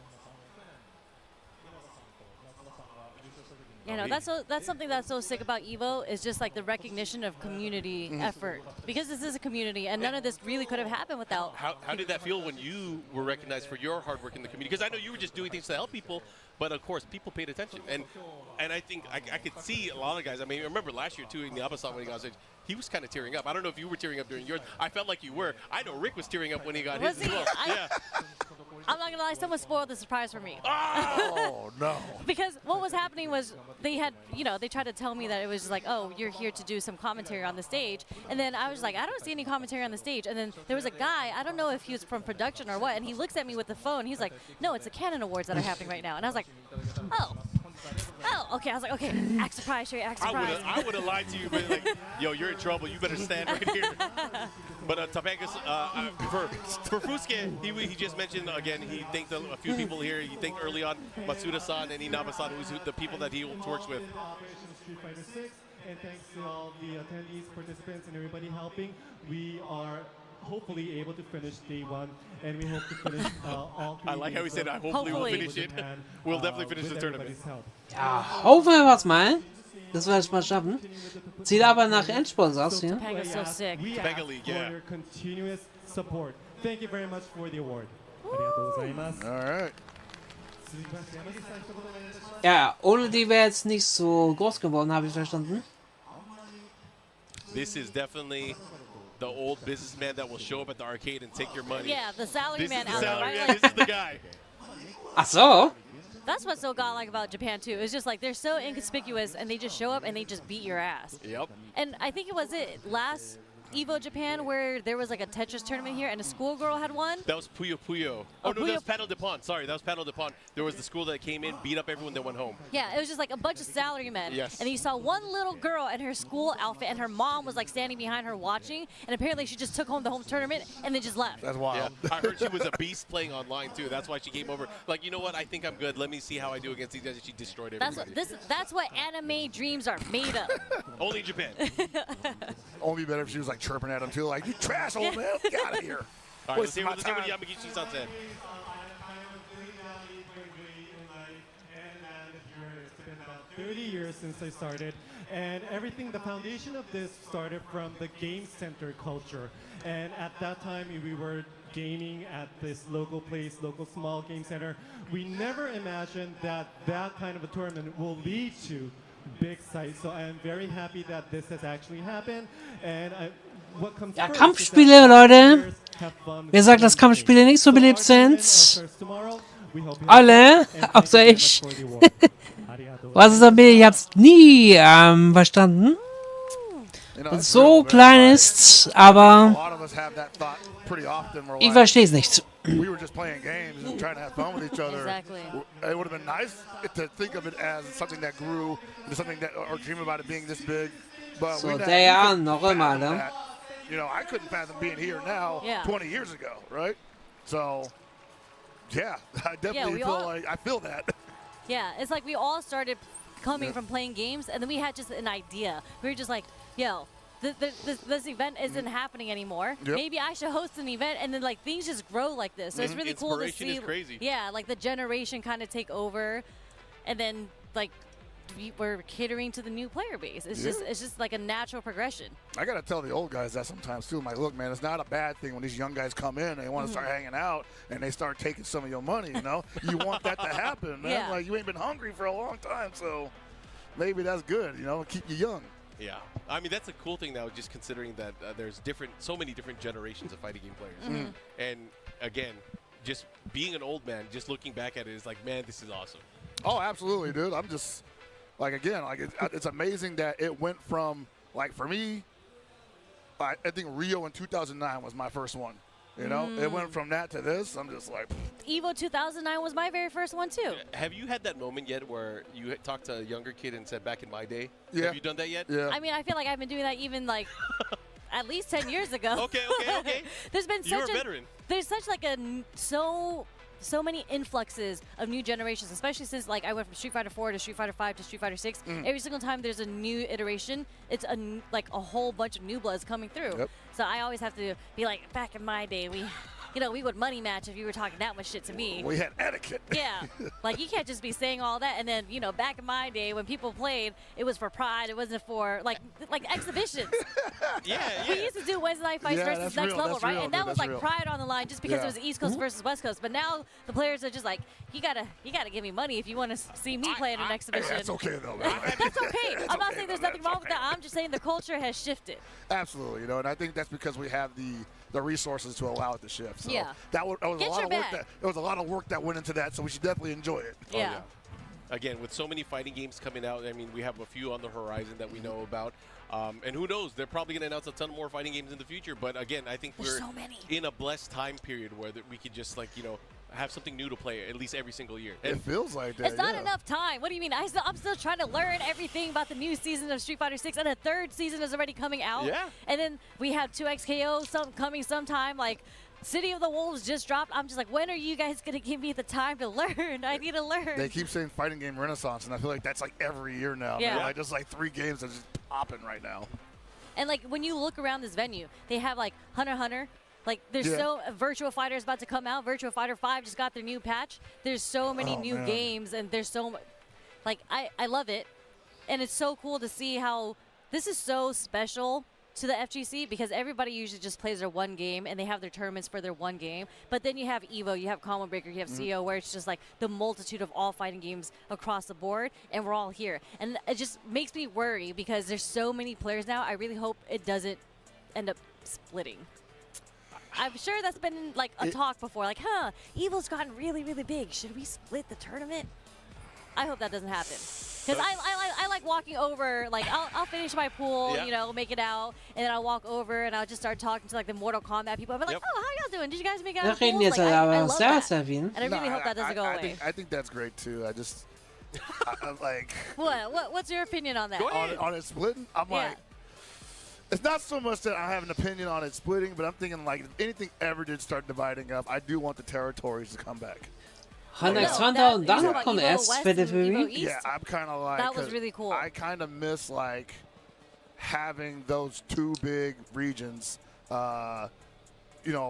You know, that's something that's so sick about EVO is just like the recognition of community effort. Because this is a community, and none of this really could have happened without. How did that feel when you were recognized for your hard work in the community? Because I know you were just doing things to help people, but of course people paid attention. And I think I could see a lot of guys. I mean, I remember last year too in the Abasan when he got on stage, he was kind of tearing up. I don't know if you were tearing up during yours. I felt like you were. I know Rick was tearing up when he got his as well. Yeah. I'm not gonna lie, someone spoiled the surprise for me. Oh no! Because what was happening was they had, they tried to tell me that it was like, oh, you're here to do some commentary on the stage, and then I was like, I don't see any commentary on the stage, and then there was a guy, I don't know if he was from production or what, and he looks at me with the phone. He's like, no, it's the Canon Awards that are happening right now, and I was like, oh, okay. I was like, okay, act surprised, Sherry, act surprised. I would have lied to you, but like, yo, you're in trouble. You better stand right here. But Topanga's, for Fusuke, he just mentioned, again, he thanked a few people here. He thanked early on Matsuda-san and Inaba-san, who's the people that he works with. And thanks to all the attendees, participants, and everybody helping, we are hopefully able to finish day one, and we hope to finish all three. I like how he said, hopefully we'll finish it. We'll definitely finish the tournament. Ja, hoffen wir was mal. Das werde ich mal schaffen. Sieht aber nach Endsponsors aus hier. Topanga's so sick. Topanga League, yeah. For your continuous support. Thank you very much for the award. Alright. Ja, ohne die wäre jetzt nicht so groß geworden, habe ich verstanden. This is definitely the old businessman that will show up at the arcade and take your money. Yeah, the salary man out there, right? Yeah, this is the guy. Ach so. That's what's so godlike about Japan too. It's just like they're so inconspicuous and they just show up and they just beat your ass. Yep. And I think it was last EVO Japan where there was like a Tetris tournament here and a schoolgirl had won. That was Puyo Puyo. Oh, no, that was Paddle de Pont. Sorry, that was Paddle de Pont. There was the school that came in, beat up everyone, that went home. Yeah, it was just like a bunch of salarymen. Yes. And you saw one little girl in her school outfit and her mom was like standing behind her watching. And apparently she just took home the home tournament and then just left. That's wild. Yeah. I heard she was a beast playing online too. That's why she came over. Like, you know what? I think I'm good. Let me see how I do against these guys. And she destroyed everybody. That's what anime dreams are made of. Only in Japan. Only better if she was like chirping at him too, like, you trash, old man, get out of here. All right, let's see what Yamagishi-san said. It's been about 30 years since I started, and everything, the foundation of this started from the game center culture. And at that time, we were gaming at this local place, local small game center. We never imagined that that kind of a tournament will lead to big sites. So I am very happy that this has actually happened. And Ja, Kampfspiele, Leute. Wer sagt, dass Kampfspiele nicht so beliebt sind? Alle, außer ich. Was ist damit? Ich hab's nie verstanden. Und so klein ist, aber ich verstehe es nicht. We were just playing games and trying to have fun with each other. Exactly. It would have been nice to think of it as something that grew, something that, or dream about it being this big. But So, der noch einmal, ne? You know, I couldn't fathom being here now 20 years ago, right? So, yeah, I definitely I feel that. Yeah, it's like we all started coming from playing games, and then we had just an idea. We were just like, yo, this event isn't happening anymore. Yep. Maybe I should host an event, and then like things just grow like this. So it's really cool to see. Is crazy. Yeah, like the generation kind of take over, and then like we're catering to the new player base. It's just like a natural progression. I gotta tell the old guys that sometimes too. I'm like, look, man, it's not a bad thing when these young guys come in and they want to start hanging out and they start taking some of your money. You know, you want that to happen, man. Like you ain't been hungry for a long time, so maybe that's good. You know, keep you young. Yeah, I mean that's a cool thing now, just considering that there's so many different generations of fighting game players, and again, just being an old man, just looking back at it is like, man, this is awesome. Oh, absolutely, dude. I'm just like, again, like it's amazing that it went from, like, for me, I think Rio in 2009 was my first one. You know, it went from that to this. I'm just like, EVO 2009 was my very first one too. Have you had that moment yet where you talked to a younger kid and said, back in my day? Yeah. Have you done that yet? Yeah. I mean, I feel like I've been doing that even like at least 10 years ago. Okay. There's been You're such a veteran. There's such like so many influxes of new generations, especially since like I went from Street Fighter 4 to Street Fighter 5 to Street Fighter 6. Every single time there's a new iteration, it's like a whole bunch of new bloods coming through. Yep. So I always have to be like, back in my day, we would money match if you were talking that much shit to me. We had etiquette. Yeah. Like, you can't just be saying all that. And then, back in my day when people played, it was for pride. It wasn't for, like exhibitions. Yeah. We used to do Wednesday Night Fights versus Next Level, right? Real, and that was, like, real. pride on the line just because it was East Coast versus West Coast. But now the players are just like, you gotta give me money if you want to see me play in an exhibition. That's okay, though, man. That's okay. I'm not saying there's nothing wrong with that. I'm just saying the culture has shifted. Absolutely, and I think that's because we have the resources to allow it to shift. So Yeah. that was a Get lot your of work. bag. There was a lot of work that went into that, so we should definitely enjoy it. Yeah. Again, with so many fighting games coming out, I mean, we have a few on the horizon that we know about. And who knows? They're probably going to announce a ton more fighting games in the future. But again, I think There's we're so many. in a blessed time period where we could just, like, have something new to play at least every single year. It feels like that. It's not enough time. What do you mean? I'm still trying to learn everything about the new season of Street Fighter 6, and a third season is already coming out. Yeah. And then we have 2XKO coming sometime. Like, City of the Wolves just dropped. I'm just like, when are you guys going to give me the time to learn? I need to learn. They keep saying fighting game renaissance, and I feel like that's like every year now. Yeah. Man. Like just like 3 games that are just popping right now. And, like, when you look around this venue, they have, like, Hunter x Hunter. Like, there's Virtua Fighter is about to come out. Virtua Fighter 5 just got their new patch. There's so many new games, and there's so much. Like, I love it. And it's so cool to see how this is so special to the FGC, because everybody usually just plays their one game, and they have their tournaments for their one game. But then you have EVO, you have Combo Breaker, you have CO, where it's just like the multitude of all fighting games across the board, and we're all here. And it just makes me worry, because there's so many players now. I really hope it doesn't end up splitting. I'm sure that's been like a talk before, like, EVO's gotten really, really big. Should we split the tournament? I hope that doesn't happen. Because I like walking over, like, I'll finish my pool, make it out, and then I'll walk over and I'll just start talking to, like, the Mortal Kombat people. I'll be like, oh, how y'all doing? Did you guys make it out of the pools? Like, I love that. And I really hope that doesn't go away. I think that's great, too. I just, I'm like. What's your opinion on that? On it splitting? I'm like. It's not so much that I have an opinion on it splitting, but I'm thinking, like, if anything ever did start dividing up, I do want the territories to come back. Han Alexander und dann kommt erst für die Fury. Yeah, I'm kind of like. That was really cool. I kind of miss, like, having those 2 big regions,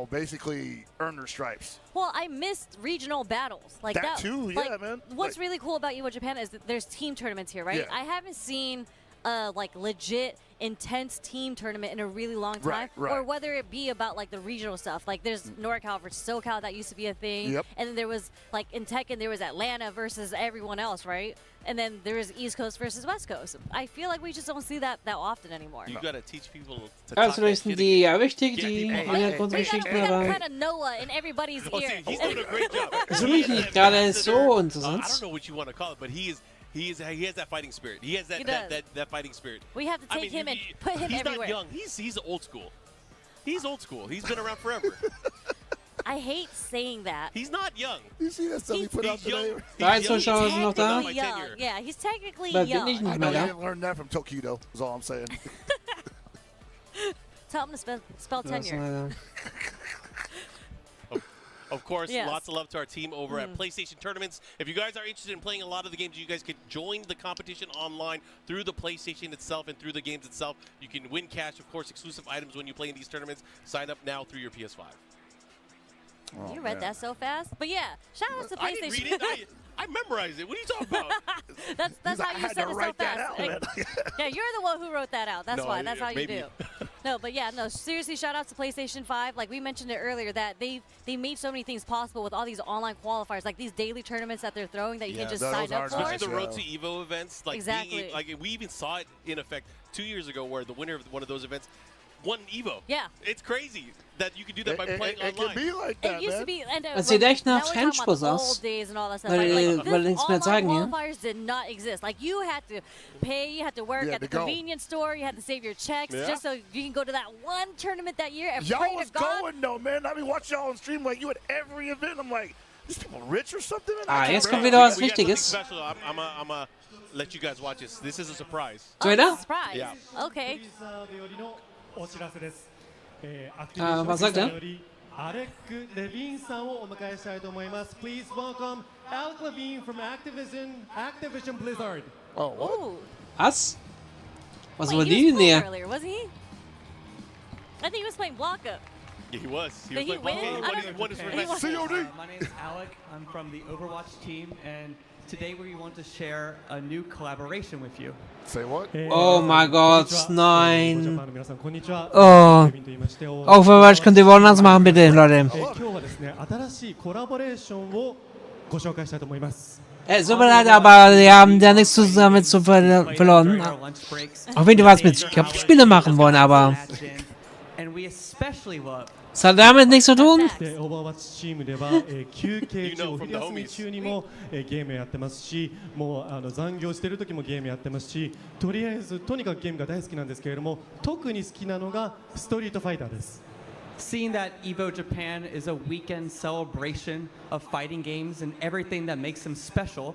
basically earn their stripes. Well, I missed regional battles. Like that too, yeah, man. What's really cool about EVO Japan is that there's team tournaments here, right? Yeah. I haven't seen like legit intense team tournament in a really long time, right. or whether it be about like the regional stuff. Like there's NorCal versus SoCal, that used to be a thing, and then there was like in Tekken there was Atlanta versus everyone else, right? And then there was East Coast versus West Coast. I feel like we just don't see that often anymore. You gotta teach people to Also lösen die richtig, die Hintergrundgeschichten, We gotta aber kind of Noah in everybody's ear. He's doing a great job. das ist wirklich nicht gerade so I interessant. don't know what you want to call it, but he has that fighting spirit. He has that fighting spirit. We have to take him and put him he's everywhere. He's not young. He's old school. He's old school. He's been around forever. I hate saying that. He's not young. You see that stuff he put out today? Drei Zuschauer sind noch da. Young. Yeah, he's technically But young. bin ich nicht I mehr da. didn't learn that from Tokido, is all I'm saying. Tell him to spell Das tenure. leider. Of course, Yes. lots of love to our team over at PlayStation Tournaments. If you guys are interested in playing a lot of the games, you guys can join the competition online through the PlayStation itself and through the games itself. You can win cash, of course, exclusive items when you play in these tournaments. Sign up now through your PS5. You read that so fast. But yeah, shout out to PlayStation. I didn't read it. I memorized it. What are you talking about? That's how you said it so fast. Yeah, you're the one who wrote that out. That's No, why. That's how you maybe. do. No, but yeah, no. Seriously, shout out to PlayStation 5. Like we mentioned it earlier, that they made so many things possible with all these online qualifiers, like these daily tournaments that they're throwing that you can just sign up for. Especially the Road to EVO events. Like exactly. Like we even saw it in effect 2 years ago, where the winner of one of those events won EVO. Yeah. It's crazy that you can do that by playing online. It can be like that, It used to be, and Es sieht echt nach Trendspurs aus. Weil nichts mehr zeigen hier. Qualifiers did not exist. Like you had to pay, you had to work at the convenience store, you had to save your checks just so you can go to that one tournament that year and pray Y'all was to God. going though, man. I mean, watch y'all on stream like you at every event. I'm like, these people rich or something? Jetzt kommt wieder was Wichtiges. I'm gonna let you guys watch this. This is a surprise. Twitter? Surprise. Yeah. Okay. Was sagt er? Alec Levine さんをお迎えしたいと思います。Please welcome Alec Levine from Activision Blizzard. Oh, what? Was? Was Wait, war he die was denn playing hier? earlier, wasn't he? I think he was playing Blanca. Yeah, he was. Did he win? He won his revenge. My name is Alec. I'm from the Overwatch team, and today we want to share a new collaboration with you. Say what? Oh my Gott, nein. Oh. Overwatch könnt ihr woanders machen, bitte, Leute. 今日はですね、新しいコラボレーションをご紹介したいと思います。Es tut mir leid, aber wir haben ja nichts damit zu verloren. Auf jeden Fall mit Spiele machen wollen, aber And we especially love es hat damit nichts zu tun. でオーバーワッチチームでは、休憩中、お昼休み中にも、ゲームやってますし、もう残業してる時もゲームやってますし、とりあえずとにかくゲームが大好きなんですけれども、特に好きなのがストリートファイターです。Seeing that EVO Japan is a weekend celebration of fighting games and everything that makes them special,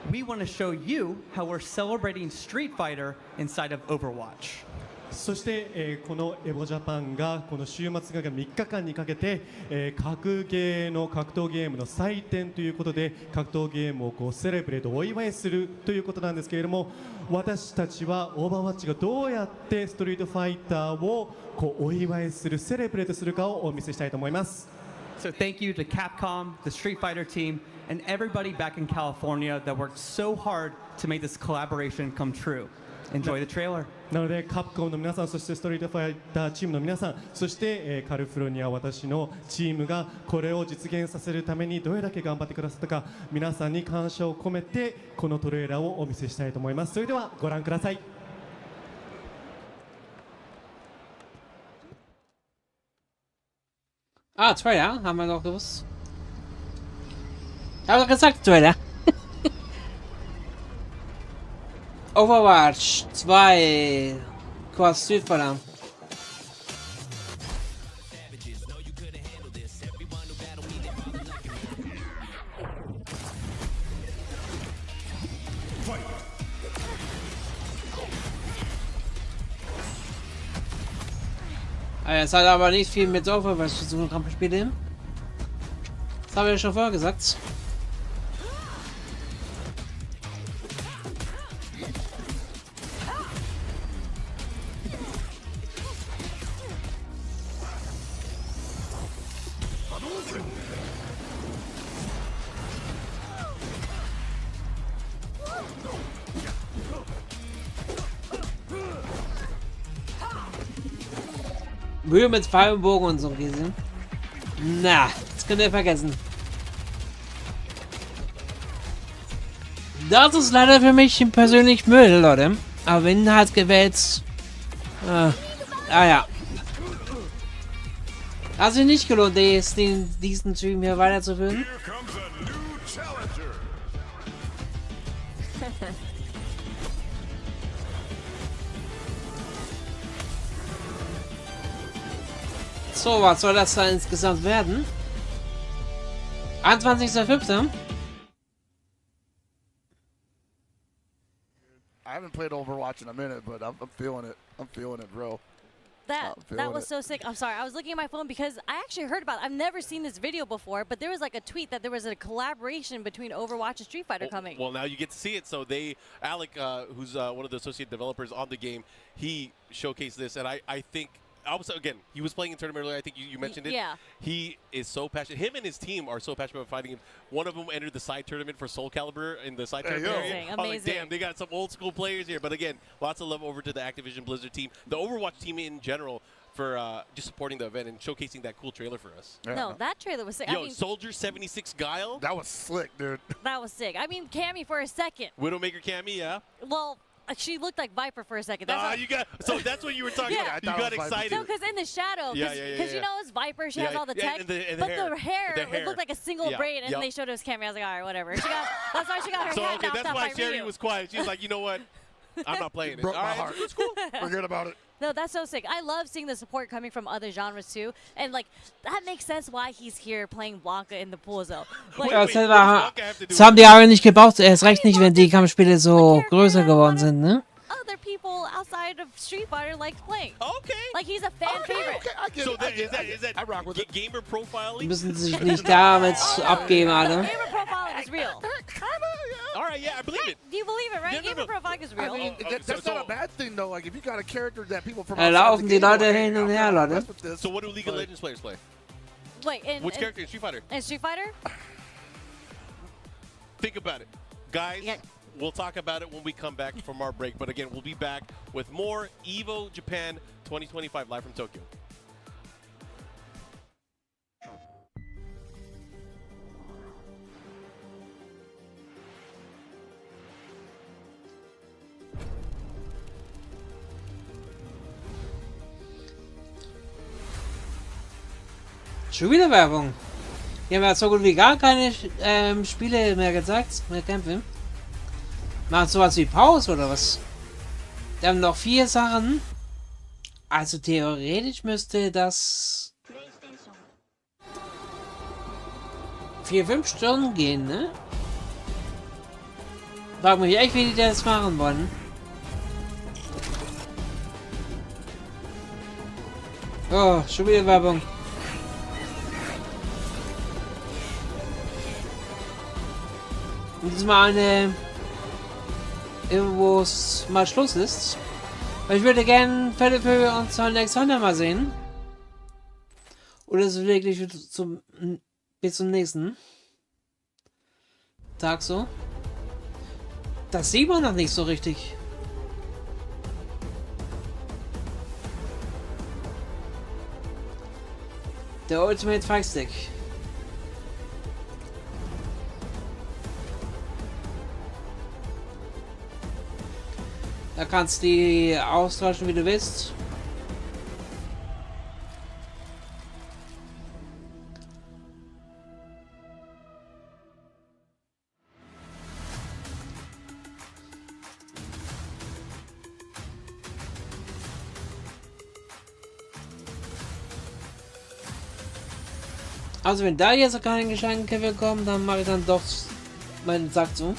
we want to show you how we're celebrating Street Fighter inside of Overwatch. そして、このエボジャパンがこの週末が3日間にかけて、格ゲーの格闘ゲームの祭典ということで格闘ゲームをこうセレブレートお祝いするということなんですけれども、私たちはオーバーワッチがどうやってストリートファイターをこうお祝いするセレブレートするかをお見せしたいと思います。So thank you to Capcom, the Street Fighter team, and everybody back in California that worked so hard to make this collaboration come true. Enjoy the trailer. なのでカプコンの皆さん、そしてストリートファイターチームの皆さん、そして、カルフロニア私のチームがこれを実現させるためにどれだけ頑張ってくださったか、皆さんに感謝を込めてこのトレーラーをお見せしたいと思います。それではご覧ください。Trailer haben wir noch los. Ich habe doch gesagt, Trailer. Overwatch 2 Cross Street Fighter. Es hat aber nicht viel mit Overwatch zu tun, Kampfspiele. Das habe ich ja schon vorher gesagt. Mühe mit Pfeil und Bogen und so gewesen. Na, das könnt ihr vergessen. Das ist leider für mich persönlich Müll, Leute. Aber wenn halt gewählt. Ja. Hat sich nicht gelohnt, diesen Stream hier weiterzuführen. So, was soll das da insgesamt werden? 21.05. I haven't played Overwatch in a minute, but I'm feeling it. I'm feeling it, bro. That was so sick. I'm sorry. I was looking at my phone because I actually heard about it. I've never seen this video before, but there was like a tweet that there was a collaboration between Overwatch and Street Fighter coming. Well, now you get to see it. So Alec, who's one of the associate developers on the game, he showcased this, and I think also, again, he was playing in tournament earlier. I think you mentioned it. Yeah. He is so passionate. Him and his team are so passionate about fighting him. One of them entered the side tournament for Soul Calibur in the side tournament area. Amazing. I was like, damn, they got some old school players here. But again, lots of love over to the Activision Blizzard team. The Overwatch team in general for just supporting the event and showcasing that cool trailer for us. Yeah. No, that trailer was sick. Yo, Soldier 76 Guile. That was slick, dude. That was sick. I mean, Cammy for a second. Widowmaker Cammy, yeah. Well, she looked like Viper for a second. So that's what you were talking about. You got excited. No, because in the shadow, because you know it's Viper, she has all the tech, and the but hair. the hair, it looked like a single braid, and they showed us Cammy. I was like, all right, whatever. That's why she got her hat knocked that's off why by Sherry Ryu. was quiet. She's like, you know what? I'm not playing it. Broke all my right, heart. it's cool. Forget about it. No, that's so sick. I love seeing the support coming from other genres too, and like that makes sense why he's here playing Blanca in the pool though. Like, Ja, das haben die aber nicht gebraucht, erst recht nicht, wenn die Kampfspiele so größer geworden sind, ne? other people outside of Street Fighter like playing. Okay. Like he's a fan favorite. Okay, I get So it. is that gamer profiling? Müssen sich nicht damit abgeben, Alter. Gamer profiling is real. All right, yeah, I believe it. Do you believe it, right? Gamer profiling is real. I mean, that's not a bad thing, though. Like, if you got a character that people from Laufen die Leute hin und her, Leute. So what do League of Legends players play? Wait, Which character in Street Fighter? In Street Fighter? Think about it. Guys, we'll talk about it when we come back from our break. But again, we'll be back with more EVO Japan 2025 live from Tokyo. Schon wieder Werbung. Die haben ja so gut wie gar keine Spiele mehr gezeigt, mehr Kämpfe. Machen sowas wie Pause oder was? Die haben noch 4 Sachen. Also theoretisch müsste das 4-5 Stunden gehen, ne? Frag mich echt, wie die das machen wollen. Oh, schon wieder Werbung. Diesmal eine, wo es mal Schluss ist. Weil ich würde gerne Philippe und Alexander mal sehen. Oder ist es wirklich bis zum nächsten Tag so? Das sieht man noch nicht so richtig. Der Ultimate Fight Stick. Da kannst du die austauschen, wie du willst. Also wenn da jetzt keine Geschenke kommen, dann mache ich dann doch meinen Sack zu. Und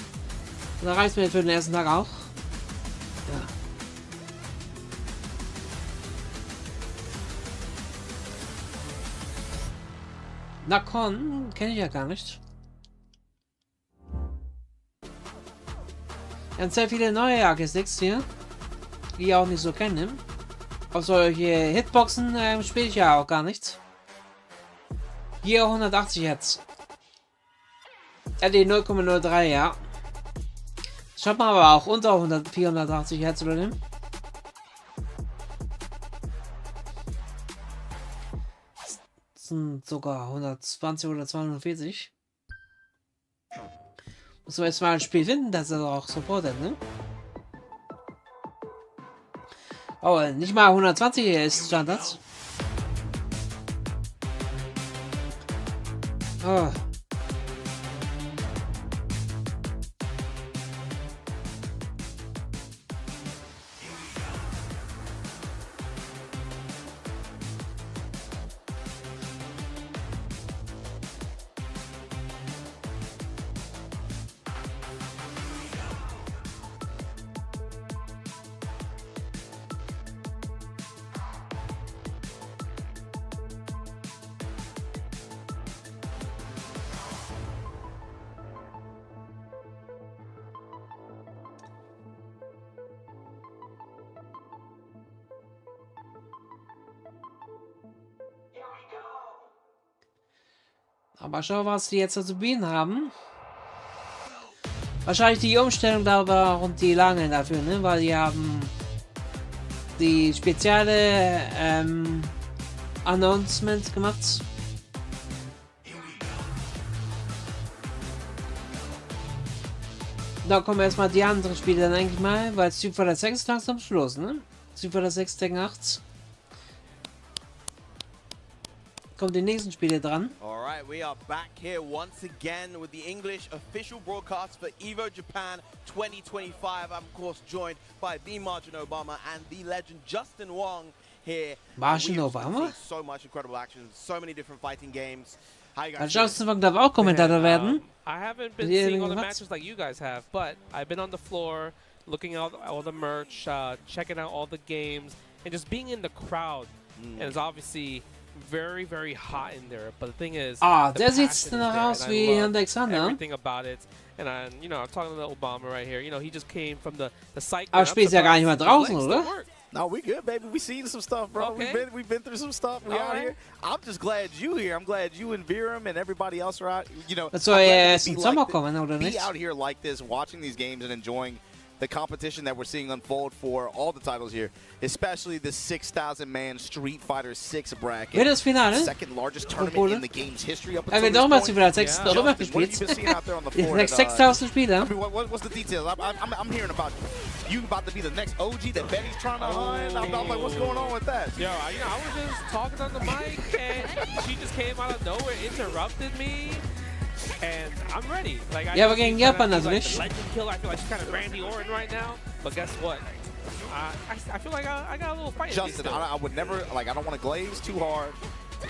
dann reicht mir für den ersten Tag auch. Ja. Nakon kenne ich ja gar nicht. Wir haben sehr viele neue AK-Sticks hier, die ich auch nicht so kenne. Auch solche Hitboxen spiele ich ja auch gar nicht. Hier 180 Hertz. LD 0,03, ja. Schaut mal aber auch unter 480 Hertz oder nicht. Das sind sogar 120 oder 240. Muss man jetzt mal ein Spiel finden, das er auch supportet, ne? Oh, nicht mal 120 ist Standard. Oh. Aber schau, was die jetzt zu bieten haben. Wahrscheinlich die Umstellung da und die lange dafür, ne? Weil die haben die spezielle Announcement gemacht. Da kommen erstmal die anderen Spiele dann eigentlich mal, weil Street Fighter 6 ist langsam Schluss, ne? Street Fighter 6 Tekken 8. Kommen die nächsten Spiele dran. Alright, we are back here once again with the English official broadcast for EVO Japan 2025. I'm of course joined by the Margin Obama and the legend Justin Wong here. Margin Obama? So much incredible action, so many different fighting games. Justin Wong darf auch Kommentator werden. I haven't been seeing all the matches like you guys have, but I've been on the floor, looking at all the merch, checking out all the games, and just being in the crowd. And it's obviously very, very hot in there. But the thing is, der sieht danach aus wie Alexander. Everything about it. And I, you know, I'm talking to Obama right here. You know, he just came from the cycle. Aber spielt ja gar nicht mal draußen, oder? No, we good, baby. We seen some stuff, bro. Okay. We've been through some stuff. We out here. I'm just glad you here. I'm glad you and Viram and everybody else are out. You know, das soll erst im Sommer kommen, oder nicht? Be out here like this, watching these games and enjoying the competition that we're seeing unfold for all the titles here, especially the 6,000-man Street Fighter 6 bracket. Wer das Finale? Second largest tournament in the game's history up until wird this auch mal point. Street Fighter 6 darüber gespielt. 6,000 Spieler. I mean, what's the details? I'm hearing about you about to be the next OG that Betty's trying to hunt. I'm like, what's going on with that? Yo, I was just talking on the mic, and she just came out of nowhere, interrupted me. And I'm ready. Like, Ja, aber gegen Japan natürlich. Legend killer. I feel like she's kind of Randy Orton right now. But guess what? I feel like I got a little fight. Justin, I would never, like, I don't want to glaze too hard.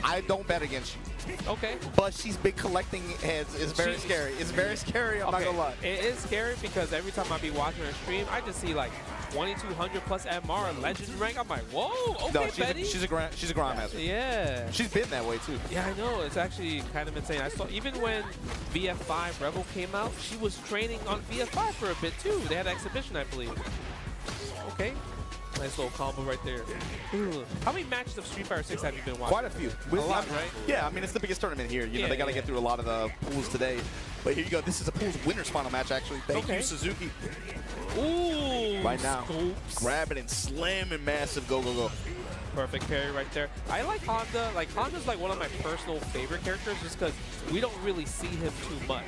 I don't bet against you. Okay. But she's been collecting heads. It's very scary. It's very scary. I'm not going to lie. It is scary because every time I be watching her stream, I just see like 2,200 plus MR legend rank. I'm like, whoa, okay, no, Betty. She's a grandmaster. Yeah. She's been that way too. Yeah, I know. It's actually kind of insane. I saw even when VF5 Rebel came out, she was training on VF5 for a bit too. They had an exhibition, I believe. Okay. Nice little combo right there. Ooh. How many matches of Street Fighter 6 have you been watching? Quite a few. A lot, right? Yeah, I mean, it's the biggest tournament here. You know, they got to get through a lot of the pools today. But here you go. This is a pools winner's final match, actually. Thank you, Suzuki. Ooh. Right now. Grabbing and slamming massive go, go, go. Perfect parry right there. I like Honda. Like, Honda's like one of my personal favorite characters just because we don't really see him too much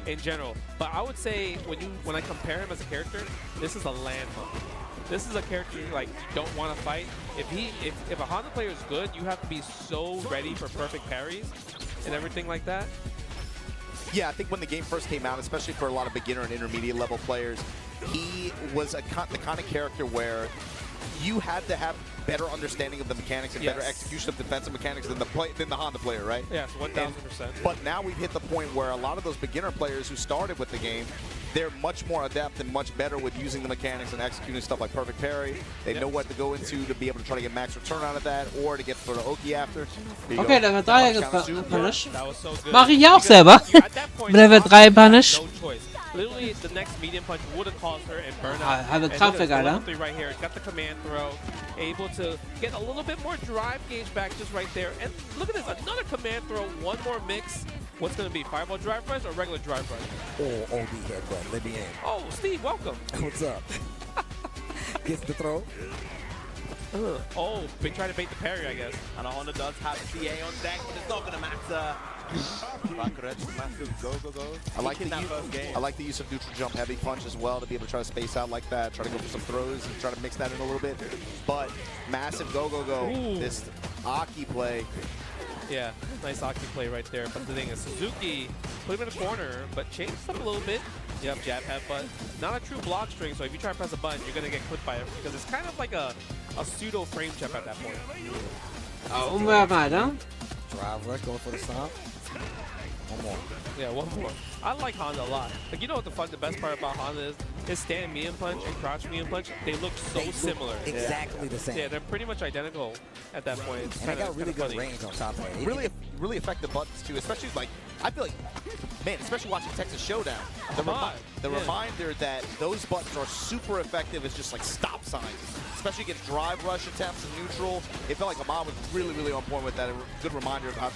in general. But I would say when I compare him as a character, this is a landmark. This is a character like you don't want to fight. If a Honda player is good, you have to be so ready for perfect parries and everything like that. Yeah, I think when the game first came out, especially for a lot of beginner and intermediate level players, he was the kind of character where you had to have better understanding of the mechanics and better execution of defensive mechanics than the Honda player, right? Yes, 1,000%. But now we've hit the point where a lot of those beginner players who started with the game, they're much more adept and much better with using the mechanics and executing stuff like perfect parry. They know what to go into to be able to try to get max return out of that or to get for the Oki after. Okay, Level 3 Punish. That was so good. Mach ich auch selber. Level 3 Punish. No choice. Literally, the next medium punch would have caused her and burnout. Hat Kraftwerk, Alter. Right here, got the command throw, able to get a little bit more drive gauge back just right there. And look at this, another command throw, one more mix. What's going to be, fireball drive rush or regular drive rush? Or OB headbutt, let me in. Oh, Steve, welcome. What's up? Gets the throw. Oh, big try to bait the parry, I guess. And Honda does have CA on deck, but it's not going to matter. Go, go, go. I like the use of neutral jump heavy punch as well to be able to try to space out like that, try to go for some throws and try to mix that in a little bit. But massive go, go, go. Ooh. This Aki play. Yeah, nice Aki play right there. But the thing is, Suzuki put him in the corner, but changed up a little bit. Yep, jab headbutt. Not a true block string, so if you try to press a button, you're going to get clipped by it because it's kind of like a pseudo frame jump at that point. Umwerfer, Drive rush, going for the stomp. One more. Yeah, one more. I like Honda a lot. Like, you know what the best part about Honda is? His stand medium punch and crouch medium punch, they look so similar. Exactly the same. Yeah, they're pretty much identical at that point. It's and they got really good funny. range on top of it. Really effective buttons too, especially like, I feel like, man, especially watching Texas Showdown. The reminder that those buttons are super effective is just like stop signs. Especially against drive rush attempts and neutral. It felt like Ahmad was really on point with that. A good reminder of how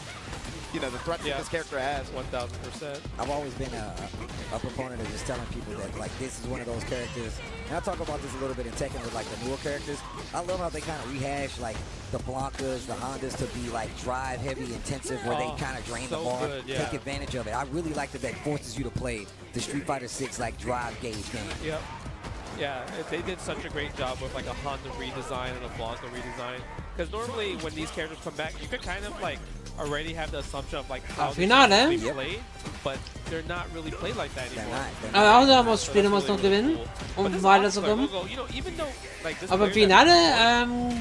you know, the threat that this character has. 1000%. I've always been a proponent of just telling people that, like, this is one of those characters. And I talk about this a little bit in Tekken with, like, the newer characters. I love how they kind of rehash, like, the Blankas, the Hondas to be, like, drive-heavy, intensive, where they kind of drain the bar, take advantage of it. I really like that forces you to play the Street Fighter 6, like, drive gauge game. Yep. Yeah, they did such a great job with, like, a Honda redesign and a Blanca redesign. Because normally when these characters come back, you could kind of, like, already have the assumption of, like, how they be played, but they're not really played like that anymore. Also muss Spiele muss noch gewinnen, weiterzukommen. Aber Finale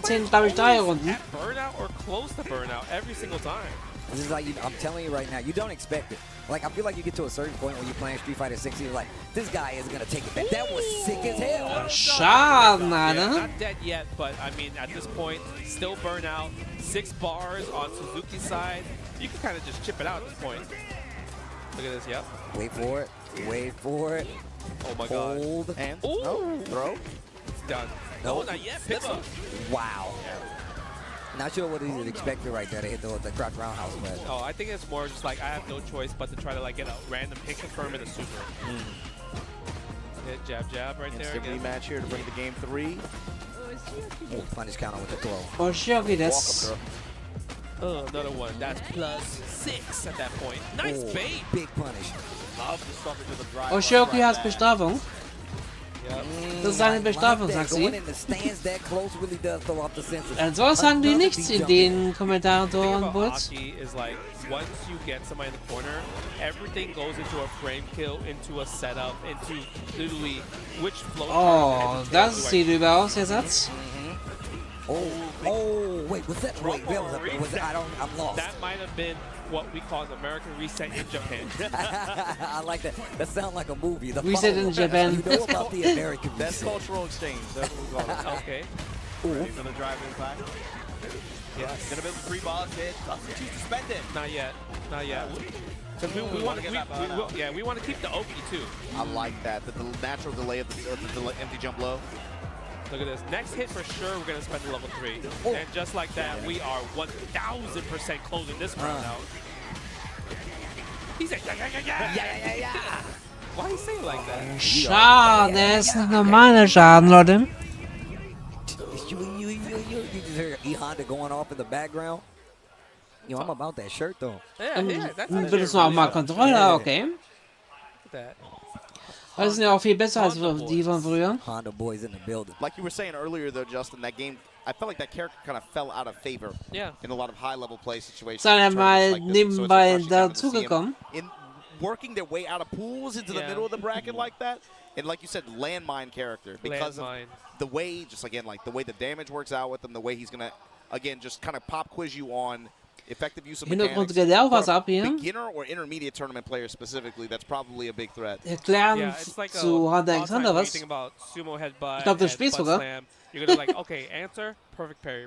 zählen, glaube ich, 3 Runden. Burnout or close to burnout every single time. This is like, I'm telling you right now, you don't expect it. Like, I feel like you get to a certain point when you're playing Street Fighter 6, you're like, this guy is going to take it back. That was sick as hell. Schade, not dead yet, but I mean, at this point, still burnout. 6 bars on Suzuki's side. You can kind of just chip it out at this point. Look at this, yep. Wait for it. Wait for it. Oh my Hold. God. And throw. It's done. No, not yet. Picks up. Wow. Not sure what he's expecting right there to hit the crouch roundhouse, but. Oh, I think it's more just like I have no choice but to try to like get a random hit confirm in a super. Hit jab right there. Instant rematch here to bring the game 3. Oh, punish counter with the throw. Oh, Shoki, that's. Another one. That's +6 at that point. Nice bait. Big punish. Love the stoppage of the drive. Oh, Shoki hat Bestrafung. Das ist eine Bestrafung, sagt sie. So sagen die nichts in den Kommentaren und Bulls. Is like once you get somebody in the corner, everything goes into a frame kill, into a setup, into literally which flow. Oh, das sieht über aus, der Satz. Oh, wait, was that? Wait, I'm lost. That might have been what we call an American reset in Japan. I like that. That sounds like a movie. The reset in Japan. You know about the American reset. That's cultural exchange. That's what we call it. Okay. Ready for the drive impact? Yes. Gonna build 3 bars here. Doesn't choose to spend it. Not yet. Not yet. Because we want to we want to keep the Oki too. I like that. The natural delay of the empty jump low. Look at this. Next hit for sure, we're going to spend the level 3. And just like that, we are 1000% closing this round out. He said, yeah. Why you say it like that? Schade, das ist ein normaler Schaden, Leute. You just hear E Honda going off in the background. Yo, I'm about that shirt though. Yeah, that's Würdest du auch mal Controller, okay. Look at that. Das sind ja auch viel besser als die von früher. Honda boys in the building. Like you were saying earlier, though, Justin, that game, I felt like that character kind of fell out of favor in a lot of high-level play situations. Sei er mal nebenbei dazugekommen. In working their way out of pools into the middle of the bracket like that, and like you said, landmine character because of the way, just again, like the way the damage works out with him, the way he's gonna, again, just kind of pop quiz you on effective use of mechanics. Beginner or intermediate tournament players specifically, that's probably a big threat. Erklären zu Honda Alexander was. Ich glaube, du spielst sogar. You're gonna like, okay, answer, perfect parry.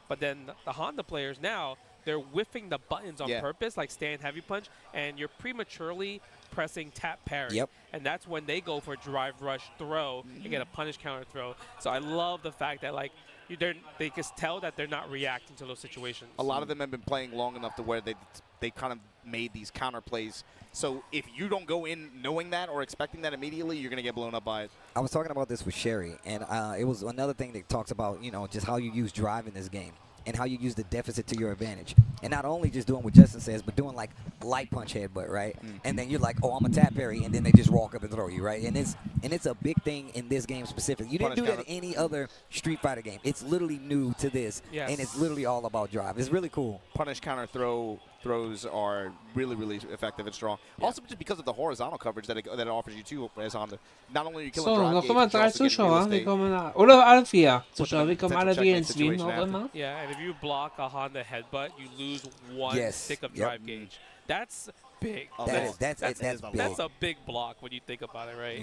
But then the Honda players now, they're whiffing the buttons on purpose, like stand heavy punch, and you're prematurely pressing tap parry. And that's when they go for drive rush throw and get a punish counter throw. So I love the fact that like they can tell that they're not reacting to those situations. A lot of them have been playing long enough to where they kind of made these counter plays. So if you don't go in knowing that or expecting that immediately, you're going to get blown up by it. I was talking about this with Sherry, and it was another thing that talks about, you know, just how you use drive in this game and how you use the deficit to your advantage. And not only just doing what Justin says, but doing like light punch headbutt, right? And then you're like, oh, I'm a tap parry, and then they just walk up and throw you, right? And it's a big thing in this game specifically. You didn't do that in any other Street Fighter game. It's literally new to this, and it's literally all about drive. It's really cool. Punish counter throws are really, really effective and strong. Also just because of the horizontal coverage that it offers you too as Honda. Not only are you killing drive noch immer 3 Zuschauer, wir kommen oder alle 4 Zuschauer, wir kommen alle 4 ins Wien auch immer. Yeah, and if you block a Honda headbutt, you lose 1 stick of drive gauge. That's big. That's big. That's a big block when you think about it, right?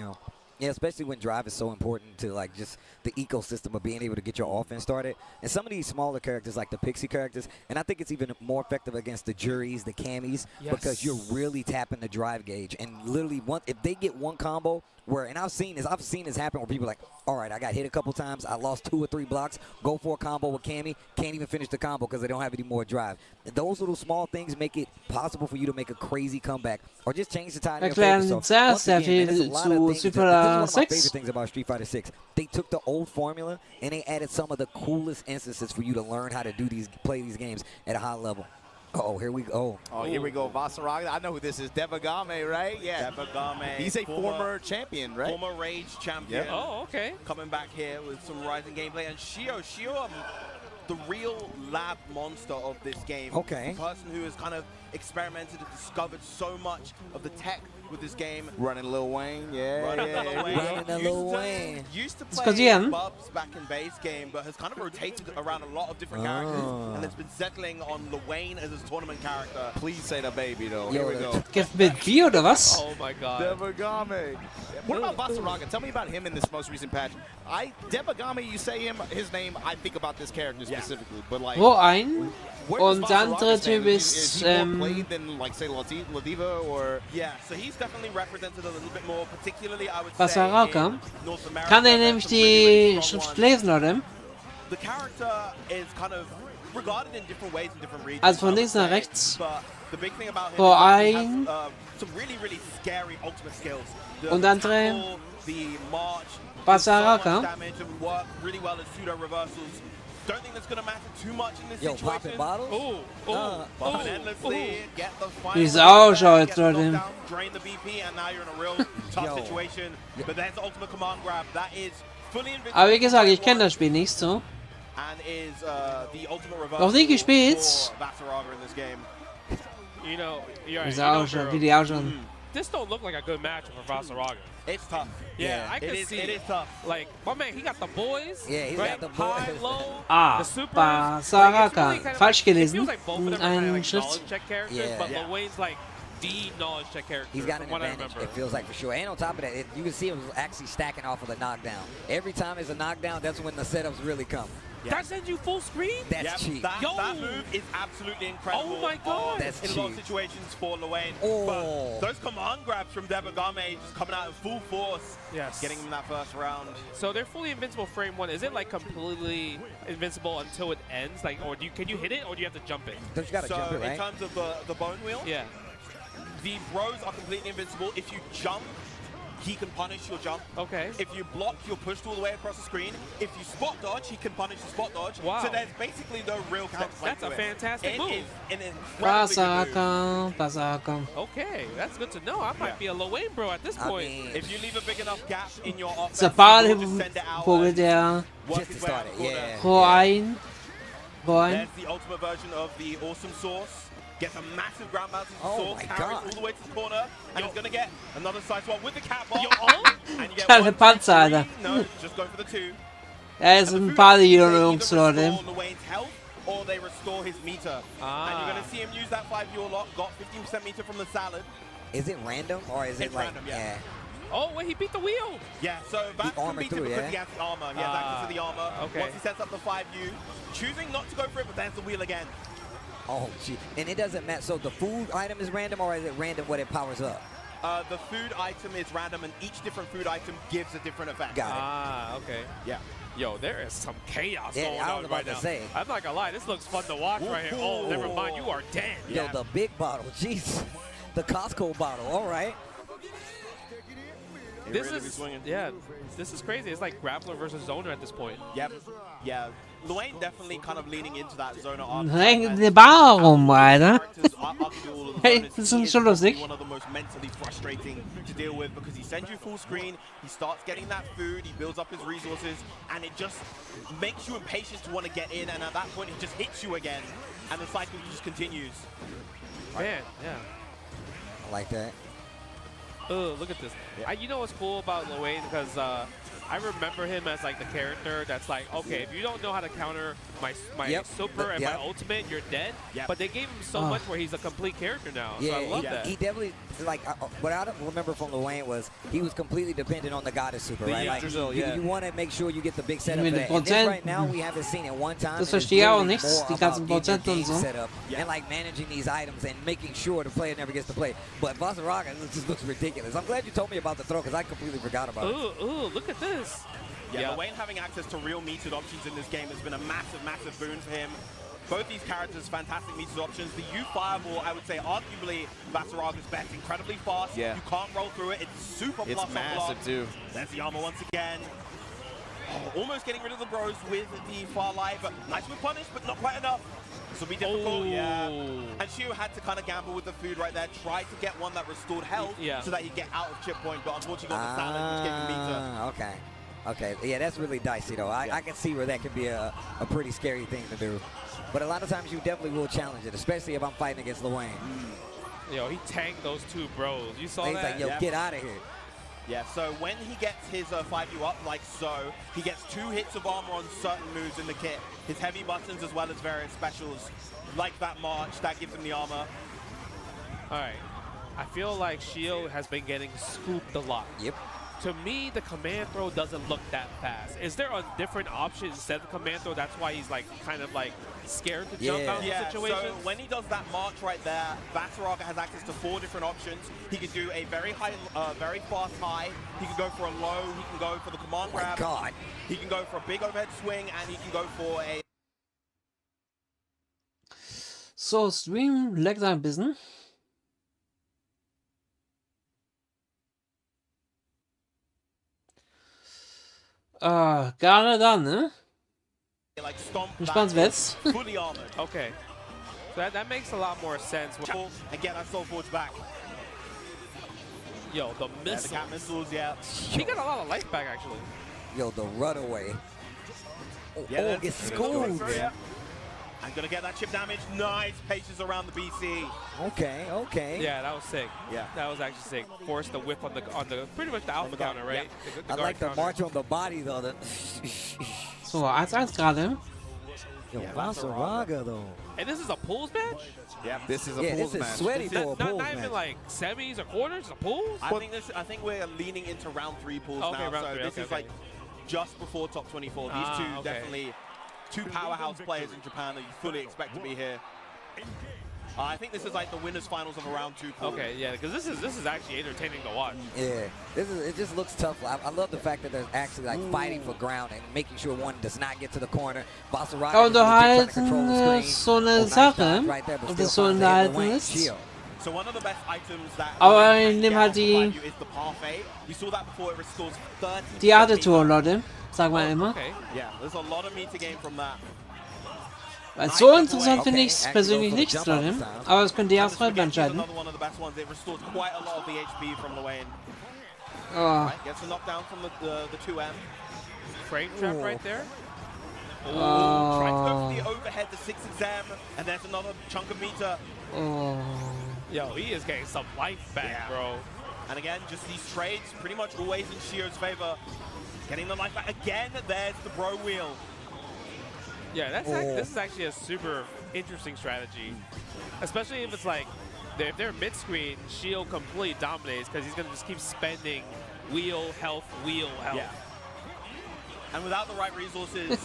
You Yeah, especially when drive is so important to like just the ecosystem of being able to get your offense started. And some of these smaller characters, like the Pixie characters, and I think it's even more effective against the Juries, the Camis, because you're really tapping the drive gauge. And literally, if they get one combo where, and I've seen this happen where people are like, all right, I got hit a couple times, I lost 2 or 3 blocks, go for a combo with Cami, can't even finish the combo because they don't have any more drive. And those little small things make it possible for you to make a crazy comeback or just change the tide. Erklären zuerst sehr viel zu Super 6. Favorite things about Street Fighter 6. They took the old formula and they added some of the coolest instances for you to learn how to play these games at a high level. Oh, here we go. Oh, here we go. Vasaraga. I know who this is. Devagame, right? Yeah. Devagame. He's a former champion, right? Former Rage champion. Yep. Oh, okay. Coming back here with some rising gameplay. And Shio, the real lab monster of this game. Okay. The person who has kind of experimented and discovered so much of the tech with this game. Running Lil Wayne, Running Lil Wayne. Used to play Skodziłem. Bubs back in base game, but has kind of rotated around a lot of different characters, and has been settling on Lil Wayne as his tournament character. Please say the baby, though. Here we go. Kämpft mit Bi oder was? Oh my god. Devagame. What about Vasaraga? Tell me about him in this most recent patch. Devagame, you say his name, I think about this character specifically, but like. Wo ein? Und der andere Typ ist, played than, like, say, Ladiva or. Yeah, so he's definitely represented a little bit more, particularly I would Vasaraga. say in North America. Kann er nämlich die Schrift lesen, oder? The character is kind of regarded in different ways in different regions. Also von links nach rechts. But the big thing about him Wo is that he ein? has some really scary ultimate skills. Und andere? The march, Vasaraga. damage and work really well as pseudo reversals. Don't think that's going to matter too much in this situation. Popping bottles? Popping endlessly, get the final. Wie es ausschaut, Leute. Drain the BP, and now you're in a real tough situation. But there's the ultimate command grab. That is fully invincible. Aber wie gesagt, ich kenne das Spiel nicht so. And is the ultimate reversal Noch nie gespielt. for Vasaraga in this game. You know, Wie es ausschaut, wie die ausschauen. This don't look like a good match for Vasaraga. It's tough. Yeah, I can see it is tough. Like, my man, he got the boys. Yeah, he's right? got the boys. High, low, Ah, the supers. Vasaraga. Falsch It gelesen. feels like both of them are kind of like Schrift. knowledge check characters, Yeah. but Lil Wayne's like the knowledge check character. He's got from an what I advantage, remember. it feels like, for sure. And on top of that, you can see him actually stacking off of the knockdown. Every time there's a knockdown, that's when the setups really come. That sends you full screen? That's cheap. That move is absolutely incredible. Oh my god. That's in a lot of cheap. situations for Luane. Oh. But those command grabs from Devagame just coming out in full force. Yes. Getting him that first round. So they're fully invincible frame 1. Is it like completely invincible until it ends? Like, or can you hit it, or do you have to jump it? Don't you gotta so jump it, right? in terms of the bone wheel, Yeah. the bros are completely invincible. If you jump, he can punish your jump. Okay. If you block, you're pushed all the way across the screen. If you spot dodge, he can punish the spot dodge. Wow. So there's basically no real counterplay That's to a it. fantastic move. It is an incredibly good move. Vasaraga. Okay, that's good to know. I might be a Lil Wayne bro at this point. If you leave a big enough gap in your offense, Sobald you will just send it out wo and der work Just to its way out start it, the corner. yeah. wo ein. There's the ultimate version of the awesome sauce. Gets a massive ground bounce into the Oh sauce, my carries God. all the way to the corner, and he's going to get another side swap with the cat ball. And you get Kleine 1, 2, Panzer, Alter. 3. No, just go for the 2. Es sind ein paar Jungs, They either Leute. restore Luane's health, or they restore his meter. And you're going to see him use that 5-view lock, got 15% meter from the salad. Is it random or is it It's like random, yeah. Oh, wait, he beat the wheel. Yeah, so Vax can armor beat it through, because yeah? he has the armor. He has access to the armor. Okay. Once he sets up the 5U, choosing not to go for it, but there's the wheel again. Oh, gee. And it doesn't matter. So the food item is random or is it random what it powers up? The food item is random, and each different food item gives a different effect. Got it. Ah, okay. Yeah. Yo, there is some chaos Yeah, going I was on about right to now. say. I'm not gonna lie, this looks fun to watch right here. Oh, never mind, you are dead. Yo, the big bottle. Jeez. The Costco bottle. All right. This really be is swinging. this is crazy. It's like grappler versus zoner at this point. Yep. Yeah. Luane definitely kind of leaning into that zoner arc. Häng die Bar rum, Alter. Characters are arguably all of the Hey, zoners. das He ist is schon probably lustig. one of the most mentally frustrating to deal with because he sends you full screen, he starts getting that food, he builds up his resources, and it just makes you impatient to want to get in, and at that point it just hits you again, and the cycle just continues. Man, yeah. I like that. Look at this. You know what's cool about Lil Wayne? Because I remember him as like the character that's like, okay, if you don't know how to counter my super and my ultimate, you're dead. But they gave him so much where he's a complete character now. Yeah, so I love that. He definitely, like, what I remember from Luane was he was completely dependent on the goddess super, right? Like, you want to make sure you get the big setup for that. And this right now, we haven't seen it one time. Das verstehe ich auch nicht, die ganzen Prozente und so. Setup and like managing these items and making sure the player never gets to play. But Vasaraga, this just looks ridiculous. I'm glad you told me about the throw because I completely forgot about it. Ooh, look at this. Yeah, Luane having access to real metered options in this game has been a massive, massive boon for him. Both these characters, fantastic metered options. The U Fireball, I would say, arguably Vasaraga's best. Incredibly fast. Yeah. You can't roll through it. It's super plus It's massive, too. There's the armor once again. Oh, almost getting rid of the bros with the far light, but nice with punish, but not quite enough. This will be difficult, yeah. And Shio had to kind of gamble with the food right there, tried to get one that restored health so that he'd get out of chip point, but unfortunately got the salad, which gave him meter. Okay. Okay, yeah, that's really dicey, though. I can see where that could be a pretty scary thing to do. But a lot of times you definitely will challenge it, especially if I'm fighting against Luane. Yo, he tanked those two bros. You saw He's that? like, yo, get out of here. Yeah, so when he gets his 5U up like so, he gets 2 hits of armor on certain moves in the kit. His heavy buttons as well as various specials, like that march, that gives him the armor. All right. I feel like Shio has been getting scooped a lot. Yep. To me, the command throw doesn't look that fast. Is there a different option instead of the command throw? That's why he's like kind of like scared to jump out of the situation. So when he does that march right there, Vasaraga has access to 4 different options. He can do a very high, very fast high. He can go for a low. He can go for the command grab. Oh my God. He can go for a big overhead swing, and he can go for a. So, Stream leckt ein bisschen. Gerade dann, ne? Like stomp Gespannt wird's. fully armored. Okay. So that makes a lot more sense. And get that Soul Forge back. Yo, the missiles. The cat missiles, yeah. He got a lot of life back, actually. Yo, the runaway. Yeah, gets schooled. I'm gonna get that chip damage. Nice paces around the BC. Okay, okay. Yeah, that was sick. Yeah, that was actually sick. Forced the whip on the pretty much the alpha counter, right? I like the march on the body though. So, 1-1 gerade. Yo, Vasaraga though. And this is a pools match? Yeah, this is a pools match. Sweaty for a pools not even like semis or quarters, a pools? I think we're leaning into round 3 pools now. Round so 3, this is like just before top 24. These two definitely 2 powerhouse players in Japan that you fully expect to be here. I think this is like the winners finals of a round 2 pool. Okay, yeah, because this is actually entertaining to watch. Yeah, it just looks tough. I love the fact that they're actually like fighting for ground and making sure one does not get to the corner. Vasaraga Und unterhalten so eine Sache, ob das so unterhalten ist. So one of the best items that Aber ich nehme halt die Theater-Tour, Leute, sagen wir immer. Yeah, there's a lot of meter gain from that. Weil so interessant finde ich es persönlich nicht, Leute. Aber das könnt ihr auch selber entscheiden. Oh. Gets a knockdown from the 2M. Frame trap right there. Oh. Trying to go for the overhead, the 6 exam, and there's another chunk of meter. Oh. Yo, he is getting some life back, bro. And again, just these trades pretty much always in Shio's favor. Getting the life back again. There's the bro wheel. Yeah, this is actually a super interesting strategy, especially if it's like if they're mid screen, Shio completely dominates because he's gonna just keep spending wheel health. Yeah. And without the right resources,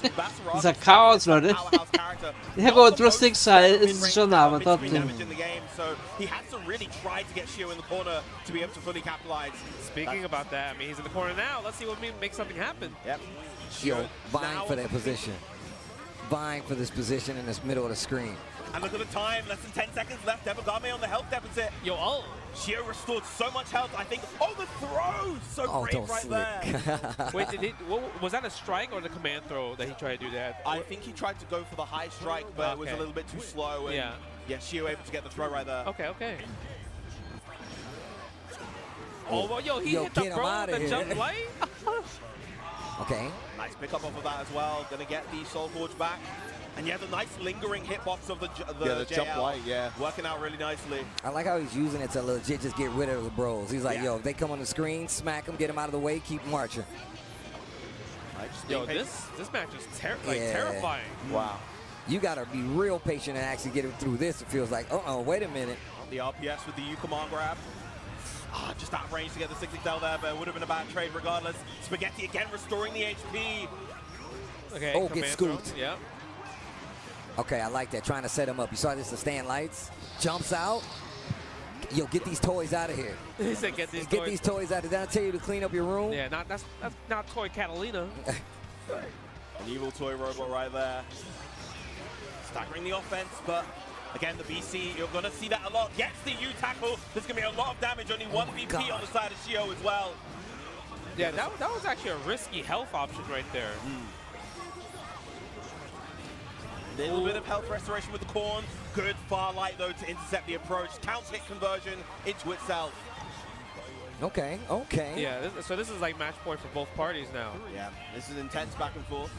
Dieser Chaos, Leute. Ja gut, lustig ist es schon, aber trotzdem. So he has to really try to get Shio in the corner to be able to fully capitalize. Speaking about that, I mean, he's in the corner now. Let's see what makes something happen. Yep. Shio vying for that position. Vying for this position in this middle of the screen. And look at the time, less than 10 seconds left. Ebogame on the health deficit. Yo, Shio restored so much health. I think, the throw! So brave right there. Wait, was that a strike or the command throw that he tried to do that? I think he tried to go for the high strike, but it was a little bit too slow. And yeah, Shio able to get the throw right there. Okay. Oh, well, yo, he hit the bro with the jump light. Okay. Nice pickup off of that as well. Gonna get the Soul Forge back. And yeah, the nice lingering hitbox of the jump light, working out really nicely. I like how he's using it to legit just get rid of the bros. He's like, yo, if they come on the screen, smack them, get them out of the way, keep marching. Yo, this match is terrifying. Wow. You got to be real patient and actually get through this. It feels like, wait a minute. The RPS with the U command grab. Just out of range to get the 6XL there, but it would have been a bad trade regardless. Spaghetti again restoring the HP. Okay, oh, get scooped. Yeah. Okay, I like that. Trying to set him up. You saw this, the stand lights. Jumps out. Yo, get these toys out of here. He said get these toys out of here. Did I tell you to clean up your room? Yeah, that's not Toy Catalina. An evil toy robot right there. Staggering the offense, but again, the BC, you're going to see that a lot. Gets the U tackle. There's going to be a lot of damage. Only one BP on the side of Shio as well. Yeah, that was actually a risky health option right there. Little bit of health restoration with the corn. Good far light, though, to intercept the approach. Counts hit conversion into itself. Okay. Yeah, so this is like match point for both parties now. Yeah, this is intense back and forth.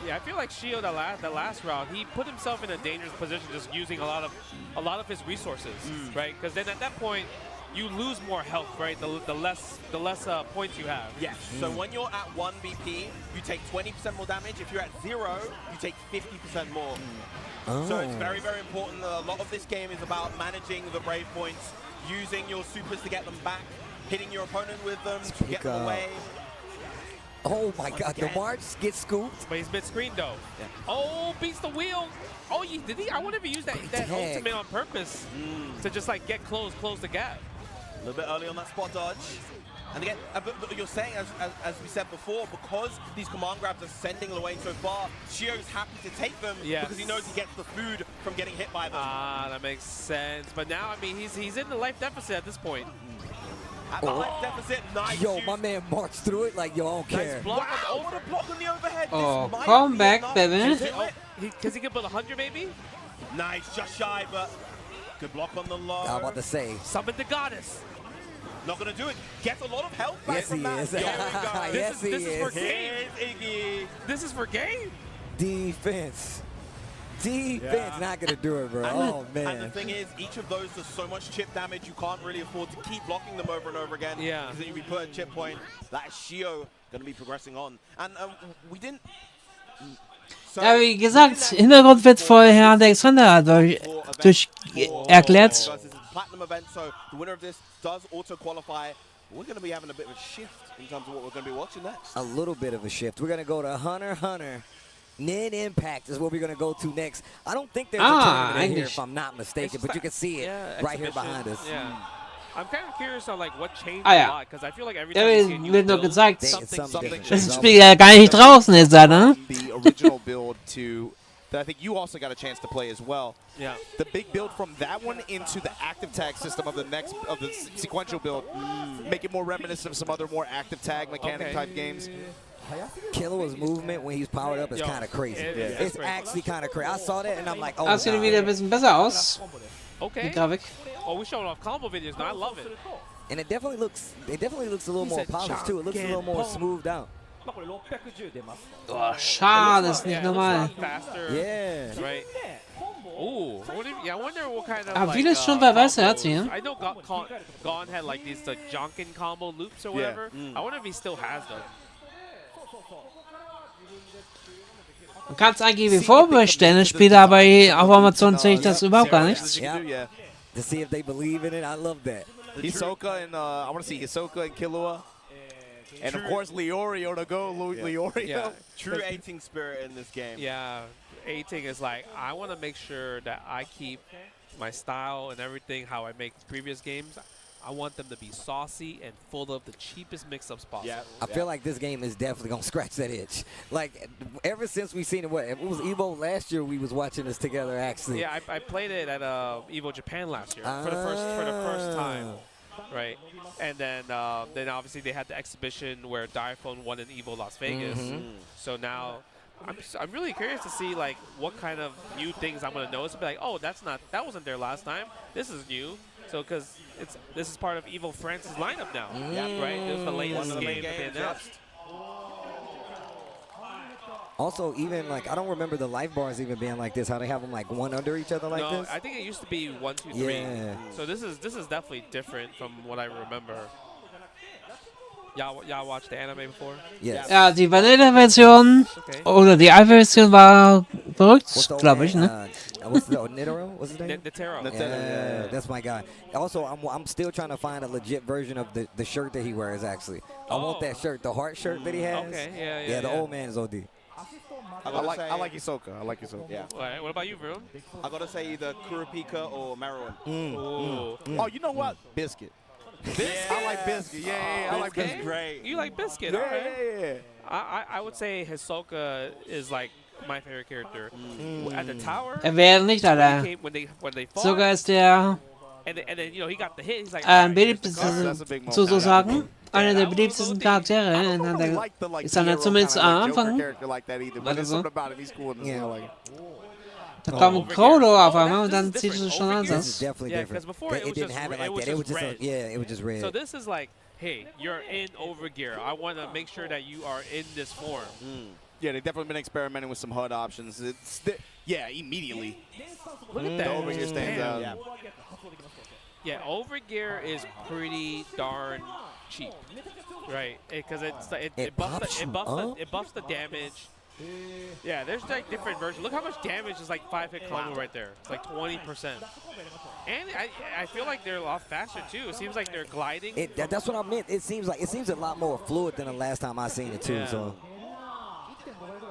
Yeah, I feel like Shio the last round, he put himself in a dangerous position just using a lot of his resources, right? Because then at that point, you lose more health, right? The less points you have. Yes. So when you're at 1 BP, you take 20% more damage. If you're at 0, you take 50% more. So it's very, very important. A lot of this game is about managing the brave points, using your supers to get them back, hitting your opponent with them to get them away. Oh my God, the March gets scooped. But he's mid-screen though. Yeah. Oh, beats the wheel. Oh, did he? I wonder if he used that ultimate on purpose to just like get close the gap. A little bit early on that spot dodge. And again, but you're saying, as we said before, because these command grabs are sending away so far, Shio's happy to take them because he knows he gets the food from getting hit by them. That makes sense. But now, I mean, he's in the life deficit at this point. At the life deficit, nice. Yo, my man marched through it like, yo, I don't care. Wow, what a block on the overhead. Oh, come back, baby. Because he could put 100, maybe? Nice, just shy, but good block on the low. I was about to say. Summon the goddess. Not going to do it. Gets a lot of health back from that. Is. This is for game. This is for game. Defense, not going to do it, bro. Oh, man. And the thing is, each of those does so much chip damage, you can't really afford to keep blocking them over and over again. Yeah. Because then you'll be put at chip point. That is Shio going to be progressing on. And we didn't... Ja, wie gesagt, Hintergrund wird vorher Alexander erklärt. Platinum event, so the winner of this does auto qualify. We're going to be having a bit of a shift in terms of what we're going to be watching next. A little bit of a shift. We're going to go to Hunter. Nin Impact is what we're going to go to next. I don't think there's a tournament here, if I'm not mistaken, but you can see it right here behind us. Yeah. I'm kind of curious on like what changed a lot, because I feel like every time you see a new wird nur build, gezeigt, something dass das Spiel ja gar nicht draußen ist, ne? The original build to that I think you also got a chance to play as well. Yeah. The big build from that one into the active tag system of the sequential build, make it more reminiscent of some other more active tag mechanic type games. Killua's movement when he's powered up is kind of crazy. It's actually kind of crazy. I saw that and I'm like, oh. Das sieht wieder ein bisschen besser aus. Okay. Die Grafik. Oh, we're showing off combo videos now. I love it. And it definitely looks a little more polished too. It looks a little more smoothed out. Oh, schade, ist nicht normal. Faster. Yeah. Right. Ooh. I wonder what kind of. Aber vieles schon bei Weißer hat sie, I know Gon had like these Jonkin combo loops or whatever. I wonder if he still has them. Man kann es eigentlich wie vorbestellen, das Spiel, aber auf Amazon sehe ich das überhaupt gar nicht. Yeah. To see if they believe in it, I love that. Hisoka and I want to see Hisoka and Killua. And of course, Leorio to go. Leorio. Yeah. True 18 spirit in this game. Yeah. 18 is like, I want to make sure that I keep my style and everything, how I make previous games. I want them to be saucy and full of the cheapest mix-ups possible. Yeah. I feel like this game is definitely going to scratch that itch. Like, ever since we've seen it, it was EVO last year we was watching this together, actually. Yeah, I played it at EVO Japan last year for the first time. Right, and then obviously they had the exhibition where Diaphone won in EVO Las Vegas. So now I'm really curious to see like what kind of new things I'm gonna notice. Be like, oh, that wasn't there last time. This is new. So because this is part of EVO France's lineup now, right? This is the latest game that they announced. Also, even like I don't remember the life bars even being like this. How they have them like one under each other like no, this. I think it used to be 1, 2, 3. Yeah. So this is definitely different from what I remember. Y'all watched the anime before? Yes. Ja, die Vanilla-Version oder die Alpha-Version war verrückt, glaube ich, ne? What's the Nitaro? What's his name? Netero. Yeah, that's my guy. Also, I'm still trying to find a legit version of the shirt that he wears. Actually, I want that shirt, the heart shirt that he has. Okay, yeah. Yeah, the old man is OD. I like Hisoka. I like Hisoka. Yeah. All right, what about you, Vroom? I gotta say either Kurapika or Maruin. Oh, you know what? Biscuit. I like Biscuit. Yeah, I like Biscuit. Great. You like Biscuit? Yeah, All right. yeah. I would say Hisoka is like my favorite character. At the tower. Wäre nicht, Alter. When they fought, Sogar ist der and then he got the hit. He's like, beliebtesten, sozusagen, einer der beliebtesten Charaktere. Ist dann zumindest am Anfang. Warte so. Da kommt Crollo auf einmal und dann sieht es schon anders aus. Definitely different. Before it didn't have it like that. It was just it was just red. So this is like, hey, you're in overgear. I want to make sure that you are in this form. Yeah, they've definitely been experimenting with some HUD options. Immediately. Look at that. The overgear stands out. Yeah, overgear is pretty darn cheap, right? Because it buffs the damage. Yeah, there's like different versions. Look how much damage is like 5-hit combo right there. It's like 20%. And I feel like they're a lot faster too. It seems like they're gliding. That's what I meant. It seems a lot more fluid than the last time I seen it too. Yeah. So.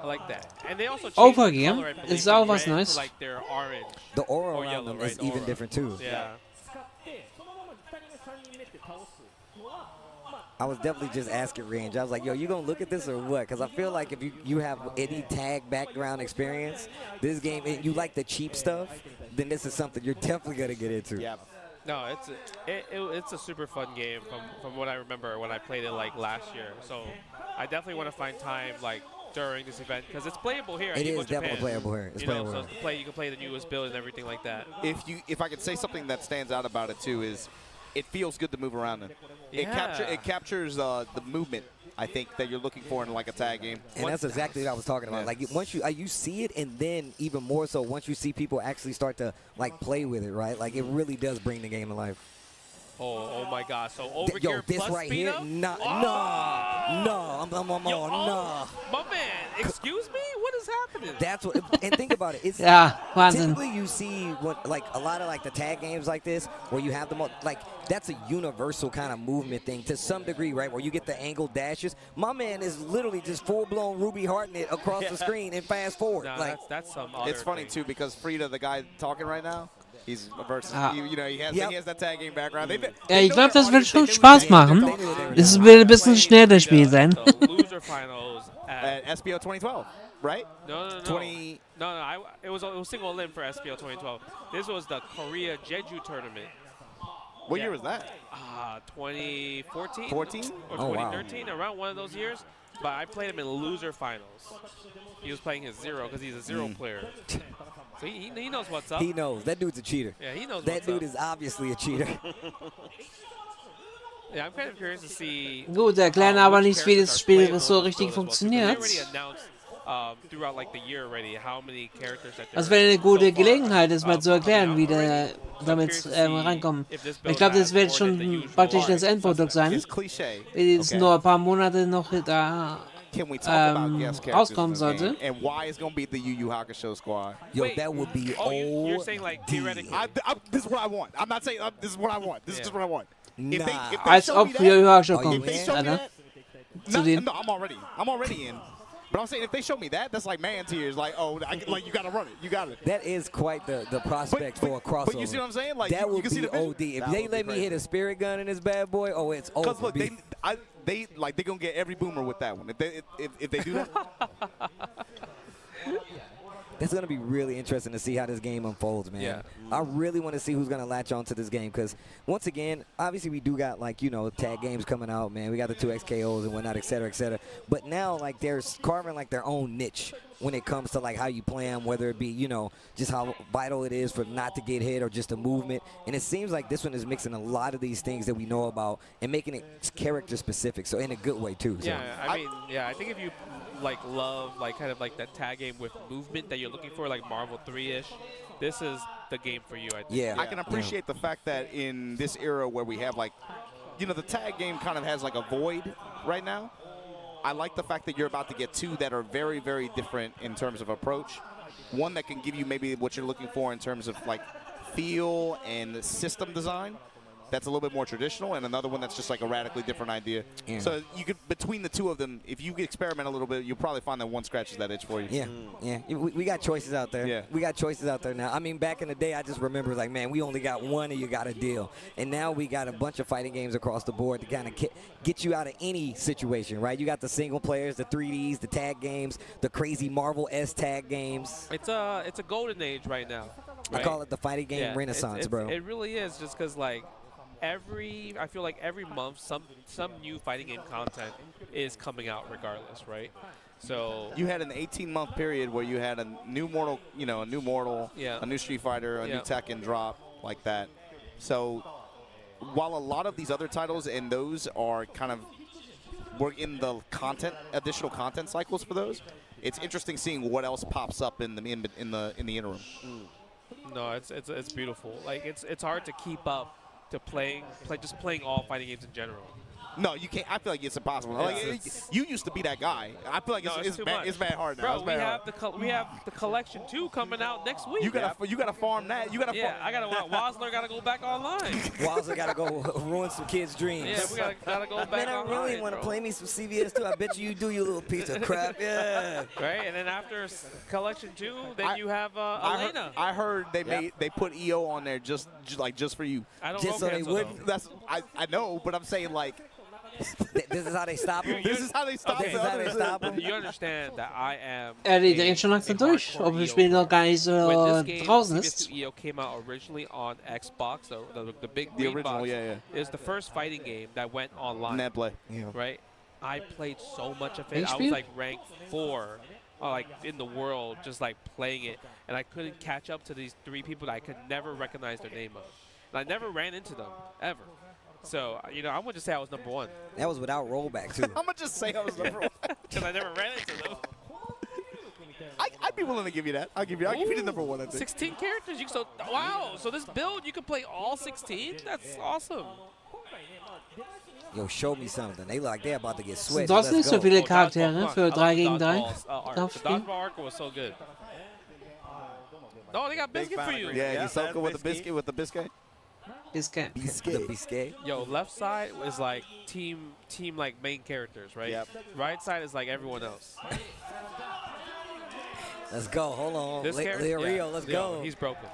I like that. And they also changed the Overgear color, I believe, ist auch from was red Neues. to like their orange. The aura or around yellow, them right? is even different too. Yeah. I was definitely just asking Range. I was like, yo, you gonna look at this or what? Because I feel like if you have any tag background experience, this game, you like the cheap stuff, then this is something you're definitely gonna get into. Yeah. No, it's a super fun game from what I remember when I played it like last year. So I definitely want to find time like during this event because it's playable here. It EVO is Japan. definitely playable here. It's playable so here. you can play the newest build and everything like that. If I could say something that stands out about it too is, it feels good to move around in. Yeah. It captures the movement, I think, that you're looking for in like a tag game. And that's exactly what I was talking about. Like once you see it, and then even more so once you see people actually start to like play with it, right? Like it really does bring the game to life. Oh my God! So overgear Yo, this plus right speed here, up? I'm My man, excuse me, what is happening? That's what. And think about it. It's Wahnsinn. typically you see like a lot of like the tag games like this where you have them like that's a universal kind of movement thing to some degree, right? Where you get the angled dashes. My man is literally just full-blown Ruby Harting it across the screen and fast forward. No, like that's some other It's funny too because Frida, the guy talking right now, he's versus he has that tag game background. Ja, ich glaube, das wird schon Spaß machen. Es wird ein bisschen schneller das Spiel sein. Loser finals at SPO 2012, right? No. It was single limb for SPO 2012. This was the Korea Jeju tournament. What year was that? 2014? 14? Or 2013, around one of those years. But I played him in loser finals. He was playing his zero because he's a zero player. So he knows what's up. he knows. That dude's a cheater. Yeah, he knows that what's dude up. is obviously a cheater. Yeah, I'm kind of curious to see. Gut, erklären aber nicht, wie das Spiel so richtig funktioniert. Throughout like the year already, how many characters that Das wäre eine gute Gelegenheit, das mal zu erklären, wie der damit reinkommen. Ich glaube, das wird schon praktisch das Endprodukt sein. Wie es nur ein paar Monate noch da rauskommen sollte. And why it's going to be the Yu Yu Hakusho squad. Yo, that would be you're saying like theoretically. This is what I want. I'm not saying this is what I want. This is just what I want. If they Als ob Yu Yu Hakusho kommt, Alter. No, I'm already in. But I'm saying if they show me that, that's like man tears. Like, oh, like you gotta run it. You got it. That is quite the prospect for a crossover. But you see what I'm saying? Like that you would can see be the OD. If they let me hit a spirit gun in this bad boy, oh, it's over. Because look, they're gonna get every boomer with that one. If they do that. That's going to be really interesting to see how this game unfolds, man. Yeah. I really want to see who's going to latch on to this game because, once again, obviously we do got, like, you know, tag games coming out, man. We got the 2XKOs and whatnot, et cetera, et cetera. But now, like, they're carving, like, their own niche when it comes to, like, how you play them, whether it be, you know, just how vital it is for not to get hit or just a movement. And it seems like this one is mixing a lot of these things that we know about and making it character-specific, so in a good way, too. So. Yeah, I think if you like love like kind of like that tag game with movement that you're looking for, like Marvel 3-ish, this is the game for you, I think. Yeah. I can appreciate the fact that in this era where we have like you know, the tag game kind of has like a void right now. I like the fact that you're about to get two that are very, very different in terms of approach. One that can give you maybe what you're looking for in terms of like feel and system design. That's a little bit more traditional, and another one that's just like a radically different idea. Yeah. So you could, between the two of them, if you experiment a little bit, you'll probably find that one scratches that itch for you. Yeah, yeah. We got choices out there. Yeah. We got choices out there now. I mean, back in the day, I just remember like, man, we only got one and you got a deal. And now we got a bunch of fighting games across the board to kind of get you out of any situation, right? You got the single players, the 3Ds, the tag games, the crazy Marvel-esque tag games. It's a golden age right now. Right? I call it the fighting game renaissance, bro. It really is, just because like, I feel like every month some new fighting game content is coming out regardless, right? So you had an 18-month period where you had a new Mortal, a new Street Fighter, a new Tekken drop like that. So while a lot of these other titles and those are kind of we're in the additional content cycles for those, it's interesting seeing what else pops up in the interim. No, it's beautiful. Like it's hard to keep up to just playing all fighting games in general. No, you can't. I feel like it's impossible. You used to be that guy. I feel like it's bad hard now. Bro, we have the collection 2 coming out next week. You gotta farm that. You gotta. Wozler gotta go back online. Wozler gotta go ruin some kids' dreams. Yeah, we gotta go back online. Man, I really want to play me some CVS too. I bet you do, you little piece of crap. Yeah. Right, and then after collection 2, then you have Elena. I heard they put EO on there just for you. I don't just know. So they wouldn't. I know, but I'm saying like. This is how they stop him? This is how they stop him. You understand that I am. Die drehen schon langsam durch, aber wir spielen noch gar nicht so draußen ist. EO came out originally on Xbox, the big green original, box. yeah. Is the first fighting game that went online. Netplay. Right? I played so much of it. I was like ranked 4 like in the world, just like playing it, and I couldn't catch up to these 3 people that I could never recognize their name of. And I never ran into them, ever. So, I'm going to just say I was number 1. That was without rollback, too. I'm going to just say I was number 1. Because I never ran into them. I'd be willing to give you that. I'll give you the number 1, I think. 16 characters? Wow. So this build, you can play all 16? That's awesome. Yo, show me something. They look like they're about to get sweaty. Du hast nicht so viele Charaktere für 3 gegen 3. The dodgeball arc was so good. Oh, they got biscuit for you. Yeah, you soak it with the biscuit. Biscuit. Yo, left side is like team like main characters, right? Yep. Right side is like everyone else. Let's go. Hold on. Rio, let's go. He's broken.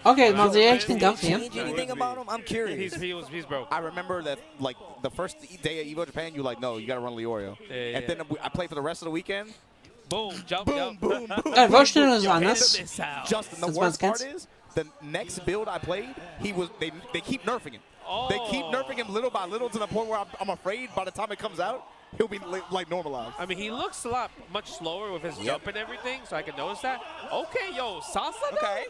Okay, machen Sie echt den Kampf hier. Change anything about him? I'm curious. He's broken. I remember that like the first day of EVO Japan, you no, you gotta run Leorio. And then I played for the rest of the weekend. Boom, jump. Boom. Vorstellen ist anders. Justin, the worst part is the next build I played, they keep nerfing him. Oh. They keep nerfing him little by little to the point where I'm afraid by the time it comes out, he'll be like normalized. I mean, he looks much slower with his jump and everything, so I can notice that. Okay, yo, Sasa. Okay.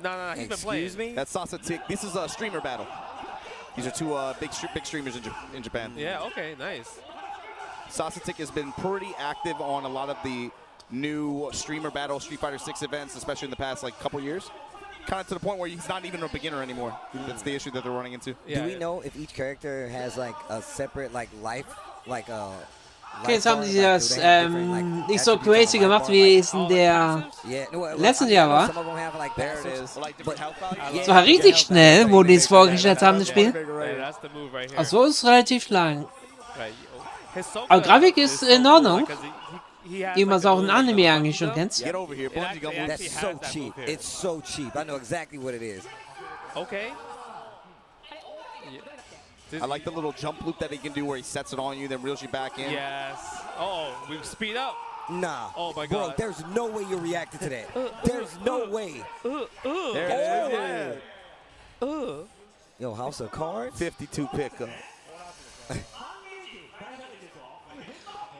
No, he's been playing. Excuse me? That's Sasa Tick. This is a streamer battle. These are 2 big streamers in Japan. Yeah. Okay. Nice. Sasa Tick has been pretty active on a lot of the new streamer battle Street Fighter 6 events, especially in the past couple years. Kind of to the point where he's not even a beginner anymore. That's the issue that they're running into. Do we know if each character has a separate life, Okay, jetzt haben sie das nicht so crazy gemacht, wie es in der letzten Jahr war. Es war richtig schnell, wo die es vorgestellt haben, das Spiel. Also ist relativ lang. Aber Grafik ist in Ordnung. Wie man es auch in Anime eigentlich schon kennt. Get over here, That's so cheap. It's so cheap. I know exactly what it is. Okay. I like the little jump loop that he can do where he sets it on you, then reels you back in. Yes. Oh, we speed up. Nah. Oh my Bro, God. there's no way you reacted to that. There's no way. There it is. Yo, House of Cards? 52 pickup.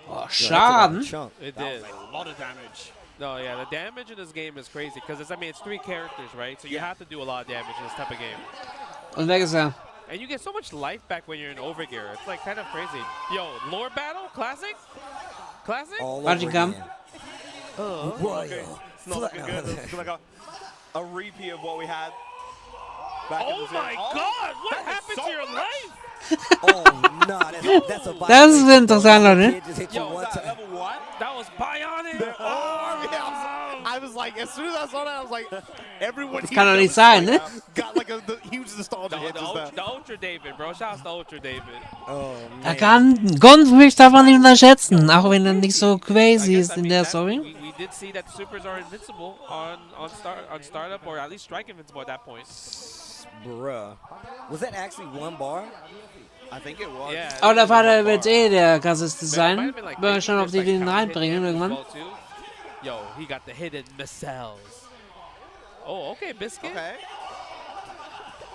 Oh, Schaden. It did. A lot of damage. No, yeah, the damage in this game is crazy because it's 3 characters, right? So you have to do a lot of damage in this type of game. Und weg ist er. And you get so much life back when you're in overgear. It's like kind of crazy. Yo, lore battle, classic. Watch it come. Okay. It's not looking good. It's like a repeat of what we had back in the my God! What happened to your life? Oh, no, that's a violation. Das ist interessant, Leute. Yo, level what? That was bionic. I was like, as soon as I saw that, I was like, everyone here Kann doch nicht sein, ne? got like a huge nostalgia hit. The Ultra David, bro. Shout out to Ultra David. Oh, Er kann Gonfrix darf man nicht unterschätzen, auch wenn er nicht so crazy ist in der Story. We did see that the supers are invincible on startup, or at least strike invincible at that point. Bruh. Was that actually one bar? I think it was. Yeah. Aber der Vater wird der krasseste sein. Mal schauen, ob die den reinbringen irgendwann. Yo, he got the hidden missiles. Oh, okay, Biscuit. Okay.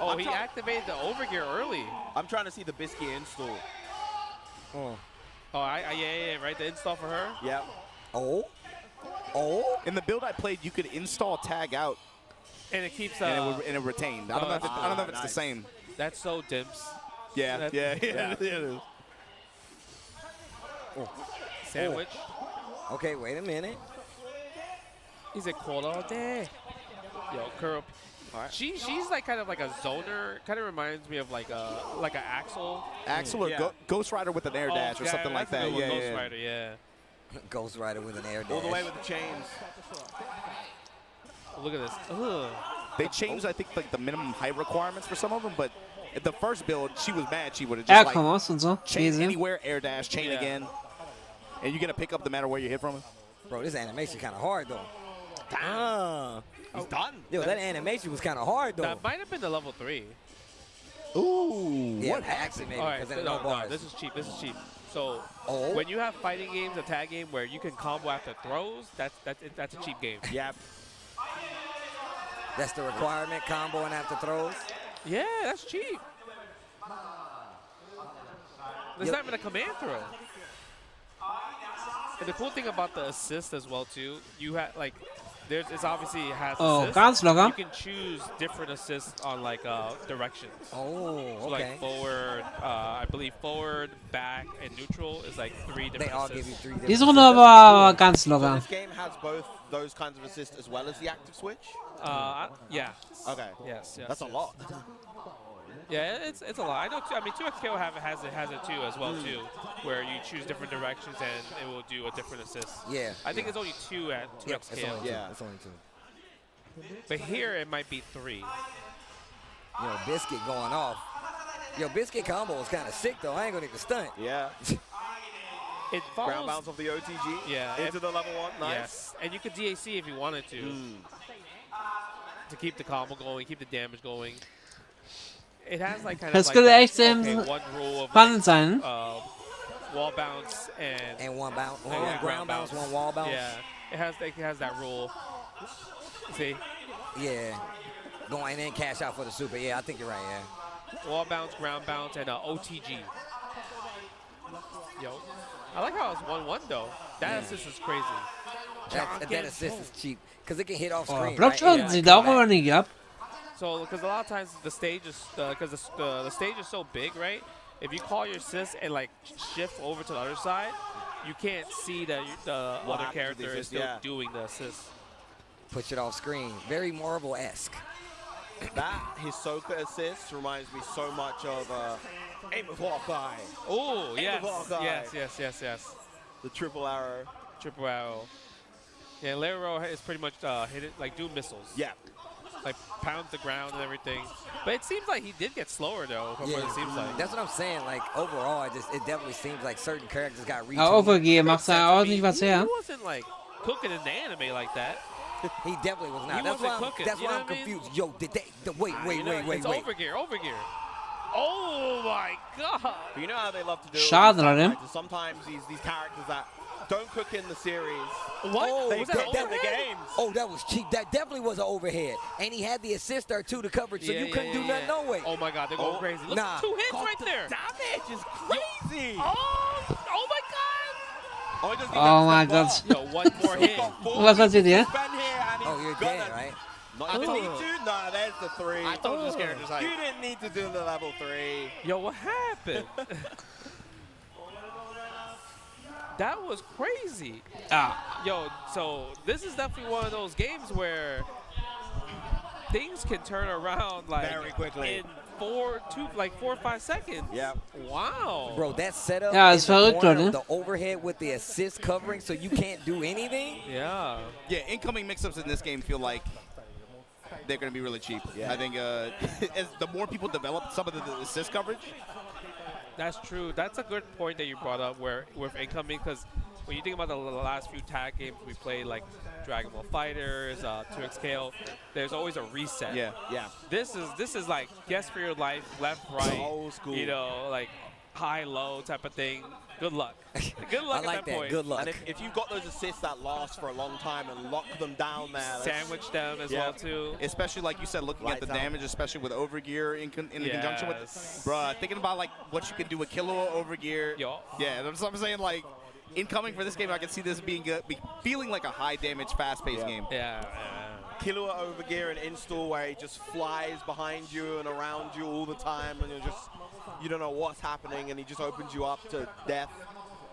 Oh, he activated the overgear early. I'm trying to see the Biscuit install. Oh. Oh, yeah, right. The install for her. Yep. Oh. In the build I played, you could install tag out, and it keeps and it retained. I don't know if it's the same. That's so dimps. Yeah, it is. Oh. Sandwich. Oh. Okay, wait a minute. He's a cold all day. Yo, Curl. Right. She's like kind of like a zoner. Kind of reminds me of like a Axel. Axel or Ghost Rider with an air dash or something like that. Yeah, Ghost Rider, yeah. Ghost Rider with an air dash. All the way with the chains. Look at this. Ugh. They changed, I think, like the minimum height requirements for some of them, but at the first build, she was mad. She would have just like chain anywhere, air dash, chain again, and you're gonna pick up no matter where you hit from it. Bro, this animation kind of hard though. He's done. Yo, that animation was kind of hard though. That might have been the level 3. Ooh. Yeah, what actually maybe? All right, no, this is cheap. So when you have fighting games, a tag game where you can combo after throws, that's a cheap game. Yep. That's the requirement, comboing after throws? Yeah, that's cheap. There's not even a command throw. And the cool thing about the assist as well too, you have like, it's obviously has assists. Ganz locker. You can choose different assists on like directions. Oh, okay. So like forward, I believe forward, back, and neutral is like 3 different They all assists. give you 3 different Die Runde war ganz So locker. this game has both those kinds of assists as well as the active switch? Yeah. Okay. Yes. That's a lot. Yeah, it's a lot. I know. I mean, 2XKO has it too as well too, where you choose different directions and it will do a different assist. Yeah. I think it's only 2 at 2XKO. It's only 2. But here it might be 3. Yo, Biscuit going off. Yo, Biscuit combo was kind of sick though. I ain't gonna even stunt. Yeah. It follows, Ground bounce of the OTG. Yeah. Into the level 1. Nice. Yes. And you could DAC if you wanted to. To keep the combo going, keep the damage going. It has like kind of like one rule of spannend sein. Wall bounce and one bounce, one ground bounce, one wall bounce. Yeah, it has that rule. See? Yeah. Going in, cash out for the super. Yeah, I think you're right. Yeah. Wall bounce, ground bounce, and OTG. Yo, I like how it's 1-1 though. That assist is crazy. That assist is cheap because it can hit off screen. Blockshot sieht auch aber nicht ab. So, because a lot of times the stage is, because the stage is so big, right? If you call your assist and like shift over to the other side, you can't see that the other character is still doing the assist. Push it off screen. Very Marvel-esque. That Hisoka assist reminds me so much of Aim of Hawkeye. Oh, yes. Yes. The triple arrow. Triple arrow. Yeah, Lero is pretty much hit it, like do missiles. Yeah. Like pound the ground and everything. But it seems like he did get slower though, from what it seems like. That's what I'm saying. Like overall, it definitely seems like certain characters got retuned. Overgear macht da ordentlich was her. He wasn't like cooking in the anime like that. He definitely was not. He wasn't cooking. That's why I'm confused. Yo, did they? Wait. It's overgear. Oh my God! But you know how they love to do Schade, it. Leute. Sometimes these characters that don't cook in the series. What? They was that cook in the games. Oh, that was cheap. That definitely was an overhead. And he had the assist there too to cover it, so you couldn't do nothing no way. Oh my God, they're going crazy. Look, 2 hits right there. Damage is crazy. Oh my God. Oh my God. Yo, one more hit. Was passiert hier? Oh, you're dead, right? I didn't need to? Nah, there's the 3. I told this character's height. You didn't need to do the level 3. Yo, what happened? That was crazy. Yo, so this is definitely one of those games where things can turn around like very quickly. In 4 or 5 seconds. Yeah. Wow. Bro, that setup Ja, in ist the verrückt, corner, Leute. the overhead with the assist covering so you can't do anything. Yeah. Yeah, incoming mix-ups in this game feel like they're going to be really cheap. Yeah. I think as the more people develop some of the assist coverage. That's true. That's a good point that you brought up where with incoming, because when you think about the last few tag games we played, like Dragon Ball Fighters, 2XKO, there's always a reset. Yeah, yeah. This is like guess for your life, left, right, old school. you know, like high, low type of thing. Good luck. Good luck I like at that point. Good luck. And if you've got those assists that last for a long time and lock them down there. Sandwich them as well, too. Especially, like you said, looking at the damage, especially with overgear in conjunction with, bruh, thinking about, like, what you can do with Killua overgear. Yeah, that's what I'm saying, like, incoming for this game, I can see this being feeling like a high-damage, fast-paced game. Yeah. Killua overgear and install where he just flies behind you and around you all the time, and you don't know what's happening, and he just opens you up to death.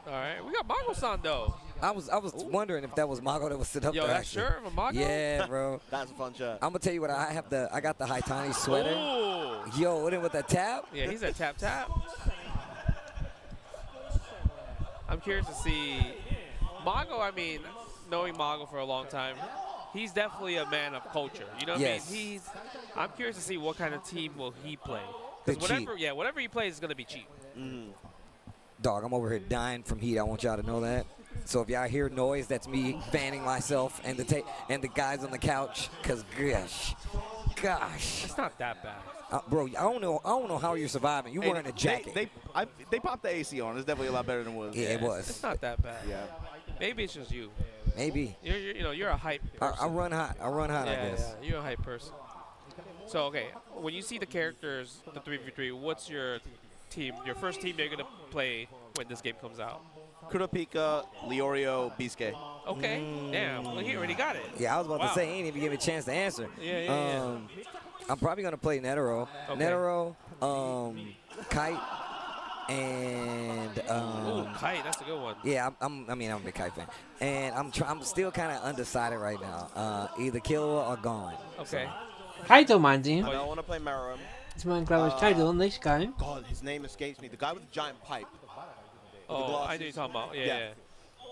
All right, we got Mago-san though. I was wondering if that was Mago that was sitting up Yo, there. that shirt from Mago? Yeah, bro. That's a fun shirt. I'm gonna tell you what I got the Haitani sweater. Ooh. Yo, what with the tap? Yeah, he's a tap. I'm curious to see Mago. I mean, knowing Mago for a long time, he's definitely a man of culture. You know what I mean? I'm curious to see what kind of team will he play. Because whatever he plays is gonna be cheap. Dog, I'm over here dying from heat. I want y'all to know that. So if y'all hear noise, that's me fanning myself and the guys on the couch. Cause gosh, it's not that bad. Bro, I don't know how you're surviving. You wearing a jacket. They popped the AC on. It's definitely a lot better than it was. Yeah, it was. It's not that bad. Yeah. Maybe it's just you. Maybe. You're a hype person. I run hot. I guess. Yeah, you're a hype person. So okay, when you see the characters, the 3v3, what's your team? Your first team you're gonna play when this game comes out? Kurapika, Leorio, Bisque. Okay. Damn. Well, he already got it. Yeah, I was about to say, he ain't even give me a chance to answer. Yeah. I'm probably going to play Netero. Okay. Netero, Kite, and... Ooh, Kite, that's a good one. Yeah, I'm a big Kite fan. And I'm still kind of undecided right now. Either Killua or Gone. Okay. Kaito meint sie. I don't want to play Meruem. Ich meine, glaube ich, Kaito, nicht Kai. God, his name escapes me. The guy with the giant pipe. Oh, I know you're talking about. Yeah.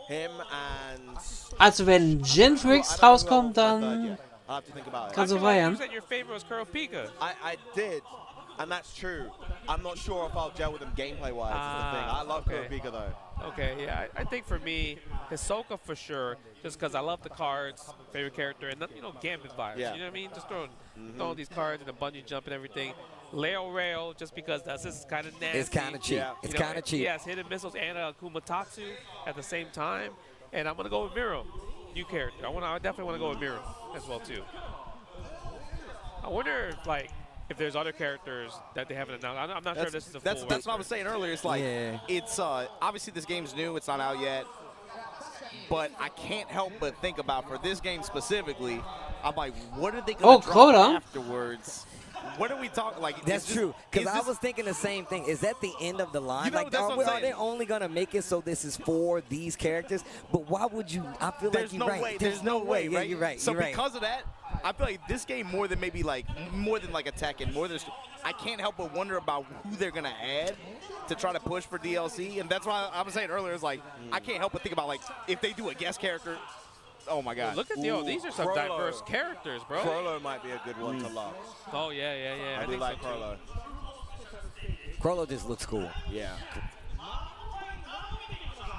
Him and... Also wenn Jin Freaks rauskommt, dann I have to think about it. kannst du You feiern. said your favorite was Kurapika. I did, and that's true. I'm not sure if I'll gel with him gameplay-wise. Is the thing. I love Kurapika though. Okay, yeah, I think for me, Hisoka for sure, just because I love the cards, favorite character, and Gambit vibes. Yeah. You know what I mean? Just throwing these cards and the bungee jump and everything. Leo Rail, just because this is kind of nasty. It's kind of cheap. Yeah. It's kind of cheap. He has hidden missiles and Kumatatsu at the same time. And I'm going to go with Miro, new character. I definitely want to go with Miro as well, too. I wonder if there's other characters that they haven't announced. I'm not sure this is a full That's what I was saying earlier. It's like, it's obviously this game's new. It's not out yet. But I can't help but think about, for this game specifically, I'm like, what are they going to drop afterwards? What are we talking like? That's true. Because I was thinking the same thing. Is that the end of the line? Are they only going to make it so this is for these characters? But why would you? I feel like you're right. There's no way, right? Yeah, you're right. So because of that, I feel like this game more than a Tekken, I can't help but wonder about who they're going to add to try to push for DLC. And that's why I was saying earlier, it's like, I can't help but think about, like, if they do a guest character. Oh my God! Look at these are some diverse characters, bro. Crollo might be a good one to lock. Oh yeah. I do like Crollo. Crollo just looks cool. Yeah.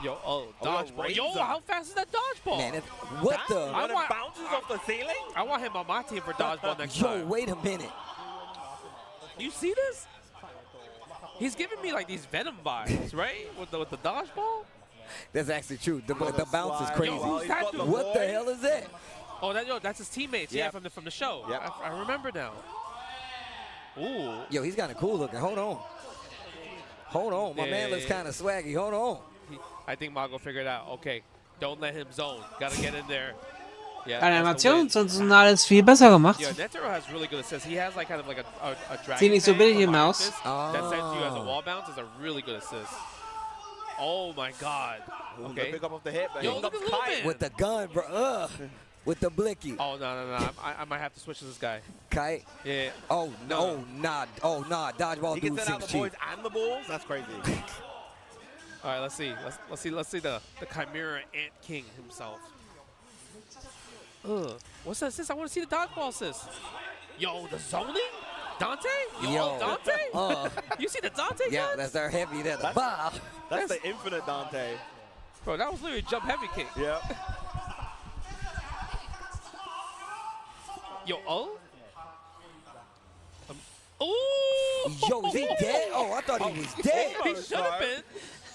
Yo, dodgeball. Yo, how fast is that dodgeball? Man, what the? When it bounces off the ceiling? I want him on my team for dodgeball next time. Yo, wait a minute. You see this? He's giving me like these Venom vibes, right? With the dodgeball. That's actually true. The bounce is crazy. Yo, who's that dude? What the hell is that? Oh, that's his teammates. Yeah, from the show. Yep. I remember now. Ooh. Yo, he's kind of cool looking. Hold on. My man looks kind of swaggy. Hold on. I think Mago figured out. Okay, don't let him zone. Gotta get in there. Yeah. Animationen sind alles viel besser gemacht. Yeah, Netero has really good assists. He has like kind of like a dragon. Sieht nicht so billig im Maus. That sends you as a wall bounce is a really good assist. Oh my God. Okay. Pick up off the hit, Yo, look at Lupin. With the gun, bro. with the blicky. Oh, no. I might have to switch to this guy. Kite? Yeah. Oh, no. Nah. Oh, nah. Dodgeball He dude can send out seems the cheap. boys and the balls? That's crazy. All right, let's see. Let's see the Chimera Ant King himself. What's that assist? I want to see the dodgeball assist. Yo, the zoning? Dante? Yo, Dante? You see the Dante Yeah, guns? that's our heavy there. That's the infinite Dante. Bro, that was literally a jump heavy kick. Yep. Yo, Ooh! Yo, is he dead? Oh, I thought he was dead. He should have been.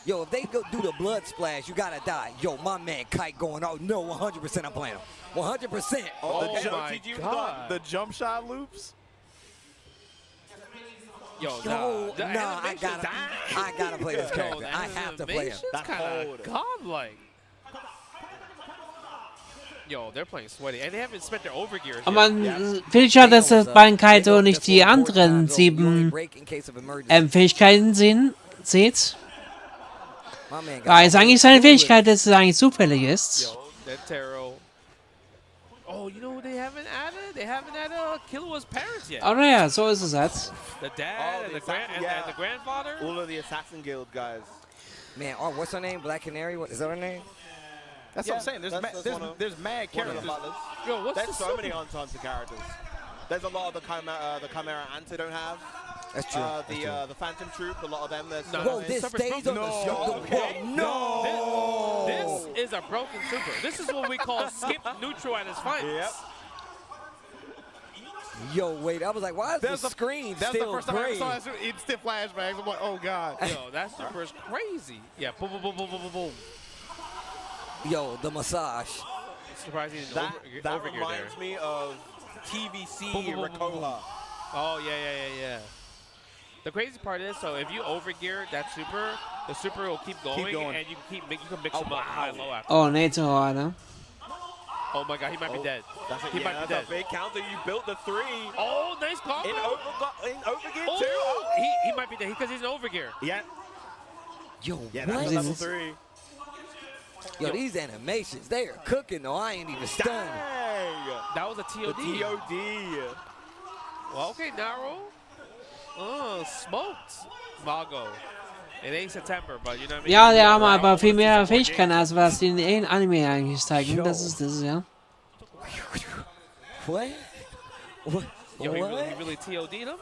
Yo, if they go do the blood splash, you gotta die. Yo, my man Kite going out. No, 100% I'm playing him. 100%. Oh my God. The jump shot loops. Yo, nah, I gotta play this character. I have to play him. That's kind of godlike. Yo, they're playing sweaty. And they haven't spent their overgear. Aber man finde ich schon, dass das beim Kaito nicht die anderen 7 Fähigkeiten sieht. Weil es eigentlich seine Fähigkeit ist, dass es eigentlich zufällig ist. Yo, that Taro. Oh, you know what they haven't added? They haven't added Killua's parents yet. Oh naja, so ist es jetzt. The dad and the grandfather. All of the Assassin Guild guys. Man, what's her name? Black Canary? What is that her name? That's what I'm saying. There's mad characters. Yo, what's There's so many untons of characters. There's a lot of the Chimera Ants don't have. That's true. The Phantom Troop, a lot of them. There's Whoa, this stays on the show. No. This is a broken super. This is what we call skip neutral at his finest. Yep. Yo, wait. I was like, why is the screen That's still the first time I gray? saw it. Instant flashbacks. I'm like, oh, God. Yo, that super is crazy. Yeah, boom, boom, boom, boom, boom, boom, boom. Yo, the massage. Surprising that overgear reminds me of TVC Boom, boom, boom, boom, boom. Ricola. Oh, yeah. The crazy part is, so if you overgear that super, the super will keep going. And you can mix them up high and low after. Oh, nicht so hart, ne? Oh my God, he might be dead. He might be That's dead. a big counter. You built the 3. Oh, nice combo. In overgear Oh, too. he might be dead because he's in overgear. Yeah. Yo, Yeah, what? that's level 3. Yo, these animations, they are cooking though. I ain't even stunned. Dang. That was a TOD. The TOD. Well, okay, Naro. Smoked. Mago. It ain't September, but you know what I mean? Ja, die haben aber viel mehr Fähigkeiten, als was die in Anime eigentlich zeigen. Das ist das, ja. What? Yo, he really TOD'd him?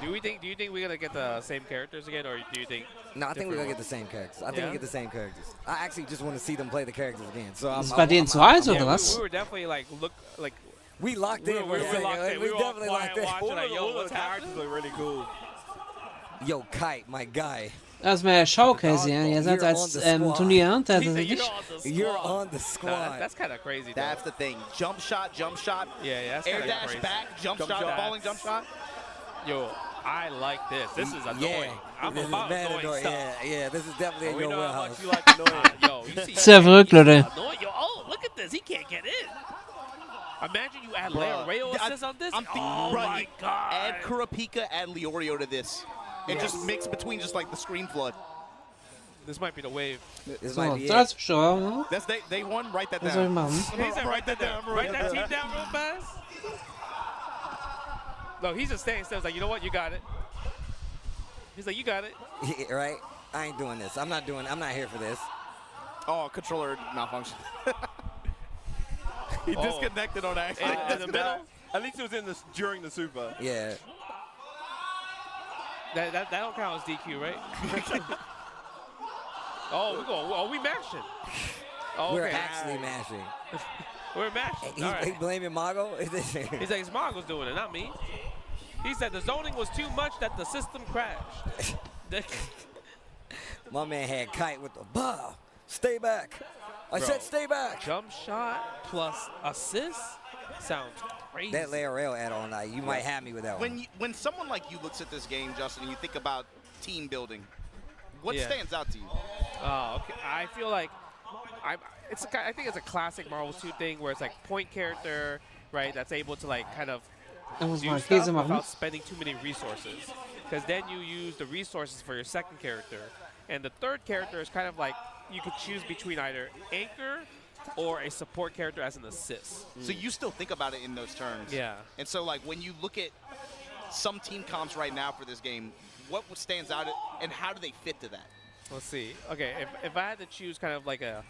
Do you think we're gonna get the same characters again, or do you think? No, I think we're gonna get the same characters. I think we get the same characters. I actually just want to see them play the characters again. So Ist bei denen zu heiß oder was? We were definitely like we locked in. We were locked in. We definitely locked in. All the characters look really cool. Yo, Kite, my guy. Das ist mehr Showcase, ja. Jetzt als Turnier. Das ist wirklich. You're on the squad. That's kind of crazy. That's the thing. Jump shot. Yeah, that's air kind of dash crazy. back, jump shot, falling jump shot. Yo, I like this. This is annoying. I'm this about is annoying stuff. Yeah, this is definitely in We your know how warehouse. much you like annoying. Yo, you see. Sehr verrückt, Leute. Annoying. Yo, look at this. He can't get in. Imagine you add Rayo assist on this. I'm thinking, oh my God. Add Kurapika, add Leorio to this. And just mix between just like the screen flood. This might be the wave. This So, might be das it. ist schon, ne? That's day one. Write that Was soll ich down. machen? He said write that down. Write that team down real fast. No, he's just staying still. He's like, you know what? You got it. He's like, you got it. Yeah, right? I ain't doing this. I'm not here for this. Oh, controller malfunction. He disconnected on accident. In the middle. At least it was in this during the super. Yeah. That don't count as DQ, right? We mashing. Oh, We're okay. actually mashing. We're mashing. He All right. blaming Mago? He's like, it's Mongo's doing it, not me. He said the zoning was too much that the system crashed. My man had Kite with the bah. Stay back. I said stay back. Jump shot plus assist sounds crazy. That Laurel add-on, you might have me with that one. When someone like you looks at this game, Justin, and you think about team building, what stands out to you? Oh, okay. I feel like I think it's a classic Marvel 2 thing where it's like point character, right? That's able to like kind of Da muss do man stuff Käse machen. without spending too many resources. Because then you use the resources for your second character, and the third character is kind of like you could choose between either anchor or a support character as an assist. So you still think about it in those terms. Yeah. And so, like, when you look at some team comps right now for this game, what stands out and how do they fit to that? Let's see. Okay, if I had to choose kind of like a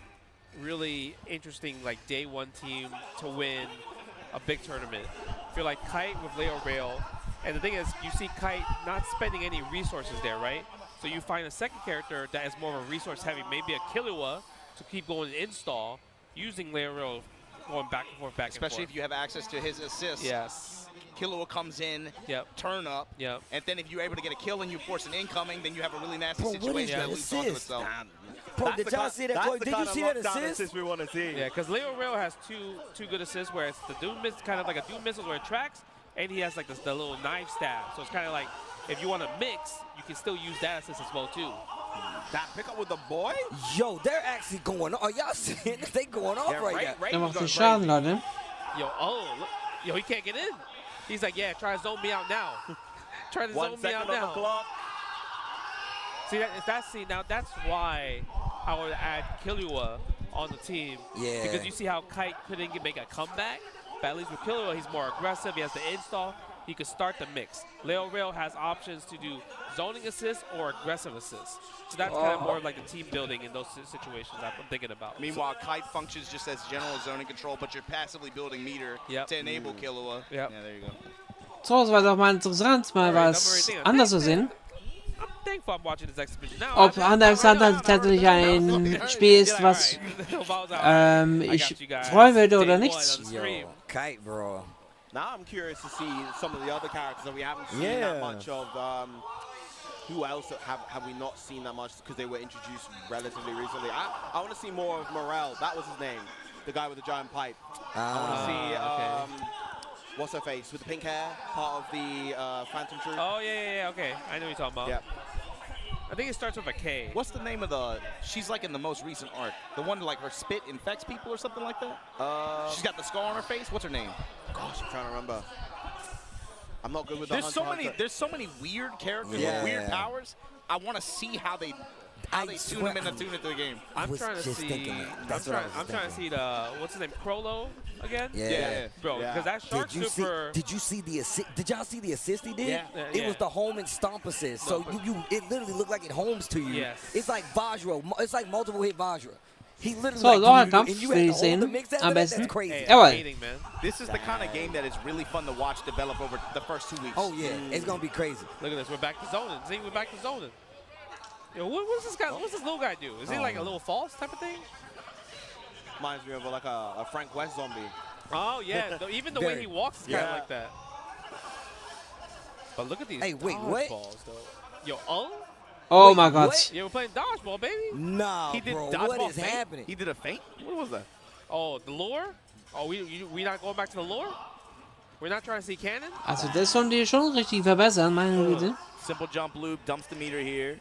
really interesting like day one team to win a big tournament, I feel like Kite with Leo Rail. And the thing is, you see Kite not spending any resources there, right? So you find a second character that is more of a resource heavy, maybe a Killua to keep going and install, using Leo Rail going back and forth, Especially if you have access to his assists. Yes. Killua comes in, turn up, and then if you're able to get a kill and you force an incoming, then you have a really nasty situation that leads onto itself. Bro, did y'all see that? Did you see that assist? we want to see. Yeah, because Leo Rail has two good assists where it's the Doom Missile, kind of like a Doom Missile where it tracks, and he has like the little knife stab. So it's kind of like, if you want to mix, you can still use that assist as well too. That pickup with the boy? Yo, they're actually going on. Are y'all seeing they going off right now? Der macht den Schaden, Leute. Yo, look. Yo, he can't get in. He's like, yeah, try to zone me out now. Try to zone me out now. See, now that's why I would add Killua on the team. Yeah. Because you see how Kite couldn't make a comeback, but at least with Killua, he's more aggressive. He has the install. He could start the mix. Leo Rail has options to do zoning assists or aggressive assists. So that's kind of more of like the team building in those situations I'm thinking about. Meanwhile, Kite functions just as general zoning control, but you're passively building meter to enable Killua. Yeah, there you go. So, es war doch mal interessant, mal was anders zu sehen. Ob Hunter tatsächlich ein Spiel ist, was ich freuen würde oder nicht. Kite, bro. Now I'm curious to see some of the other characters that we haven't seen that much of. Who else have we not seen that much because they were introduced relatively recently? I want to see more of Morel. That was his name, the guy with the giant pipe. I want to see what's her face with the pink hair, part of the Phantom Troop. Oh yeah, okay. I know what you're talking about. Yeah. I think it starts with a K. What's the name of the? She's like in the most recent arc. The one like her spit infects people or something like that. She's got the scar on her face. What's her name? Gosh, I'm trying to remember. I'm not good with the There's so many weird characters with weird powers. I want to see how they tune them into the game. I'm trying to see. I'm trying to see the what's his name, Crollo again. Yeah. Bro, because that shark super. Did you see the assist? Did y'all see the assist he did? Yeah. It was the home and stomp assist. So it literally looked like it homes to you. Yes. It's like Vajra. It's like multiple hit Vajra. He literally So, Dauerkampf will ich sehen. Am besten. Jawohl. This is the kind of game that is really fun to watch develop over the first 2 weeks. Oh yeah, it's gonna be crazy. Look at this. We're back to zoning. See, we're back to zoning. Yo, what's this guy? What's this little guy do? Is he like a little false type of thing? Reminds me of like a Frank West zombie. Oh yeah, even the way he walks is kind of like that. But look at these. Hey, wait, what? Balls, though. Yo, Oh my God. Yeah, we're playing dodgeball, baby. Nah, he did bro, dodgeball what is feint? happening? He did a feint? What was that? Oh, the lure? Oh, we not going back to the lure? We're not trying to see cannon? Also das sollen die schon richtig verbessern, meine Güte. Simple jump loop, dumps the meter here.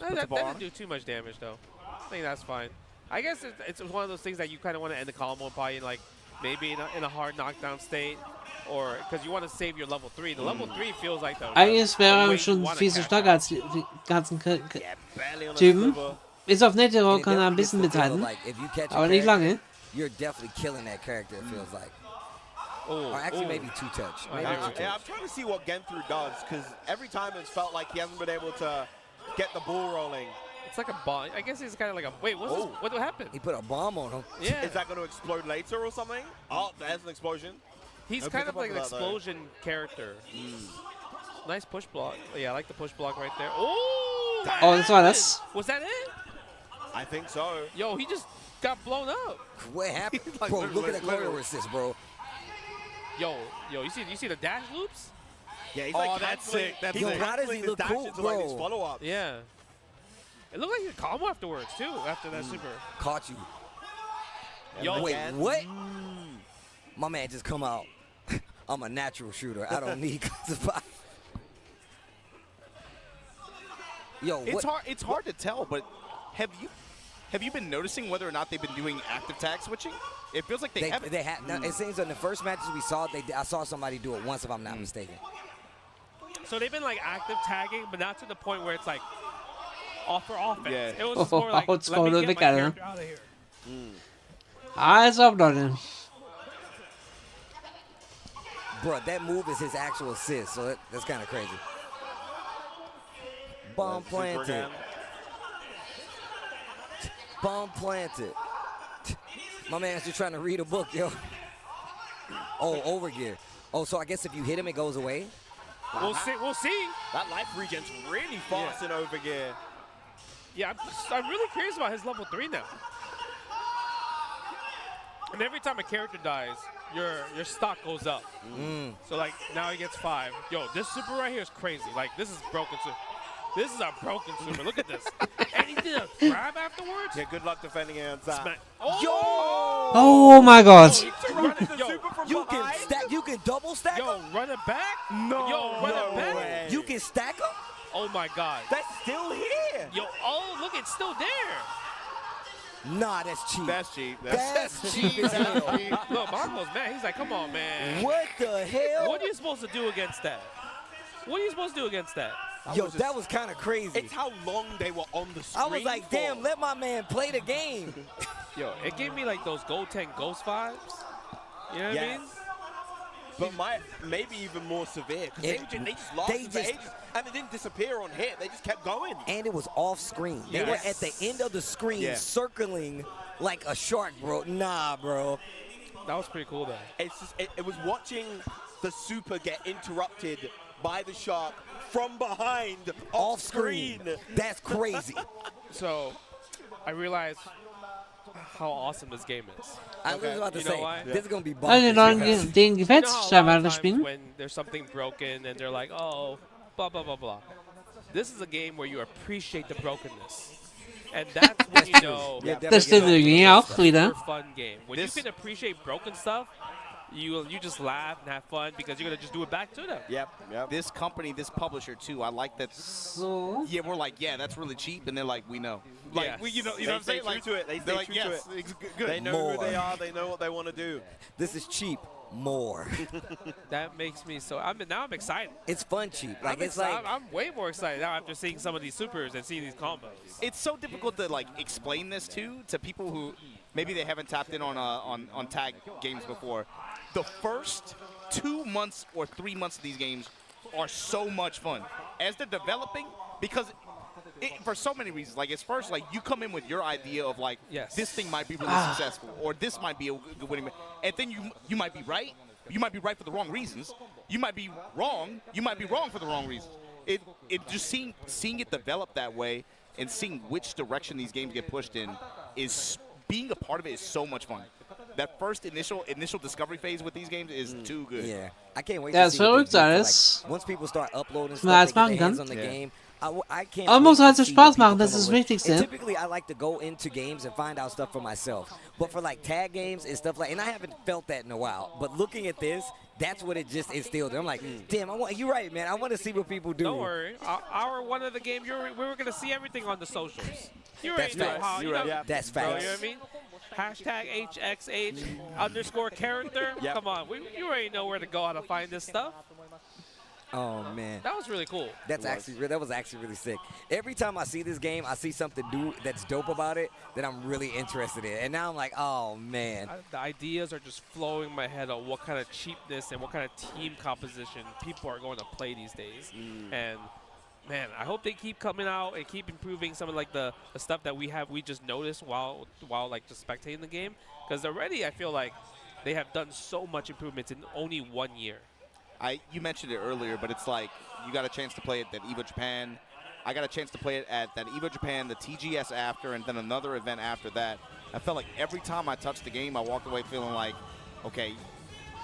That didn't do too much damage, though. I think that's fine. I guess it's one of those things that you kind of want to end the combo probably in, like, maybe in a hard knockdown state, or because you want to save your level 3. The level 3 feels like the Eigentlich wäre er schon viel zu stark als die ganzen Typen. Bis auf Netero kann er ein bisschen mithalten, aber nicht lange. You're definitely killing that character, it feels like. Or actually maybe two-touch. Yeah, I'm trying to see what Genthru does, because every time it's felt like he hasn't been able to get the ball rolling. It's like a bomb. I guess he's kind of like a. Wait, what's this? What happened? He put a bomb on him. Yeah. Is that going to explode later or something? Oh, there's an explosion. He's kind of like an explosion character. Nice push block. Yeah, I like the push block right there. Oh! Das war das. Was that it? I think so. Yo, he just got blown up. What happened? Like, bro, look at that corridor assist, bro. Yo, you see the dash loops? Yeah, he's like, that's sick. That's sick. How does he look cool, bro? Like follow-ups. Yeah. It looked like he could calm afterwards, too, after that super. Caught you. Yo, wait, what? My man just come out. I'm a natural shooter. I don't need classify. Yo, it's hard to tell, but have you been noticing whether or not they've been doing active tag switching? It feels like they haven't. They have. No, it seems in the first matches we saw, I saw somebody do it once, if I'm not mistaken. So they've been like active tagging, but not to the point where it's like for offense. Yeah. It was just more like, Let's let go me to get the my guy. character out of here. Eyes up, Jordan. Bro, that move is his actual assist, so that's kind of crazy. Bomb planted. Bomb planted. My man's just trying to read a book, yo. Oh, overgear. Oh, so I guess if you hit him, it goes away? We'll see. We'll see. That life regen's really fast in overgear. Yeah, I'm really curious about his level 3 now. And every time a character dies, your stock goes up. So like now he gets 5. Yo, this super right here is crazy. Like this is broken super. This is a broken super. Look at this. And he did a grab afterwards. Yeah, good luck defending it on top. Oh my God. You can stack. You can double stack. Yo, run it back. No. Yo, run it back. way. You can stack them. Oh my God. That's still here. Yo, oh look, it's still there. Nah, that's cheap. That's cheap. That's cheap as hell. Look, Marco's mad. He's like, come on, man. What the hell? What are you supposed to do against that? What are you supposed to do against that? Yo, that was kind of crazy. It's how long they were on the screen. I was like, damn, let my man play the game. Yo, it gave me like those Goten Ghost vibes. You know what I mean? But maybe even more severe because they just lasted for ages and they didn't disappear on hit. They just kept going. And it was off screen. They were at the end of the screen circling like a shark, bro. Nah, bro. That was pretty cool, though. It's just, it was watching the super get interrupted by the shark from behind off screen. That's crazy. So I realized how awesome this game is. I was about to You know say, why? this is going to be Also, bonkers. den gefällt You know es how a da lot of weiter spielen. times when there's something broken and they're like, oh, blah, blah, blah, blah. This is a game where you appreciate the brokenness. And that's when you know Das stimmt irgendwie auch wieder. super fun game. When you can appreciate broken stuff, you just laugh and have fun because you're going to just do it back to them. Yep. This company, this publisher too, I like that. So? Yeah, we're like, yeah, that's really cheap, and they're like, we know. Like, Yes. you know They what I'm stay saying? true Like, to it. They they're stay like, true yes, to it. it's good. They know who they are. They know what they want to do. This is cheap. More. That makes me so. Now I'm excited. It's fun cheap. Like I'm it's like I'm way more excited now after seeing some of these supers and seeing these combos. It's so difficult to like explain this to people who maybe they haven't tapped in on tag games before. The first 2 months or 3 months of these games are so much fun as they're developing because. For so many reasons, like it's first, like you come in with your idea of like this thing might be really successful, or this might be a good winning, and then you might be right. You might be right for the wrong reasons. You might be wrong. You might be wrong for the wrong reasons. It just seeing it develop that way and seeing which direction these games get pushed in is being a part of it is so much fun. That first initial discovery phase with these games is too good. Yeah, I can't wait Ja, to es see what verrückt they do. alles. Like, once people start uploading Was man alles stuff, they machen get their hands kann. on the game. I can't Aber muss wait halt to so see Spaß what people machen, das come ist up das with. Wichtigste. And typically, I like to go into games and find out stuff for myself. But for like tag games and stuff like, and I haven't felt that in a while. But looking at this, that's what it just instilled. I'm like, damn, you're right, man. I want to see what people do. Don't worry. Our one of the game, we were gonna see everything on the socials. You already That's know facts. how. You know, That's bro, facts. you know what I mean? Hashtag #HXH_character. Come on, you already know where to go how to find this stuff. Oh man, That was really cool. that was actually really sick. Every time I see this game, I see something that's dope about it that I'm really interested in. And now I'm like, oh man. The ideas are just flowing in my head on what kind of cheapness and what kind of team composition people are going to play these days. And man, I hope they keep coming out and keep improving some of like the stuff that we just noticed while like just spectating the game. Because already I feel like they have done so much improvements in only 1 year. You mentioned it earlier, but it's like you got a chance to play it at EVO Japan. I got a chance to play it at that EVO Japan, the TGS after, and then another event after that. I felt like every time I touched the game, I walked away feeling like, okay,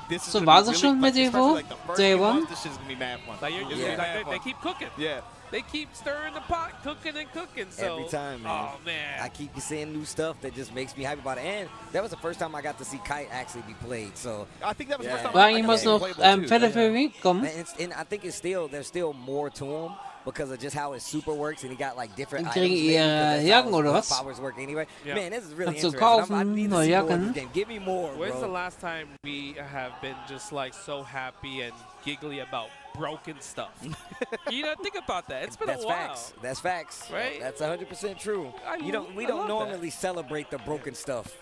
this is So gonna war be es really, schon like, mit especially EVO? like the first Day few one? months, this shit's gonna be mad fun. Like, It's gonna be mad fun. they keep cooking. Yeah. They keep stirring the pot, cooking and cooking. So Every time, man. Oh man. I keep seeing new stuff that just makes me happy about it. And that was the first time I got to see Kite actually be played. So I think that was the first time Aber eigentlich muss noch Fälle für Week kommen. And I think there's still more to him because of just how his super works, and he got like different Die items. kriegen maybe, ihre because that's Jacken how oder his was? powers work anyway. Yeah. Man, this is really Kannst du interesting. I need kaufen, to neue see more of Jacken. this game. Give me more, When's bro. the last time we have been just like so happy and giggly about broken stuff. You know, think about that. It's been That's a while. facts. That's facts. Right? That's 100% true. We don't normally celebrate the broken stuff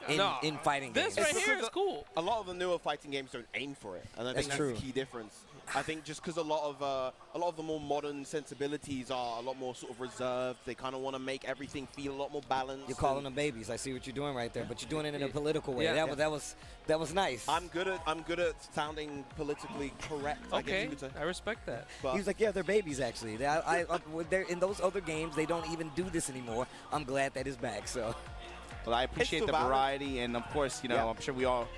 in fighting games. This right here is cool. A lot of the newer fighting games don't aim for it, and I think that's the key difference. I think just because a lot of the more modern sensibilities are a lot more sort of reserved. They kind of want to make everything feel a lot more balanced. You're calling them babies. I see what you're doing right there, but you're doing it in a political way. That was nice. I'm good at sounding politically correct. Okay, I respect that. He was like, yeah, they're babies actually. They're in those other games. They don't even do this anymore. I'm glad that is back. So. Well, I appreciate the variety, and of course, you know, I'm sure we all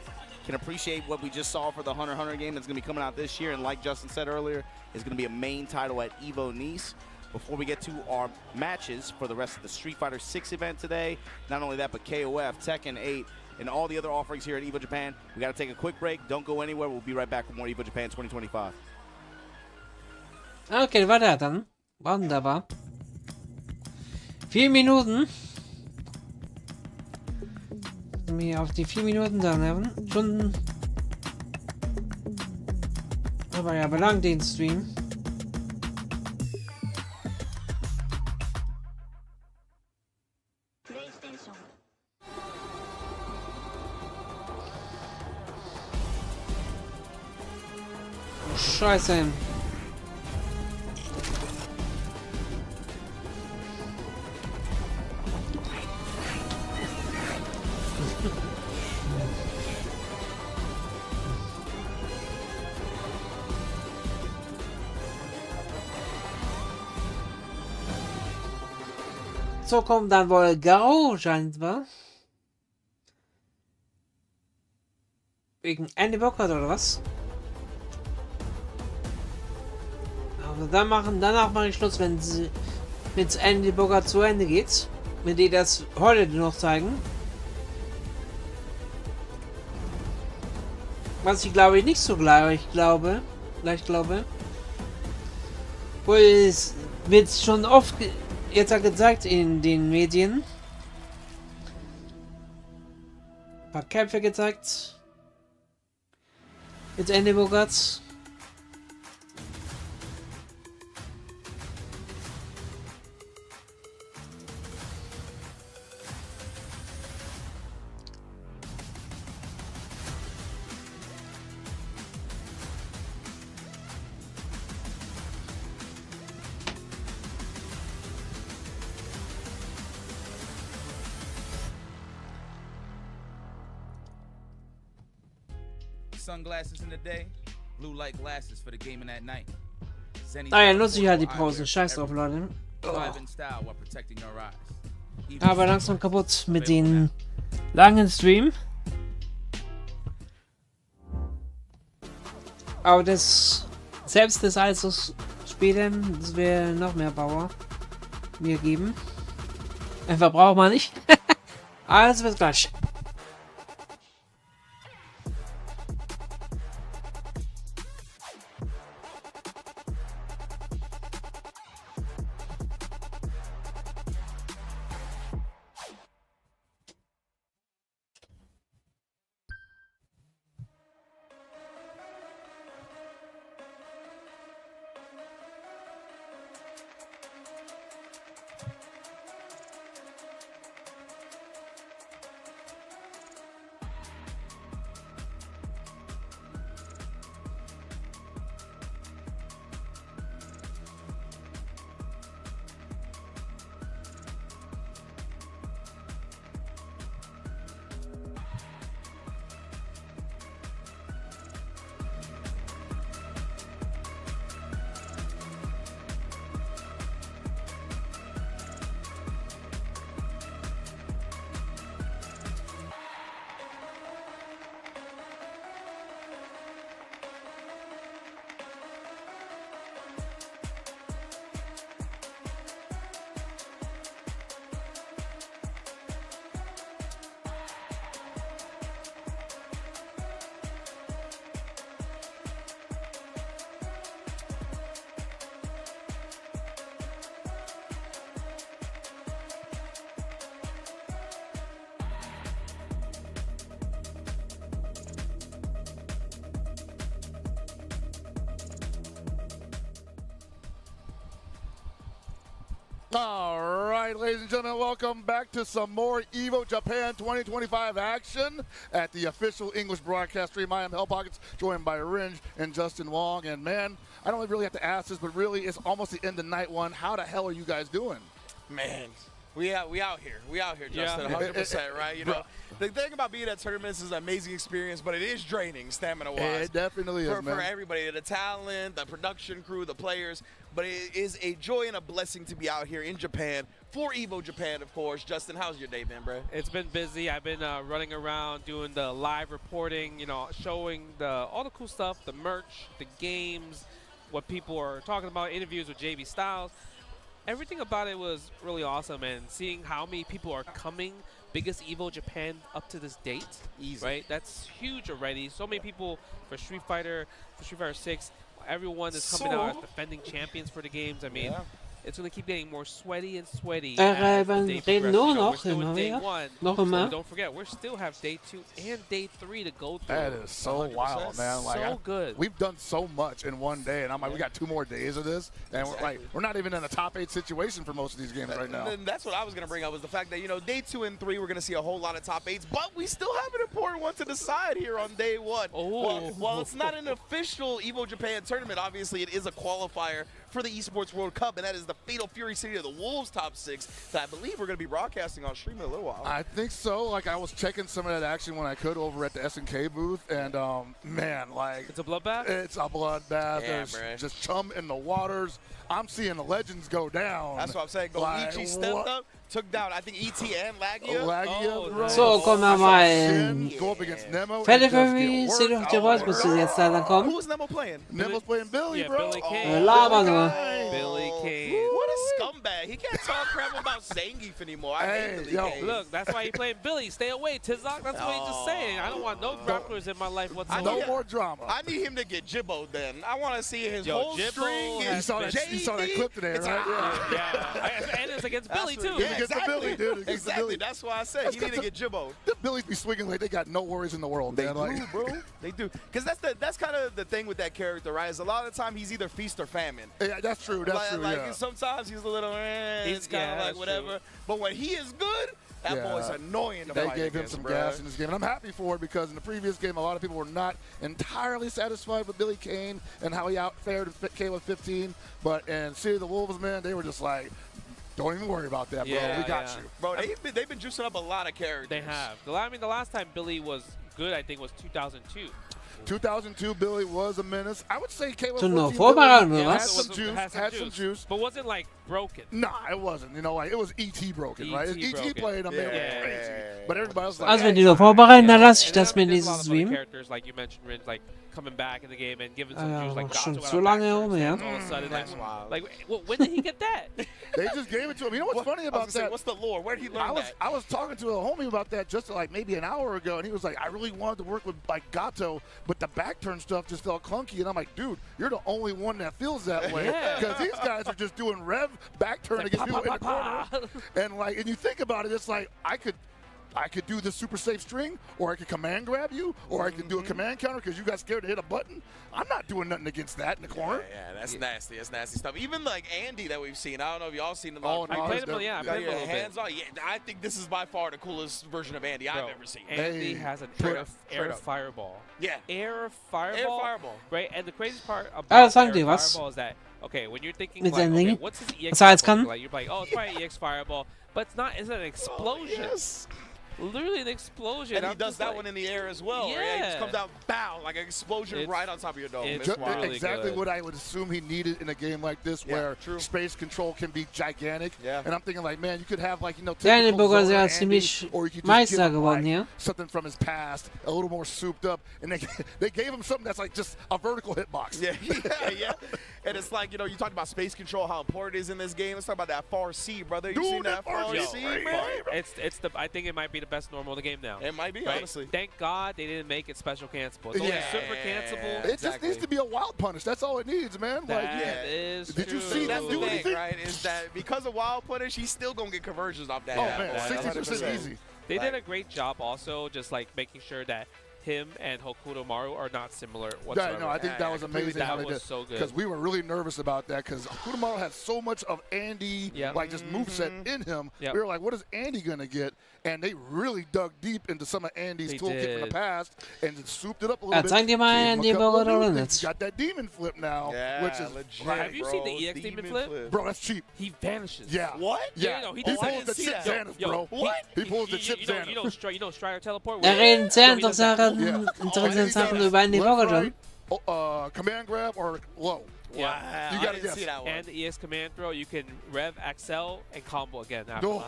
can appreciate what we just saw for the Hunter x Hunter game that's going to be coming out this year. And like Justin said earlier, is going to be a main title at EVO Nice. Before we get to our matches for the rest of the Street Fighter 6 event today, not only that, but KOF, Tekken 8, and all the other offerings here at EVO Japan, we got to take a quick break. Don't go anywhere. We'll be right back for more EVO Japan 2025. Okay, war der dann. Wunderbar. 4 Minuten. Mir auf die 4 Minuten dann Stunden. Aber ja, belang den Stream. Oh, Scheiße. So kommt dann wohl Garo, scheinbar. Wegen Andy Bogart oder was? Aber danach mache ich Schluss, wenn sie mit Andy Bogart zu Ende geht. Wenn die das heute noch zeigen. Was ich glaube nicht so gleich glaube. Wohl es wird schon oft jetzt gezeigt in den Medien. Ein paar Kämpfe gezeigt. Mit Andy Bogart. Sunglasses in the day, blue light glasses for the gaming at night. Naja, nutze ich halt die Pause. Scheiß drauf, Leute. Aber langsam kaputt mit den langen Stream. Aber selbst das alles zu spielen, das wäre noch mehr Power mir geben. Einfach braucht man nicht. Also bis gleich. All right, ladies and gentlemen, welcome back to some more EVO Japan 2025 action at the official English broadcast stream. I am Hell Pockets, joined by Ringe and Justin Wong. And man, I don't really have to ask this, but really, it's almost the end of night one. How the hell are you guys doing? Man, we out here. We out here, Justin. 100%, right? You know, the thing about being at tournaments is an amazing experience, but it is draining stamina-wise. It definitely is, man. For everybody, the talent, the production crew, the players. But it is a joy and a blessing to be out here in Japan for EVO Japan, of course. Justin, how's your day been, bro? It's been busy. I've been running around doing the live reporting, you know, showing all the cool stuff, the merch, the games, what people are talking about, interviews with JB Styles. Everything about it was really awesome, and seeing how many people are coming, biggest EVO Japan up to this date. Easy. Right? That's huge already. So many people for Street Fighter 6. Everyone is coming out as defending champions for the games. I mean, it's going to keep getting more sweaty and sweaty. Reden nur noch immer wieder. Noch immer. Don't forget, we still have day 2 and day 3 to go through. That is so wild, man. Like, so good. We've done so much in one day, and I'm like, we got 2 more days of this, and we're not even in a top 8 situation for most of these games right now. And that's what I was going to bring up, was the fact that, you know, day 2 and 3, we're going to see a whole lot of top 8s, but we still have an important one to decide here on day 1. Well, it's not an official EVO Japan tournament. Obviously, it is a qualifier for the Esports World Cup, and that is the Fatal Fury City of the Wolves top 6 that I believe we're going to be broadcasting on stream in a little while. I think so. Like, I was checking some of that action when I could over at the SNK booth, and man, like, it's a bloodbath. It's a bloodbath. Yeah, There's just chum in the waters. I'm seeing the legends go down. That's what I'm saying. Goichi stepped up, took down, I think, ET and Lagia. So, kommen wir mal. Go up against Nemo. Fatal Fury City of the Wolves müsste jetzt leider kommen. Who's Nemo playing? Nemo's playing Billy, bro. Billy Kane. Laber nur. Billy Kane. What a scumbag. He can't talk crap about Zangief anymore. I hate Billy Kane. Look, that's why he playing Billy. Stay away, Tizak. That's what he's just saying. I don't want no grapplers in my life whatsoever. No more drama. I need him to get jibboed then. I want to see his whole string. You saw that clip today, right? Yeah. And it's against Billy, too. Yeah, exactly. Billy, dude. Exactly. That's why I said he need to get jibboed. The Billies be swinging like they got no worries in the world, man. They do, bro. They do. Because that's kind of the thing with that character, right? Is a lot of the time he's either feast or famine. Yeah, that's true. That's true. Like sometimes he's a little, it's kind of like whatever. True. But when he is good, that boy's annoying to fight. They gave him some gas in this game, and I'm happy for it, because in the previous game, a lot of people were not entirely satisfied with Billy Kane and how he outfared Kane with 15. But in City of the Wolves, man, they were just like, don't even worry about that, bro. We got you. Bro, they've been juicing up a lot of characters. They have. I mean, the last time Billy was good, I think, was 2002. 2002, Billy was a menace. I would say K-One had some juice. But wasn't, like, broken. Nah, it wasn't. You know, like, it was E.T. broken, right? E.T. played him, crazy. But everybody was like, also, wenn die nur vorbereiten, dann lasse ich das mir in dieses Stream. Characters, like you mentioned, Rin, like, coming back in the game and giving some juice, like schon Gato so lange rum, ja. All of a sudden, like, when did he get that? They just gave it to him. You know what's funny about that? What's the lore? Where did he learn that? I was talking to a homie about that just like maybe an hour ago, and he was like, I really wanted to work with like Gato, but the back turn stuff just felt clunky. And I'm like, dude, you're the only one that feels that way, because these guys are just doing rev back turn against people in the corner. And you think about it, it's like I could do the super safe string, or I could command grab you, or I could do a command counter because you got scared to hit a button. I'm not doing nothing against that in the corner. Yeah, that's nasty. That's nasty stuff. Even like Andy that we've seen. I don't know if y'all seen him. I played him a little hands on. Yeah, I think this is by far the coolest version of Andy I've ever seen. Andy has an air fireball. Yeah. Air fireball. Right? And the crazy part about das sagen air die was. fireball is that, okay, when you're thinking Mit like, seinen okay, Dingen. what's his EX Was jetzt kann. like, you're like, oh, it's probably EX fireball. But it's not. It's an explosion. Yes. Literally an explosion. And he does that one in the air as well. Yeah. Right? He just comes out, bow, like an explosion right on top of your dome. It's really exactly what I would assume he needed in a game like this, where space control can be gigantic. Yeah. And I'm thinking, like, man, you could have, like, Der eine Burger ist ja ziemlich Meister geworden hier. Something from his past, a little more souped up, and they gave him something that's like just a vertical hitbox. Yeah. And it's like, you know, you talked about space control, how important it is in this game. Let's talk about that far C, brother. You seen that far C, man? I think it might be the best normal of the game now. It might be, honestly. Thank God they didn't make it special cancelable. It's only super cancelable. It just needs to be a wild punish. That's all it needs, man. That is Did true. you see that do anything? Right, is that because of wild punish, he's still going to get conversions off that. Oh, man, 60% easy. They did a great job also, just like making sure that him and Hokuto Maru are not similar whatsoever. Yeah, no, I think that was amazing. That was so good. Because we were really nervous about that because Hokuto Maru had so much of Andy, like just moveset in him. We were like, what is Andy going to get? And they really dug deep into some of Andy's toolkit from the past and just souped it up a little bit. Zeigen die mal ein EVO He's got that demon flip now, which is legit. Have you seen the EX demon flip? Bro, that's cheap. He vanishes. Yeah. What? Yeah. No, he pulls the chip Xanath, bro. What? He pulls the chip Xanath. You know Strider teleport? Reden sehr interessante Sachen über einen EVO command grab or low. Yeah. You gotta guess. See that one. And the EX command throw, you can rev, accel, and combo again afterwards.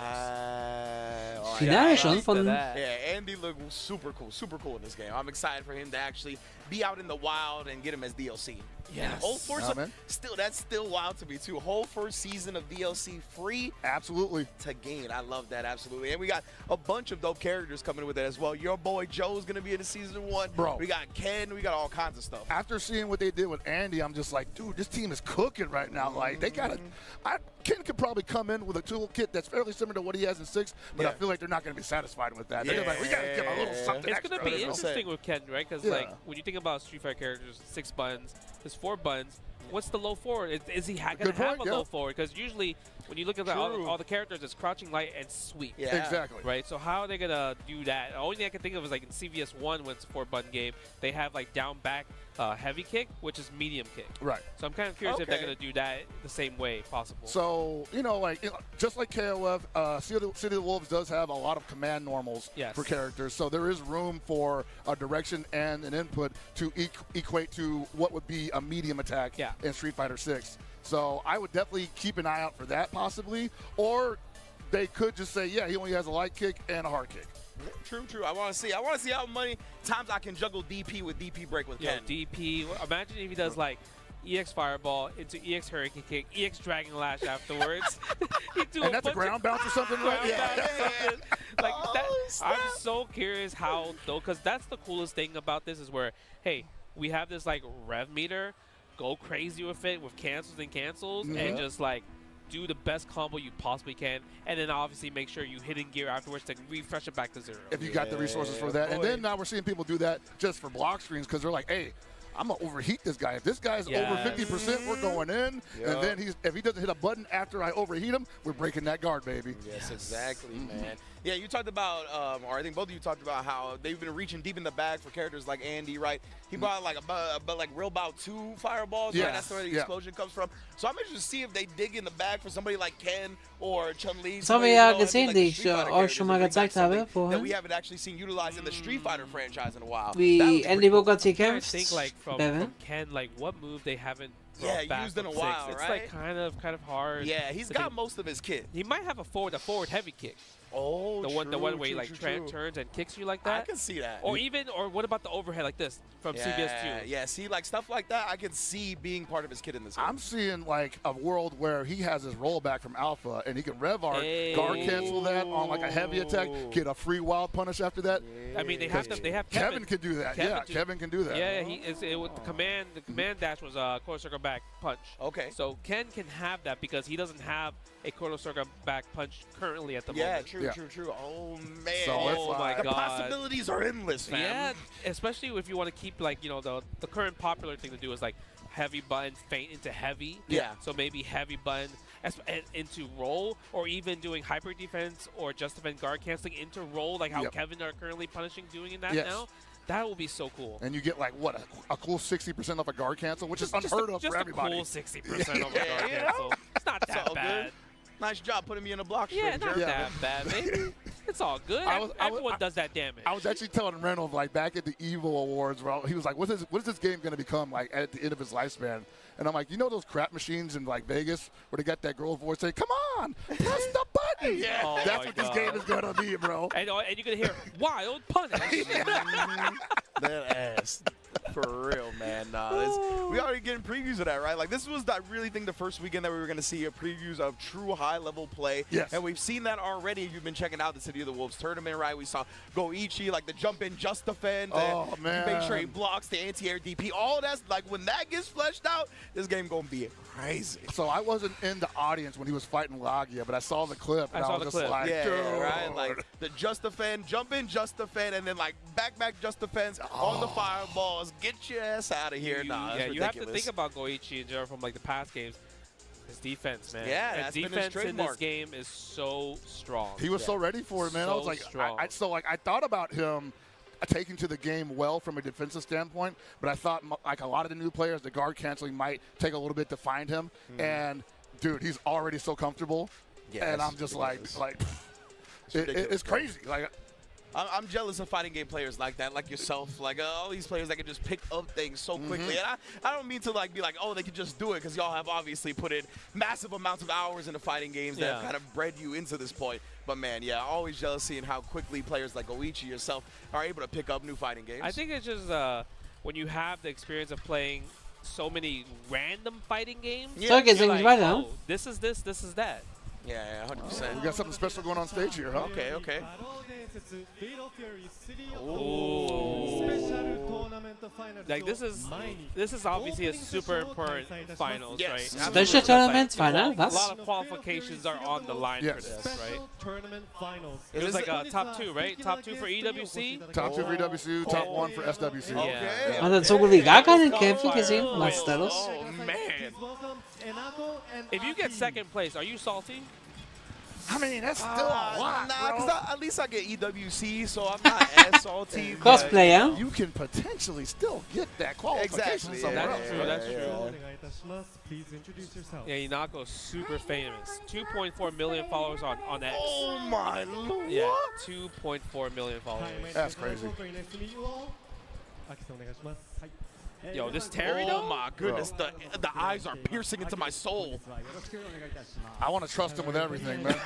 Finale schon von... Yeah, Andy looked super cool in this game. I'm excited for him to actually be out in the wild and get him as DLC. Yes. And whole first, that's still wild to me too. Whole first season of DLC free. Absolutely. To gain. I love that, absolutely. And we got a bunch of dope characters coming with it as well. Your boy Joe's gonna be in the season 1. Bro. We got Ken, we got all kinds of stuff. After seeing what they did with Andy, I'm just like, dude, this team is cooking right now. Like they gotta Ken could probably come in with a toolkit that's fairly similar to what he has in 6, but I feel like they're not gonna be satisfied with that. They're like, we gotta give him a little something It's extra. gonna be interesting with Ken, right? Because like when you think about Street Fighter characters, 6 buttons, there's 4 buttons. What's the low forward? Is he going to have a low forward? Because usually when you look at all the characters, it's crouching light and sweep. Yeah. Exactly. Right? So how are they going to do that? The only thing I can think of is like in CVS 1 when it's a 4-button game, they have like down back heavy kick, which is medium kick. Right. So I'm kind of curious if they're going to do that the same way possible. So, just like KOF, City of the Wolves does have a lot of command normals for characters. So there is room for a direction and an input to equate to what would be a medium attack in Street Fighter 6. So I would definitely keep an eye out for that possibly. Or they could just say, yeah, he only has a light kick and a hard kick. True. I want to see how many times I can juggle DP with DP break with Ken. DP. Imagine if he does like EX Fireball into EX Hurricane Kick, EX Dragon Lash afterwards. And that's a ground bounce or something, right? Like that. I'm so curious how, though, because that's the coolest thing about this is where, hey, we have this like rev meter, go crazy with it with cancels and cancels, and just like do the best combo you possibly can, and then obviously make sure you hit in gear afterwards to refresh it back to 0. If you got the resources for that. And then now we're seeing people do that just for block screens because they're like, hey, I'm going to overheat this guy. If this guy's over 50%, we're going in. And then if he doesn't hit a button after I overheat him, we're breaking that guard, baby. Yes, exactly, man. Yeah, you talked about, or I think both of you talked about how they've been reaching deep in the bag for characters like Andy, right? He brought like real bout 2 fireballs, right? That's where the explosion comes from. So I'm interested to see if they dig in the bag for somebody like Ken or Chun-Li. Das haben wir ja gesehen, die ich euch schon mal gezeigt habe That vorhin. we haven't actually seen utilized in the Street Fighter franchise in a while. Wie Andy Bogart hier kämpft. I think like from Ken, like what move they haven't back used in a from while, 6. right? It's like kind of hard. Yeah, he's got most of his kit. He might have a forward heavy kick. Oh, the one where he like turns and kicks you like that. I can see that. Or what about the overhead like this from CBS 2? Yeah, see, like stuff like that, I can see being part of his kit in this game. I'm seeing like a world where he has his rollback from Alpha and he can rev art, guard cancel that on like a heavy attack, get a free wild punish after that. I mean, they have Kevin can do that. Kevin can do that. Yeah, the command dash was a quarter circle back punch. Okay. So Ken can have that because he doesn't have a quarter circle back punch currently at the moment. True. Oh man. Oh my God. The possibilities are endless, man. Yeah, especially if you want to keep like the current popular thing to do is like heavy button feint into heavy. Yeah. So maybe heavy button into roll, or even doing hyper defense or just defend guard canceling into roll, like how Kevin are currently punishing doing in that now. That will be so cool. And you get like what a cool 60% off a guard cancel, which is unheard of for everybody. Just a cool 60% off a guard cancel. It's not that bad. Good. Nice job putting me in a block. Yeah, not that bad, baby. It's all good. Everyone does that damage. I was actually telling Reynolds like back at the EVO Awards, where he was like, "What is this game going to become like at the end of its lifespan?" And I'm like, you know those crap machines in like Vegas where they got that girl voice saying, "Come on, press the button." Yeah, that's what this game is going to be, bro. And you're gonna hear wild punish. That ass. For real, man. We already getting previews of that, right? Like, this was, I really think, the first weekend that we were going to see a previews of true high-level play. Yes. And we've seen that already. You've been checking out the City of the Wolves tournament, right? We saw Goichi, like, the jump in, just defend. Oh, man. Make sure he blocks the anti-air DP. All that's, like, when that gets fleshed out, this game going to be crazy. So I wasn't in the audience when he was fighting Lagia, but I saw the clip, and I was just like, yeah, dude. right? Like, the just defend, jump in, just defend, and then, like, back, just defense on the fireballs. Get your ass out of here. You have to think about Goichi in general from, like, the past games. His defense, man. Yeah, his that's been his defense in trademark. this game is so strong. He was so ready for it, man. I was like, I thought about him taking to the game well from a defensive standpoint, but I thought like a lot of the new players, the guard canceling might take a little bit to find him. And dude, he's already so comfortable, and I'm just like it's crazy. Like, I'm jealous of fighting game players like that, like yourself, like all these players that can just pick up things so quickly. And I don't mean to like be like, oh, they can just do it, because y'all have obviously put in massive amounts of hours into fighting games that have kind of bred you into this point. But man, yeah, always jealous seeing how quickly players like Goichi yourself are able to pick up new fighting games. I think it's just when you have the experience of playing so many random fighting games. So it gets you're like, right oh, this is this is that. Yeah, 100%. We got something special going on stage here, huh? Okay. Like this is obviously a super important finals, right? Special tournament final. A lot of qualifications are on the line for this, right? Tournament finals. It was like a top 2, right? Top 2 for EWC. Top 2 for EWC, top 1 for SWC. Okay. Man hat so gut wie gar keine Kämpfe gesehen. Was ist da los? Oh man! If you get second place, are you salty? I mean, that's still a lot, Nah, because at least I get EWC, so I'm not as salty. Cosplayer. You can potentially still get that qualification Exactly. somewhere That's else. true. That's true. Please introduce yourself. Yeah, Inako's super famous. 2.4 million followers on X. Oh my lord! Yeah, 2.4 million followers. That's crazy. Yo, this Terry though? Oh my goodness, the eyes are piercing into my soul. I want to trust him with everything, man.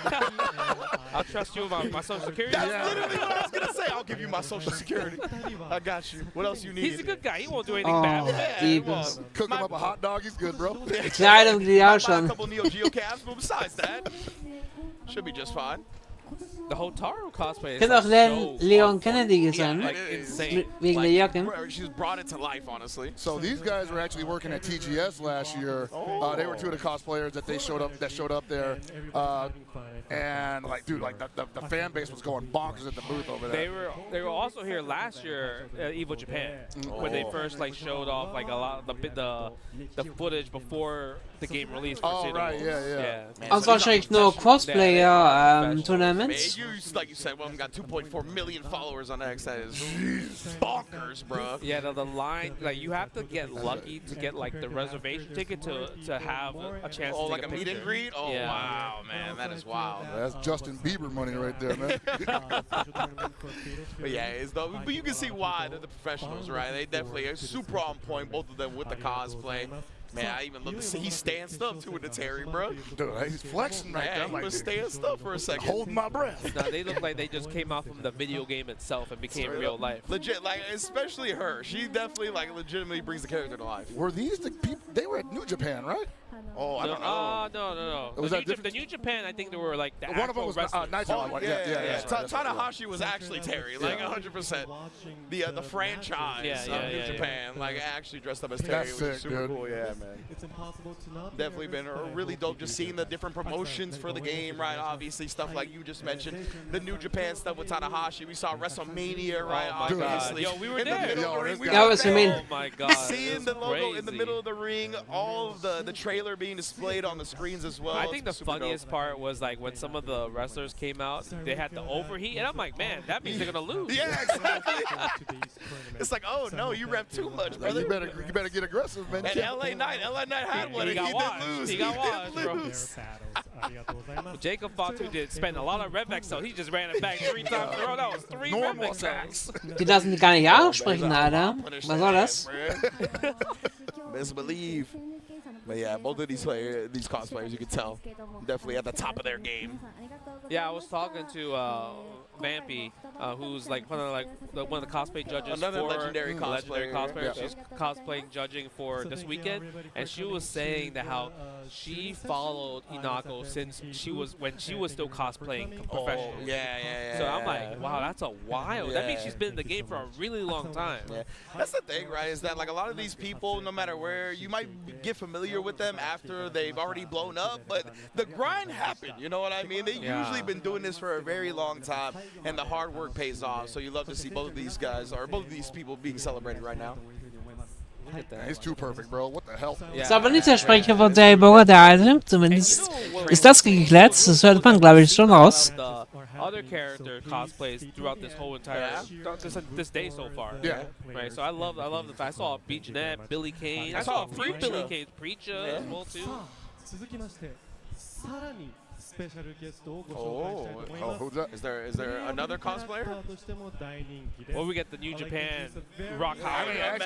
I'll trust you about my social security. That's literally what I was gonna say. I'll give you my social security. I got you. What else you need? He's a good guy. He won't do anything bad. Cook him up a hot dog. He's good, bro. Kleidung, die auch A schon. couple Neo Geo calves, but besides that, should be just fine. The Hotaru cosplay is Hätte auch so Leon Kennedy gesehen. like insane. Wegen der Jacken. She's brought it to life, honestly. So these guys were actually working at TGS last year. They were 2 of the cosplayers that showed up there. And like, dude, like the fan base was going bonkers at the booth over there. They were also here last year at EVO Japan when they first like showed off like a lot of the footage before the game released. For City. Right, yeah. Also wahrscheinlich nur Cosplayer Tournaments. You, like you said, well, got 2.4 million followers on X. That is bonkers, bro. Yeah, the line, like you have to get lucky to get like the reservation ticket to have a chance. Oh, to like take a meet and greet? Oh, yeah. wow, man, that is wild. That's Justin Bieber money right there, man. But yeah, but you can see why they're the professionals, right? They definitely are super on point, both of them with the cosplay. Man, I even love to see he stands up to it to Terry, bro. Dude, he's flexing right there. He was standing up for a second. Holding my breath. No, they look like they just came out from the video game itself and became real life. Legit, like, especially her. She definitely, like, legitimately brings the character to life. Were these the people? They were at New Japan, right? Oh, I don't know. No. Was The New Japan, I think they were like the one of them was Naito. Yeah. Tanahashi was actually Terry, like 100%. The franchise of New Japan, like actually dressed up as Terry, That's which is sick, super dude. cool. Yeah, man. It's impossible to not Definitely been really dope just seeing the different promotions for the game, right? Obviously, stuff like you just mentioned, the New Japan stuff with Tanahashi. We saw WrestleMania, right? Oh my Obviously. God. Yo, we were in the there. middle of the ring. That was Oh my God. Seeing the logo in the crazy. middle of the ring, all of the trailer being displayed on the screens as well. I think the Super funniest dope. part was like when some of the wrestlers came out, they had to overheat, and I'm like, man, that means they're gonna lose. Yeah, exactly. It's like, oh no, you rep too much, brother. You better get aggressive, man. And LA Knight had one. He got washed. Didn't lose. He got washed, didn't bro. lose. Jacob Fatu did spend a lot of rev XL. He just ran it back 3 times in a row. That was 3 rev XLs. Die lassen die gar nicht aussprechen, Alter. Was soll das? Best believe. But yeah, both of these cosplayers, you can tell, definitely at the top of their game. Yeah, I was talking to Vampy, who's like one of the cosplay judges. Another for legendary cosplayer. cosplayer. Yeah. She's cosplaying, judging for this weekend, and she was saying that how she followed Inako since when she was still cosplaying professionally. Yeah. So I'm like, wow, that's a while. That means she's been in the game for a really long time. Yeah. That's the thing, right? Is that like a lot of these people, no matter where, you might get familiar with them after they've already blown up, but the grind happened. You know what I mean? They've usually been doing this for a very long time, and the hard work pays off. So you love to see both of these guys, or both of these people being celebrated right now. He's too perfect, bro. What the hell? Ist aber nicht der Sprecher von Saber, der alte. Zumindest ist das geklärt. Das hört man, glaube ich, schon raus. Other character cosplays throughout this whole entire this day so far. Yeah. Right. So I love the fact I saw Beach Net, Billy Kane. I saw Billy Kane, Preacher as well too. Who's that? Is there another cosplayer? Well, we get the New Japan Rock Howard. Yeah.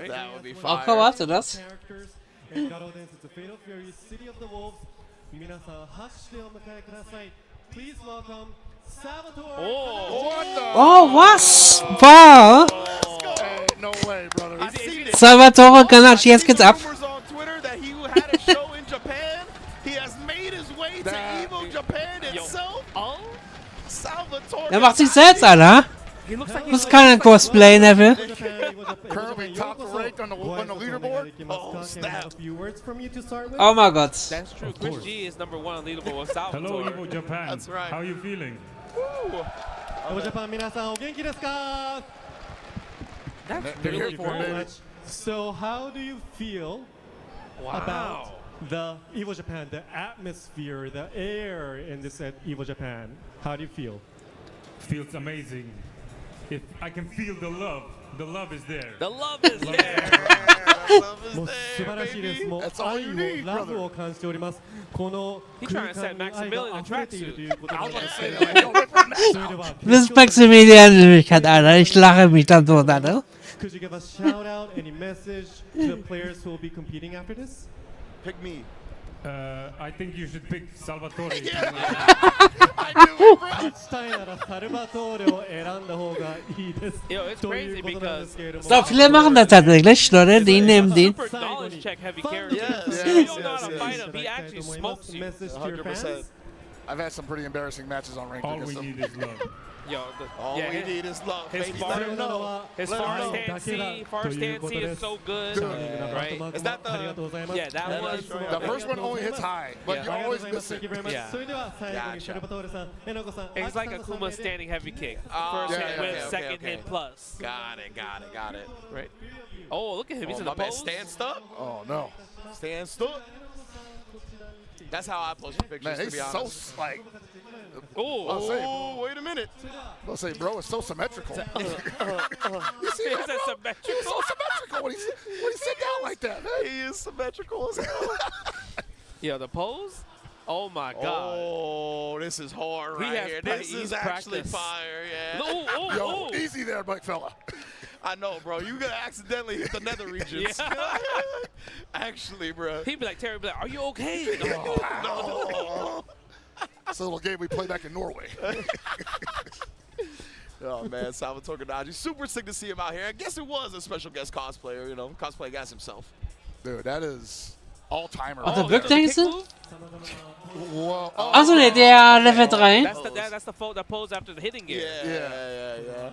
That would be fire. Okay, warte, das. Oh, was? Wow. Hey, no way, brother. Salvatore Ganacci, jetzt geht's ab. On Twitter that he had a show in Japan. He has made his way to EVO Japan itself. Salvatore. Er macht sich selbst, Alter. Das ist kein Cosplay, Neville. Currently top ranked on the leaderboard. Oh, snap. Oh my God. That's true. Chris G is #1 on leaderboard with Salvatore. Hello, EVO Japan. That's right. How are you feeling? EVO Japan, 皆さんお元気ですか? That's really cool. So how do you feel about the EVO Japan, the atmosphere, the air in this EVO Japan? How do you feel? Feels amazing. If I can feel the love is there. The love is there. もう素晴らしいです。もう愛をラブを感じております。この空間に愛が溢れているということで。Das ist Maximilian-Möglichkeit, Alter. Ich lache mich dann tot, Alter. Could you give a shout out, any message to the players who will be competing after this? Pick me. I think you should pick Salvatore. I knew it, bro. したいならサルバトーレを選んだ方がいいです。 Yo, it's crazy because So, viele machen das tatsächlich, Leute. Die nehmen den. super knowledge check heavy character. Yes, If you don't know how to fight him, he actually smokes you. 100%. I've had some pretty embarrassing matches on ranked. All we need is love. Yo, All we need is love. His Baby. far, Let him know. his Let him far know. stance is so good, right? Is that the? Yeah, that was The first one only hits high, but you always miss it. Yeah. それでは最後にサルバトーレさん、えなこさん、 It's like a Kuma standing heavy kick. Oh, First yeah, hit yeah, with okay, second okay. hit plus. Got it. Right. Oh, look at him. He's in my the man, pose. stand stuck. Oh no. Stand stuck. That's how I post pictures. Man, to he's be so honest. like. Oh, wait a minute. I'll say, bro, it's so symmetrical. You see Is that, that bro? symmetrical? He's so symmetrical when he sit down like that, man. He is symmetrical as hell. Yo, the pose? Oh my God. Oh, this is hard He right has here. pra- This he's is actually practiced. fire, yeah. Oh, Yo, easy there, big fella. I know, bro. You gonna accidentally hit the nether regions. Actually, bro. He'd be like, Terry, be like, are you okay? No. It's a little game we play back in Norway. Oh, man, Salvatore Ganacci. Super sick to see him out here. I guess it was a special guest cosplayer, you know, cosplaying as himself. Dude, that is all-timer. Ach, der wirkt denkst du? Whoa. Achso, ne, der Level 3. That's the pose after the hitting gear. Yeah.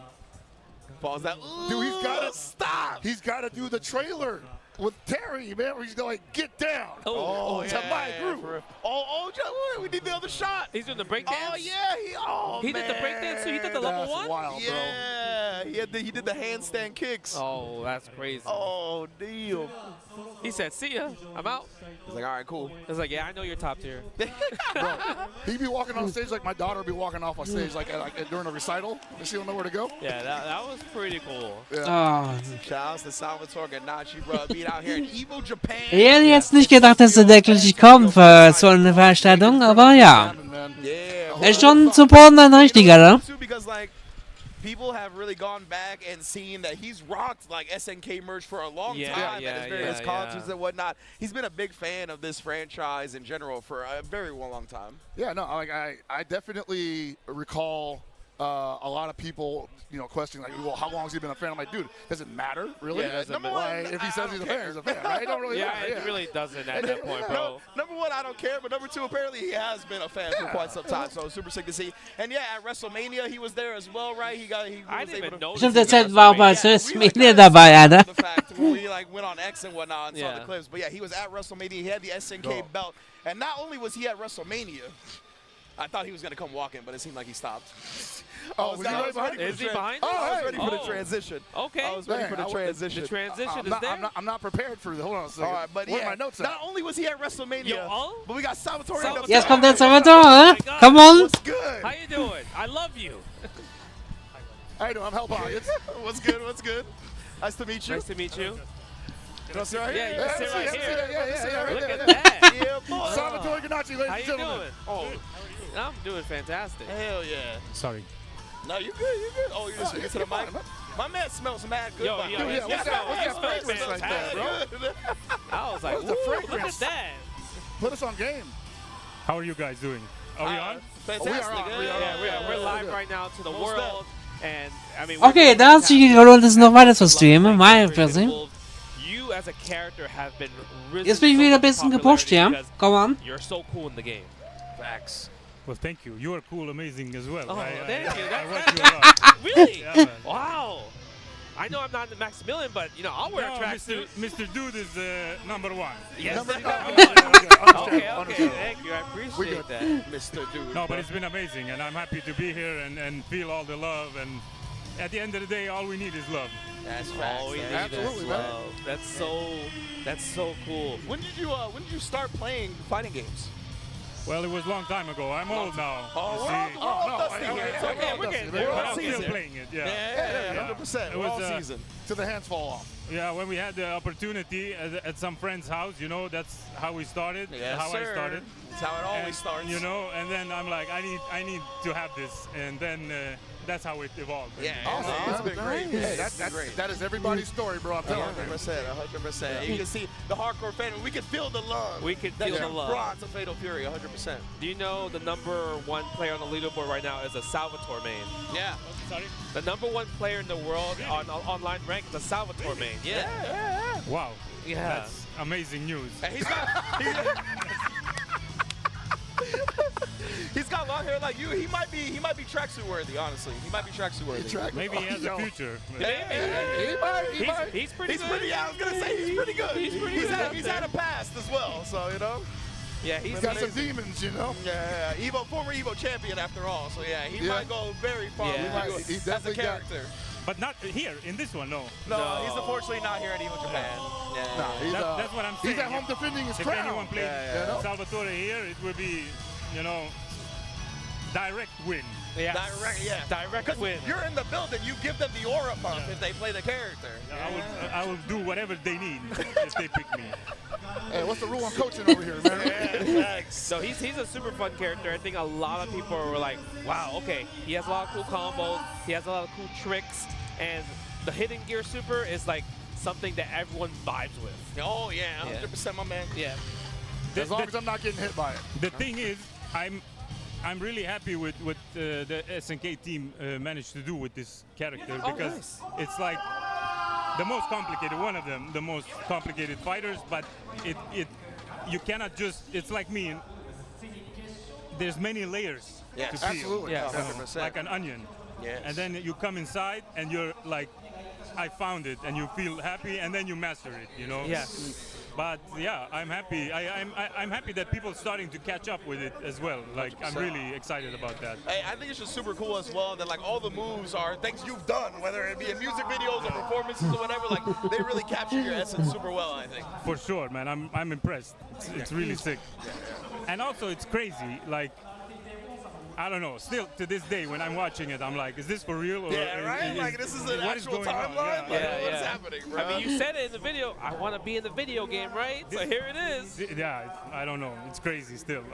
Pause that. Dude, he's gotta stop. He's gotta do the trailer with Terry, man, where he's going, get down. Oh, to my group. We did the other shot. He's doing the breakdance. Oh, yeah. He did the breakdance, so he did the level That's 1? wild, bro. Yeah, he did the handstand kicks. Oh, that's crazy. Oh, deal. He said, see ya, I'm out. He's like, all right, cool. He's like, yeah, I know you're top tier. Bro, he'd be walking on stage like my daughter would be walking off on stage like during a recital, and she don't know where to go. Yeah, that was pretty cool. Oh. Shouts to Salvatore Ganacci, bro. Being out here in EVO Japan. Ich hätte jetzt nicht gedacht, dass er wirklich kommt für so eine Veranstaltung, aber ja. Er ist schon ein Supporter, ein richtiger, oder? Because, like, people have really gone back and seen that he's rocked like SNK merch for a long time at his various concerts and whatnot. He's been a big fan of this franchise in general for a very long time. Yeah, no, like I definitely recall a lot of people, questioning like, well, how long has he been a fan? I'm like, dude, does it matter really? Yeah, number one, if he says he's a fan, he's a fan, right? It don't really matter. It really doesn't at that point, bro. Number one, I don't care, but number two, apparently he has been a fan for quite some time, so super sick to see. And yeah, at WrestleMania he was there as well, right? I didn't even know. Stimmt, jetzt war auch bei WrestleMania dabei, Alter. The fact when we went on X and whatnot and saw the clips, but yeah, he was at WrestleMania. He had the SNK belt, and not only was he at WrestleMania, I thought he was gonna come walking, but it seemed like he stopped. Oh, was he right behind you? Is he behind you? Oh, I was ready for the transition. Okay. I was ready for the transition. The transition is there? I'm not prepared for the. Hold on a second. All right, but Where are yeah, my notes at? not only was he at WrestleMania, but we got Salvatore. Jetzt kommt der Salvatore, come on. What's good? How you doing? I love you. How you doing? I'm Hell Pockets. What's good? What's good? Nice to meet you. Nice to meet you. You want to sit right here? Yeah, you can sit right here. Yeah, Look at that. Yeah, boy. Salvatore Ganacci, ladies How and you gentlemen. doing? Oh, I'm doing fantastic. Hell yeah. Sorry. No, you good. You good. Oh, you just get to the mic. My man smells mad good. Yo, by yo, the way. yeah, what's that fragrance fragrance right there, bro? I was like, What's the ooh, look fragrance? at that. Put us on game. How are you guys doing? Are we on? Fantastic. We're live right now to the world. And, I mean, Okay, da hat sich gelohnt, das noch weiter zu streamen. Meine Fresse. You as a character have been risen Jetzt bin ich wieder ein bisschen gepusht, ja? Komm an. You're so cool in the game. Facts. Well, thank you. You are cool, amazing as well. Oh, thank you. I watch you a lot. Really? Yeah, man. Wow. I know I'm not the Maximilian, but I'll wear a tracksuit. Mr. Dude is number one. Yes. Okay. Thank you. I appreciate that. Mr. Dude. No, but it's been amazing, and I'm happy to be here and feel all the love. And at the end of the day, all we need is love. That's all we need is love. That's so cool. When did you start playing fighting games? Well, it was a long time ago. I'm old now. Oh, we're all dusty here. It's okay. We're getting We're But all I'm still season. playing it, yeah. Yeah, 100%. We're all season. Till the hands fall off. Yeah, when we had the opportunity at some friend's house, that's how we started. Yes, how sir. I started. That's how it always starts. And then I'm like, I need to have this, and then that's how it evolved. Yeah, awesome. it's been great. Hey, That's great. that is everybody's story, bro. I'm telling you. 100%. You can see the hardcore fan. We can feel the love. We can feel the love. Brought to Fatal Fury, 100%. Do you know the #1 player on the leaderboard right now is a Salvatore main? Yeah. Sorry? The #1 player in the world on online rank is a Salvatore main. Yeah. Wow. Yeah. That's amazing news. And he's got long hair like you. He might be tracksuit worthy, honestly. He might be tracksuit worthy. Maybe he has a future. He's pretty good. Yeah, I was gonna say he's pretty good. He's had a past as well, so Yeah, he's got some demons, Yeah, former EVO champion after all. So yeah, he might go very far as a character. But not here, in this one, no. No, he's unfortunately not here at EVO Japan. That's what I'm saying. He's at home defending his crown. If anyone played Salvatore here, it would be, direct win. Yeah. Direct win. You're in the building. You give them the aura bump if they play the character. I will do whatever they need if they pick me. Hey, what's the rule on coaching over here, man? So he's a super fun character. I think a lot of people were like, wow, okay, he has a lot of cool combos. He has a lot of cool tricks. And the hidden gear super is like something that everyone vibes with. Oh, yeah, 100%, my man. Yeah. As long as I'm not getting hit by it. The thing is, I'm really happy with what the SNK team managed to do with this character because it's like the most complicated, one of them, the most complicated fighters, but you cannot just, it's like me, there's many layers to peel. Absolutely. Yeah, 100%. Like an onion. Yes. And then you come inside and you're like, I found it, and you feel happy, and then you master it, Yes. But yeah, I'm happy. I'm happy that people are starting to catch up with it as well. Like, I'm really excited about that. Hey, I think it's just super cool as well that like all the moves are things you've done, whether it be in music videos or performances or whatever. Like they really capture your essence super well, I think. For sure, man. I'm impressed. It's really sick. And also, it's crazy. Like, I don't know. Still, to this day, when I'm watching it, I'm like, is this for real? Or right? Like, this is an what actual is going on? timeline? Yeah. What's happening, bro? I mean, you said it in the video, I want to be in the video game, right? So here it is. Yeah, I don't know. It's crazy still.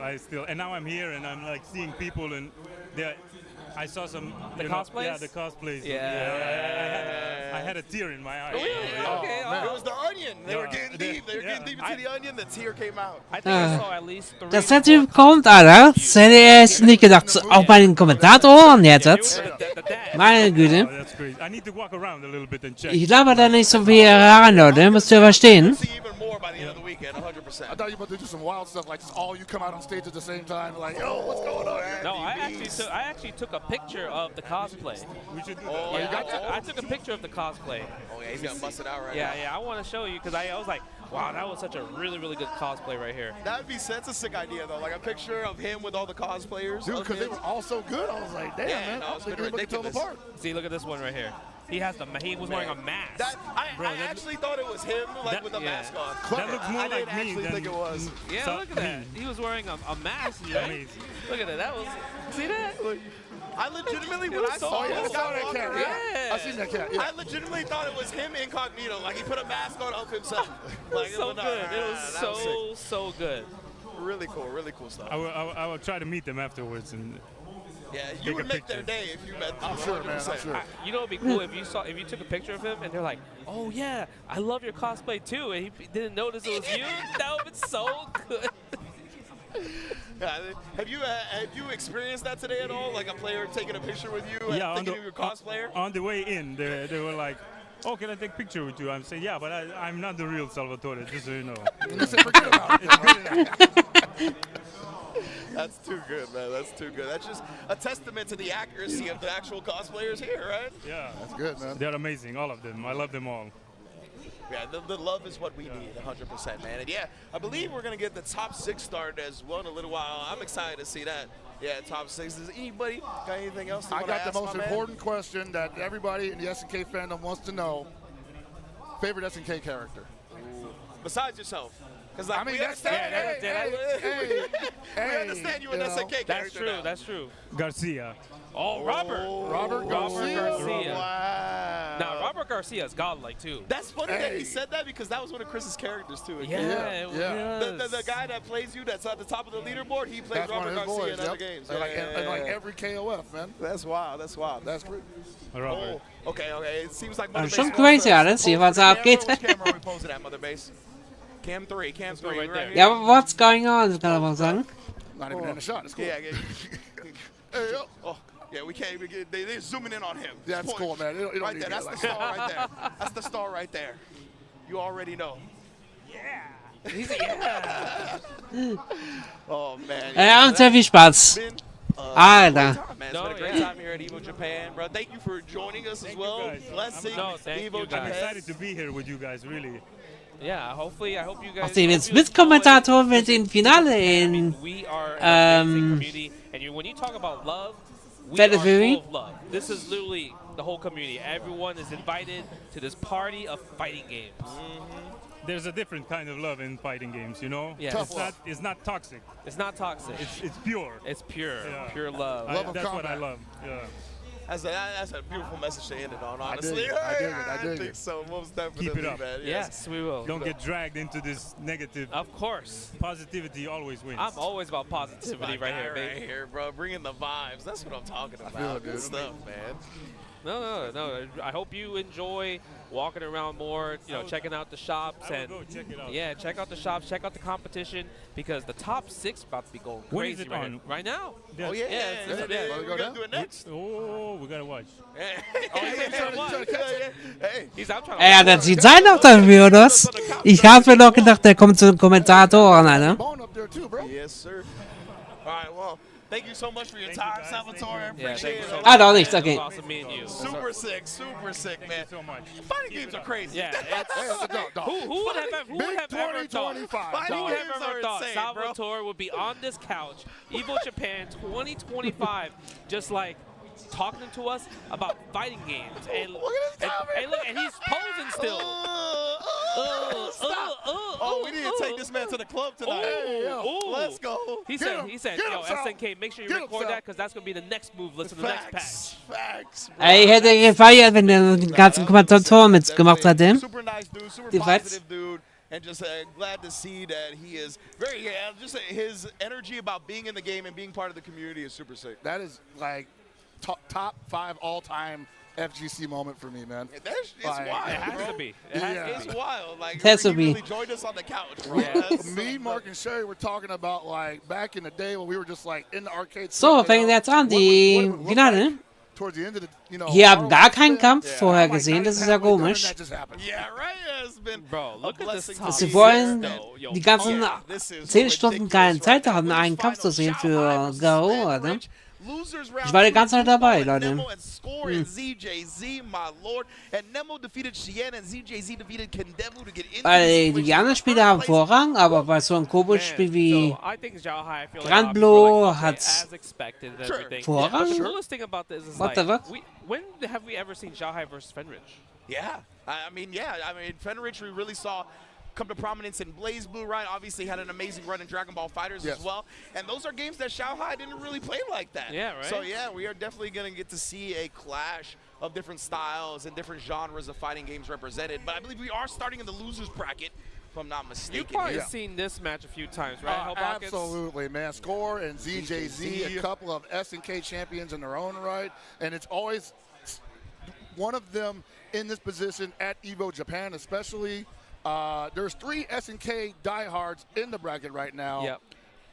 And now I'm here, and I'm like seeing people, and I saw some cosplays. Yeah, the cosplays. Yeah. I had a tear in my eye. Really? Okay. It was the onion. They were getting deep. They were getting deep into the onion. The tear came out. I think I saw at least 3. Das Typ kommt, Alter. Das hätte ich echt nicht gedacht. Auch bei den Kommentatoren jetzt. Meine Güte. Oh, that's great. I need to walk around a little bit and check. Ich glaube da nicht so viel ran, Leute. Müsst ihr verstehen. Even more by the end of the weekend, 100%. I thought you were about to do some wild stuff, like just all you come out on stage at the same time, like, yo, what's going on? No, I actually took a picture of the cosplay. We should do that. Yeah, I took a picture of the cosplay. Oh yeah, he's gonna bust it out right now. Yeah, I want to show you because I was like, wow, that was such a really, really good cosplay right here. That's a sick idea though, like a picture of him with all the cosplayers. Dude, because they were all so good, I was like, damn, man, no, I it's think been they tell them ridiculous. apart. See, look at this one right here. He was wearing a mask. I actually thought it was him, like with a mask on. That looks more I like didn't me actually than think it was. Yeah, look at that. He was wearing a mask. Right? Amazing. Look at that. That was. See that? I legitimately, when I saw I saw that cat. Yeah. I seen that cat. Yeah. I legitimately thought it was him incognito, like he put a mask on of himself. Like So good. It was so good. Really cool stuff. I will try to meet them afterwards and. Yeah, you would make their day if you met them. I'm sure, man. I'm sure. You know, it'd be cool if you took a picture of him and they're like, "Oh yeah, I love your cosplay too," and he didn't notice it was you. That would be so good. Yeah, have you experienced that today at all? Like a player taking a picture with you and Yeah, thinking of your cosplayer? On the way in, they were like, "Oh, can I take a picture with you?" I'm saying, "Yeah, but I'm not the real Salvatore, just so you know." Forget about it. It's good enough. That's too good, man. That's too good. That's just a testament to the accuracy of the actual cosplayers here, right? Yeah, that's good, man. They're amazing, all of them. I love them all. Yeah, the love is what we need, 100%, man. And yeah, I believe we're going to get the top 6 started as well in a little while. I'm excited to see that. Yeah, top 6. Does anybody got anything else to I got the ask, most my man? important question that everybody in the SNK fandom wants to know. Favorite SNK character? Ooh. Besides yourself. Because like, I mean, we understand, we hey, understand you an SNK character. That's true. Garcia. Oh, Robert Garcia. Wow. Now, Robert Garcia is godlike, too. That's funny that he said that because that was one of Chris's characters, too. Yeah. The guy that plays you that's at the top of the leaderboard, he plays Robert Garcia in other games. And like every KOF, man. That's wild. That's great. Robert. Oh, okay. It seems like Mother Base Schon crazy alles, hier was abgeht. Which camera are we posing at, Mother Base? Cam 3 right there. Ja, what's going on, kann man sagen. Not even in the shot. It's cool. Yeah. Hey, yo. Oh. Yeah, we can't even get. They're zooming in on him. That's cool, man. It don't right need there. That's the star right there. That's the star right there. You already know. Yeah. He's yeah. Oh man. Ja, und sehr viel Spaß. Alter. It's been a great time here at EVO Japan, bro. Thank you for joining us as well. Blessing EVO Japan. I'm excited to be here with you guys, really. Yeah, hopefully, I hope you guys. Außerdem jetzt mit Kommentator mit dem Finale in We are an amazing community, and when you talk about love, we are full of love. This is literally the whole community. Everyone is invited to this party of fighting games. There's a different kind of love in fighting games, you know? Yes. It's not toxic. It's not toxic. It's pure. It's pure. Yeah. Pure love. That's what I love. Yeah. That's a beautiful message to end it on, honestly. I dig think it. so, most definitely, Keep it up. man. Yes, we will. Don't get dragged into this negative. Of course. Positivity always wins. I'm always about positivity right here, baby. Right here, bro. Bringing the vibes. That's what I'm talking about. feel it, Good dude. stuff, man. No. I hope you enjoy walking around more, checking out the shops. I will go check it out. Yeah, check out the shops, check out the competition, because the top 6 about to be going When crazy is it on? right now. Oh, yeah. We're We're going to do it next. Oh, we gotta watch. Hey. He's out trying Ja, das sieht sein auch dafür, das. Ich habe mir noch gedacht, der kommt zu den Kommentatoren, ne? Bone up there too, bro. Yes, sir. All right, well, thank you so much for your time, Salvatore. Yeah, Appreciate it. Ah, doch nichts, okay. Awesome meeting you. Super sick, man. So much. Fighting games are crazy. Yeah, who would have ever thought? Fighting Who would games have are ever thought insane, Salvatore would be on this couch, EVO Japan 2025, just like talking to us about fighting games. And look, and he's posing still. We need to take this man to the club tonight. Let's go. He said, yo, SNK, make sure you record that, because that's going to be the next move list in the next patch. Facts. Ich hätte gefeiert, wenn der den ganzen Kommentatoren mitgemacht hätte. Super nice dude, super Die Fights. positive dude. And just glad to see that he is very, his energy about being in the game and being part of the community is super sick. That is like top 5 all-time FGC moment for me, man. It's Like, wild. It has to be. It's wild. Like, Has to you be. really joined us on the couch, bro. Me, Mark, and Sherry were talking about, like, back in the day when we were just, like, in the arcade. So, fängt jetzt an, die Finale. Towards the end of the, you know, Hier haben gar keinen Kampf vorher gesehen, das ist ja komisch. Yeah, right. It's been Bro, look at this Dass sie vorhin die ganzen 10 Stunden keine Zeit hatten, einen Kampf zu sehen für Go, oder? Ich war die ganze Zeit dabei, Leute. Weil die anderen Spiele haben Vorrang, aber bei so einem Kobold-Spiel wie Grand Blue hat Vorrang. The coolest thing about this is What like, the fuck? when have we ever seen Xiaohai versus Fenrich? Yeah. I mean, Fenrich we really saw come to prominence in Blaze Blue, right? Obviously had an amazing run in Dragon Ball Fighters as well. And those are games that Xiaohai didn't really play like that. Yeah, right. So, yeah, we are definitely going to get to see a clash of different styles and different genres of fighting games represented. But I believe we are starting in the losers bracket, if I'm not mistaken. You've probably seen this match a few times, right? Absolutely, man. Score and ZJZ, a couple of SNK champions in their own right. And it's always one of them in this position at EVO Japan, especially. There's 3 SNK diehards in the bracket right now. Yep.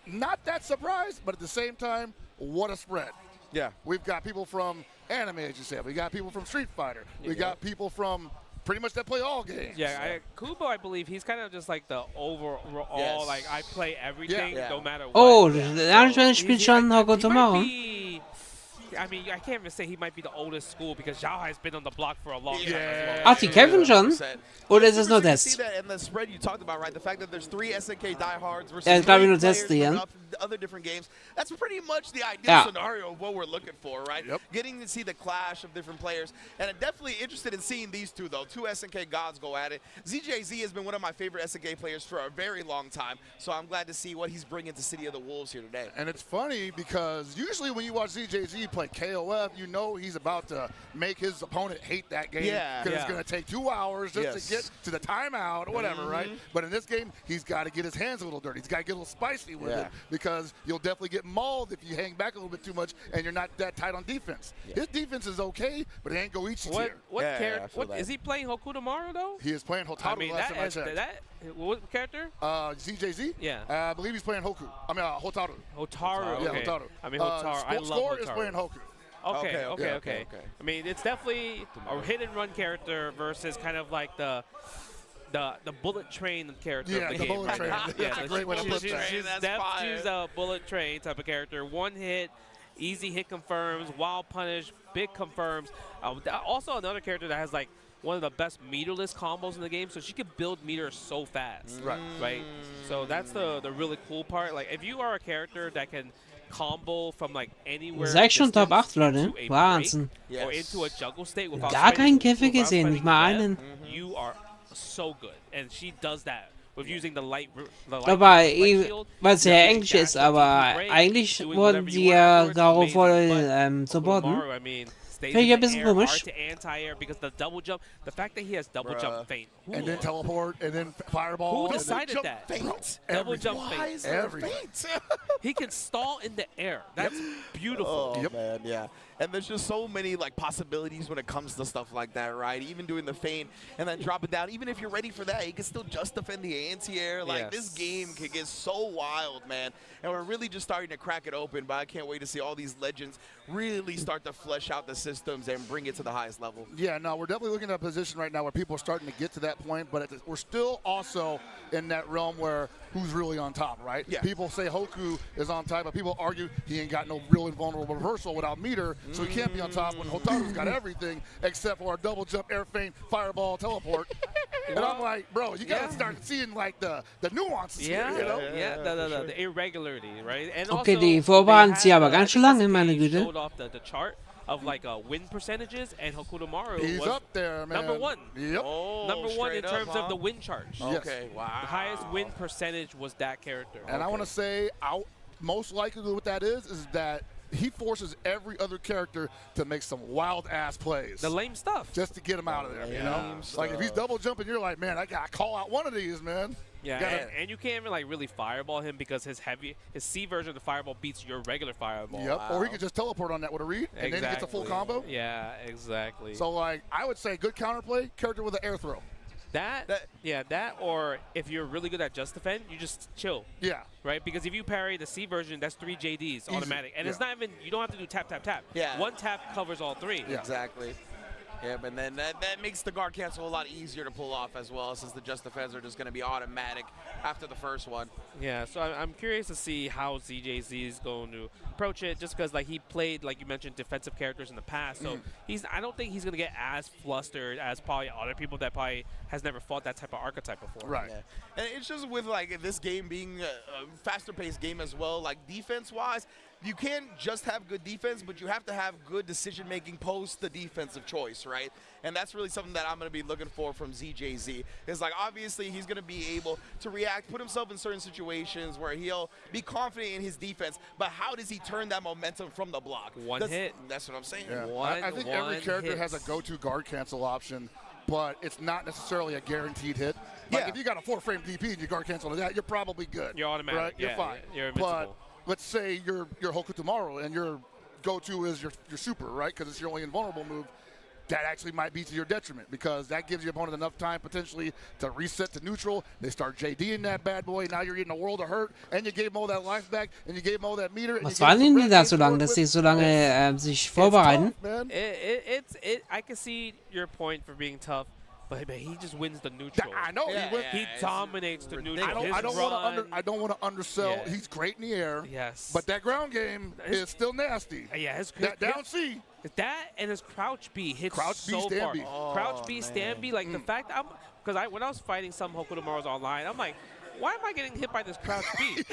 Not that surprised, but at the same time, what a spread. Yeah. We've got people from anime, as you said. We got people from Street Fighter. We got people from pretty much that play all games. Yeah, Kubo, I believe he's kind of just like the overall, like I play everything no matter what. Oh, der andere spielt schon Hokuto. I mean, I can't even say he might be the oldest school because Xiaohai's been on the block for a long time as well. Ach, die kämpfen schon? Oder ist es nur das? See that in the spread you talked about, right? The fact that there's 3 SNK diehards versus Ja, ich glaube nur 3 das, players ja. from other different games. That's pretty much the ideal scenario of what we're looking for, right? Getting to see the clash of different players. And I'm definitely interested in seeing these two, though. 2 SNK gods go at it. ZJZ has been one of my favorite SNK players for a very long time. So I'm glad to see what he's bringing to City of the Wolves here today. And it's funny because usually when you watch ZJZ play KOF, you know he's about to make his opponent hate that game. Because it's going to take 2 hours just to get to the timeout or whatever, right? But in this game, he's got to get his hands a little dirty. He's got to get a little spicy with it because you'll definitely get mauled if you hang back a little bit too much and you're not that tight on defense. His defense is okay, but it ain't go each tier. What character? Is he playing Hokuto Though? He is playing Hotaru. I mean, last time I checked. What character? ZJZ? Yeah. I believe he's playing Hoku. I mean, Hotaru. Hotaru. Yeah, Okay. Hotaru. I mean, Hotaru. I love Score Hotaru. is playing Hoku. Okay. I mean, it's definitely a hit and run character versus kind of like the bullet train character of the game. Bullet train. That's a great way to put that. She's a bullet train type of character. One hit, easy hit confirms, wild punish, big confirms. Also another character that has like one of the best meterless combos in the game, so she can build meters so fast. Right. So that's the really cool part. Like if you are a character that can combo from like anywhere. 6 schon Top 8, Leute. Wahnsinn. Or into a juggle state without Gar keinen Kämpfe gesehen, nicht mal einen. You are so good, and she does that with using the light. Dabei, weil es ja Englisch ist, aber eigentlich wurden die ja darauf voll supporten. Finde ich ein bisschen komisch. Anti-air because the double jump, the fact that he has double jump feint. And then teleport, and then fireball. Who decided that? Double jump feint. He can stall in the air. That's beautiful. Oh, man, yeah. And there's just so many like possibilities when it comes to stuff like that, right? Even doing the feint and then drop it down. Even if you're ready for that, you can still just defend the anti-air. Like this game can get so wild, man. And we're really just starting to crack it open. But I can't wait to see all these legends really start to flesh out the systems and bring it to the highest level. Yeah, no, we're definitely looking at a position right now where people are starting to get to that point. But we're still also in that realm where who's really on top, right? Yeah. People say Hoku is on top, but people argue he ain't got no real invulnerable reversal without meter, so he can't be on top when Hotaru's got everything except for a double jump, air feint, fireball, teleport. And I'm like, bro, you gotta start seeing like the nuances here, you know? The irregularity, right? And Okay, also, die Vorwand sie aber ganz schön lange, meine Güte. showed off the chart of like win percentages, and Hokuto He's was up there, man. number 1. Yep. Number 1 in terms of the win chart. Okay, wow. The highest win percentage was that character. And I want to say, most likely what that is that he forces every other character to make some wild-ass plays. The lame stuff. Just to get him out of there, you know? Like, if he's double jumping, you're like, man, I got to call out one of these, man. Yeah, and you can't even like really fireball him because his C version of the fireball beats your regular fireball. Yep, or he could just teleport on that with a read, and then he gets a full combo. Yeah, exactly. So, like, I would say good counterplay, character with an air throw. That, or if you're really good at just defend, you just chill. Yeah. Right? Because if you parry the C version, that's 3 JDs automatic. And it's not even, you don't have to do tap, tap, tap. Yeah. One tap covers all 3. Yeah. Exactly. Yeah, but then that makes the guard cancel a lot easier to pull off as well, since the just defense are just going to be automatic after the first one. Yeah, so I'm curious to see how ZJZ is going to approach it, just because like he played, like you mentioned, defensive characters in the past. So I don't think he's going to get as flustered as probably other people that probably has never fought that type of archetype before. Right. Yeah. And it's just with like this game being a faster paced game as well, like defense wise, you can't just have good defense, but you have to have good decision-making post the defensive choice, right? And that's really something that I'm going to be looking for from ZJZ. It's like, obviously, he's going to be able to react, put himself in certain situations where he'll be confident in his defense, but how does he turn that momentum from the block? One hit. That's what I'm saying. Yeah. I think every character has a go-to guard cancel option, but it's not necessarily a guaranteed hit. Like, if you got a 4-frame DP and you guard cancel to that, you're probably good. You're automatic. Right? You're fine. You're invincible. But let's say you're Hokutomaru and your go-to is your super, right? Because it's your only invulnerable move. That actually might be to your detriment because that gives your opponent enough time potentially to reset to neutral. They start JDing that bad boy. Now you're getting a world of hurt, and you gave them all that life back, and you gave them all that meter. Was war denn die da so lange, dass sie so lange sich vorbereiten? I can see your point for being tough. But he just wins the neutral. I know. He dominates the neutral. I don't want to undersell. Yeah. He's great in the air. Yes. But that ground game is still nasty. Yeah. That down C. That and his crouch B hits so far. Crouch B, stand B. Like the fact because when I was fighting some Hokutomarus online, I'm like, why am I getting hit by this crouch B?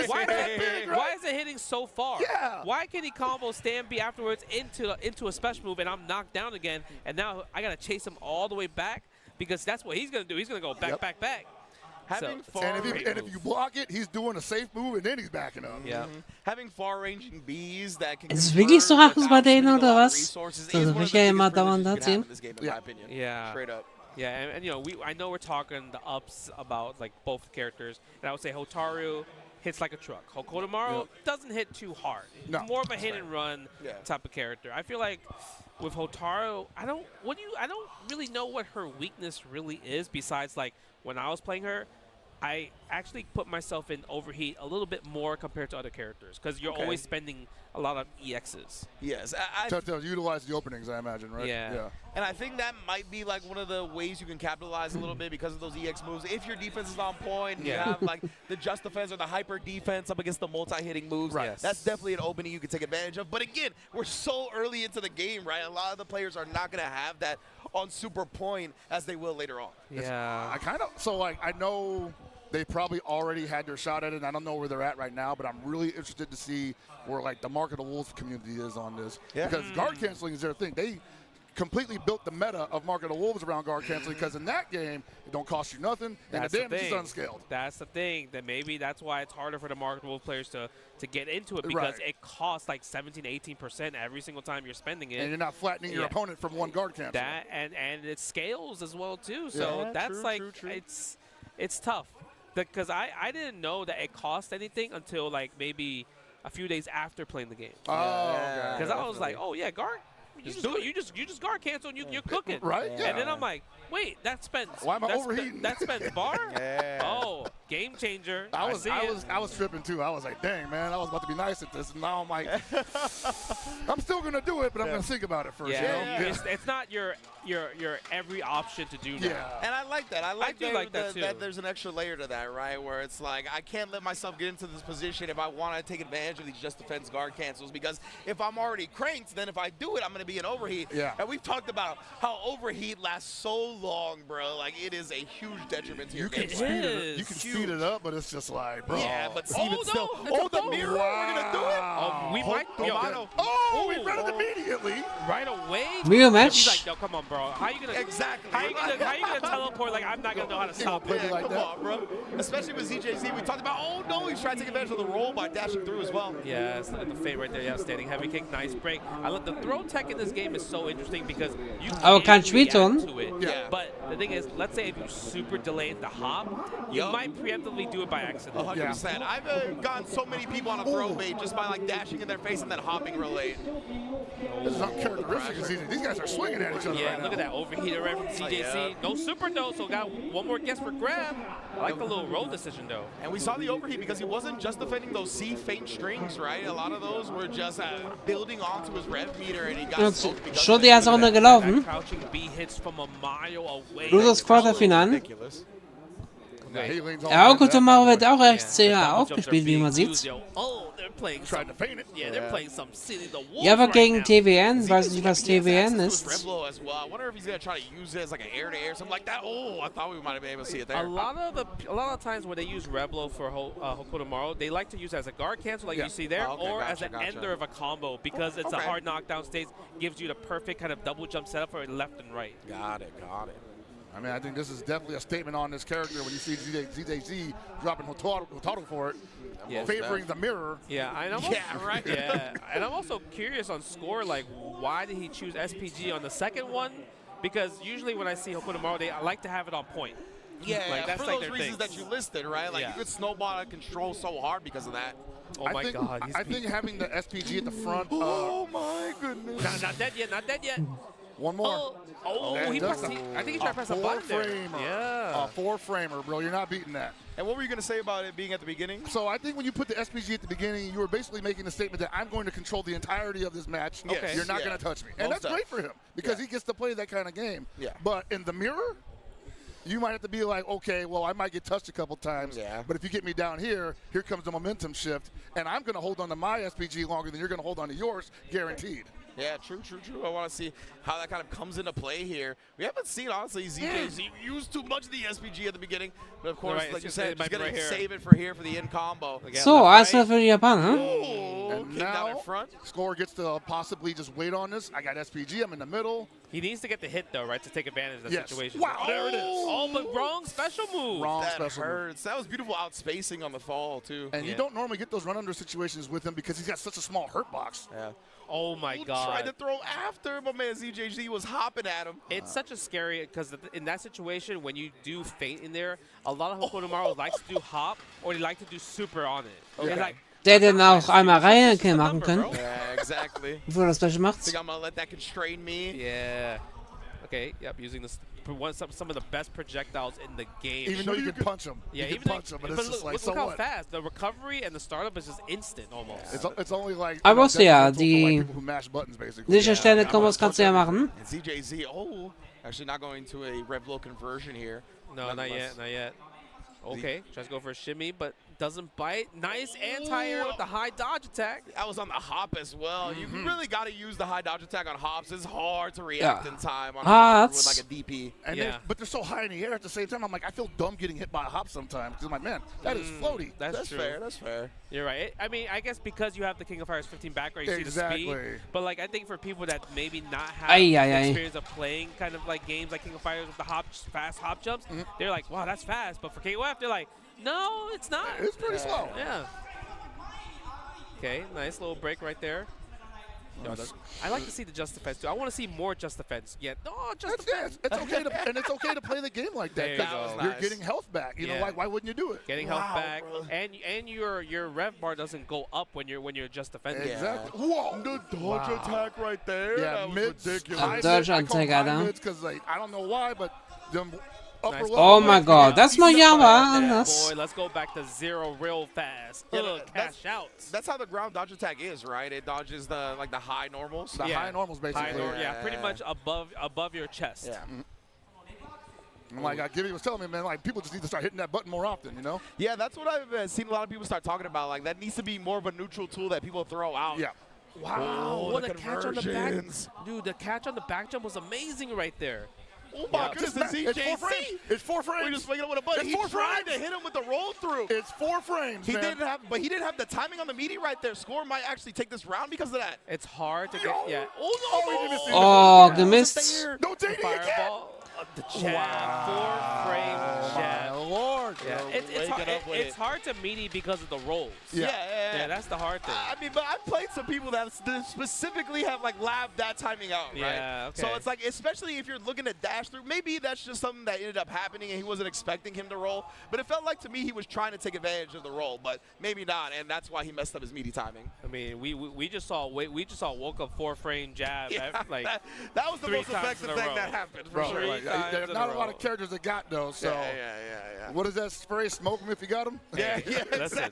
Why is it hitting so far? Yeah. Why can he combo stand B afterwards into a special move and I'm knocked down again? And now I got to chase him all the way back because that's what he's going to do. He's going to go back. And if you block it, he's doing a safe move and then he's backing up. Yeah. Having far-ranging Bs that can Ist es wirklich so hartes bei denen oder was? Also will ich ja immer dauernd da sehen. Yeah. Straight up. Yeah, and you know, I know we're talking the ups about like both characters, and I would say Hotaru hits like a truck. Hokutomaru doesn't hit too hard. No, more of a hit and run type of character. I feel like with Hotaru, I don't really know what her weakness really is besides like when I was playing her. I actually put myself in overheat a little bit more compared to other characters because you're always spending a lot of EXs. Yes. To utilize the openings, I imagine, right? Yeah. And I think that might be like one of the ways you can capitalize a little bit because of those EX moves. If your defense is on point and you have like the just defense or the hyper defense up against the multi-hitting moves, that's definitely an opening you can take advantage of. But again, we're so early into the game, right? A lot of the players are not going to have that on super point as they will later on. Yeah. I know they probably already had their shot at it, and I don't know where they're at right now, but I'm really interested to see where, like, the Mark of the Wolves community is on this. Yeah. Because guard canceling is their thing. They completely built the meta of Mark of the Wolves around guard canceling because in that game, it don't cost you nothing, and the damage is unscaled. That's the thing. That maybe that's why it's harder for the Mark of the Wolves players to get into it because it costs like 17 to 18% every single time you're spending it. And you're not flattening your opponent from one guard cancel. That and it scales as well, too. So that's true. It's tough. Because I didn't know that it cost anything until like maybe a few days after playing the game. Oh, because I was like, oh yeah, guard. You just guard cancel and you're cooking. Right. And then I'm like, wait, that spends. Why am I overheating? That spends bar. Oh, game changer. I was tripping too. I was like, dang man, I was about to be nice at this, and now I'm like, I'm still gonna do it, but I'm gonna think about it first. It's not your every option to do now. And I like that. I like that too. That there's an extra layer to that, right? Where it's like I can't let myself get into this position if I want to take advantage of these just defense guard cancels because if I'm already cranked, then if I do it, I'm gonna be in overheat. Yeah. And we've talked about how overheat lasts so long, bro. Like it is a huge detriment to your game. You can speed speed it up, but it's just like, bro. Yeah, but even still. Oh, the mirror, we're going to do it. We might. We read it immediately. Right away. Mirror match. He's like, no, come on, bro. How you gonna teleport? Like, I'm not gonna know how to stop it. Yeah, come on, bro. Especially with ZJZ, we talked about. Oh no, he's trying to take advantage of the roll by dashing through as well. Yeah, look at the fade right there. Yeah, standing heavy kick, nice break. I love the throw tech in this game is so interesting because you can't react to it. Yeah. But the thing is, let's say if you super delayed the hop, you might preemptively do it by accident. 100%. I've gotten so many people on a throw bait just by like dashing in their face and then hopping real late. This is uncharacteristic. These guys are swinging at each other. Yeah, right look now. at that overheater right from CJC. No super though, so got one more guess for grab. I like the little roll decision though. And we saw the overheat because he wasn't just defending those C faint strings, right? A lot of those were just building onto his rev meter, and he got smoked because Schon die erste Runde gelaufen. Crouching B hits from a mile away. Losers Quarterfinale. Hokuto wird auch echt sehr aufgespielt, wie man sieht. Ja, aber gegen TWN, weiß nicht, was TWN ist. A lot of times when they use Reblo for Hokuto Maru, they like to use it as a guard cancel, like you see there, or as an ender of a combo, because it's a hard knockdown stage, gives you the perfect kind of double jump setup for left and right. Got it. I mean, I think this is definitely a statement on this character when you see ZJZ dropping Hotaru for it, favoring the mirror. Yeah, and and I'm also curious on score, like, why did he choose SPG on the second one? Because usually when I see Hokuto Maru, I like to have it on point. Yeah, like, that's for like those reasons that you listed, right? Like, you could snowball and control so hard because of that. Oh my God. I think having the SPG at the front. Oh my goodness. Not dead yet. One more. I think he tried to press a button there. Yeah. A 4-framer, bro. You're not beating that. And what were you going to say about it being at the beginning? So I think when you put the SPG at the beginning, you were basically making the statement that I'm going to control the entirety of this match. Yes. You're not going to touch me. And that's great for him because he gets to play that kind of game. Yeah. But in the mirror, you might have to be like, okay, well, I might get touched a couple times. Yeah. But if you get me down here comes the momentum shift. And I'm going to hold on to my SPG longer than you're going to hold on to yours, guaranteed. Yeah, true. I want to see how that kind of comes into play here. We haven't seen, honestly, ZJZ use too much of the SPG at the beginning. But, of course, like you said, just going to save it for the in combo. So, also für Japan, huh? And now, Score gets to possibly just wait on this. I got SPG. I'm in the middle. He needs to get the hit, though, right, to take advantage of the situation. Wow, there it is. Oh, but wrong special move. That hurts. That was beautiful outspacing on the fall, too. And you don't normally get those run-under situations with him because he's got such a small hurt box. Yeah. Oh, my God. Tried to throw after, but man, ZJZ was hopping at him. It's such a scary, because in that situation, when you do feint in there, a lot of Hokuto Maru likes to do hop, or they like to do super on it. Okay. Like, Der hätte auch einmal Reihe machen können. Yeah, exactly. Bevor das Special macht. Think I'm going to let that constrain me? Yeah. Okay, yep, using this some of the best projectiles in the game. Even though you can punch them. Yeah, you can punch them, but it's just like, so look how what? fast. The recovery and the startup is just instant almost. It's only like, Aber wusste ja, die people who mash buttons, basically. Sicherstelle-Kombos kannst du ja machen. And ZJZ, actually not going to a Revlo conversion here. No, not yet. Okay, tries to go for a shimmy, but doesn't bite. Nice anti-air with the high dodge attack. That was on the hop as well. You really got to use the high dodge attack on hops. It's hard to react in time on hops with like a DP. And but they're so high in the air at the same time. I'm like, I feel dumb getting hit by a hop sometimes because I'm like, man, that is floaty. That's true. That's fair. You're right. I mean, I guess because you have the King of Fighters 15 back right, you see the speed. But like, I think for people that maybe not have experience of playing kind of like games like King of Fighters with the fast hop jumps, they're like, wow, that's fast. But for KOF, they're like, no, it's not. It's pretty slow. Yeah. Okay, nice little break right there. No, I like to see the just defense too. I want to see more just defense. Yeah, no, just defense. It's okay to play the game like that because you're getting health back. You know, why wouldn't you do it? Getting health back, and your rev bar doesn't go up when you're just defending. Exactly. Whoa, the dodge attack right there. Yeah, that was ridiculous. Dodge attack, because like I don't know why, but them. Nice. Oh my God, that's my Java. Boy, let's go back to zero real fast. Cash out. That's how the ground dodge attack is, right? It dodges the high normals. The high normals, basically. Pretty much above your chest. Yeah. Like Gibby was telling me, man, like people just need to start hitting that button more often, you know? Yeah, that's what I've seen a lot of people start talking about. Like that needs to be more of a neutral tool that people throw out. Yeah. Wow, the catch on the back, dude. The catch on the back jump was amazing right there. Oh my goodness, It's 4 frames. We're just flicking it with a button. He tried to hit him with the roll through. It's 4 frames, He didn't have the timing on the meaty right there. Score might actually take this round because of that. It's hard to get, yeah. Oh, gemist. No dating Fireball. The jab, 4-frame jab. Lord, yeah, it's hard to meaty because of the rolls. Yeah, that's the hard thing. I mean, but I've played some people that specifically have like labbed that timing out, right? Yeah, okay. So it's like, especially if you're looking at dash through, maybe that's just something that ended up happening and he wasn't expecting him to roll. But it felt like to me he was trying to take advantage of the roll, but maybe not, and that's why he messed up his meaty timing. I mean, we just saw woke up 4-frame jab. Yeah, like that was the most effective thing that happened for sure. There are not a lot of characters that got those. So yeah. What is that spray? Smoke them if you got them. Yeah.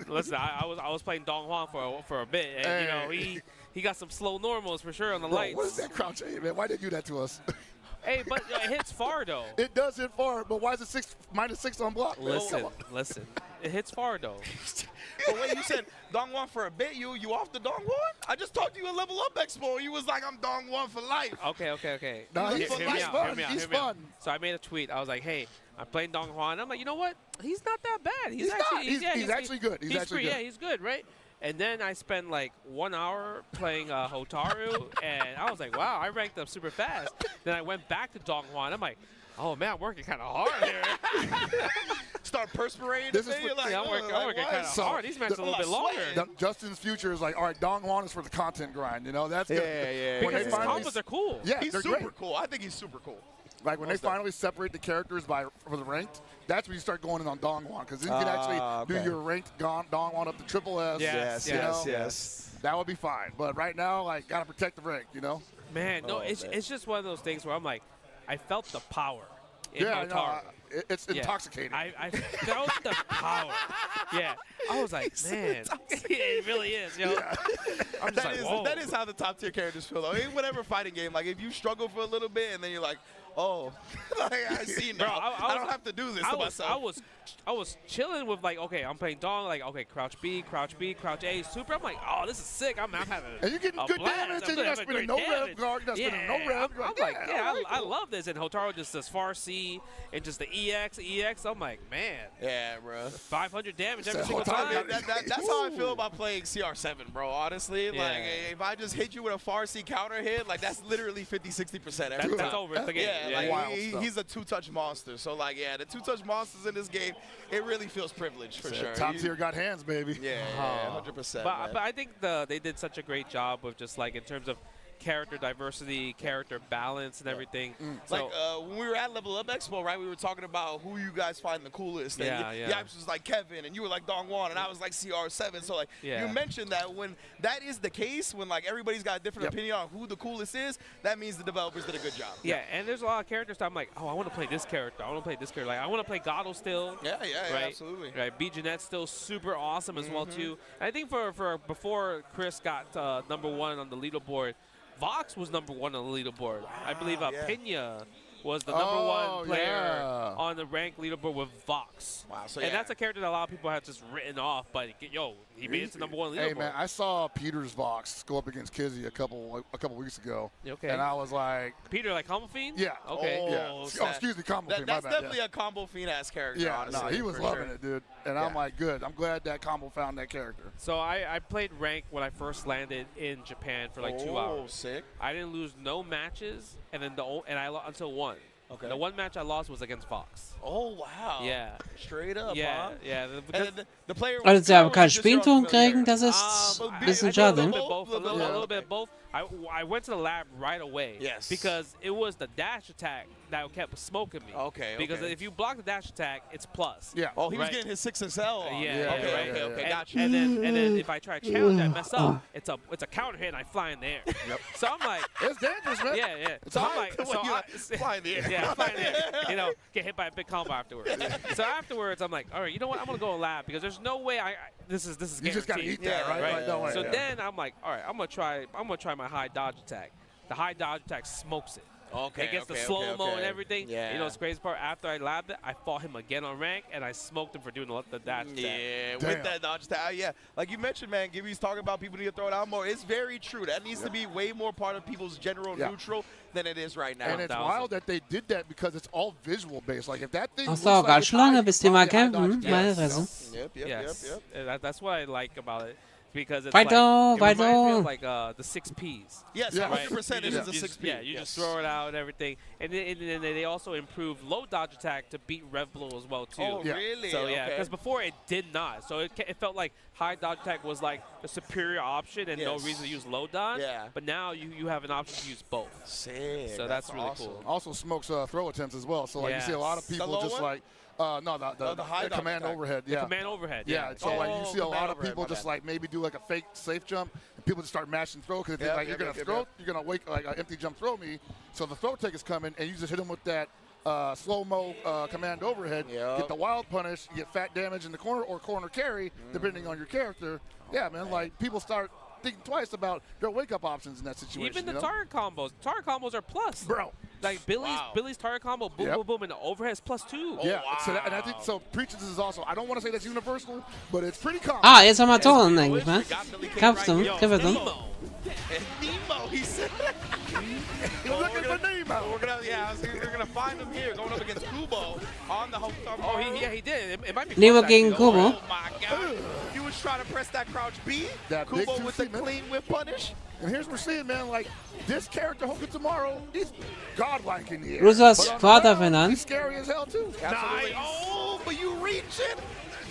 Listen. I was playing Dong Juan for a bit, and you know he got some slow normals for sure on the lights. What is that crouch? Hey, man, why did you do that to us? Hey, but it hits far though. It does hit far, but why is it -6 on block? Listen. It hits far though. But wait, you said Dong Juan for a bit. You off the Dong Juan? I just talked to you at Level Up Expo. You was like, I'm Dong Juan for life. Okay. No, he's fun. He's fun. So I made a tweet. I was like, hey, I'm playing Dong Juan. I'm like, you know what? He's not that bad. He's actually good. He's actually good. Yeah, he's good, right? And then I spent like 1 hour playing Hotaru, and I was like, wow, I ranked up super fast. Then I went back to Dong Juan. I'm like, oh man, I'm working kind of hard here. Start perspirating. I'm working kind of hard. These matches are a little bit longer. Justin's future is like, all right, Dong Juan is for the content grind. You know, that's good. Yeah. Because his combos are cool. Yeah, he's they're super great. cool. I think he's super cool. Like when they finally separate the characters for the ranked, that's when you start going in on Dong Juan, because then you can actually do your ranked Dong Juan up to triple S. Yes. That would be fine. But right now, like, gotta protect the rank, you know. Man, no, it's just one of those things where I'm like, I felt the power in Hotaru. It's intoxicating. I felt the power. Yeah. I was like, man, it really is, yo. Yeah. I'm just like, whoa. That is how the top tier characters feel, though. In whatever fighting game, like if you struggle for a little bit and then you're like, oh, like, I see now. Bro, I don't have to do this to myself. I was chilling with like, okay, I'm playing Dong, like, okay, crouch B, crouch A, super. I'm like, oh, this is sick. I'm having and you're getting good damage, and you're not spinning no rev guard, you're not spinning no rev. I'm like, I love this. And Hotaru just does far C and just the EX. I'm like, man. Yeah, bro. 500 damage every single time. That's how I feel about playing CR7, bro, honestly. Like, if I just hit you with a far C counter hit, like, that's literally 50-60% every time. That's over. It's the game. Yeah, like, he's a two-touch monster. So, like, the two-touch monsters in this game, it really feels privileged for sure. Top tier got hands, baby. Yeah, 100%. But I think they did such a great job with just, like, in terms of character diversity, character balance, and everything. So, like when we were at Level Up Expo, right, we were talking about who you guys find the coolest. And Yipes was like Kevin, and you were like Dong Juan, and I was like CR7. So like you mentioned that when that is the case, when like everybody's got a different opinion on who the coolest is, that means the developers did a good job. Yeah, and there's a lot of characters that I'm like, oh, I want to play this character. I want to play this character. Like I want to play Godel still. Yeah, right? Absolutely. Right, B. Jeanette's still super awesome as well too. And I think for before Chris got #1 on the leaderboard, Vox was #1 on the leaderboard. I believe Pena was the #1 player on the ranked leaderboard with Vox. Wow, so and that's a character that a lot of people have just written off, but yo, he made it to #1 leaderboard. Hey man, I saw Peter's Vox go up against Kizzy a couple weeks ago. Okay. And I was like, Peter, like Combo Fiend? Yeah. Okay. Excuse me, Combo Fiend. That's definitely a Combo Fiend-ass character. Yeah, honestly, no, he was loving it, dude. And I'm like, good. I'm glad that Combo found that character. So I played rank when I first landed in Japan for like 2 hours. Sick. I didn't lose no matches, and then until one. Okay. The one match I lost was against Vox. Oh, wow. Yeah. Straight up, yeah, huh? Yeah. The player Also, aber kein Spielton kriegen, das ist ein bisschen schade. A little bit both. I went to the lab right away. Yes. Because it was the dash attack that kept smoking me. Okay. Because if you block the dash attack, it's plus. Yeah. Oh, he was getting his 6SL on. Okay, gotcha. And then if I try to challenge that mess up, it's a counter hit and I fly in the air. Yep. So I'm like, it's dangerous, man. Yeah. So I'm like, fly in the air. Yeah, fly in the air. You know, get hit by a big combo afterwards. So afterwards, I'm like, all right, you know what? I'm gonna go lab because there's no way this is guaranteed. You just gotta eat that, right? So then I'm like, all right, I'm gonna try my high dodge attack. The high dodge attack smokes it. Okay. It gets the slow-mo and everything. Yeah. You know, the crazy part, after I labbed it, I fought him again on rank, and I smoked him for doing the dash attack. Yeah, with that dodge attack. Yeah, like you mentioned, man, Gibby's talking about people need to throw it out more. It's very true. That needs to be way more part of people's general neutral than it is right now. And it's wild that they did that because it's all visual based. Like if that thing Ach so, ganz schön lange, bis die mal campen. Meine Fresse. Yep. That's what I like about it. Because it's Weiter, it reminds me weiter. of like the 6 Ps. Yes, 100% it is the 6 P. Yeah, you just throw it out and everything. And then they also improved low dodge attack to beat Rev Blow as well, too. Oh, really? So, yeah, because before it did not. So it felt like high dodge attack was like the superior option and no reason to use low dodge. Yeah. But now you have an option to use both. Sick. So that's really awesome. cool. Also smokes throw attempts as well. So like you see a lot of people just like the high command overhead. The command overhead. Yeah. So like you see a lot of people just like maybe do like a fake safe jump, and people just start mashing throw because they're like you're gonna throw, you're gonna wake like an empty jump throw me. So the throw take is coming, and you just hit them with that slow-mo command overhead. Get the wild punish, you get fat damage in the corner or corner carry, depending on your character. Yeah, man. Like people start thinking twice about their wake-up options in that situation. Even the target combos. Target combos are plus. Bro. Like Billy's target combo, boom, boom, boom, and the overhead is +2. Yeah, and I think so. Preaches is also. I don't want to say that's universal, but it's pretty common. Ah, jetzt haben wir Toren, denke ich mal. Kampfst du? Kribbelt du? Nemo, he said. We're looking for Nemo. We're gonna find him here, going up against Kubo on the Hokuto. Oh, he did. It might be Nemo gegen Kubo. Oh my God! He was trying to press that crouch B. Kubo with the clean whip punish. And here's what we're seeing, man. Like this character, Hoku Tomorrow, he's godlike in the air. Rusas Vater benannt. He's scary as hell too. Nice. Oh, but you reaching?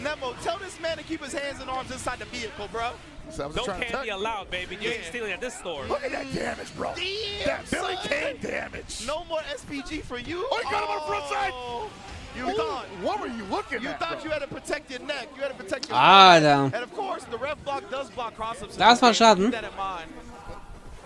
Nemo, tell this man to keep his hands and arms inside the vehicle, bro. So no candy allowed, baby. You ain't stealing at this store. Look at that damage, bro. Damn, that Billy Kane damage. No more SPG for you. Oh, he got him on the front side. You thought. What were you looking at? You thought you had to protect your neck. You had to protect your neck. And of course, the rev block does block cross-ups. Das war Schaden. Keep that in mind.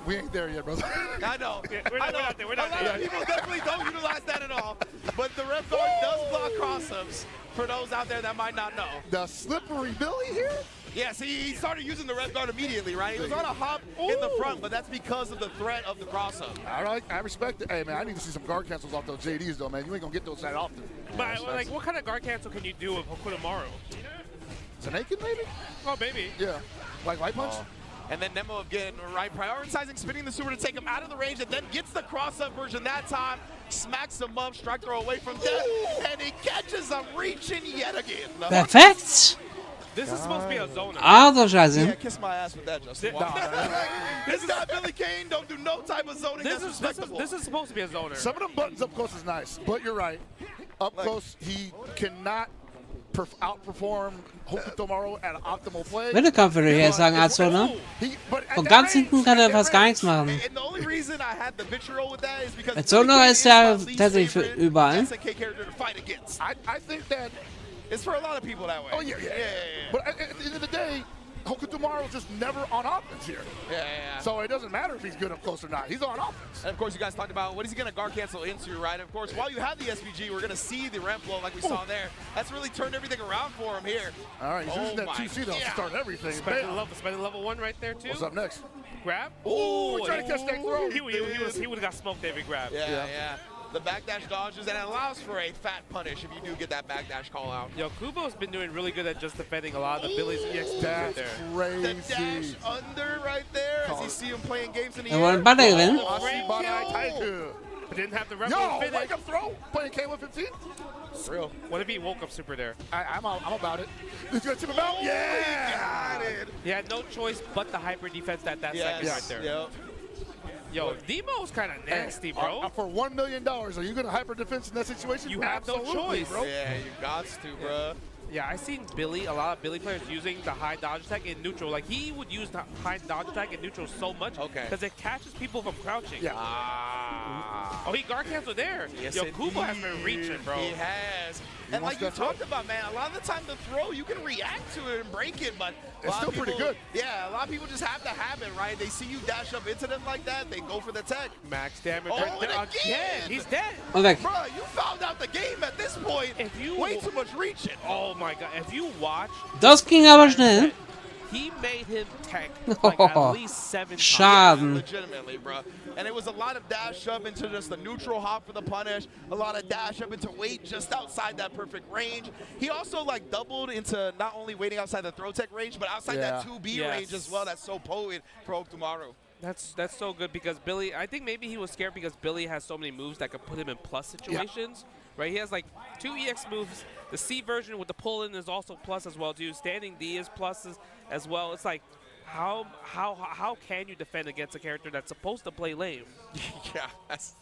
We ain't there yet, brother. I know. We're not there. A lot of people definitely don't utilize that at all. But the rev guard does block cross-ups for those out there that might not know. The slippery Billy here? Yeah, see, he started using the rev guard immediately, right? He was on a hop in the front, but that's because of the threat of the cross-up. I respect it. Hey, man, I need to see some guard cancels off those JDs, though, man. You ain't going to get those that often. But, like, what kind of guard cancel can you do with Hokutomaru? Zanaikin, maybe? Oh, maybe. Yeah. Like light punch? And then Nemo again, right, prioritizing spinning the super to take him out of the range, and then gets the cross-up version that time, smacks him up, strike throw away from death, and he catches him reaching yet again. Perfekt! This is supposed to be a zoner. Ah, doch scheiße. Yeah, kiss my ass with that, Justin. This is not Billy Kane. Don't do no type of zoning. That's respectable. This is supposed to be a zoner. Some of them buttons up close is nice, but you're right. Up close, he cannot outperform Hokutomaru at an optimal play. Mittelkampf würde ich eher sagen als so, ne? Von ganz hinten kann er fast gar nichts machen. And the only reason I had the vitriol with that is because Als Zoner ist er tatsächlich für überall. SNK character to fight against. I think that it's for a lot of people that way. Oh yeah. But at the end of the day, Hokutomaru is just never on offense here. Yeah. So it doesn't matter if he's good up close or not. He's on offense. And of course, you guys talked about what is he going to guard cancel into, right? Of course, while you have the SVG, we're going to see the ramp blow like we saw there. That's really turned everything around for him here. All right, he's using that 2C though to start everything. Spending level 1 right there too. What's up next? Grab. Oh, he tried to catch that throw. He would have got smoked every grab. Yeah. The backdash dodges, and it allows for a fat punish if you do get that backdash call out. Yo, Kubo's been doing really good at just defending a lot of the Billy's EX right there. Crazy. The dash under right there as you see him playing games in the Er air. wollen beide gewinnen. But didn't have the rep finish. Wake up throw. Playing K115. For real. What if he woke up super there? I'm about it. He's going to tip him out. Yeah. He had no choice but the hyper defense that second right there. Yep. Yo, Nemo's kind of nasty, bro. For $1 million, are you going to hyper defense in that situation? You have no choice, bro. Yeah, you got to, bro. Yeah, I've seen a lot of Billy players using the high dodge attack in neutral. Like, he would use the high dodge attack in neutral so much because it catches people from crouching. Yeah. Oh, he guard canceled there. Yes, yo, Kubo has been reaching, bro. He has. And like you talked about, man, a lot of the time the throw, you can react to it and break it, but it's still pretty good. Yeah, a lot of people just have the habit, right? They see you dash up into them like that, they go for the tech. Max damage. Oh, and again! He's dead. Und weg. Bro, you found out the game at this point. If you way too much reaching. Oh my God! If you watch. Das ging aber schnell. he made him tech like at least 7 times. Schaden. Legitimately, bro. And it was a lot of dash up into just the neutral hop for the punish, a lot of dash up into weight just outside that perfect range. He also like doubled into not only waiting outside the throw tech range, but outside that 2B range as well. That's so potent for Okumaru. That's so good because Billy, I think maybe he was scared because Billy has so many moves that could put him in plus situations. Right? He has like 2 EX moves. The C version with the pull-in is also plus as well, too. Standing D is plus as well. It's like, how can you defend against a character that's supposed to play lame? Yeah, that's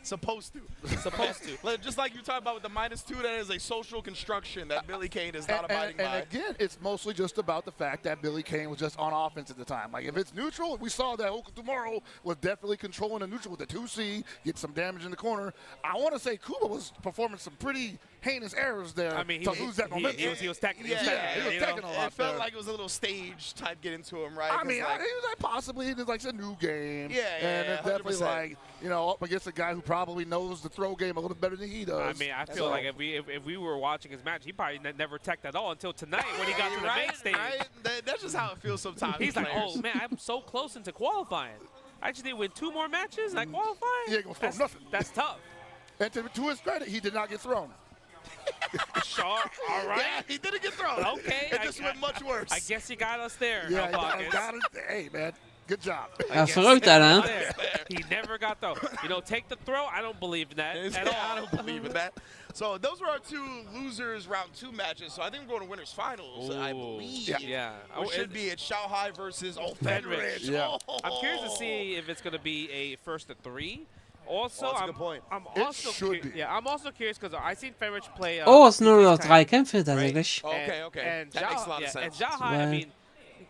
supposed to. Supposed to. Just like you talked about with the -2, that is a social construction that Billy Kane is not abiding by. And again, it's mostly just about the fact that Billy Kane was just on offense at the time. Like, if it's neutral, we saw that Okumaru was definitely controlling the neutral with the 2C, get some damage in the corner. I want to say Kuba was performing some pretty heinous errors there to lose that momentum. He was teching. He was teching a lot. It felt like it was a little stage type getting to him, right? I mean, he was like possibly it's like a new game. Yeah, and it's definitely 100%. like, you know, up against a guy who probably knows the throw game a little better than he does. I mean, I feel like if we were watching his match, he probably never teched at all until tonight when he got to the main stage. That's just how it feels sometimes. He's like, oh man, I'm so close into qualifying. I just need to win 2 more matches and I qualify. He ain't gonna throw nothing. That's tough. And to his credit, he did not get thrown. Sure, all right. Yeah, he didn't get thrown. Okay. It just went much worse. I guess you got us there. Yeah, got it. Hey, man. Good job. Verrückt, Alter. He never got thrown. You know, take the throw. I don't believe in that at all. I don't believe in that. So those were our 2 losers round 2 matches. So I think we're going to winners finals, I believe. Yeah. Which should be at Shanghai versus Fenrich. Yeah. I'm curious to see if it's going to be a 1st to 3. Also, that's a good point. I'm also curious because I seen Fenrich play. Es nur noch 3 Kämpfe tatsächlich. Okay. And That makes a lot of sense. And Xiaohai, I mean,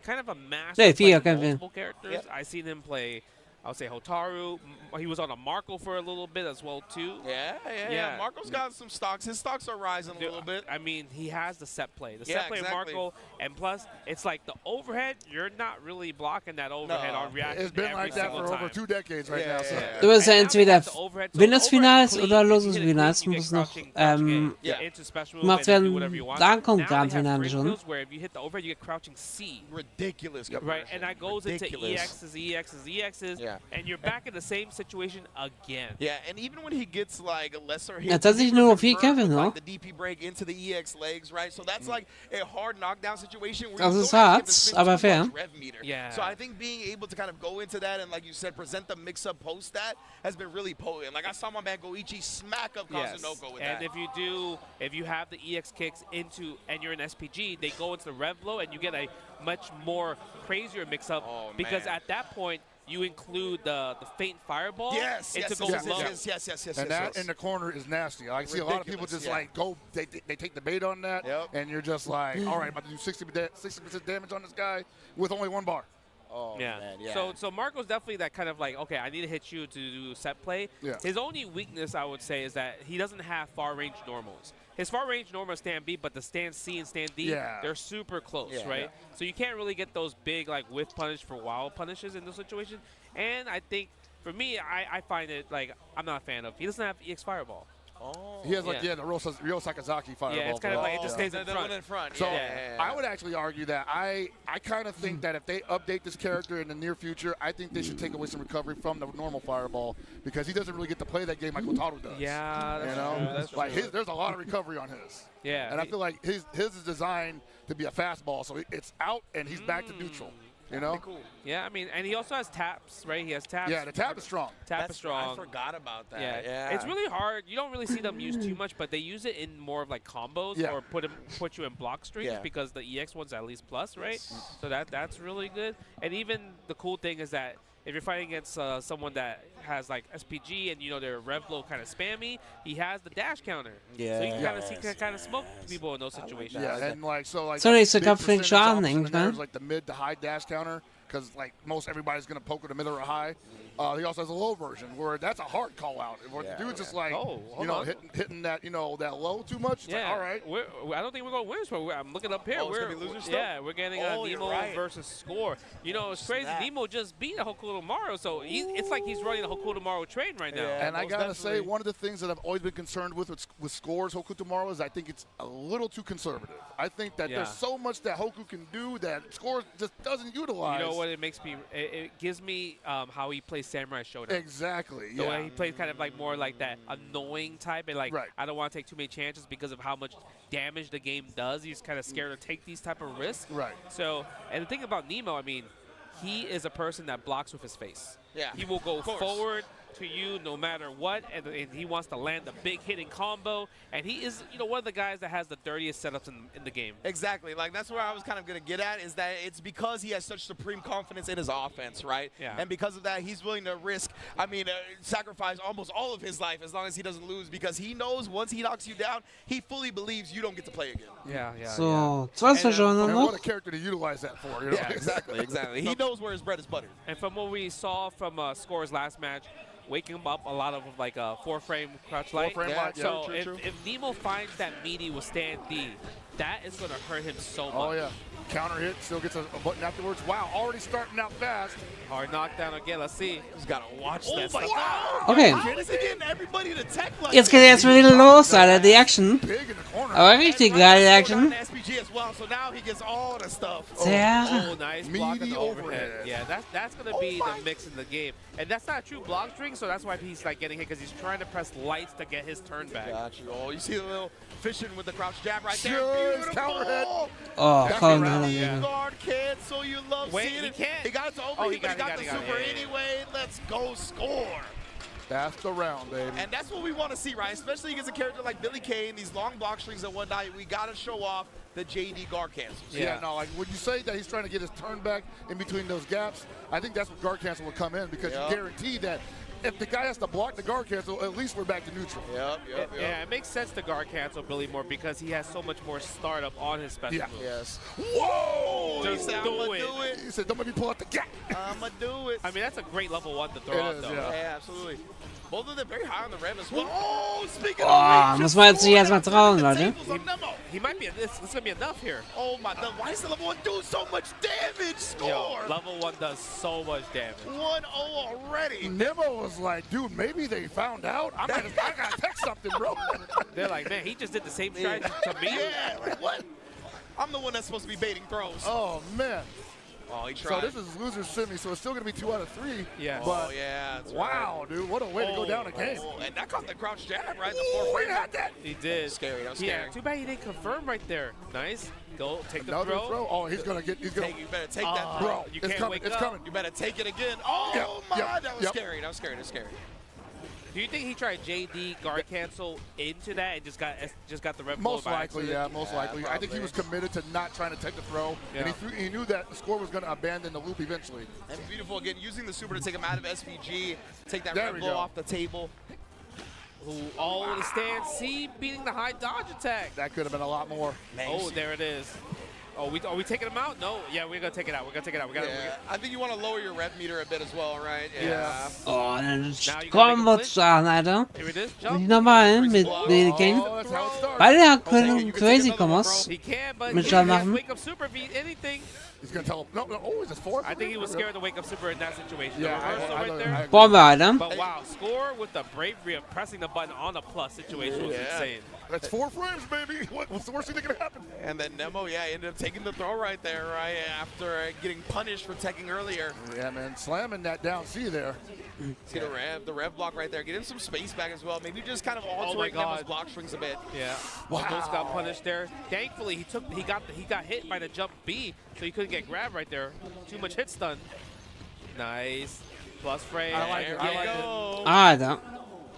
kind of a master. Nee, 4 of Kämpfe. multiple characters. I seen him play. I would say Hotaru. He was on a Marco for a little bit as well too. Yeah. Marco's got some stocks. His stocks are rising a little bit. I mean, he has the set play. The set play of Marco, and plus, it's like the overhead. You're not really blocking that overhead on reaction. It's been like that for over 2 decades right now. So. Du wirst ja entweder Winners-Finals oder Losers-Finals muss noch gemacht werden. Dann kommt Grand-Finale schon. Where if you hit the overhead, you get crouching C. Ridiculous. Right, and that goes into EXs, and you're back in the same situation again. Yeah, and even when he gets like a lesser hit, Tatsächlich nur noch 4 Kämpfe noch. the DP break into the EX legs, right? So that's like a hard knockdown situation where Das you ist don't have hart, to spend aber too fair. much rev meter. So I think being able to kind of go into that and, like you said, present the mix-up post that has been really potent. Like I saw my man Goichi smack up Kazunoko with that. And if you have the EX kicks into and you're an SPG, they go into the rev blow and you get a much more crazier mix-up because at that point you include the faint fireball. Yes. And that in the corner is nasty. I see a lot of people just like go, they take the bait on that, and you're just like, all right, I'm about to do 60% damage on this guy with only 1 bar. Oh, man, So Marco's definitely that kind of like, okay, I need to hit you to do set play. Yeah. His only weakness, I would say, is that he doesn't have far range normals. His far range normal is stand B, but the stand C and stand D, they're super close, right? So you can't really get those big like whiff punish for wild punishes in those situations. And I think for me, I find it like I'm not a fan of. He doesn't have EX Fireball. He has like the Ryo Sakazaki fireball. Yeah, it's kind of like it just stays in front. So I would actually argue that I kind of think that if they update this character in the near future, I think they should take away some recovery from the normal fireball because he doesn't really get to play that game like Hotaru does. Yeah, that's true. That's like true. there's a lot of recovery on his. Yeah, and I feel like his is designed to be a fastball, so it's out and he's back to neutral. You know? Cool. Yeah, I mean, and he also has taps, right? He has taps. Yeah, the tap is strong. Tap is strong. I forgot about that. Yeah. It's really hard. You don't really see them use too much, but they use it in more of like combos or put you in block strings because the EX one's at least plus, right? So that's really good. And even the cool thing is that if you're fighting against someone that has like SPG and you know their rev blow kind of spammy, he has the dash counter. So you can kind of smoke people in those situations. And like So nächster Kampf fängt schon an, there's like the mid to high dash counter because like most everybody's going to poke with a middle or high. He also has a low version where that's a hard call out. Where the dude's just like, hitting that, that low too much. Yeah. Like, all right. I don't think we're going winners, but I'm looking up here. We're losers still? Yeah, we're getting Nemo versus Score. It's crazy. Nemo just beat Hokuto Maru, so it's like he's running the Hokuto Maru train right now. And I got to say, one of the things that I've always been concerned with Score's Hokuto Maru is I think it's a little too conservative. I think that there's so much that Hoku can do that Score just doesn't utilize. You know what it makes me? It gives me how he plays Samurai Showdown. Exactly. The way he plays kind of like more like that annoying type, and like I don't want to take too many chances because of how much damage the game does. He's kind of scared to take these type of risks. Right. So, and the thing about Nemo, I mean, he is a person that blocks with his face. Yeah. He will go forward to you no matter what, and he wants to land the big hitting combo, and he is one of the guys that has the dirtiest setups in the game. Exactly. Like, that's where I was kind of going to get at, is that it's because he has such supreme confidence in his offense, right? Yeah. And because of that, he's willing to sacrifice almost all of his life as long as he doesn't lose, because he knows once he knocks you down, he fully believes you don't get to play again. So, Transferjournal And noch. what a character to utilize that for. Yeah, exactly. He knows where his bread is buttered. And from what we saw from Score's last match, waking him up a lot of like a 4-frame crouch light. So if Nemo finds that meaty withstand D, that is going to hurt him so much. Oh, yeah. Counter hit, still gets a button afterwards. Wow, already starting out fast. Hard knockdown again. Let's see. Just got to watch that my stuff. God. Okay. Is he getting everybody to tech like Jetzt geht erstmal wieder los, Alter, die Action. Aber richtig geile Action. SPG as well, so now he gets all the stuff. Sehr. Nice block on the overhead. Yeah, that's going to be the mix in the game. And that's not a true block string, so that's why he's like getting hit, because he's trying to press lights to get his turn back. Got you. Oh, you see the little fishing with the crouch jab right there. Beautiful. Counter hit. Oh, komm, Guard cancel, you love seeing it. He got it to open, but he got the super anyway. Let's go Score. That's the round, baby. And that's what we want to see, right? Especially against a character like Billy Kane, these long block strings and whatnot. We got to show off the JD guard cancels. Yeah, no, like when you say that he's trying to get his turn back in between those gaps, I think that's what guard cancel will come in, because you guarantee that if the guy has to block the guard cancel, at least we're back to neutral. Yeah, it makes sense to guard cancel Billy more because he has so much more startup on his special moves. Yes. Whoa! Just do it. He said, don't make me pull out the gap. I'ma do it. I mean, that's a great level 1 to throw out, though. Yeah, absolutely. Both of them very high on the rev as well. Oh, speaking Oh, muss man jetzt sich erstmal trauen, Leute. He might be, this is going to be enough here. Oh my God, why is the level 1 doing so much damage? Score! Yo, level 1 does so much damage. 1-0 already. Nemo was like, dude, maybe they found out. I got to text something, bro. They're like, man, he just did the same strategy to me. Yeah, like what? I'm the one that's supposed to be baiting throws. Oh, man. Oh, he tried. So this is loser semi, so it's still going to be 2 out of 3. Yeah. But that's wow, dude, what a way to go down a game. And that caught the crouch jab, right? Ooh, he had that. He did. Scary. That was scary. Too bad he didn't confirm right there. Nice. Go take the Another throw. Oh, he's going to get. You better take that, bro. You It's can't coming. wake It's up. coming. You better take it again. Oh my! That was scary. That was scary. That was scary. Do you think he tried JD guard cancel into that and just got the rev Most blown by likely, accident? most likely. I think he was committed to not trying to take the throw, and he knew that the score was going to abandon the loop eventually. And beautiful again, using the super to take him out of SVG, take that There red we blow go. off the table. All in the stand. C beating the high dodge attack. That could have been a lot more. Oh, there it is. Oh, are we taking him out? No. Yeah, we're gonna take it out. We're gonna take it out. We got. I think you want to lower your rev meter a bit as well, right? Yeah. Oh, dann kommen wir zu Alter. Here it is. Nicht normal mit Billy Kane. Beide können crazy Combos He can, but mit he John can't machen. wake up super if he anything. He's going to tell him, no, oh, is it 4? I think he was scared to wake up super in that situation. Yeah, the reversal right there. Bombe, Alter. But wow, Score with the bravery of pressing the button on the plus situation was insane. That's 4 frames, baby. What's the worst thing that can happen? And then Nemo, ended up taking the throw right there, right after getting punished for teching earlier. Yeah, man, slamming that down C there. Let's get the rev block right there. Get him some space back as well. Maybe just kind of altering Nemo's block strings a bit. Yeah, almost got punished there. Thankfully, he got hit by the jump B, so he couldn't get grabbed right there. Too much hit stun. Nice. Plus frame. I like it. I like it. Alter.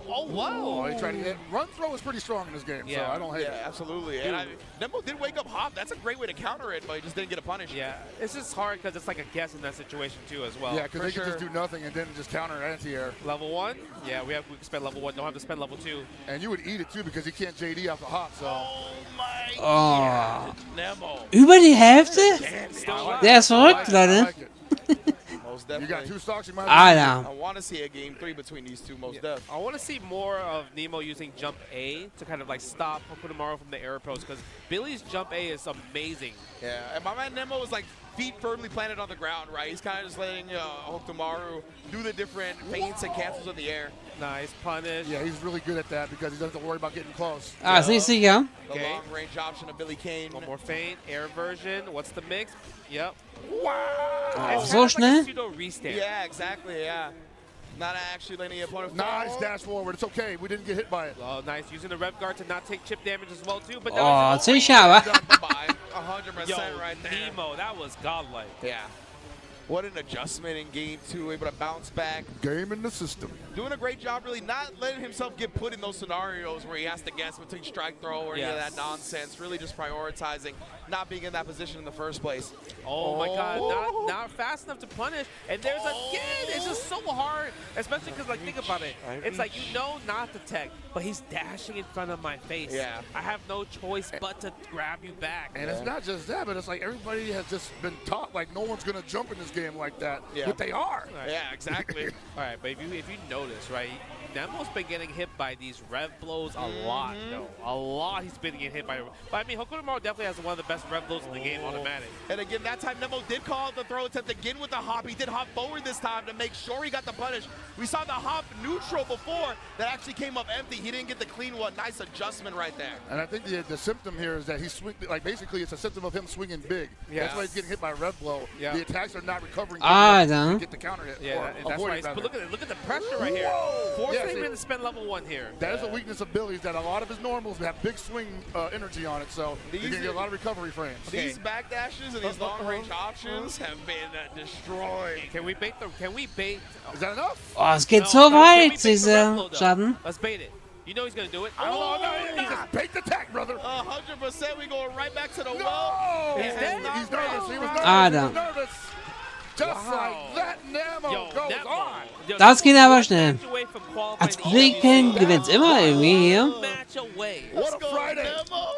Oh, wow. Oh, he tried to get run throw is pretty strong in this game, so I don't hate it. Absolutely. And Nemo did wake up hop. That's a great way to counter it, but he just didn't get a punish. Yeah, it's just hard because it's like a guess in that situation too as well. Yeah, because they can just do nothing and then just counter anti-air. Level 1? Yeah, we can spend level 1. Don't have to spend level 2. And you would eat it too because he can't JD off the hop, so. Oh my Oh. Nemo. Über die Hälfte? Der ist verrückt, I Leute. like it. most definitely. You got 2 stocks, you might I want to see a game 3 between these two, most definitely. I want to see more of Nemo using jump A to kind of like stop Hokutomaru from the air approach, because Billy's jump A is amazing. Yeah, and my man Nemo is like feet firmly planted on the ground, right? He's kind of just letting Hokutomaru do the different feints and cancels in the air. Nice punish. Yeah, he's really good at that because he doesn't have to worry about getting close. ist nicht sicher. The long range option of Billy Kane. One more feint, air version. What's the mix? Yep. Wow. Oh, so schnell? Pseudo restand. Yeah, exactly. Yeah. Not actually letting the opponent Nice fall. dash forward. It's okay. We didn't get hit by it. Oh, nice. Using the rev guard to not take chip damage as well, too. But Oh, sicher, aber. 100% right there. Nemo, that was godlike. Yeah. What an adjustment in game 2, able to bounce back. Game in the system. Doing a great job, really not letting himself get put in those scenarios where he has to guess between strike throw or any of that nonsense. Really just prioritizing not being in that position in the first place. Oh my God, not fast enough to punish. And there's again, it's just so hard, especially because, like, think about it. It's like, you know not to tech, but he's dashing in front of my face. Yeah. I have no choice but to grab you back. And it's not just that, but it's like everybody has just been taught like no one's going to jump in this game like that. Yeah. But they are. Right. Yeah, exactly. All right, but if you notice, right, Nemo's been getting hit by these rev blows a lot, though. A lot he's been getting hit by. But I mean, Hokutomaru definitely has one of the best rev blows in the game, automatic. And again, that time Nemo did call out the throw attempt again with the hop. He did hop forward this time to make sure he got the punish. We saw the hop neutral before that actually came up empty. He didn't get the clean one. Nice adjustment right there. And I think the symptom here is that he's like basically it's a symptom of him swinging big. Yeah. That's why he's getting hit by a rev blow. Yeah. The attacks are not recovering. To get the counter hit. Yeah, or that's avoid why. it, But rather. look at the pressure right here. Forcing him to spend level 1 here. That is a weakness of Billy's, that a lot of his normals have big swing energy on it, so you're going to get a lot of recovery frames. These back dashes and these long range options have been destroyed. Can we bait? Is that enough? Oh, es geht so weit, dieser Schaden. Let's bait it. You know he's going to do it. Oh, no, he just baked the tech, brother. 100%. We going right back to the No! well. He's nervous. He was nervous. He da. was nervous. Just like that, Nemo goes on. Das geht aber schnell. Als Billy Kane gewinnt immer irgendwie hier. What a Friday.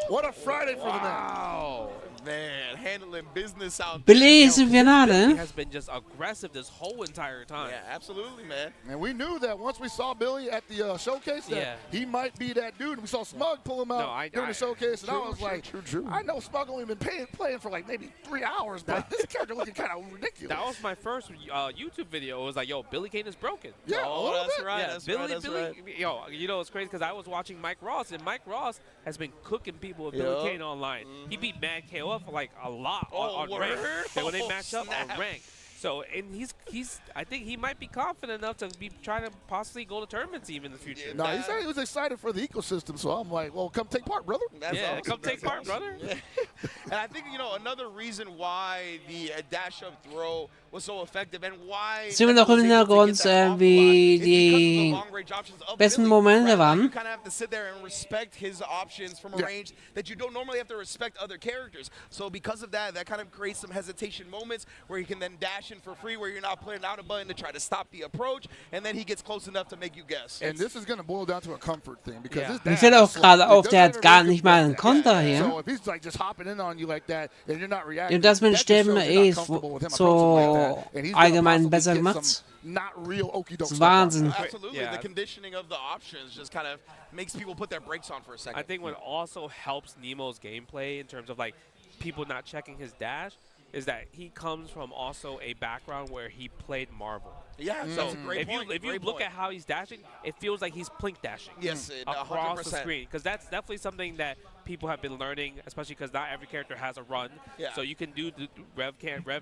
What a Friday for the man. Wow. Man, handling business out Billy ist im Finale. He has been just aggressive this whole entire time. Yeah, absolutely, man. And we knew that once we saw Billy at the showcase that he might be that dude. We saw Smug pull him out during the showcase, and I was like, I know Smug only been playing for like maybe 3 hours, but this character looking kind of ridiculous. That was my first YouTube video. It was like, yo, Billy Kane is broken. Yeah, that's right. Yeah, That's Billy, right. yo, you know it's crazy because I was watching Mike Ross, and Mike Ross has been cooking people with Billy Kane online. He beat Mad KO for like a lot on rank. And when they match up on rank. So, and he's I think he might be confident enough to be trying to possibly go to tournaments even in the future. No, he said he was excited for the ecosystem, so I'm like, well, come take part, brother. Come take part, brother. Yeah. And I think, another reason why the dash-up throw was so effective and why Sehen wir noch im Hintergrund, wie die besten Momente waren. You kind of have to sit there and respect his options from a range that you don't normally have to respect other characters. So because of that kind of creates some hesitation moments where he can then dash in for free, where you're not putting out a button to try to stop the approach, and then he gets close enough to make you guess. And this is going to boil down to a comfort thing because this Mir fällt auch gerade auf, der hat gar nicht mal einen Konter hier. So if he's like just hopping in on you like that and you're not reacting, Und das mit Stäben so allgemein besser gemacht. Das ist Wahnsinn. Absolutely, the conditioning of the options just kind of makes people put their brakes on for a second. I think what also helps Nemo's gameplay in terms of like people not checking his dash is that he comes from also a background where he played Marvel. Yeah, so that's a great point. If you look at how he's dashing, it feels like he's plink dashing. Yes, across 100%. the screen, because that's definitely something that people have been learning, especially because not every character has a run. Yeah. So you can do the rev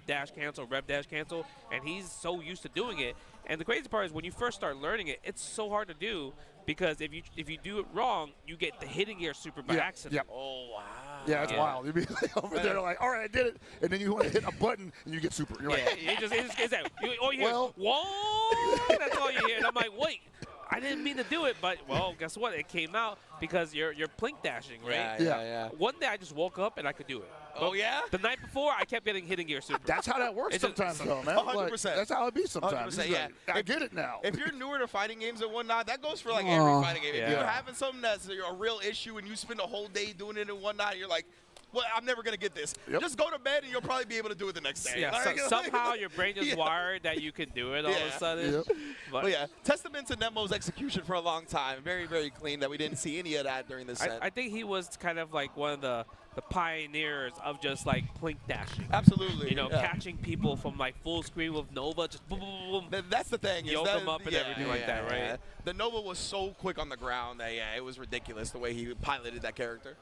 dash cancel, and he's so used to doing it. And the crazy part is when you first start learning it, it's so hard to do because if you do it wrong, you get the hitting gear super by accident. Yep. Oh wow. Yeah, it's wild. You'd be like over there like, all right, I did it. And then you want to hit a button and you get super. You're like, it's that. All you hear is, whoa! That's all you hear. And I'm like, wait, I didn't mean to do it, but, well, guess what? It came out because you're plink dashing, right? Yeah. One day I just woke up and I could do it. Oh, yeah? The night before, I kept getting hitting gear super. That's how that works sometimes, though, man. 100%. That's how it be sometimes. 100%, yeah. I get it now. If you're newer to fighting games and whatnot, that goes for like every fighting game. If Yeah. you're having something that's a real issue and you spend a whole day doing it and whatnot, you're like, well, I'm never going to get this. Just go to bed and you'll probably be able to do it the next day. Yeah, somehow your brain is wired that you can do it all of a sudden. But yeah, testament to Nemo's execution for a long time. Very, very clean that we didn't see any of that during this set. I think he was kind of like one of the pioneers of just like plink dashing. Absolutely. You know, catching people from like full screen with Nova, just boom, boom, boom. That's the thing. Yoke them up and everything like that, right? Yeah. The Nova was so quick on the ground that, it was ridiculous the way he piloted that character.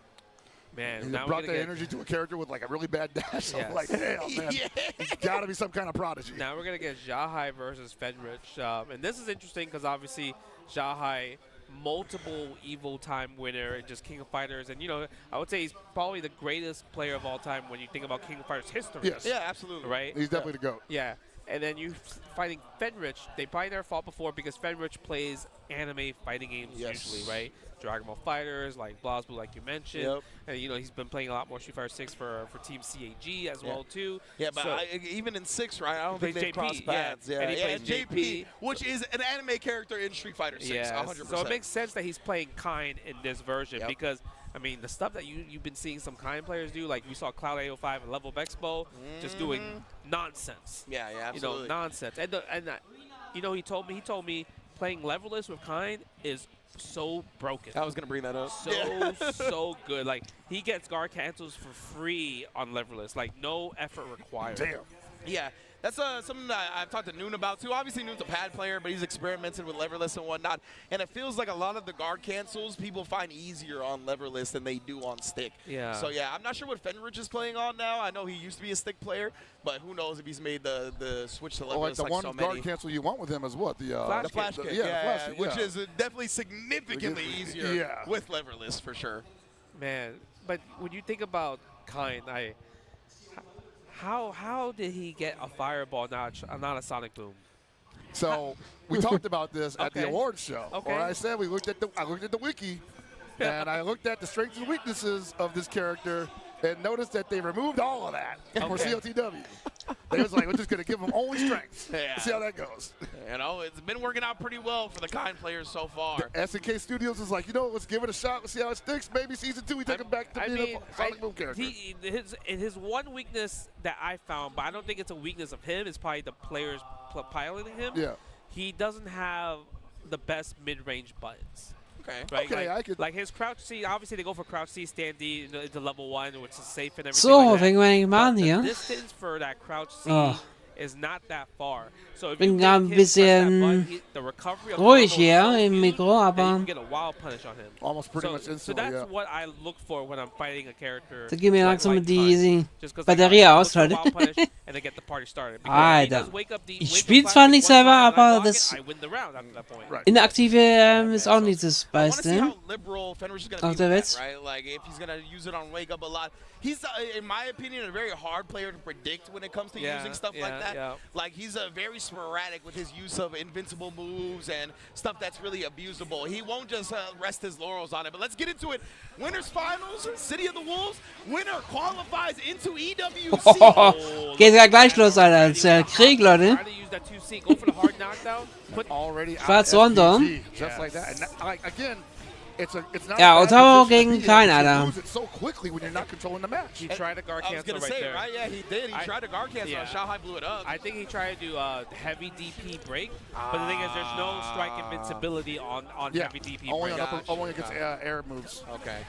Man, he now brought that energy to a character with like a really bad dash. Yes. I'm like, damn, man. He's got to be some kind of prodigy. Now we're going to get Zhahai versus Fenrich. And this is interesting because obviously Zhahai, multiple EVO time winner and just King of Fighters. And, you know, I would say he's probably the greatest player of all time when you think about King of Fighters history. Yes. Yeah, absolutely. Right? He's definitely the GOAT. Yeah. And then you fighting Fenrich. They probably never fought before because Fenrich plays anime fighting games usually, right? Dragon Ball Fighters, like BlazBlue, like you mentioned. And, you know, he's been playing a lot more Street Fighter 6 for Team CAG as well, too. Yeah, but so, even in 6, right, I don't think they JP, cross paths. And he plays JP, which is an anime character in Street Fighter 6, 100%. So it makes sense that he's playing Kind in this version because, I mean, the stuff that you've been seeing some Kind players do, like we saw Cloud 805 and Level Up Expo, just doing nonsense. Yeah, absolutely. You know, nonsense. And you know, he told me playing Leverless with Kind is so broken. I was going to bring that up. So good. Like, he gets guard cancels for free on Leverless. Like, no effort required. Damn. Yeah. That's something that I've talked to Noon about, too. Obviously, Noon's a pad player, but he's experimented with Leverless and whatnot. And it feels like a lot of the guard cancels people find easier on Leverless than they do on stick. Yeah. So, yeah, I'm not sure what Fenrich is playing on now. I know he used to be a stick player, but who knows if he's made the switch to Leverless like the one so guard many. cancel you want with him is what? The flash kick. Yeah, the flash kick, which is definitely significantly easier with Leverless, for sure. Man, but when you think about Kind, How did he get a fireball, not a sonic boom? So we talked about this at the awards show. Okay. Where I said I looked at the wiki, and I looked at the strengths and weaknesses of this character, and noticed that they removed all of that for COTW. They was like, we're just gonna give them only strengths. See how that goes. You know, it's been working out pretty well for the Kind players so far. SNK Studios is like, you know, let's give it a shot. Let's see how it sticks. Maybe season 2 we take it back to being a Sonic Boom character. His one weakness that I found, but I don't think it's a weakness of him, is probably the players piloting him. Yeah. He doesn't have the best mid-range buttons. Okay. Right? Okay, like his crouch C, obviously they go for crouch C, stand D into level 1, which is safe and everything. So, like fängt man eigentlich mal an the hier. distance for that crouch C is not that far. So if Bin you gerade ein make him press that bisschen button, the recovery of ruhig combo hier is so im huge Mikro, that you aber can get a wild punish on him. Almost pretty much So instantly, that's what I look for when I'm fighting a character. da geht mir langsam like die Just 'cause Batterie I aus, look for a Leute. wild punish and then get the party started. Because he Alter. does wake up the- Ich wake up spiel's zwar classic nicht one selber, time and I aber block das it, I win the round after that point. Inaktive ist auch nicht das I want to see Beste. how liberal Fenrich is going to Auf be der with Welt. that, right? Like, if he's going to use it on Wake Up a lot. He's, in my opinion, a very hard player to predict when it comes to using stuff like that. Like, he's very sporadic with his use of invincible moves and stuff that's really abusable. He won't just rest his laurels on it. But let's get into it. Winners Finals, City of the Wolves. Winner qualifies into EWC. Geht ja gleich los, Alter. Das ist ja Krieg, Leute. Try to use that 2C, go for the hard knockdown. Already Schwarz runter. Just like that. And that, like, again, it's not Ja, a bad Otavo position to gegen be in. Kind, You Alter. lose it so quickly when you're not controlling the match. He tried to guard I was cancel going to right say, there. right? Yeah, he did. He tried to guard cancel. Shanghai blew it up. I think he tried to do heavy DP break, but the thing is, there's no strike invincibility on heavy DP only break. only against air moves. Okay.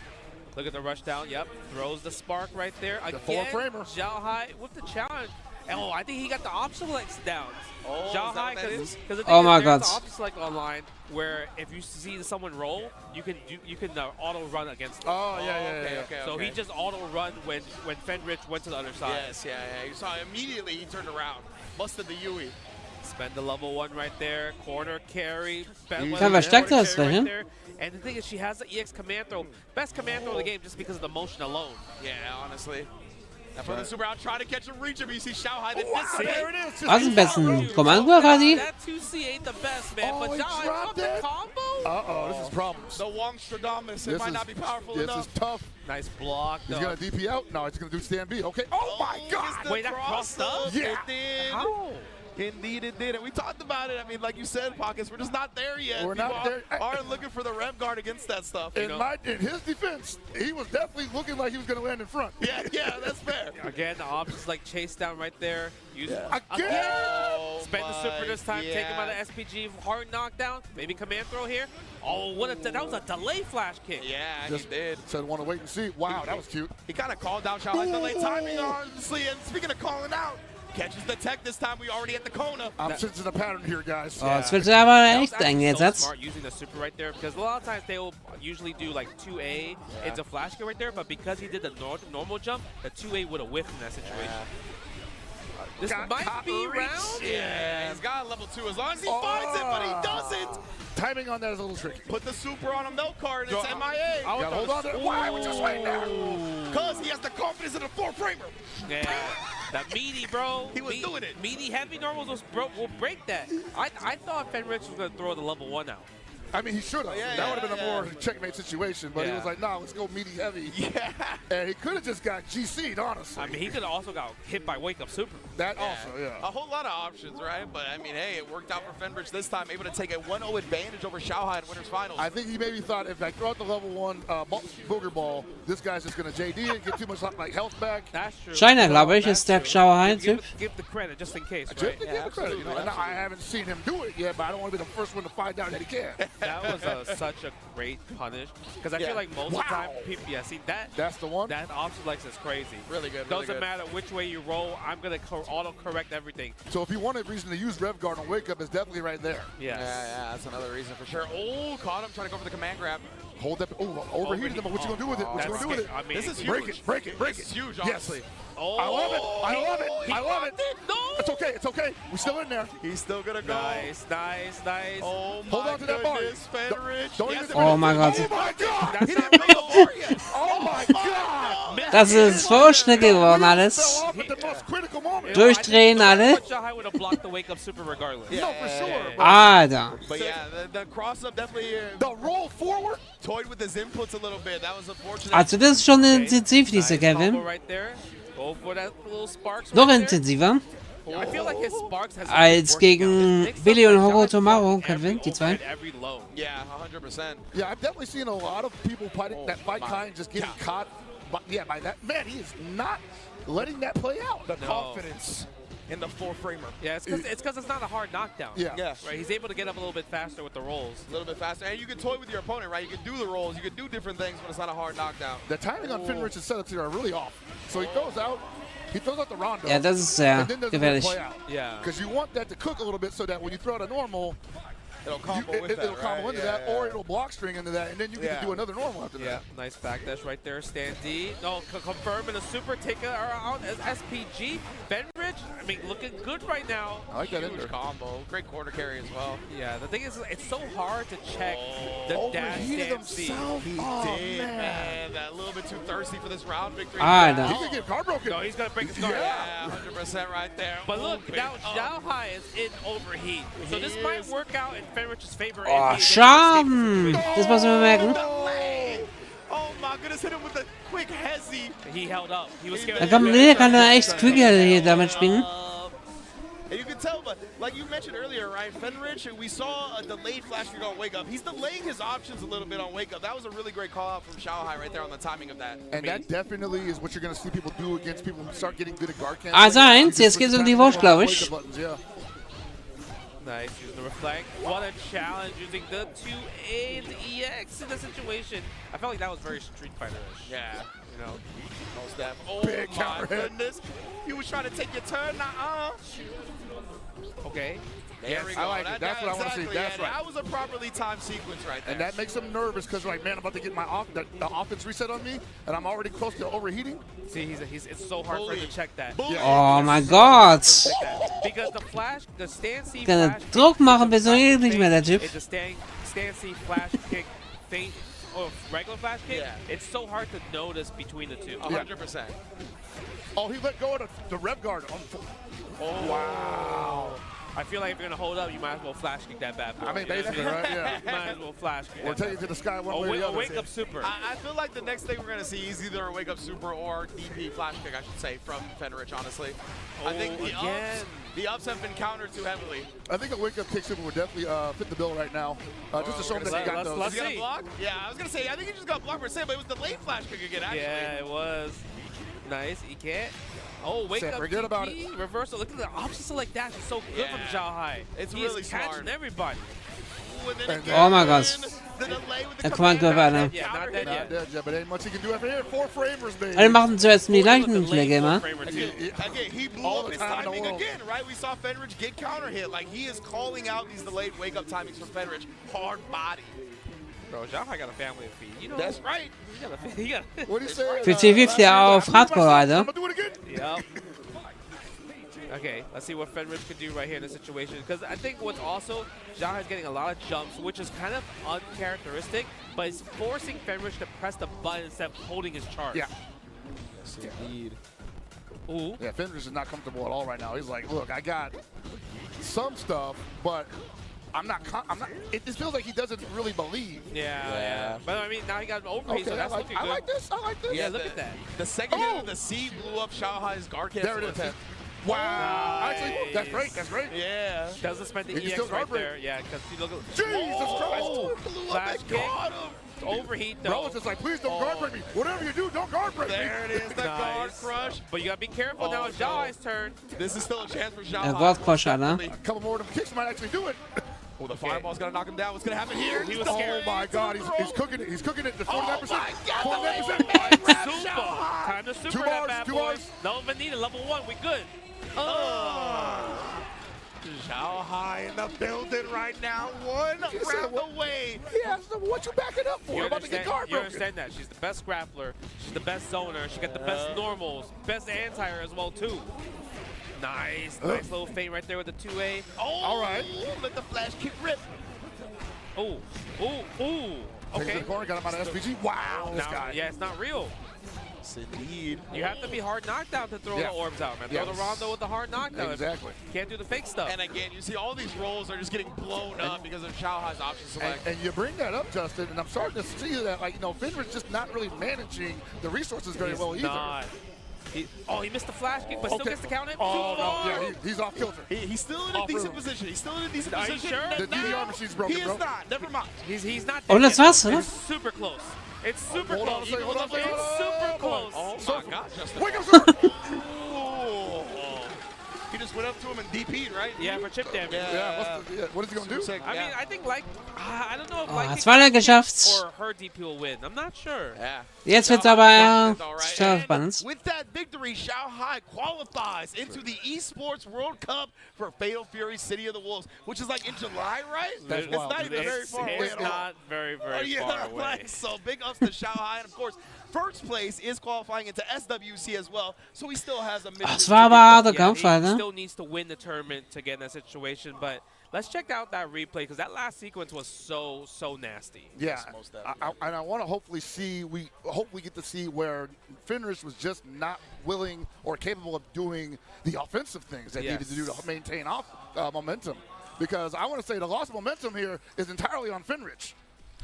Look at the rush down. Yep, throws the spark right there. The Again, four-framer. Zhao Hai with the challenge. Oh, I think he got the obselix down. Oh, Zhao is that Hai, what that is? because the thing Oh is, my there's God. the obselix online where if you see someone roll, you can auto run against them. Oh, yeah. So he just auto run when Fenrich went to the other side. Yes, yeah. You saw immediately he turned around. Busted the Yui. Spend the level 1 right there. Corner carry. Kann versteckt das, right ne? there. And the thing is, she has the EX command throw. Best command throw of the game just because of the motion alone. Yeah, honestly. That from the super out, trying to catch him, reach him. You see Shanghai. There it is. Was ist besten Kommando quasi? That 2C ain't the best, man. Oh, but he Zhao dropped the it. combo? Uh-oh, this is problems. The Wongstradamus. It might not be powerful this enough. is tough. Nice block, He's though. going to DP out. No, he's going to do stand B. Okay. Oh, my God. Wait, that crossed up? Yeah. How? Indeed, it did. And we talked about it. I mean, like you said, Pockets, we're just not there yet. We're not there. Aren't looking for the rev guard against that stuff. In his defense, he was definitely looking like he was going to land in front. Yeah, that's fair. Again, the options like chase down right there. Use Again! Spend the super this time. Take him out of SPG. Hard knockdown. Maybe command throw here. Oh, that was a delay flash kick. Yeah, Just he did. Said, want to wait and see. Wow, that was cute. He kind of called out Xiaohai's delay timing, honestly. And speaking of calling out, catches the tech this time. We already at the Kona. I'm sensing a pattern here, guys. Oh, es wird aber echt eng jetzt. Smart using the super right there because a lot of times they will usually do like 2A into flash kick right there, but because he did the normal jump, the 2A would have whiffed in that situation. This might be round. Yeah, he's got a level 2 as long as he finds it, but he doesn't. Timing on that is a little tricky. Put the super on a milk card and it's MIA. Hold on to it. Why would you swing there? Because he has the confidence in the floor framer. Yeah, that meaty, bro. He was doing it. Meaty heavy normals will break that. I thought Fenrich was going to throw the level 1 out. I mean, he should have. That would have been a more checkmate situation, but he was like, no, let's go meaty heavy. Yeah. And he could have just got GC'd, honestly. I mean, he could have also got hit by Wake Up Super. That also, A whole lot of options, right? But, I mean, hey, it worked out for Fenrich this time, able to take a 1-0 advantage over Xiaohai in Winners Finals. I think he maybe thought if I throw out the level 1 booger ball, this guy's just going to JD it, get too much like health back. That's true. China, glaube ich, ist der Xiaohai-Typ. Give the credit just in case, Just right? to give the credit. You know, and I haven't seen him do it yet, but I don't want to be the first one to find out that he can. That was such a great punish because I feel like most of the time people, see that's the one. That option flex is crazy. Really good. Doesn't matter which way you roll. I'm gonna auto correct everything. So if you want a reason to use rev guard on wake up, it's definitely right there. Yes. Yeah, that's another reason for sure. Oh, caught him trying to go for the command grab. Hold that. Oh, overheated him. What you gonna do with it? What you gonna do with it? I mean, this is huge. Break it. Break it. Break This it. is huge, Yes. honestly. Oh, I love it. I love it. I love it. No. It's okay. It's okay. We're still in there. He's still gonna go. Nice. Oh, hold on to that bar. Fenrich. Don't even. Oh mein Gott. Oh my God. He didn't make the bar yet. Oh my God. Das ist voll schnell geworden alles. Fell off at the most critical moment. Durchdrehen alle. Xiaohai would have blocked the Wake Up Super regardless. No, for sure. Alter. But yeah, the cross-up definitely The roll forward. toyed with his inputs a little bit. That was unfortunate. Also das ist schon intensiv, diese Kevin. Right there. Go for that little sparks Noch right intensiver. there. I feel like his sparks has Als gegen Billy und Horo Tomorrow, Kevin, die zwei. every low. Yeah, 100%. Yeah, I've definitely seen a lot of people fighting that fight kind just getting caught. But yeah, by that man, he is not letting that play out. The confidence in the floor framer. Yeah, it's because it's not a hard knockdown. Yeah. Right, he's able to get up a little bit faster with the rolls. A little bit faster. And you can toy with your opponent, right? You can do the rolls. You can do different things when it's not a hard knockdown. The timing on Fenrich's setups here are really off. So he throws out the rondo. Ja, das ist sehr and then doesn't gefährlich. play out. Yeah. Because you want that to cook a little bit so that when you throw out a normal, It'll combo it'll combo into that, or it'll block string into that, and then you get to do another normal after Yeah, that. nice backdash right there. Stand D. No, confirming a super taker out as SPG. Benridge, I mean, looking good right now. I like that Huge combo. Great quarter carry as well. Yeah, the thing is, it's so hard to check the dash Overheated stand C. himself. He did, man. That a little bit too thirsty for this round victory. Alter. He could get guard broken. No, he's going to break his guard. Yeah, 100% right there. But Oh, look, big now up. Xiaohai is in overheat. So this He might is. work out in Fenrich's favor. Oh, Scham. Das muss man merken. Oh my goodness, hit him with a quick hezzy. He held up. He was scared. Da kann er echt quicker hier damit spielen. And you can tell, but like you mentioned earlier, right, Fenrich, we saw a delayed flash kick on Wake Up. He's delaying his options a little bit on Wake Up. That was a really great call out from Xiaohai right there on the timing of that. And that definitely is what you're going to see people do against people who start getting good at guard cancel. Also eins, jetzt geht's die Wurst, glaube ich. Yeah. Nice, using the reflect. What a challenge using the 2A and the EX in the situation. I felt like that was very Street Fighter-ish. Yeah. You know, No step. Oh Big my counter hit. goodness. You was trying to take your turn, okay. There we go. I like it. That's what I want to see. That's right. That was a properly timed sequence right there. And that makes him nervous because, like, man, I'm about to get the offense reset on me, and I'm already close to overheating. See, it's so hard for him to check that. Oh mein Gott. Because the flash, the stand C Kann flash Druck machen, bis er nicht mehr der Typ. It's a stand C flash kick, feint, or regular flash kick. It's so hard to notice between the two. 100%. Oh, he let go of the rev guard. Oh, wow. I feel like if you're going to hold up, you might as well flash kick that bad boy. I mean, basically, right? Yeah. Might as well flash kick. Or take it to the sky one way or the other. Wake up super. I feel like the next thing we're going to see is either a wake up super or DP flash kick, I should say, from Fenrich, honestly. I think the ups have been countered too heavily. I think a wake up kick super would definitely fit the bill right now. Just to show him that he got those. Is he going to block? Yeah, I was going to say, I think he just got blocked per se, but it was the late flash kick again, actually. Yeah, it was. Nice. He can't. Oh, wake up. Forget about it. Reversal. Look at the option select dash. It's so good from Zhao Hai. It's he really is catching smart. everybody. Oh my gosh. Er kommt weiter. Yeah, not dead yet. Yeah, but ain't much he can do after here. 4 framers, baby. Alle machen zuerst die gleichen Schläge immer. Again, he blew up his timing again, right? We saw Fenrich get counter hit. Like, he is calling out these delayed wake up timings from Fenrich. Hard body. Bro, Zhao Hai got a family to feed. You know, that's right. He got what do you say? 50-50 auf Hardcore leider. Yep. Okay, let's see what Fenrich can do right here in this situation. Because I think what's also, Zhao Hai is getting a lot of jumps, which is kind of uncharacteristic, but it's forcing Fenrich to press the button instead of holding his charge. Yeah. Yes, indeed. Ooh. Yeah, Fenrich is not comfortable at all right now. He's like, look, I got some stuff, but I'm not. It just feels like he doesn't really believe. Yeah. But I mean, now he got an overheat, so that's looking good. I like this. Yeah, look at that. The second hit of the C blew up Zhao Hai's guard cancel. There it is. Wow. Nice. Actually, that's great. That's great. Yeah. Doesn't spend the EX right there. Yeah, because he look at Jesus Christ. Flash kick. Overheat though. Bro, it's just like, please don't guard break me. Whatever you do, don't guard break me. There it is, the guard crush. But you gotta be careful now. It's Zhao Hai's turn. This is still a chance for Zhao Hai. Guard crush, A couple more of them kicks might actually do it. Oh, the fireball's gonna knock him down. What's gonna happen here? He was scared. Oh my God, he's cooking it. He's cooking it to 49%. Oh 49%. Super. Time to super that bad boy. No even needed. Level 1. We good. Zhao Hai in the building right now. One round away. Yeah, so what you backing up for? You about to get guard you broken. understand that. She's the best grappler. She's the best zoner. She got the best normals. Best anti-air as well, too. Nice. Nice little feint right there with the 2A. Oh, all right. Let the flash kick rip. Oh. Okay. Take it to the corner, got him out of SPG. Wow, this guy. Yeah, it's not real. Yes, indeed. You have to be hard knockdown to throw the orbs out, man. Throw the rondo with the hard knockdown. Exactly. Can't do the fake stuff. And again, you see all these rolls are just getting blown up because of Zhao Hai's option select. And you bring that up, Justin, and I'm starting to see that, like, Fenrich's just not really managing the resources very well either. Not. He missed the flash kick, but still gets to count it. Oh, no. Yeah, he's off kilter. He's still in a decent position. He's still in a decent Are you position. sure? The DDR machine's broken, He bro. is not. Never mind. He's not Oh, dead das yet. war's, oder? It's super close. It's super Hold on close. a second, hold on a second. It's super close. Oh, my God, Justin. Wake up, sir! He just went up to him and DP'd, right? Yeah, for chip damage. Yeah, what is he going to do? I mean, I think I don't know if Hat's weiter geschafft. or her DP will win. I'm not sure. Yeah. Jetzt wird's aber spannend. With that victory, Zhao Hai qualifies into the Esports World Cup for Fatal Fury City of the Wolves, which is like in July, right? That's it's wild. not even very far away It's at all. not very far away. Like, so big ups to Zhao Hai, and of course, first place is qualifying into SWC as well, so he still has a mission. Es war aber ein harter Yeah, Kampf, he Alter. still needs to win the tournament to get in that situation, but let's check out that replay because that last sequence was so nasty. Yeah, and I want to hopefully get to see where Fenrich was just not willing or capable of doing the offensive things that needed to do to maintain momentum. Because I want to say the loss of momentum here is entirely on Fenrich,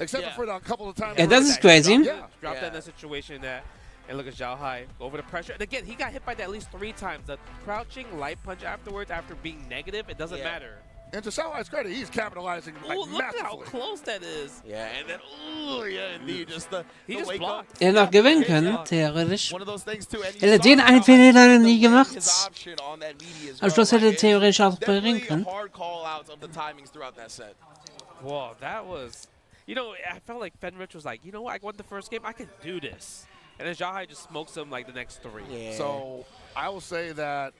except for the couple of times. Yeah, das ist crazy. Dropped that in a situation that, and look at Zhao Hai go over the pressure. And again, he got hit by that at least 3 times. The crouching light punch afterwards, after being negative, it doesn't matter. And to Zhao Hai's credit, he's capitalizing like Look at how massively. close that is. Yeah, and then, yeah, indeed, just the just wake up. blocked. Er noch gewinnen können, theoretisch. One of those things too. Er hat den einen Fehler leider nie gemacht. Am Schluss hätte er theoretisch auch bringen können. Hard call outs of the timings throughout that set. Whoa, that was, I felt like Fenrich was like, you know what, I won the first game, I can do this. And then Zhao Hai just smokes him like the next 3. Yeah. So I will say that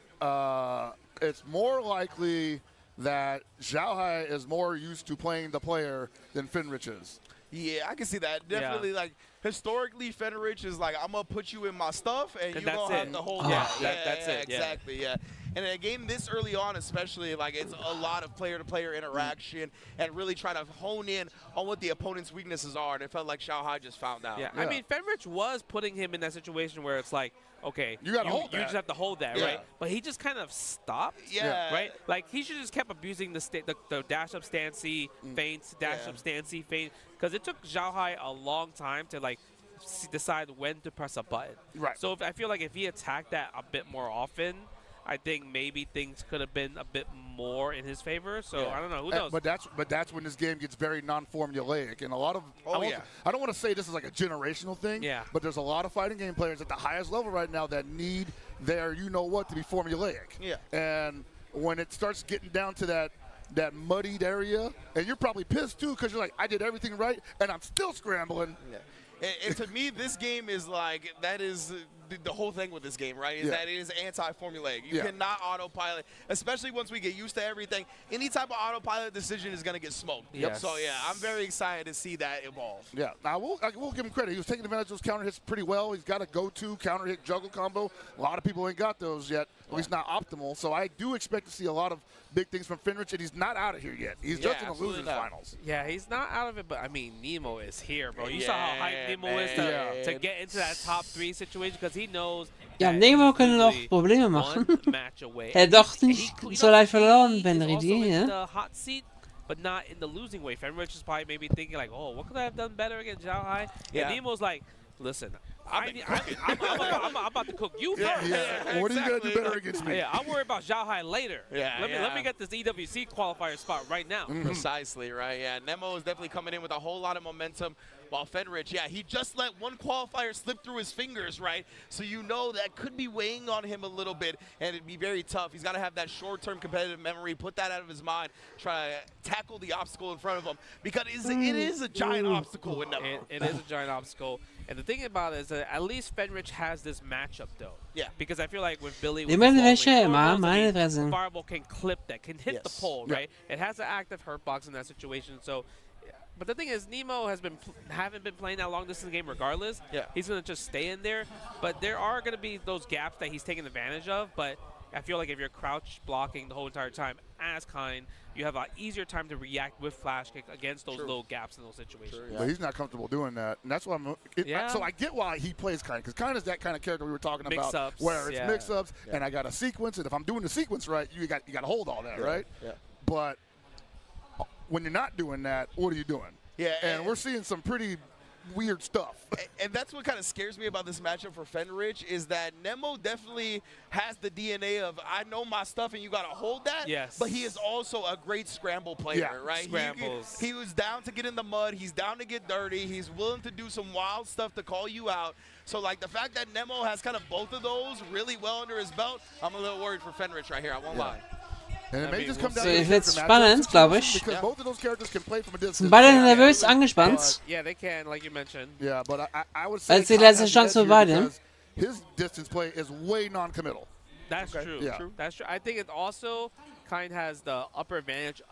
it's more likely that Zhao Hai is more used to playing the player than Fenrich is. Yeah, I can see that. Definitely, like, historically, Fenrich is like, I'm going to put you in my stuff, and you're going to have to hold Yeah, out. that's it. Exactly, yeah. And in a game this early on especially, like it's a lot of player-to-player interaction and really trying to hone in on what the opponent's weaknesses are, and it felt like Xiaohai just found out. Yeah, I mean, Fenrich was putting him in that situation where it's like, okay, you just have to hold that, right? But he just kind of stopped, right? Like, he should just kept abusing the dash-up stance-y feints, dash-up stance-y feint, because it took Xiaohai a long time to, like, decide when to press a button. Right. So I feel like if he attacked that a bit more often, I think maybe things could have been a bit more in his favor. So I don't know. Who knows? But that's when this game gets very non-formulaic, and a lot of I don't want to say this is like a generational thing. Yeah. But there's a lot of fighting game players at the highest level right now that need their to be formulaic. Yeah. And when it starts getting down to that muddied area, and you're probably pissed too because you're like, I did everything right, and I'm still scrambling. Yeah. And to me, this game is like, that is the whole thing with this game, right? Is that it is anti-formulaic. You cannot autopilot, especially once we get used to everything. Any type of autopilot decision is going to get smoked. Yes. So, yeah, I'm very excited to see that evolve. Yeah, now I will give him credit. He was taking advantage of those counter hits pretty well. He's got a go-to counter hit juggle combo. A lot of people ain't got those yet, at least not optimal. So I do expect to see a lot of big things from Fenrich, and he's not out of here yet. He's just in the losers finals. Yeah, he's not out of it, but I mean, Nemo is here, bro. You saw how hyped Nemo is to get into that top 3 situation, because he knows. Ja, Nemo können noch Probleme machen. Doch nicht so leicht verloren, wenn the hot seat, but not in the losing way. Fenrich is probably maybe thinking like, oh, what could I have done better against Xiaohai? And Nemo's like, listen, I'm about to cook you first. Yeah. What are you going to do better against me? Yeah, I'll worry about Xiaohai later. Let me get this EWC qualifier spot right now. Precisely, right? Yeah, Nemo is definitely coming in with a whole lot of momentum. While Fenrich, he just let one qualifier slip through his fingers, right? So that could be weighing on him a little bit, and it'd be very tough. He's got to have that short-term competitive memory, put that out of his mind, try to tackle the obstacle in front of him, because it is a giant obstacle with Nemo. It is a giant obstacle. And the thing about it is that at least Fenrich has this matchup, though. Yeah. Because I feel like with Billy, Fireball can clip that, can hit the pole, right? It has an active hurt box in that situation, so. But the thing is, Nemo haven't been playing that long distance game regardless. Yeah. He's going to just stay in there. But there are going to be those gaps that he's taking advantage of. But I feel like if you're crouch blocking the whole entire time as Kind, you have an easier time to react with flash kick against those little gaps in those situations. But he's not comfortable doing that, and that's why so I get why he plays Kind, because Kind is that kind of character we were talking about, mix-ups, where it's mix-ups, and I got a sequence, and if I'm doing the sequence right, you got to hold all that, right? Yeah. But when you're not doing that, what are you doing? Yeah, and we're seeing some pretty weird stuff. And that's what kind of scares me about this matchup for Fenrich, is that Nemo definitely has the DNA of, I know my stuff and you got to hold that. Yes. But he is also a great scramble player, right? Scrambles. He was down to get in the mud. He's down to get dirty. He's willing to do some wild stuff to call you out. So, like, the fact that Nemo has kind of both of those really well under his belt, I'm a little worried for Fenrich right here. I won't lie. And it may just come down to Wird's spannend, glaube ich. Because both of those characters can play from a distance. Sind beide nervös angespannt. Yeah, they can, like you mentioned. Yeah, but I would say die letzte Chance für beide. His distance play is way non-committal. That's true. Yeah. That's true. I think it also kind of has the upper advantage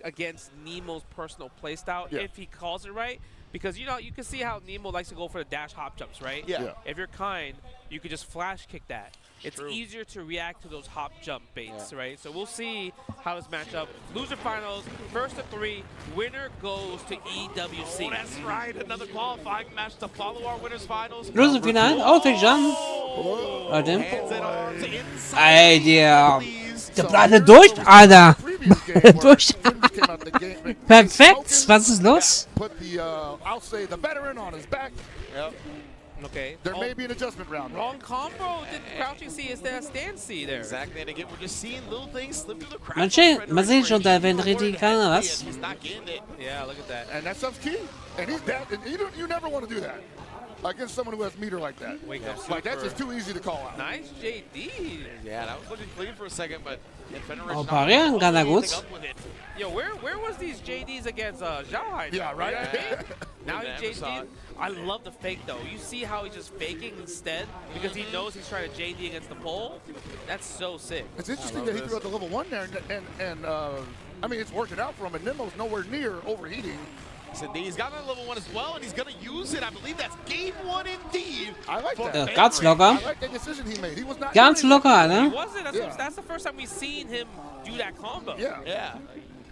against Nemo's personal playstyle if he calls it right. Because, you can see how Nemo likes to go for the dash hop jumps, right? Yeah. If you're Kind, you could just flash kick that. It's easier to react to those hop jump baits, right? So we'll see how this matchup. Loser finals, first of 3, winner goes to EWC. Oh, that's right. Another qualifying match to follow our winners finals. Loser final. Oh, take John. Warte. Ey, der bleibt durch, Alter. Durch. Perfekt. Was ist los? Put the, I'll say, the veteran on his back. Yep. Okay. There may be an adjustment round. Wrong combo. Did crouching C instead of stand C there. Exactly. And again, we're just seeing little things slip through the cracks. Man sieht schon, da werden richtig kann er was. He's not getting it. Yeah, look at that. And that stuff's key. And he's that. And you never want to do that against someone who has meter like that. Wake up like that's just too easy to call out. Nice JD. Yeah, that was looking clean for a second, but Oh, parieren kann er gut. Yo, where was these JDs against Xiaohai? Yeah, right. Yeah. Now he's JD. I love the fake though. You see how he's just faking instead because he knows he's trying to JD against the pole. That's so sick. It's interesting that he threw out the level 1 there, and I mean it's working out for him. And Nemo's nowhere near overheating. Yes, indeed. He's got another level 1 as well, and he's going to use it. I believe that's game 1 indeed. I like that. Ganz locker. I like that decision he made. He was not Ganz locker, ne? He wasn't. That's the first time we've seen him do that combo. Yeah. Yeah.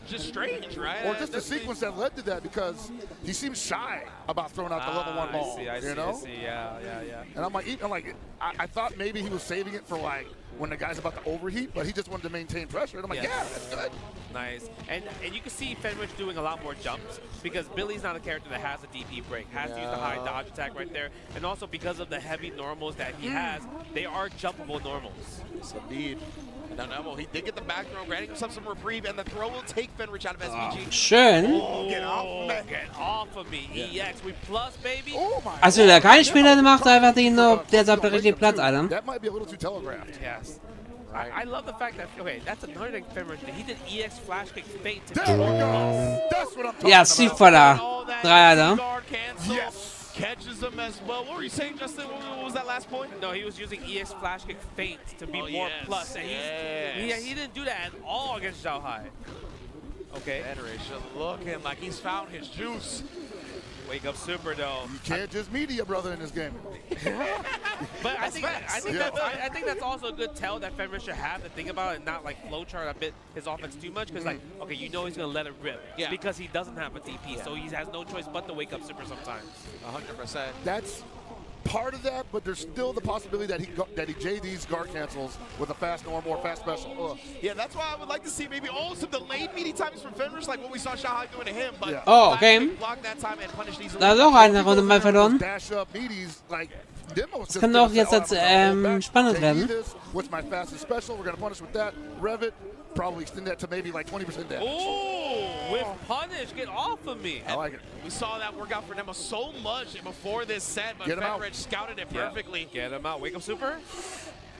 Just strange, right? Or just the sequence that led to that, because he seems shy about throwing out the level 1 ball. I see. Yeah. And I'm like, I thought maybe he was saving it for like when the guy's about to overheat, but he just wanted to maintain pressure. And I'm like, yeah, that's good. Nice. And you can see Fenrich doing a lot more jumps because Billy's not a character that has a DP break, has to use the high dodge attack right there. And also because of the heavy normals that he has, they are jumpable normals. Yes, indeed. No, he did get the back throw, granting himself some reprieve, and the throw will take Fenrich out of SVG. Schön. Oh, get off of me. EX, we plus, baby. Also wieder keine Spieler gemacht, einfach den nur, der sagt richtig Platz, Alter. That might be a little too telegraphed. Yes. I love the fact that, okay, that's another thing Fenrich did. He did EX flash kick feint to There we go. That's what I'm talking Ja, about. super Dreier da. Yes. Catches him as well. What were you saying, Justin? What was that last point? No, he was using EX flash kick feint to be more plus. And he didn't do that at all against Zhao Hai. Okay. Fenrich looking like he's found his juice. Wake up super though. You can't just media brother in this game. But I think that's also a good tell that Fenrich should have to think about it and not like flowchart a bit his offense too much, because like, okay, you know he's gonna let it rip because he doesn't have a DP, so he has no choice but to wake up super sometimes. 100%. That's part of that, but there's still the possibility that he JD's guard cancels with a fast norm or fast special. Yeah, that's why I would like to see maybe some delayed media times from Fenrich, like what we saw Shahai doing to him. But Oh, okay. block that time and punish these. Da ist auch eine Runde mal verloren. Dash up medies, like Das kann auch jetzt als spannend werden. What's my fastest special? We're gonna punish with that. Rev it. Probably extend that to maybe like 20% damage. Ooh, with punish, get off of me. I like it. We saw that work out for Nemo so much before this set, but Get him out. Fenrich scouted it perfectly. Get him out. Wake up super.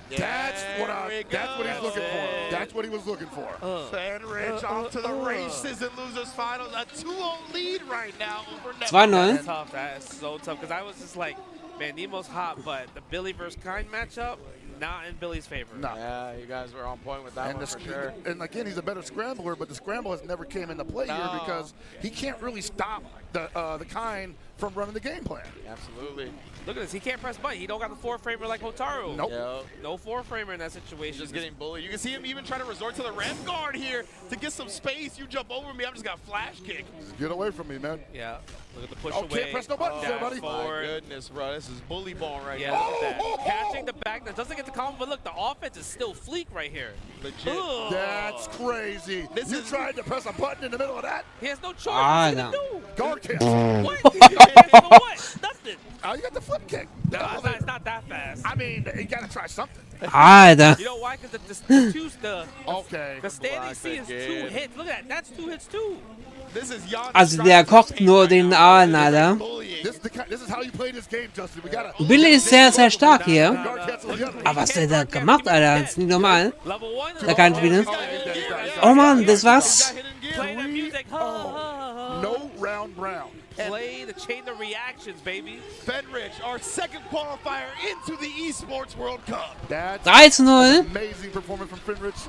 That's what he's looking for. That's what he was looking for. Fenrich off to the races in losers finals. A 2-0 lead right now over Nemo. 2-0. That's tough. That is so tough because I was just like, man, Nemo's hot, but the Billy versus Kind matchup, not in Billy's favor. No. Yeah, you guys were on point with that one for sure. And again, he's a better scrambler, but the scramble has never came into play here because he can't really stop the Kind from running the game plan. Absolutely. Look at this. He can't press button. He don't got the 4-framer like Hotaru. Nope. No 4-framer in that situation. Just getting bullied. You can see him even trying to resort to the ramp guard here to get some space. You jump over me, I'm just got flash kick. Just get away from me, man. Yeah. Look at the push Oh, away. can't press no buttons there, buddy. My goodness, bro. This is bully ball right Yeah, now. look at that. Catching the back. That doesn't get the combo, but look, the offense is still fleek right here. Legit. Ugh. That's crazy. You tried to press a button in the middle of that? He has no choice. Ah, What's he no. gonna do? Guard cancel. What? What? Nothing. Oh, you got the flip kick. No, it's not that fast. I mean, you got to try something. Alter. You know why? Because the standing C is 2 hits. Look at that. That's 2 hits too. This is Jan. Also der kocht nur den Aalen, Alter. This is how you play this game, Justin. We gotta Billy ist sehr, sehr stark hier. Aber was der da gemacht, Alter, das ist nicht normal. Der kann spielen. Oh Mann, das war's. Play the music. No round brown. Play the chain of reactions, baby. Fenrich, our second qualifier into the Esports World Cup. That's 3-0. amazing performance from Fenrich.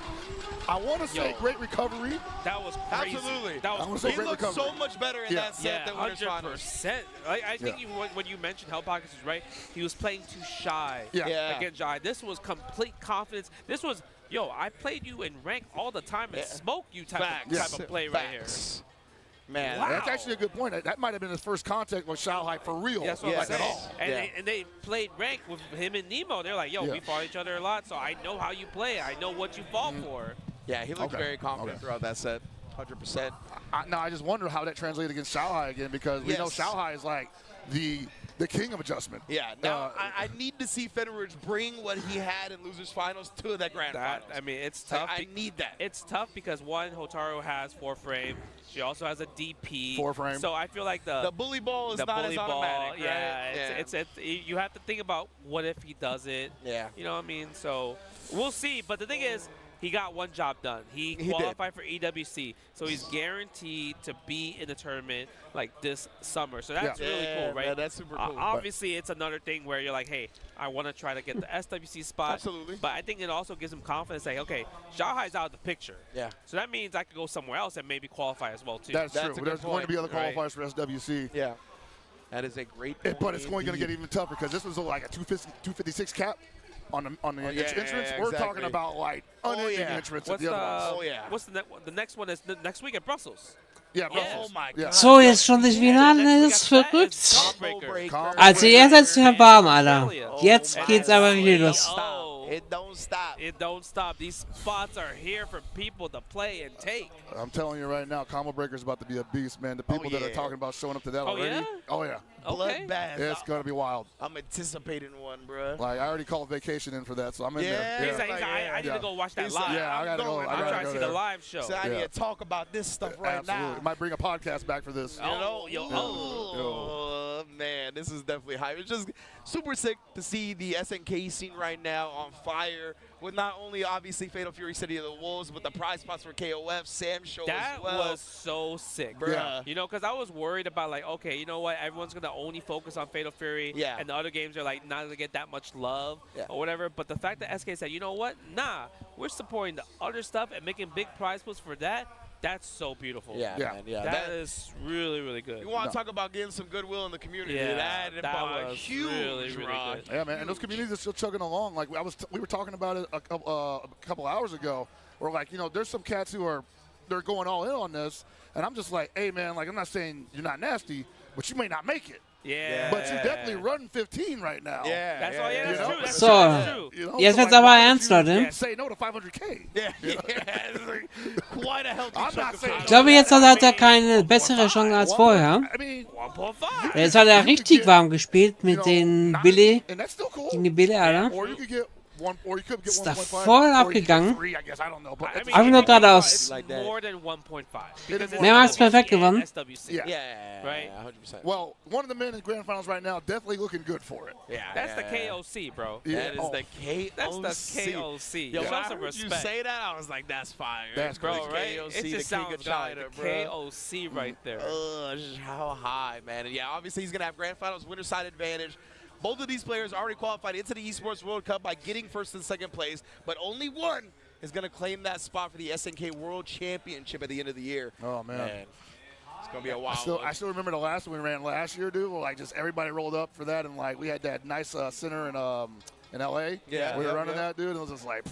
I want to say great recovery. That was crazy. Absolutely. That was he looked so much better in that set than winners 100%. I think when you mentioned Hell Pockets is right, he was playing too shy against Jai. This was complete confidence. This was, I played you in rank all the time and smoke you type of play right here. Man, that's actually a good point. That might have been his first contact with Shanghai for real. That's what I'm saying. And they played rank with him and Nemo. They're like, we fought each other a lot, so I know how you play. I know what you fought for. Yeah, he looked very confident throughout that set. 100%. I just wonder how that translated against Shanghai again, because we know Shanghai is like the king of adjustment. Yeah, now I need to see Fenrich bring what he had in losers finals to the grand finals. I mean, it's tough. I need that. It's tough because one, Hotaru has 4-frame. She also has a DP. 4-frame. So I feel like the bully ball is not as automatic. Yeah, you have to think about what if he does it. Yeah. You know what I mean? So we'll see. But the thing is, he got one job done. He qualified for EWC, so he's guaranteed to be in the tournament like this summer. So that's really cool, right? Yeah, that's super cool. Obviously, it's another thing where you're like, hey, I want to try to get the SWC spot. Absolutely. But I think it also gives him confidence, like, okay, Xiaohai's out of the picture. Yeah. So that means I could go somewhere else and maybe qualify as well, too. That's true. There's going to be other qualifiers for SWC. Yeah. That is a great But point it's going to get even tougher because this was like a 256 cap on the entrance. Yeah, We're exactly. talking about like unending entrance at the other ones. What's the next one? Is next week at Brussels. Ja, Brussels. Oh my Ja. God. So, jetzt schon das Finale, ist verrückt. Also, jetzt hat es ja warm, Alter. Jetzt geht's aber wieder los. It don't stop. It don't stop. These spots are here for people to play and take. I'm telling you right now, Combo Breaker's about to be a beast, man. The people that are talking about showing up to that already. Yeah? Oh, yeah. Bloodbath. It's going to be wild. I'm anticipating one, bro. Like, I already called vacation in for that, so I'm in there. I need to go watch that live. Yeah, I got to go. I'm trying to see the live show. So I need to talk about this stuff right now. Might bring a podcast back for this. Oh, man, this is definitely hype. It's just super sick to see the SNK scene right now on fire with not only obviously Fatal Fury City of the Wolves, but the prize spots for KOF, Sam Show That as well. was so sick, Bruh. Yeah. You know, because I was worried about like, okay, you know what? Everyone's gonna only focus on Fatal Fury, and the other games are like not gonna get that much love or whatever. But the fact that SK said, you know what? Nah, we're supporting the other stuff and making big prize pools for that. That's so beautiful. Yeah, man, yeah. That is really, really good. You want to talk about getting some goodwill in the community? Yeah, that was was huge, really Rod. good. Yeah, man, and those communities are still chugging along. Like we were talking about it a couple hours ago. Where like, you know, there's some cats who they're going all in on this, and I'm just like, hey, man, like I'm not saying you're not nasty, but you may not make it. Yeah. But you definitely run 15 right now. Yeah. That's all. Yeah, that's true. That's So, true. jetzt wird's aber ernst, Leute. Say no to 500K. Yeah. It's like quite a healthy chunk of Ich glaube, jetzt hat er keine bessere Chance als vorher. I mean, 1.5. Jetzt hat er richtig warm gespielt mit den Billy. Gegen die Billy, Alter. Or you could get one, or you could get Ist da 1.5. voll abgegangen. I guess I don't know, but Einfach nur geradeaus. More than 1.5. Mehrmals perfekt gewonnen. Yeah. Right? 100%. Well, one of the men in grand finals right now definitely looking good for it. Yeah. That's the KOC, bro. That is the KOC. That's the KOC. Yo, Show when I some heard you respect. say that, I was like, that's fire. That's bro, the right? KOC, It the just king sounds of China, like bro. KOC right there. Just how high, man. And yeah, obviously he's going to have grand finals winner side advantage. Both of these players already qualified into the Esports World Cup by getting first and second place, but only one is going to claim that spot for the SNK World Championship at the end of the year. Oh, man. It's going to be a wild one. I still remember the last one we ran last year, dude. Where, like, just everybody rolled up for that, and, like, we had that nice center in L.A. Yeah. We were running that, dude, and it was just like,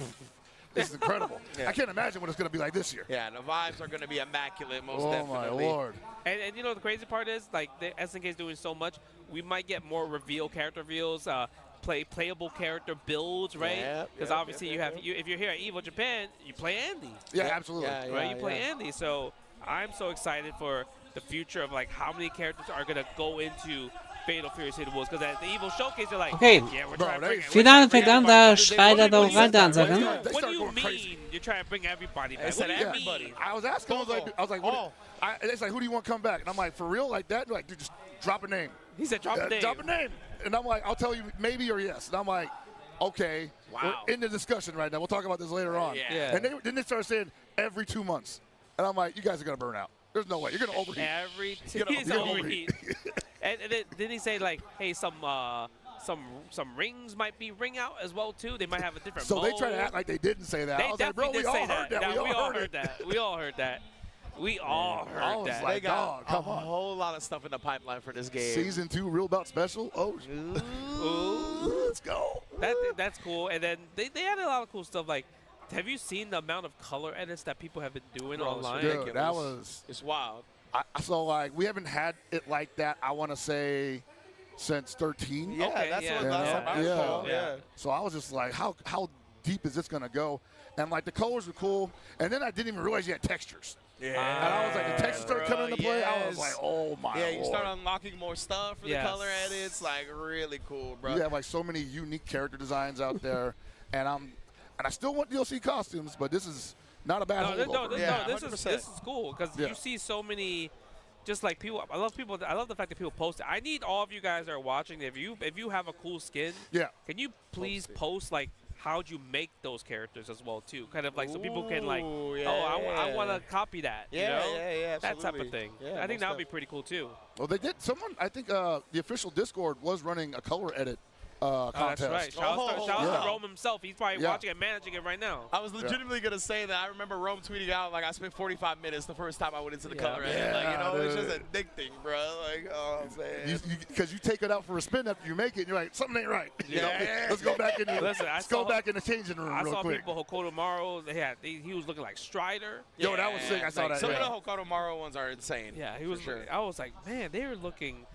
this is incredible. Yeah. I can't imagine what it's going to be like this year. Yeah, the vibes are going to be immaculate, most Oh, definitely. my Lord. And you know the crazy part is, like, the SNK is doing so much, we might get more character reveals, playable character builds, right? Because obviously if you're here at EVO Japan, you play Andy. Yeah, absolutely. Right? You play Andy. So I'm so excited for the future of like how many characters are gonna go into Fatal Fury City Wolves, because at the EVO Showcase they're like, Okay, yeah, we're trying to bring Finale fängt an, da schreit er doch rein, der Ansage. What do you mean you're trying to bring everybody back? What do you mean? I was asking, I was like, it's like, who do you want to come back? And I'm like, for real, like that? Like, dude, just drop a name. He said, drop a name. Drop a name. And I'm like, I'll tell you maybe or yes. And I'm like, okay, wow. We're in the discussion right now. We'll talk about this later on. Yeah. And then they started saying every 2 months. And I'm like, you guys are going to burn out. There's no way. You're going to overheat. He's overheat. And then he say like, hey, some rings might be ring out as well too. They might have a different So mode. they try to act like they didn't say that. They I was like, bro, we all heard that. We all heard that. We all heard that. We all heard that. They got a whole lot of stuff in the pipeline for this game. Season 2 Real Bout Special. Oh, Ooh. Let's go. That's cool. And then they had a lot of cool stuff. Like, have you seen the amount of color edits that people have been doing online? Dude, that was... It's wild. So, like, we haven't had it like that, I want to say, since 13. Yeah, okay, that's yeah. what last time I saw. Yeah. So I was just like, how deep is this going to go? And, like, the colors were cool. And then I didn't even realize you had textures. Yeah. And I was like, the textures started coming into play. I was Yes. like, oh, my Yeah, you Lord. start unlocking more stuff for Yes. the color edits. Like, really cool, bro. You have, like, so many unique character designs out there. And I still want DLC costumes, but this is not a bad holdover. This is cool because you see so many, just like people. I love the fact that people post it. I need all of you guys that are watching. If you have a cool skin, can you please post like how would you make those characters as well too? Kind of like so people can like, I want to copy that. Yeah, you know? yeah, that type of absolutely. thing. Yeah, I think most that would be pretty cool too. Well, they did. Someone, I think, the official Discord was running a color edit contest. That's right. Shout out to Rome himself. He's probably watching and managing it right now. I was legitimately gonna say that. I remember Rome tweeting out like I spent 45 minutes the first time I went into the color edit. Like, you know, it's just addicting, bro. Like, oh man. Because you take it out for a spin after you make it, and you're like, something ain't right. You know? Let's go back in. Let's go back in the changing room real quick. I saw people Hokuto Maru. He was looking like Strider. Yo, that was sick. I saw that. Some of the Hokuto Maru ones are insane. Yeah, he was. Sure. I was like, man, they were looking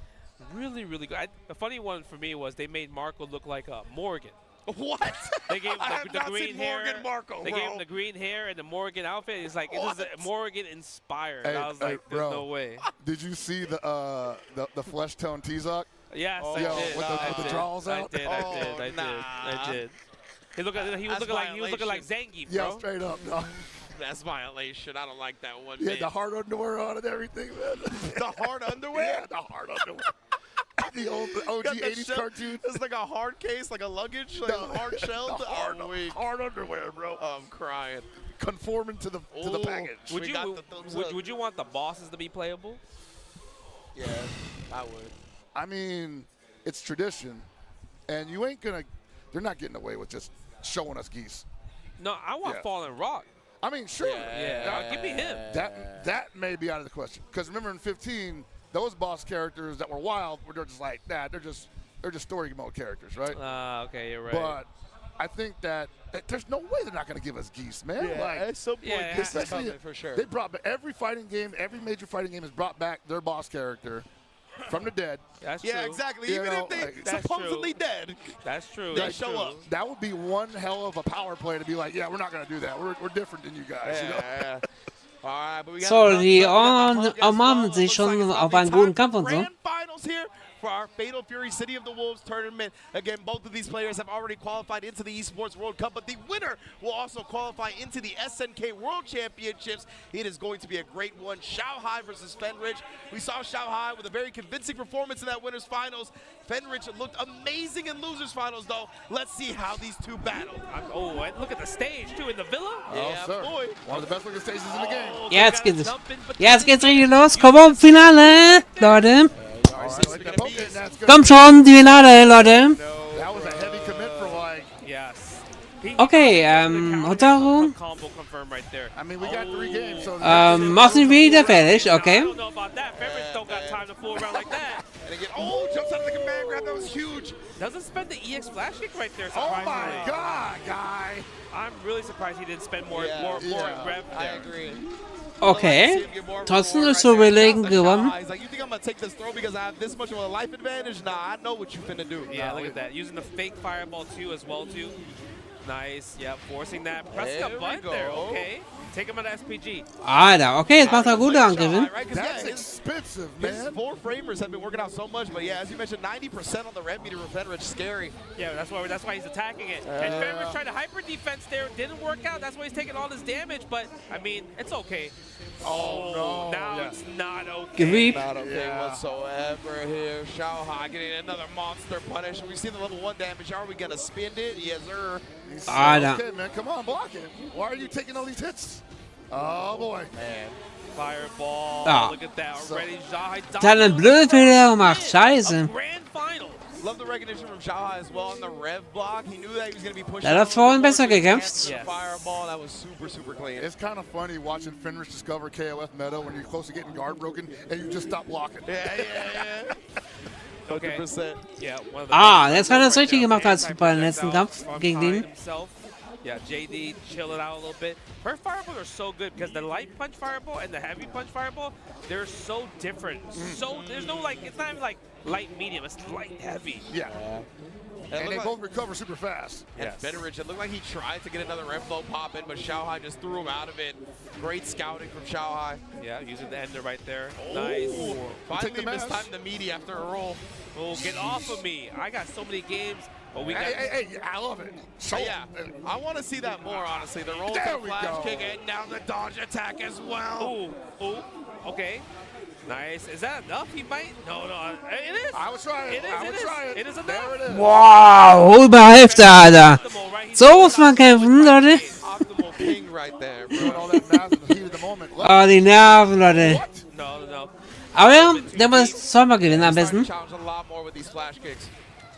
really, really good. The funny one for me was they made Marco look like Morgan. What? They gave him the green hair. Morgan Marco, they gave him the green hair and the Morgan outfit. It's like this is Morgan inspired. Hey, I was like, there's bro, no way. Did you see the flesh tone T-Zoc? Yes, I did. With the draws out. I did. He was looking like Zangief, bro. Yeah, straight up. No. That's violation. I don't like that one. Yeah, the hard underwear on and everything, man. The hard underwear? Yeah, the hard underwear. The OG 80s cartoon. It's like a hard case, like a luggage, like hard shell. Hard underwear, bro. I'm crying. Conforming to the package. Would you want the bosses to be playable? Yeah, I would. I mean, it's tradition, and you ain't gonna. They're not getting away with just showing us geese. No, I want Fallen Rock. I mean, sure. Yeah, give me him. That may be out of the question. Because remember in 15, those boss characters that were wild were just like, they're just story mode characters, right? Okay, you're right. But I think that there's no way they're not going to give us geese, man. Yeah, like, at some point, especially for sure. They brought every major fighting game has brought back their boss character from the dead. That's true. Yeah, exactly. Even if they supposedly dead. That's true. They show up. That would be one hell of a power play to be like, yeah, we're not going to do that. We're different than you guys. You know? All right, So, die umarmen sich schon auf einen guten Kampf und so. Finals here for our Fatal Fury City of the Wolves tournament. Again, both of these players have already qualified into the Esports World Cup, but the winner will also qualify into the SNK World Championships. It is going to be a great one. Xiaohai versus Fenrich. We saw Xiaohai with a very convincing performance in that winners finals. Fenrich looked amazing in losers finals, though. Let's see how these two battle. And look at the stage, too, in the villa. Yeah, boy. One of the best looking stages in the game. Jetzt geht es. Jetzt geht's richtig los. Komm auf, Finale, Leute. Komm schon, die Finale, Leute. Okay, Hotaru. Machen wir wieder fertig, okay. Oh, jumps out of the command grab. That was huge. Doesn't spend the EX flash kick right there. Oh my God, guy! I'm really surprised he didn't spend more rev there. I agree. Okay, trotzdem ist so überlegen gewonnen. He's like, you think I'm gonna take this throw because I have this much of a life advantage? Nah, I know what you finna do. Yeah, look at that. Using the fake fireball too as well too. Nice. Yeah, forcing that. Pressing a button there. Okay. Take him on the SPG. Alter, okay, jetzt macht er gute Angriffe. That's expensive, man. His four framers have been working out so much, but yeah, as you mentioned, 90% on the red meter with Fenrich, scary. Yeah, that's why he's attacking it. And Fenrich tried to hyper defense there, didn't work out. That's why he's taking all this damage. But I mean, it's okay. Oh no! Now it's not okay. Gewiep. Not okay whatsoever here. Xiaohai getting another monster punish. We see the level 1 damage. Are we gonna spin it? Yes, sir. Okay, man, come on, block it. Why are you taking all these hits? Oh boy. Man. Fireball. Look at that already. Hat er einen blöden Fehler gemacht. Scheiße. Grand final. Love the recognition from Xiaohai as well on the rev block. He knew that he was going to be pushing. Er hat vorhin besser gekämpft. Fireball, that was super clean. It's kind of funny watching Fenrich discover KOF meta when you're close to getting guard broken and you just stop blocking. Yeah. 100%. Yeah, jetzt hat er es richtig gemacht als beim letzten Kampf gegen den. Yeah, JD chilling out a little bit. Her fireballs are so good because the light punch fireball and the heavy punch fireball, they're so different. So there's no like, it's not even like light medium, it's light heavy. Yeah. And they both recover super fast. And Fenrich, it looked like he tried to get another red flow pop in, but Xiaohai just threw him out of it. Great scouting from Xiaohai. Yeah, using the ender right there. Nice. Finally mistimed the meaty after a roll. Oh, get off of me. I got so many games. But we got hey, I love it. So, yeah, I want to see that more, honestly. The roll to flash kick and now the dodge attack as well. Ooh, okay. Nice. Is that enough? He might. No. It is. I was trying. It is enough. There it is. Wow, überhefte, Alter. So muss man kämpfen, Leute. Optimal king right there, bro. Oh, die Nerven, Leute. No. Aber ja, der muss zweimal gewinnen am besten. Challenge a lot more with these flash kicks.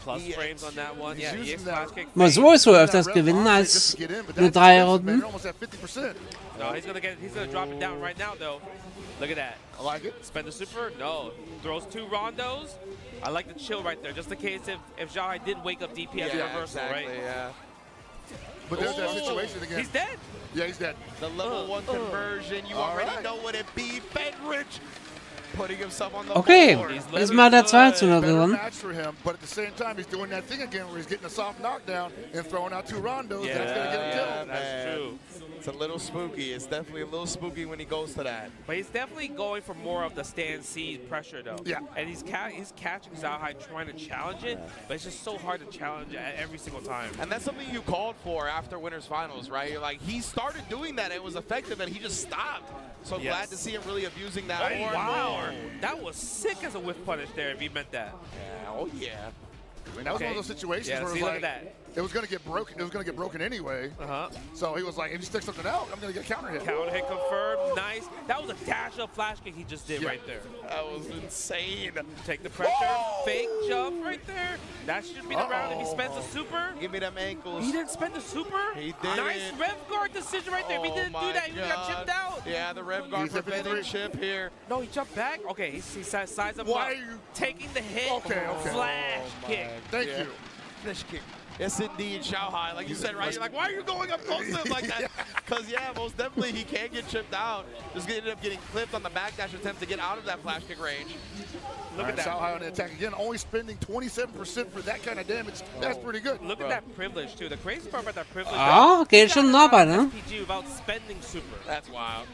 Plus frames on that one. Yeah, EX flash kick. Muss sowieso öfters gewinnen als nur 3 Runden. No, he's gonna drop it down right now though. Look at that. I like it. Spend the super? No. Throws 2 rondos. I like the chill right there, just in case if Zhao Hai did wake up DP as a reversal, exactly, right? Yeah. But there's that situation again. He's dead. Yeah, he's dead. The level 1 conversion, you already know what it be. Fenrich putting himself on the Okay, board. ist mal der 2-0 gewonnen. Match for him, but at the same time, he's doing that thing again where he's getting a soft knockdown and throwing out 2 rondos. Yeah, That's gonna get him killed. that's true. It's a little spooky. It's definitely a little spooky when he goes to that. But he's definitely going for more of the stand C pressure though. Yeah. And he's catching Zhao Hai trying to challenge it, but it's just so hard to challenge it every single time. And that's something you called for after Winners Finals, right? You're like, he started doing that, it was effective, and he just stopped. So glad to see him really abusing that more and more. That was sick as a whiff punish there if he meant that. Yeah, oh yeah. I mean, that was one of those situations where see, it was look like, at that. it was going to get broken. It was going to get broken anyway. So he was like, if you stick something out, I'm going to get counter hit. Counter hit confirmed. Nice. That was a dash up flash kick he just did right there. That was insane. Take the pressure. Fake jump right there. That should be the round if he spends a super. Give me them ankles. He didn't spend a super? He did. Nice rev guard decision right there. If he didn't do that, he would have got chipped out. Yeah, the rev guard prevented chip here. No, he jumped back. Okay, he size up. Why are you taking the hit? Okay. Flash kick. Thank you. Flash kick. Yes, indeed, Zhao Hai. Like you said, right? You're like, why are you going up close to him like that? Because, yeah, most definitely he can get chipped out. Just ended up getting clipped on the backdash attempt to get out of that flash kick range. Look at that. Zhao Hai on the attack again, only spending 27% for that kind of damage. That's pretty good. Look at that privilege, too. The crazy part about that privilege. Ah, geht schon nah bei, ne? SPG without spending super. That's wild.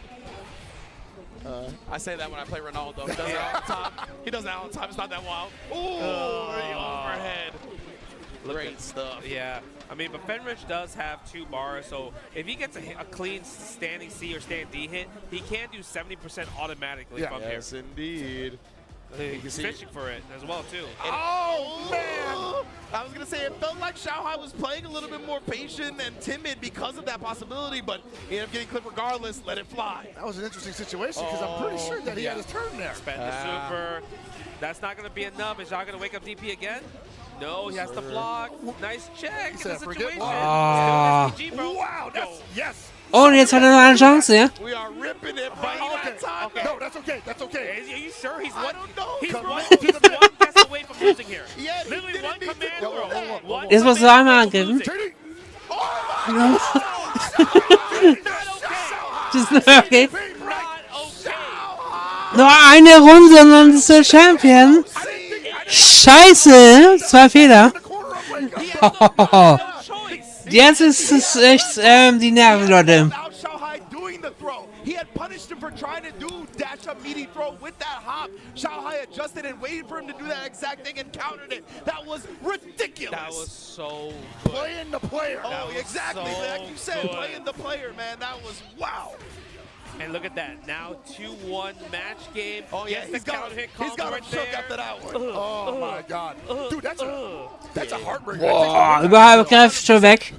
I say that when I play Ronaldo. He does it all the time. He does it all the time. It's not that wild. Ooh, overhead. Great stuff. Yeah. I mean, but Fenrich does have 2 bars, so if he gets a clean standing C or stand D hit, he can do 70% automatically from here. Yes, indeed. He's fishing for it as well, too. Oh, man! I was going to say, it felt like Zhao Hai was playing a little bit more patient and timid because of that possibility, but he ended up getting clipped regardless. Let it fly. That was an interesting situation because I'm pretty sure that he had his turn there. Spend the super. That's not going to be enough. Is Zhao going to wake up DP again? No, he has to block. Nice check in the situation. SPG, bro. Wow, that's, yes. Oh, und jetzt hat er noch eine Chance, ja? We are ripping it by that time. Okay. No, that's okay. That's okay. Are you sure he's one? I don't know. He's one guess away from losing here. Yeah, literally one command throw. Jetzt musst du einmal angreifen. Just okay. Nur eine Runde und dann ist der Champion. Scheiße, 2 Fehler. Jetzt ist es echt die Nerven, Leute. He had punished him for trying to do dash up meaty throw with that hop. Zhao Hai adjusted and waited for him to do that exact thing and countered it. That was ridiculous. That was so good. Playing the player. Oh, exactly. Like you said, playing the player, man. That was wow. And look at that. Now 2-1 match game. Oh, yeah. He's got him shook after that one. Oh, my God. Dude, that's a heartbreaker. Boah, Überhalbgriff schon weg.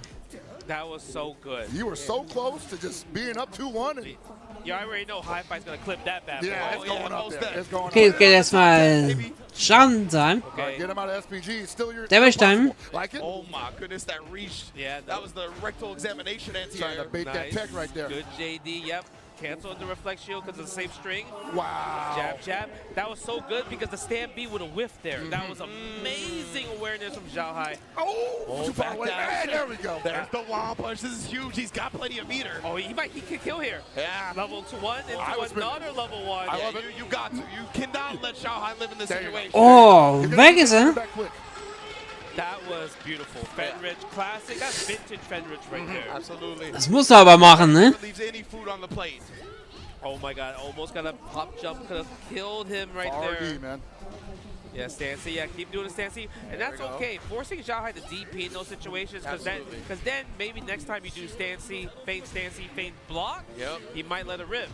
That was so good. You were so close to just being up 2-1. You already know Hi-Fi's going to clip that bad. Yeah, it's going up there. It's going Okay, okay, erstmal Schaden-Time. Okay. Get him out of SPG. Still your Damage-Time. Like it? Oh, my goodness. That reach. Yeah, that was the rectal examination anti-air. Trying to bait that tech right there. Good JD, yep. Canceled the reflect shield because of the same string. Wow. Jab, jab. That was so good because the stand B would have whiffed there. That was amazing awareness from Zhao Hai. Oh, too far away. And there we go. There's the wall punch. This is huge. He's got plenty of meter. Oh, he could kill here. Yeah. Level 1 into another level 1. I love it. You got to. You cannot let Zhao Hai live in this situation. Oh, weg ist er. That was beautiful. Fenrich classic. That's vintage Fenrich right there. Absolutely. Das muss er aber machen, ne? Leaves any food on the plate. Oh my God! Almost got a pop jump. Could have killed him right there. man. Yeah, Stancy. Yeah, keep doing the Stancy, and that's okay. Forcing Zhao Hai to DP in those situations, because then maybe next time you do Stancy, feint block. Yep. He might let it rip.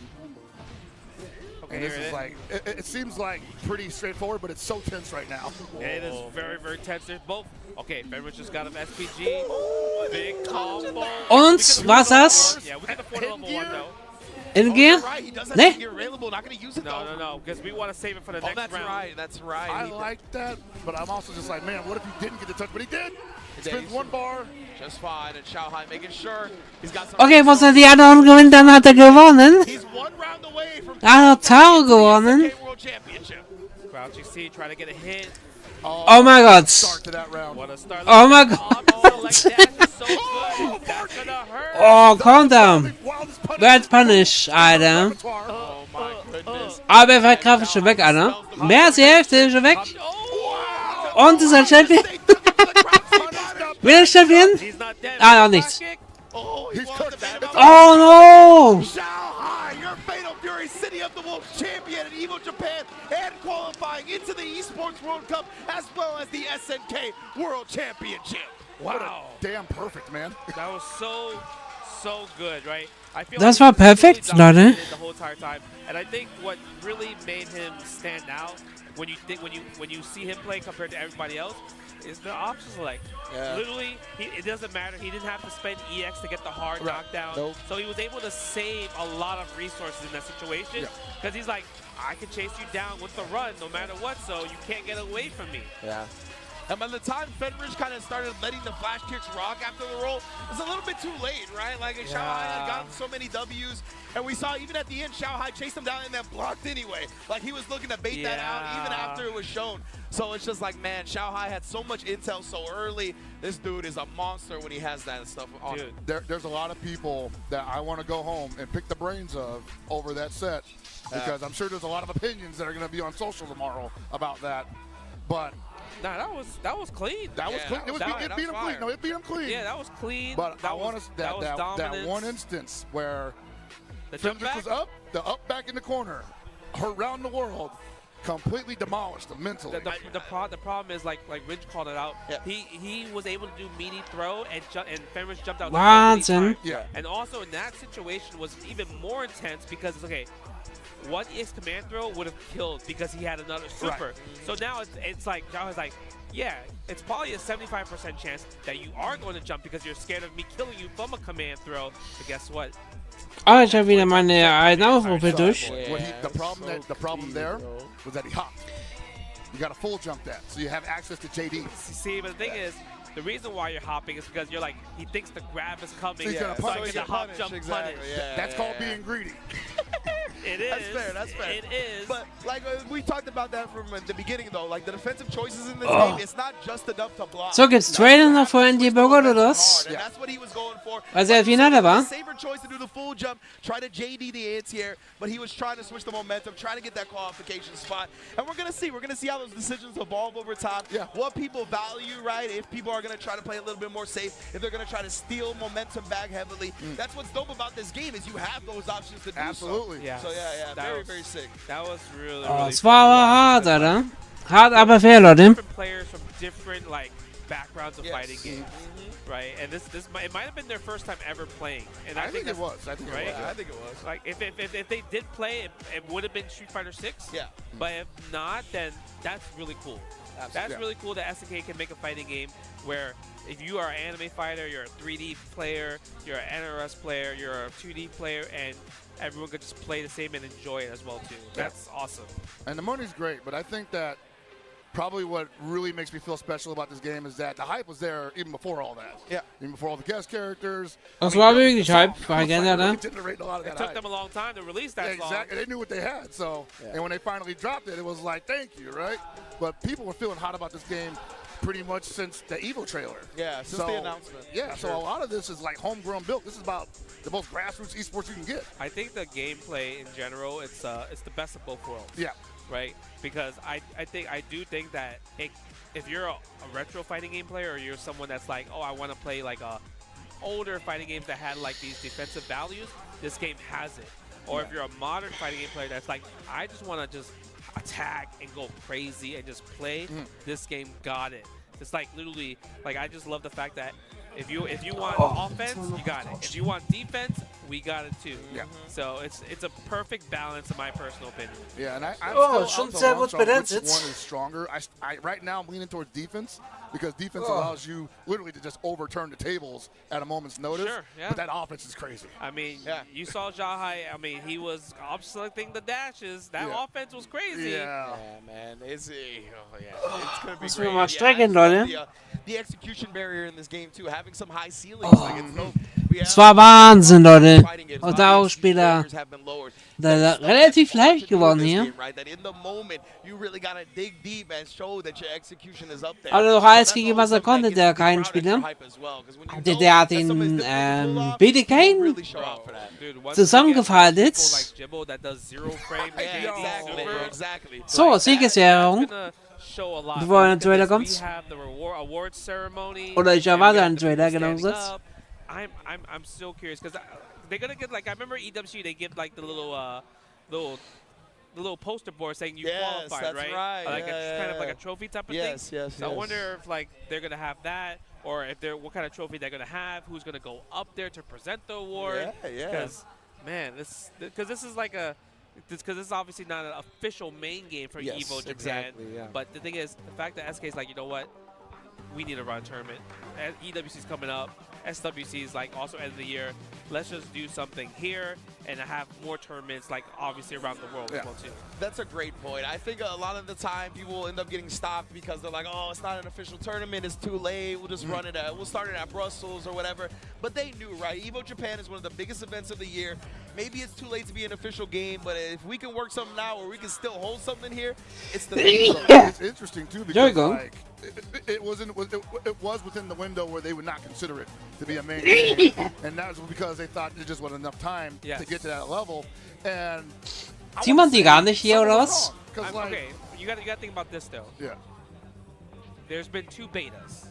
And this is like, it seems like pretty straightforward, but it's so tense right now. Yeah, it is very, very tense. There's both. Okay, Fenrich just got an SPG. Big combo. Und was das? Yeah, we can afford level 1 though. In Gear? Ne? No, because we want to save it for the next round. That's right. I like that, but I'm also just like, man, what if he didn't get the touch? But he did. Spins one bar. Just fine, and Xiaohai making sure he's got some. Okay, muss er die anderen gewinnen, dann hat er gewonnen. Er hat Taro gewonnen. Crouching C, trying to get a hit. Oh my God. Oh my God. Oh, calm down. Bad punish, Alter. Aber er verkauft schon weg, Alter. Mehr als die Hälfte ist schon weg. Und ist ein Champion. Will er Champion? Ah, noch nichts. Oh no! Xiaohai, your Fatal Fury City of the Wolves champion in EVO Japan and qualifying into the Esports World Cup as well as the SNK World Championship. Wow. Damn perfect, man. That was so good, right? I feel Das like war perfekt, Leute. the whole entire time. And I think what really made him stand out when you see him play compared to everybody else is the option select. Literally, it doesn't matter. He didn't have to spend EX to get the hard knockdown. So he was able to save a lot of resources in that situation because he's like, I can chase you down with the run no matter what, so you can't get away from me. Yeah. And by the time Fenrich kind of started letting the flash kicks rock after the roll, it was a little bit too late, right? Like Xiaohai had gotten so many W's, and we saw even at the end, Xiaohai chased him down and then blocked anyway. Like he was looking to bait that out even after it was shown. So it's just like, man, Xiaohai had so much intel so early. This dude is a monster when he has that stuff on him. There's a lot of people that I want to go home and pick the brains of over that set because I'm sure there's a lot of opinions that are going to be on social tomorrow about that. But nah, that was clean. That was clean. It beat him clean. No, it beat him clean. Yeah, that was clean. But I want to that one instance where Fenrich was up, the up back in the corner, around the world, completely demolished him mentally. The problem is like Rich called it out. He was able to do meaty throw and Fenrich jumped out. Wahnsinn. And also in that situation was even more intense because okay, one EX command throw would have killed because he had another super. So now it's like Xiaohai's like, yeah, it's probably a 75% chance that you are going to jump because you're scared of me killing you from a command throw. But guess what? Ah, ich habe wieder meine Aufrufe durch. The problem there was that he hopped. You got a full jump that, so you have access to JD. See, but the thing is, the reason why you're hopping is because you're like, he thinks the grab is coming. So he's gonna punish. So hop, jump, punish. That's called being greedy. It is. That's fair. It is. But like we talked about that from the beginning, though. Like the defensive choices in this game, it's not just enough to block. So, gibt's Trailer noch vor Andy Burger oder das? And that's what he was going for. Als er Finale war? Safer choice to do the full jump, try to JD the anti-air, but he was trying to switch the momentum, trying to get that qualification spot. And we're gonna see how those decisions evolve over time. What people value, right? If people are gonna try to play a little bit more safe, if they're gonna try to steal momentum back heavily. That's what's dope about this game is you have those options to do Absolutely. so. So very sick. That was really Es war aber hart, Alter. Hart, aber fair, Leute. Different players from different like backgrounds of fighting games, right? And it might have been their first time ever playing. And I think it was. I think it was. Like if they did play, it would have been Street Fighter 6. Yeah. But if not, then that's really cool. That's really cool that SNK can make a fighting game where if you are an anime fighter, you're a 3D player, you're an NRS player, you're a 2D player, and everyone could just play the same and enjoy it as well too. That's awesome. And the money's great, but I think that probably what really makes me feel special about this game is that the hype was there even before all that. Yeah. Even before all the guest characters. Das war wirklich Hype, war gerne, oder? It took them a long time to release that song. Exactly. They knew what they had. So, and when they finally dropped it, it was like, thank you, right? But people were feeling hot about this game pretty much since the EVO trailer. Yeah, since the announcement. Yeah, so a lot of this is like homegrown built. This is about the most grassroots esports you can get. I think the gameplay in general, it's the best of both worlds. Yeah. Right? Because I do think that if you're a retro fighting game player or you're someone that's like, oh, I want to play like older fighting games that had like these defensive values, this game has it. Or if you're a modern fighting game player that's like, I just want to just attack and go crazy and just play, this game got it. It's like literally, like I just love the fact that if you want offense, you got it. If you want defense, we got it too. Yeah. So it's a perfect balance in my personal opinion. Yeah, and Oh, schon sehr gut bewertet. Which one is stronger? Right now I'm leaning towards defense because defense allows you literally to just overturn the tables at a moment's notice. Sure, yeah. But that offense is crazy. I mean, you saw Jahai. I mean, he was obstructing the dashes. That offense was crazy. Yeah, man. It's gonna be Müssen great. wir mal strecken, Leute. The execution barrier in this game too, having some high ceilings. Oh. Like it's no. Es war Wahnsinn, Leute. Und der Ausspieler, der relativ leicht geworden hier. Hat er doch alles gegeben, was er konnte, der keinen Spieler. Der hat ihn BDK zusammengefaltet. So, Siegesehrung. Bevor ein Trailer kommt. Oder ich erwarte einen Trailer, genau gesagt. I'm so curious because they're gonna get like I remember EWC they give like the little poster board saying you qualified, right? Like kind of like a trophy type of thing. So I wonder if like they're gonna have that or if they're what kind of trophy they're gonna have, who's gonna go up there to present the award. Because man, this is like because this is obviously not an official main game for EVO Japan. But the thing is, the fact that SK is like, you know what, we need to run a tournament. EWC's coming up. SWC is like also end of the year. Let's just do something here and have more tournaments like obviously around the world as well too. That's a great point. I think a lot of the time people will end up getting stopped because they're like, oh, it's not an official tournament, it's too late, we'll just run it we'll start it at Brussels or whatever. But they knew, right? EVO Japan is one of the biggest events of the year. Maybe it's too late to be an official game, but if we can work something out where we can still hold something here, it's the It's interesting too because like it was within the window where they would not consider it to be a main game, and that was because they thought there just wasn't enough time to get to that level. And Sieht man die gar nicht hier oder was? Okay, you got to think about this though. Yeah. There's been 2 betas.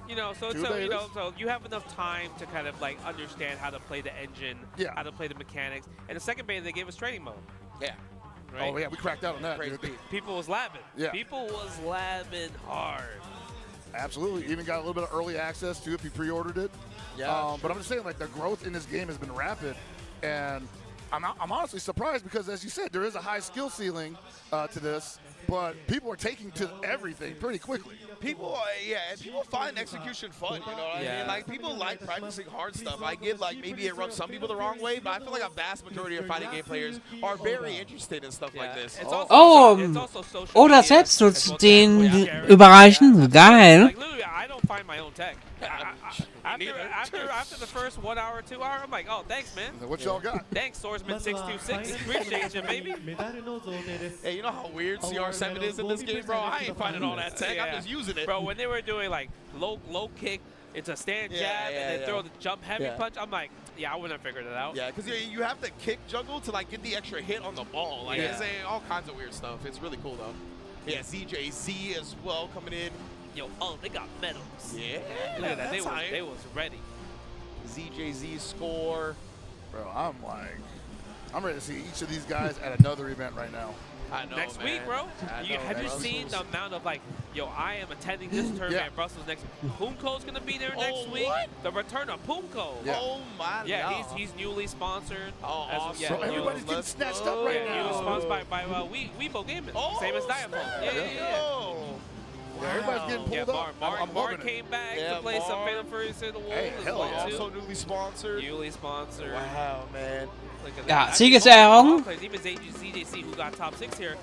You know, so you have enough time to kind of like understand how to play the engine, how to play the mechanics. And the second beta they gave us training mode. Yeah. Right? Oh yeah, we cracked out on that. People was labbing. Yeah. People was labbing hard. Absolutely. Even got a little bit of early access to it if you pre-ordered it. Yeah. But I'm just saying, like, the growth in this game has been rapid, and I'm honestly surprised because, as you said, there is a high skill ceiling to this, but people are taking to everything pretty quickly. People, and people find execution fun, you know what I mean? Like, people like practicing hard stuff. I get, like, maybe it rubs some people the wrong way, but I feel like a vast majority of fighting game players are very interested in stuff like this. Oder selbst nutzt den überreichen. Geil. Like, literally, I don't find my own tech. After the first 1 hour, 2 hour, I'm like, oh, thanks, man. What y'all got? Thanks, Swordsman 626. Appreciate you, baby. Hey, you know how weird CR7 is in this game, bro? I ain't finding all that tech. I'm just using it. Bro, when they were doing like low kick, it's a stand jab, and then throw the jump heavy punch, I'm like, I wouldn't have figured it out. Yeah, because you have to kick juggle to like get the extra hit on the ball. Like, it's all kinds of weird stuff. It's really cool, though. Yeah, ZJZ as well coming in. Yo, they got medals. Yeah. Look at that. They was ready. ZJZ score. Bro, I'm ready to see each of these guys at another event right now. I know, next week, bro. Have you seen the amount of like, I am attending this tournament in Brussels next week. Pumko's gonna be there next week. The return of Pumko. Yeah. Oh my God. He's newly sponsored. Oh, awesome. So everybody's getting snatched up right now. Newly sponsored by WeBo Gaming. Same as Diamond. Yeah. Everybody's getting pulled up. Mark came back to play some Fatal Fury in the Wolves as well, too. Also newly sponsored. Wow, man. Ja, Siegesehrung. Even ZJC, who got top 6 here,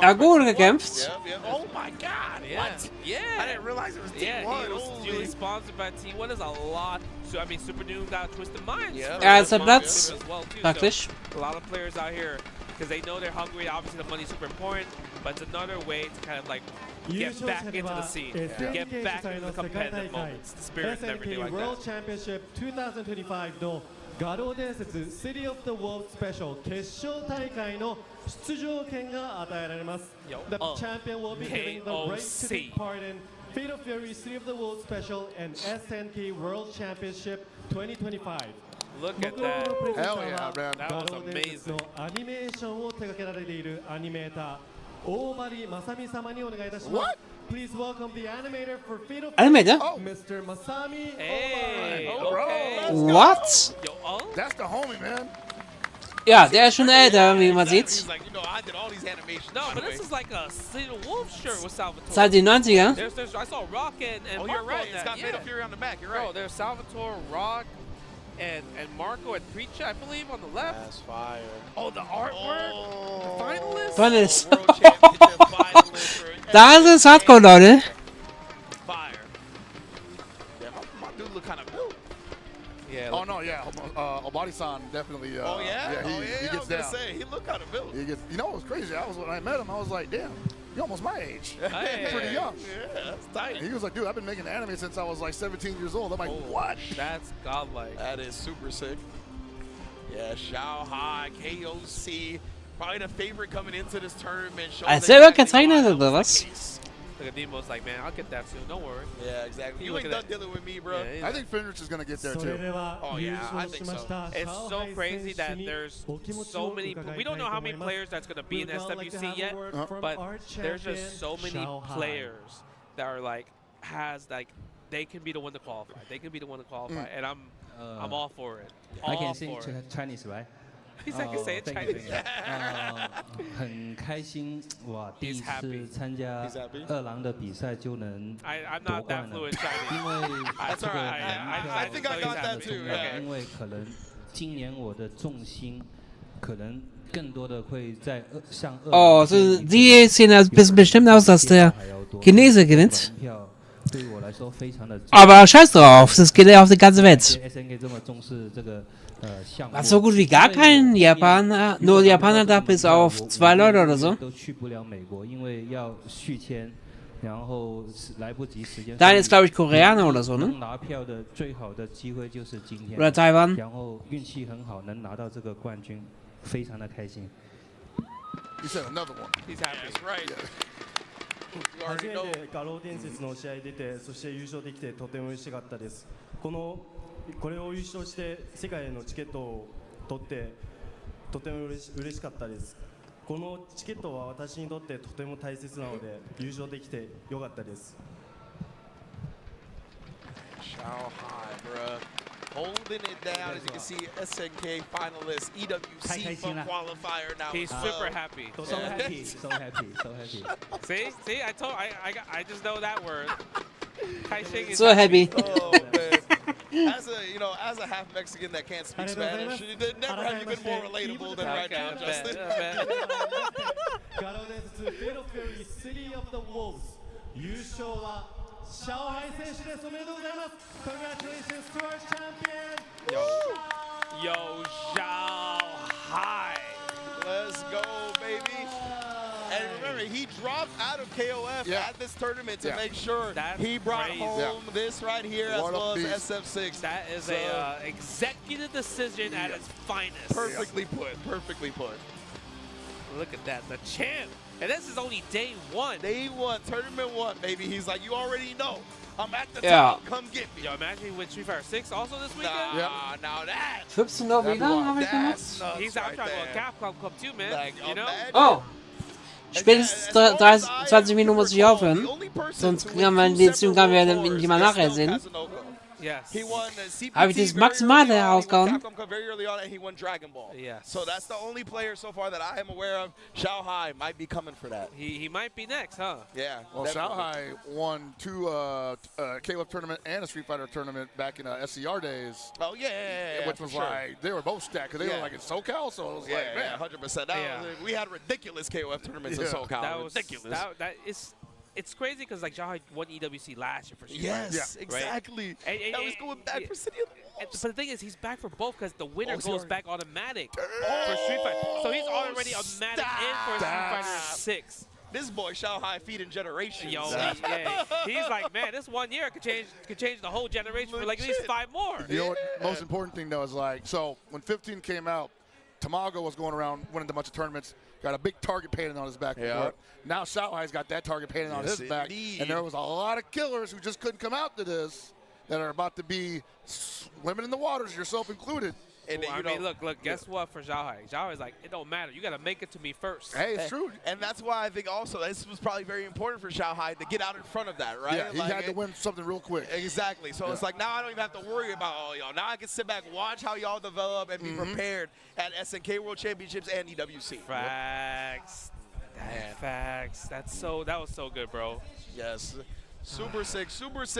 Ja, gut gekämpft. Oh my God, what? Yeah. I didn't realize it was T1. Yeah, he was newly sponsored by T1. There's a lot. So, I mean, Super Noon got Twisted Minds. Ja, ist Platz. Praktisch. A lot of players out here, because they know they're hungry. Obviously, the money's super important, but it's another way to kind of like get back into the scene, get back into the competitive moments, the spirit and everything like World that. Championship 2025の画廊伝説 City of the World Special 決勝大会の出場権が与えられます。The champion will be given the right to take part in Fatal Fury City of the World Special and SNK World Championship 2025. Look at that. Hell yeah, man. That was amazing. アニメーションを手掛けられているアニメーター What? Please welcome the animator for Fatal Animator? Mr. Masami Hey, Omari. What? That's the homie, man. Ja, der ist schon älter, wie man sieht. He's like, you know, I did all these animations. No, but this is like a Cedar Wolf shirt with Salvatore. Seit den 90ern? I saw Rock and oh, Marco you're right. on It's that. got Fatal Fury on the back. You're right. Bro, there's Salvatore, Rock, and Marco and Preacher, I believe, on the left. That's fire. Oh, the artwork. The finalists. Finalists. World Championship finalist for Das ist Hardcore, Leute. fire. Yeah, my dude look kind of built. Yeah. Oh no, yeah. Obari-san definitely. Oh yeah. He I gets was gonna down. say he looked kind of built. He gets. You know what was crazy? When I met him, I was like, damn, you're almost my age. Hey. Pretty young. Yeah, that's tight. He was like, dude, I've been making anime since I was like 17 years old. I'm like, what? That's godlike. That is super sick. Yeah, Shanghai, KOC, probably the favorite coming into this tournament. Als selber gezeichnet oder was? Look at Nemo's like, man, I'll get that soon. Don't worry. Yeah, exactly. You ain't done dealing with me, bro. Yeah, I think Fenrich is gonna get there too. Oh yeah, I think so. It's so crazy that there's so many. We don't know how many players that's going to be in SWC yet, but there's just so many players that are like they can be the one to qualify. They can be the one to qualify, and I'm all for it. I can sing Chinese, right? He's like, say it Chinese. 很开心，哇！第一次参加二郎的比赛就能夺冠了，因为这个门票非常的重要，因为可能今年我的重心可能更多的会在像 Oh, so die sehen ein bisschen bestimmt aus, dass der Chinese gewinnt. Aber scheiß drauf, das geht ja auf die ganze Welt. Was so gut wie gar kein Japaner, nur Japaner da bis auf 2 Leute oder so. Da ist, glaube ich, Koreaner oder so, ne? Oder Taiwan. He said another one. He's happy. That's right. You 初 already め know. て画廊伝説の試合出て、そして優勝できてとても嬉しかったです。これを優勝して世界へのチケットを取ってとても嬉しかったです。このチケットは私にとってとても大切なので優勝できてよかったです。Shanghai, bruh. Holding it down, as you can see, SNK finalist, EWC from qualifier now. He's super happy. So happy, so happy, so happy. See, I just know that word. Kai-Shing is So happy. Oh man. As a half Mexican that can't speak Spanish, never have you been more relatable than right now, Justin. 画廊伝説Fatal Fury City of the Wolves優勝は上海選手です。おめでとうございます。Congratulations to our champion. Yo, Shanghai. Let's go, baby. And remember, he dropped out of KOF at this tournament to make sure he brought home this right here as well as SF6. That is a executive decision at its finest. Perfectly put. Perfectly put. Look at that, the champ. And this is only day one. Day one, tournament one, baby. He's like, you already know. I'm at the top. Come get me. Yo, imagine he wins Street Fighter 6 also this weekend. Nah, now that. 15 noch wieder, habe ich gemacht. He's out trying to go to Capcom Club too, man. Like, you know? Oh. Spätestens 30, 20 Minuten muss ich aufhören. Sonst kann man den Stream nicht mal nachher sehen. Habe ich das Maximale herausgehauen? So that's the only player so far that I am aware of. Shanghai might be coming for that. He might be next, huh? Yeah. Well, Shanghai won 2 KOF tournament and a Street Fighter tournament back in SCR days. Oh yeah, which was like they were both stacked because they were like in SoCal, so it was like man, 100%. We had ridiculous KOF tournaments in SoCal. That was ridiculous. It's crazy because like Shanghai won EWC last year for Street Fighter. Yes, exactly. And that was going back for City of the Wolves. But the thing is, he's back for both because the winner goes back automatic for Street Fighter. So he's already automatic in for Street Fighter 6. This boy Shanghai feeding generations. Yo, he's like, man, this 1 year could change the whole generation for like at least 5 more. You know what? Most important thing though is like, so when 15 came out, Tamago was going around winning a bunch of tournaments. Got a big target painted on his back. Now Shanghai's got that target painted on his back. And there was a lot of killers who just couldn't come out to this that are about to be swimming in the waters, yourself included. And well, I mean, look. Guess what for Xiaohai? Xiaohai's like, it don't matter. You got to make it to me first. Hey, it's true. And that's why I think also this was probably very important for Xiaohai to get out in front of that, right? Yeah, he had to win something real quick. Exactly. So it's like now I don't even have to worry about all y'all. Now I can sit back, watch how y'all develop, and be prepared at SNK World Championships and EWC. Facts. Facts. That was so good, bro. Yes. Super sick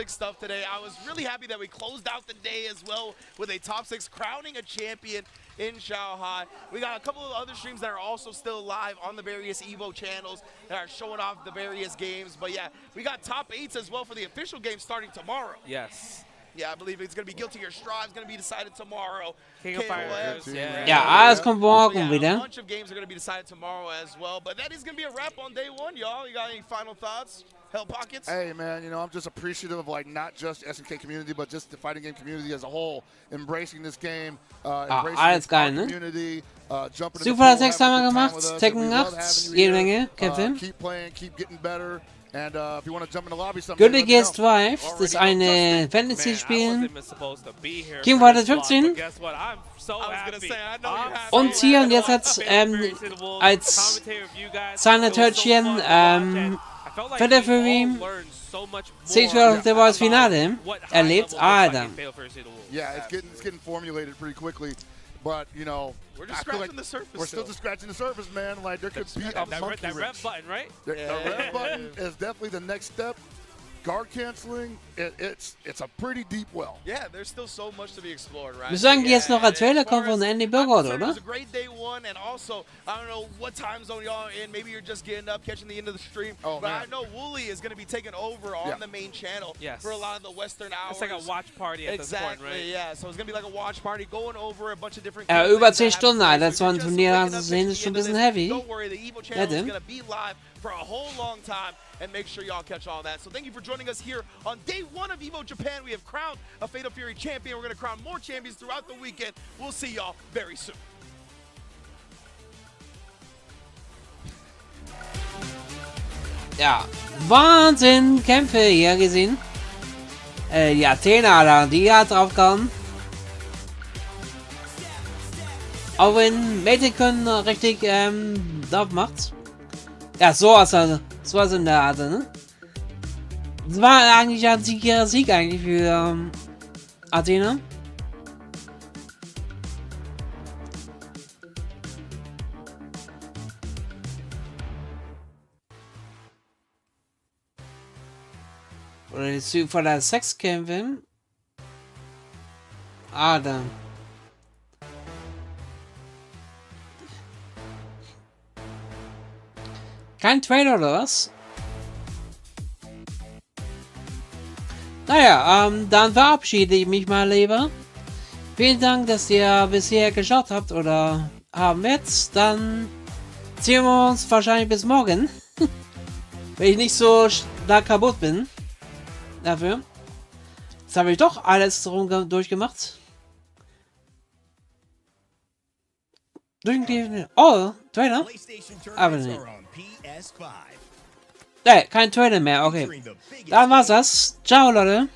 stuff today. I was really happy that we closed out the day as well with a top 6 crowning a champion in Xiaohai. We got a couple of other streams that are also still live on the various EVO channels that are showing off the various games. But yeah, we got top 8s as well for the official game starting tomorrow. Yes. Yeah, I believe it's going to be Guilty Gear Strive is going to be decided tomorrow. King of Fighters, Ja, alles kommt morgen wieder. A bunch of games are going to be decided tomorrow as well. But that is going to be a wrap on day 1, y'all. You got any final thoughts? Hell Pockets? Hey, man, you know, I'm just appreciative of, like, not just SNK community, but just the fighting game community as a whole, embracing this game, alles geil, ne? community, jumping Super 6 haben wir gemacht, Tekken 8, jede Menge, Kämpfe. Keep playing, keep getting better. And if you want to jump in the lobby someday, Good Gear Strive, das ist ein Fantasy-Spiel. King Fighter 15. Und hier und jetzt hat als Sahnetörtchen Federfury Stage der war das Finale erlebt. Alter. Yeah, it's getting formulated pretty quickly. But, you know, we're just scratching the surface. We're still just scratching the surface, man. Like, there could be a monkey that red button, right? The red button is definitely the next step. Guard canceling, it's a pretty deep well. Yeah, there's still so much to be explored, right? Wir sagen jetzt noch ein Trailer kommt von Andy Burgott, oder? It was a great day 1, and also, I don't know what time zone y'all in. Maybe you're just getting up, catching the end of the stream. Oh, but man. I know Wooly is going to be taking over on the main channel for a lot of the Western hours. It's like a watch party at this point, right? Exactly, yeah. So it's going to be like a watch party going over a bunch of different Über 10 Stunden, Alter. So ein Turnier anzusehen ist schon ein bisschen heavy. Don't worry, the EVO channel is going to be live for a whole long time, and make sure y'all catch all that. So thank you for joining us here on day 1 of EVO Japan. We have crowned a Fatal Fury champion. We're going to crown more champions throughout the weekend. We'll see y'all very soon. Ja, Wahnsinn, Kämpfe hier gesehen. Die Athena da, die hat draufgehauen. Auch wenn Metikon richtig drauf macht. Ja, so was in der Art, ne? Das war eigentlich ein Sieg eigentlich für Athena. Oder die Züge von der Sexkämpfe. Ah, da. Kein Trailer oder was? Naja, dann verabschiede ich mich mal lieber. Vielen Dank, dass ihr bisher geschaut habt oder haben jetzt. Dann sehen wir uns wahrscheinlich bis morgen. Wenn ich nicht so stark kaputt bin. Dafür. Jetzt habe ich doch alles durchgemacht. Oh, Trailer? Aber nicht. Kein Trailer mehr, okay. Dann war's das. Ciao, Leute.